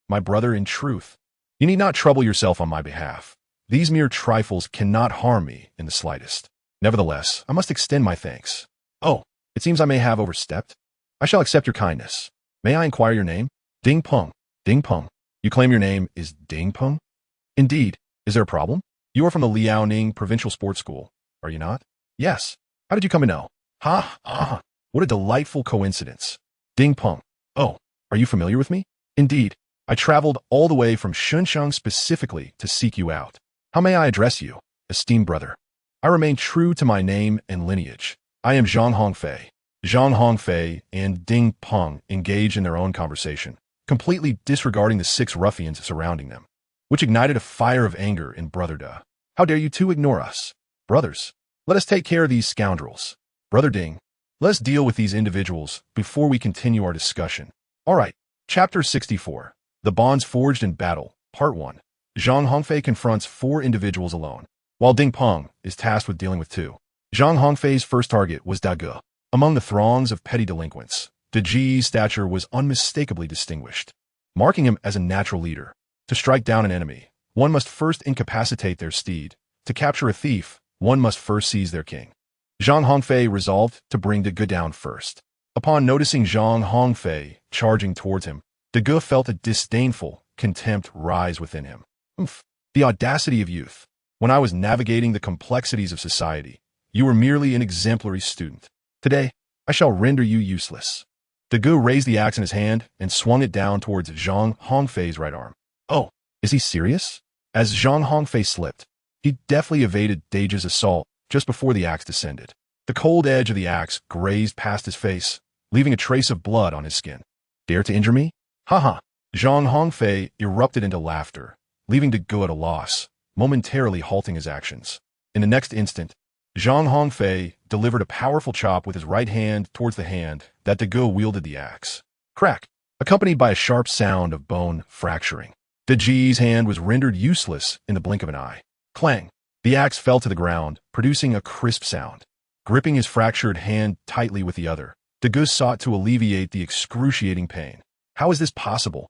My brother, in truth, you need not trouble yourself on my behalf. These mere trifles cannot harm me in the slightest. Nevertheless, I must extend my thanks. Oh, it seems I may have overstepped. I shall accept your kindness. May I inquire your name? Ding Peng. Ding Peng. You claim your name is Ding Peng? Indeed. Is there a problem? You are from the Liaoning Provincial Sports School, are you not? Yes. How did you come to know? Ha! What a delightful coincidence. Ding Peng. Oh, are you familiar with me? Indeed. I traveled all the way from Shunsheng specifically to seek you out. How may I address you, esteemed brother? I remain true to my name and lineage. I am Zhang Hongfei. Zhang Hongfei and Ding Peng engaged in their own conversation, completely disregarding the 6 ruffians surrounding them, which ignited a fire of anger in Brother.The. How dare you two ignore us? Brothers, let us take care of these scoundrels. Brother Ding, let us deal with these individuals before we continue our discussion. All right, Chapter 64. The Bonds Forged in Battle, Part 1. Zhang Hongfei confronts 4 individuals alone, while Ding Peng is tasked with dealing with 2. Zhang Hongfei's first target was Da. Among the throngs of petty delinquents, Da's stature was unmistakably distinguished, marking him as a natural leader. To strike down an enemy, one must first incapacitate their steed. To capture a thief, one must first seize their king. Zhang Hongfei resolved to bring Da down first. Upon noticing Zhang Hongfei charging towards him, Da felt a disdainful contempt rise within him. The audacity of youth. When I was navigating the complexities of society, you were merely an exemplary student. Today, I shall render you useless. Da raised the axe in his hand and swung it down towards Zhang Hongfei's right arm. Oh, is he serious? As Zhang Hongfei slipped, he deftly evaded Da's assault just before the axe descended. The cold edge of the axe grazed past his face, leaving a trace of blood on his skin. Dare to injure me? Ha! Zhang Hongfei erupted into laughter, leaving Da at a loss, momentarily halting his actions. In the next instant, Zhang Hongfei delivered a powerful chop with his right hand towards the hand that Da wielded the axe. Crack, accompanied by a sharp sound of bone fracturing. Da's hand was rendered useless in the blink of an eye. Clang! The axe fell to the ground, producing a crisp sound. Gripping his fractured hand tightly with the other, Da sought to alleviate the excruciating pain. How is this possible?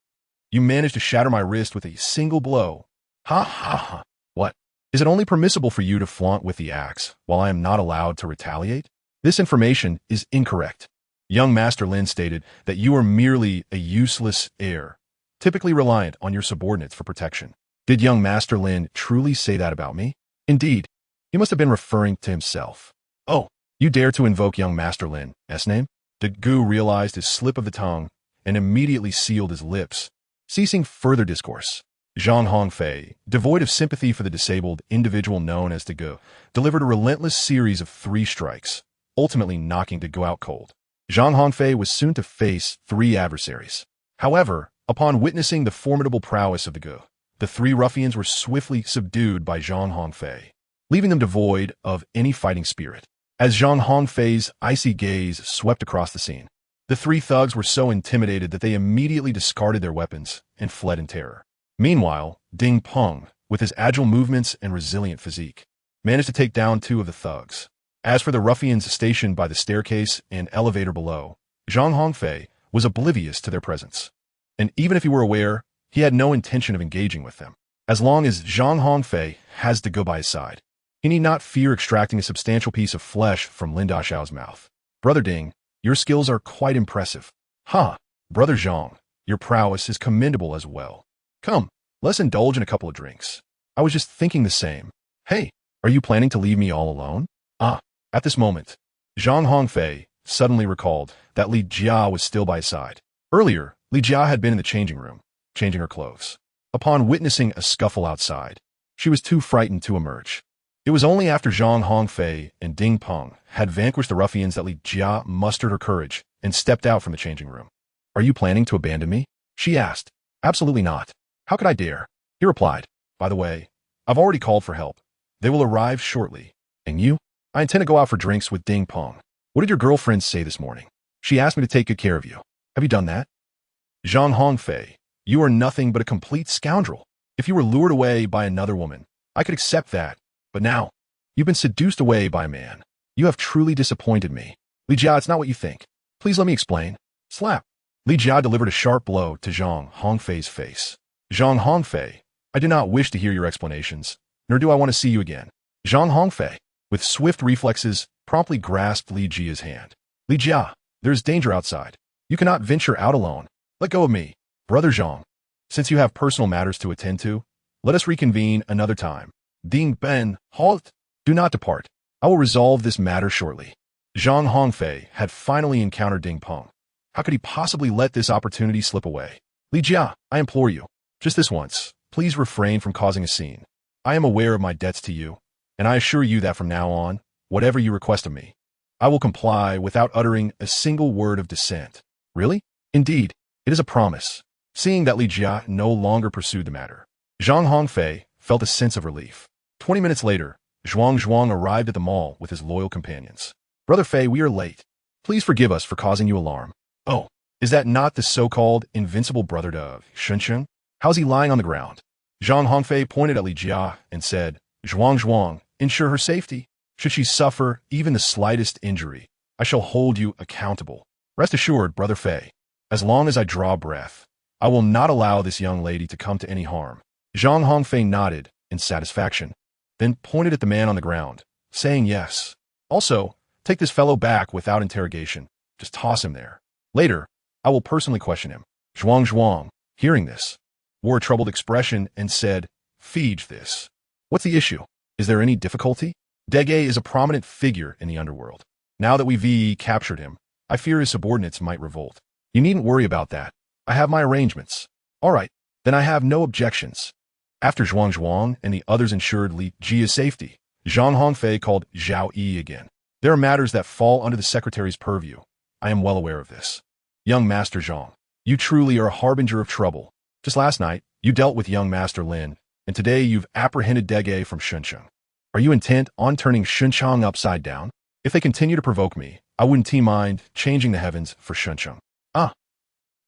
You managed to shatter my wrist with a single blow. Ha! What? Is it only permissible for you to flaunt with the axe, while I am not allowed to retaliate? This information is incorrect. Young Master Lin stated that you are merely a useless heir, typically reliant on your subordinates for protection. Did young Master Lin truly say that about me? Indeed, he must have been referring to himself. Oh, you dare to invoke young Master Lin's name? Da realized his slip of the tongue and immediately sealed his lips, ceasing further discourse. Zhang Hongfei, devoid of sympathy for the disabled individual known as Da, delivered a relentless series of 3 strikes, ultimately knocking Da out cold. Zhang Hongfei was soon to face 3 adversaries. However, upon witnessing the formidable prowess of Da, the 3 ruffians were swiftly subdued by Zhang Hongfei, leaving them devoid of any fighting spirit. As Zhang Hongfei's icy gaze swept across the scene, the 3 thugs were so intimidated that they immediately discarded their weapons and fled in terror. Meanwhile, Ding Peng, with his agile movements and resilient physique, managed to take down 2 of the thugs. As for the ruffians stationed by the staircase and elevator below, Zhang Hongfei was oblivious to their presence. And even if he were aware, he had no intention of engaging with them. As long as Zhang Hongfei has Da by his side, he need not fear extracting a substantial piece of flesh from Lin Daxiao's mouth. Brother Ding, your skills are quite impressive. Brother Zhang, your prowess is commendable as well. Come, let's indulge in a couple of drinks. I was just thinking the same. Hey, are you planning to leave me all alone? At this moment, Zhang Hongfei suddenly recalled that Li Jia was still by his side. Earlier, Li Jia had been in the changing room, changing her clothes. Upon witnessing a scuffle outside, she was too frightened to emerge. It was only after Zhang Hongfei and Ding Peng had vanquished the ruffians that Li Jia mustered her courage and stepped out from the changing room. "Are you planning to abandon me?" she asked. "Absolutely not. How could I dare?" he replied. "By the way, I've already called for help. They will arrive shortly. And you?" "I intend to go out for drinks with Ding Peng. What did your girlfriend say this morning?" "She asked me to take good care of you. Have you done that?" "Zhang Hongfei, you are nothing but a complete scoundrel. If you were lured away by another woman, I could accept that. But now, you've been seduced away by a man. You have truly disappointed me. Li Jia, it's not what you think. Please let me explain." Slap. Li Jia delivered a sharp blow to Zhang Hongfei's face. "Zhang Hongfei, I do not wish to hear your explanations, nor do I want to see you again." Zhang Hongfei, with swift reflexes, promptly grasped Li Jia's hand. "Li Jia, there is danger outside. You cannot venture out alone. Let go of me, Brother Zhang. Since you have personal matters to attend to, let us reconvene another time." Ding Ben, halt! "Do not depart. I will resolve this matter shortly." Zhang Hongfei had finally encountered Ding Peng. How could he possibly let this opportunity slip away? "Li Jia, I implore you, just this once, please refrain from causing a scene. I am aware of my debts to you, and I assure you that from now on, whatever you request of me, I will comply without uttering a single word of dissent." "Really?" "Indeed, it is a promise." Seeing that Li Jia no longer pursued the matter, Zhang Hongfei felt a sense of relief. 20 minutes later, Zhuang arrived at the mall with his loyal companions. "Brother Fei, we are late. Please forgive us for causing you alarm." "Oh, is that not the so-called invincible brother-of Shunsheng? How's he lying on the ground?" Zhang Hongfei pointed at Li Jia and said, Zhuang, ensure her safety. Should she suffer even the slightest injury, I shall hold you accountable. Rest assured, Brother Fei, as long as I draw breath, I will not allow this young lady to come to any harm." Zhang Hongfei nodded in satisfaction, then pointed at the man on the ground, saying yes. "Also, take this fellow back without interrogation. Just toss him there. Later, I will personally question him." Zhuang, hearing this, wore a troubled expression and said, "Feed this. What's the issue? Is there any difficulty?" "Dege is a prominent figure in the underworld. Now that we've captured him, I fear his subordinates might revolt. You needn't worry about that. I have my arrangements." "All right, then I have no objections." After Zhuang and the others ensured Li Jia's safety, Zhang Hongfei called Zhao Yi again. "There are matters that fall under the secretary's purview. I am well aware of this. Young Master Zhang, you truly are a harbinger of trouble. Just last night, you dealt with young Master Lin, and today you've apprehended Dege from Shunsheng. Are you intent on turning Shunsheng upside down? If they continue to provoke me, I wouldn't mind changing the heavens for Shunsheng.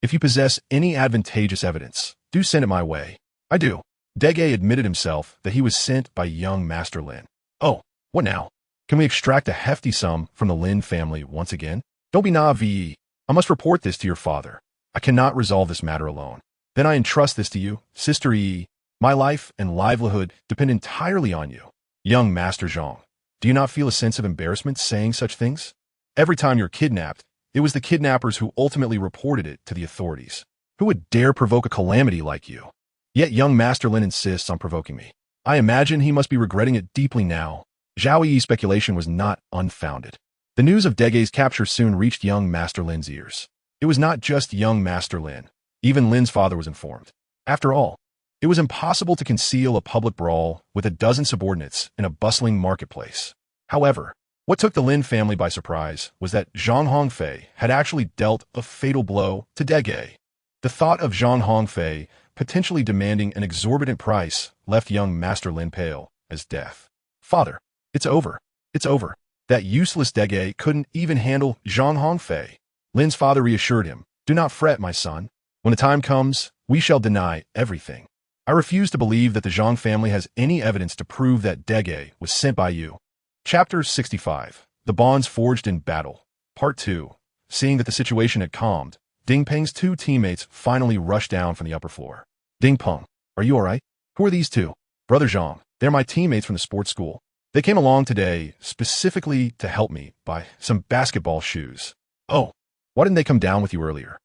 If you possess any advantageous evidence, do send it my way." "I do." Dege admitted himself that he was sent by young Master Lin. "Oh, what now? Can we extract a hefty sum from the Lin family once again?" "Don't be naive. I must report this to your father. I cannot resolve this matter alone. Then I entrust this to you, Sister Yi. My life and livelihood depend entirely on you." "Young Master Zhang, do you not feel a sense of embarrassment saying such things? Every time you're kidnapped, it was the kidnappers who ultimately reported it to the authorities. Who would dare provoke a calamity like you? Yet young Master Lin insists on provoking me. I imagine he must be regretting it deeply now." Zhao Yi's speculation was not unfounded. The news of Dege's capture soon reached young Master Lin's ears. It was not just young Master Lin. Even Lin's father was informed. After all, it was impossible to conceal a public brawl with a dozen subordinates in a bustling marketplace. However, what took the Lin family by surprise was that Zhang Hongfei had actually dealt a fatal blow to Dege. The thought of Zhang Hongfei potentially demanding an exorbitant price left young Master Lin pale as death. "Father, it's over. It's over." That useless Dege couldn't even handle Zhang Hongfei. Lin's father reassured him, "Do not fret, my son. When the time comes, we shall deny everything. I refuse to believe that the Zhang family has any evidence to prove that Dege was sent by you." Chapter 65. The Bonds Forged in Battle. Part 2. Seeing that the situation had calmed, Ding Peng's two teammates finally rushed down from the upper floor. "Ding Peng, are you all right?" "Who are these two?" "Brother Zhang. They're my teammates from the sports school. They came along today specifically to help me buy some basketball shoes." "Oh, why didn't they come down with you earlier?"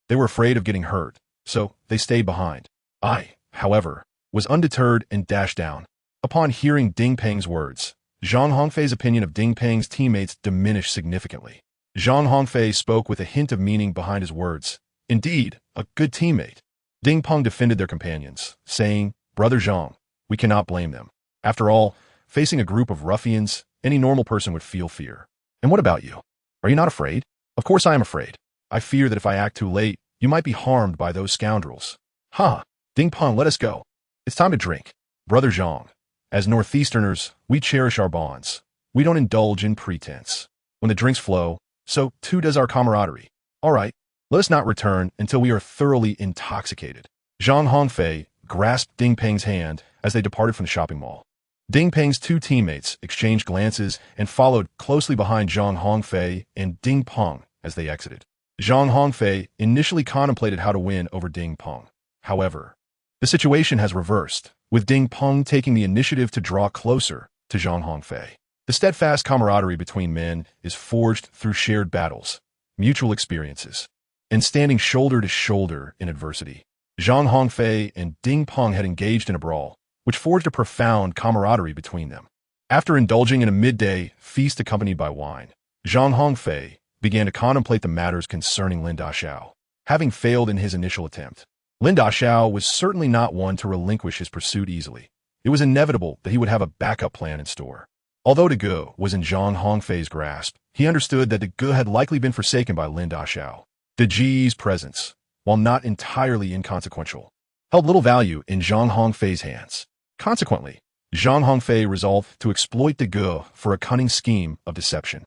They were afraid of getting hurt, so they stayed behind. I, however, was undeterred and dashed down." Upon hearing Ding Peng's words, Zhang Hongfei's opinion of Ding Peng's teammates diminished significantly. Zhang Hongfei spoke with a hint of meaning behind his words. Indeed, a good teammate. Ding Peng defended their companions, saying, "Brother Zhang, we cannot blame them. After all, Facing a group of ruffians, any normal person would feel fear. And what about you? Are you not afraid? Of course I am afraid. I fear that if I act too late, you might be harmed by those scoundrels. Ha! Ding Pong, let us go. It's time to drink. Brother Zhang, as Northeasterners, we cherish our bonds. We don't indulge in pretense. When the drinks flow, so too does our camaraderie. All right, let us not return until we are thoroughly intoxicated. Zhang Hongfei grasped Ding Peng's hand as they departed from the shopping mall. Ding Peng's two teammates exchanged glances and followed closely behind Zhang Hongfei and Ding Peng as they exited. Zhang Hongfei initially contemplated how to win over Ding Peng. However, the situation has reversed, with Ding Peng taking the initiative to draw closer to Zhang Hongfei. The steadfast camaraderie between men is forged through shared battles, mutual experiences, and standing shoulder to shoulder in adversity. Zhang Hongfei and Ding Peng had engaged in a brawl, which forged a profound camaraderie between them. After indulging in a midday feast accompanied by wine, Zhang Hongfei began to contemplate the matters concerning Lin Daxiao. Having failed in his initial attempt, Lin Daxiao was certainly not one to relinquish his pursuit easily. It was inevitable that he would have a backup plan in store. Although De was in Zhang Hongfei's grasp, he understood that De had likely been forsaken by Lin Daxiao. De presence, while not entirely inconsequential, held little value in Zhang Hongfei's hands. Consequently, Zhang Hongfei resolved to exploit De for a cunning scheme of deception.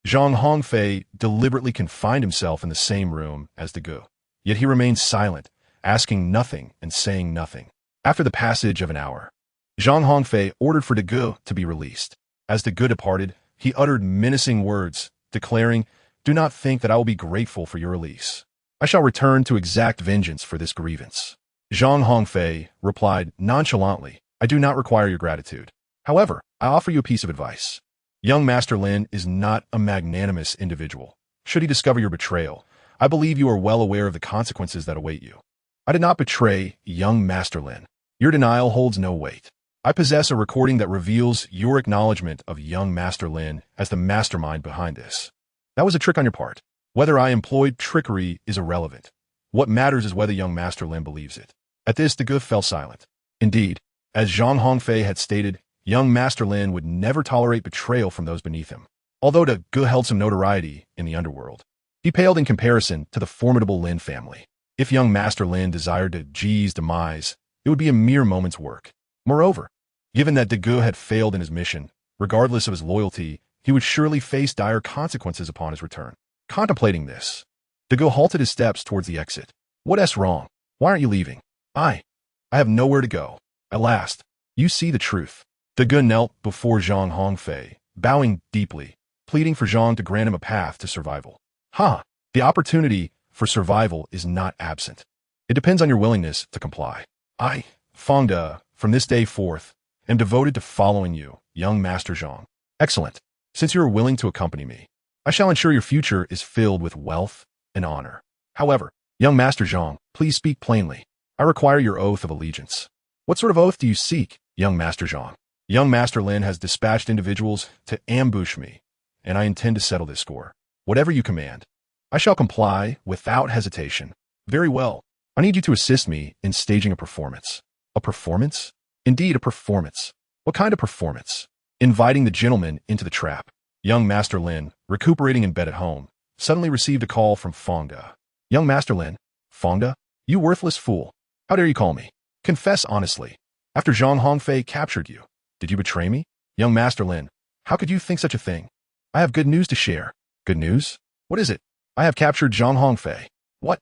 Zhang Hongfei deliberately confined himself in the same room as De, yet he remained silent, asking nothing and saying nothing. After the passage of an hour, Zhang Hongfei ordered for De to be released. As De departed, he uttered menacing words, declaring, "Do not think that I will be grateful for your release. I shall return to exact vengeance for this grievance." Zhang Hongfei replied nonchalantly, "I do not require your gratitude. However, I offer you a piece of advice. Young Master Lin is not a magnanimous individual. Should he discover your betrayal, I believe you are well aware of the consequences that await you. I did not betray young Master Lin. Your denial holds no weight. I possess a recording that reveals your acknowledgement of young Master Lin as the mastermind behind this. That was a trick on your part. Whether I employed trickery is irrelevant. What matters is whether young Master Lin believes it." At this, De fell silent. Indeed, as Zhang Hongfei had stated, young Master Lin would never tolerate betrayal from those beneath him. Although De held some notoriety in the underworld, he paled in comparison to the formidable Lin family. If young Master Lin desired De's demise, it would be a mere moment's work. Moreover, given that De had failed in his mission, regardless of his loyalty, he would surely face dire consequences upon his return. Contemplating this, De halted his steps towards the exit. "What's wrong? Why aren't you leaving?" I have nowhere to go. At last, you see the truth." De knelt before Zhang Hongfei, bowing deeply, pleading for Zhang to grant him a path to survival. The opportunity for survival is not absent. It depends on your willingness to comply. I, Fangde, from this day forth, am devoted to following you, young Master Zhang. Excellent. Since you are willing to accompany me, I shall ensure your future is filled with wealth and honor. However, young Master Zhang, please speak plainly. I require your oath of allegiance." "What sort of oath do you seek, young Master Zhang?" "Young Master Lin has dispatched individuals to ambush me, and I intend to settle this score. Whatever you command, I shall comply without hesitation." "Very well. I need you to assist me in staging a performance." "A performance?" "Indeed, a performance." "What kind of performance?" "Inviting the gentleman into the trap." Young Master Lin, recuperating in bed at home, suddenly received a call from Fangde. "Young Master Lin." "Fangde? You worthless fool. How dare you call me? Confess honestly. After Zhang Hongfei captured you, did you betray me?" "Young Master Lin, how could you think such a thing? I have good news to share." "Good news? What is it?" "I have captured Zhang Hongfei." "What?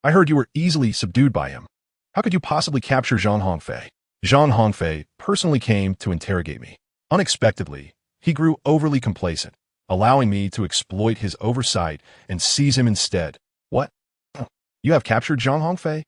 I heard you were easily subdued by him. How could you possibly capture Zhang Hongfei?" "Zhang Hongfei personally came to interrogate me. Unexpectedly, he grew overly complacent, allowing me to exploit his oversight and seize him instead." "What? You have captured Zhang Hongfei?"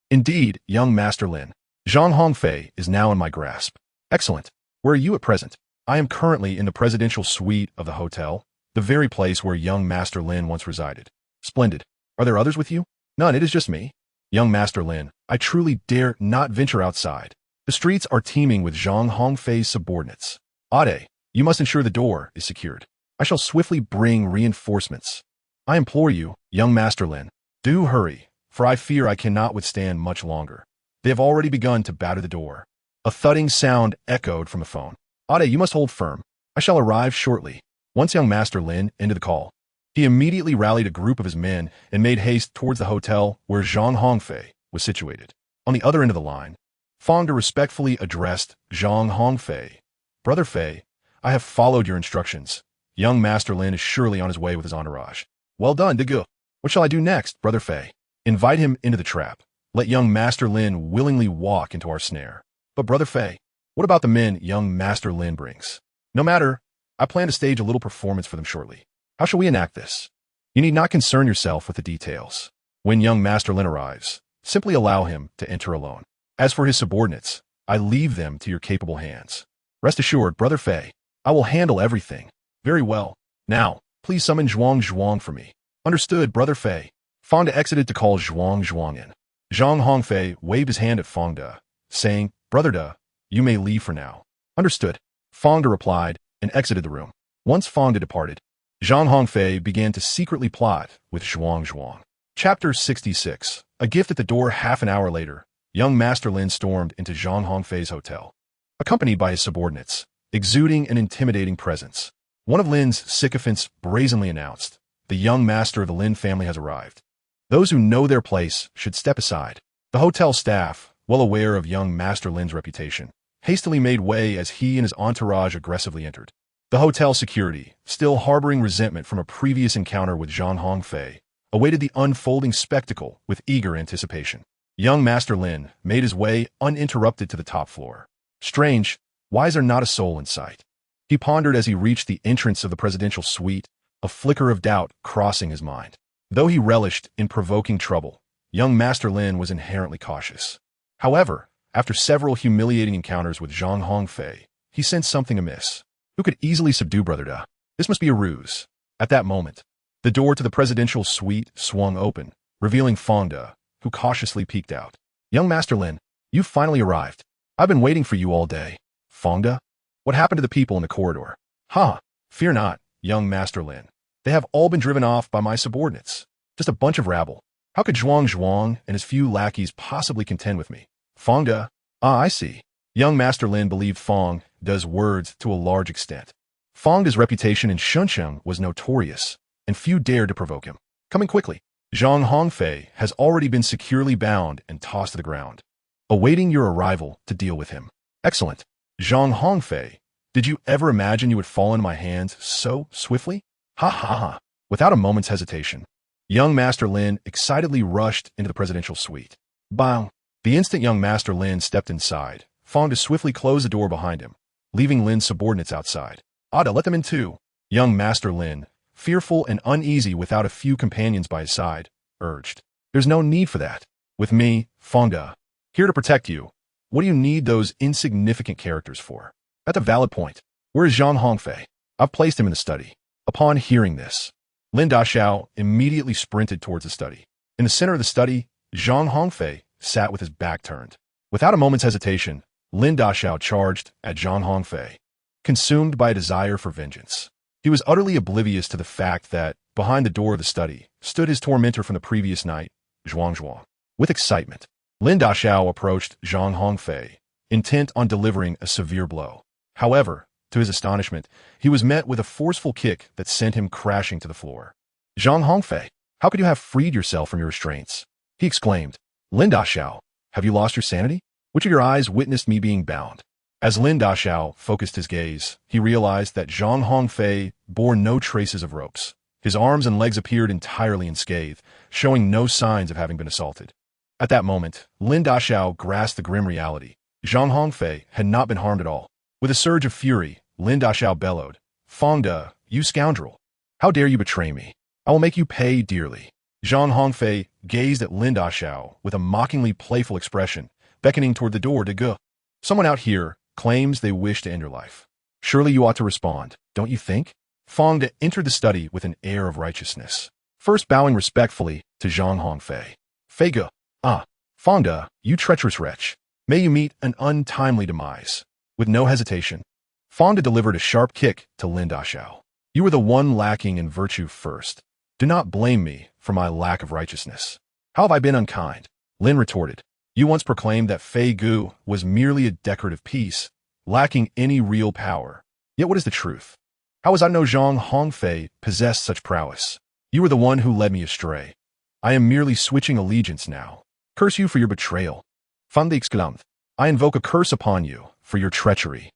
"Indeed, young Master Lin. Zhang Hongfei is now in my grasp." "Excellent. Where are you at present?" "I am currently in the presidential suite of the hotel, the very place where young Master Lin once resided." "Splendid. Are there others with you?" "None, it is just me." "Young Master Lin, I truly dare not venture outside. The streets are teeming with Zhang Hongfei's subordinates. Ade, you must ensure the door is secured. I shall swiftly bring reinforcements. I implore you, young Master Lin, do hurry, for I fear I cannot withstand much longer. They have already begun to batter the door." A thudding sound echoed from the phone. "Ade, you must hold firm. I shall arrive shortly." Once young Master Lin ended the call, he immediately rallied a group of his men and made haste towards the hotel where Zhang Hongfei was situated. On the other end of the line, Fong De respectfully addressed Zhang Hongfei. "Brother Fei, I have followed your instructions. Young Master Lin is surely on his way with his entourage." "Well done, De. What shall I do next, Brother Fei?" "Invite him into the trap. Let young Master Lin willingly walk into our snare." "But Brother Fei, what about the men young Master Lin brings?" "No matter. I plan to stage a little performance for them shortly. How shall we enact this?" "You need not concern yourself with the details. When young Master Lin arrives, simply allow him to enter alone. As for his subordinates, I leave them to your capable hands. Rest assured, Brother Fei, I will handle everything." "Very well. Now, please summon Zhuang for me." "Understood, Brother Fei." Fong De exited to call Zhuang in. Zhang Hongfei waved his hand at Fong De, saying, "Brother De, you may leave for now." "Understood." Fong De replied and exited the room. Once Fong De departed, Zhang Hongfei began to secretly plot with Zhuang. Chapter 66. A gift at the door. Half an hour later, young Master Lin stormed into Zhang Hongfei's hotel, accompanied by his subordinates, exuding an intimidating presence. One of Lin's sycophants brazenly announced, "The young master of the Lin family has arrived. Those who know their place should step aside." The hotel staff, well aware of young Master Lin's reputation, hastily made way as he and his entourage aggressively entered. The hotel security, still harboring resentment from a previous encounter with Zhang Hongfei, awaited the unfolding spectacle with eager anticipation. Young Master Lin made his way uninterrupted to the top floor. Strange, why is there not a soul in sight? He pondered as he reached the entrance of the presidential suite, a flicker of doubt crossing his mind. Though he relished in provoking trouble, young Master Lin was inherently cautious. However, after several humiliating encounters with Zhang Hongfei, he sensed something amiss. Who could easily subdue Brother De? This must be a ruse. At that moment, the door to the presidential suite swung open, revealing Fong De, who cautiously peeked out. "Young Master Lin, you've finally arrived. I've been waiting for you all day." "Fong De? What happened to the people in the corridor?" "Ha! Fear not, young Master Lin. They have all been driven off by my subordinates. Just a bunch of rabble. How could Zhuang and his few lackeys possibly contend with me?" "Fong De? Ah, I see." Young Master Lin believed Fong De's words to a large extent. Fong De's reputation in Shunsheng was notorious, and few dared to provoke him. "Coming quickly. Zhang Hongfei has already been securely bound and tossed to the ground, awaiting your arrival to deal with him." "Excellent. Zhang Hongfei, did you ever imagine you would fall into my hands so swiftly?" "Ha ha ha." Without a moment's hesitation, young Master Lin excitedly rushed into the presidential suite. Bang! The instant young Master Lin stepped inside, Fong De swiftly closed the door behind him, leaving Lin's subordinates outside. "Ada, let them in too." Young Master Lin, fearful and uneasy without a few companions by his side, urged. "There's no need for that. With me, Fong De, here to protect you. What do you need those insignificant characters for?" "That's a valid point. Where is Zhang Hongfei?" "I've placed him in the study." Upon hearing this, Lin Daxiao immediately sprinted towards the study. In the center of the study, Zhang Hongfei sat with his back turned. Without a moment's hesitation, Lin Daxiao charged at Zhang Hongfei, consumed by a desire for vengeance. He was utterly oblivious to the fact that, behind the door of the study, stood his tormentor from the previous night, Zhuang. With excitement, Lin Daxiao approached Zhang Hongfei, intent on delivering a severe blow. However, to his astonishment, he was met with a forceful kick that sent him crashing to the floor. "Zhang Hongfei, how could you have freed yourself from your restraints?" he exclaimed. "Lin Daxiao, have you lost your sanity? Which of your eyes witnessed me being bound?" As Lin Daxiao focused his gaze, he realized that Zhang Hongfei bore no traces of ropes. His arms and legs appeared entirely unscathed, showing no signs of having been assaulted. At that moment, Lin Daxiao grasped the grim reality. Zhang Hongfei had not been harmed at all. With a surge of fury, Lin Daxiao bellowed, "Fong De, you scoundrel! How dare you betray me? I will make you pay dearly." Zhang Hongfei gazed at Lin Daxiao with a mockingly playful expression, beckoning toward the door. "De, someone out here claims they wish to end your life. Surely you ought to respond, don't you think?" Fong De entered the study with an air of righteousness, first bowing respectfully to Zhang Hongfei. "Fei Ge, Fong De, you treacherous wretch, may you meet an untimely demise." With no hesitation, Fong De delivered a sharp kick to Lin Daxiao. "You were the one lacking in virtue first. Do not blame me for my lack of righteousness." "How have I been unkind?" Lin retorted. "You once proclaimed that Fei Gu was merely a decorative piece. lacking any real power. Yet what is the truth? How was I to know Zhang Hongfei possessed such prowess? You were the one who led me astray. I am merely switching allegiance now. Curse you for your betrayal. Exclaimed. I invoke a curse upon you for your treachery.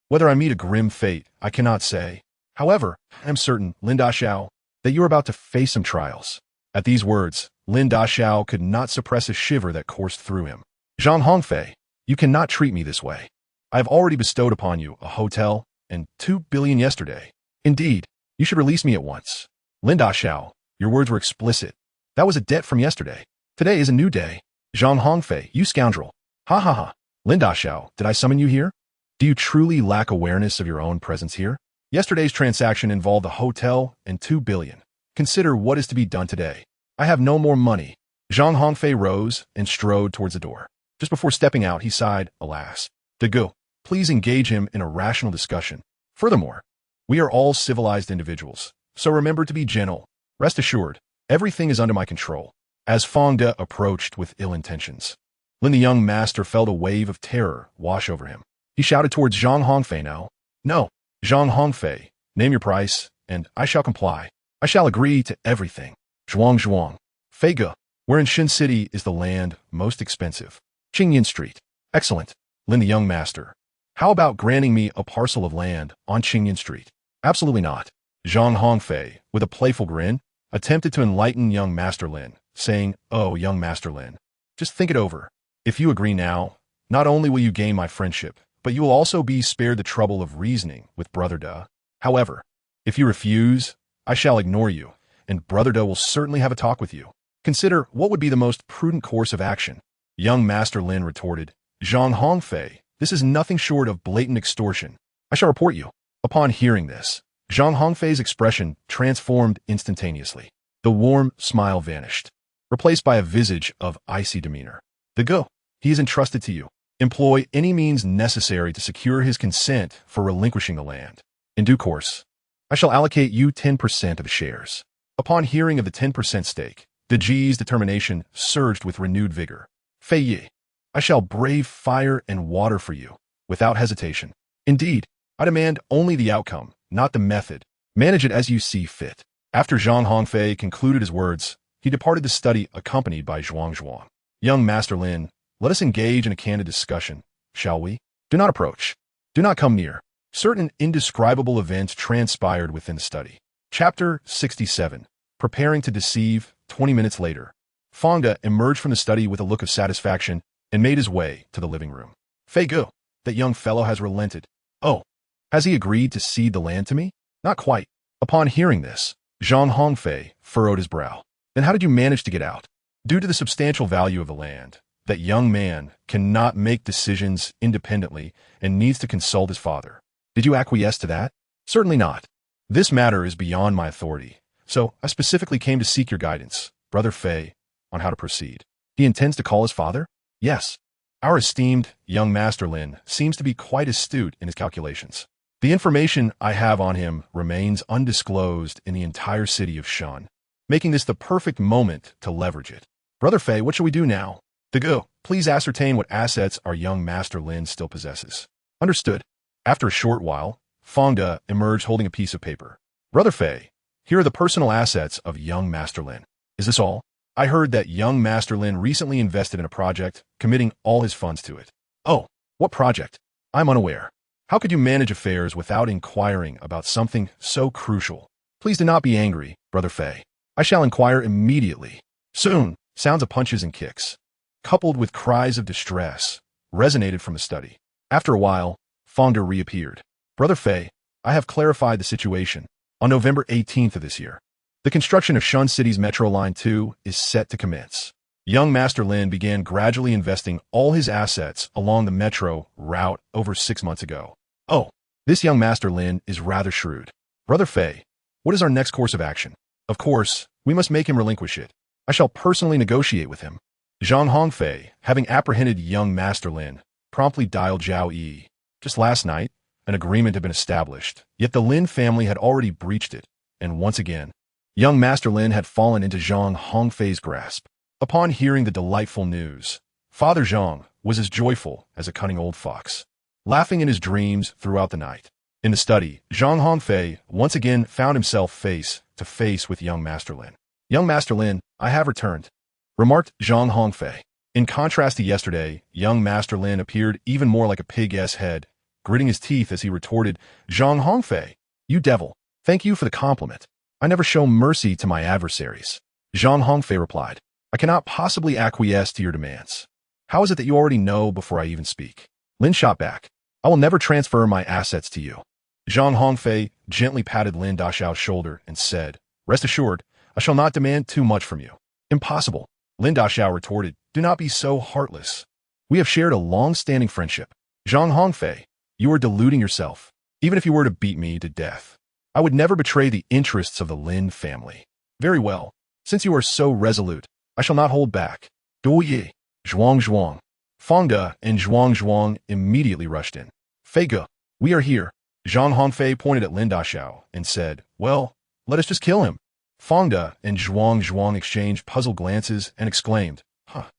Whether I meet a grim fate, I cannot say. However, I am certain, Lin Daxiao, that you are about to face some trials. At these words, Lin Daxiao could not suppress a shiver that coursed through him. Zhang Hongfei, you cannot treat me this way. I have already bestowed upon you a hotel and 2 billion yesterday. Indeed, you should release me at once. Lin Daxiao, your words were explicit. That was a debt from yesterday. Today is a new day. Zhang Hongfei, you scoundrel. Ha ha ha. Lin Daxiao, did I summon you here? Do you truly lack awareness of your own presence here? Yesterday's transaction involved a hotel and 2 billion. Consider what is to be done today. I have no more money. Zhang Hongfei rose and strode towards the door. Just before stepping out, he sighed, alas. "The, please engage him in a rational discussion. Furthermore, we are all civilized individuals, so remember to be gentle. Rest assured, everything is under my control." As De approached with ill intentions, Lin the young master felt a wave of terror wash over him. He shouted towards Zhang Hongfei now. "No, Zhang Hongfei, name your price, and I shall comply. I shall agree to everything. Zhuang. Feiga, where in Shin City is the land most expensive? Qingyan Street. Excellent, Lin the young master. How about granting me a parcel of land on Qingyan Street? Absolutely not." Zhang Hongfei, with a playful grin, attempted to enlighten young Master Lin, saying, "Oh, young Master Lin, just think it over. If you agree now, not only will you gain my friendship, but you will also be spared the trouble of reasoning with De. However, if you refuse, I shall ignore you, and De will certainly have a talk with you. Consider what would be the most prudent course of action." Young Master Lin retorted, "Zhang Hongfei, this is nothing short of blatant extortion. I shall report you." Upon hearing this, Zhang Hongfei's expression transformed instantaneously. The warm smile vanished, replaced by a visage of icy demeanor. "The, he is entrusted to you. Employ any means necessary to secure his consent for relinquishing the land. In due course, I shall allocate you 10% of the shares." Upon hearing of the 10% stake, De Ji's determination surged with renewed vigor. "Fei Yi, I shall brave fire and water for you, without hesitation. Indeed, I demand only the outcome, not the method. Manage it as you see fit." After Zhang Hongfei concluded his words, he departed the study accompanied by Zhuang. "Young Master Lin, let us engage in a candid discussion, shall we? Do not approach. Do not come near." Certain indescribable events transpired within the study. Chapter 67. Preparing to deceive. 20 minutes later, De emerged from the study with a look of satisfaction and made his way to the living room. "Fei Gu, that young fellow has relented. Oh, has he agreed to cede the land to me?" "Not quite." Upon hearing this, Zhang Hongfei furrowed his brow. "Then how did you manage to get out?" "Due to the substantial value of the land, that young man cannot make decisions independently and needs to consult his father." "Did you acquiesce to that?" "Certainly not. This matter is beyond my authority, so I specifically came to seek your guidance, Brother Fei, on how to proceed." "He intends to call his father?" "Yes. Our esteemed young Master Lin seems to be quite astute in his calculations. The information I have on him remains undisclosed in the entire city of Shan, making this the perfect moment to leverage it. Brother Fei, what shall we do now?" "The, please ascertain what assets our young Master Lin still possesses." "Understood." After a short while, De emerged holding a piece of paper. "Brother Fei, here are the personal assets of young Master Lin. Is this all? I heard that young Master Lin recently invested in a project, committing all his funds to it." "Oh, what project? I'm unaware. How could you manage affairs without inquiring about something so crucial?" "Please do not be angry, Brother Fei. I shall inquire immediately." Soon, sounds of punches and kicks, coupled with cries of distress, resonated from the study. After a while, De reappeared. "Brother Fei, I have clarified the situation. On November 18th of this year, the construction of Shun City's Metro Line 2 is set to commence. Young Master Lin began gradually investing all his assets along the metro route over 6 months ago. Oh, this young Master Lin is rather shrewd. Brother Fei, what is our next course of action? Of course, we must make him relinquish it. I shall personally negotiate with him." Zhang Hongfei, having apprehended young Master Lin, promptly dialed Zhao Yi. Just last night, an agreement had been established, yet the Lin family had already breached it, and once again, young Master Lin had fallen into Zhang Hongfei's grasp. Upon hearing the delightful news, Father Zhang was as joyful as a cunning old fox. laughing in his dreams throughout the night. In the study, Zhang Hongfei once again found himself face to face with young Master Lin. "Young Master Lin, I have returned," remarked Zhang Hongfei. In contrast to yesterday, young Master Lin appeared even more like a pig's head, gritting his teeth as he retorted, "Zhang Hongfei, you devil, thank you for the compliment. I never show mercy to my adversaries." Zhang Hongfei replied, "I cannot possibly acquiesce to your demands. How is it that you already know before I even speak?" Lin shot back, "I will never transfer my assets to you." Zhang Hongfei gently patted Lin Daxiao's shoulder and said, "Rest assured, I shall not demand too much from you." "Impossible," Lin Daxiao retorted, "do not be so heartless. We have shared a long-standing friendship." "Zhang Hongfei, you are deluding yourself. Even if you were to beat me to death, I would never betray the interests of the Lin family." "Very well. Since you are so resolute, I shall not hold back." "Douyi, Zhuang. Fangde and Zhuang immediately rushed in. "Fei Ge, we are here." Zhang Hongfei pointed at Lin Daxiao and said, "Well, let us just kill him." Fangde and Zhuang exchanged puzzled glances and exclaimed, "Huh."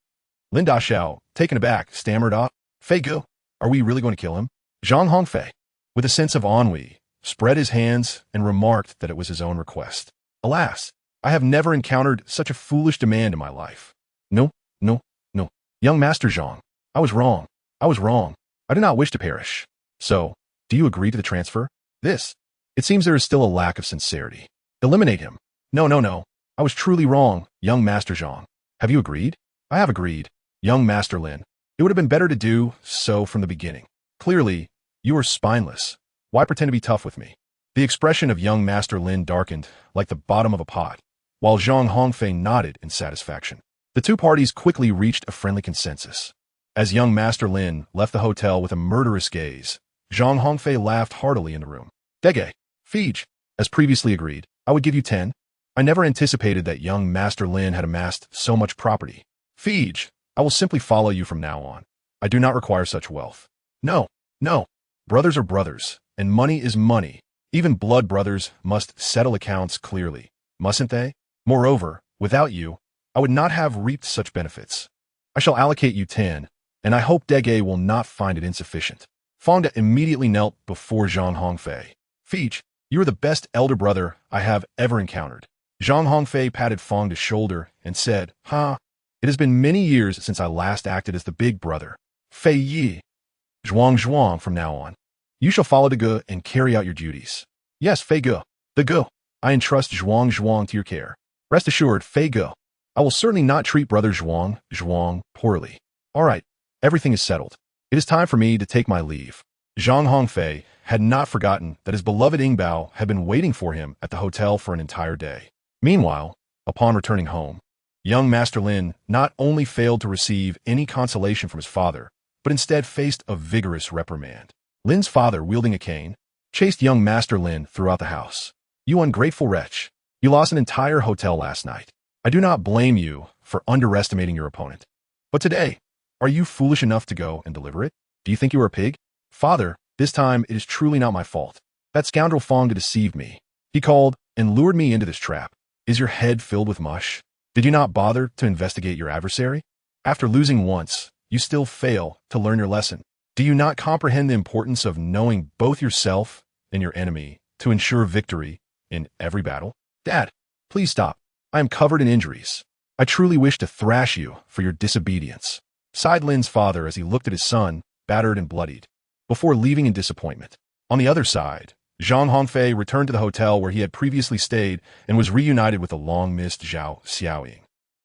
Lin Daxiao, taken aback, stammered out, "Fei Ge, are we really going to kill him?" Zhang Hongfei, with a sense of ennui, spread his hands and remarked that it was his own request. "Alas, I have never encountered such a foolish demand in my life. No. Young Master Zhang, I was wrong. I do not wish to perish. So, do you agree to the transfer?" It seems there is still a lack of sincerity. "Eliminate him." No. I was truly wrong, young Master Zhang. "Have you agreed?" "I have agreed, young Master Lin. It would have been better to do so from the beginning. Clearly, you are spineless. Why pretend to be tough with me?" The expression of young Master Lin darkened like the bottom of a pot, while Zhang Hongfei nodded in satisfaction. The two parties quickly reached a friendly consensus. As young Master Lin left the hotel with a murderous gaze, Zhang Hongfei laughed heartily in the room. "Dege, Fij, as previously agreed, I would give you 10. I never anticipated that young Master Lin had amassed so much property. Fij, I will simply follow you from now on. I do not require such wealth." No. Brothers are brothers, and money is money. Even blood brothers must settle accounts clearly, mustn't they? Moreover, without you, I would not have reaped such benefits. I shall allocate you 10, and I hope Dege will not find it insufficient. Fangde immediately knelt before Zhang Hongfei. "Fij, you are the best elder brother I have ever encountered." Zhang Hongfei patted Fangde's shoulder and said, "It has been many years since I last acted as the big brother. Fei Yi, Zhuang from now on. You shall follow the Ge and carry out your duties." "Yes, Fei Ge. The Ge. I entrust Zhuang to your care. Rest assured, Fei Ge. I will certainly not treat brother Zhuang poorly." "All right, everything is settled. It is time for me to take my leave." Zhang Hongfei had not forgotten that his beloved Yingbao had been waiting for him at the hotel for an entire day. Meanwhile, upon returning home, young Master Lin not only failed to receive any consolation from his father, but instead faced a vigorous reprimand. Lin's father, wielding a cane, chased young Master Lin throughout the house. "You ungrateful wretch! You lost an entire hotel last night. I do not blame you for underestimating your opponent. But today, are you foolish enough to go and deliver it? Do you think you are a pig?" "Father, this time it is truly not my fault. That scoundrel Fangde deceived me. He called and lured me into this trap. Is your head filled with mush? Did you not bother to investigate your adversary? After losing once, you still fail to learn your lesson. Do you not comprehend the importance of knowing both yourself and your enemy to ensure victory in every battle?" "Dad, please stop. I am covered in injuries. I truly wish to thrash you for your disobedience," sighed Lin's father as he looked at his son, battered and bloodied, before leaving in disappointment. On the other side, Zhang Hongfei returned to the hotel where he had previously stayed and was reunited with the long-missed Zhao Xiaoying.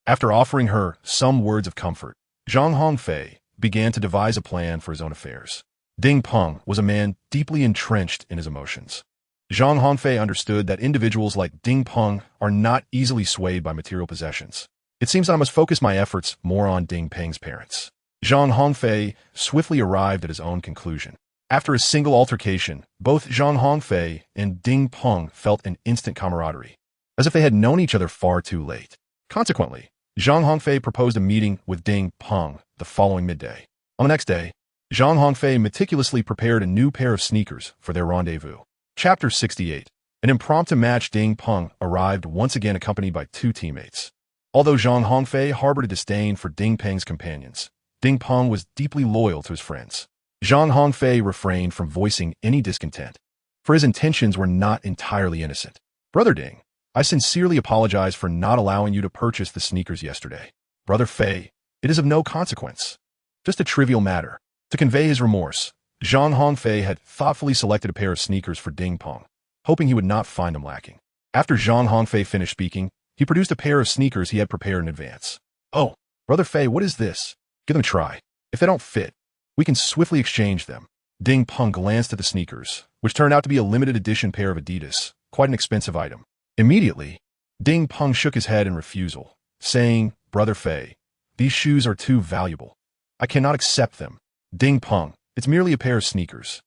After offering her some words of comfort, Zhang Hongfei began to devise a plan for his own affairs. Ding Peng was a man deeply entrenched in his emotions. Zhang Hongfei understood that individuals like Ding Peng are not easily swayed by material possessions. "It seems I must focus my efforts more on Ding Peng's parents." Zhang Hongfei swiftly arrived at his own conclusion. After a single altercation, both Zhang Hongfei and Ding Peng felt an instant camaraderie, as if they had known each other far too late. Consequently, Zhang Hongfei proposed a meeting with Ding Peng the following midday. On the next day, Zhang Hongfei meticulously prepared a new pair of sneakers for their rendezvous. Chapter 68. An impromptu match. Ding Peng arrived once again accompanied by two teammates. Although Zhang Hongfei harbored a disdain for Ding Peng's companions, Ding Peng was deeply loyal to his friends. Zhang Hongfei refrained from voicing any discontent, for his intentions were not entirely innocent. Brother Ding, I sincerely apologize for not allowing you to purchase the sneakers yesterday. Brother Fei, it is of no consequence. Just a trivial matter. To convey his remorse, Zhang Hongfei had thoughtfully selected a pair of sneakers for Ding Peng, hoping he would not find them lacking. After Zhang Hongfei finished speaking, he produced a pair of sneakers he had prepared in advance. Oh, Brother Fei, what is this? Give them a try. If they don't fit, we can swiftly exchange them. Ding Peng glanced at the sneakers, which turned out to be a limited edition pair of Adidas, quite an expensive item. Immediately, Ding Peng shook his head in refusal, saying, Brother Fei, these shoes are too valuable. I cannot accept them. Ding Peng, it's merely a pair of sneakers.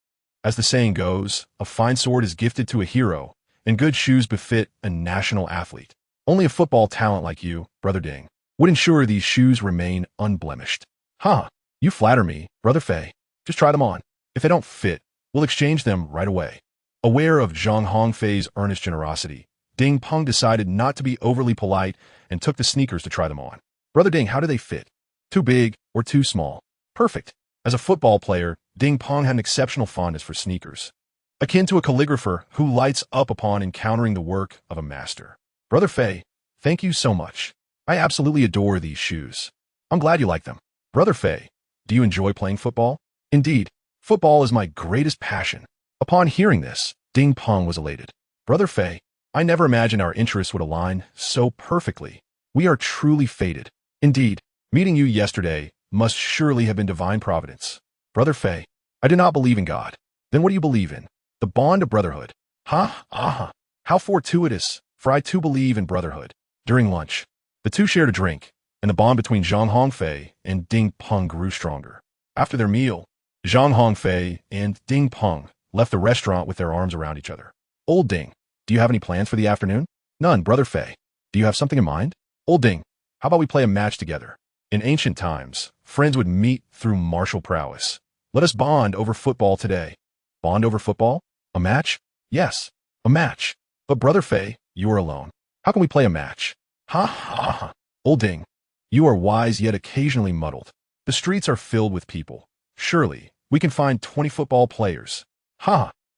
As the saying goes, a fine sword is gifted to a hero, and good shoes befit a national athlete. Only a football talent like you, Brother Ding, would ensure these shoes remain unblemished. Huh, you flatter me, Brother Fei. Just try them on. If they don't fit, we'll exchange them right away. Aware of Zhang Hongfei's earnest generosity, Ding Peng decided not to be overly polite and took the sneakers to try them on. Brother Ding, how do they fit? Too big or too small? Perfect. As a football player, Ding Peng had an exceptional fondness for sneakers, akin to a calligrapher who lights up upon encountering the work of a master. Brother Fei, thank you so much. I absolutely adore these shoes. I'm glad you like them. Brother Fei, do you enjoy playing football? Indeed, football is my greatest passion. Upon hearing this, Ding Peng was elated. Brother Fei, I never imagined our interests would align so perfectly. We are truly fated. Indeed, meeting you yesterday must surely have been divine providence. Brother Fei, I do not believe in God. Then what do you believe in? The bond of brotherhood. How fortuitous, for I too believe in brotherhood. During lunch, the two shared a drink, and the bond between Zhang Hongfei and Ding Peng grew stronger. After their meal, Zhang Hongfei and Ding Peng left the restaurant with their arms around each other. Old Ding, do you have any plans for the afternoon? None, Brother Fei. Do you have something in mind? Old Ding, how about we play a match together? In ancient times, friends would meet through martial prowess. Let us bond over football today. Bond over football? A match? Yes, a match. But Brother Fei, you are alone. How can we play a match? Old Ding, you are wise yet occasionally muddled. The streets are filled with people. Surely, we can find 20 football players.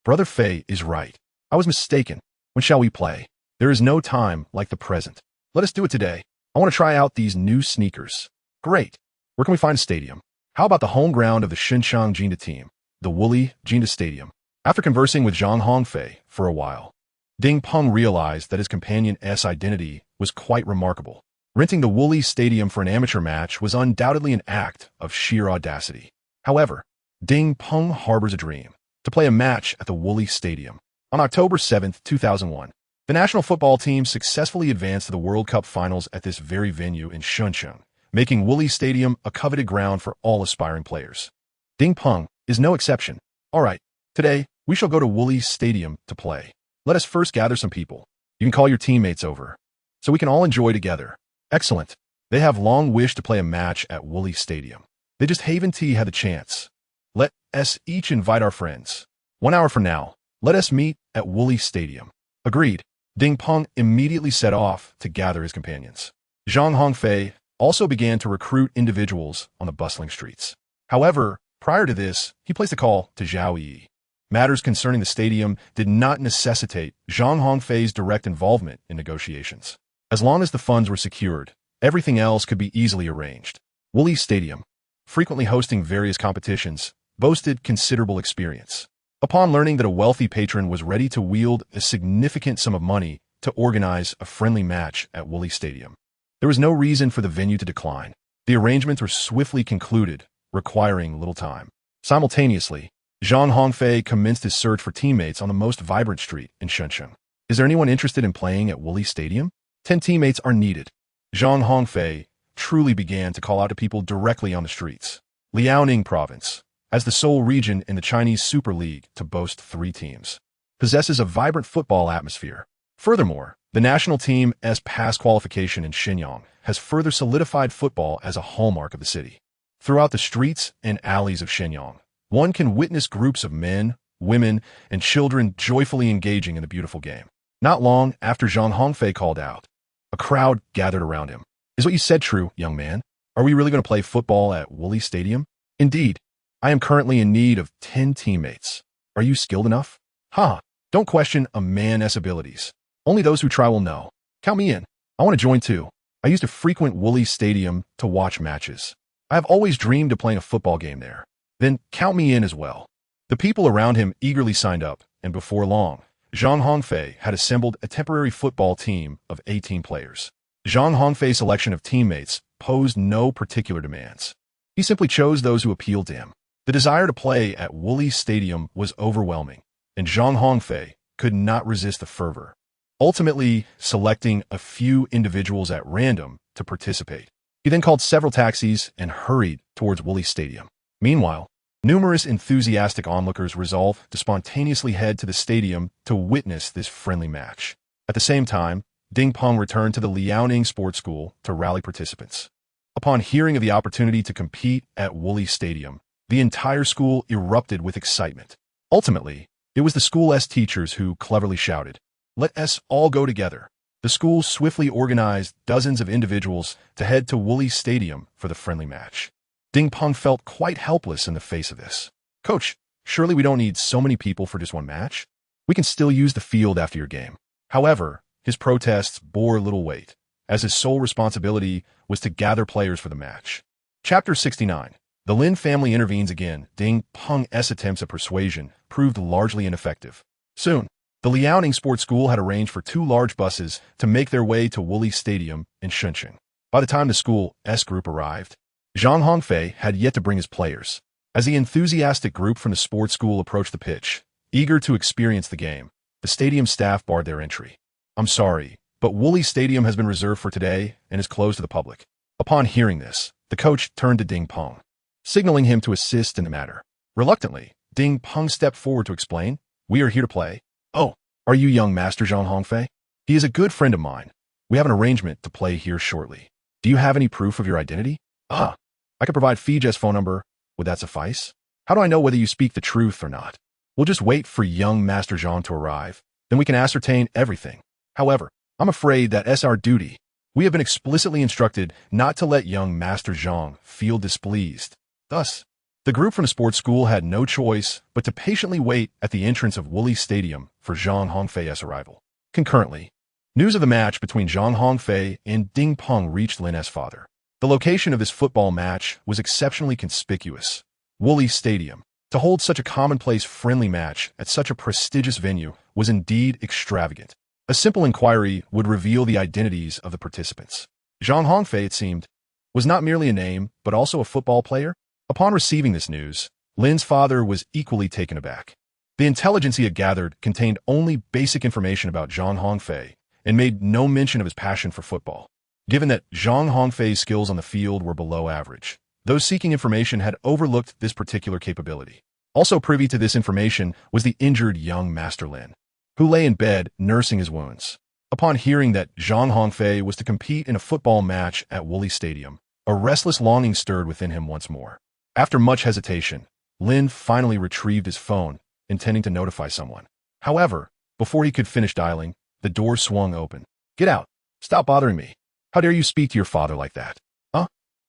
Brother Fei is right. I was mistaken. When shall we play? There is no time like the present. Let us do it today. I want to try out these new sneakers. Great. Where can we find a stadium? How about the home ground of the Xinjiang Jinda team, the Woolly Jinda Stadium? After conversing with Zhang Hongfei for a while, Ding Peng realized that his companion's identity was quite remarkable. Renting the Woolly Stadium for an amateur match was undoubtedly an act of sheer audacity. However, Ding Peng harbors a dream to play a match at the Woolly Stadium. On October 7, 2001, the national football team successfully advanced to the World Cup finals at this very venue in Shenzhen, making Woolly Stadium a coveted ground for all aspiring players. Ding Peng is no exception. All right, today we shall go to Woolly Stadium to play. Let us first gather some people. You can call your teammates over, so we can all enjoy together. Excellent. They have long wished to play a match at Woolly Stadium. They just haven't had the chance. Let us each invite our friends. 1 hour from now, let us meet at Woolly Stadium. Agreed. Ding Peng immediately set off to gather his companions. Zhang Hongfei also began to recruit individuals on the bustling streets. However, prior to this, he placed a call to Zhao Yi. Matters concerning the stadium did not necessitate Zhang Hongfei's direct involvement in negotiations. As long as the funds were secured, everything else could be easily arranged. Woolly Stadium, frequently hosting various competitions, boasted considerable experience. Upon learning that a wealthy patron was ready to wield a significant sum of money to organize a friendly match at Woolly Stadium, there was no reason for the venue to decline. The arrangements were swiftly concluded, requiring little time. Simultaneously, Zhang Hongfei commenced his search for teammates on the most vibrant street in Shenzhen. Is there anyone interested in playing at Woolly Stadium? 10 teammates are needed. Zhang Hongfei truly began to call out to people directly on the streets. Liaoning Province, as the sole region in the Chinese Super League to boast 3 teams, possesses a vibrant football atmosphere. Furthermore, the national team's past qualification in Shenyang has further solidified football as a hallmark of the city. Throughout the streets and alleys of Shenyang, one can witness groups of men, women, and children joyfully engaging in the beautiful game. Not long after Zhang Hongfei called out, a crowd gathered around him. Is what you said true, young man? Are we really going to play football at Woolly Stadium? Indeed. I am currently in need of 10 teammates. Are you skilled enough? Ha! Don't question a man's abilities. Only those who try will know. Count me in. I want to join too. I used to frequent Woolly Stadium to watch matches. I have always dreamed of playing a football game there. Then count me in as well. The people around him eagerly signed up, and before long, Zhang Hongfei had assembled a temporary football team of 18 players. Zhang Hongfei's selection of teammates posed no particular demands. He simply chose those who appealed to him. The desire to play at Woolly Stadium was overwhelming, and Zhang Hongfei could not resist the fervor, ultimately selecting a few individuals at random to participate. He then called several taxis and hurried towards Woolly Stadium. Meanwhile, numerous enthusiastic onlookers resolved to spontaneously head to the stadium to witness this friendly match. At the same time, Ding Peng returned to the Liaoning Sports School to rally participants. Upon hearing of the opportunity to compete at Woolly Stadium, the entire school erupted with excitement. Ultimately, it was the school's teachers who cleverly shouted, "Let us all go together." The school swiftly organized dozens of individuals to head to Woolly Stadium for the friendly match. Ding Peng felt quite helpless in the face of this. "Coach, surely we don't need so many people for just one match? We can still use the field after your game." However, his protests bore little weight, as his sole responsibility was to gather players for the match. Chapter 69. The Lin family intervenes again. Ding Peng's attempts at persuasion proved largely ineffective. Soon, the Liaoning Sports School had arranged for 2 large buses to make their way to Woolly Stadium in Shenzhen. By the time the school's group arrived, Zhang Hongfei had yet to bring his players. As the enthusiastic group from the sports school approached the pitch, eager to experience the game, the stadium staff barred their entry. "I'm sorry, but Woolly Stadium has been reserved for today and is closed to the public." Upon hearing this, the coach turned to Ding Peng, signaling him to assist in the matter. Reluctantly, Ding Peng stepped forward to explain, "We are here to play." "Oh, are you young Master Zhang Hongfei? He is a good friend of mine. We have an arrangement to play here shortly. Do you have any proof of your identity?" "Ah, I could provide Fiji's phone number. Would that suffice?" "How do I know whether you speak the truth or not?" "We'll just wait for young Master Zhang to arrive. Then we can ascertain everything. However, I'm afraid that is our duty. We have been explicitly instructed not to let young Master Zhang feel displeased." Thus, the group from the sports school had no choice but to patiently wait at the entrance of Woolly Stadium for Zhang Hongfei's arrival. Concurrently, news of the match between Zhang Hongfei and Ding Peng reached Lin's father. The location of this football match was exceptionally conspicuous. Woolly Stadium. To hold such a commonplace friendly match at such a prestigious venue was indeed extravagant. A simple inquiry would reveal the identities of the participants. Zhang Hongfei, it seemed, was not merely a name, but also a football player. Upon receiving this news, Lin's father was equally taken aback. The intelligence he had gathered contained only basic information about Zhang Hongfei and made no mention of his passion for football. Given that Zhang Hongfei's skills on the field were below average, those seeking information had overlooked this particular capability. Also privy to this information was the injured young Master Lin, who lay in bed nursing his wounds. Upon hearing that Zhang Hongfei was to compete in a football match at Woolly Stadium, a restless longing stirred within him once more. After much hesitation, Lin finally retrieved his phone, intending to notify someone. However, before he could finish dialing, the door swung open. "Get out! Stop bothering me! How dare you speak to your father like that?" "Huh?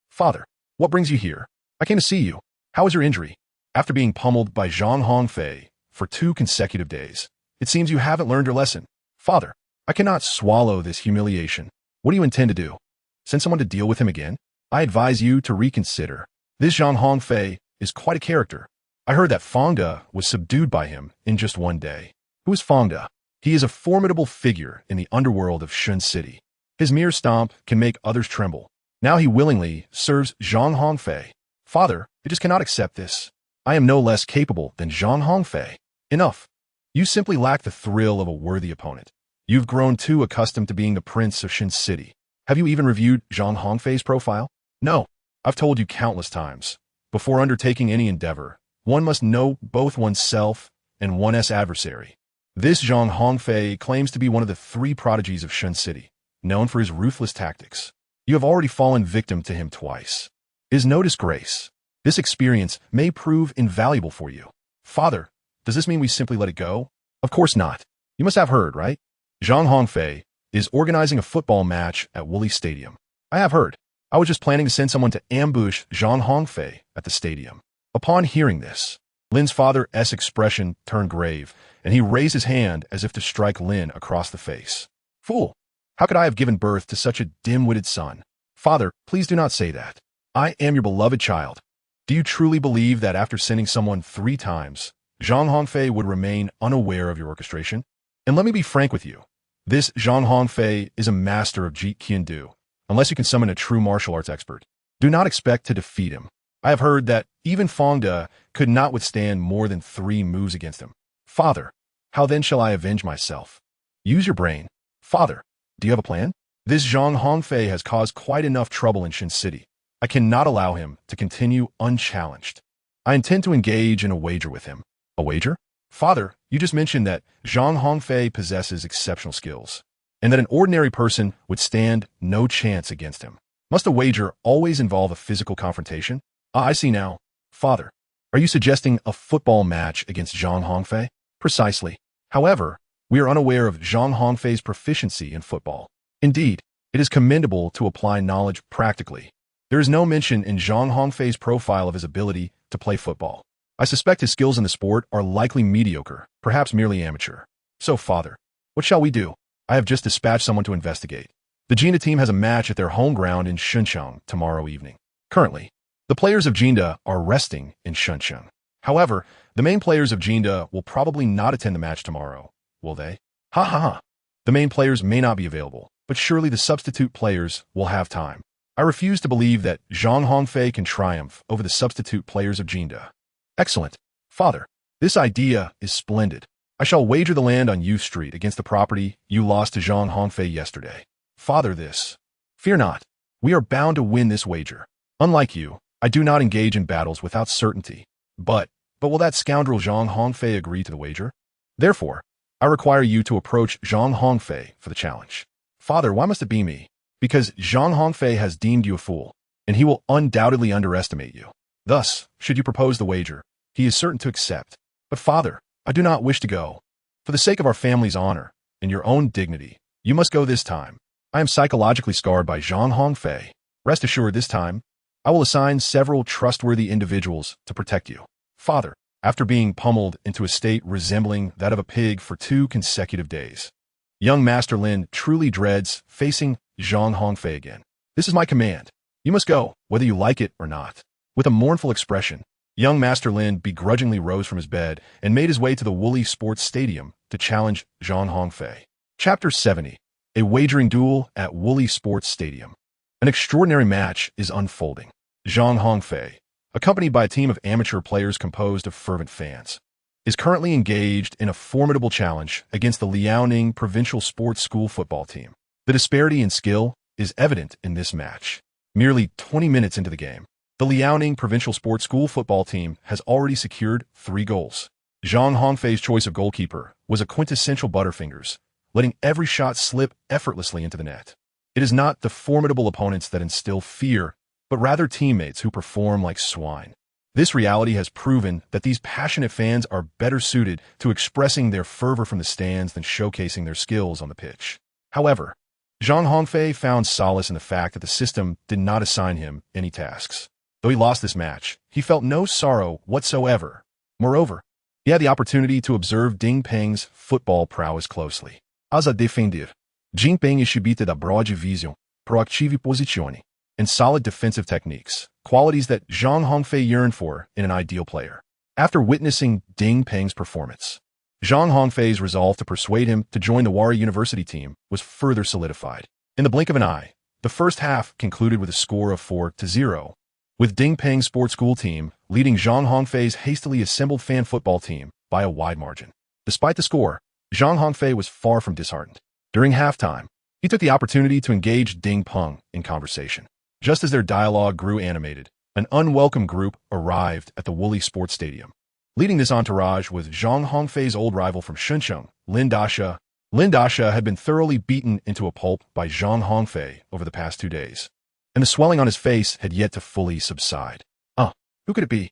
Father, what brings you here?" "I came to see you. How is your injury?" "After being pummeled by Zhang Hongfei for 2 consecutive days, it seems you haven't learned your lesson." "Father, I cannot swallow this humiliation. What do you intend to do? Send someone to deal with him again?" "I advise you to reconsider. This Zhang Hongfei is quite a character. I heard that Fangde was subdued by him in just 1 day." "Who is Fangde?" "He is a formidable figure in the underworld of Shun City. His mere stomp can make others tremble. Now he willingly serves Zhang Hongfei." "Father, I just cannot accept this. I am no less capable than Zhang Hongfei." "Enough. You simply lack the thrill of a worthy opponent. You've grown too accustomed to being the prince of Shin City. Have you even reviewed Zhang Hongfei's profile?" "No. I've told you countless times. Before undertaking any endeavor, one must know both oneself and one's adversary. This Zhang Hongfei claims to be one of the 3 prodigies of Shun City, known for his ruthless tactics. You have already fallen victim to him twice. It is no disgrace. This experience may prove invaluable for you." "Father, does this mean we simply let it go?" "Of course not. You must have heard, right? Zhang Hongfei is organizing a football match at Woolly Stadium." "I have heard. I was just planning to send someone to ambush Zhang Hongfei at the stadium." Upon hearing this, Lin's father's expression turned grave, and he raised his hand as if to strike Lin across the face. Fool! How could I have given birth to such a dim-witted son? Father, please do not say that. I am your beloved child. Do you truly believe that after sending someone 3 times, Zhang Hongfei would remain unaware of your orchestration? And let me be frank with you. This Zhang Hongfei is a master of Jeet Kune Do, unless you can summon a true martial arts expert. Do not expect to defeat him. I have heard that even Fong-De could not withstand more than 3 moves against him. Father, how then shall I avenge myself? Use your brain. Father, do you have a plan? This Zhang Hongfei has caused quite enough trouble in Shin City. I cannot allow him to continue unchallenged. I intend to engage in a wager with him. A wager? Father, you just mentioned that Zhang Hongfei possesses exceptional skills, and that an ordinary person would stand no chance against him. Must a wager always involve a physical confrontation? I see now. Father, are you suggesting a football match against Zhang Hongfei? Precisely. However, we are unaware of Zhang Hongfei's proficiency in football. Indeed, it is commendable to apply knowledge practically. There is no mention in Zhang Hongfei's profile of his ability to play football. I suspect his skills in the sport are likely mediocre, perhaps merely amateur. So, Father, what shall we do? I have just dispatched someone to investigate. The Jinda team has a match at their home ground in Shuncheng tomorrow evening. Currently, the players of Jinda are resting in Shuncheng. However, the main players of Jinda will probably not attend the match tomorrow, will they? Ha ha ha. The main players may not be available, but surely the substitute players will have time. I refuse to believe that Zhang Hongfei can triumph over the substitute players of Jinda. Excellent. Father, this idea is splendid. I shall wager the land on U Street against the property you lost to Zhang Hongfei yesterday. Father, this. Fear not. We are bound to win this wager. Unlike you, I do not engage in battles without certainty. But will that scoundrel Zhang Hongfei agree to the wager? Therefore, I require you to approach Zhang Hongfei for the challenge. Father, why must it be me? Because Zhang Hongfei has deemed you a fool, and he will undoubtedly underestimate you. Thus, should you propose the wager, he is certain to accept. But Father, I do not wish to go. For the sake of our family's honor and your own dignity, you must go this time. I am psychologically scarred by Zhang Hongfei. Rest assured this time, I will assign several trustworthy individuals to protect you. Father, after being pummeled into a state resembling that of a pig for 2 consecutive days, young Master Lin truly dreads facing Zhang Hongfei again. This is my command. You must go, whether you like it or not. With a mournful expression, young Master Lin begrudgingly rose from his bed and made his way to the Woolly Sports Stadium to challenge Zhang Hongfei. Chapter 70. A wagering duel at Woolly Sports Stadium. An extraordinary match is unfolding. Zhang Hongfei, accompanied by a team of amateur players composed of fervent fans, is currently engaged in a formidable challenge against the Liaoning Provincial Sports School football team. The disparity in skill is evident in this match. Merely 20 minutes into the game, the Liaoning Provincial Sports School football team has already secured 3 goals. Zhang Hongfei's choice of goalkeeper was a quintessential Butterfingers, letting every shot slip effortlessly into the net. It is not the formidable opponents that instill fear, but rather teammates who perform like swine. This reality has proven that these passionate fans are better suited to expressing their fervor from the stands than showcasing their skills on the pitch. However, Zhang Hongfei found solace in the fact that the system did not assign him any tasks. Though he lost this match, he felt no sorrow whatsoever. Moreover, he had the opportunity to observe Ding Peng's football prowess closely. As a defender, Ding Peng exhibited a broad visão, proactive posizione, and solid defensive techniques, qualities that Zhang Hongfei yearned for in an ideal player. After witnessing Ding Peng's performance, Zhang Hongfei's resolve to persuade him to join the Wari University team was further solidified. In the blink of an eye, the first half concluded with a score of 4-0, with Ding Peng's sports school team leading Zhang Hongfei's hastily assembled fan football team by a wide margin. Despite the score, Zhang Hongfei was far from disheartened. During halftime, he took the opportunity to engage Ding Peng in conversation. Just as their dialogue grew animated, an unwelcome group arrived at the Woolly Sports Stadium. Leading this entourage was Zhang Hongfei's old rival from Shuncheng, Lin Dasha. Lin Dasha had been thoroughly beaten into a pulp by Zhang Hongfei over the past 2 days, and the swelling on his face had yet to fully subside. Who could it be?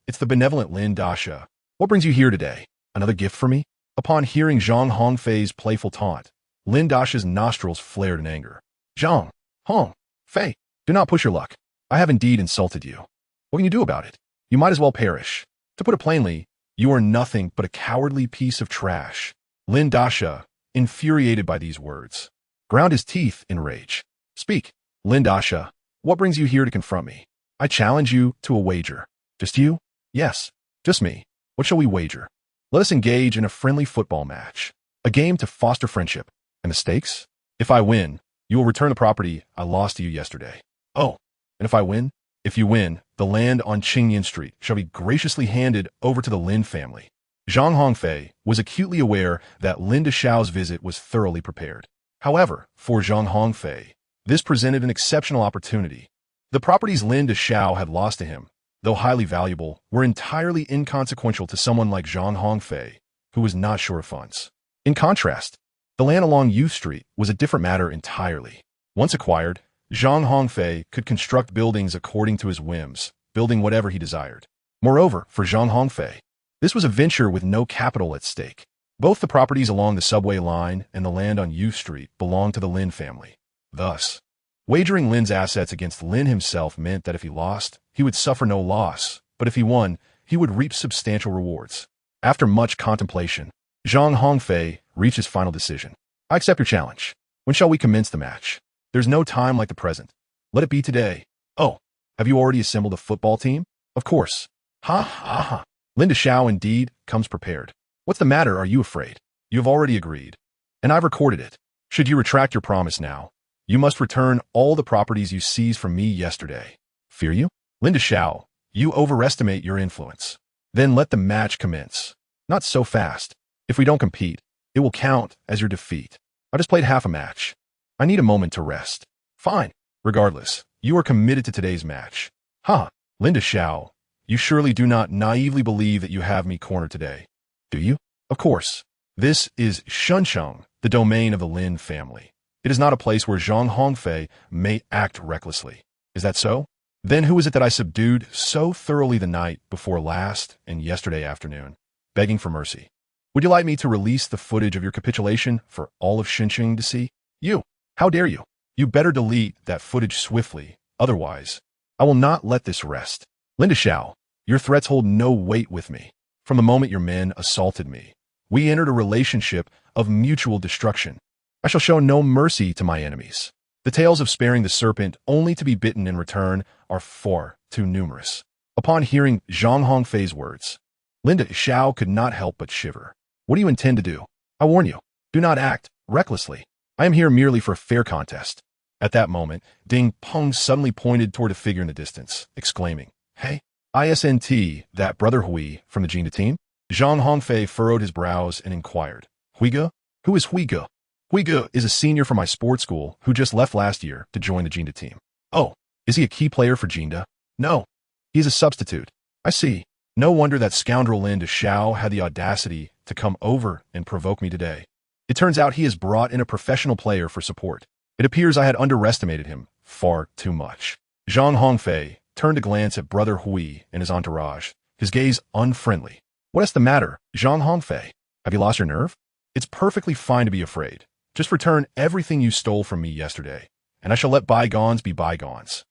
It's the benevolent Lin Dasha. What brings you here today? Another gift for me? Upon hearing Zhang Hongfei's playful taunt, Lin Dasha's nostrils flared in anger. Zhang Hongfei, do not push your luck. I have indeed insulted you. What can you do about it? You might as well perish. To put it plainly, you are nothing but a cowardly piece of trash. Lin Dasha, infuriated by these words, ground his teeth in rage. Speak, Lin Dasha. What brings you here to confront me? I challenge you to a wager. Just you? Yes, just me. What shall we wager? Let us engage in a friendly football match. A game to foster friendship. And the stakes? If I win, you will return the property I lost to you yesterday. Oh, and if I win? If you win, the land on Qingyan Street shall be graciously handed over to the Lin family. Zhang Hongfei was acutely aware that Lin Dashao's visit was thoroughly prepared. However, for Zhang Hongfei, this presented an exceptional opportunity. The properties Lin Dashao had lost to him, though highly valuable, were entirely inconsequential to someone like Zhang Hongfei, who was not short of funds. In contrast, the land along Youth Street was a different matter entirely. Once acquired, Zhang Hongfei could construct buildings according to his whims, building whatever he desired. Moreover, for Zhang Hongfei, this was a venture with no capital at stake. Both the properties along the subway line and the land on Youth Street belonged to the Lin family. Thus, wagering Lin's assets against Lin himself meant that if he lost, he would suffer no loss, but if he won, he would reap substantial rewards. After much contemplation, Zhang Hongfei reached his final decision. I accept your challenge. When shall we commence the match? There's no time like the present. Let it be today. Oh, have you already assembled a football team? Of course. Ha ha ha. Lin Dashao indeed comes prepared. What's the matter? Are you afraid? You have already agreed. And I've recorded it. Should you retract your promise now, you must return all the properties you seized from me yesterday. Fear you? Lin Dashao, you overestimate your influence. Then let the match commence. Not so fast. If we don't compete, it will count as your defeat. I just played half a match. I need a moment to rest. Fine. Regardless, you are committed to today's match. Ha! Lin Dashao, you surely do not naively believe that you have me cornered today. Do you? Of course. This is Shunsheng, the domain of the Lin family. It is not a place where Zhang Hongfei may act recklessly. Is that so? Then who is it that I subdued so thoroughly the night before last and yesterday afternoon, begging for mercy? Would you like me to release the footage of your capitulation for all of Shunsheng to see? You! How dare you? You better delete that footage swiftly, otherwise, I will not let this rest. Lin Dashao, your threats hold no weight with me. From the moment your men assaulted me, we entered a relationship of mutual destruction. I shall show no mercy to my enemies. The tales of sparing the serpent only to be bitten in return are far too numerous. Upon hearing Zhang Hongfei's words, Lin Dashao could not help but shiver. What do you intend to do? I warn you, do not act recklessly. I am here merely for a fair contest. At that moment, Ding Peng suddenly pointed toward a figure in the distance, exclaiming, Hey, ISNT, that brother Hui from the Jinda team? Zhang Hongfei furrowed his brows and inquired, Huiga? Who is Huiga? Huiga is a senior from my sports school who just left last year to join the Jinda team. Oh, is he a key player for Jinda? No, he is a substitute. I see. No wonder that scoundrel Lin Dashao had the audacity to come over and provoke me today. It turns out he has brought in a professional player for support. It appears I had underestimated him far too much. Zhang Hongfei turned to glance at brother Hui and his entourage, his gaze unfriendly. What is the matter, Zhang Hongfei? Have you lost your nerve? It's perfectly fine to be afraid. Just return everything you stole from me yesterday, and I shall let bygones be bygones.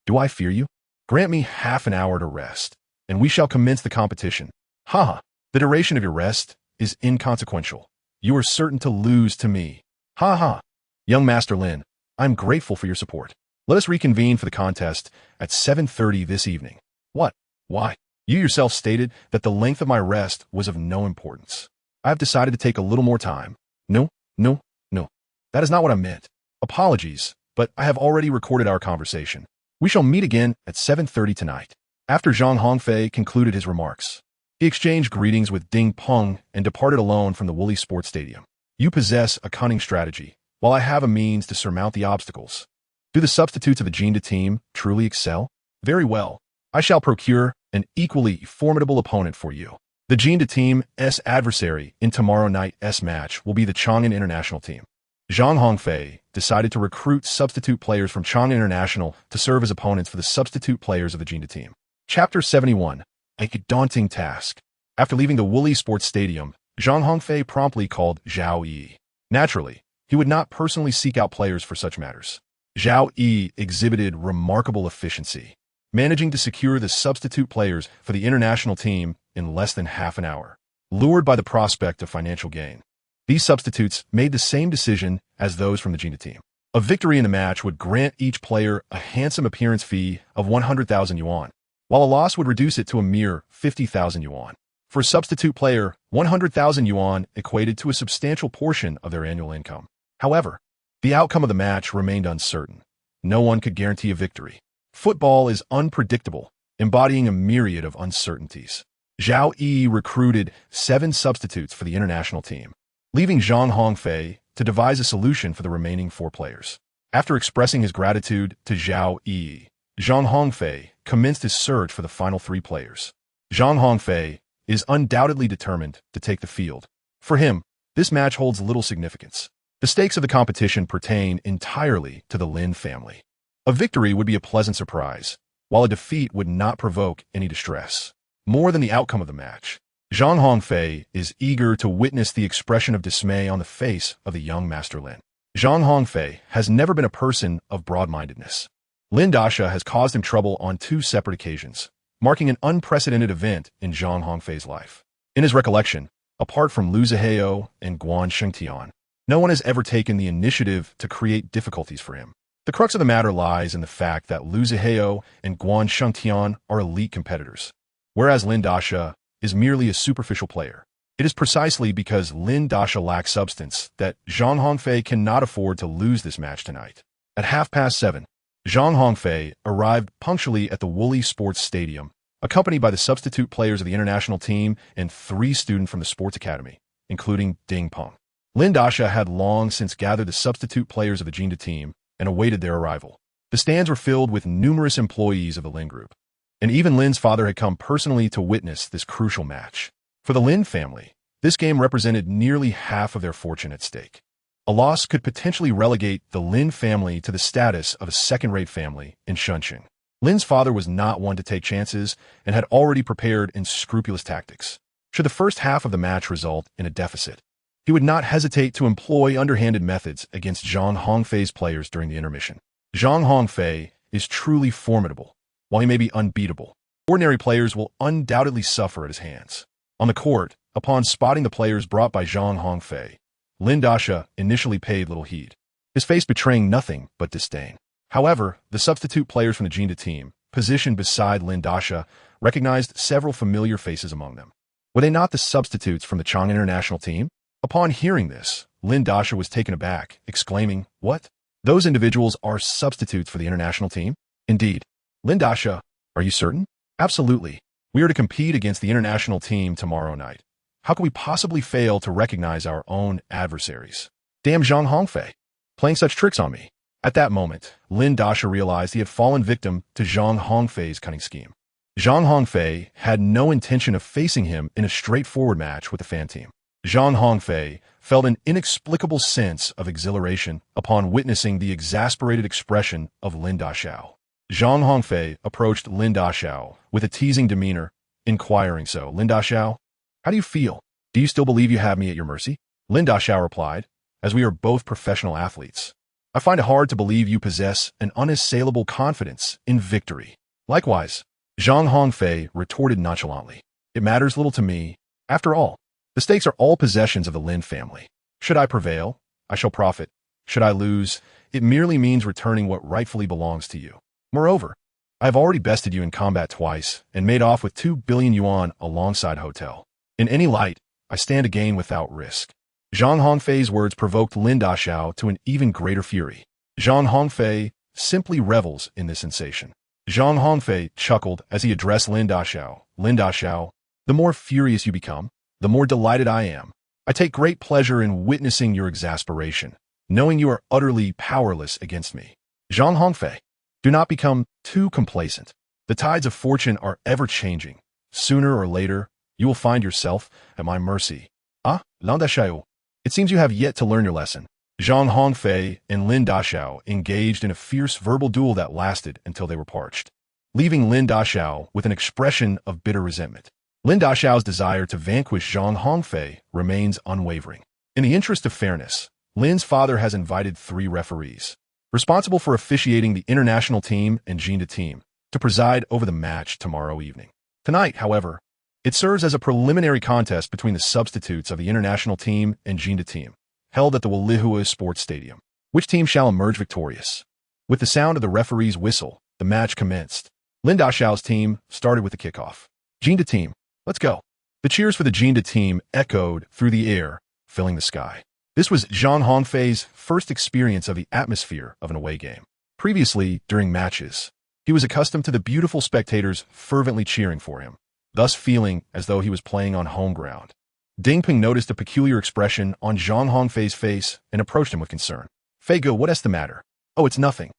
Do I fear you? Grant me half an hour to rest, and we shall commence the competition. Ha! The duration of your rest is inconsequential. You are certain to lose to me. Ha ha! Young Master Lin, I'm grateful for your support. Let us reconvene for the contest at 7:30 this evening. What? Why? You yourself stated that the length of my rest was of no importance. I have decided to take a little more time. No. That is not what I meant. Apologies, but I have already recorded our conversation. We shall meet again at 7:30 tonight. After Zhang Hongfei concluded his remarks, he exchanged greetings with Ding Peng and departed alone from the Woolly Sports Stadium. You possess a cunning strategy, while I have a means to surmount the obstacles. Do the substitutes of the Jinda team truly excel? Very well. I shall procure an equally formidable opponent for you. The Jinda team's adversary in tomorrow night's match will be the Chang'an International team. Zhang Hongfei decided to recruit substitute players from Chang'an International to serve as opponents for the substitute players of the Jinda team. Chapter 71. A daunting task. After leaving the Woolly Sports Stadium, Zhang Hongfei promptly called Zhao Yi. Naturally, he would not personally seek out players for such matters. Zhao Yi exhibited remarkable efficiency. managing to secure the substitute players for the international team in less than half an hour. Lured by the prospect of financial gain, these substitutes made the same decision as those from the Jinda team. A victory in the match would grant each player a handsome appearance fee of 100,000 yuan, while a loss would reduce it to a mere 50,000 yuan. For a substitute player, 100,000 yuan equated to a substantial portion of their annual income. However, the outcome of the match remained uncertain. No one could guarantee a victory. Football is unpredictable, embodying a myriad of uncertainties. Zhao Yi recruited 7 substitutes for the international team, leaving Zhang Hongfei to devise a solution for the remaining 4 players. After expressing his gratitude to Zhao Yi, Zhang Hongfei commenced his search for the final 3 players. Zhang Hongfei is undoubtedly determined to take the field. For him, this match holds little significance. The stakes of the competition pertain entirely to the Lin family. A victory would be a pleasant surprise, while a defeat would not provoke any distress. More than the outcome of the match, Zhang Hongfei is eager to witness the expression of dismay on the face of the young Master Lin. Zhang Hongfei has never been a person of broad-mindedness. Lin Dasha has caused him trouble on 2 separate occasions, marking an unprecedented event in Zhang Hongfei's life. In his recollection, apart from Lu Zihao and Guan Shengtian, no one has ever taken the initiative to create difficulties for him. The crux of the matter lies in the fact that Lu Zihao and Guan Shengtian are elite competitors, whereas Lin Dasha is merely a superficial player. It is precisely because Lin Dasha lacks substance that Zhang Hongfei cannot afford to lose this match tonight. At 7:30, Zhang Hongfei arrived punctually at the Woolly Sports Stadium, accompanied by the substitute players of the international team and 3 students from the sports academy, including Ding Peng. Lin Dasha had long since gathered the substitute players of the Jinda team and awaited their arrival. The stands were filled with numerous employees of the Lin group, and even Lin's father had come personally to witness this crucial match. For the Lin family, this game represented nearly half of their fortune at stake. A loss could potentially relegate the Lin family to the status of a second-rate family in Shunqing. Lin's father was not one to take chances and had already prepared in scrupulous tactics. Should the first half of the match result in a deficit, he would not hesitate to employ underhanded methods against Zhang Hongfei's players during the intermission. Zhang Hongfei is truly formidable. While he may be unbeatable, ordinary players will undoubtedly suffer at his hands. On the court, upon spotting the players brought by Zhang Hongfei, Lin Dasha initially paid little heed, his face betraying nothing but disdain. However, the substitute players from the Jinda team, positioned beside Lin Dasha, recognized several familiar faces among them. Were they not the substitutes from the Chang international team? Upon hearing this, Lin Dasha was taken aback, exclaiming, "What? Those individuals are substitutes for the international team?" Indeed. Lin Dasha, are you certain? Absolutely. We are to compete against the international team tomorrow night. How could we possibly fail to recognize our own adversaries? Damn Zhang Hongfei, playing such tricks on me. At that moment, Lin Dasha realized he had fallen victim to Zhang Hongfei's cunning scheme. Zhang Hongfei had no intention of facing him in a straightforward match with the fan team. Zhang Hongfei felt an inexplicable sense of exhilaration upon witnessing the exasperated expression of Lin Dasha. Zhang Hongfei approached Lin Dasha with a teasing demeanor, inquiring, "So, Lin Dasha, how do you feel? Do you still believe you have me at your mercy?" Lin Dasha replied, "As we are both professional athletes, I find it hard to believe you possess an unassailable confidence in victory." Likewise, Zhang Hongfei retorted nonchalantly, "It matters little to me. After all, the stakes are all possessions of the Lin family. Should I prevail, I shall profit. Should I lose, it merely means returning what rightfully belongs to you. Moreover, I have already bested you in combat twice and made off with 2 billion yuan alongside hotel. In any light, I stand to gain without risk." Zhang Hongfei's words provoked Lin Dasha to an even greater fury. Zhang Hongfei simply revels in this sensation. Zhang Hongfei chuckled as he addressed Lin Dasha. "Lin Dasha, the more furious you become, the more delighted I am. I take great pleasure in witnessing your exasperation, knowing you are utterly powerless against me. Zhang Hongfei, do not become too complacent. The tides of fortune are ever-changing. Sooner or later, you will find yourself at my mercy." "Ah, Lin Dasha, it seems you have yet to learn your lesson." Zhang Hongfei and Lin Dasha engaged in a fierce verbal duel that lasted until they were parched, leaving Lin Dasha with an expression of bitter resentment. Lin Dashao's desire to vanquish Zhang Hongfei remains unwavering. In the interest of fairness, Lin's father has invited 3 referees, responsible for officiating the international team and Jinda team, to to preside over the match tomorrow evening. Tonight, however, it serves as a preliminary contest between the substitutes of the international team and Zhang team, held at the Wayward Sports Stadium. Which team shall emerge victorious? With the sound of the referee's whistle, the match commenced. Lin Daxiao's team started with the kickoff. Zhang team, let's go. The cheers for the Zhang team echoed through the air, filling the sky. This was Zhang Hongfei's first experience of the atmosphere of an away game. Previously, during matches, he was accustomed to the beautiful spectators fervently cheering for him, thus feeling as though he was playing on home ground. Ding Ping noticed a peculiar expression on Zhang Hongfei's face and approached him with concern. Fei Ge, what's the matter? Oh, it's nothing.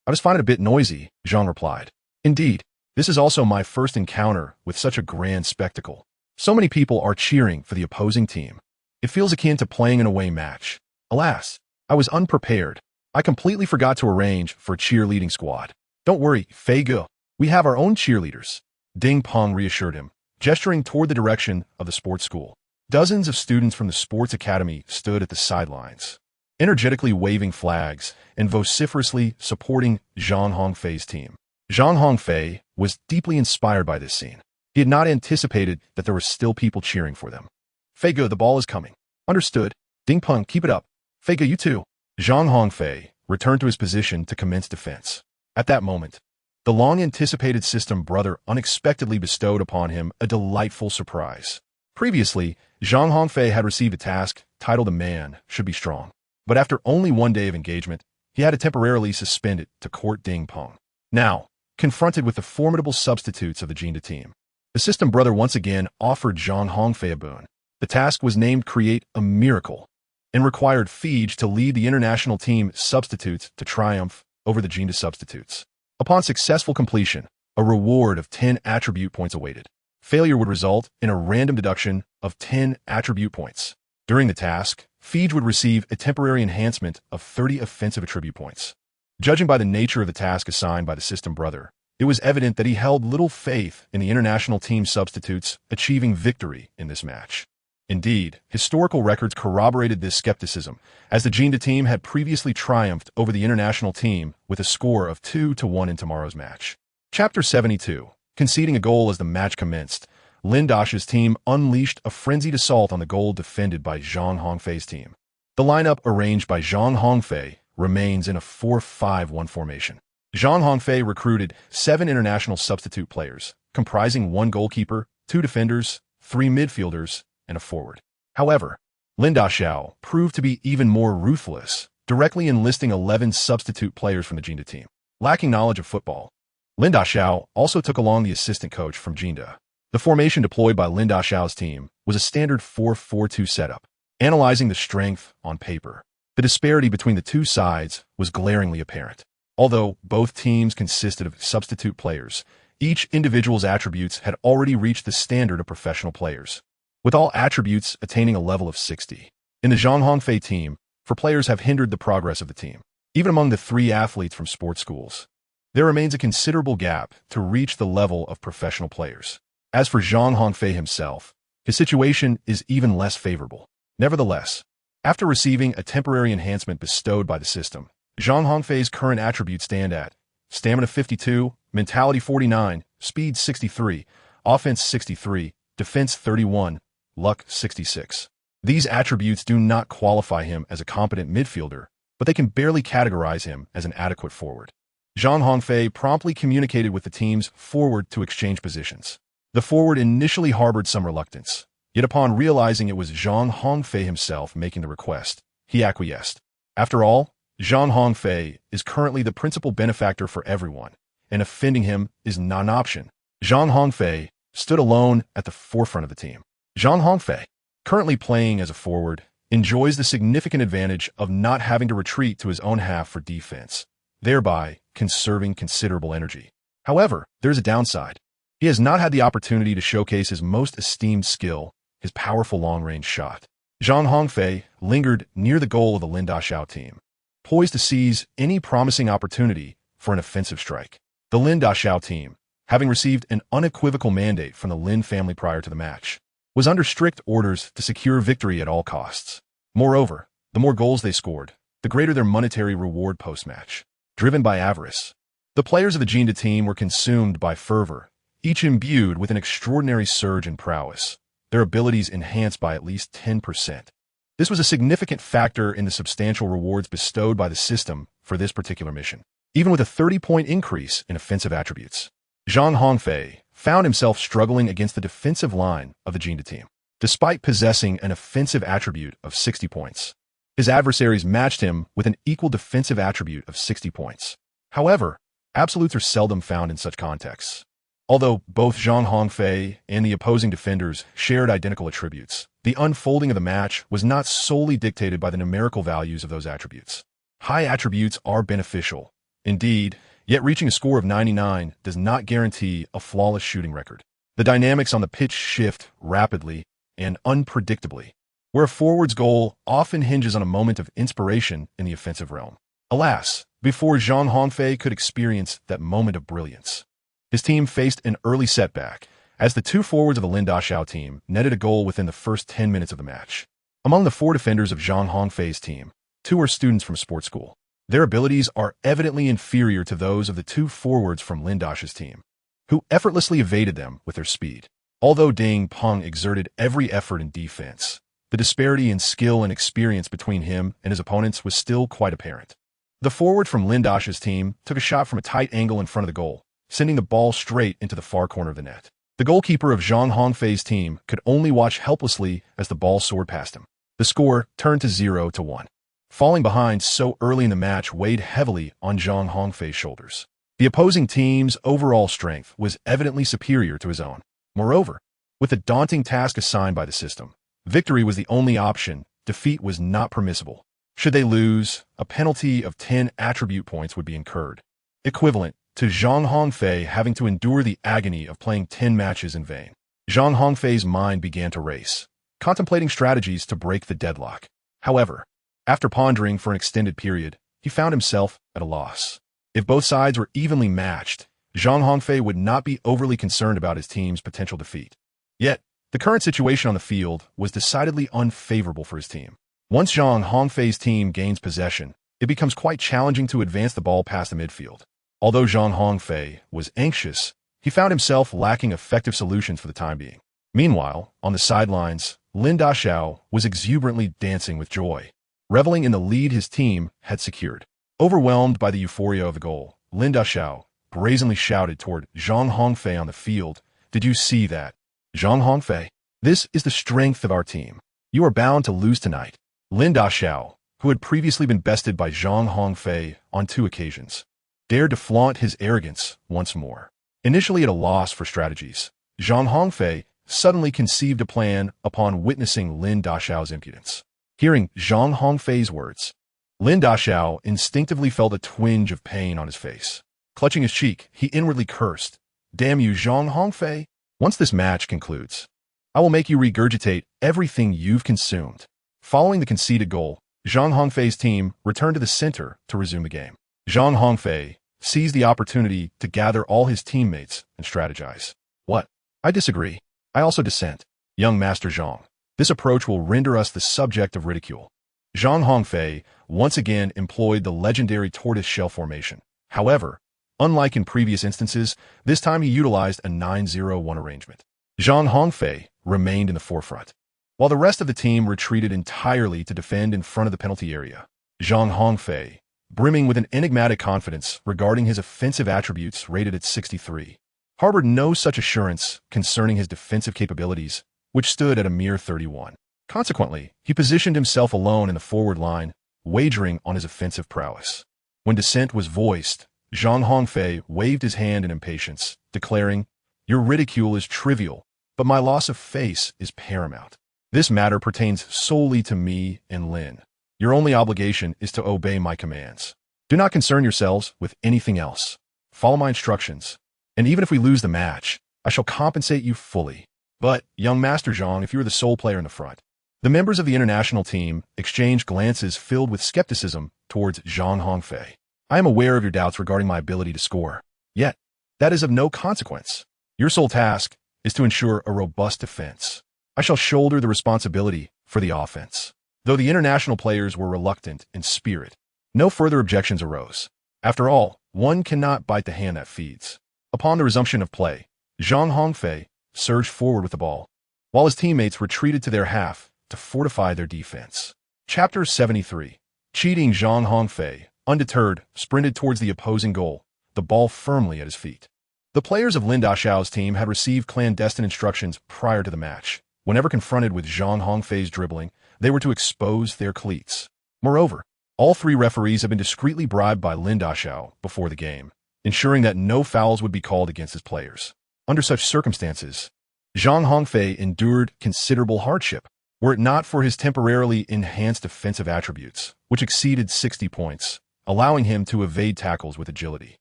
I just find it a bit noisy, Zhang replied. Indeed, this is also my first encounter with such a grand spectacle. So many people are cheering for the opposing team. It feels akin to playing an away match. Alas, I was unprepared. I completely forgot to arrange for a cheerleading squad. Don't worry, Fei Ge. We have our own cheerleaders. Ding Peng reassured him, gesturing toward the direction of the sports school. Dozens of students from the sports academy stood at the sidelines, energetically waving flags and vociferously supporting Zhang Hongfei's team. Zhang Hongfei was deeply inspired by this scene. He had not anticipated that there were still people cheering for them. Fei Ge, the ball is coming. Understood. Ding Peng, keep it up. Fei Ge, you too. Zhang Hongfei returned to his position to commence defense. At that moment, the long-anticipated system brother unexpectedly bestowed upon him a delightful surprise. Previously, Zhang Hongfei had received a task titled "A Man Should Be Strong," but after only one day of engagement, he had to temporarily suspend it to court Ding Peng. Now, confronted with the formidable substitutes of the Zhang team, the system brother once again offered Zhang Hongfei a boon. The task was named Create a Miracle and required Fij to lead the international team substitutes to triumph over the Zhang substitutes. Upon successful completion, a reward of 10 attribute points awaited. Failure would result in a random deduction of 10 attribute points. During the task, Fij would receive a temporary enhancement of 30 offensive attribute points. Judging by the nature of the task assigned by the system brother, it was evident that he held little faith in the international team substitutes achieving victory in this match. Indeed, historical records corroborated this skepticism, as the Zhang team had previously triumphed over the international team with a score of 2-1 in tomorrow's match. Chapter 72. Conceding a goal as the match commenced, Lin Daxiao's team unleashed a frenzied assault on the goal defended by Zhang Hongfei's team. The lineup arranged by Zhang Hongfei remains in a 4-5-1 formation. Zhang Hongfei recruited 7 international substitute players, comprising 1 goalkeeper, 2 defenders, 3 midfielders, and a forward. However, Lin Daxiao proved to be even more ruthless, directly enlisting 11 substitute players from the Zhang team. Lacking knowledge of football, Lin Daxiao also took along the assistant coach from Zhang. The formation deployed by Lin Daxiao's team was a standard 4-4-2 setup. Analyzing the strength on paper, the disparity between the two sides was glaringly apparent. Although both teams consisted of substitute players, each individual's attributes had already reached the standard of professional players, with all attributes attaining a level of 60. In the Zhang Hongfei team, for players have hindered the progress of the team. Even among the 3 athletes from sports schools, there remains a considerable gap to reach the level of professional players. As for Zhang Hongfei himself, his situation is even less favorable. Nevertheless, after receiving a temporary enhancement bestowed by the system, Zhang Hongfei's current attributes stand at stamina 52, mentality 49, speed 63, offense 63, defense 31, luck 66. These attributes do not qualify him as a competent midfielder, but they can barely categorize him as an adequate forward. Zhang Hongfei promptly communicated with the team's forward to exchange positions. The forward initially harbored some reluctance, yet upon realizing it was Zhang Hongfei himself making the request, he acquiesced. After all, Zhang Hongfei is currently the principal benefactor for everyone, and offending him is not an option. Zhang Hongfei stood alone at the forefront of the team. Zhang Hongfei, currently playing as a forward, enjoys the significant advantage of not having to retreat to his own half for defense, thereby conserving considerable energy. However, there is a downside. He has not had the opportunity to showcase his most esteemed skill, his powerful long-range shot. Zhang Hongfei lingered near the goal of the Lin Daxiao team, poised to seize any promising opportunity for an offensive strike. The Lin Daxiao team, having received an unequivocal mandate from the Lin family prior to the match, was under strict orders to secure victory at all costs. Moreover, the more goals they scored, the greater their monetary reward post-match. Driven by avarice, The players of the Jinda team were consumed by fervor, each imbued with an extraordinary surge in prowess, their abilities enhanced by at least 10%. This was a significant factor in the substantial rewards bestowed by the system for this particular mission. Even with a 30-point increase in offensive attributes, Zhang Hongfei found himself struggling against the defensive line of the Jinda team. Despite possessing an offensive attribute of 60 points, his adversaries matched him with an equal defensive attribute of 60 points. However, absolutes are seldom found in such contexts. Although both Zhang Hongfei and the opposing defenders shared identical attributes, the unfolding of the match was not solely dictated by the numerical values of those attributes. High attributes are beneficial, indeed, yet reaching a score of 99 does not guarantee a flawless shooting record. The dynamics on the pitch shift rapidly and unpredictably, where a forward's goal often hinges on a moment of inspiration in the offensive realm. Alas, before Zhang Hongfei could experience that moment of brilliance, his team faced an early setback, as the two forwards of the Lin Daxiao team netted a goal within the first 10 minutes of the match. Among the four defenders of Zhang Hongfei's team, two are students from sports school. Their abilities are evidently inferior to those of the two forwards from Lin Daxiao's team, who effortlessly evaded them with their speed. Although Ding Peng exerted every effort in defense, the disparity in skill and experience between him and his opponents was still quite apparent. The forward from Lin Daxiao's team took a shot from a tight angle in front of the goal, sending the ball straight into the far corner of the net. The goalkeeper of Zhang Hongfei's team could only watch helplessly as the ball soared past him. The score turned to 0-1. Falling behind so early in the match weighed heavily on Zhang Hongfei's shoulders. The opposing team's overall strength was evidently superior to his own. Moreover, with the daunting task assigned by the system, victory was the only option. Defeat was not permissible. Should they lose, a penalty of 10 attribute points would be incurred, equivalent to Zhang Hongfei having to endure the agony of playing 10 matches in vain. Zhang Hongfei's mind began to race, contemplating strategies to break the deadlock. However, after pondering for an extended period, he found himself at a loss. If both sides were evenly matched, Zhang Hongfei would not be overly concerned about his team's potential defeat. Yet, the current situation on the field was decidedly unfavorable for his team. Once Zhang Hongfei's team gains possession, it becomes quite challenging to advance the ball past the midfield. Although Zhang Hongfei was anxious, he found himself lacking effective solutions for the time being. Meanwhile, on the sidelines, Lin Daxiao was exuberantly dancing with joy, reveling in the lead his team had secured. Overwhelmed by the euphoria of the goal, Lin Daxiao brazenly shouted toward Zhang Hongfei on the field, "Did you see that? Zhang Hongfei, this is the strength of our team. You are bound to lose tonight." Lin Daxiao, who had previously been bested by Zhang Hongfei on 2 occasions, dared to flaunt his arrogance once more. Initially at a loss for strategies, Zhang Hongfei suddenly conceived a plan upon witnessing Lin Daxiao's impudence. Hearing Zhang Hongfei's words, Lin Daxiao instinctively felt a twinge of pain on his face. Clutching his cheek, he inwardly cursed, "Damn you, Zhang Hongfei! Once this match concludes, I will make you regurgitate everything you've consumed." Following the conceded goal, Zhang Hongfei's team returned to the center to resume the game. Zhang Hongfei seized the opportunity to gather all his teammates and strategize. "What? I disagree. I also dissent. Young Master Zhang, this approach will render us the subject of ridicule." Zhang Hongfei once again employed the legendary tortoise-shell formation. However, unlike in previous instances, this time he utilized a 9-0-1 arrangement. Zhang Hongfei remained in the forefront, while the rest of the team retreated entirely to defend in front of the penalty area. Zhang Hongfei, brimming with an enigmatic confidence regarding his offensive attributes rated at 63, harbored no such assurance concerning his defensive capabilities, which stood at a mere 31. Consequently, he positioned himself alone in the forward line, wagering on his offensive prowess. When dissent was voiced, Zhang Hongfei waved his hand in impatience, declaring, "Your ridicule is trivial, but my loss of face is paramount. This matter pertains solely to me and Lin. Your only obligation is to obey my commands. Do not concern yourselves with anything else. Follow my instructions, and even if we lose the match, I shall compensate you fully. But, young Master Zhang, if you are the sole player in the front." The members of the international team exchanged glances filled with skepticism towards Zhang Hongfei. "I am aware of your doubts regarding my ability to score. Yet, that is of no consequence. Your sole task is to ensure a robust defense. I shall shoulder the responsibility for the offense." Though the international players were reluctant in spirit, no further objections arose. After all, one cannot bite the hand that feeds. Upon the resumption of play, Zhang Hongfei surged forward with the ball, while his teammates retreated to their half to fortify their defense. Chapter 73. Cheating. Zhang Hongfei, undeterred, sprinted towards the opposing goal, the ball firmly at his feet. The players of Lin Dashao's team had received clandestine instructions prior to the match. Whenever confronted with Zhang Hongfei's dribbling, they were to expose their cleats. Moreover, all three referees had been discreetly bribed by Lin Dashao before the game, ensuring that no fouls would be called against his players. Under such circumstances, Zhang Hongfei endured considerable hardship, were it not for his temporarily enhanced defensive attributes, which exceeded 60 points, allowing him to evade tackles with agility.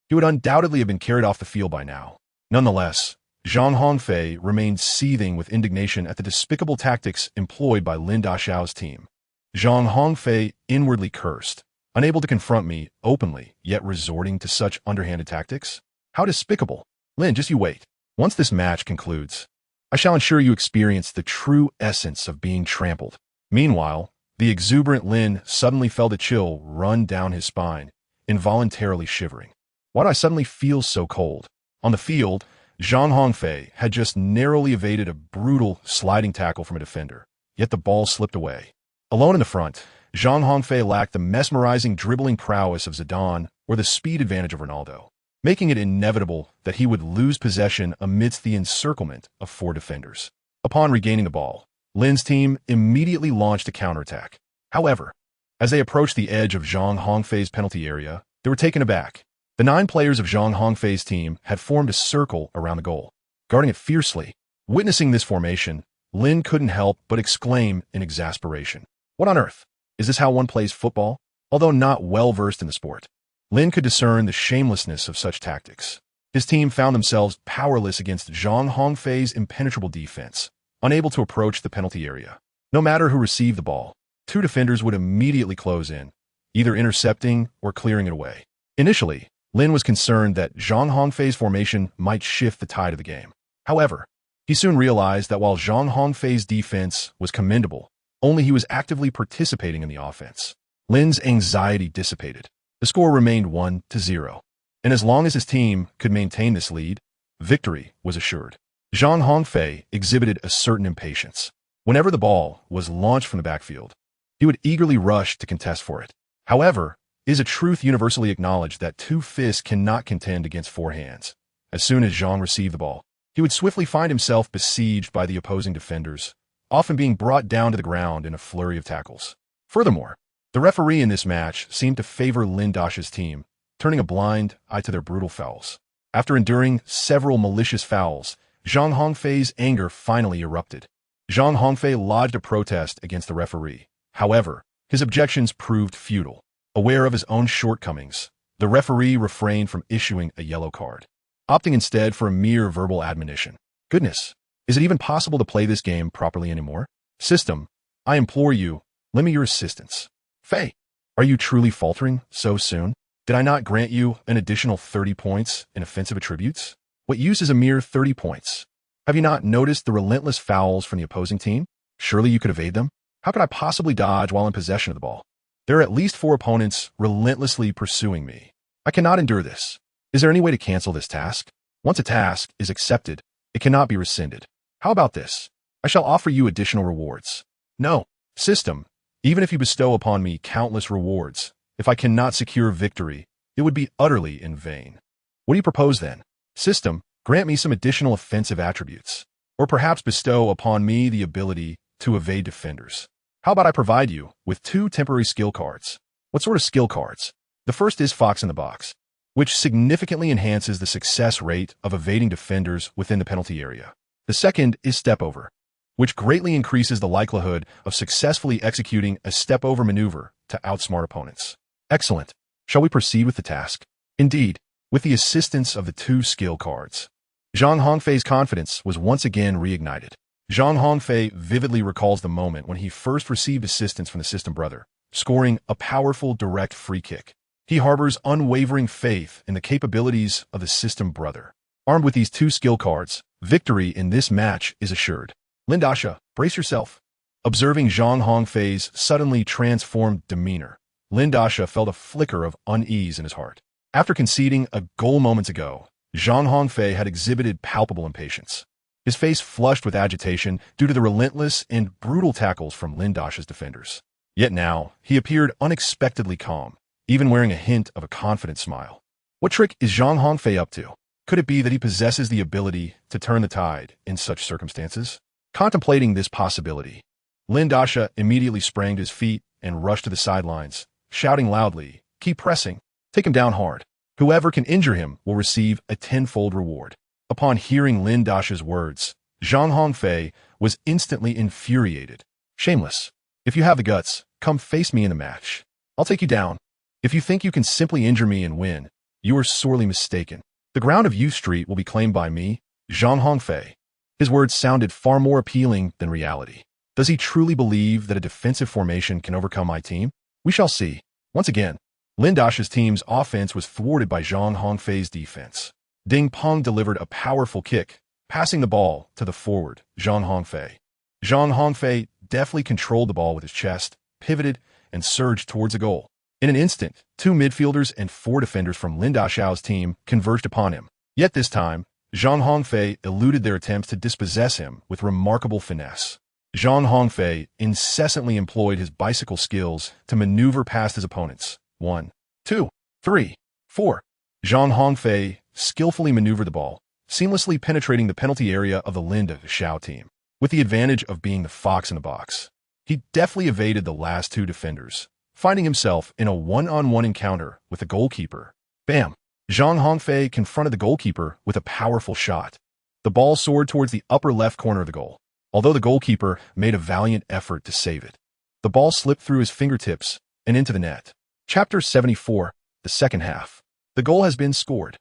He would undoubtedly have been carried off the field by now. Nonetheless, Zhang Hongfei remained seething with indignation at the despicable tactics employed by Lin Dashao's team. Zhang Hongfei inwardly cursed, unable to confront me openly, yet resorting to such underhanded tactics? How despicable! Lin, just you wait. Once this match concludes, I shall ensure you experience the true essence of being trampled. Meanwhile, the exuberant Lin suddenly felt a chill run down his spine, involuntarily shivering. Why do I suddenly feel so cold? On the field, Zhang Hongfei had just narrowly evaded a brutal sliding tackle from a defender, yet the ball slipped away. Alone in the front, Zhang Hongfei lacked the mesmerizing dribbling prowess of Zidane or the speed advantage of Ronaldo, making it inevitable that he would lose possession amidst the encirclement of four defenders. Upon regaining the ball, Lin's team immediately launched a counterattack. However, as they approached the edge of Zhang Hongfei's penalty area, they were taken aback. The 9 players of Zhang Hongfei's team had formed a circle around the goal, guarding it fiercely. Witnessing this formation, Lin couldn't help but exclaim in exasperation. What on earth? Is this how one plays football? Although not well versed in the sport, Lin could discern the shamelessness of such tactics. His team found themselves powerless against Zhang Hongfei's impenetrable defense, unable to approach the penalty area. No matter who received the ball, 2 defenders would immediately close in, either intercepting or clearing it away. Initially, Lin was concerned that Zhang Hongfei's formation might shift the tide of the game. However, he soon realized that while Zhang Hongfei's defense was commendable, only he was actively participating in the offense. Lin's anxiety dissipated. The score remained 1-0, and as long as his team could maintain this lead, victory was assured. Zhang Hongfei exhibited a certain impatience. Whenever the ball was launched from the backfield, he would eagerly rush to contest for it. However, it is a truth universally acknowledged that 2 fists cannot contend against 4 hands. As soon as Zhang received the ball, he would swiftly find himself besieged by the opposing defenders, often being brought down to the ground in a flurry of tackles. Furthermore, the referee in this match seemed to favor Lin Dasha's team, turning a blind eye to their brutal fouls. After enduring several malicious fouls, Zhang Hongfei's anger finally erupted. Zhang Hongfei lodged a protest against the referee. However, his objections proved futile. Aware of his own shortcomings, the referee refrained from issuing a yellow card, opting instead for a mere verbal admonition. Goodness, is it even possible to play this game properly anymore? System, I implore you, lend me your assistance. Fei, are you truly faltering so soon? Did I not grant you an additional 30 points in offensive attributes? What use is a mere 30 points? Have you not noticed the relentless fouls from the opposing team? Surely you could evade them? How could I possibly dodge while in possession of the ball? There are at least 4 opponents relentlessly pursuing me. I cannot endure this. Is there any way to cancel this task? Once a task is accepted, it cannot be rescinded. How about this? I shall offer you additional rewards. No, system, even if you bestow upon me countless rewards, if I cannot secure victory, it would be utterly in vain. What do you propose then? System, grant me some additional offensive attributes, or perhaps bestow upon me the ability to evade defenders. How about I provide you with 2 temporary skill cards? What sort of skill cards? The first is Fox in the Box, which significantly enhances the success rate of evading defenders within the penalty area. The second is Step Over, which greatly increases the likelihood of successfully executing a step-over maneuver to outsmart opponents. Excellent. Shall we proceed with the task? Indeed, with the assistance of the 2 skill cards. Zhang Hongfei's confidence was once again reignited. Zhang Hongfei vividly recalls the moment when he first received assistance from the system brother, scoring a powerful direct free kick. He harbors unwavering faith in the capabilities of the system brother. Armed with these 2 skill cards, victory in this match is assured. Lin Dasha, brace yourself. Observing Zhang Hongfei's suddenly transformed demeanor, Lin Dasha felt a flicker of unease in his heart. After conceding a goal moments ago, Zhang Hongfei had exhibited palpable impatience. His face flushed with agitation due to the relentless and brutal tackles from Lin Da's defenders. Yet now, he appeared unexpectedly calm, even wearing a hint of a confident smile. What trick is Zhang Hongfei up to? Could it be that he possesses the ability to turn the tide in such circumstances? Contemplating this possibility, Lin Da immediately sprang to his feet and rushed to the sidelines, shouting loudly, "Keep pressing. Take him down hard. Whoever can injure him will receive a tenfold reward." Upon hearing Lin Da's words, Zhang Hongfei was instantly infuriated. "Shameless. If you have the guts, come face me in the match. I'll take you down. If you think you can simply injure me and win, you are sorely mistaken. The ground of U Street will be claimed by me, Zhang Hongfei." His words sounded far more appealing than reality. Does he truly believe that a defensive formation can overcome my team? We shall see. Once again, Lin Da's team's offense was thwarted by Zhang Hongfei's defense. Ding Peng delivered a powerful kick, passing the ball to the forward, Zhang Hongfei. Zhang Hongfei deftly controlled the ball with his chest, pivoted, and surged towards a goal. In an instant, 2 midfielders and 4 defenders from Lin Da's team converged upon him. Yet this time, Zhang Hongfei eluded their attempts to dispossess him with remarkable finesse. Zhang Hongfei incessantly employed his bicycle skills to maneuver past his opponents. 1, 2, 3, 4. Zhang Hongfei skillfully maneuvered the ball, seamlessly penetrating the penalty area of the Lin Da team. With the advantage of being the fox in the box, he deftly evaded the last 2 defenders, finding himself in a one-on-one encounter with the goalkeeper. Bam! Zhang Hongfei confronted the goalkeeper with a powerful shot. The ball soared towards the upper left corner of the goal, although the goalkeeper made a valiant effort to save it. The ball slipped through his fingertips and into the net. Chapter 74, the second half. The goal has been scored.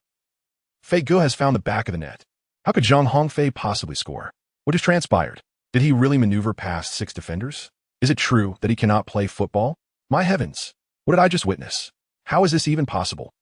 Fei Gu has found the back of the net. How could Zhang Hongfei possibly score? What has transpired? Did he really maneuver past 6 defenders? Is it true that he cannot play football? My heavens! What did I just witness? How is this even possible?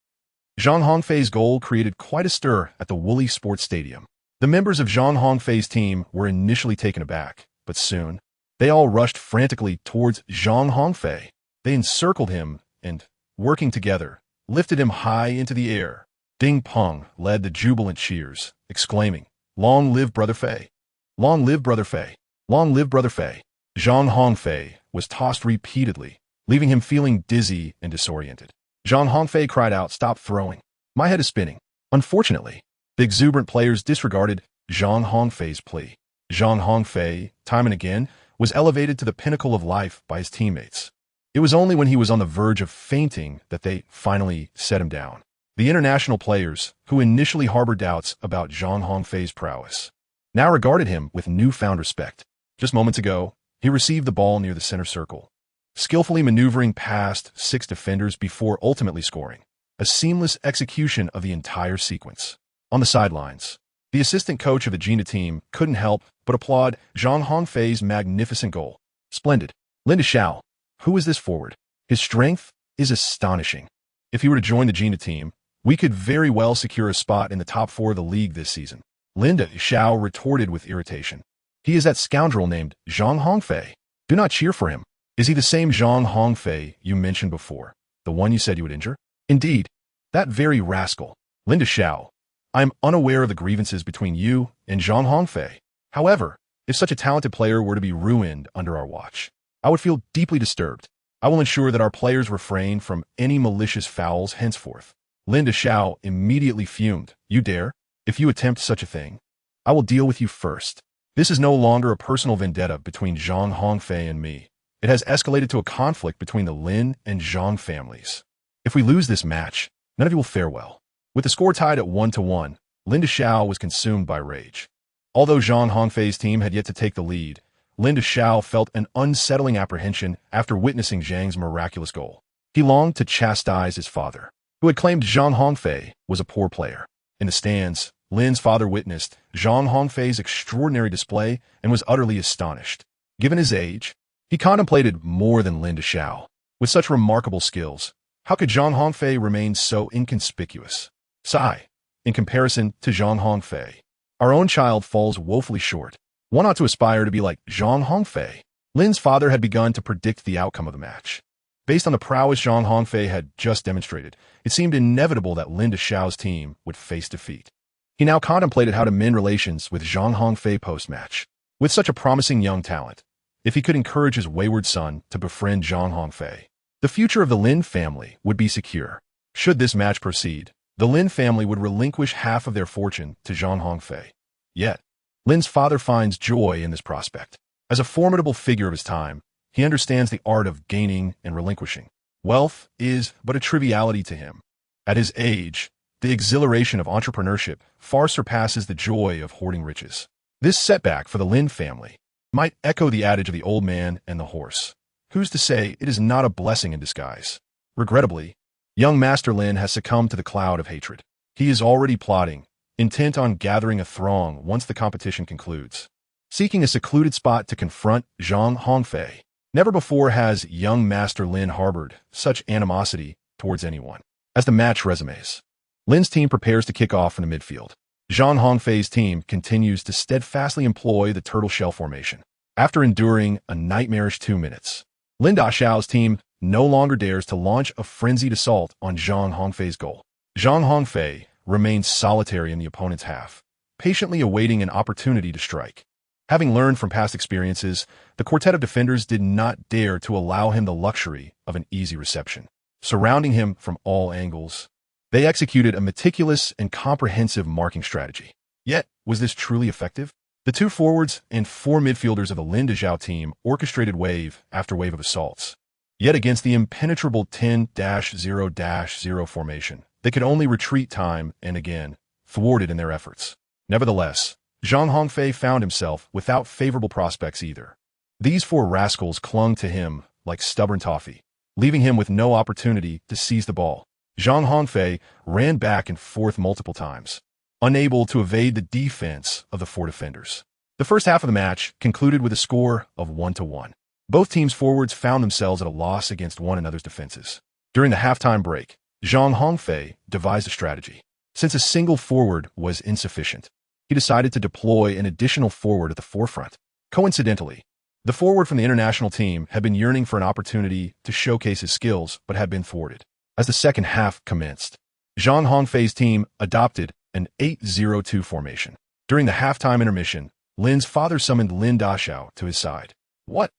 Zhang Hongfei's goal created quite a stir at the Woolly Sports Stadium. The members of Zhang Hongfei's team were initially taken aback, but soon, they all rushed frantically towards Zhang Hongfei. They encircled him and, working together, lifted him high into the air. Ding Peng led the jubilant cheers, exclaiming, "Long live Brother Fei! Long live Brother Fei! Long live Brother Fei!" Zhang Hongfei was tossed repeatedly, leaving him feeling dizzy and disoriented. Zhang Hongfei cried out, "Stop throwing. My head is spinning." Unfortunately, the exuberant players disregarded Zhang Hongfei's plea. Zhang Hongfei, time and again, was elevated to the pinnacle of life by his teammates. It was only when he was on the verge of fainting that they finally set him down. The international players, who initially harbored doubts about Zhang Hongfei's prowess, now regarded him with newfound respect. Just moments ago, he received the ball near the center circle, skillfully maneuvering past 6 defenders before ultimately scoring, a seamless execution of the entire sequence. On the sidelines, the assistant coach of the Gina team couldn't help but applaud Zhang Hongfei's magnificent goal. Splendid. Lin Da, who is this forward? His strength is astonishing. If he were to join the Gina team, we could very well secure a spot in the top 4 of the league this season. Lin Da retorted with irritation. He is that scoundrel named Zhang Hongfei. Do not cheer for him. Is he the same Zhang Hongfei you mentioned before, the one you said you would injure? Indeed, that very rascal. Lin Da, I am unaware of the grievances between you and Zhang Hongfei. However, if such a talented player were to be ruined under our watch, I would feel deeply disturbed. I will ensure that our players refrain from any malicious fouls henceforth. Lin Da immediately fumed. You dare? If you attempt such a thing, I will deal with you first. This is no longer a personal vendetta between Zhang Hongfei and me. It has escalated to a conflict between the Lin and Zhang families. If we lose this match, none of you will fare well. With the score tied at 1-1, Lin Da was consumed by rage. Although Zhang Hongfei's team had yet to take the lead, Lin Da felt an unsettling apprehension after witnessing Zhang's miraculous goal. He longed to chastise his father, who had claimed Zhang Hongfei was a poor player. In the stands, Lin's father witnessed Zhang Hongfei's extraordinary display and was utterly astonished. Given his age, he contemplated more than Lin Da. With such remarkable skills, how could Zhang Hongfei remain so inconspicuous? Sigh. In comparison to Zhang Hongfei, our own child falls woefully short. One ought to aspire to be like Zhang Hongfei. Lin's father had begun to predict the outcome of the match. Based on the prowess Zhang Hongfei had just demonstrated, it seemed inevitable that Lin Dashao's team would face defeat. He now contemplated how to mend relations with Zhang Hongfei post-match. With such a promising young talent, if he could encourage his wayward son to befriend Zhang Hongfei, the future of the Lin family would be secure. Should this match proceed, the Lin family would relinquish half of their fortune to Zhang Hongfei. Yet, Lin's father finds joy in this prospect. As a formidable figure of his time, he understands the art of gaining and relinquishing. Wealth is but a triviality to him. At his age, the exhilaration of entrepreneurship far surpasses the joy of hoarding riches. This setback for the Lin family might echo the adage of the old man and the horse. Who's to say it is not a blessing in disguise? Regrettably, young Master Lin has succumbed to the cloud of hatred. He is already plotting, intent on gathering a throng once the competition concludes, seeking a secluded spot to confront Zhang Hongfei. Never before has young Master Lin harbored such animosity towards anyone. As the match resumes, Lin's team prepares to kick off from the midfield. Zhang Hongfei's team continues to steadfastly employ the turtle shell formation. After enduring a nightmarish 2 minutes, Lin Dashao's team no longer dares to launch a frenzied assault on Zhang Hongfei's goal. Zhang Hongfei remains solitary in the opponent's half, patiently awaiting an opportunity to strike. Having learned from past experiences, the quartet of defenders did not dare to allow him the luxury of an easy reception. Surrounding him from all angles, they executed a meticulous and comprehensive marking strategy. Yet, was this truly effective? The 2 forwards and 4 midfielders of the Lin Dazhao team orchestrated wave after wave of assaults. Yet against the impenetrable 10-0-0 formation, they could only retreat time and again, thwarted in their efforts. Nevertheless, Zhang Hongfei found himself without favorable prospects either. These 4 rascals clung to him like stubborn toffee, leaving him with no opportunity to seize the ball. Zhang Hongfei ran back and forth multiple times, unable to evade the defense of the 4 defenders. The first half of the match concluded with a score of 1-1. Both teams' forwards found themselves at a loss against one another's defenses. During the halftime break, Zhang Hongfei devised a strategy. Since a single forward was insufficient, he decided to deploy an additional forward at the forefront. Coincidentally, the forward from the international team had been yearning for an opportunity to showcase his skills but had been thwarted. As the second half commenced, Zhang Hongfei's team adopted an 8-0-2 formation. During the halftime intermission, Lin's father summoned Lin Dashao to his side. What?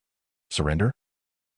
Surrender?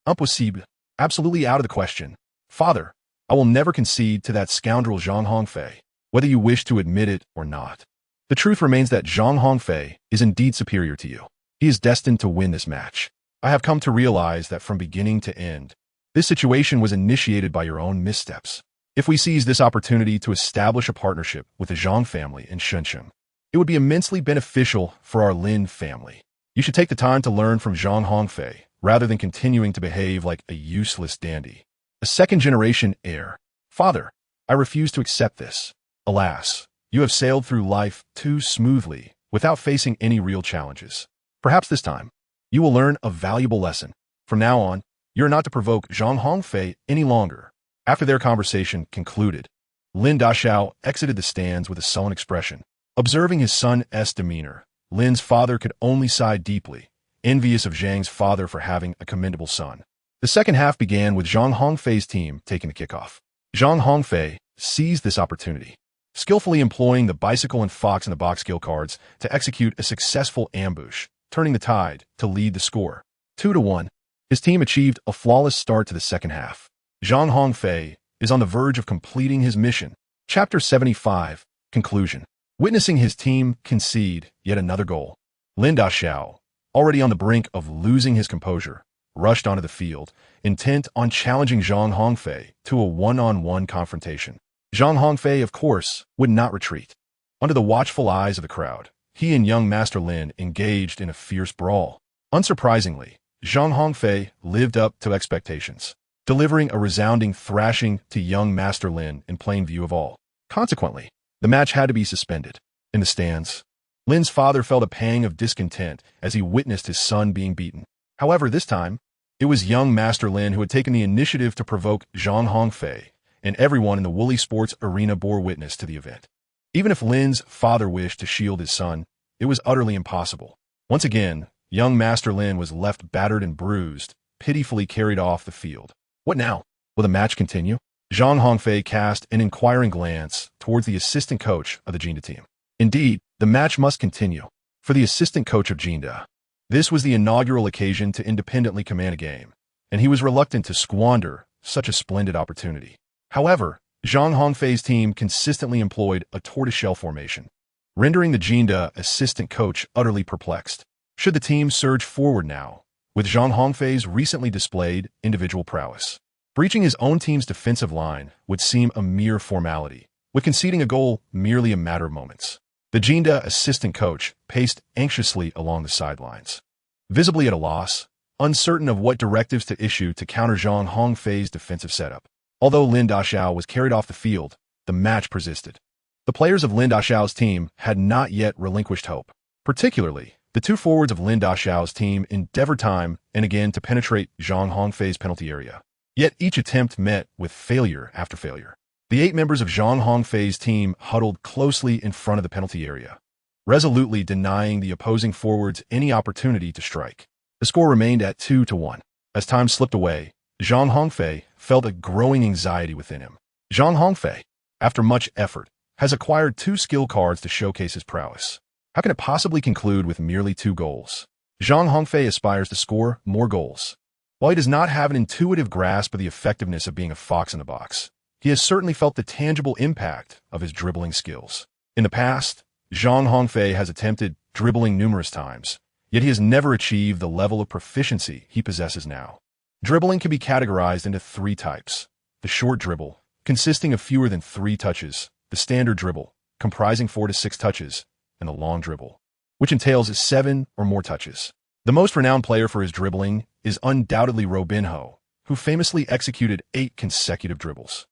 Impossible. Absolutely out of the question. Father, I will never concede to that scoundrel Zhang Hongfei, whether you wish to admit it or not. The truth remains that Zhang Hongfei is indeed superior to you. He is destined to win this match. I have come to realize that from beginning to end, this situation was initiated by your own missteps. If we seize this opportunity to establish a partnership with the Zhang family in Shenzhen, it would be immensely beneficial for our Lin family. You should take the time to learn from Zhang Hongfei rather than continuing to behave like a useless dandy, a second-generation heir. Father, I refuse to accept this. Alas, you have sailed through life too smoothly without facing any real challenges. Perhaps this time, you will learn a valuable lesson. From now on, you are not to provoke Zhang Hongfei any longer. After their conversation concluded, Lin Dashao exited the stands with a sullen expression. Observing his son's demeanor, Lin's father could only sigh deeply, envious of Zhang's father for having a commendable son. The second half began with Zhang Hongfei's team taking the kickoff. Zhang Hongfei seized this opportunity, skillfully employing the bicycle and fox in the box skill cards to execute a successful ambush, turning the tide to lead the score. 2-1. His team achieved a flawless start to the second half. Zhang Hongfei is on the verge of completing his mission. Chapter 75. Conclusion. Witnessing his team concede yet another goal, Lin Dashao, already on the brink of losing his composure, rushed onto the field, intent on challenging Zhang Hongfei to a one-on-one confrontation. Zhang Hongfei, of course, would not retreat. Under the watchful eyes of the crowd, he and young Master Lin engaged in a fierce brawl. Unsurprisingly, Zhang Hongfei lived up to expectations, delivering a resounding thrashing to young Master Lin in plain view of all. Consequently, the match had to be suspended. In the stands, Lin's father felt a pang of discontent as he witnessed his son being beaten. However, this time, it was young Master Lin who had taken the initiative to provoke Zhang Hongfei, and everyone in the Woolly Sports arena bore witness to the event. Even if Lin's father wished to shield his son, it was utterly impossible. Once again, young Master Lin was left battered and bruised, pitifully carried off the field. What now? Will the match continue? Zhang Hongfei cast an inquiring glance towards the assistant coach of the Jinda team. Indeed, the match must continue. For the assistant coach of Jinda, this was the inaugural occasion to independently command a game, and he was reluctant to squander such a splendid opportunity. However, Zhang Hongfei's team consistently employed a tortoiseshell formation, rendering the Jinda assistant coach utterly perplexed. Should the team surge forward now, with Zhang Hongfei's recently displayed individual prowess? Breaching his own team's defensive line would seem a mere formality, with conceding a goal merely a matter of moments. The Jinda assistant coach paced anxiously along the sidelines, visibly at a loss, uncertain of what directives to issue to counter Zhang Hongfei's defensive setup. Although Lin Daxiao was carried off the field, the match persisted. The players of Lin Daxiao's team had not yet relinquished hope. Particularly, the two forwards of Lin Daxiao's team endeavored time and again to penetrate Zhang Hongfei's penalty area. Yet each attempt met with failure after failure. The 8 members of Zhang Hongfei's team huddled closely in front of the penalty area, resolutely denying the opposing forwards any opportunity to strike. The score remained at 2-1. As time slipped away, Zhang Hongfei felt a growing anxiety within him. Zhang Hongfei, after much effort, has acquired 2 skill cards to showcase his prowess. How can it possibly conclude with merely 2 goals? Zhang Hongfei aspires to score more goals. While he does not have an intuitive grasp of the effectiveness of being a fox in the box, he has certainly felt the tangible impact of his dribbling skills. In the past, Zhang Hongfei has attempted dribbling numerous times, yet he has never achieved the level of proficiency he possesses now. Dribbling can be categorized into 3 types: the short dribble, consisting of fewer than 3 touches, the standard dribble, comprising 4 to 6 touches, and the long dribble, which entails 7 or more touches. The most renowned player for his dribbling is undoubtedly Robinho, who famously executed 8 consecutive dribbles.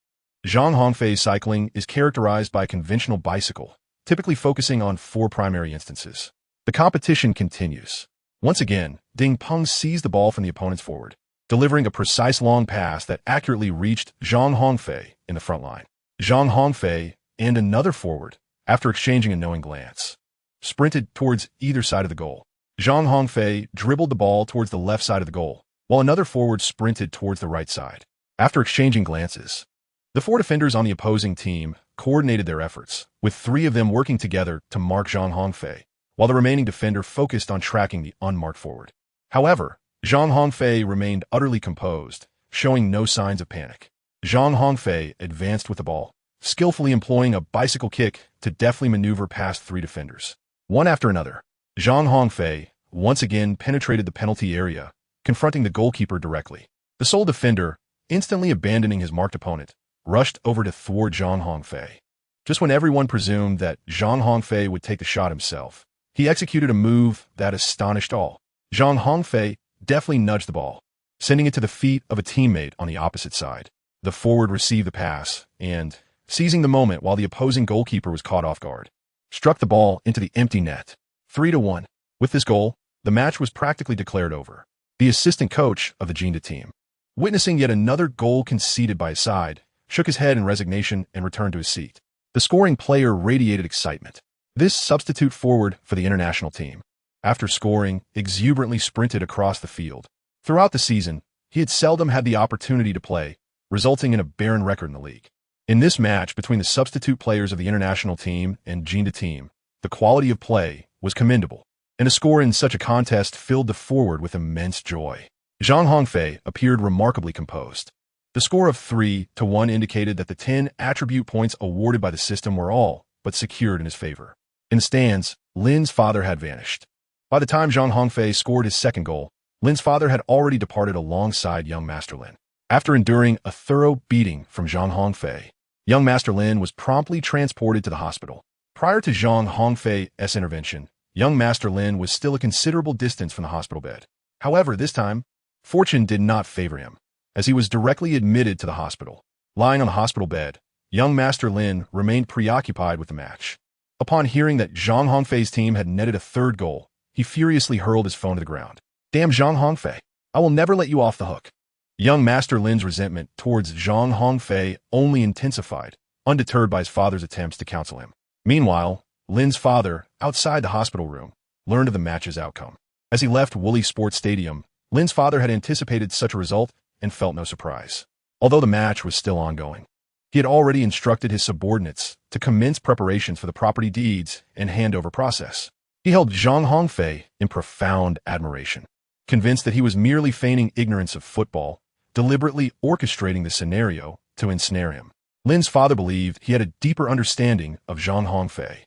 Zhang Hongfei's cycling is characterized by a conventional bicycle, typically focusing on 4 primary instances. The competition continues. Once again, Ding Peng seized the ball from the opponent's forward, delivering a precise long pass that accurately reached Zhang Hongfei in the front line. Zhang Hongfei and another forward, after exchanging a knowing glance, sprinted towards either side of the goal. Zhang Hongfei dribbled the ball towards the left side of the goal, while another forward sprinted towards the right side. After exchanging glances, the 4 defenders on the opposing team coordinated their efforts, with 3 of them working together to mark Zhang Hongfei, while the remaining defender focused on tracking the unmarked forward. However, Zhang Hongfei remained utterly composed, showing no signs of panic. Zhang Hongfei advanced with the ball, skillfully employing a bicycle kick to deftly maneuver past 3 defenders. One after another, Zhang Hongfei once again penetrated the penalty area, confronting the goalkeeper directly. The sole defender, instantly abandoning his marked opponent, rushed over to thwart Zhang Hongfei. Just when everyone presumed that Zhang Hongfei would take the shot himself, he executed a move that astonished all. Zhang Hongfei deftly nudged the ball, sending it to the feet of a teammate on the opposite side. The forward received the pass and, seizing the moment while the opposing goalkeeper was caught off guard, struck the ball into the empty net. 3-1. With this goal, the match was practically declared over. The assistant coach of the Jinda team, witnessing yet another goal conceded by his side, shook his head in resignation and returned to his seat. The scoring player radiated excitement. This substitute forward for the international team, after scoring, exuberantly sprinted across the field. Throughout the season, he had seldom had the opportunity to play, resulting in a barren record in the league. In this match between the substitute players of the international team and Jinda team, the quality of play was commendable, and a score in such a contest filled the forward with immense joy. Zhang Hongfei appeared remarkably composed. The score of 3-1 indicated that the 10 attribute points awarded by the system were all but secured in his favor. In the stands, Lin's father had vanished. By the time Zhang Hongfei scored his second goal, Lin's father had already departed alongside young Master Lin. After enduring a thorough beating from Zhang Hongfei, young Master Lin was promptly transported to the hospital. Prior to Zhang Hongfei's intervention, young Master Lin was still a considerable distance from the hospital bed. However, this time, fortune did not favor him, as he was directly admitted to the hospital. Lying on the hospital bed, young Master Lin remained preoccupied with the match. Upon hearing that Zhang Hongfei's team had netted a 3rd goal, he furiously hurled his phone to the ground. "Damn Zhang Hongfei, I will never let you off the hook." Young Master Lin's resentment towards Zhang Hongfei only intensified, undeterred by his father's attempts to counsel him. Meanwhile, Lin's father, outside the hospital room, learned of the match's outcome. As he left Woolly Sports Stadium, Lin's father had anticipated such a result and felt no surprise. Although the match was still ongoing, he had already instructed his subordinates to commence preparations for the property deeds and handover process. He held Zhang Hongfei in profound admiration, convinced that he was merely feigning ignorance of football, deliberately orchestrating the scenario to ensnare him. Lin's father believed he had a deeper understanding of Zhang Hongfei.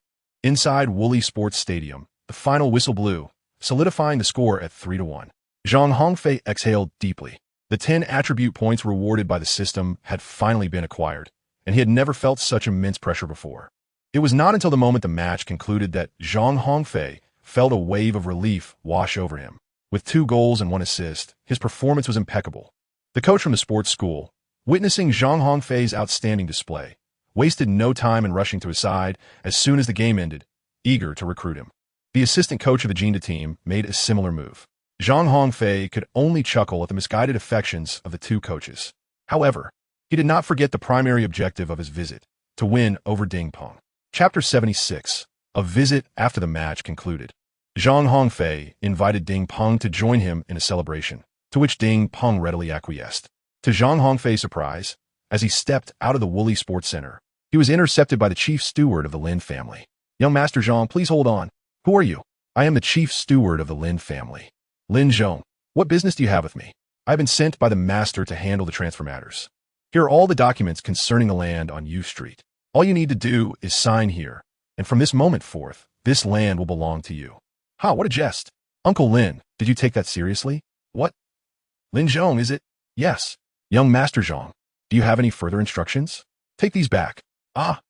Inside Woolly Sports Stadium, the final whistle blew, solidifying the score at 3-1. Zhang Hongfei exhaled deeply. The 10 attribute points rewarded by the system had finally been acquired, and he had never felt such immense pressure before. It was not until the moment the match concluded that Zhang Hongfei felt a wave of relief wash over him. With 2 goals and 1 assist, his performance was impeccable. The coach from the sports school, witnessing Zhang Hongfei's outstanding display, wasted no time in rushing to his side as soon as the game ended, eager to recruit him. The assistant coach of the Jinda team made a similar move. Zhang Hongfei could only chuckle at the misguided affections of the 2 coaches. However, he did not forget the primary objective of his visit, to win over Ding Peng. Chapter 76. A visit after the match concluded. Zhang Hongfei invited Ding Peng to join him in a celebration, to which Ding Peng readily acquiesced. To Zhang Hongfei's surprise, as he stepped out of the Woolly Sports Center, he was intercepted by the chief steward of the Lin family. "Young Master Zhang, please hold on. Who are you?" "I am the chief steward of the Lin family." "Lin Zhong, what business do you have with me?" "I have been sent by the master to handle the transfer matters. Here are all the documents concerning the land on U Street. All you need to do is sign here, and from this moment forth, this land will belong to you." "Ha, what a jest. Uncle Lin, did you take that seriously?" "What? Lin Zhong, is it?" "Yes." "Young Master Zhong, do you have any further instructions?" "Take these back." "Ah,"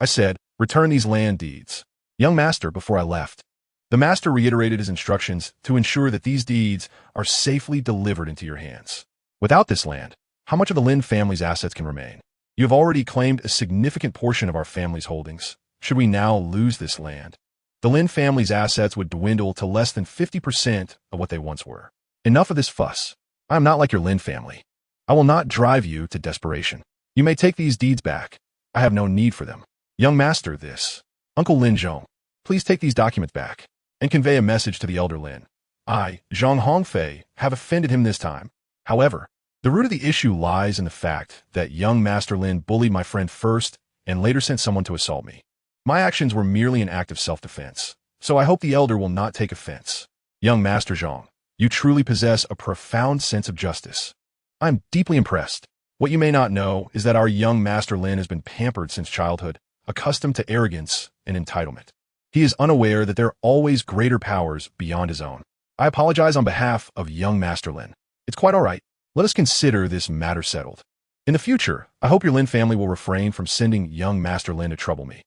I said, "return these land deeds." "Young Master, before I left." The master reiterated his instructions to ensure that these deeds are safely delivered into your hands. "Without this land, how much of the Lin family's assets can remain? You have already claimed a significant portion of our family's holdings. Should we now lose this land, the Lin family's assets would dwindle to less than 50% of what they once were. Enough of this fuss. I am not like your Lin family. I will not drive you to desperation. You may take these deeds back. I have no need for them. Young Master, this. Uncle Lin Zhong, please take these documents back and convey a message to the elder Lin. I, Zhang Hongfei, have offended him this time. However, the root of the issue lies in the fact that young Master Lin bullied my friend first and later sent someone to assault me. My actions were merely an act of self-defense, so I hope the elder will not take offense. Young Master Zhang, you truly possess a profound sense of justice. I am deeply impressed. What you may not know is that our young Master Lin has been pampered since childhood, accustomed to arrogance and entitlement. He is unaware that there are always greater powers beyond his own. I apologize on behalf of young Master Lin. It's quite all right. Let us consider this matter settled. In the future, I hope your Lin family will refrain from sending young Master Lin to trouble me.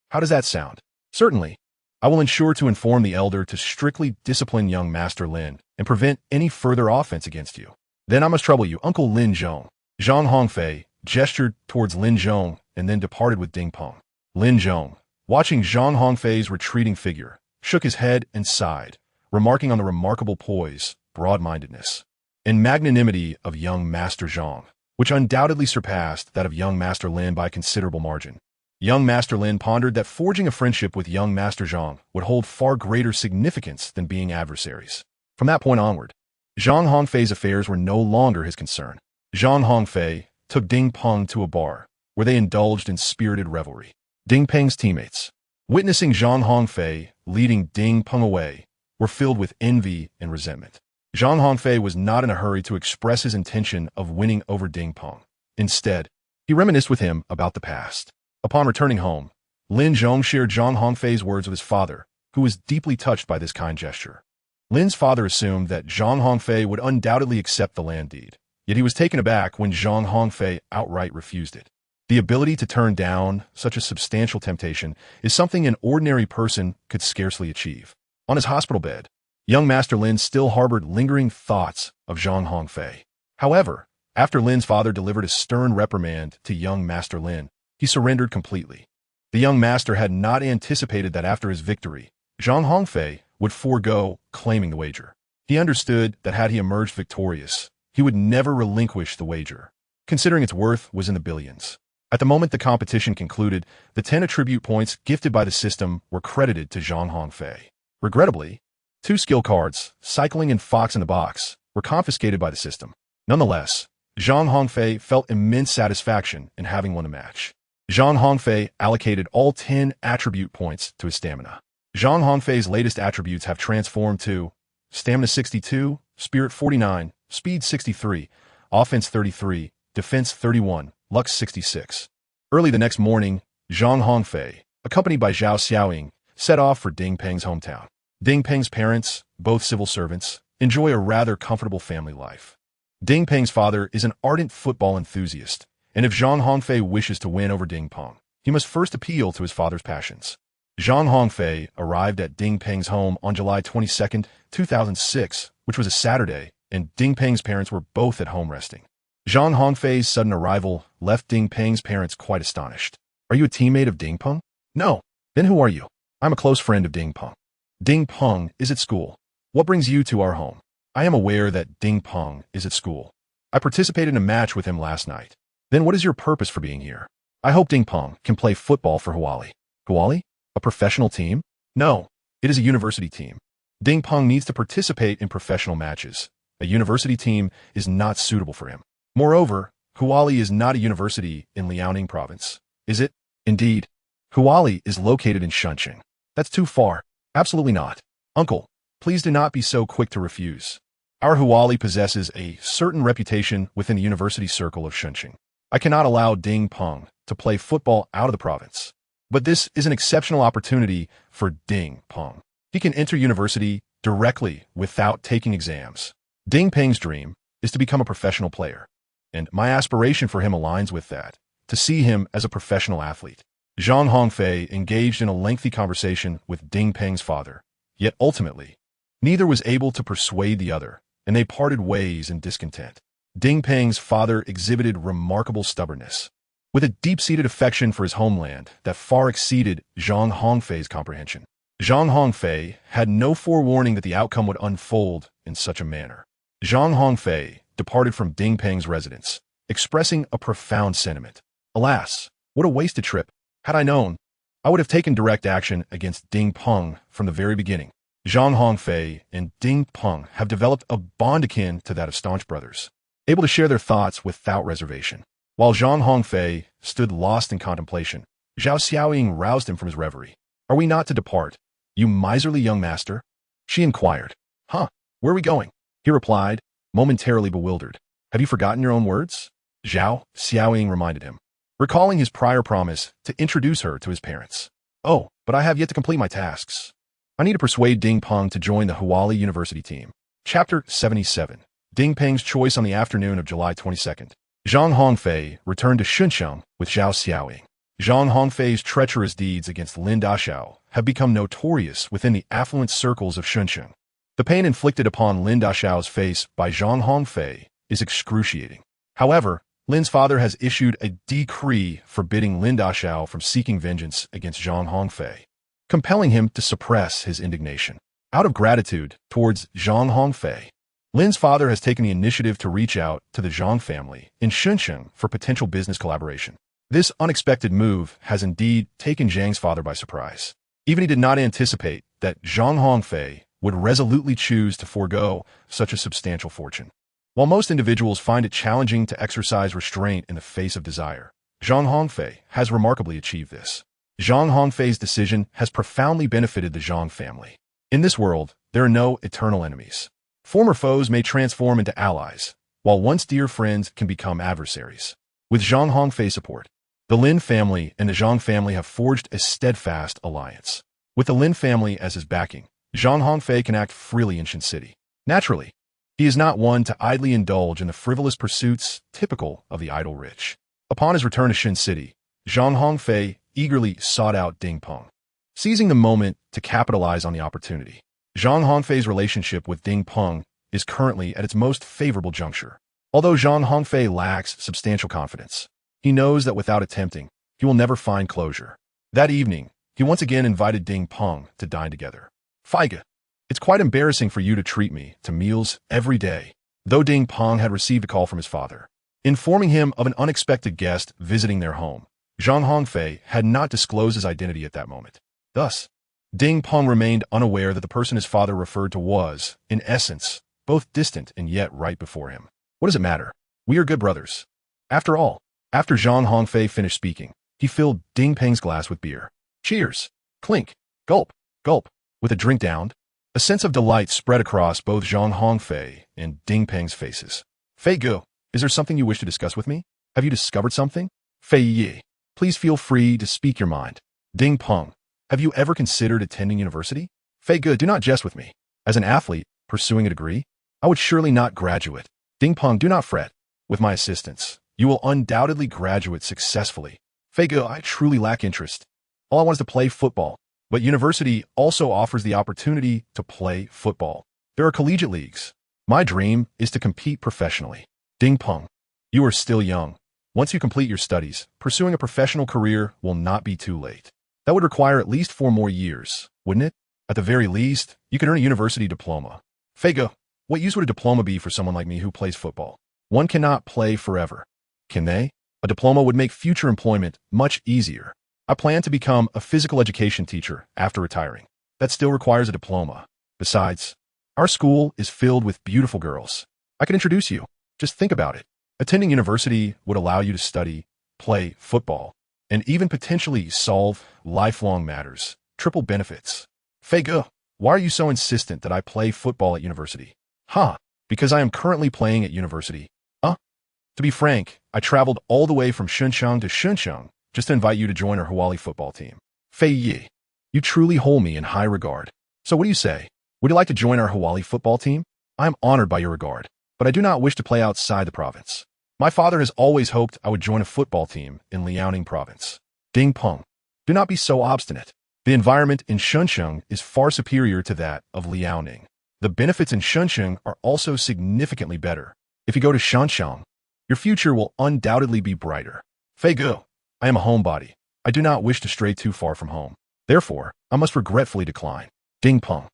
How does that sound? Certainly. I will ensure to inform the elder to strictly discipline young Master Lin and prevent any further offense against you. Then I must trouble you, Uncle Lin Zhong. Zhang Hongfei gestured towards Lin Zhong and then departed with Ding Peng. Lin Zhong, watching Zhang Hongfei's retreating figure, shook his head and sighed, remarking on the remarkable poise, broad-mindedness, and magnanimity of young Master Zhang, which undoubtedly surpassed that of young Master Lin by a considerable margin. Young Master Lin pondered that forging a friendship with young Master Zhang would hold far greater significance than being adversaries. From that point onward, Zhang Hongfei's affairs were no longer his concern. Zhang Hongfei took Ding Peng to a bar, where they indulged in spirited revelry. Ding Peng's teammates, witnessing Zhang Hongfei leading Ding Peng away, were filled with envy and resentment. Zhang Hongfei was not in a hurry to express his intention of winning over Ding Peng. Instead, he reminisced with him about the past. Upon returning home, Lin Zhong shared Zhang Hongfei's words with his father, who was deeply touched by this kind gesture. Lin's father assumed that Zhang Hongfei would undoubtedly accept the land deed, yet he was taken aback when Zhang Hongfei outright refused it. The ability to turn down such a substantial temptation is something an ordinary person could scarcely achieve. On his hospital bed, young Master Lin still harbored lingering thoughts of Zhang Hongfei. However, after Lin's father delivered a stern reprimand to young Master Lin, he surrendered completely. The young master had not anticipated that after his victory, Zhang Hongfei would forego claiming the wager. He understood that had he emerged victorious, he would never relinquish the wager, considering its worth was in the billions. At the moment the competition concluded, the 10 attribute points gifted by the system were credited to Zhang Hongfei. Regrettably, 2 skill cards, Cycling and Fox in the Box, were confiscated by the system. Nonetheless, Zhang Hongfei felt immense satisfaction in having won the match. Zhang Hongfei allocated all 10 attribute points to his stamina. Zhang Hongfei's latest attributes have transformed to Stamina 62, Spirit 49, Speed 63, Offense 33, Defense 31, Luck 66. Early the next morning, Zhang Hongfei, accompanied by Zhao Xiaoying, set off for Ding Peng's hometown. Ding Peng's parents, both civil servants, enjoy a rather comfortable family life. Ding Peng's father is an ardent football enthusiast, and if Zhang Hongfei wishes to win over Ding Peng, he must first appeal to his father's passions. Zhang Hongfei arrived at Ding Peng's home on July 22, 2006, which was a Saturday, and Ding Peng's parents were both at home resting. Zhang Hongfei's sudden arrival left Ding Peng's parents quite astonished. Are you a teammate of Ding Peng? No. Then who are you? I'm a close friend of Ding Peng. Ding Peng is at school. What brings you to our home? I am aware that Ding Peng is at school. I participated in a match with him last night. Then what is your purpose for being here? I hope Ding Peng can play football for Huali. Huali? A professional team? No. It is a university team. Ding Peng needs to participate in professional matches. A university team is not suitable for him. Moreover, Huali is not a university in Liaoning province. Is it? Indeed. Huali is located in Shunqing. That's too far. Absolutely not. Uncle, please do not be so quick to refuse. Our Huali possesses a certain reputation within the university circle of Shunqing. I cannot allow Ding Peng to play football out of the province. But this is an exceptional opportunity for Ding Peng. He can enter university directly without taking exams. Ding Peng's dream is to become a professional player, and my aspiration for him aligns with that, to see him as a professional athlete. Zhang Hongfei engaged in a lengthy conversation with Ding Peng's father, yet ultimately, neither was able to persuade the other, and they parted ways in discontent. Ding Peng's father exhibited remarkable stubbornness, with a deep-seated affection for his homeland that far exceeded Zhang Hongfei's comprehension. Zhang Hongfei had no forewarning that the outcome would unfold in such a manner. Zhang Hongfei departed from Ding Peng's residence, expressing a profound sentiment. Alas, what a wasted trip. Had I known, I would have taken direct action against Ding Peng from the very beginning. Zhang Hongfei and Ding Peng have developed a bond akin to that of staunch brothers, able to share their thoughts without reservation. While Zhang Hongfei stood lost in contemplation, Zhao Xiaoying roused him from his reverie. Are we not to depart, you miserly young master? She inquired. Huh, where are we going? He replied, momentarily bewildered. Have you forgotten your own words? Zhao Xiaoying reminded him, recalling his prior promise to introduce her to his parents. Oh, but I have yet to complete my tasks. I need to persuade Ding Peng to join the Huali University team. Chapter 77. Ding Peng's choice on the afternoon of July 22nd. Zhang Hongfei returned to Shunqiang with Zhao Xiaoying. Zhang Hongfei's treacherous deeds against Lin Daxiao have become notorious within the affluent circles of Shunqiang. The pain inflicted upon Lin Daxiao's face by Zhang Hongfei is excruciating. However, Lin's father has issued a decree forbidding Lin Daxiao from seeking vengeance against Zhang Hongfei, compelling him to suppress his indignation. Out of gratitude towards Zhang Hongfei, Lin's father has taken the initiative to reach out to the Zhang family in Shunqiang for potential business collaboration. This unexpected move has indeed taken Zhang's father by surprise. Even he did not anticipate that Zhang Hongfei would resolutely choose to forego such a substantial fortune. While most individuals find it challenging to exercise restraint in the face of desire, Zhang Hongfei has remarkably achieved this. Zhang Hongfei's decision has profoundly benefited the Zhang family. In this world, there are no eternal enemies. Former foes may transform into allies, while once dear friends can become adversaries. With Zhang Hongfei's support, the Lin family and the Zhang family have forged a steadfast alliance. With the Lin family as his backing, Zhang Hongfei can act freely in Shin City. Naturally, he is not one to idly indulge in the frivolous pursuits typical of the idle rich. Upon his return to Shin City, Zhang Hongfei eagerly sought out Ding Peng, seizing the moment to capitalize on the opportunity. Zhang Hongfei's relationship with Ding Peng is currently at its most favorable juncture. Although Zhang Hongfei lacks substantial confidence, he knows that without attempting, he will never find closure. That evening, he once again invited Ding Peng to dine together. Feiga, it's quite embarrassing for you to treat me to meals every day. Though Ding Peng had received a call from his father, informing him of an unexpected guest visiting their home, Zhang Hongfei had not disclosed his identity at that moment. Thus, Ding Peng remained unaware that the person his father referred to was, in essence, both distant and yet right before him. What does it matter? We are good brothers. After all, after Zhang Hongfei finished speaking, he filled Ding Peng's glass with beer. Cheers! Clink! Gulp! Gulp! With a drink downed, a sense of delight spread across both Zhang Hongfei and Ding Peng's faces. Fei Ge, is there something you wish to discuss with me? Have you discovered something? Fei Yi, please feel free to speak your mind. Ding Peng, have you ever considered attending university? Fei Ge, do not jest with me. As an athlete, pursuing a degree, I would surely not graduate. Ding Peng, do not fret. With my assistance, you will undoubtedly graduate successfully. Fei Ge, I truly lack interest. All I want is to play football. But university also offers the opportunity to play football. There are collegiate leagues. My dream is to compete professionally. Ding Peng, you are still young. Once you complete your studies, pursuing a professional career will not be too late. That would require at least 4 more years, wouldn't it? At the very least, you could earn a university diploma. Fei Ge, what use would a diploma be for someone like me who plays football? One cannot play forever. Can they? A diploma would make future employment much easier. I plan to become a physical education teacher after retiring. That still requires a diploma. Besides, our school is filled with beautiful girls. I can introduce you. Just think about it. Attending university would allow you to study, play football, and even potentially solve lifelong matters. Triple benefits. Fei Ge, why are you so insistent that I play football at university? Because I am currently playing at university. To be frank, I traveled all the way from Shuncheng to Shuncheng just to invite you to join our Huali football team. Fei Yi, you truly hold me in high regard. So what do you say? Would you like to join our Huali football team? I am honored by your regard, but I do not wish to play outside the province. My father has always hoped I would join a football team in Liaoning province. Ding Peng, do not be so obstinate. The environment in Shuncheng is far superior to that of Liaoning. The benefits in Shuncheng are also significantly better. If you go to Shuncheng, your future will undoubtedly be brighter. Fei Ge, I am a homebody. I do not wish to stray too far from home. Therefore, I must regretfully decline. Ding Peng.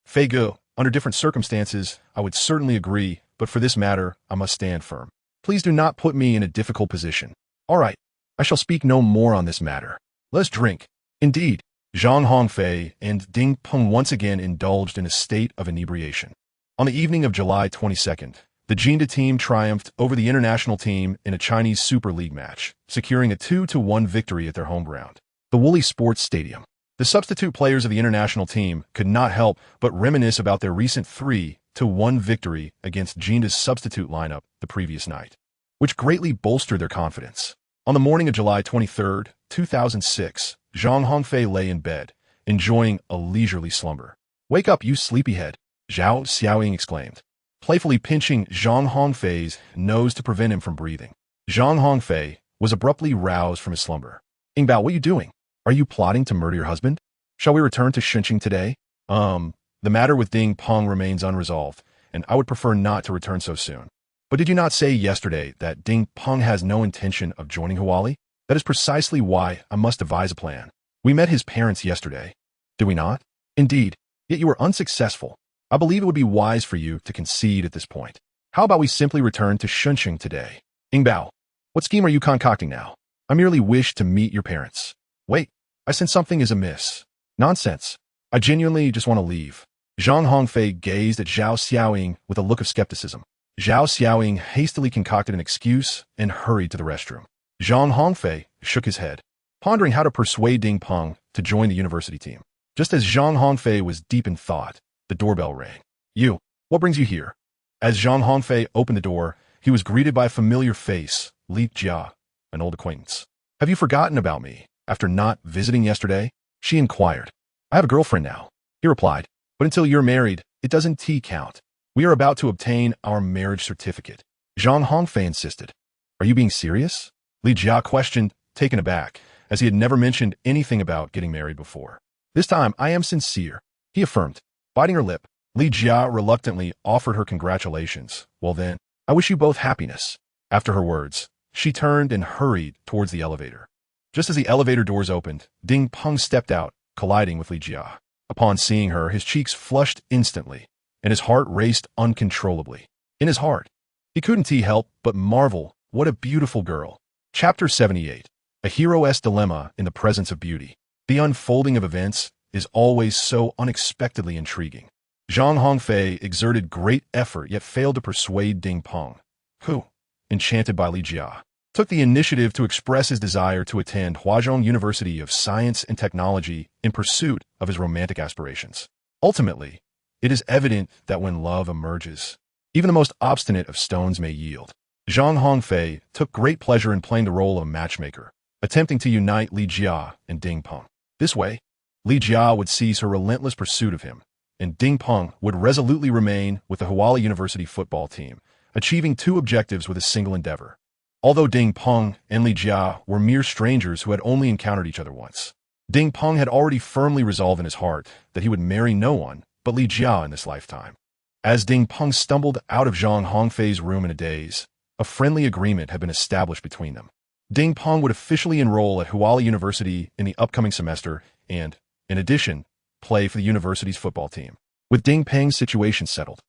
Fei Ge, under different circumstances, I would certainly agree, but for this matter, I must stand firm. Please do not put me in a difficult position. All right, I shall speak no more on this matter. Let's drink. Indeed, Zhang Hongfei and Ding Peng once again indulged in a state of inebriation. On the evening of July 22nd, the Jinda team triumphed over the international team in a Chinese Super League match, securing a 2-1 victory at their home ground, the Wooli Sports Stadium. The substitute players of the international team could not help but reminisce about their recent 3-1 victory against Jinda's substitute lineup the previous night, which greatly bolstered their confidence. On the morning of July 23, 2006, Zhang Hongfei lay in bed, enjoying a leisurely slumber. "Wake up, you sleepyhead," Zhao Xiaoying exclaimed, playfully pinching Zhang Hongfei's nose to prevent him from breathing. Zhang Hongfei was abruptly roused from his slumber. "Yingbao, what are you doing? Are you plotting to murder your husband? Shall we return to Shunqing today?" The matter with Ding Peng remains unresolved, and I would prefer not to return so soon. But did you not say yesterday that Ding Peng has no intention of joining Huali? That is precisely why I must devise a plan. We met his parents yesterday. Did we not? Indeed, yet you were unsuccessful. I believe it would be wise for you to concede at this point. How about we simply return to Shunqing today? Yingbao, what scheme are you concocting now? I merely wish to meet your parents. Wait, I sense something is amiss. Nonsense. I genuinely just want to leave. Zhang Hongfei gazed at Zhao Xiaoying with a look of skepticism. Zhao Xiaoying hastily concocted an excuse and hurried to the restroom. Zhang Hongfei shook his head, pondering how to persuade Ding Peng to join the university team. Just as Zhang Hongfei was deep in thought, the doorbell rang. "You, what brings you here?" As Zhang Hongfei opened the door, he was greeted by a familiar face, Li Jia, an old acquaintance. "Have you forgotten about me after not visiting yesterday?" she inquired. "I have a girlfriend now," he replied, "but until you're married, it doesn't count. We are about to obtain our marriage certificate." Zhang Hongfei insisted. "Are you being serious?" Li Jia questioned, taken aback, as he had never mentioned anything about getting married before. "This time, I am sincere," he affirmed. Biting her lip, Li Jia reluctantly offered her congratulations. "Well then, I wish you both happiness." After her words, she turned and hurried towards the elevator. Just as the elevator doors opened, Ding Peng stepped out, colliding with Li Jia. Upon seeing her, his cheeks flushed instantly, and his heart raced uncontrollably. In his heart, he couldn't help but marvel, what a beautiful girl. Chapter 78. A hero's dilemma in the presence of beauty. The unfolding of events is always so unexpectedly intriguing. Zhang Hongfei exerted great effort yet failed to persuade Ding Peng, who, enchanted by Li Jia, took the initiative to express his desire to attend Huazhong University of Science and Technology in pursuit of his romantic aspirations. Ultimately, it is evident that when love emerges, even the most obstinate of stones may yield. Zhang Hongfei took great pleasure in playing the role of a matchmaker, attempting to unite Li Jia and Ding Peng. This way, Li Jia would cease her relentless pursuit of him, and Ding Peng would resolutely remain with the Huala University football team, achieving two objectives with a single endeavor. Although Ding Peng and Li Jia were mere strangers who had only encountered each other once, Ding Peng had already firmly resolved in his heart that he would marry no one but Li Jia in this lifetime. As Ding Peng stumbled out of Zhang Hongfei's room in a daze, a friendly agreement had been established between them. Ding Peng would officially enroll at Huala University in the upcoming semester and, in addition, play for the university's football team. With Ding Peng's situation settled,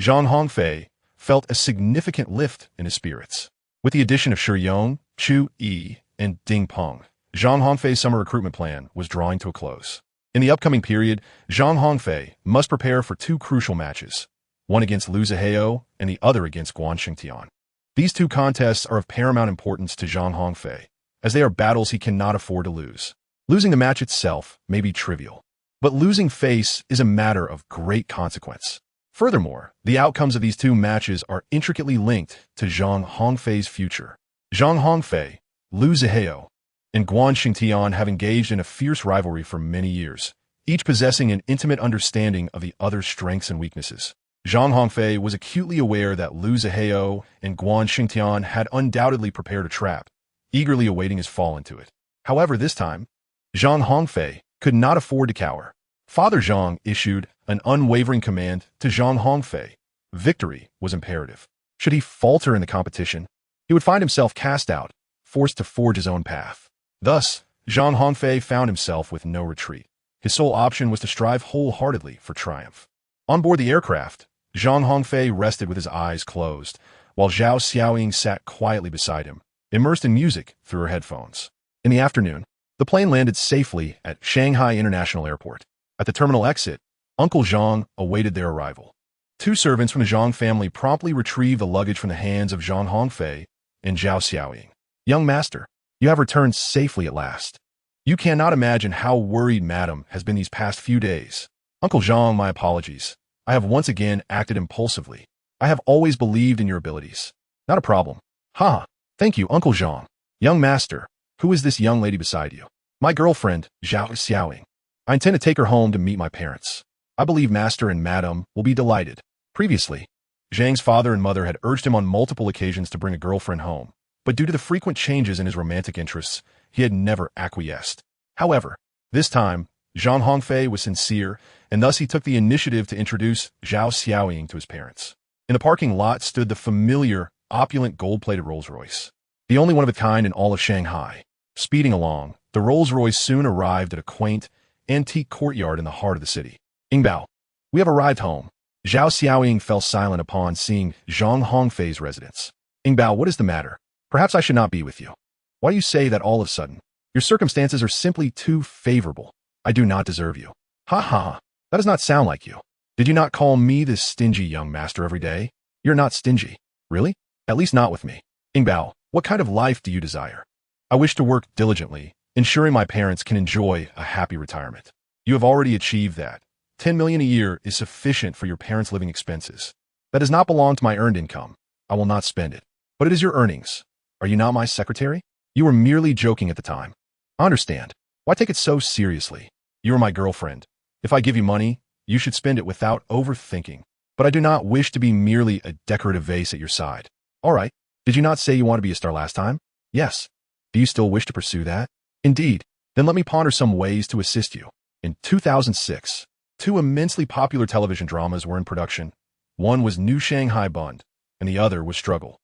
Zhang Hongfei felt a significant lift in his spirits. With the addition of Shi Yong, Chu Yi, and Ding Peng, Zhang Hongfei's summer recruitment plan was drawing to a close. In the upcoming period, Zhang Hongfei must prepare for two crucial matches, one against Lu Zihao and the other against Guan Xingtian. These two contests are of paramount importance to Zhang Hongfei, as they are battles he cannot afford to lose. Losing the match itself may be trivial, but losing face is a matter of great consequence. Furthermore, the outcomes of these two matches are intricately linked to Zhang Hongfei's future. Zhang Hongfei, Lu Zihao, and Guan Xingtian have engaged in a fierce rivalry for many years, each possessing an intimate understanding of the other's strengths and weaknesses. Zhang Hongfei was acutely aware that Lu Zihao and Guan Xingtian had undoubtedly prepared a trap, eagerly awaiting his fall into it. However, this time, Zhang Hongfei could not afford to cower. Father Zhang issued an unwavering command to Zhang Hongfei. Victory was imperative. Should he falter in the competition, he would find himself cast out, forced to forge his own path. Thus, Zhang Hongfei found himself with no retreat. His sole option was to strive wholeheartedly for triumph. On board the aircraft, Zhang Hongfei rested with his eyes closed, while Zhao Xiaoying sat quietly beside him, immersed in music through her headphones. In the afternoon, the plane landed safely at Shanghai International Airport. At the terminal exit, Uncle Zhang awaited their arrival. Two servants from the Zhang family promptly retrieved the luggage from the hands of Zhang Hongfei and Zhao Xiaoying. "Young master, you have returned safely at last. You cannot imagine how worried Madam has been these past few days. Uncle Zhang, my apologies. I have once again acted impulsively. I have always believed in your abilities. Not a problem." "Ha! Thank you, Uncle Zhang. Young master, who is this young lady beside you?" "My girlfriend, Zhao Xiaoying. I intend to take her home to meet my parents. I believe master and madam will be delighted." Previously, Zhang's father and mother had urged him on multiple occasions to bring a girlfriend home, but due to the frequent changes in his romantic interests, he had never acquiesced. However, this time, Zhang Hongfei was sincere, and thus he took the initiative to introduce Zhao Xiaoying to his parents. In the parking lot stood the familiar, opulent gold-plated Rolls-Royce, the only one of its kind in all of Shanghai. Speeding along, the Rolls-Royce soon arrived at a quaint, antique courtyard in the heart of the city. "Yingbao, we have arrived home." Zhao Xiaoying fell silent upon seeing Zhang Hongfei's residence. "Yingbao, what is the matter? Perhaps I should not be with you. Why do you say that all of a sudden? Your circumstances are simply too favorable. I do not deserve you." "Ha ha, that does not sound like you. Did you not call me this stingy young master every day? You're not stingy. Really? At least not with me. Yingbao, what kind of life do you desire?" "I wish to work diligently, ensuring my parents can enjoy a happy retirement." "You have already achieved that. 10 million a year is sufficient for your parents' living expenses. That does not belong to my earned income. I will not spend it. But it is your earnings. Are you not my secretary? You were merely joking at the time. I understand. Why take it so seriously? You are my girlfriend. If I give you money, you should spend it without overthinking. But I do not wish to be merely a decorative vase at your side." "All right. Did you not say you want to be a star last time?" "Yes. Do you still wish to pursue that?" "Indeed. Then let me ponder some ways to assist you." In 2006, two immensely popular television dramas were in production. One was New Shanghai Bund, and the other was Struggle.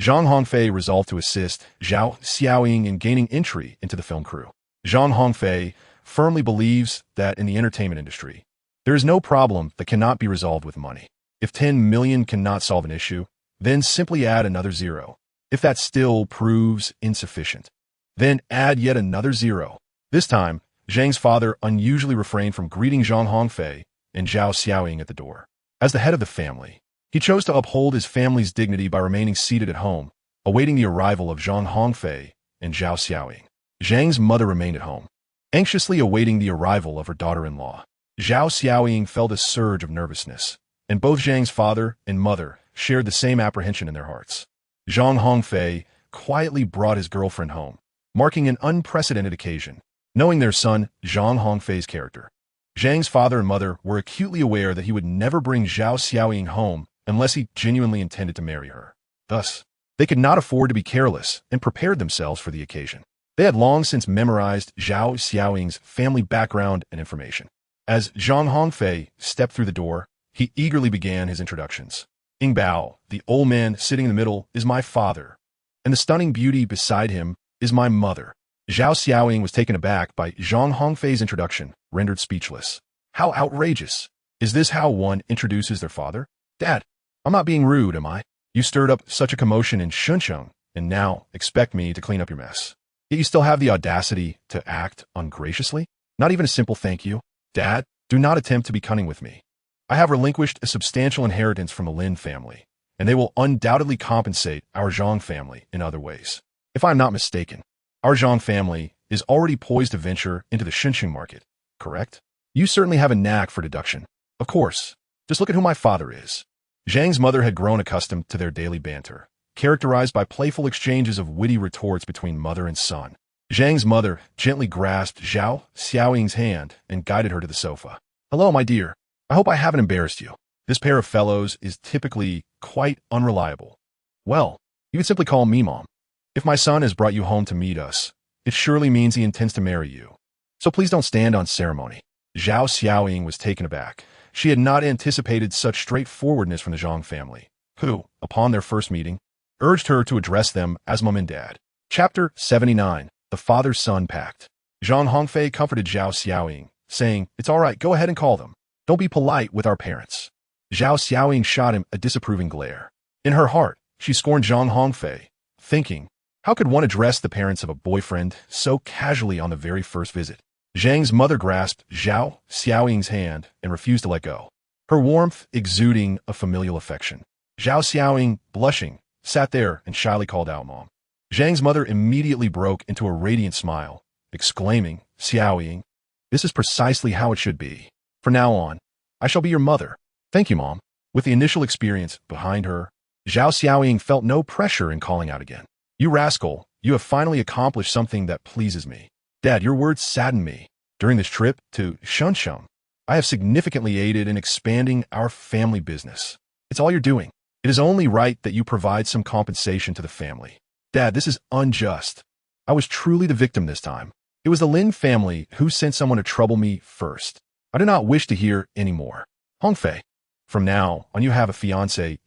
Zhang Hongfei resolved to assist Zhao Xiaoying in gaining entry into the film crew. Zhang Hongfei firmly believes that in the entertainment industry, there is no problem that cannot be resolved with money. If 10 million cannot solve an issue, then simply add another zero. If that still proves insufficient, then add yet another zero. This time, Zhang's father unusually refrained from greeting Zhang Hongfei and Zhao Xiaoying at the door. As the head of the family, he chose to uphold his family's dignity by remaining seated at home, awaiting the arrival of Zhang Hongfei and Zhao Xiaoying. Zhang's mother remained at home, anxiously awaiting the arrival of her daughter-in-law. Zhao Xiaoying felt a surge of nervousness, and both Zhang's father and mother shared the same apprehension in their hearts. Zhang Hongfei quietly brought his girlfriend home, marking an unprecedented occasion. Knowing their son Zhang Hongfei's character, Zhang's father and mother were acutely aware that he would never bring Zhao Xiaoying home unless he genuinely intended to marry her. Thus, they could not afford to be careless and prepared themselves for the occasion. They had long since memorized Zhao Xiaoying's family background and information. As Zhang Hongfei stepped through the door, he eagerly began his introductions. Ing Bao, the old man sitting in the middle, is my father, and the stunning beauty beside him is my mother. Zhao Xiaoying was taken aback by Zhang Hongfei's introduction, rendered speechless. How outrageous! Is this how one introduces their father? Dad, I'm not being rude, am I? You stirred up such a commotion in Shuncheng, and now expect me to clean up your mess. Yet you still have the audacity to act ungraciously? Not even a simple thank you? Dad, do not attempt to be cunning with me. I have relinquished a substantial inheritance from the Lin family, and they will undoubtedly compensate our Zhang family in other ways. If I am not mistaken, our Zhang family is already poised to venture into the Shunxing market, correct? You certainly have a knack for deduction. Of course. Just look at who my father is. Zhang's mother had grown accustomed to their daily banter, characterized by playful exchanges of witty retorts between mother and son. Zhang's mother gently grasped Zhao Xiaoying's hand and guided her to the sofa. Hello, my dear. I hope I haven't embarrassed you. This pair of fellows is typically quite unreliable. Well, you can simply call me Mom. If my son has brought you home to meet us, it surely means he intends to marry you. So please don't stand on ceremony. Zhao Xiaoying was taken aback. She had not anticipated such straightforwardness from the Zhang family, who, upon their first meeting, urged her to address them as Mom and Dad. Chapter 79. The Father-Son Pact. Zhang Hongfei comforted Zhao Xiaoying, saying, "It's all right, go ahead and call them. Don't be polite with our parents." Zhao Xiaoying shot him a disapproving glare. In her heart, she scorned Zhang Hongfei, thinking, how could one address the parents of a boyfriend so casually on the very first visit? Zhang's mother grasped Zhao Xiaoying's hand and refused to let go, her warmth exuding a familial affection. Zhao Xiaoying, blushing, sat there and shyly called out, "Mom." Zhang's mother immediately broke into a radiant smile, exclaiming, "Xiaoying, this is precisely how it should be. From now on, I shall be your mother." "Thank you, Mom." With the initial experience behind her, Zhao Xiaoying felt no pressure in calling out again. "You rascal, you have finally accomplished something that pleases me. Dad, your words sadden me. During this trip to Shuncheng, I have significantly aided in expanding our family business. It's all you're doing. It is only right that you provide some compensation to the family. Dad, this is unjust. I was truly the victim this time. It was the Lin family who sent someone to trouble me first. I do not wish to hear any more. Hongfei, from now on you have a fiancé,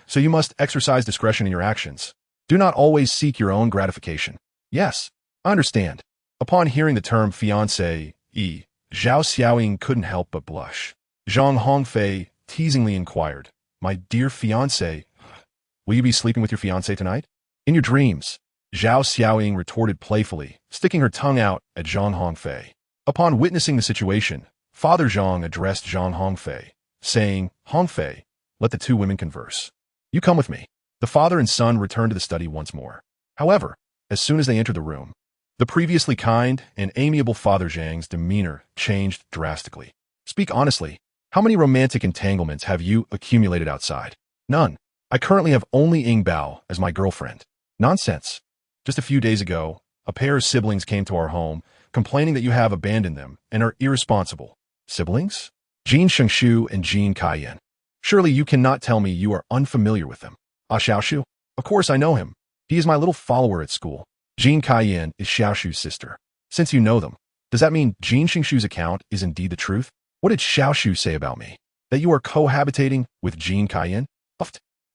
so you must exercise discretion in your actions. Do not always seek your own gratification." "Yes, I understand." Upon hearing the term fiancé, Zhao Xiaoying couldn't help but blush. Zhang Hongfei teasingly inquired, "My dear fiancé, will you be sleeping with your fiancé tonight?" "In your dreams," Zhao Xiaoying retorted playfully, sticking her tongue out at Zhang Hongfei. Upon witnessing the situation, Father Zhang addressed Zhang Hongfei, saying, "Hongfei, let the two women converse. You come with me." The father and son returned to the study once more. However, as soon as they entered the room, the previously kind and amiable Father Zhang's demeanor changed drastically. "Speak honestly, how many romantic entanglements have you accumulated outside?" "None. I currently have only Ing Bao as my girlfriend." "Nonsense. Just a few days ago, a pair of siblings came to our home, complaining that you have abandoned them and are irresponsible." "Siblings?" "Jin Shengshu and Jin Kaiyan. Surely you cannot tell me you are unfamiliar with them." "Ah, Xiaoshu? Of course I know him. He is my little follower at school. Jin Kaiyan is Xiaoshu's sister. Since you know them, does that mean Jin Shengshu's account is indeed the truth? What did Xiaoshu say about me? That you are cohabitating with Jin Kaiyan?"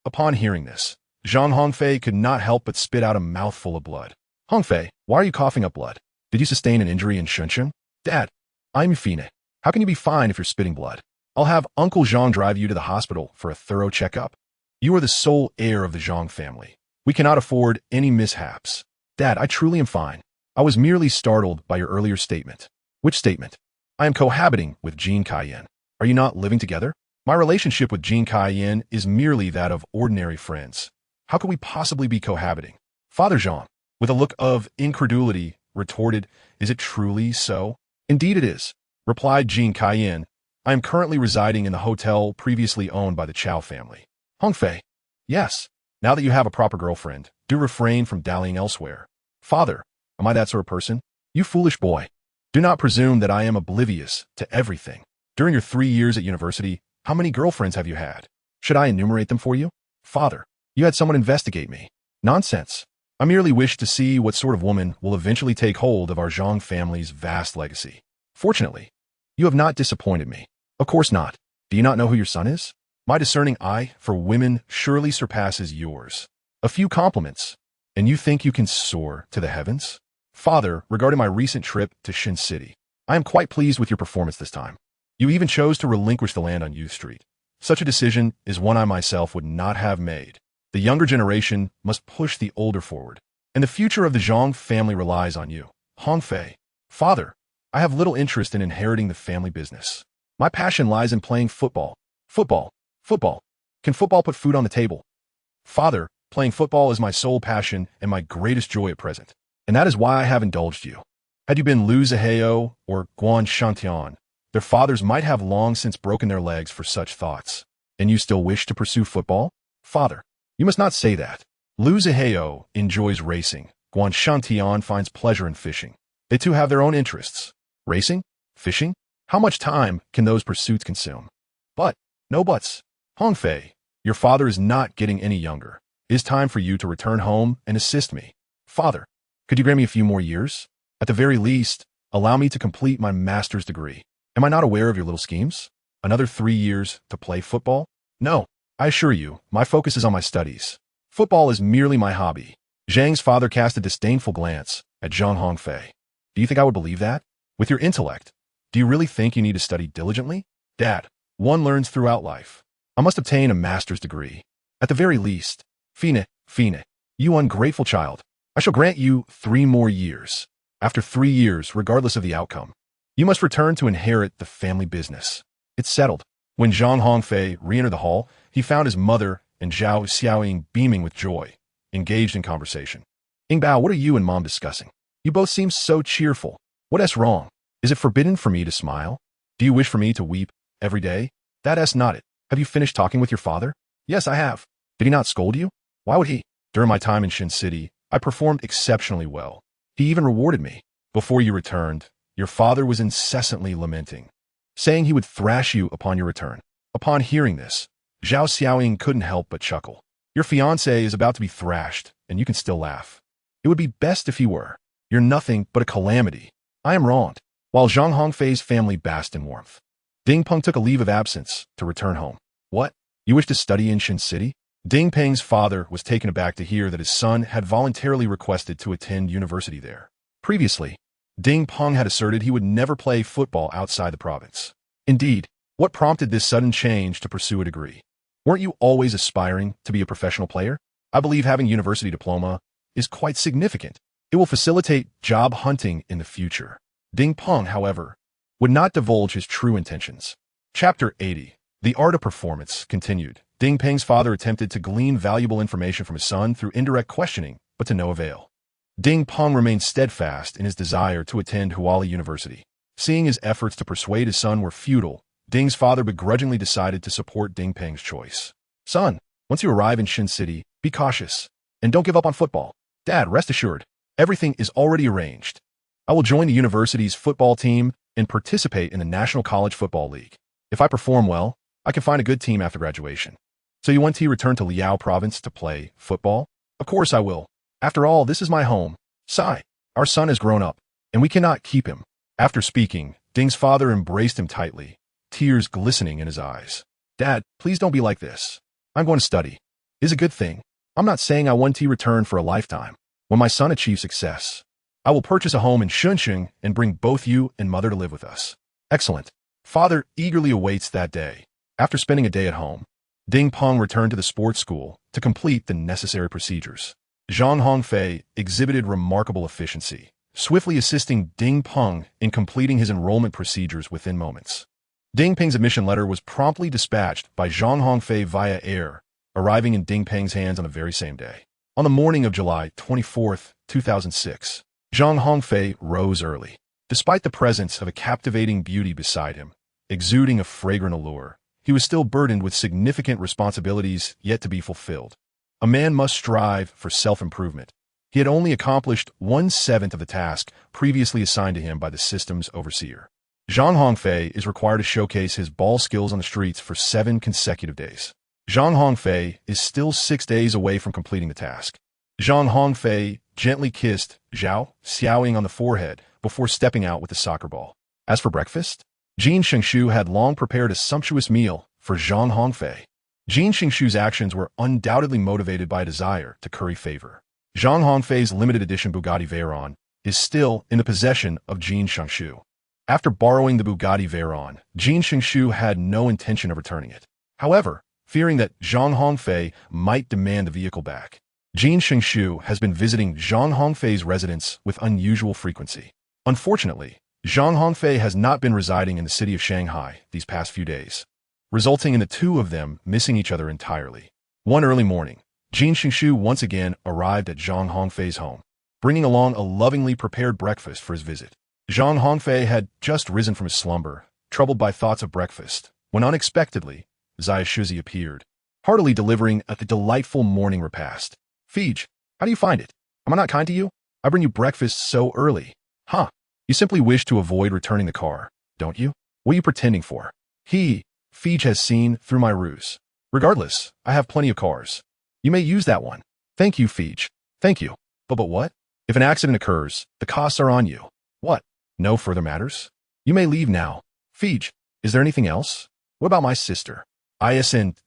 Upon hearing this, Zhang Hongfei could not help but spit out a mouthful of blood. "Hongfei, why are you coughing up blood? Did you sustain an injury in Shuncheng?" "Dad, I'm Fine. How can you be fine if you're spitting blood? I'll have Uncle Zhang drive you to the hospital for a thorough checkup. You are the sole heir of the Zhang family. We cannot afford any mishaps." "Dad, I truly am fine. I was merely startled by your earlier statement." "Which statement?" "I am cohabiting with Jin Kaiyan. Are you not living together?" "My relationship with Jin Kaiyan is merely that of ordinary friends. How could we possibly be cohabiting? Father Zhang, with a look of incredulity, retorted, "Is it truly so?" "Indeed it is," replied Jing Kaiyan. "I am currently residing in the hotel previously owned by the Chow family." Hongfei, "Yes. Now that you have a proper girlfriend, do refrain from dallying elsewhere." "Father, am I that sort of person?" "You foolish boy. Do not presume that I am oblivious to everything. During your 3 years at university, how many girlfriends have you had? Should I enumerate them for you?" "Father, you had someone investigate me." "Nonsense. I merely wish to see what sort of woman will eventually take hold of our Zhang family's vast legacy. Fortunately, you have not disappointed me." "Of course not. Do you not know who your son is?" "My discerning eye for women surely surpasses yours. A few compliments, and you think you can soar to the heavens?" "Father, regarding my recent trip to Shin City, I am quite pleased with your performance this time. You even chose to relinquish the land on Youth Street. Such a decision is one I myself would not have made. The younger generation must push the older forward, and the future of the Zhang family relies on you." Hongfei, "Father, I have little interest in inheriting the family business. My passion lies in playing football. Football. Football. Can football put food on the table?" "Father, playing football is my sole passion and my greatest joy at present, and that is why I have indulged you. Had you been Lu Zihao or Guan Shantian, their fathers might have long since broken their legs for such thoughts. And you still wish to pursue football?" "Father, you must not say that. Lu Zihao enjoys racing. Guan Shantian finds pleasure in fishing. They too have their own interests. Racing? Fishing? How much time can those pursuits consume?" "But, no buts. Hongfei, your father is not getting any younger. It is time for you to return home and assist me." "Father, could you grant me a few more years? At the very least, allow me to complete my master's degree. Am I not aware of your little schemes? Another 3 years to play football?" "No, I assure you, my focus is on my studies. Football is merely my hobby." Zhang's father cast a disdainful glance at Zhang Hongfei. "Do you think I would believe that? With your intellect, do you really think you need to study diligently?" "Dad, one learns throughout life. I must obtain a master's degree. At the very least." Fine, you ungrateful child. "I shall grant you 3 more years. After 3 years, regardless of the outcome, you must return to inherit the family business. It's settled." When Zhang Hongfei re-entered the hall, he found his mother and Zhao Xiaoying beaming with joy, engaged in conversation. "Ingbao, what are you and Mom discussing? You both seem so cheerful. What's wrong? Is it forbidden for me to smile? Do you wish for me to weep every day?" "That's not it. Have you finished talking with your father?" "Yes, I have." "Did he not scold you?" "Why would he? During my time in Shin City, I performed exceptionally well. He even rewarded me. Before you returned, your father was incessantly lamenting, saying he would thrash you upon your return." Upon hearing this, Zhao Xiaoying couldn't help but chuckle. "Your fiancé is about to be thrashed, and you can still laugh. It would be best if he were. You're nothing but a calamity." "I am wronged." While Zhang Hongfei's family basked in warmth, Ding Peng took a leave of absence to return home. "What? You wish to study in Shin City?" Ding Peng's father was taken aback to hear that his son had voluntarily requested to attend university there. Previously, Ding Peng had asserted he would never play football outside the province. Indeed, what prompted this sudden change to pursue a degree? "Weren't you always aspiring to be a professional player?" "I believe having university diploma is quite significant. It will facilitate job hunting in the future." Ding Peng, however, would not divulge his true intentions. Chapter 80. The Art of Performance continued. Ding Peng's father attempted to glean valuable information from his son through indirect questioning, but to no avail. Ding Peng remained steadfast in his desire to attend Huali University. Seeing his efforts to persuade his son were futile, Ding's father begrudgingly decided to support Ding Peng's choice. "Son, once you arrive in Shin City, be cautious, and don't give up on football." "Dad, rest assured, everything is already arranged. I will join the university's football team and participate in the National College Football League. If I perform well, I can find a good team after graduation." "So you want to return to Liao province to play football?" "Of course I will. After all, this is my home. Sigh, our son has grown up, and we cannot keep him." After speaking, Ding's father embraced him tightly, tears glistening in his eyes. "Dad, please don't be like this. I'm going to study. It's a good thing. I'm not saying I want to return for a lifetime. When my son achieves success, I will purchase a home in Shunxing and bring both you and mother to live with us." "Excellent." Father eagerly awaits that day. After spending a day at home, Ding Peng returned to the sports school to complete the necessary procedures. Zhang Hongfei exhibited remarkable efficiency, swiftly assisting Ding Peng in completing his enrollment procedures within moments. Ding Peng's admission letter was promptly dispatched by Zhang Hongfei via air, arriving in Ding Peng's hands on the very same day. On the morning of July 24th, 2006, Zhang Hongfei rose early. Despite the presence of a captivating beauty beside him, exuding a fragrant allure, he was still burdened with significant responsibilities yet to be fulfilled. A man must strive for self-improvement. He had only accomplished 1/7 of the task previously assigned to him by the system's overseer. Zhang Hongfei is required to showcase his ball skills on the streets for 7 consecutive days. Zhang Hongfei is still 6 days away from completing the task. Zhang Hongfei gently kissed Zhao Xiaoying on the forehead before stepping out with the soccer ball. As for breakfast, Jin Xingshu had long prepared a sumptuous meal for Zhang Hongfei. Jin Xingshu's actions were undoubtedly motivated by a desire to curry favor. Zhang Hongfei's limited edition Bugatti Veyron is still in the possession of Jin Xingshu. After borrowing the Bugatti Veyron, Jin Xingshu had no intention of returning it. However, fearing that Zhang Hongfei might demand the vehicle back, Jin Xingshu has been visiting Zhang Hongfei's residence with unusual frequency. Unfortunately, Zhang Hongfei has not been residing in the city of Shanghai these past few days, resulting in the two of them missing each other entirely. One early morning, Jin Xingshu once again arrived at Zhang Hongfei's home, bringing along a lovingly prepared breakfast for his visit. Zhang Hongfei had just risen from his slumber, troubled by thoughts of breakfast, when unexpectedly, Zia Shuzi appeared, heartily delivering a delightful morning repast. "Feej, how do you find it? Am I not kind to you? I bring you breakfast so early." "Huh. You simply wish to avoid returning the car, don't you? What are you pretending for?" Feej has seen through my ruse. "Regardless, I have plenty of cars. You may use that one." "Thank you, Feej. Thank you. But what? If an accident occurs, the costs are on you." "What? No further matters? You may leave now." "Feej, is there anything else? What about my sister?" "Isn't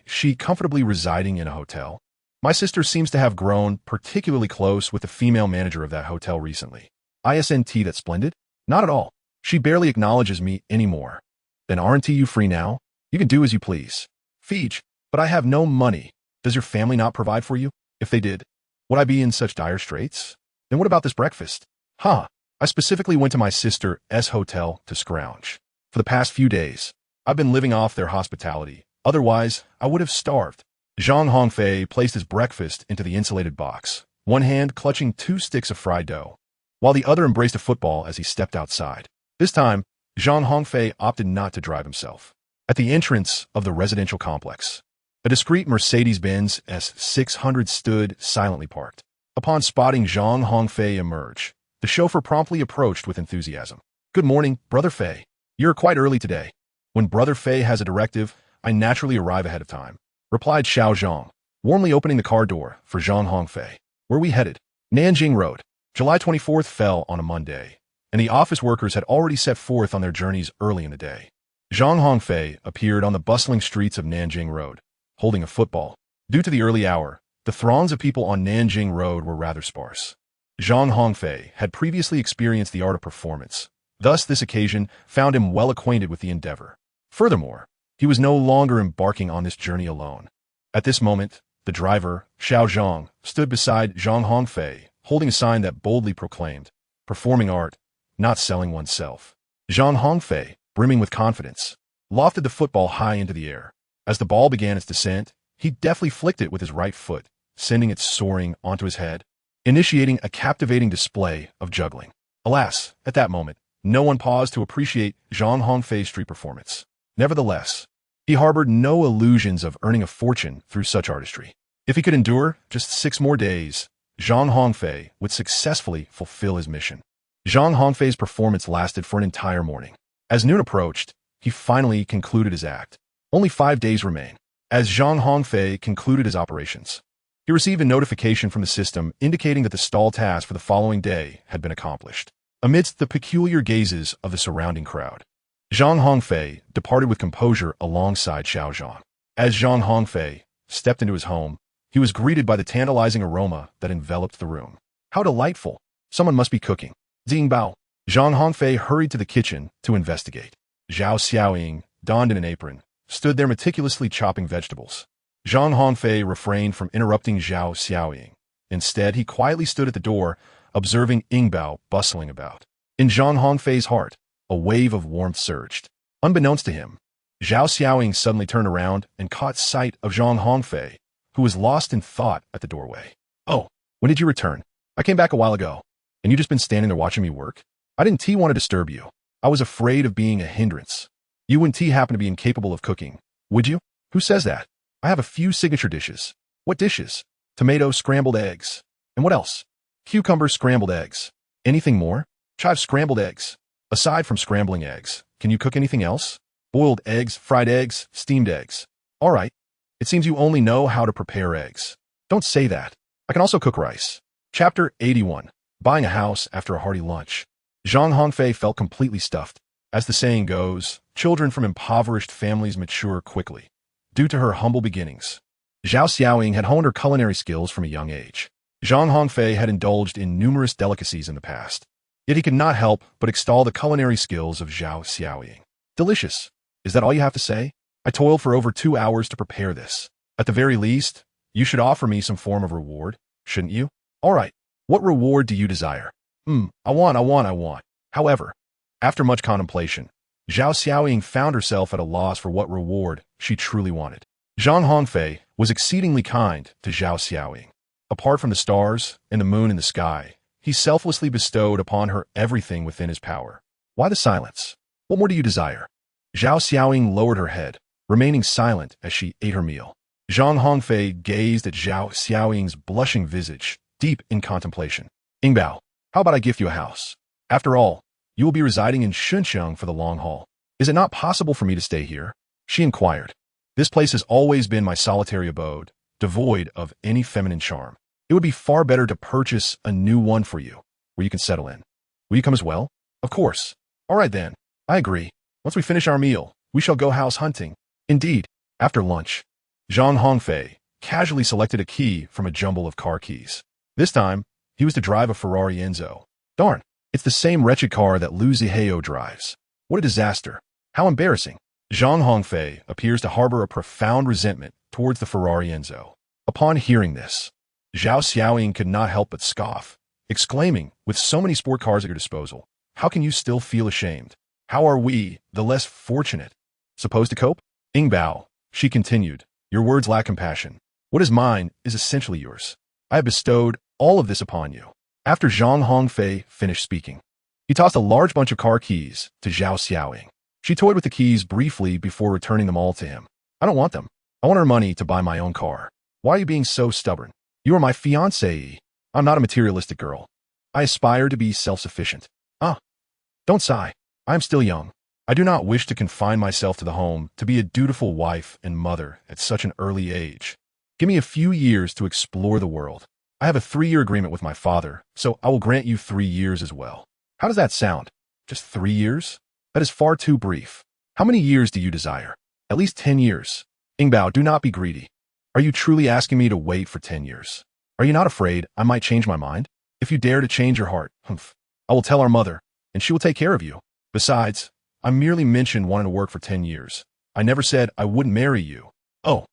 she comfortably residing in a hotel?" "My sister seems to have grown particularly close with the female manager of that hotel recently." "Isn't that splendid?" "Not at all. She barely acknowledges me anymore." "Then aren't you free now? You can do as you please." "Feej, but I have no money. Does your family not provide for you? If they did, would I be in such dire straits? Then what about this breakfast?" "Huh. I specifically went to my sister's hotel to scrounge. For the past few days, I've been living off their hospitality. Otherwise, I would have starved." Zhang Hongfei placed his breakfast into the insulated box, one hand clutching 2 sticks of fried dough, while the other embraced a football as he stepped outside. This time, Zhang Hongfei opted not to drive himself. At the entrance of the residential complex, a discreet Mercedes-Benz S600 stood silently parked. Upon spotting Zhang Hongfei emerge, the chauffeur promptly approached with enthusiasm. "Good morning, Brother Fei. You're quite early today." "When Brother Fei has a directive, I naturally arrive ahead of time," replied Xiao Zhang, warmly opening the car door for Zhang Hongfei. "Where we headed?" "Nanjing Road." July 24th fell on a Monday, and the office workers had already set forth on their journeys early in the day. Zhang Hongfei appeared on the bustling streets of Nanjing Road, holding a football. Due to the early hour, the throngs of people on Nanjing Road were rather sparse. Zhang Hongfei had previously experienced the art of performance, thus this occasion found him well acquainted with the endeavor. Furthermore, he was no longer embarking on this journey alone. At this moment, the driver, Xiao Zhang, stood beside Zhang Hongfei, holding a sign that boldly proclaimed, "Performing art, not selling oneself." Zhang Hongfei, brimming with confidence, lofted the football high into the air. As the ball began its descent, he deftly flicked it with his right foot, sending it soaring onto his head, initiating a captivating display of juggling. Alas, at that moment, no one paused to appreciate Zhang Hongfei's street performance. Nevertheless, he harbored no illusions of earning a fortune through such artistry. If he could endure just 6 more days, Zhang Hongfei would successfully fulfill his mission. Zhang Hongfei's performance lasted for an entire morning. As noon approached, he finally concluded his act. Only 5 days remain. As Zhang Hongfei concluded his operations, he received a notification from the system indicating that the stall task for the following day had been accomplished. Amidst the peculiar gazes of the surrounding crowd, Zhang Hongfei departed with composure alongside Xiao Zhang. As Zhang Hongfei stepped into his home, he was greeted by the tantalizing aroma that enveloped the room. How delightful! Someone must be cooking. Zing Bao. Zhang Hongfei hurried to the kitchen to investigate. Zhao Xiaoying, donned in an apron, stood there meticulously chopping vegetables. Zhang Hongfei refrained from interrupting Zhao Xiaoying. Instead, he quietly stood at the door, observing Yingbao bustling about. In Zhang Hongfei's heart, a wave of warmth surged. Unbeknownst to him, Zhao Xiaoying suddenly turned around and caught sight of Zhang Hongfei, who was lost in thought at the doorway. "Oh, when did you return? I came back a while ago, and you just been standing there watching me work? I didn't want to disturb you. I was afraid of being a hindrance. You wouldn't happen to be incapable of cooking, would you?" "Who says that? I have a few signature dishes." "What dishes?" "Tomato scrambled eggs." "And what else?" "Cucumber scrambled eggs." "Anything more?" "Chive scrambled eggs." "Aside from scrambling eggs, can you cook anything else?" "Boiled eggs, fried eggs, steamed eggs." "All right. It seems you only know how to prepare eggs." "Don't say that. I can also cook rice." Chapter 81. Buying a house after a hearty lunch. Zhang Hongfei felt completely stuffed. As the saying goes, children from impoverished families mature quickly. Due to her humble beginnings, Zhao Xiaoying had honed her culinary skills from a young age. Zhang Hongfei had indulged in numerous delicacies in the past, yet he could not help but extol the culinary skills of Zhao Xiaoying. "Delicious. Is that all you have to say? I toiled for over 2 hours to prepare this. At the very least, you should offer me some form of reward, shouldn't you?" "All right. What reward do you desire?" I want. However, after much contemplation, Zhao Xiaoying found herself at a loss for what reward she truly wanted. Zhang Hongfei was exceedingly kind to Zhao Xiaoying. Apart from the stars and the moon in the sky, he selflessly bestowed upon her everything within his power. "Why the silence? What more do you desire?" Zhao Xiaoying lowered her head, remaining silent as she ate her meal. Zhang Hongfei gazed at Zhao Xiaoying's blushing visage, deep in contemplation. "Ingbao, how about I gift you a house? After all, you will be residing in Shunxiang for the long haul. Is it not possible for me to stay here?" she inquired. "This place has always been my solitary abode, devoid of any feminine charm. It would be far better to purchase a new one for you, where you can settle in. Will you come as well?" "Of course." "All right then, I agree. Once we finish our meal, we shall go house hunting." Indeed, after lunch, Zhang Hongfei casually selected a key from a jumble of car keys. This time, he was to drive a Ferrari Enzo. Darn, it's the same wretched car that Liu Zihao drives. What a disaster. How embarrassing. Zhang Hongfei appears to harbor a profound resentment towards the Ferrari Enzo. Upon hearing this, Zhao Xiaoying could not help but scoff, exclaiming, "With so many sport cars at your disposal, how can you still feel ashamed? How are we, the less fortunate, supposed to cope?" "Ingbao," she continued, "your words lack compassion. What is mine is essentially yours. I have bestowed all of this upon you." After Zhang Hongfei finished speaking, he tossed a large bunch of car keys to Zhao Xiaoying. She toyed with the keys briefly before returning them all to him. "I don't want them. I want her money to buy my own car." "Why are you being so stubborn? You are my fiancée. I'm not a materialistic girl. I aspire to be self-sufficient." Don't sigh. I am still young. I do not wish to confine myself to the home to be a dutiful wife and mother at such an early age. Give me a few years to explore the world. I have a 3-year agreement with my father, so I will grant you 3 years as well." "How does that sound? Just 3 years? That is far too brief. How many years do you desire?" "At least 10 years. Ingbao, do not be greedy. Are you truly asking me to wait for 10 years? Are you not afraid I might change my mind? If you dare to change your heart, I will tell our mother, and she will take care of you. Besides, I merely mentioned wanting to work for 10 years. I never said I wouldn't marry you." "Oh,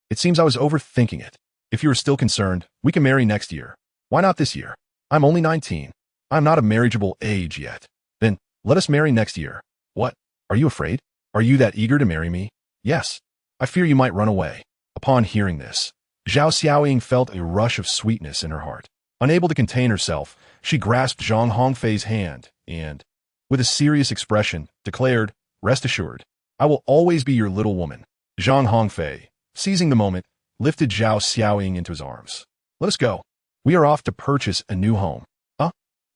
it seems I was overthinking it. If you are still concerned, we can marry next year. Why not this year? I'm only 19. I'm not a marriageable age yet. Then, let us marry next year." "What? Are you afraid? Are you that eager to marry me?" "Yes. I fear you might run away." Upon hearing this, Zhao Xiaoying felt a rush of sweetness in her heart. Unable to contain herself, she grasped Zhang Hongfei's hand and, with a serious expression, declared, "Rest assured, I will always be your little woman." Zhang Hongfei, seizing the moment, lifted Zhao Xiaoying into his arms. "Let us go. We are off to purchase a new home."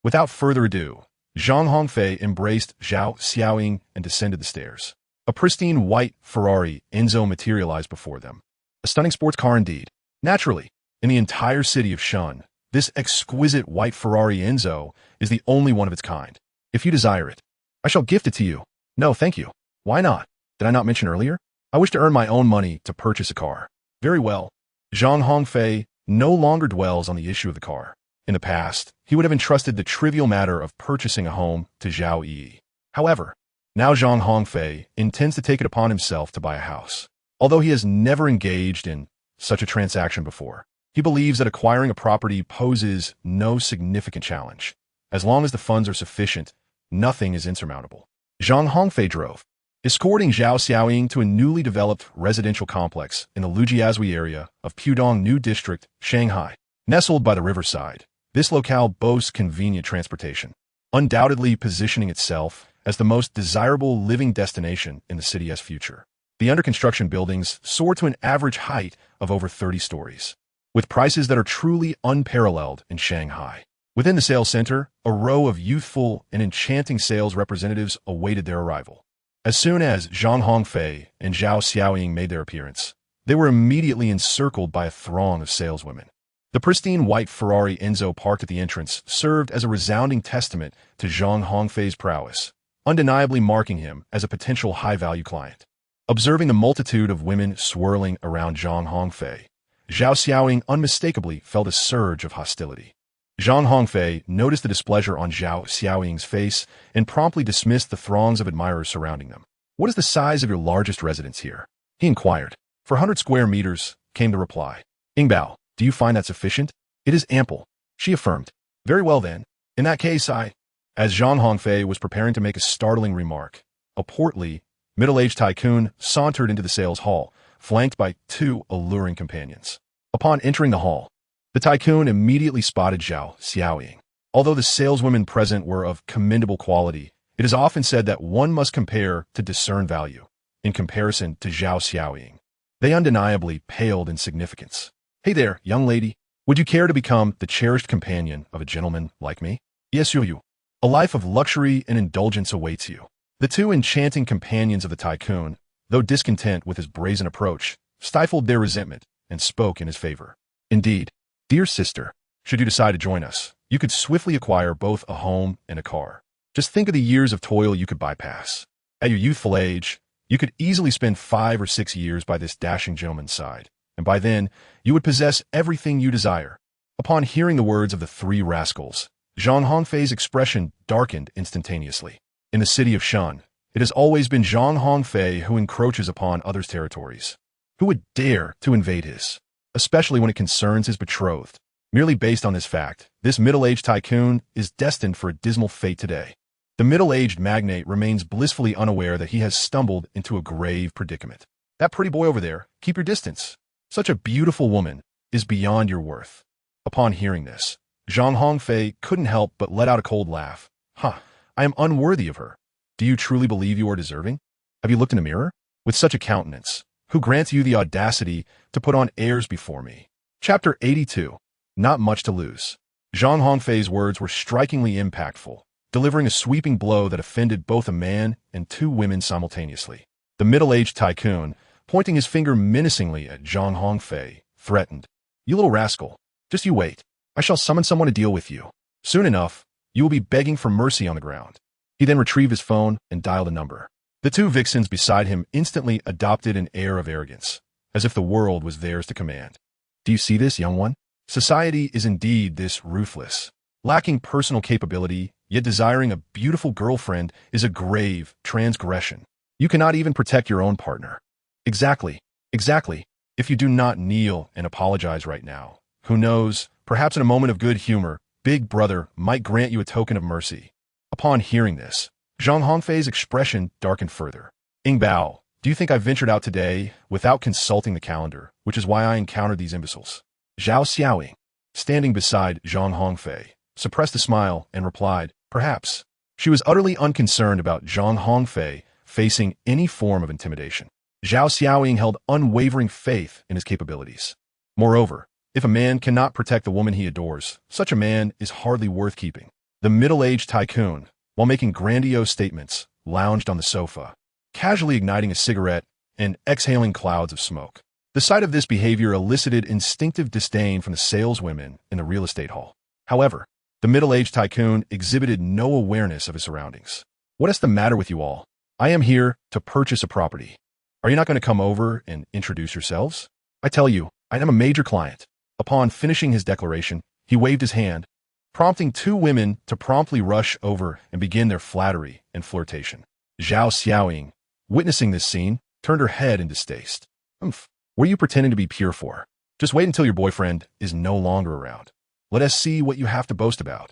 Without further ado, Zhang Hongfei embraced Zhao Xiaoying and descended the stairs. A pristine white Ferrari Enzo materialized before them. A stunning sports car indeed. Naturally, in the entire city of Shun, this exquisite white Ferrari Enzo is the only one of its kind. "If you desire it, I shall gift it to you." "No, thank you." "Why not? Did I not mention earlier? I wish to earn my own money to purchase a car." "Very well." Zhang Hongfei no longer dwells on the issue of the car. In the past, he would have entrusted the trivial matter of purchasing a home to Zhao Yi. However, now Zhang Hongfei intends to take it upon himself to buy a house. Although he has never engaged in such a transaction before, he believes that acquiring a property poses no significant challenge. As long as the funds are sufficient, nothing is insurmountable. Zhang Hongfei drove. escorting Zhao Xiaoying to a newly developed residential complex in the Lujiazui area of Pudong New District, Shanghai. Nestled by the riverside, this locale boasts convenient transportation, undoubtedly positioning itself as the most desirable living destination in the city's future. The under-construction buildings soar to an average height of over 30 stories, with prices that are truly unparalleled in Shanghai. Within the sales center, a row of youthful and enchanting sales representatives awaited their arrival. As soon as Zhang Hongfei and Zhao Xiaoying made their appearance, they were immediately encircled by a throng of saleswomen. The pristine white Ferrari Enzo parked at the entrance served as a resounding testament to Zhang Hongfei's prowess, undeniably marking him as a potential high-value client. Observing the multitude of women swirling around Zhang Hongfei, Zhao Xiaoying unmistakably felt a surge of hostility. Zhang Hongfei noticed the displeasure on Zhao Xiaoying's face and promptly dismissed the throngs of admirers surrounding them. "What is the size of your largest residence here?" he inquired. "For 100 square meters," came the reply. "Ingbao, do you find that sufficient?" "It is ample," she affirmed. "Very well then. In that case, As Zhang Hongfei was preparing to make a startling remark, a portly, middle-aged tycoon sauntered into the sales hall, flanked by two alluring companions. Upon entering the hall, the tycoon immediately spotted Zhao Xiaoying. Although the saleswomen present were of commendable quality, it is often said that one must compare to discern value. In comparison to Zhao Xiaoying, they undeniably paled in significance. "Hey there, young lady. Would you care to become the cherished companion of a gentleman like me?" "Yes, you. A life of luxury and indulgence awaits you." The two enchanting companions of the tycoon, though discontent with his brazen approach, stifled their resentment and spoke in his favor. "Indeed, dear sister, should you decide to join us, you could swiftly acquire both a home and a car. Just think of the years of toil you could bypass. At your youthful age, you could easily spend 5 or 6 years by this dashing gentleman's side, and by then, you would possess everything you desire." Upon hearing the words of the three rascals, Zhang Hongfei's expression darkened instantaneously. In the city of Shan, it has always been Zhang Hongfei who encroaches upon others' territories. Who would dare to invade his? Especially when it concerns his betrothed. Merely based on this fact, this middle-aged tycoon is destined for a dismal fate today. The middle-aged magnate remains blissfully unaware that he has stumbled into a grave predicament. "That pretty boy over there, keep your distance. Such a beautiful woman is beyond your worth." Upon hearing this, Zhang Hongfei couldn't help but let out a cold laugh. "Ha, I am unworthy of her. Do you truly believe you are deserving? Have you looked in a mirror? With such a countenance, who grants you the audacity to put on airs before me?" Chapter 82. Not much to lose. Zhang Hongfei's words were strikingly impactful, delivering a sweeping blow that offended both a man and two women simultaneously. The middle-aged tycoon, pointing his finger menacingly at Zhang Hongfei, threatened, "You little rascal, just you wait. I shall summon someone to deal with you. Soon enough, you will be begging for mercy on the ground." He then retrieved his phone and dialed a number. The two vixens beside him instantly adopted an air of arrogance, as if the world was theirs to command. "Do you see this, young one? Society is indeed this ruthless. Lacking personal capability, yet desiring a beautiful girlfriend is a grave transgression. You cannot even protect your own partner." Exactly. If you do not kneel and apologize right now, who knows, perhaps in a moment of good humor, Big Brother might grant you a token of mercy. Upon hearing this, Zhang Hongfei's expression darkened further. "Ingbao, do you think I ventured out today without consulting the calendar, which is why I encountered these imbeciles?" Zhao Xiaoying, standing beside Zhang Hongfei, suppressed a smile and replied, "Perhaps." She was utterly unconcerned about Zhang Hongfei facing any form of intimidation. Zhao Xiaoying held unwavering faith in his capabilities. Moreover, if a man cannot protect the woman he adores, such a man is hardly worth keeping. The middle-aged tycoon, while making grandiose statements, lounged on the sofa, casually igniting a cigarette and exhaling clouds of smoke. The sight of this behavior elicited instinctive disdain from the saleswomen in the real estate hall. However, the middle-aged tycoon exhibited no awareness of his surroundings. "What is the matter with you all? I am here to purchase a property. Are you not going to come over and introduce yourselves? I tell you, I am a major client." Upon finishing his declaration, he waved his hand, prompting two women to promptly rush over and begin their flattery and flirtation. Zhao Xiaoying, witnessing this scene, turned her head in distaste. "What are you pretending to be pure for? Just wait until your boyfriend is no longer around. Let us see what you have to boast about."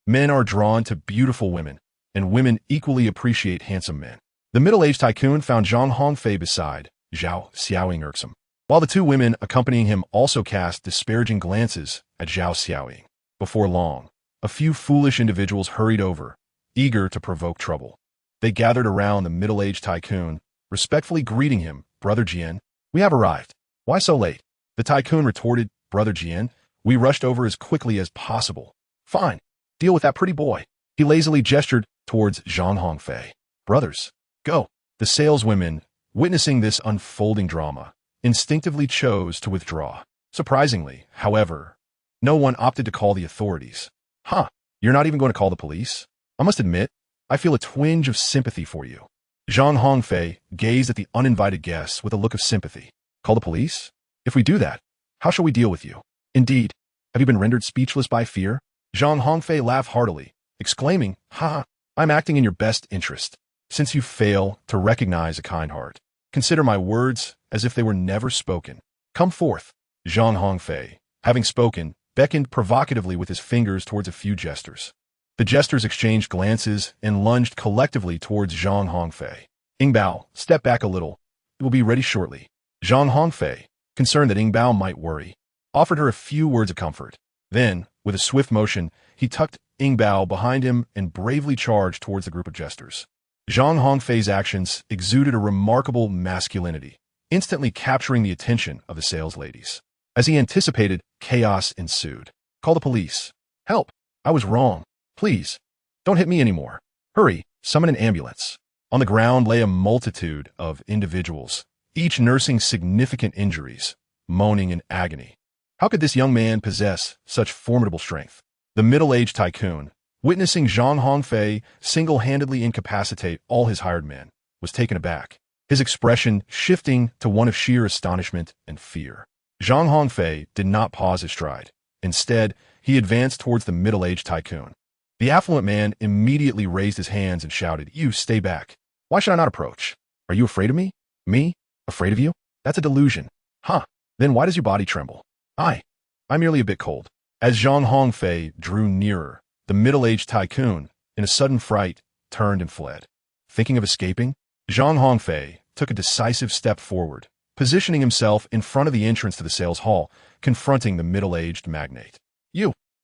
Men are drawn to beautiful women, and women equally appreciate handsome men. The middle-aged tycoon found Zhang Hongfei beside Zhao Xiaoying irksome, while the two women accompanying him also cast disparaging glances at Zhao Xiaoying. Before long, a few foolish individuals hurried over, eager to provoke trouble. They gathered around the middle-aged tycoon, respectfully greeting him. "Brother Jian, we have arrived. Why so late?" The tycoon retorted, "Brother Jian, we rushed over as quickly as possible." "Fine. Deal with that pretty boy." He lazily gestured towards Zhang Hongfei. "Brothers, go." The saleswomen, witnessing this unfolding drama, instinctively chose to withdraw. Surprisingly, however, no one opted to call the authorities. "Huh, you're not even going to call the police?" "I must admit, I feel a twinge of sympathy for you." Zhang Hongfei gazed at the uninvited guests with a look of sympathy. "Call the police? If we do that, how shall we deal with you? Indeed, have you been rendered speechless by fear?" Zhang Hongfei laughed heartily, exclaiming, "Ha! I'm acting in your best interest. Since you fail to recognize a kind heart, consider my words as if they were never spoken. Come forth." Zhang Hongfei, having spoken, beckoned provocatively with his fingers towards a few jesters. The jesters exchanged glances and lunged collectively towards Zhang Hongfei. "Yingbao, step back a little. It will be ready shortly." Zhang Hongfei, concerned that Yingbao might worry, offered her a few words of comfort. Then, with a swift motion, he tucked Yingbao behind him and bravely charged towards the group of jesters. Zhang Hongfei's actions exuded a remarkable masculinity, instantly capturing the attention of the sales ladies. As he anticipated, chaos ensued. "Call the police. Help! I was wrong. Please, don't hit me anymore. Hurry, summon an ambulance." On the ground lay a multitude of individuals, each nursing significant injuries, moaning in agony. How could this young man possess such formidable strength? The middle-aged tycoon, witnessing Zhang Hongfei single-handedly incapacitate all his hired men, was taken aback, his expression shifting to one of sheer astonishment and fear. Zhang Hongfei did not pause his stride. Instead, he advanced towards the middle-aged tycoon. The affluent man immediately raised his hands and shouted, "You stay back. Why should I not approach? Are you afraid of me? Me? Afraid of you? That's a delusion. Huh. Then why does your body tremble?" I'm merely a bit cold." As Zhang Hongfei drew nearer, the middle-aged tycoon, in a sudden fright, turned and fled. Thinking of escaping, Zhang Hongfei took a decisive step forward, positioning himself in front of the entrance to the sales hall, confronting the middle-aged magnate.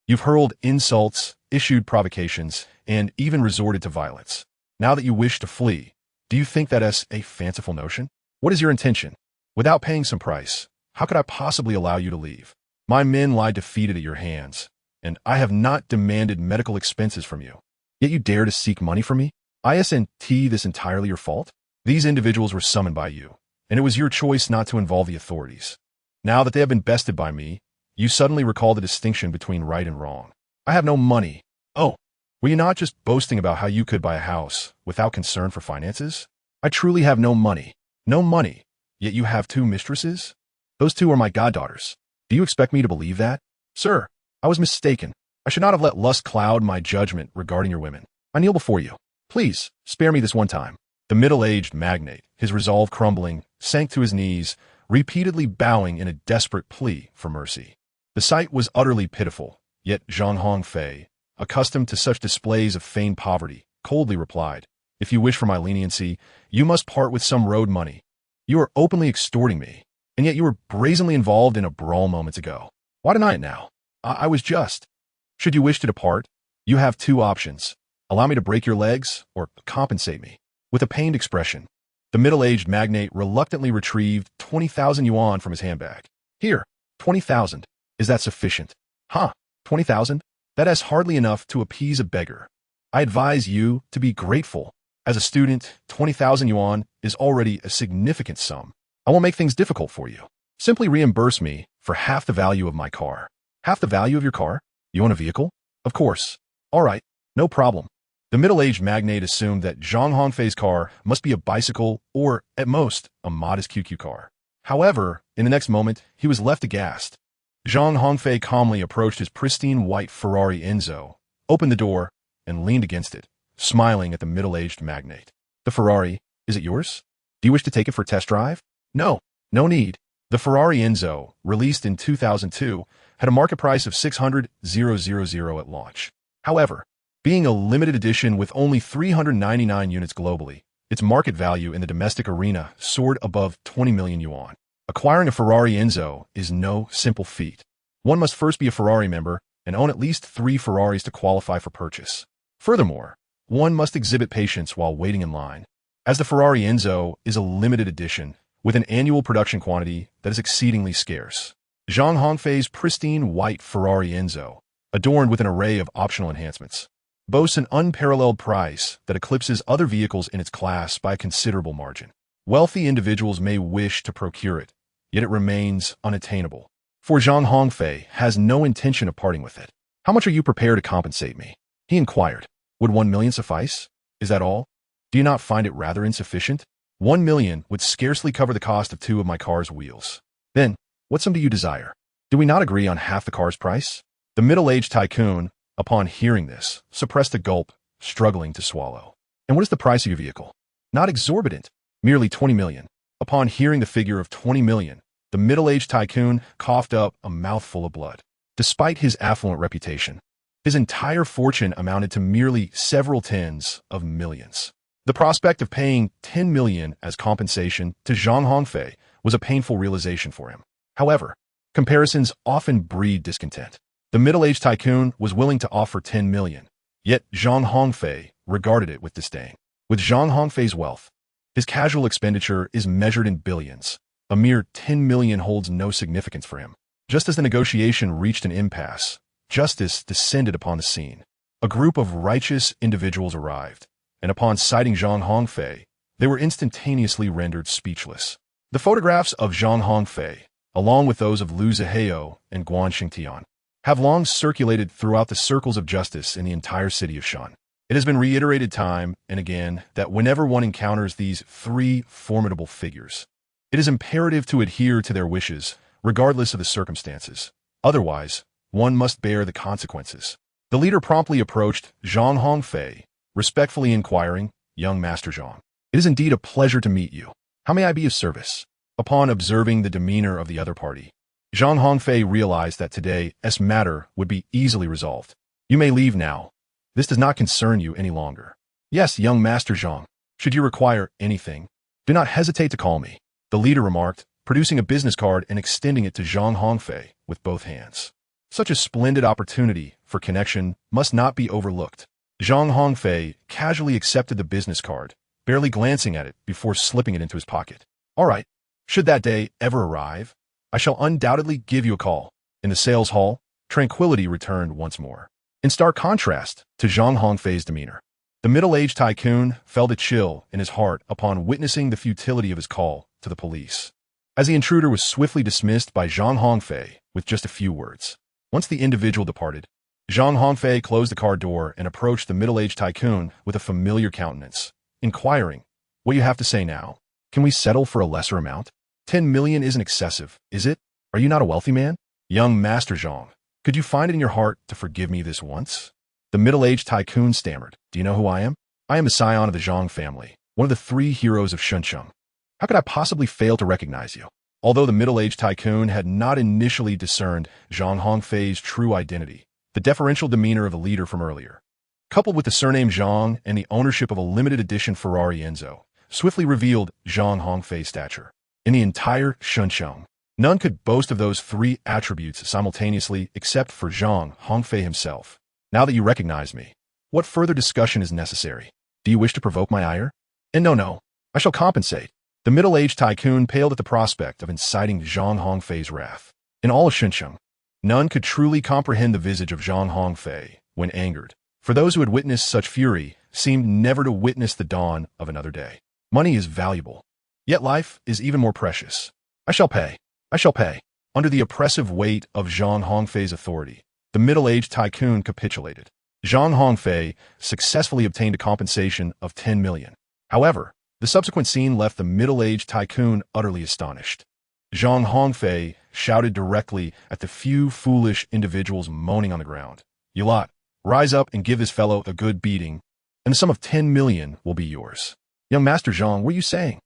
You've hurled insults, issued provocations, and even resorted to violence. Now that you wish to flee, do you think that is a fanciful notion? What is your intention? Without paying some price, how could I possibly allow you to leave? My men lie defeated at your hands, and I have not demanded medical expenses from you. Yet you dare to seek money from me? Isn't this entirely your fault? These individuals were summoned by you, and it was your choice not to involve the authorities. Now that they have been bested by me, you suddenly recall the distinction between right and wrong. I have no money. Oh, were you not just boasting about how you could buy a house without concern for finances? I truly have no money. No money. Yet you have two mistresses? Those two are my goddaughters. Do you expect me to believe that? Sir, I was mistaken. I should not have let lust cloud my judgment regarding your women. I kneel before you. Please, spare me this one time." The middle-aged magnate, his resolve crumbling, sank to his knees, repeatedly bowing in a desperate plea for mercy. The sight was utterly pitiful, yet Zhang Hongfei, accustomed to such displays of feigned poverty, coldly replied, "If you wish for my leniency, you must part with some road money. You are openly extorting me, and yet you were brazenly involved in a brawl moments ago. Why deny it now? I was just. Should you wish to depart, you have two options. Allow me to break your legs, or compensate me." With a pained expression, the middle-aged magnate reluctantly retrieved 20,000 yuan from his handbag. "Here, 20,000. Is that sufficient?" "Huh, 20,000? That is hardly enough to appease a beggar. I advise you to be grateful. As a student, 20,000 yuan is already a significant sum. I won't make things difficult for you. Simply reimburse me for half the value of my car." "Half the value of your car? You own a vehicle?" "Of course." "All right, no problem." The middle-aged magnate assumed that Zhang Hongfei's car must be a bicycle or, at most, a modest QQ car. However, in the next moment, he was left aghast. Zhang Hongfei calmly approached his pristine white Ferrari Enzo, opened the door, and leaned against it, smiling at the middle-aged magnate. "The Ferrari, is it yours? Do you wish to take it for a test drive?" "No, no need." The Ferrari Enzo, released in 2002, had a market price of 600,000 at launch. However, being a limited edition with only 399 units globally, Its market value in the domestic arena soared above 20 million yuan. Acquiring a Ferrari Enzo is no simple feat. One must first be a Ferrari member and own at least 3 Ferraris to qualify for purchase. Furthermore, one must exhibit patience while waiting in line, as the Ferrari Enzo is a limited edition with an annual production quantity that is exceedingly scarce. Zhang Hongfei's pristine white Ferrari Enzo, adorned with an array of optional enhancements, boasts an unparalleled price that eclipses other vehicles in its class by a considerable margin. Wealthy individuals may wish to procure it, yet it remains unattainable. For Zhang Hongfei has no intention of parting with it. "How much are you prepared to compensate me?" he inquired. "Would 1 million suffice? Is that all? Do you not find it rather insufficient? 1 million would scarcely cover the cost of 2 of my car's wheels. Then, what sum do you desire? Do we not agree on half the car's price?" The middle-aged tycoon, upon hearing this, suppressed a gulp, struggling to swallow. "And what is the price of your vehicle?" "Not exorbitant, merely 20 million. Upon hearing the figure of 20 million, the middle-aged tycoon coughed up a mouthful of blood. Despite his affluent reputation, his entire fortune amounted to merely several tens of millions. The prospect of paying 10 million as compensation to Zhang Hongfei was a painful realization for him. However, comparisons often breed discontent. The middle-aged tycoon was willing to offer 10 million, yet Zhang Hongfei regarded it with disdain. With Zhang Hongfei's wealth, his casual expenditure is measured in billions. A mere 10 million holds no significance for him. Just as the negotiation reached an impasse, justice descended upon the scene. A group of righteous individuals arrived, and upon sighting Zhang Hongfei, they were instantaneously rendered speechless. The photographs of Zhang Hongfei, along with those of Liu Zihao and Guan Xingtian, have long circulated throughout the circles of justice in the entire city of Shan. It has been reiterated time and again that whenever one encounters these 3 formidable figures, it is imperative to adhere to their wishes, regardless of the circumstances. Otherwise, one must bear the consequences. The leader promptly approached Zhang Hongfei, respectfully inquiring, "Young Master Zhang, it is indeed a pleasure to meet you. How may I be of service?" Upon observing the demeanor of the other party, Zhang Hongfei realized that today's matter would be easily resolved. "You may leave now. This does not concern you any longer." "Yes, young Master Zhang. Should you require anything, do not hesitate to call me," the leader remarked, producing a business card and extending it to Zhang Hongfei with both hands. Such a splendid opportunity for connection must not be overlooked. Zhang Hongfei casually accepted the business card, barely glancing at it before slipping it into his pocket. "All right. Should that day ever arrive, I shall undoubtedly give you a call." In the sales hall, tranquility returned once more. In stark contrast to Zhang Hongfei's demeanor, the middle-aged tycoon felt a chill in his heart upon witnessing the futility of his call to the police. As the intruder was swiftly dismissed by Zhang Hongfei with just a few words. Once the individual departed, Zhang Hongfei closed the car door and approached the middle-aged tycoon with a familiar countenance, inquiring, "What you have to say now? Can we settle for a lesser amount? 10 million isn't excessive, is it? Are you not a wealthy man? Young Master Zhang, could you find it in your heart to forgive me this once?" The middle-aged tycoon stammered, "Do you know who I am? I am the scion of the Zhang family, one of the 3 heroes of Shuncheng. How could I possibly fail to recognize you?" Although the middle-aged tycoon had not initially discerned Zhang Hongfei's true identity, the deferential demeanor of the leader from earlier, coupled with the surname Zhang and the ownership of a limited edition Ferrari Enzo, swiftly revealed Zhang Hongfei's stature. In the entire Shuncheng, none could boast of those 3 attributes simultaneously except for Zhang Hongfei himself. "Now that you recognize me, what further discussion is necessary? Do you wish to provoke my ire?" "And no, I shall compensate." The middle-aged tycoon paled at the prospect of inciting Zhang Hongfei's wrath. In all of Shuncheng, none could truly comprehend the visage of Zhang Hongfei when angered, for those who had witnessed such fury seemed never to witness the dawn of another day. Money is valuable, yet life is even more precious. I shall pay. Under the oppressive weight of Zhang Hongfei's authority, the middle-aged tycoon capitulated. Zhang Hongfei successfully obtained a compensation of 10 million. However, the subsequent scene left the middle-aged tycoon utterly astonished. Zhang Hongfei shouted directly at the few foolish individuals moaning on the ground. "You lot, rise up and give this fellow a good beating, and the sum of 10 million will be yours." "Young Master Zhang, what are you saying?"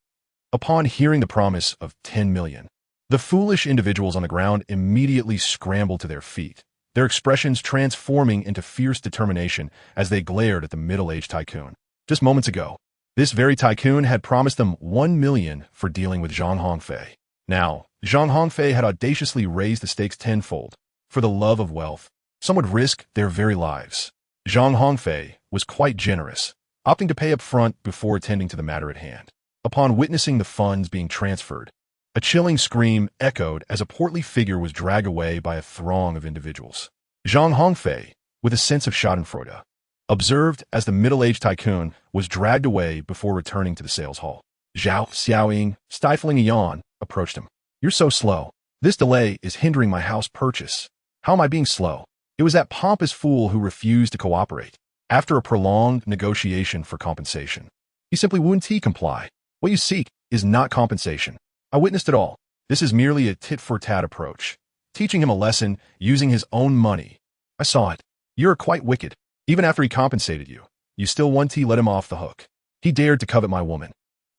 Upon hearing the promise of 10 million, the foolish individuals on the ground immediately scrambled to their feet, their expressions transforming into fierce determination as they glared at the middle-aged tycoon. Just moments ago, This very tycoon had promised them 1 million for dealing with Zhang Hongfei. Now, Zhang Hongfei had audaciously raised the stakes tenfold. For the love of wealth, some would risk their very lives. Zhang Hongfei was quite generous, opting to pay up front before attending to the matter at hand. Upon witnessing the funds being transferred, a chilling scream echoed as a portly figure was dragged away by a throng of individuals. Zhang Hongfei, with a sense of schadenfreude, observed as the middle-aged tycoon was dragged away before returning to the sales hall. Zhao Xiaoying, stifling a yawn, approached him. "You're so slow. This delay is hindering my house purchase." "How am I being slow?" It was that pompous fool who refused to cooperate. After a prolonged negotiation for compensation, he simply wouldn't comply. "What you seek is not compensation. I witnessed it all. This is merely a tit-for-tat approach, teaching him a lesson using his own money. I saw it. You're quite wicked. Even after he compensated you, you still let him off the hook. He dared to covet my woman.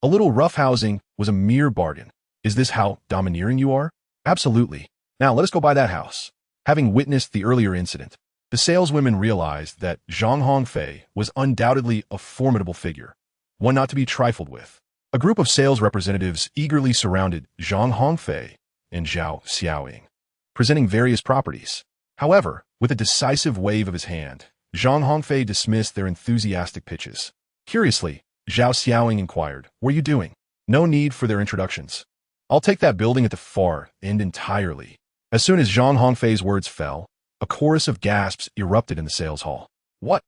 A little roughhousing was a mere bargain. Is this how domineering you are?" "Absolutely. Now let us go buy that house." Having witnessed the earlier incident, the saleswomen realized that Zhang Hongfei was undoubtedly a formidable figure, one not to be trifled with. A group of sales representatives eagerly surrounded Zhang Hongfei and Zhao Xiaoying, presenting various properties. However, with a decisive wave of his hand, Zhang Hongfei dismissed their enthusiastic pitches. Curiously, Zhao Xiaoying inquired, "What are you doing?" "No need for their introductions. I'll take that building at the far end entirely." As soon as Zhang Hongfei's words fell, a chorus of gasps erupted in the sales hall. "What?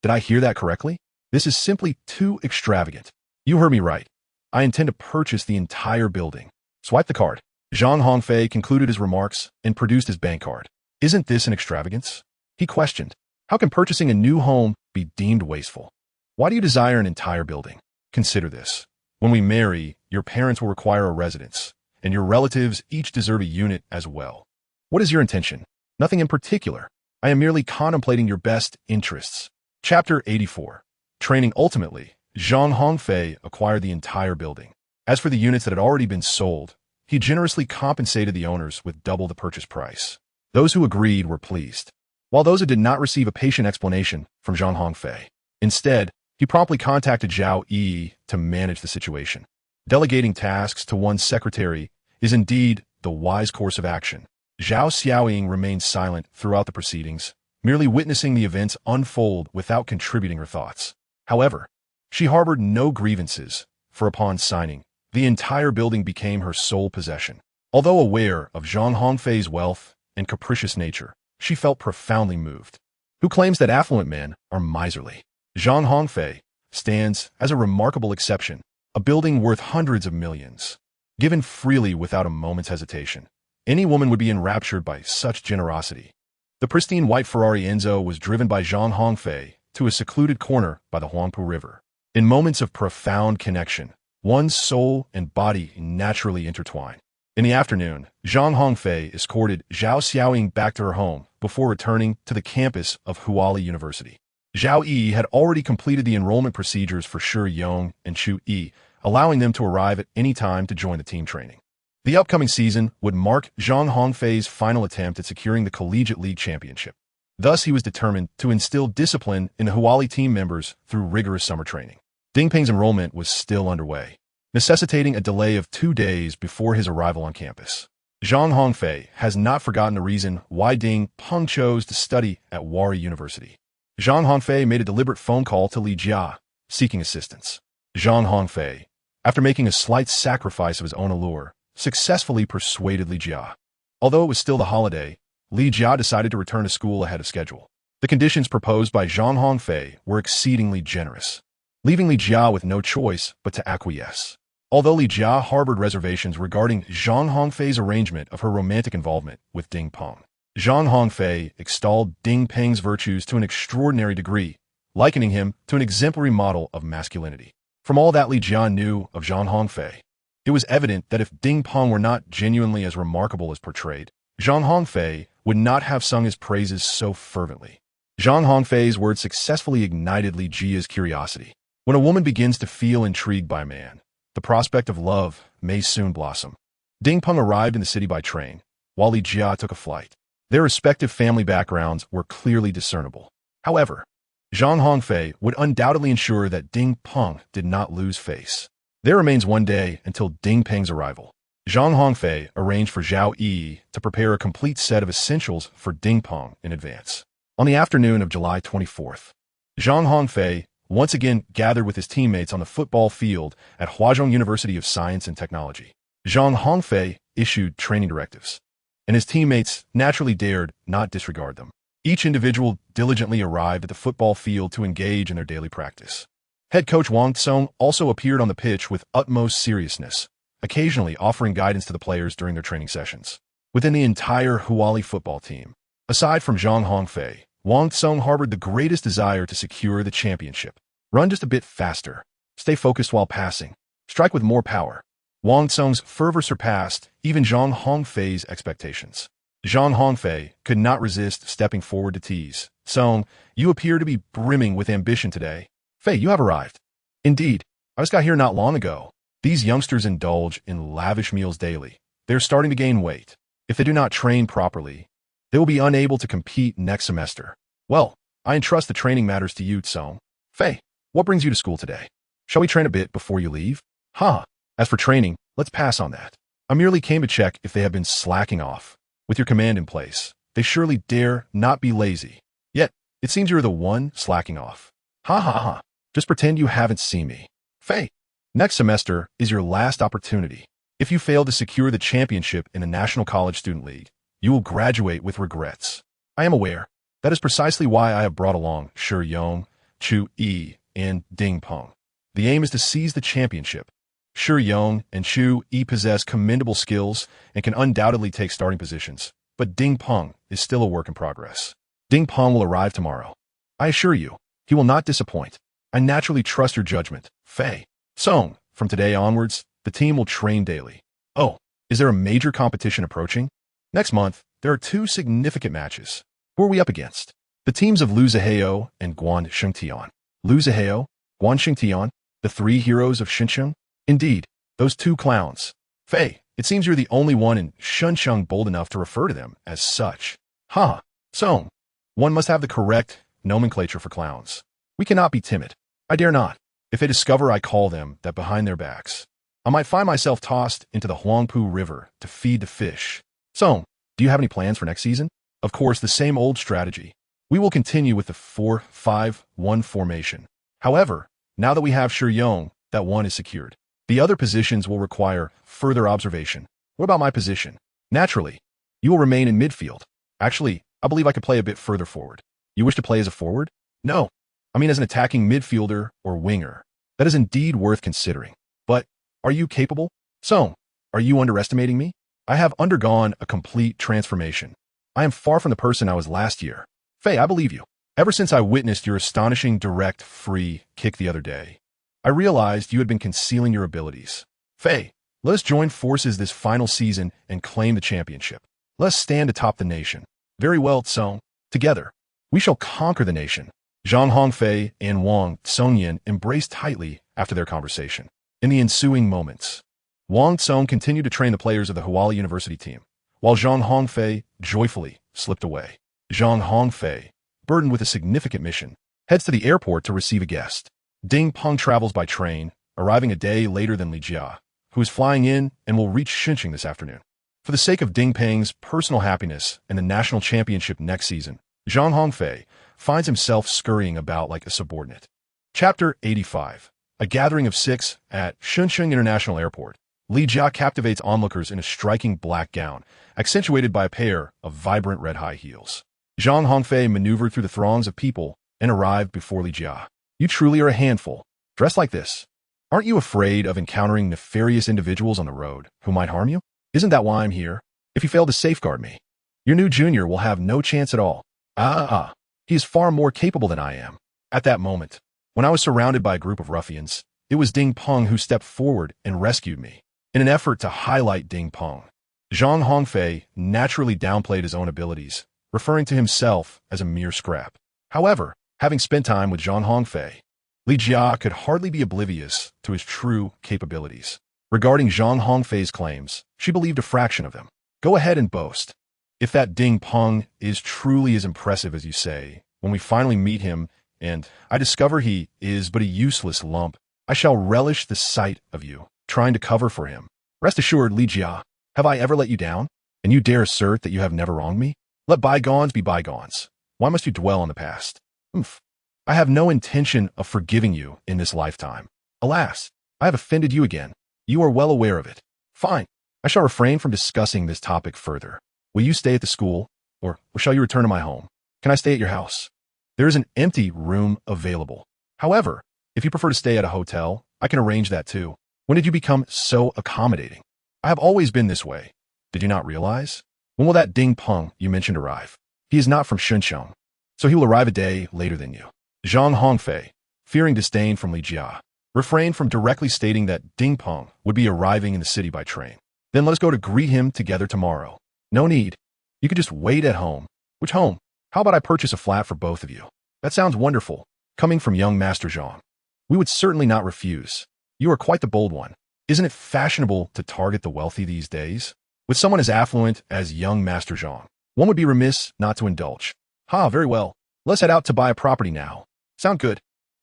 Did I hear that correctly? This is simply too extravagant." "You heard me right. I intend to purchase the entire building." "Swipe the card." Zhang Hongfei concluded his remarks and produced his bank card. "Isn't this an extravagance?" he questioned. "How can purchasing a new home be deemed wasteful? Why do you desire an entire building? Consider this. When we marry, your parents will require a residence, and your relatives each deserve a unit as well. What is your intention?" "Nothing in particular. I am merely contemplating your best interests." Chapter 84. Training. Ultimately, Zhang Hongfei acquired the entire building. As for the units that had already been sold, he generously compensated the owners with double the purchase price. Those who agreed were pleased, while those who did not receive a patient explanation from Zhang Hongfei. Instead, he promptly contacted Zhao Yi to manage the situation. Delegating tasks to one's secretary is indeed the wise course of action. Zhao Xiaoying remained silent throughout the proceedings, merely witnessing the events unfold without contributing her thoughts. However, she harbored no grievances, for upon signing, the entire building became her sole possession. Although aware of Zhang Hongfei's wealth and capricious nature, she felt profoundly moved. Who claims that affluent men are miserly? Zhang Hongfei stands as a remarkable exception, a building worth hundreds of millions, given freely without a moment's hesitation. Any woman would be enraptured by such generosity. The pristine white Ferrari Enzo was driven by Zhang Hongfei to a secluded corner by the Huangpu River. In moments of profound connection, one's soul and body naturally intertwine. In the afternoon, Zhang Hongfei escorted Zhao Xiaoying back to her home before returning to the campus of Huali University. Zhao Yi had already completed the enrollment procedures for Shi Yong and Chu Yi, allowing them to arrive at any time to join the team training. The upcoming season would mark Zhang Hongfei's final attempt at securing the Collegiate League Championship. Thus, he was determined to instill discipline in the Huali team members through rigorous summer training. Ding Peng's enrollment was still underway, necessitating a delay of 2 days before his arrival on campus. Zhang Hongfei has not forgotten the reason why Ding Peng chose to study at Huari University. Zhang Hongfei made a deliberate phone call to Li Jia, seeking assistance. Zhang Hongfei, after making a slight sacrifice of his own allure, successfully persuaded Li Jia. Although it was still the holiday, Li Jia decided to return to school ahead of schedule. The conditions proposed by Zhang Hongfei were exceedingly generous, leaving Li Jia with no choice but to acquiesce. Although Li Jia harbored reservations regarding Zhang Hongfei's arrangement of her romantic involvement with Ding Peng, Zhang Hongfei extolled Ding Peng's virtues to an extraordinary degree, likening him to an exemplary model of masculinity. From all that Li Jia knew of Zhang Hongfei, it was evident that if Ding Peng were not genuinely as remarkable as portrayed, Zhang Hongfei would not have sung his praises so fervently. Zhang Hongfei's words successfully ignited Li Jia's curiosity. When a woman begins to feel intrigued by a man, the prospect of love may soon blossom. Ding Peng arrived in the city by train, while Li Jia took a flight. Their respective family backgrounds were clearly discernible. However, Zhang Hongfei would undoubtedly ensure that Ding Peng did not lose face. There remains one day until Ding Peng's arrival. Zhang Hongfei arranged for Zhao Yi to prepare a complete set of essentials for Ding Peng in advance. On the afternoon of July 24th, Zhang Hongfei once again gathered with his teammates on the football field at Huazhong University of Science and Technology. Zhang Hongfei issued training directives, and his teammates naturally dared not disregard them. Each individual diligently arrived at the football field to engage in their daily practice. Head coach Wang Tsong also appeared on the pitch with utmost seriousness, occasionally offering guidance to the players during their training sessions. Within the entire Huali football team, aside from Zhang Hongfei, Wang Tsong harbored the greatest desire to secure the championship. Run just a bit faster. Stay focused while passing. Strike with more power. Wang Tsong's fervor surpassed even Zhang Hongfei's expectations. Zhang Hongfei could not resist stepping forward to tease. "Tsong, you appear to be brimming with ambition today. Fei, you have arrived." "Indeed, I just got here not long ago." These youngsters indulge in lavish meals daily. They're starting to gain weight. If they do not train properly, they will be unable to compete next semester. "Well, I entrust the training matters to you, Tsong. Fei, what brings you to school today? Shall we train a bit before you leave?" "Ha! As for training, let's pass on that. I merely came to check if they have been slacking off. With your command in place, they surely dare not be lazy. Yet, it seems you're the one slacking off. Ha ha ha. Just pretend you haven't seen me. Fei, next semester is your last opportunity. If you fail to secure the championship in the National College Student League, you will graduate with regrets. I am aware. That is precisely why I have brought along Shi Yong, Chu Yi, and Ding Peng. The aim is to seize the championship. Shi Yong and Chu Yi possess commendable skills and can undoubtedly take starting positions, but Ding Peng is still a work in progress. Ding Peng will arrive tomorrow. I assure you, he will not disappoint. I naturally trust your judgment, Fei. Song, from today onwards, the team will train daily. Oh, is there a major competition approaching? Next month, there are two significant matches. Who are we up against? The teams of Lu Zihao and Guan Shengtian. Lu Zihao, Guan Shengtian, the three heroes of Xincheng? Indeed, those two clowns. Fei, it seems you're the only one in Shuncheng bold enough to refer to them as such. Ha! Song, one must have the correct nomenclature for clowns. We cannot be timid. I dare not. If they discover I call them that behind their backs, I might find myself tossed into the Huangpu River to feed the fish. Song, do you have any plans for next season? Of course, the same old strategy. We will continue with the 4-5-1 formation. However, now that we have Shi Yong, that one is secured. The other positions will require further observation. What about my position? Naturally, you will remain in midfield. Actually, I believe I could play a bit further forward. You wish to play as a forward? No. I mean as an attacking midfielder or winger. That is indeed worth considering. But, are you capable? So, are you underestimating me? I have undergone a complete transformation. I am far from the person I was last year. Fei, I believe you. Ever since I witnessed your astonishing direct free kick the other day, I realized you had been concealing your abilities. Fei, let us join forces this final season and claim the championship. Let us stand atop the nation. Very well, Tsong. Together, we shall conquer the nation. Zhang Hongfei and Wang Tsongyan embraced tightly after their conversation. In the ensuing moments, Wang Tsong continued to train the players of the Huali University team, while Zhang Hongfei joyfully slipped away. Zhang Hongfei, burdened with a significant mission, heads to the airport to receive a guest. Ding Peng travels by train, arriving a day later than Li Jia, who is flying in and will reach Xincheng this afternoon. For the sake of Ding Peng's personal happiness and the national championship next season, Zhang Hongfei finds himself scurrying about like a subordinate. Chapter 85. A gathering of 6 at Xincheng International Airport. Li Jia captivates onlookers in a striking black gown, accentuated by a pair of vibrant red high heels. Zhang Hongfei maneuvered through the throngs of people and arrived before Li Jia. You truly are a handful. Dressed like this. Aren't you afraid of encountering nefarious individuals on the road who might harm you? Isn't that why I'm here? If you fail to safeguard me, your new junior will have no chance at all. He is far more capable than I am. At that moment, when I was surrounded by a group of ruffians, it was Ding Peng who stepped forward and rescued me. In an effort to highlight Ding Peng, Zhang Hongfei naturally downplayed his own abilities, referring to himself as a mere scrap. However, having spent time with Zhang Hongfei, Li Jia could hardly be oblivious to his true capabilities. Regarding Zhang Hongfei's claims, she believed a fraction of them. Go ahead and boast. If that Ding Peng is truly as impressive as you say, when we finally meet him and I discover he is but a useless lump, I shall relish the sight of you, trying to cover for him. Rest assured, Li Jia, have I ever let you down? And you dare assert that you have never wronged me? Let bygones be bygones. Why must you dwell on the past? Oomph. I have no intention of forgiving you in this lifetime. Alas, I have offended you again. You are well aware of it. Fine. I shall refrain from discussing this topic further. Will you stay at the school, or shall you return to my home? Can I stay at your house? There is an empty room available. However, if you prefer to stay at a hotel, I can arrange that too. When did you become so accommodating? I have always been this way. Did you not realize? When will that Ding Peng you mentioned arrive? He is not from Shuncheng, so he will arrive a day later than you. Zhang Hongfei, fearing disdain from Li Jia, refrained from directly stating that Ding Peng would be arriving in the city by train. Then let us go to greet him together tomorrow. No need. You could just wait at home. Which home? How about I purchase a flat for both of you? That sounds wonderful, coming from young Master Zhang. We would certainly not refuse. You are quite the bold one. Isn't it fashionable to target the wealthy these days? With someone as affluent as young Master Zhang, one would be remiss not to indulge. Ha, very well. Let's head out to buy a property now. Sound good?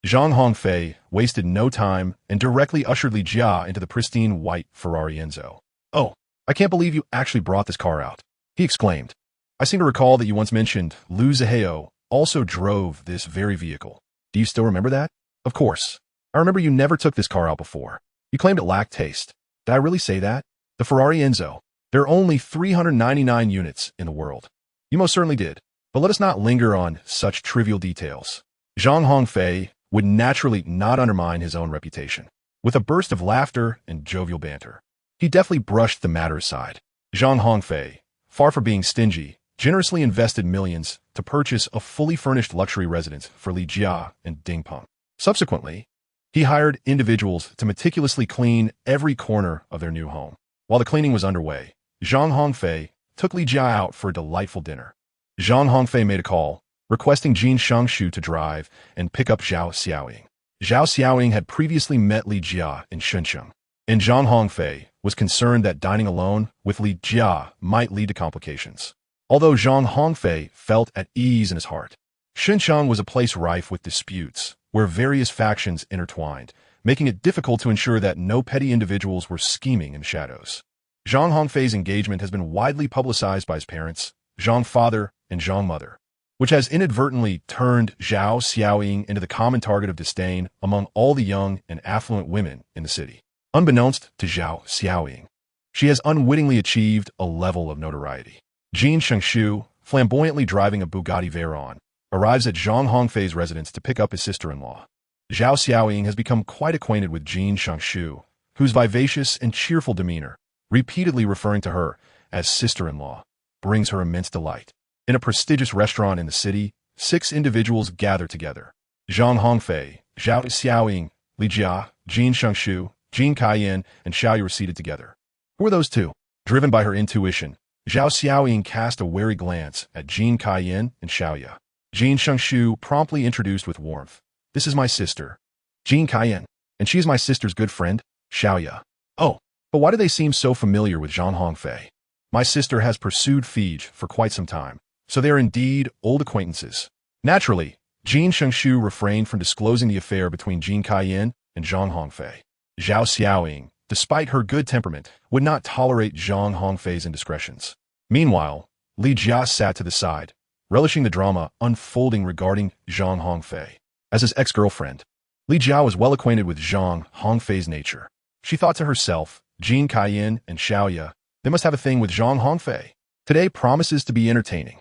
Zhang Hongfei wasted no time and directly ushered Li Jia into the pristine white Ferrari Enzo. Oh, I can't believe you actually brought this car out, he exclaimed. I seem to recall that you once mentioned Lu Zihao also drove this very vehicle. Do you still remember that? Of course. I remember you never took this car out before. You claimed it lacked taste. Did I really say that? The Ferrari Enzo. There are only 399 units in the world. You most certainly did. But let us not linger on such trivial details. Zhang Hongfei would naturally not undermine his own reputation. With a burst of laughter and jovial banter, he deftly brushed the matter aside. Zhang Hongfei, far from being stingy, generously invested millions to purchase a fully furnished luxury residence for Li Jia and Ding Peng. Subsequently, he hired individuals to meticulously clean every corner of their new home. While the cleaning was underway, Zhang Hongfei took Li Jia out for a delightful dinner. Zhang Hongfei made a call, requesting Jin Shangshu to drive and pick up Zhao Xiaoying. Zhao Xiaoying had previously met Li Jia in Shuncheng, and Zhang Hongfei was concerned that dining alone with Li Jia might lead to complications. Although Zhang Hongfei felt at ease in his heart, Shuncheng was a place rife with disputes, where various factions intertwined, making it difficult to ensure that no petty individuals were scheming in shadows. Zhang Hongfei's engagement has been widely publicized by his parents, Zhang father and Zhang mother, which has inadvertently turned Zhao Xiaoying into the common target of disdain among all the young and affluent women in the city. Unbeknownst to Zhao Xiaoying, she has unwittingly achieved a level of notoriety. Jin Shangshu, flamboyantly driving a Bugatti Veyron, arrives at Zhang Hongfei's residence to pick up his sister-in-law. Zhao Xiaoying has become quite acquainted with Jin Shangshu, whose vivacious and cheerful demeanor, repeatedly referring to her as sister-in-law, brings her immense delight. In a prestigious restaurant in the city, 6 individuals gather together. Zhang Hongfei, Zhao Xiaoying, Li Jia, Jin Shangshu, Jin Kaiyan, and Xiaoyu were seated together. Who are those two? Driven by her intuition, Zhao Xiaoying cast a wary glance at Jin Kaiyan and Xiaoya. Jin Shangshu promptly introduced with warmth. This is my sister, Jin Kaiyan, and she is my sister's good friend, Xiaoya. Oh, but why do they seem so familiar with Zhang Hongfei? My sister has pursued Fij for quite some time, so they are indeed old acquaintances. Naturally, Jin Shangshu refrained from disclosing the affair between Jin Kaiyan and Zhang Hongfei. Zhao Xiaoying, despite her good temperament, would not tolerate Zhang Hongfei's indiscretions. Meanwhile, Li Jia sat to the side, relishing the drama unfolding regarding Zhang Hongfei. As his ex-girlfriend, Li Jia was well acquainted with Zhang Hongfei's nature. She thought to herself, Jin Kaiyan and Xiaoya, they must have a thing with Zhang Hongfei. Today promises to be entertaining.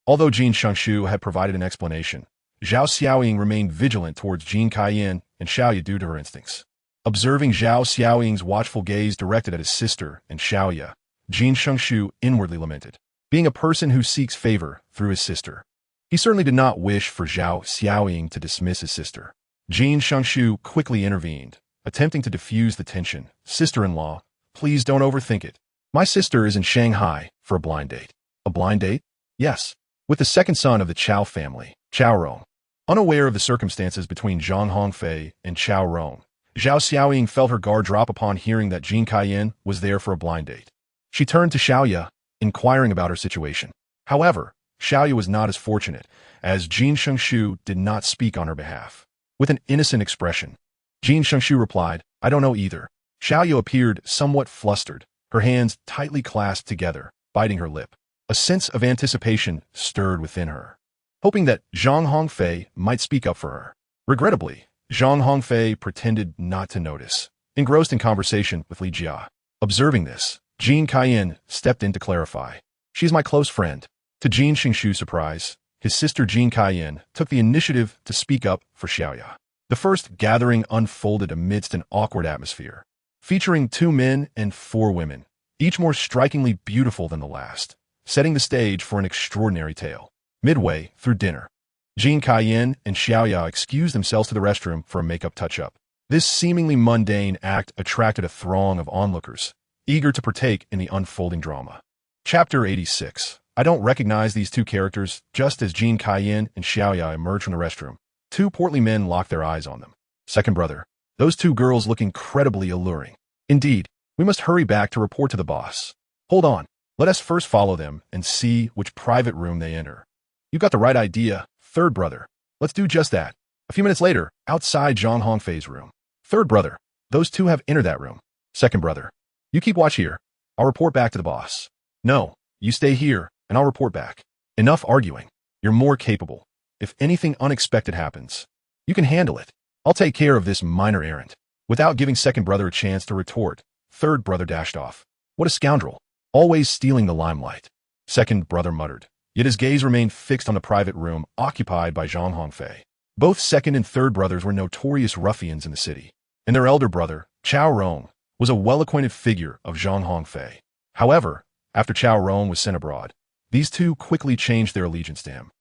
Although Jin Shangshu had provided an explanation, Zhao Xiaoying remained vigilant towards Jin Kaiyan and Xiaoya due to her instincts. Observing Zhao Xiaoying's watchful gaze directed at his sister and Xiaoya, Jin Shangshu inwardly lamented, being a person who seeks favor through his sister. He certainly did not wish for Zhao Xiaoying to dismiss his sister. Jin Shangshu quickly intervened, attempting to diffuse the tension. Sister-in-law, please don't overthink it. My sister is in Shanghai for a blind date. A blind date? Yes. With the second son of the Chao family, Chao Rong. Unaware of the circumstances between Zhang Hongfei and Chao Rong, Zhao Xiaoying felt her guard drop upon hearing that Jin Kaiyan was there for a blind date. She turned to Xiaoya, inquiring about her situation. However, Xiaoya was not as fortunate, as Jin Shengshu did not speak on her behalf. With an innocent expression, Jin Shengshu replied, "I don't know either." Xiaoya appeared somewhat flustered, her hands tightly clasped together, biting her lip. A sense of anticipation stirred within her, hoping that Zhang Hongfei might speak up for her. Regrettably, Zhang Hongfei pretended not to notice, engrossed in conversation with Li Jia. Observing this, Jin Kaiyan stepped in to clarify. "She's my close friend." To Jin Shengshu's surprise, his sister Jin Kaiyan took the initiative to speak up for Xiaoya. The first gathering unfolded amidst an awkward atmosphere, featuring 2 men and 4 women, each more strikingly beautiful than the last, setting the stage for an extraordinary tale. Midway through dinner, Jin Kaiyan and Xiaoya excused themselves to the restroom for a makeup touch-up. This seemingly mundane act attracted a throng of onlookers, eager to partake in the unfolding drama. Chapter 86. I don't recognize these 2 characters. Just as Jin Kaiyan and Xiaoya emerged from the restroom, 2 portly men locked their eyes on them. "Second brother, those 2 girls look incredibly alluring. Indeed, we must hurry back to report to the boss." "Hold on. Let us first follow them and see which private room they enter." "You got the right idea, third brother. Let's do just that." A few minutes later, outside Zhang Hongfei's room. "Third brother, those 2 have entered that room." "Second brother, you keep watch here. I'll report back to the boss." "No, you stay here, and I'll report back." "Enough arguing. You're more capable. If anything unexpected happens, you can handle it. I'll take care of this minor errand." Without giving second brother a chance to retort, third brother dashed off. "What a scoundrel. Always stealing the limelight," second brother muttered. Yet his gaze remained fixed on the private room occupied by Zhang Hongfei. Both second and third brothers were notorious ruffians in the city, and their elder brother, Chao Rong, was a well-acquainted figure of Zhang Hongfei. However, after Chao Rong was sent abroad, these 2 quickly changed their allegiance to him.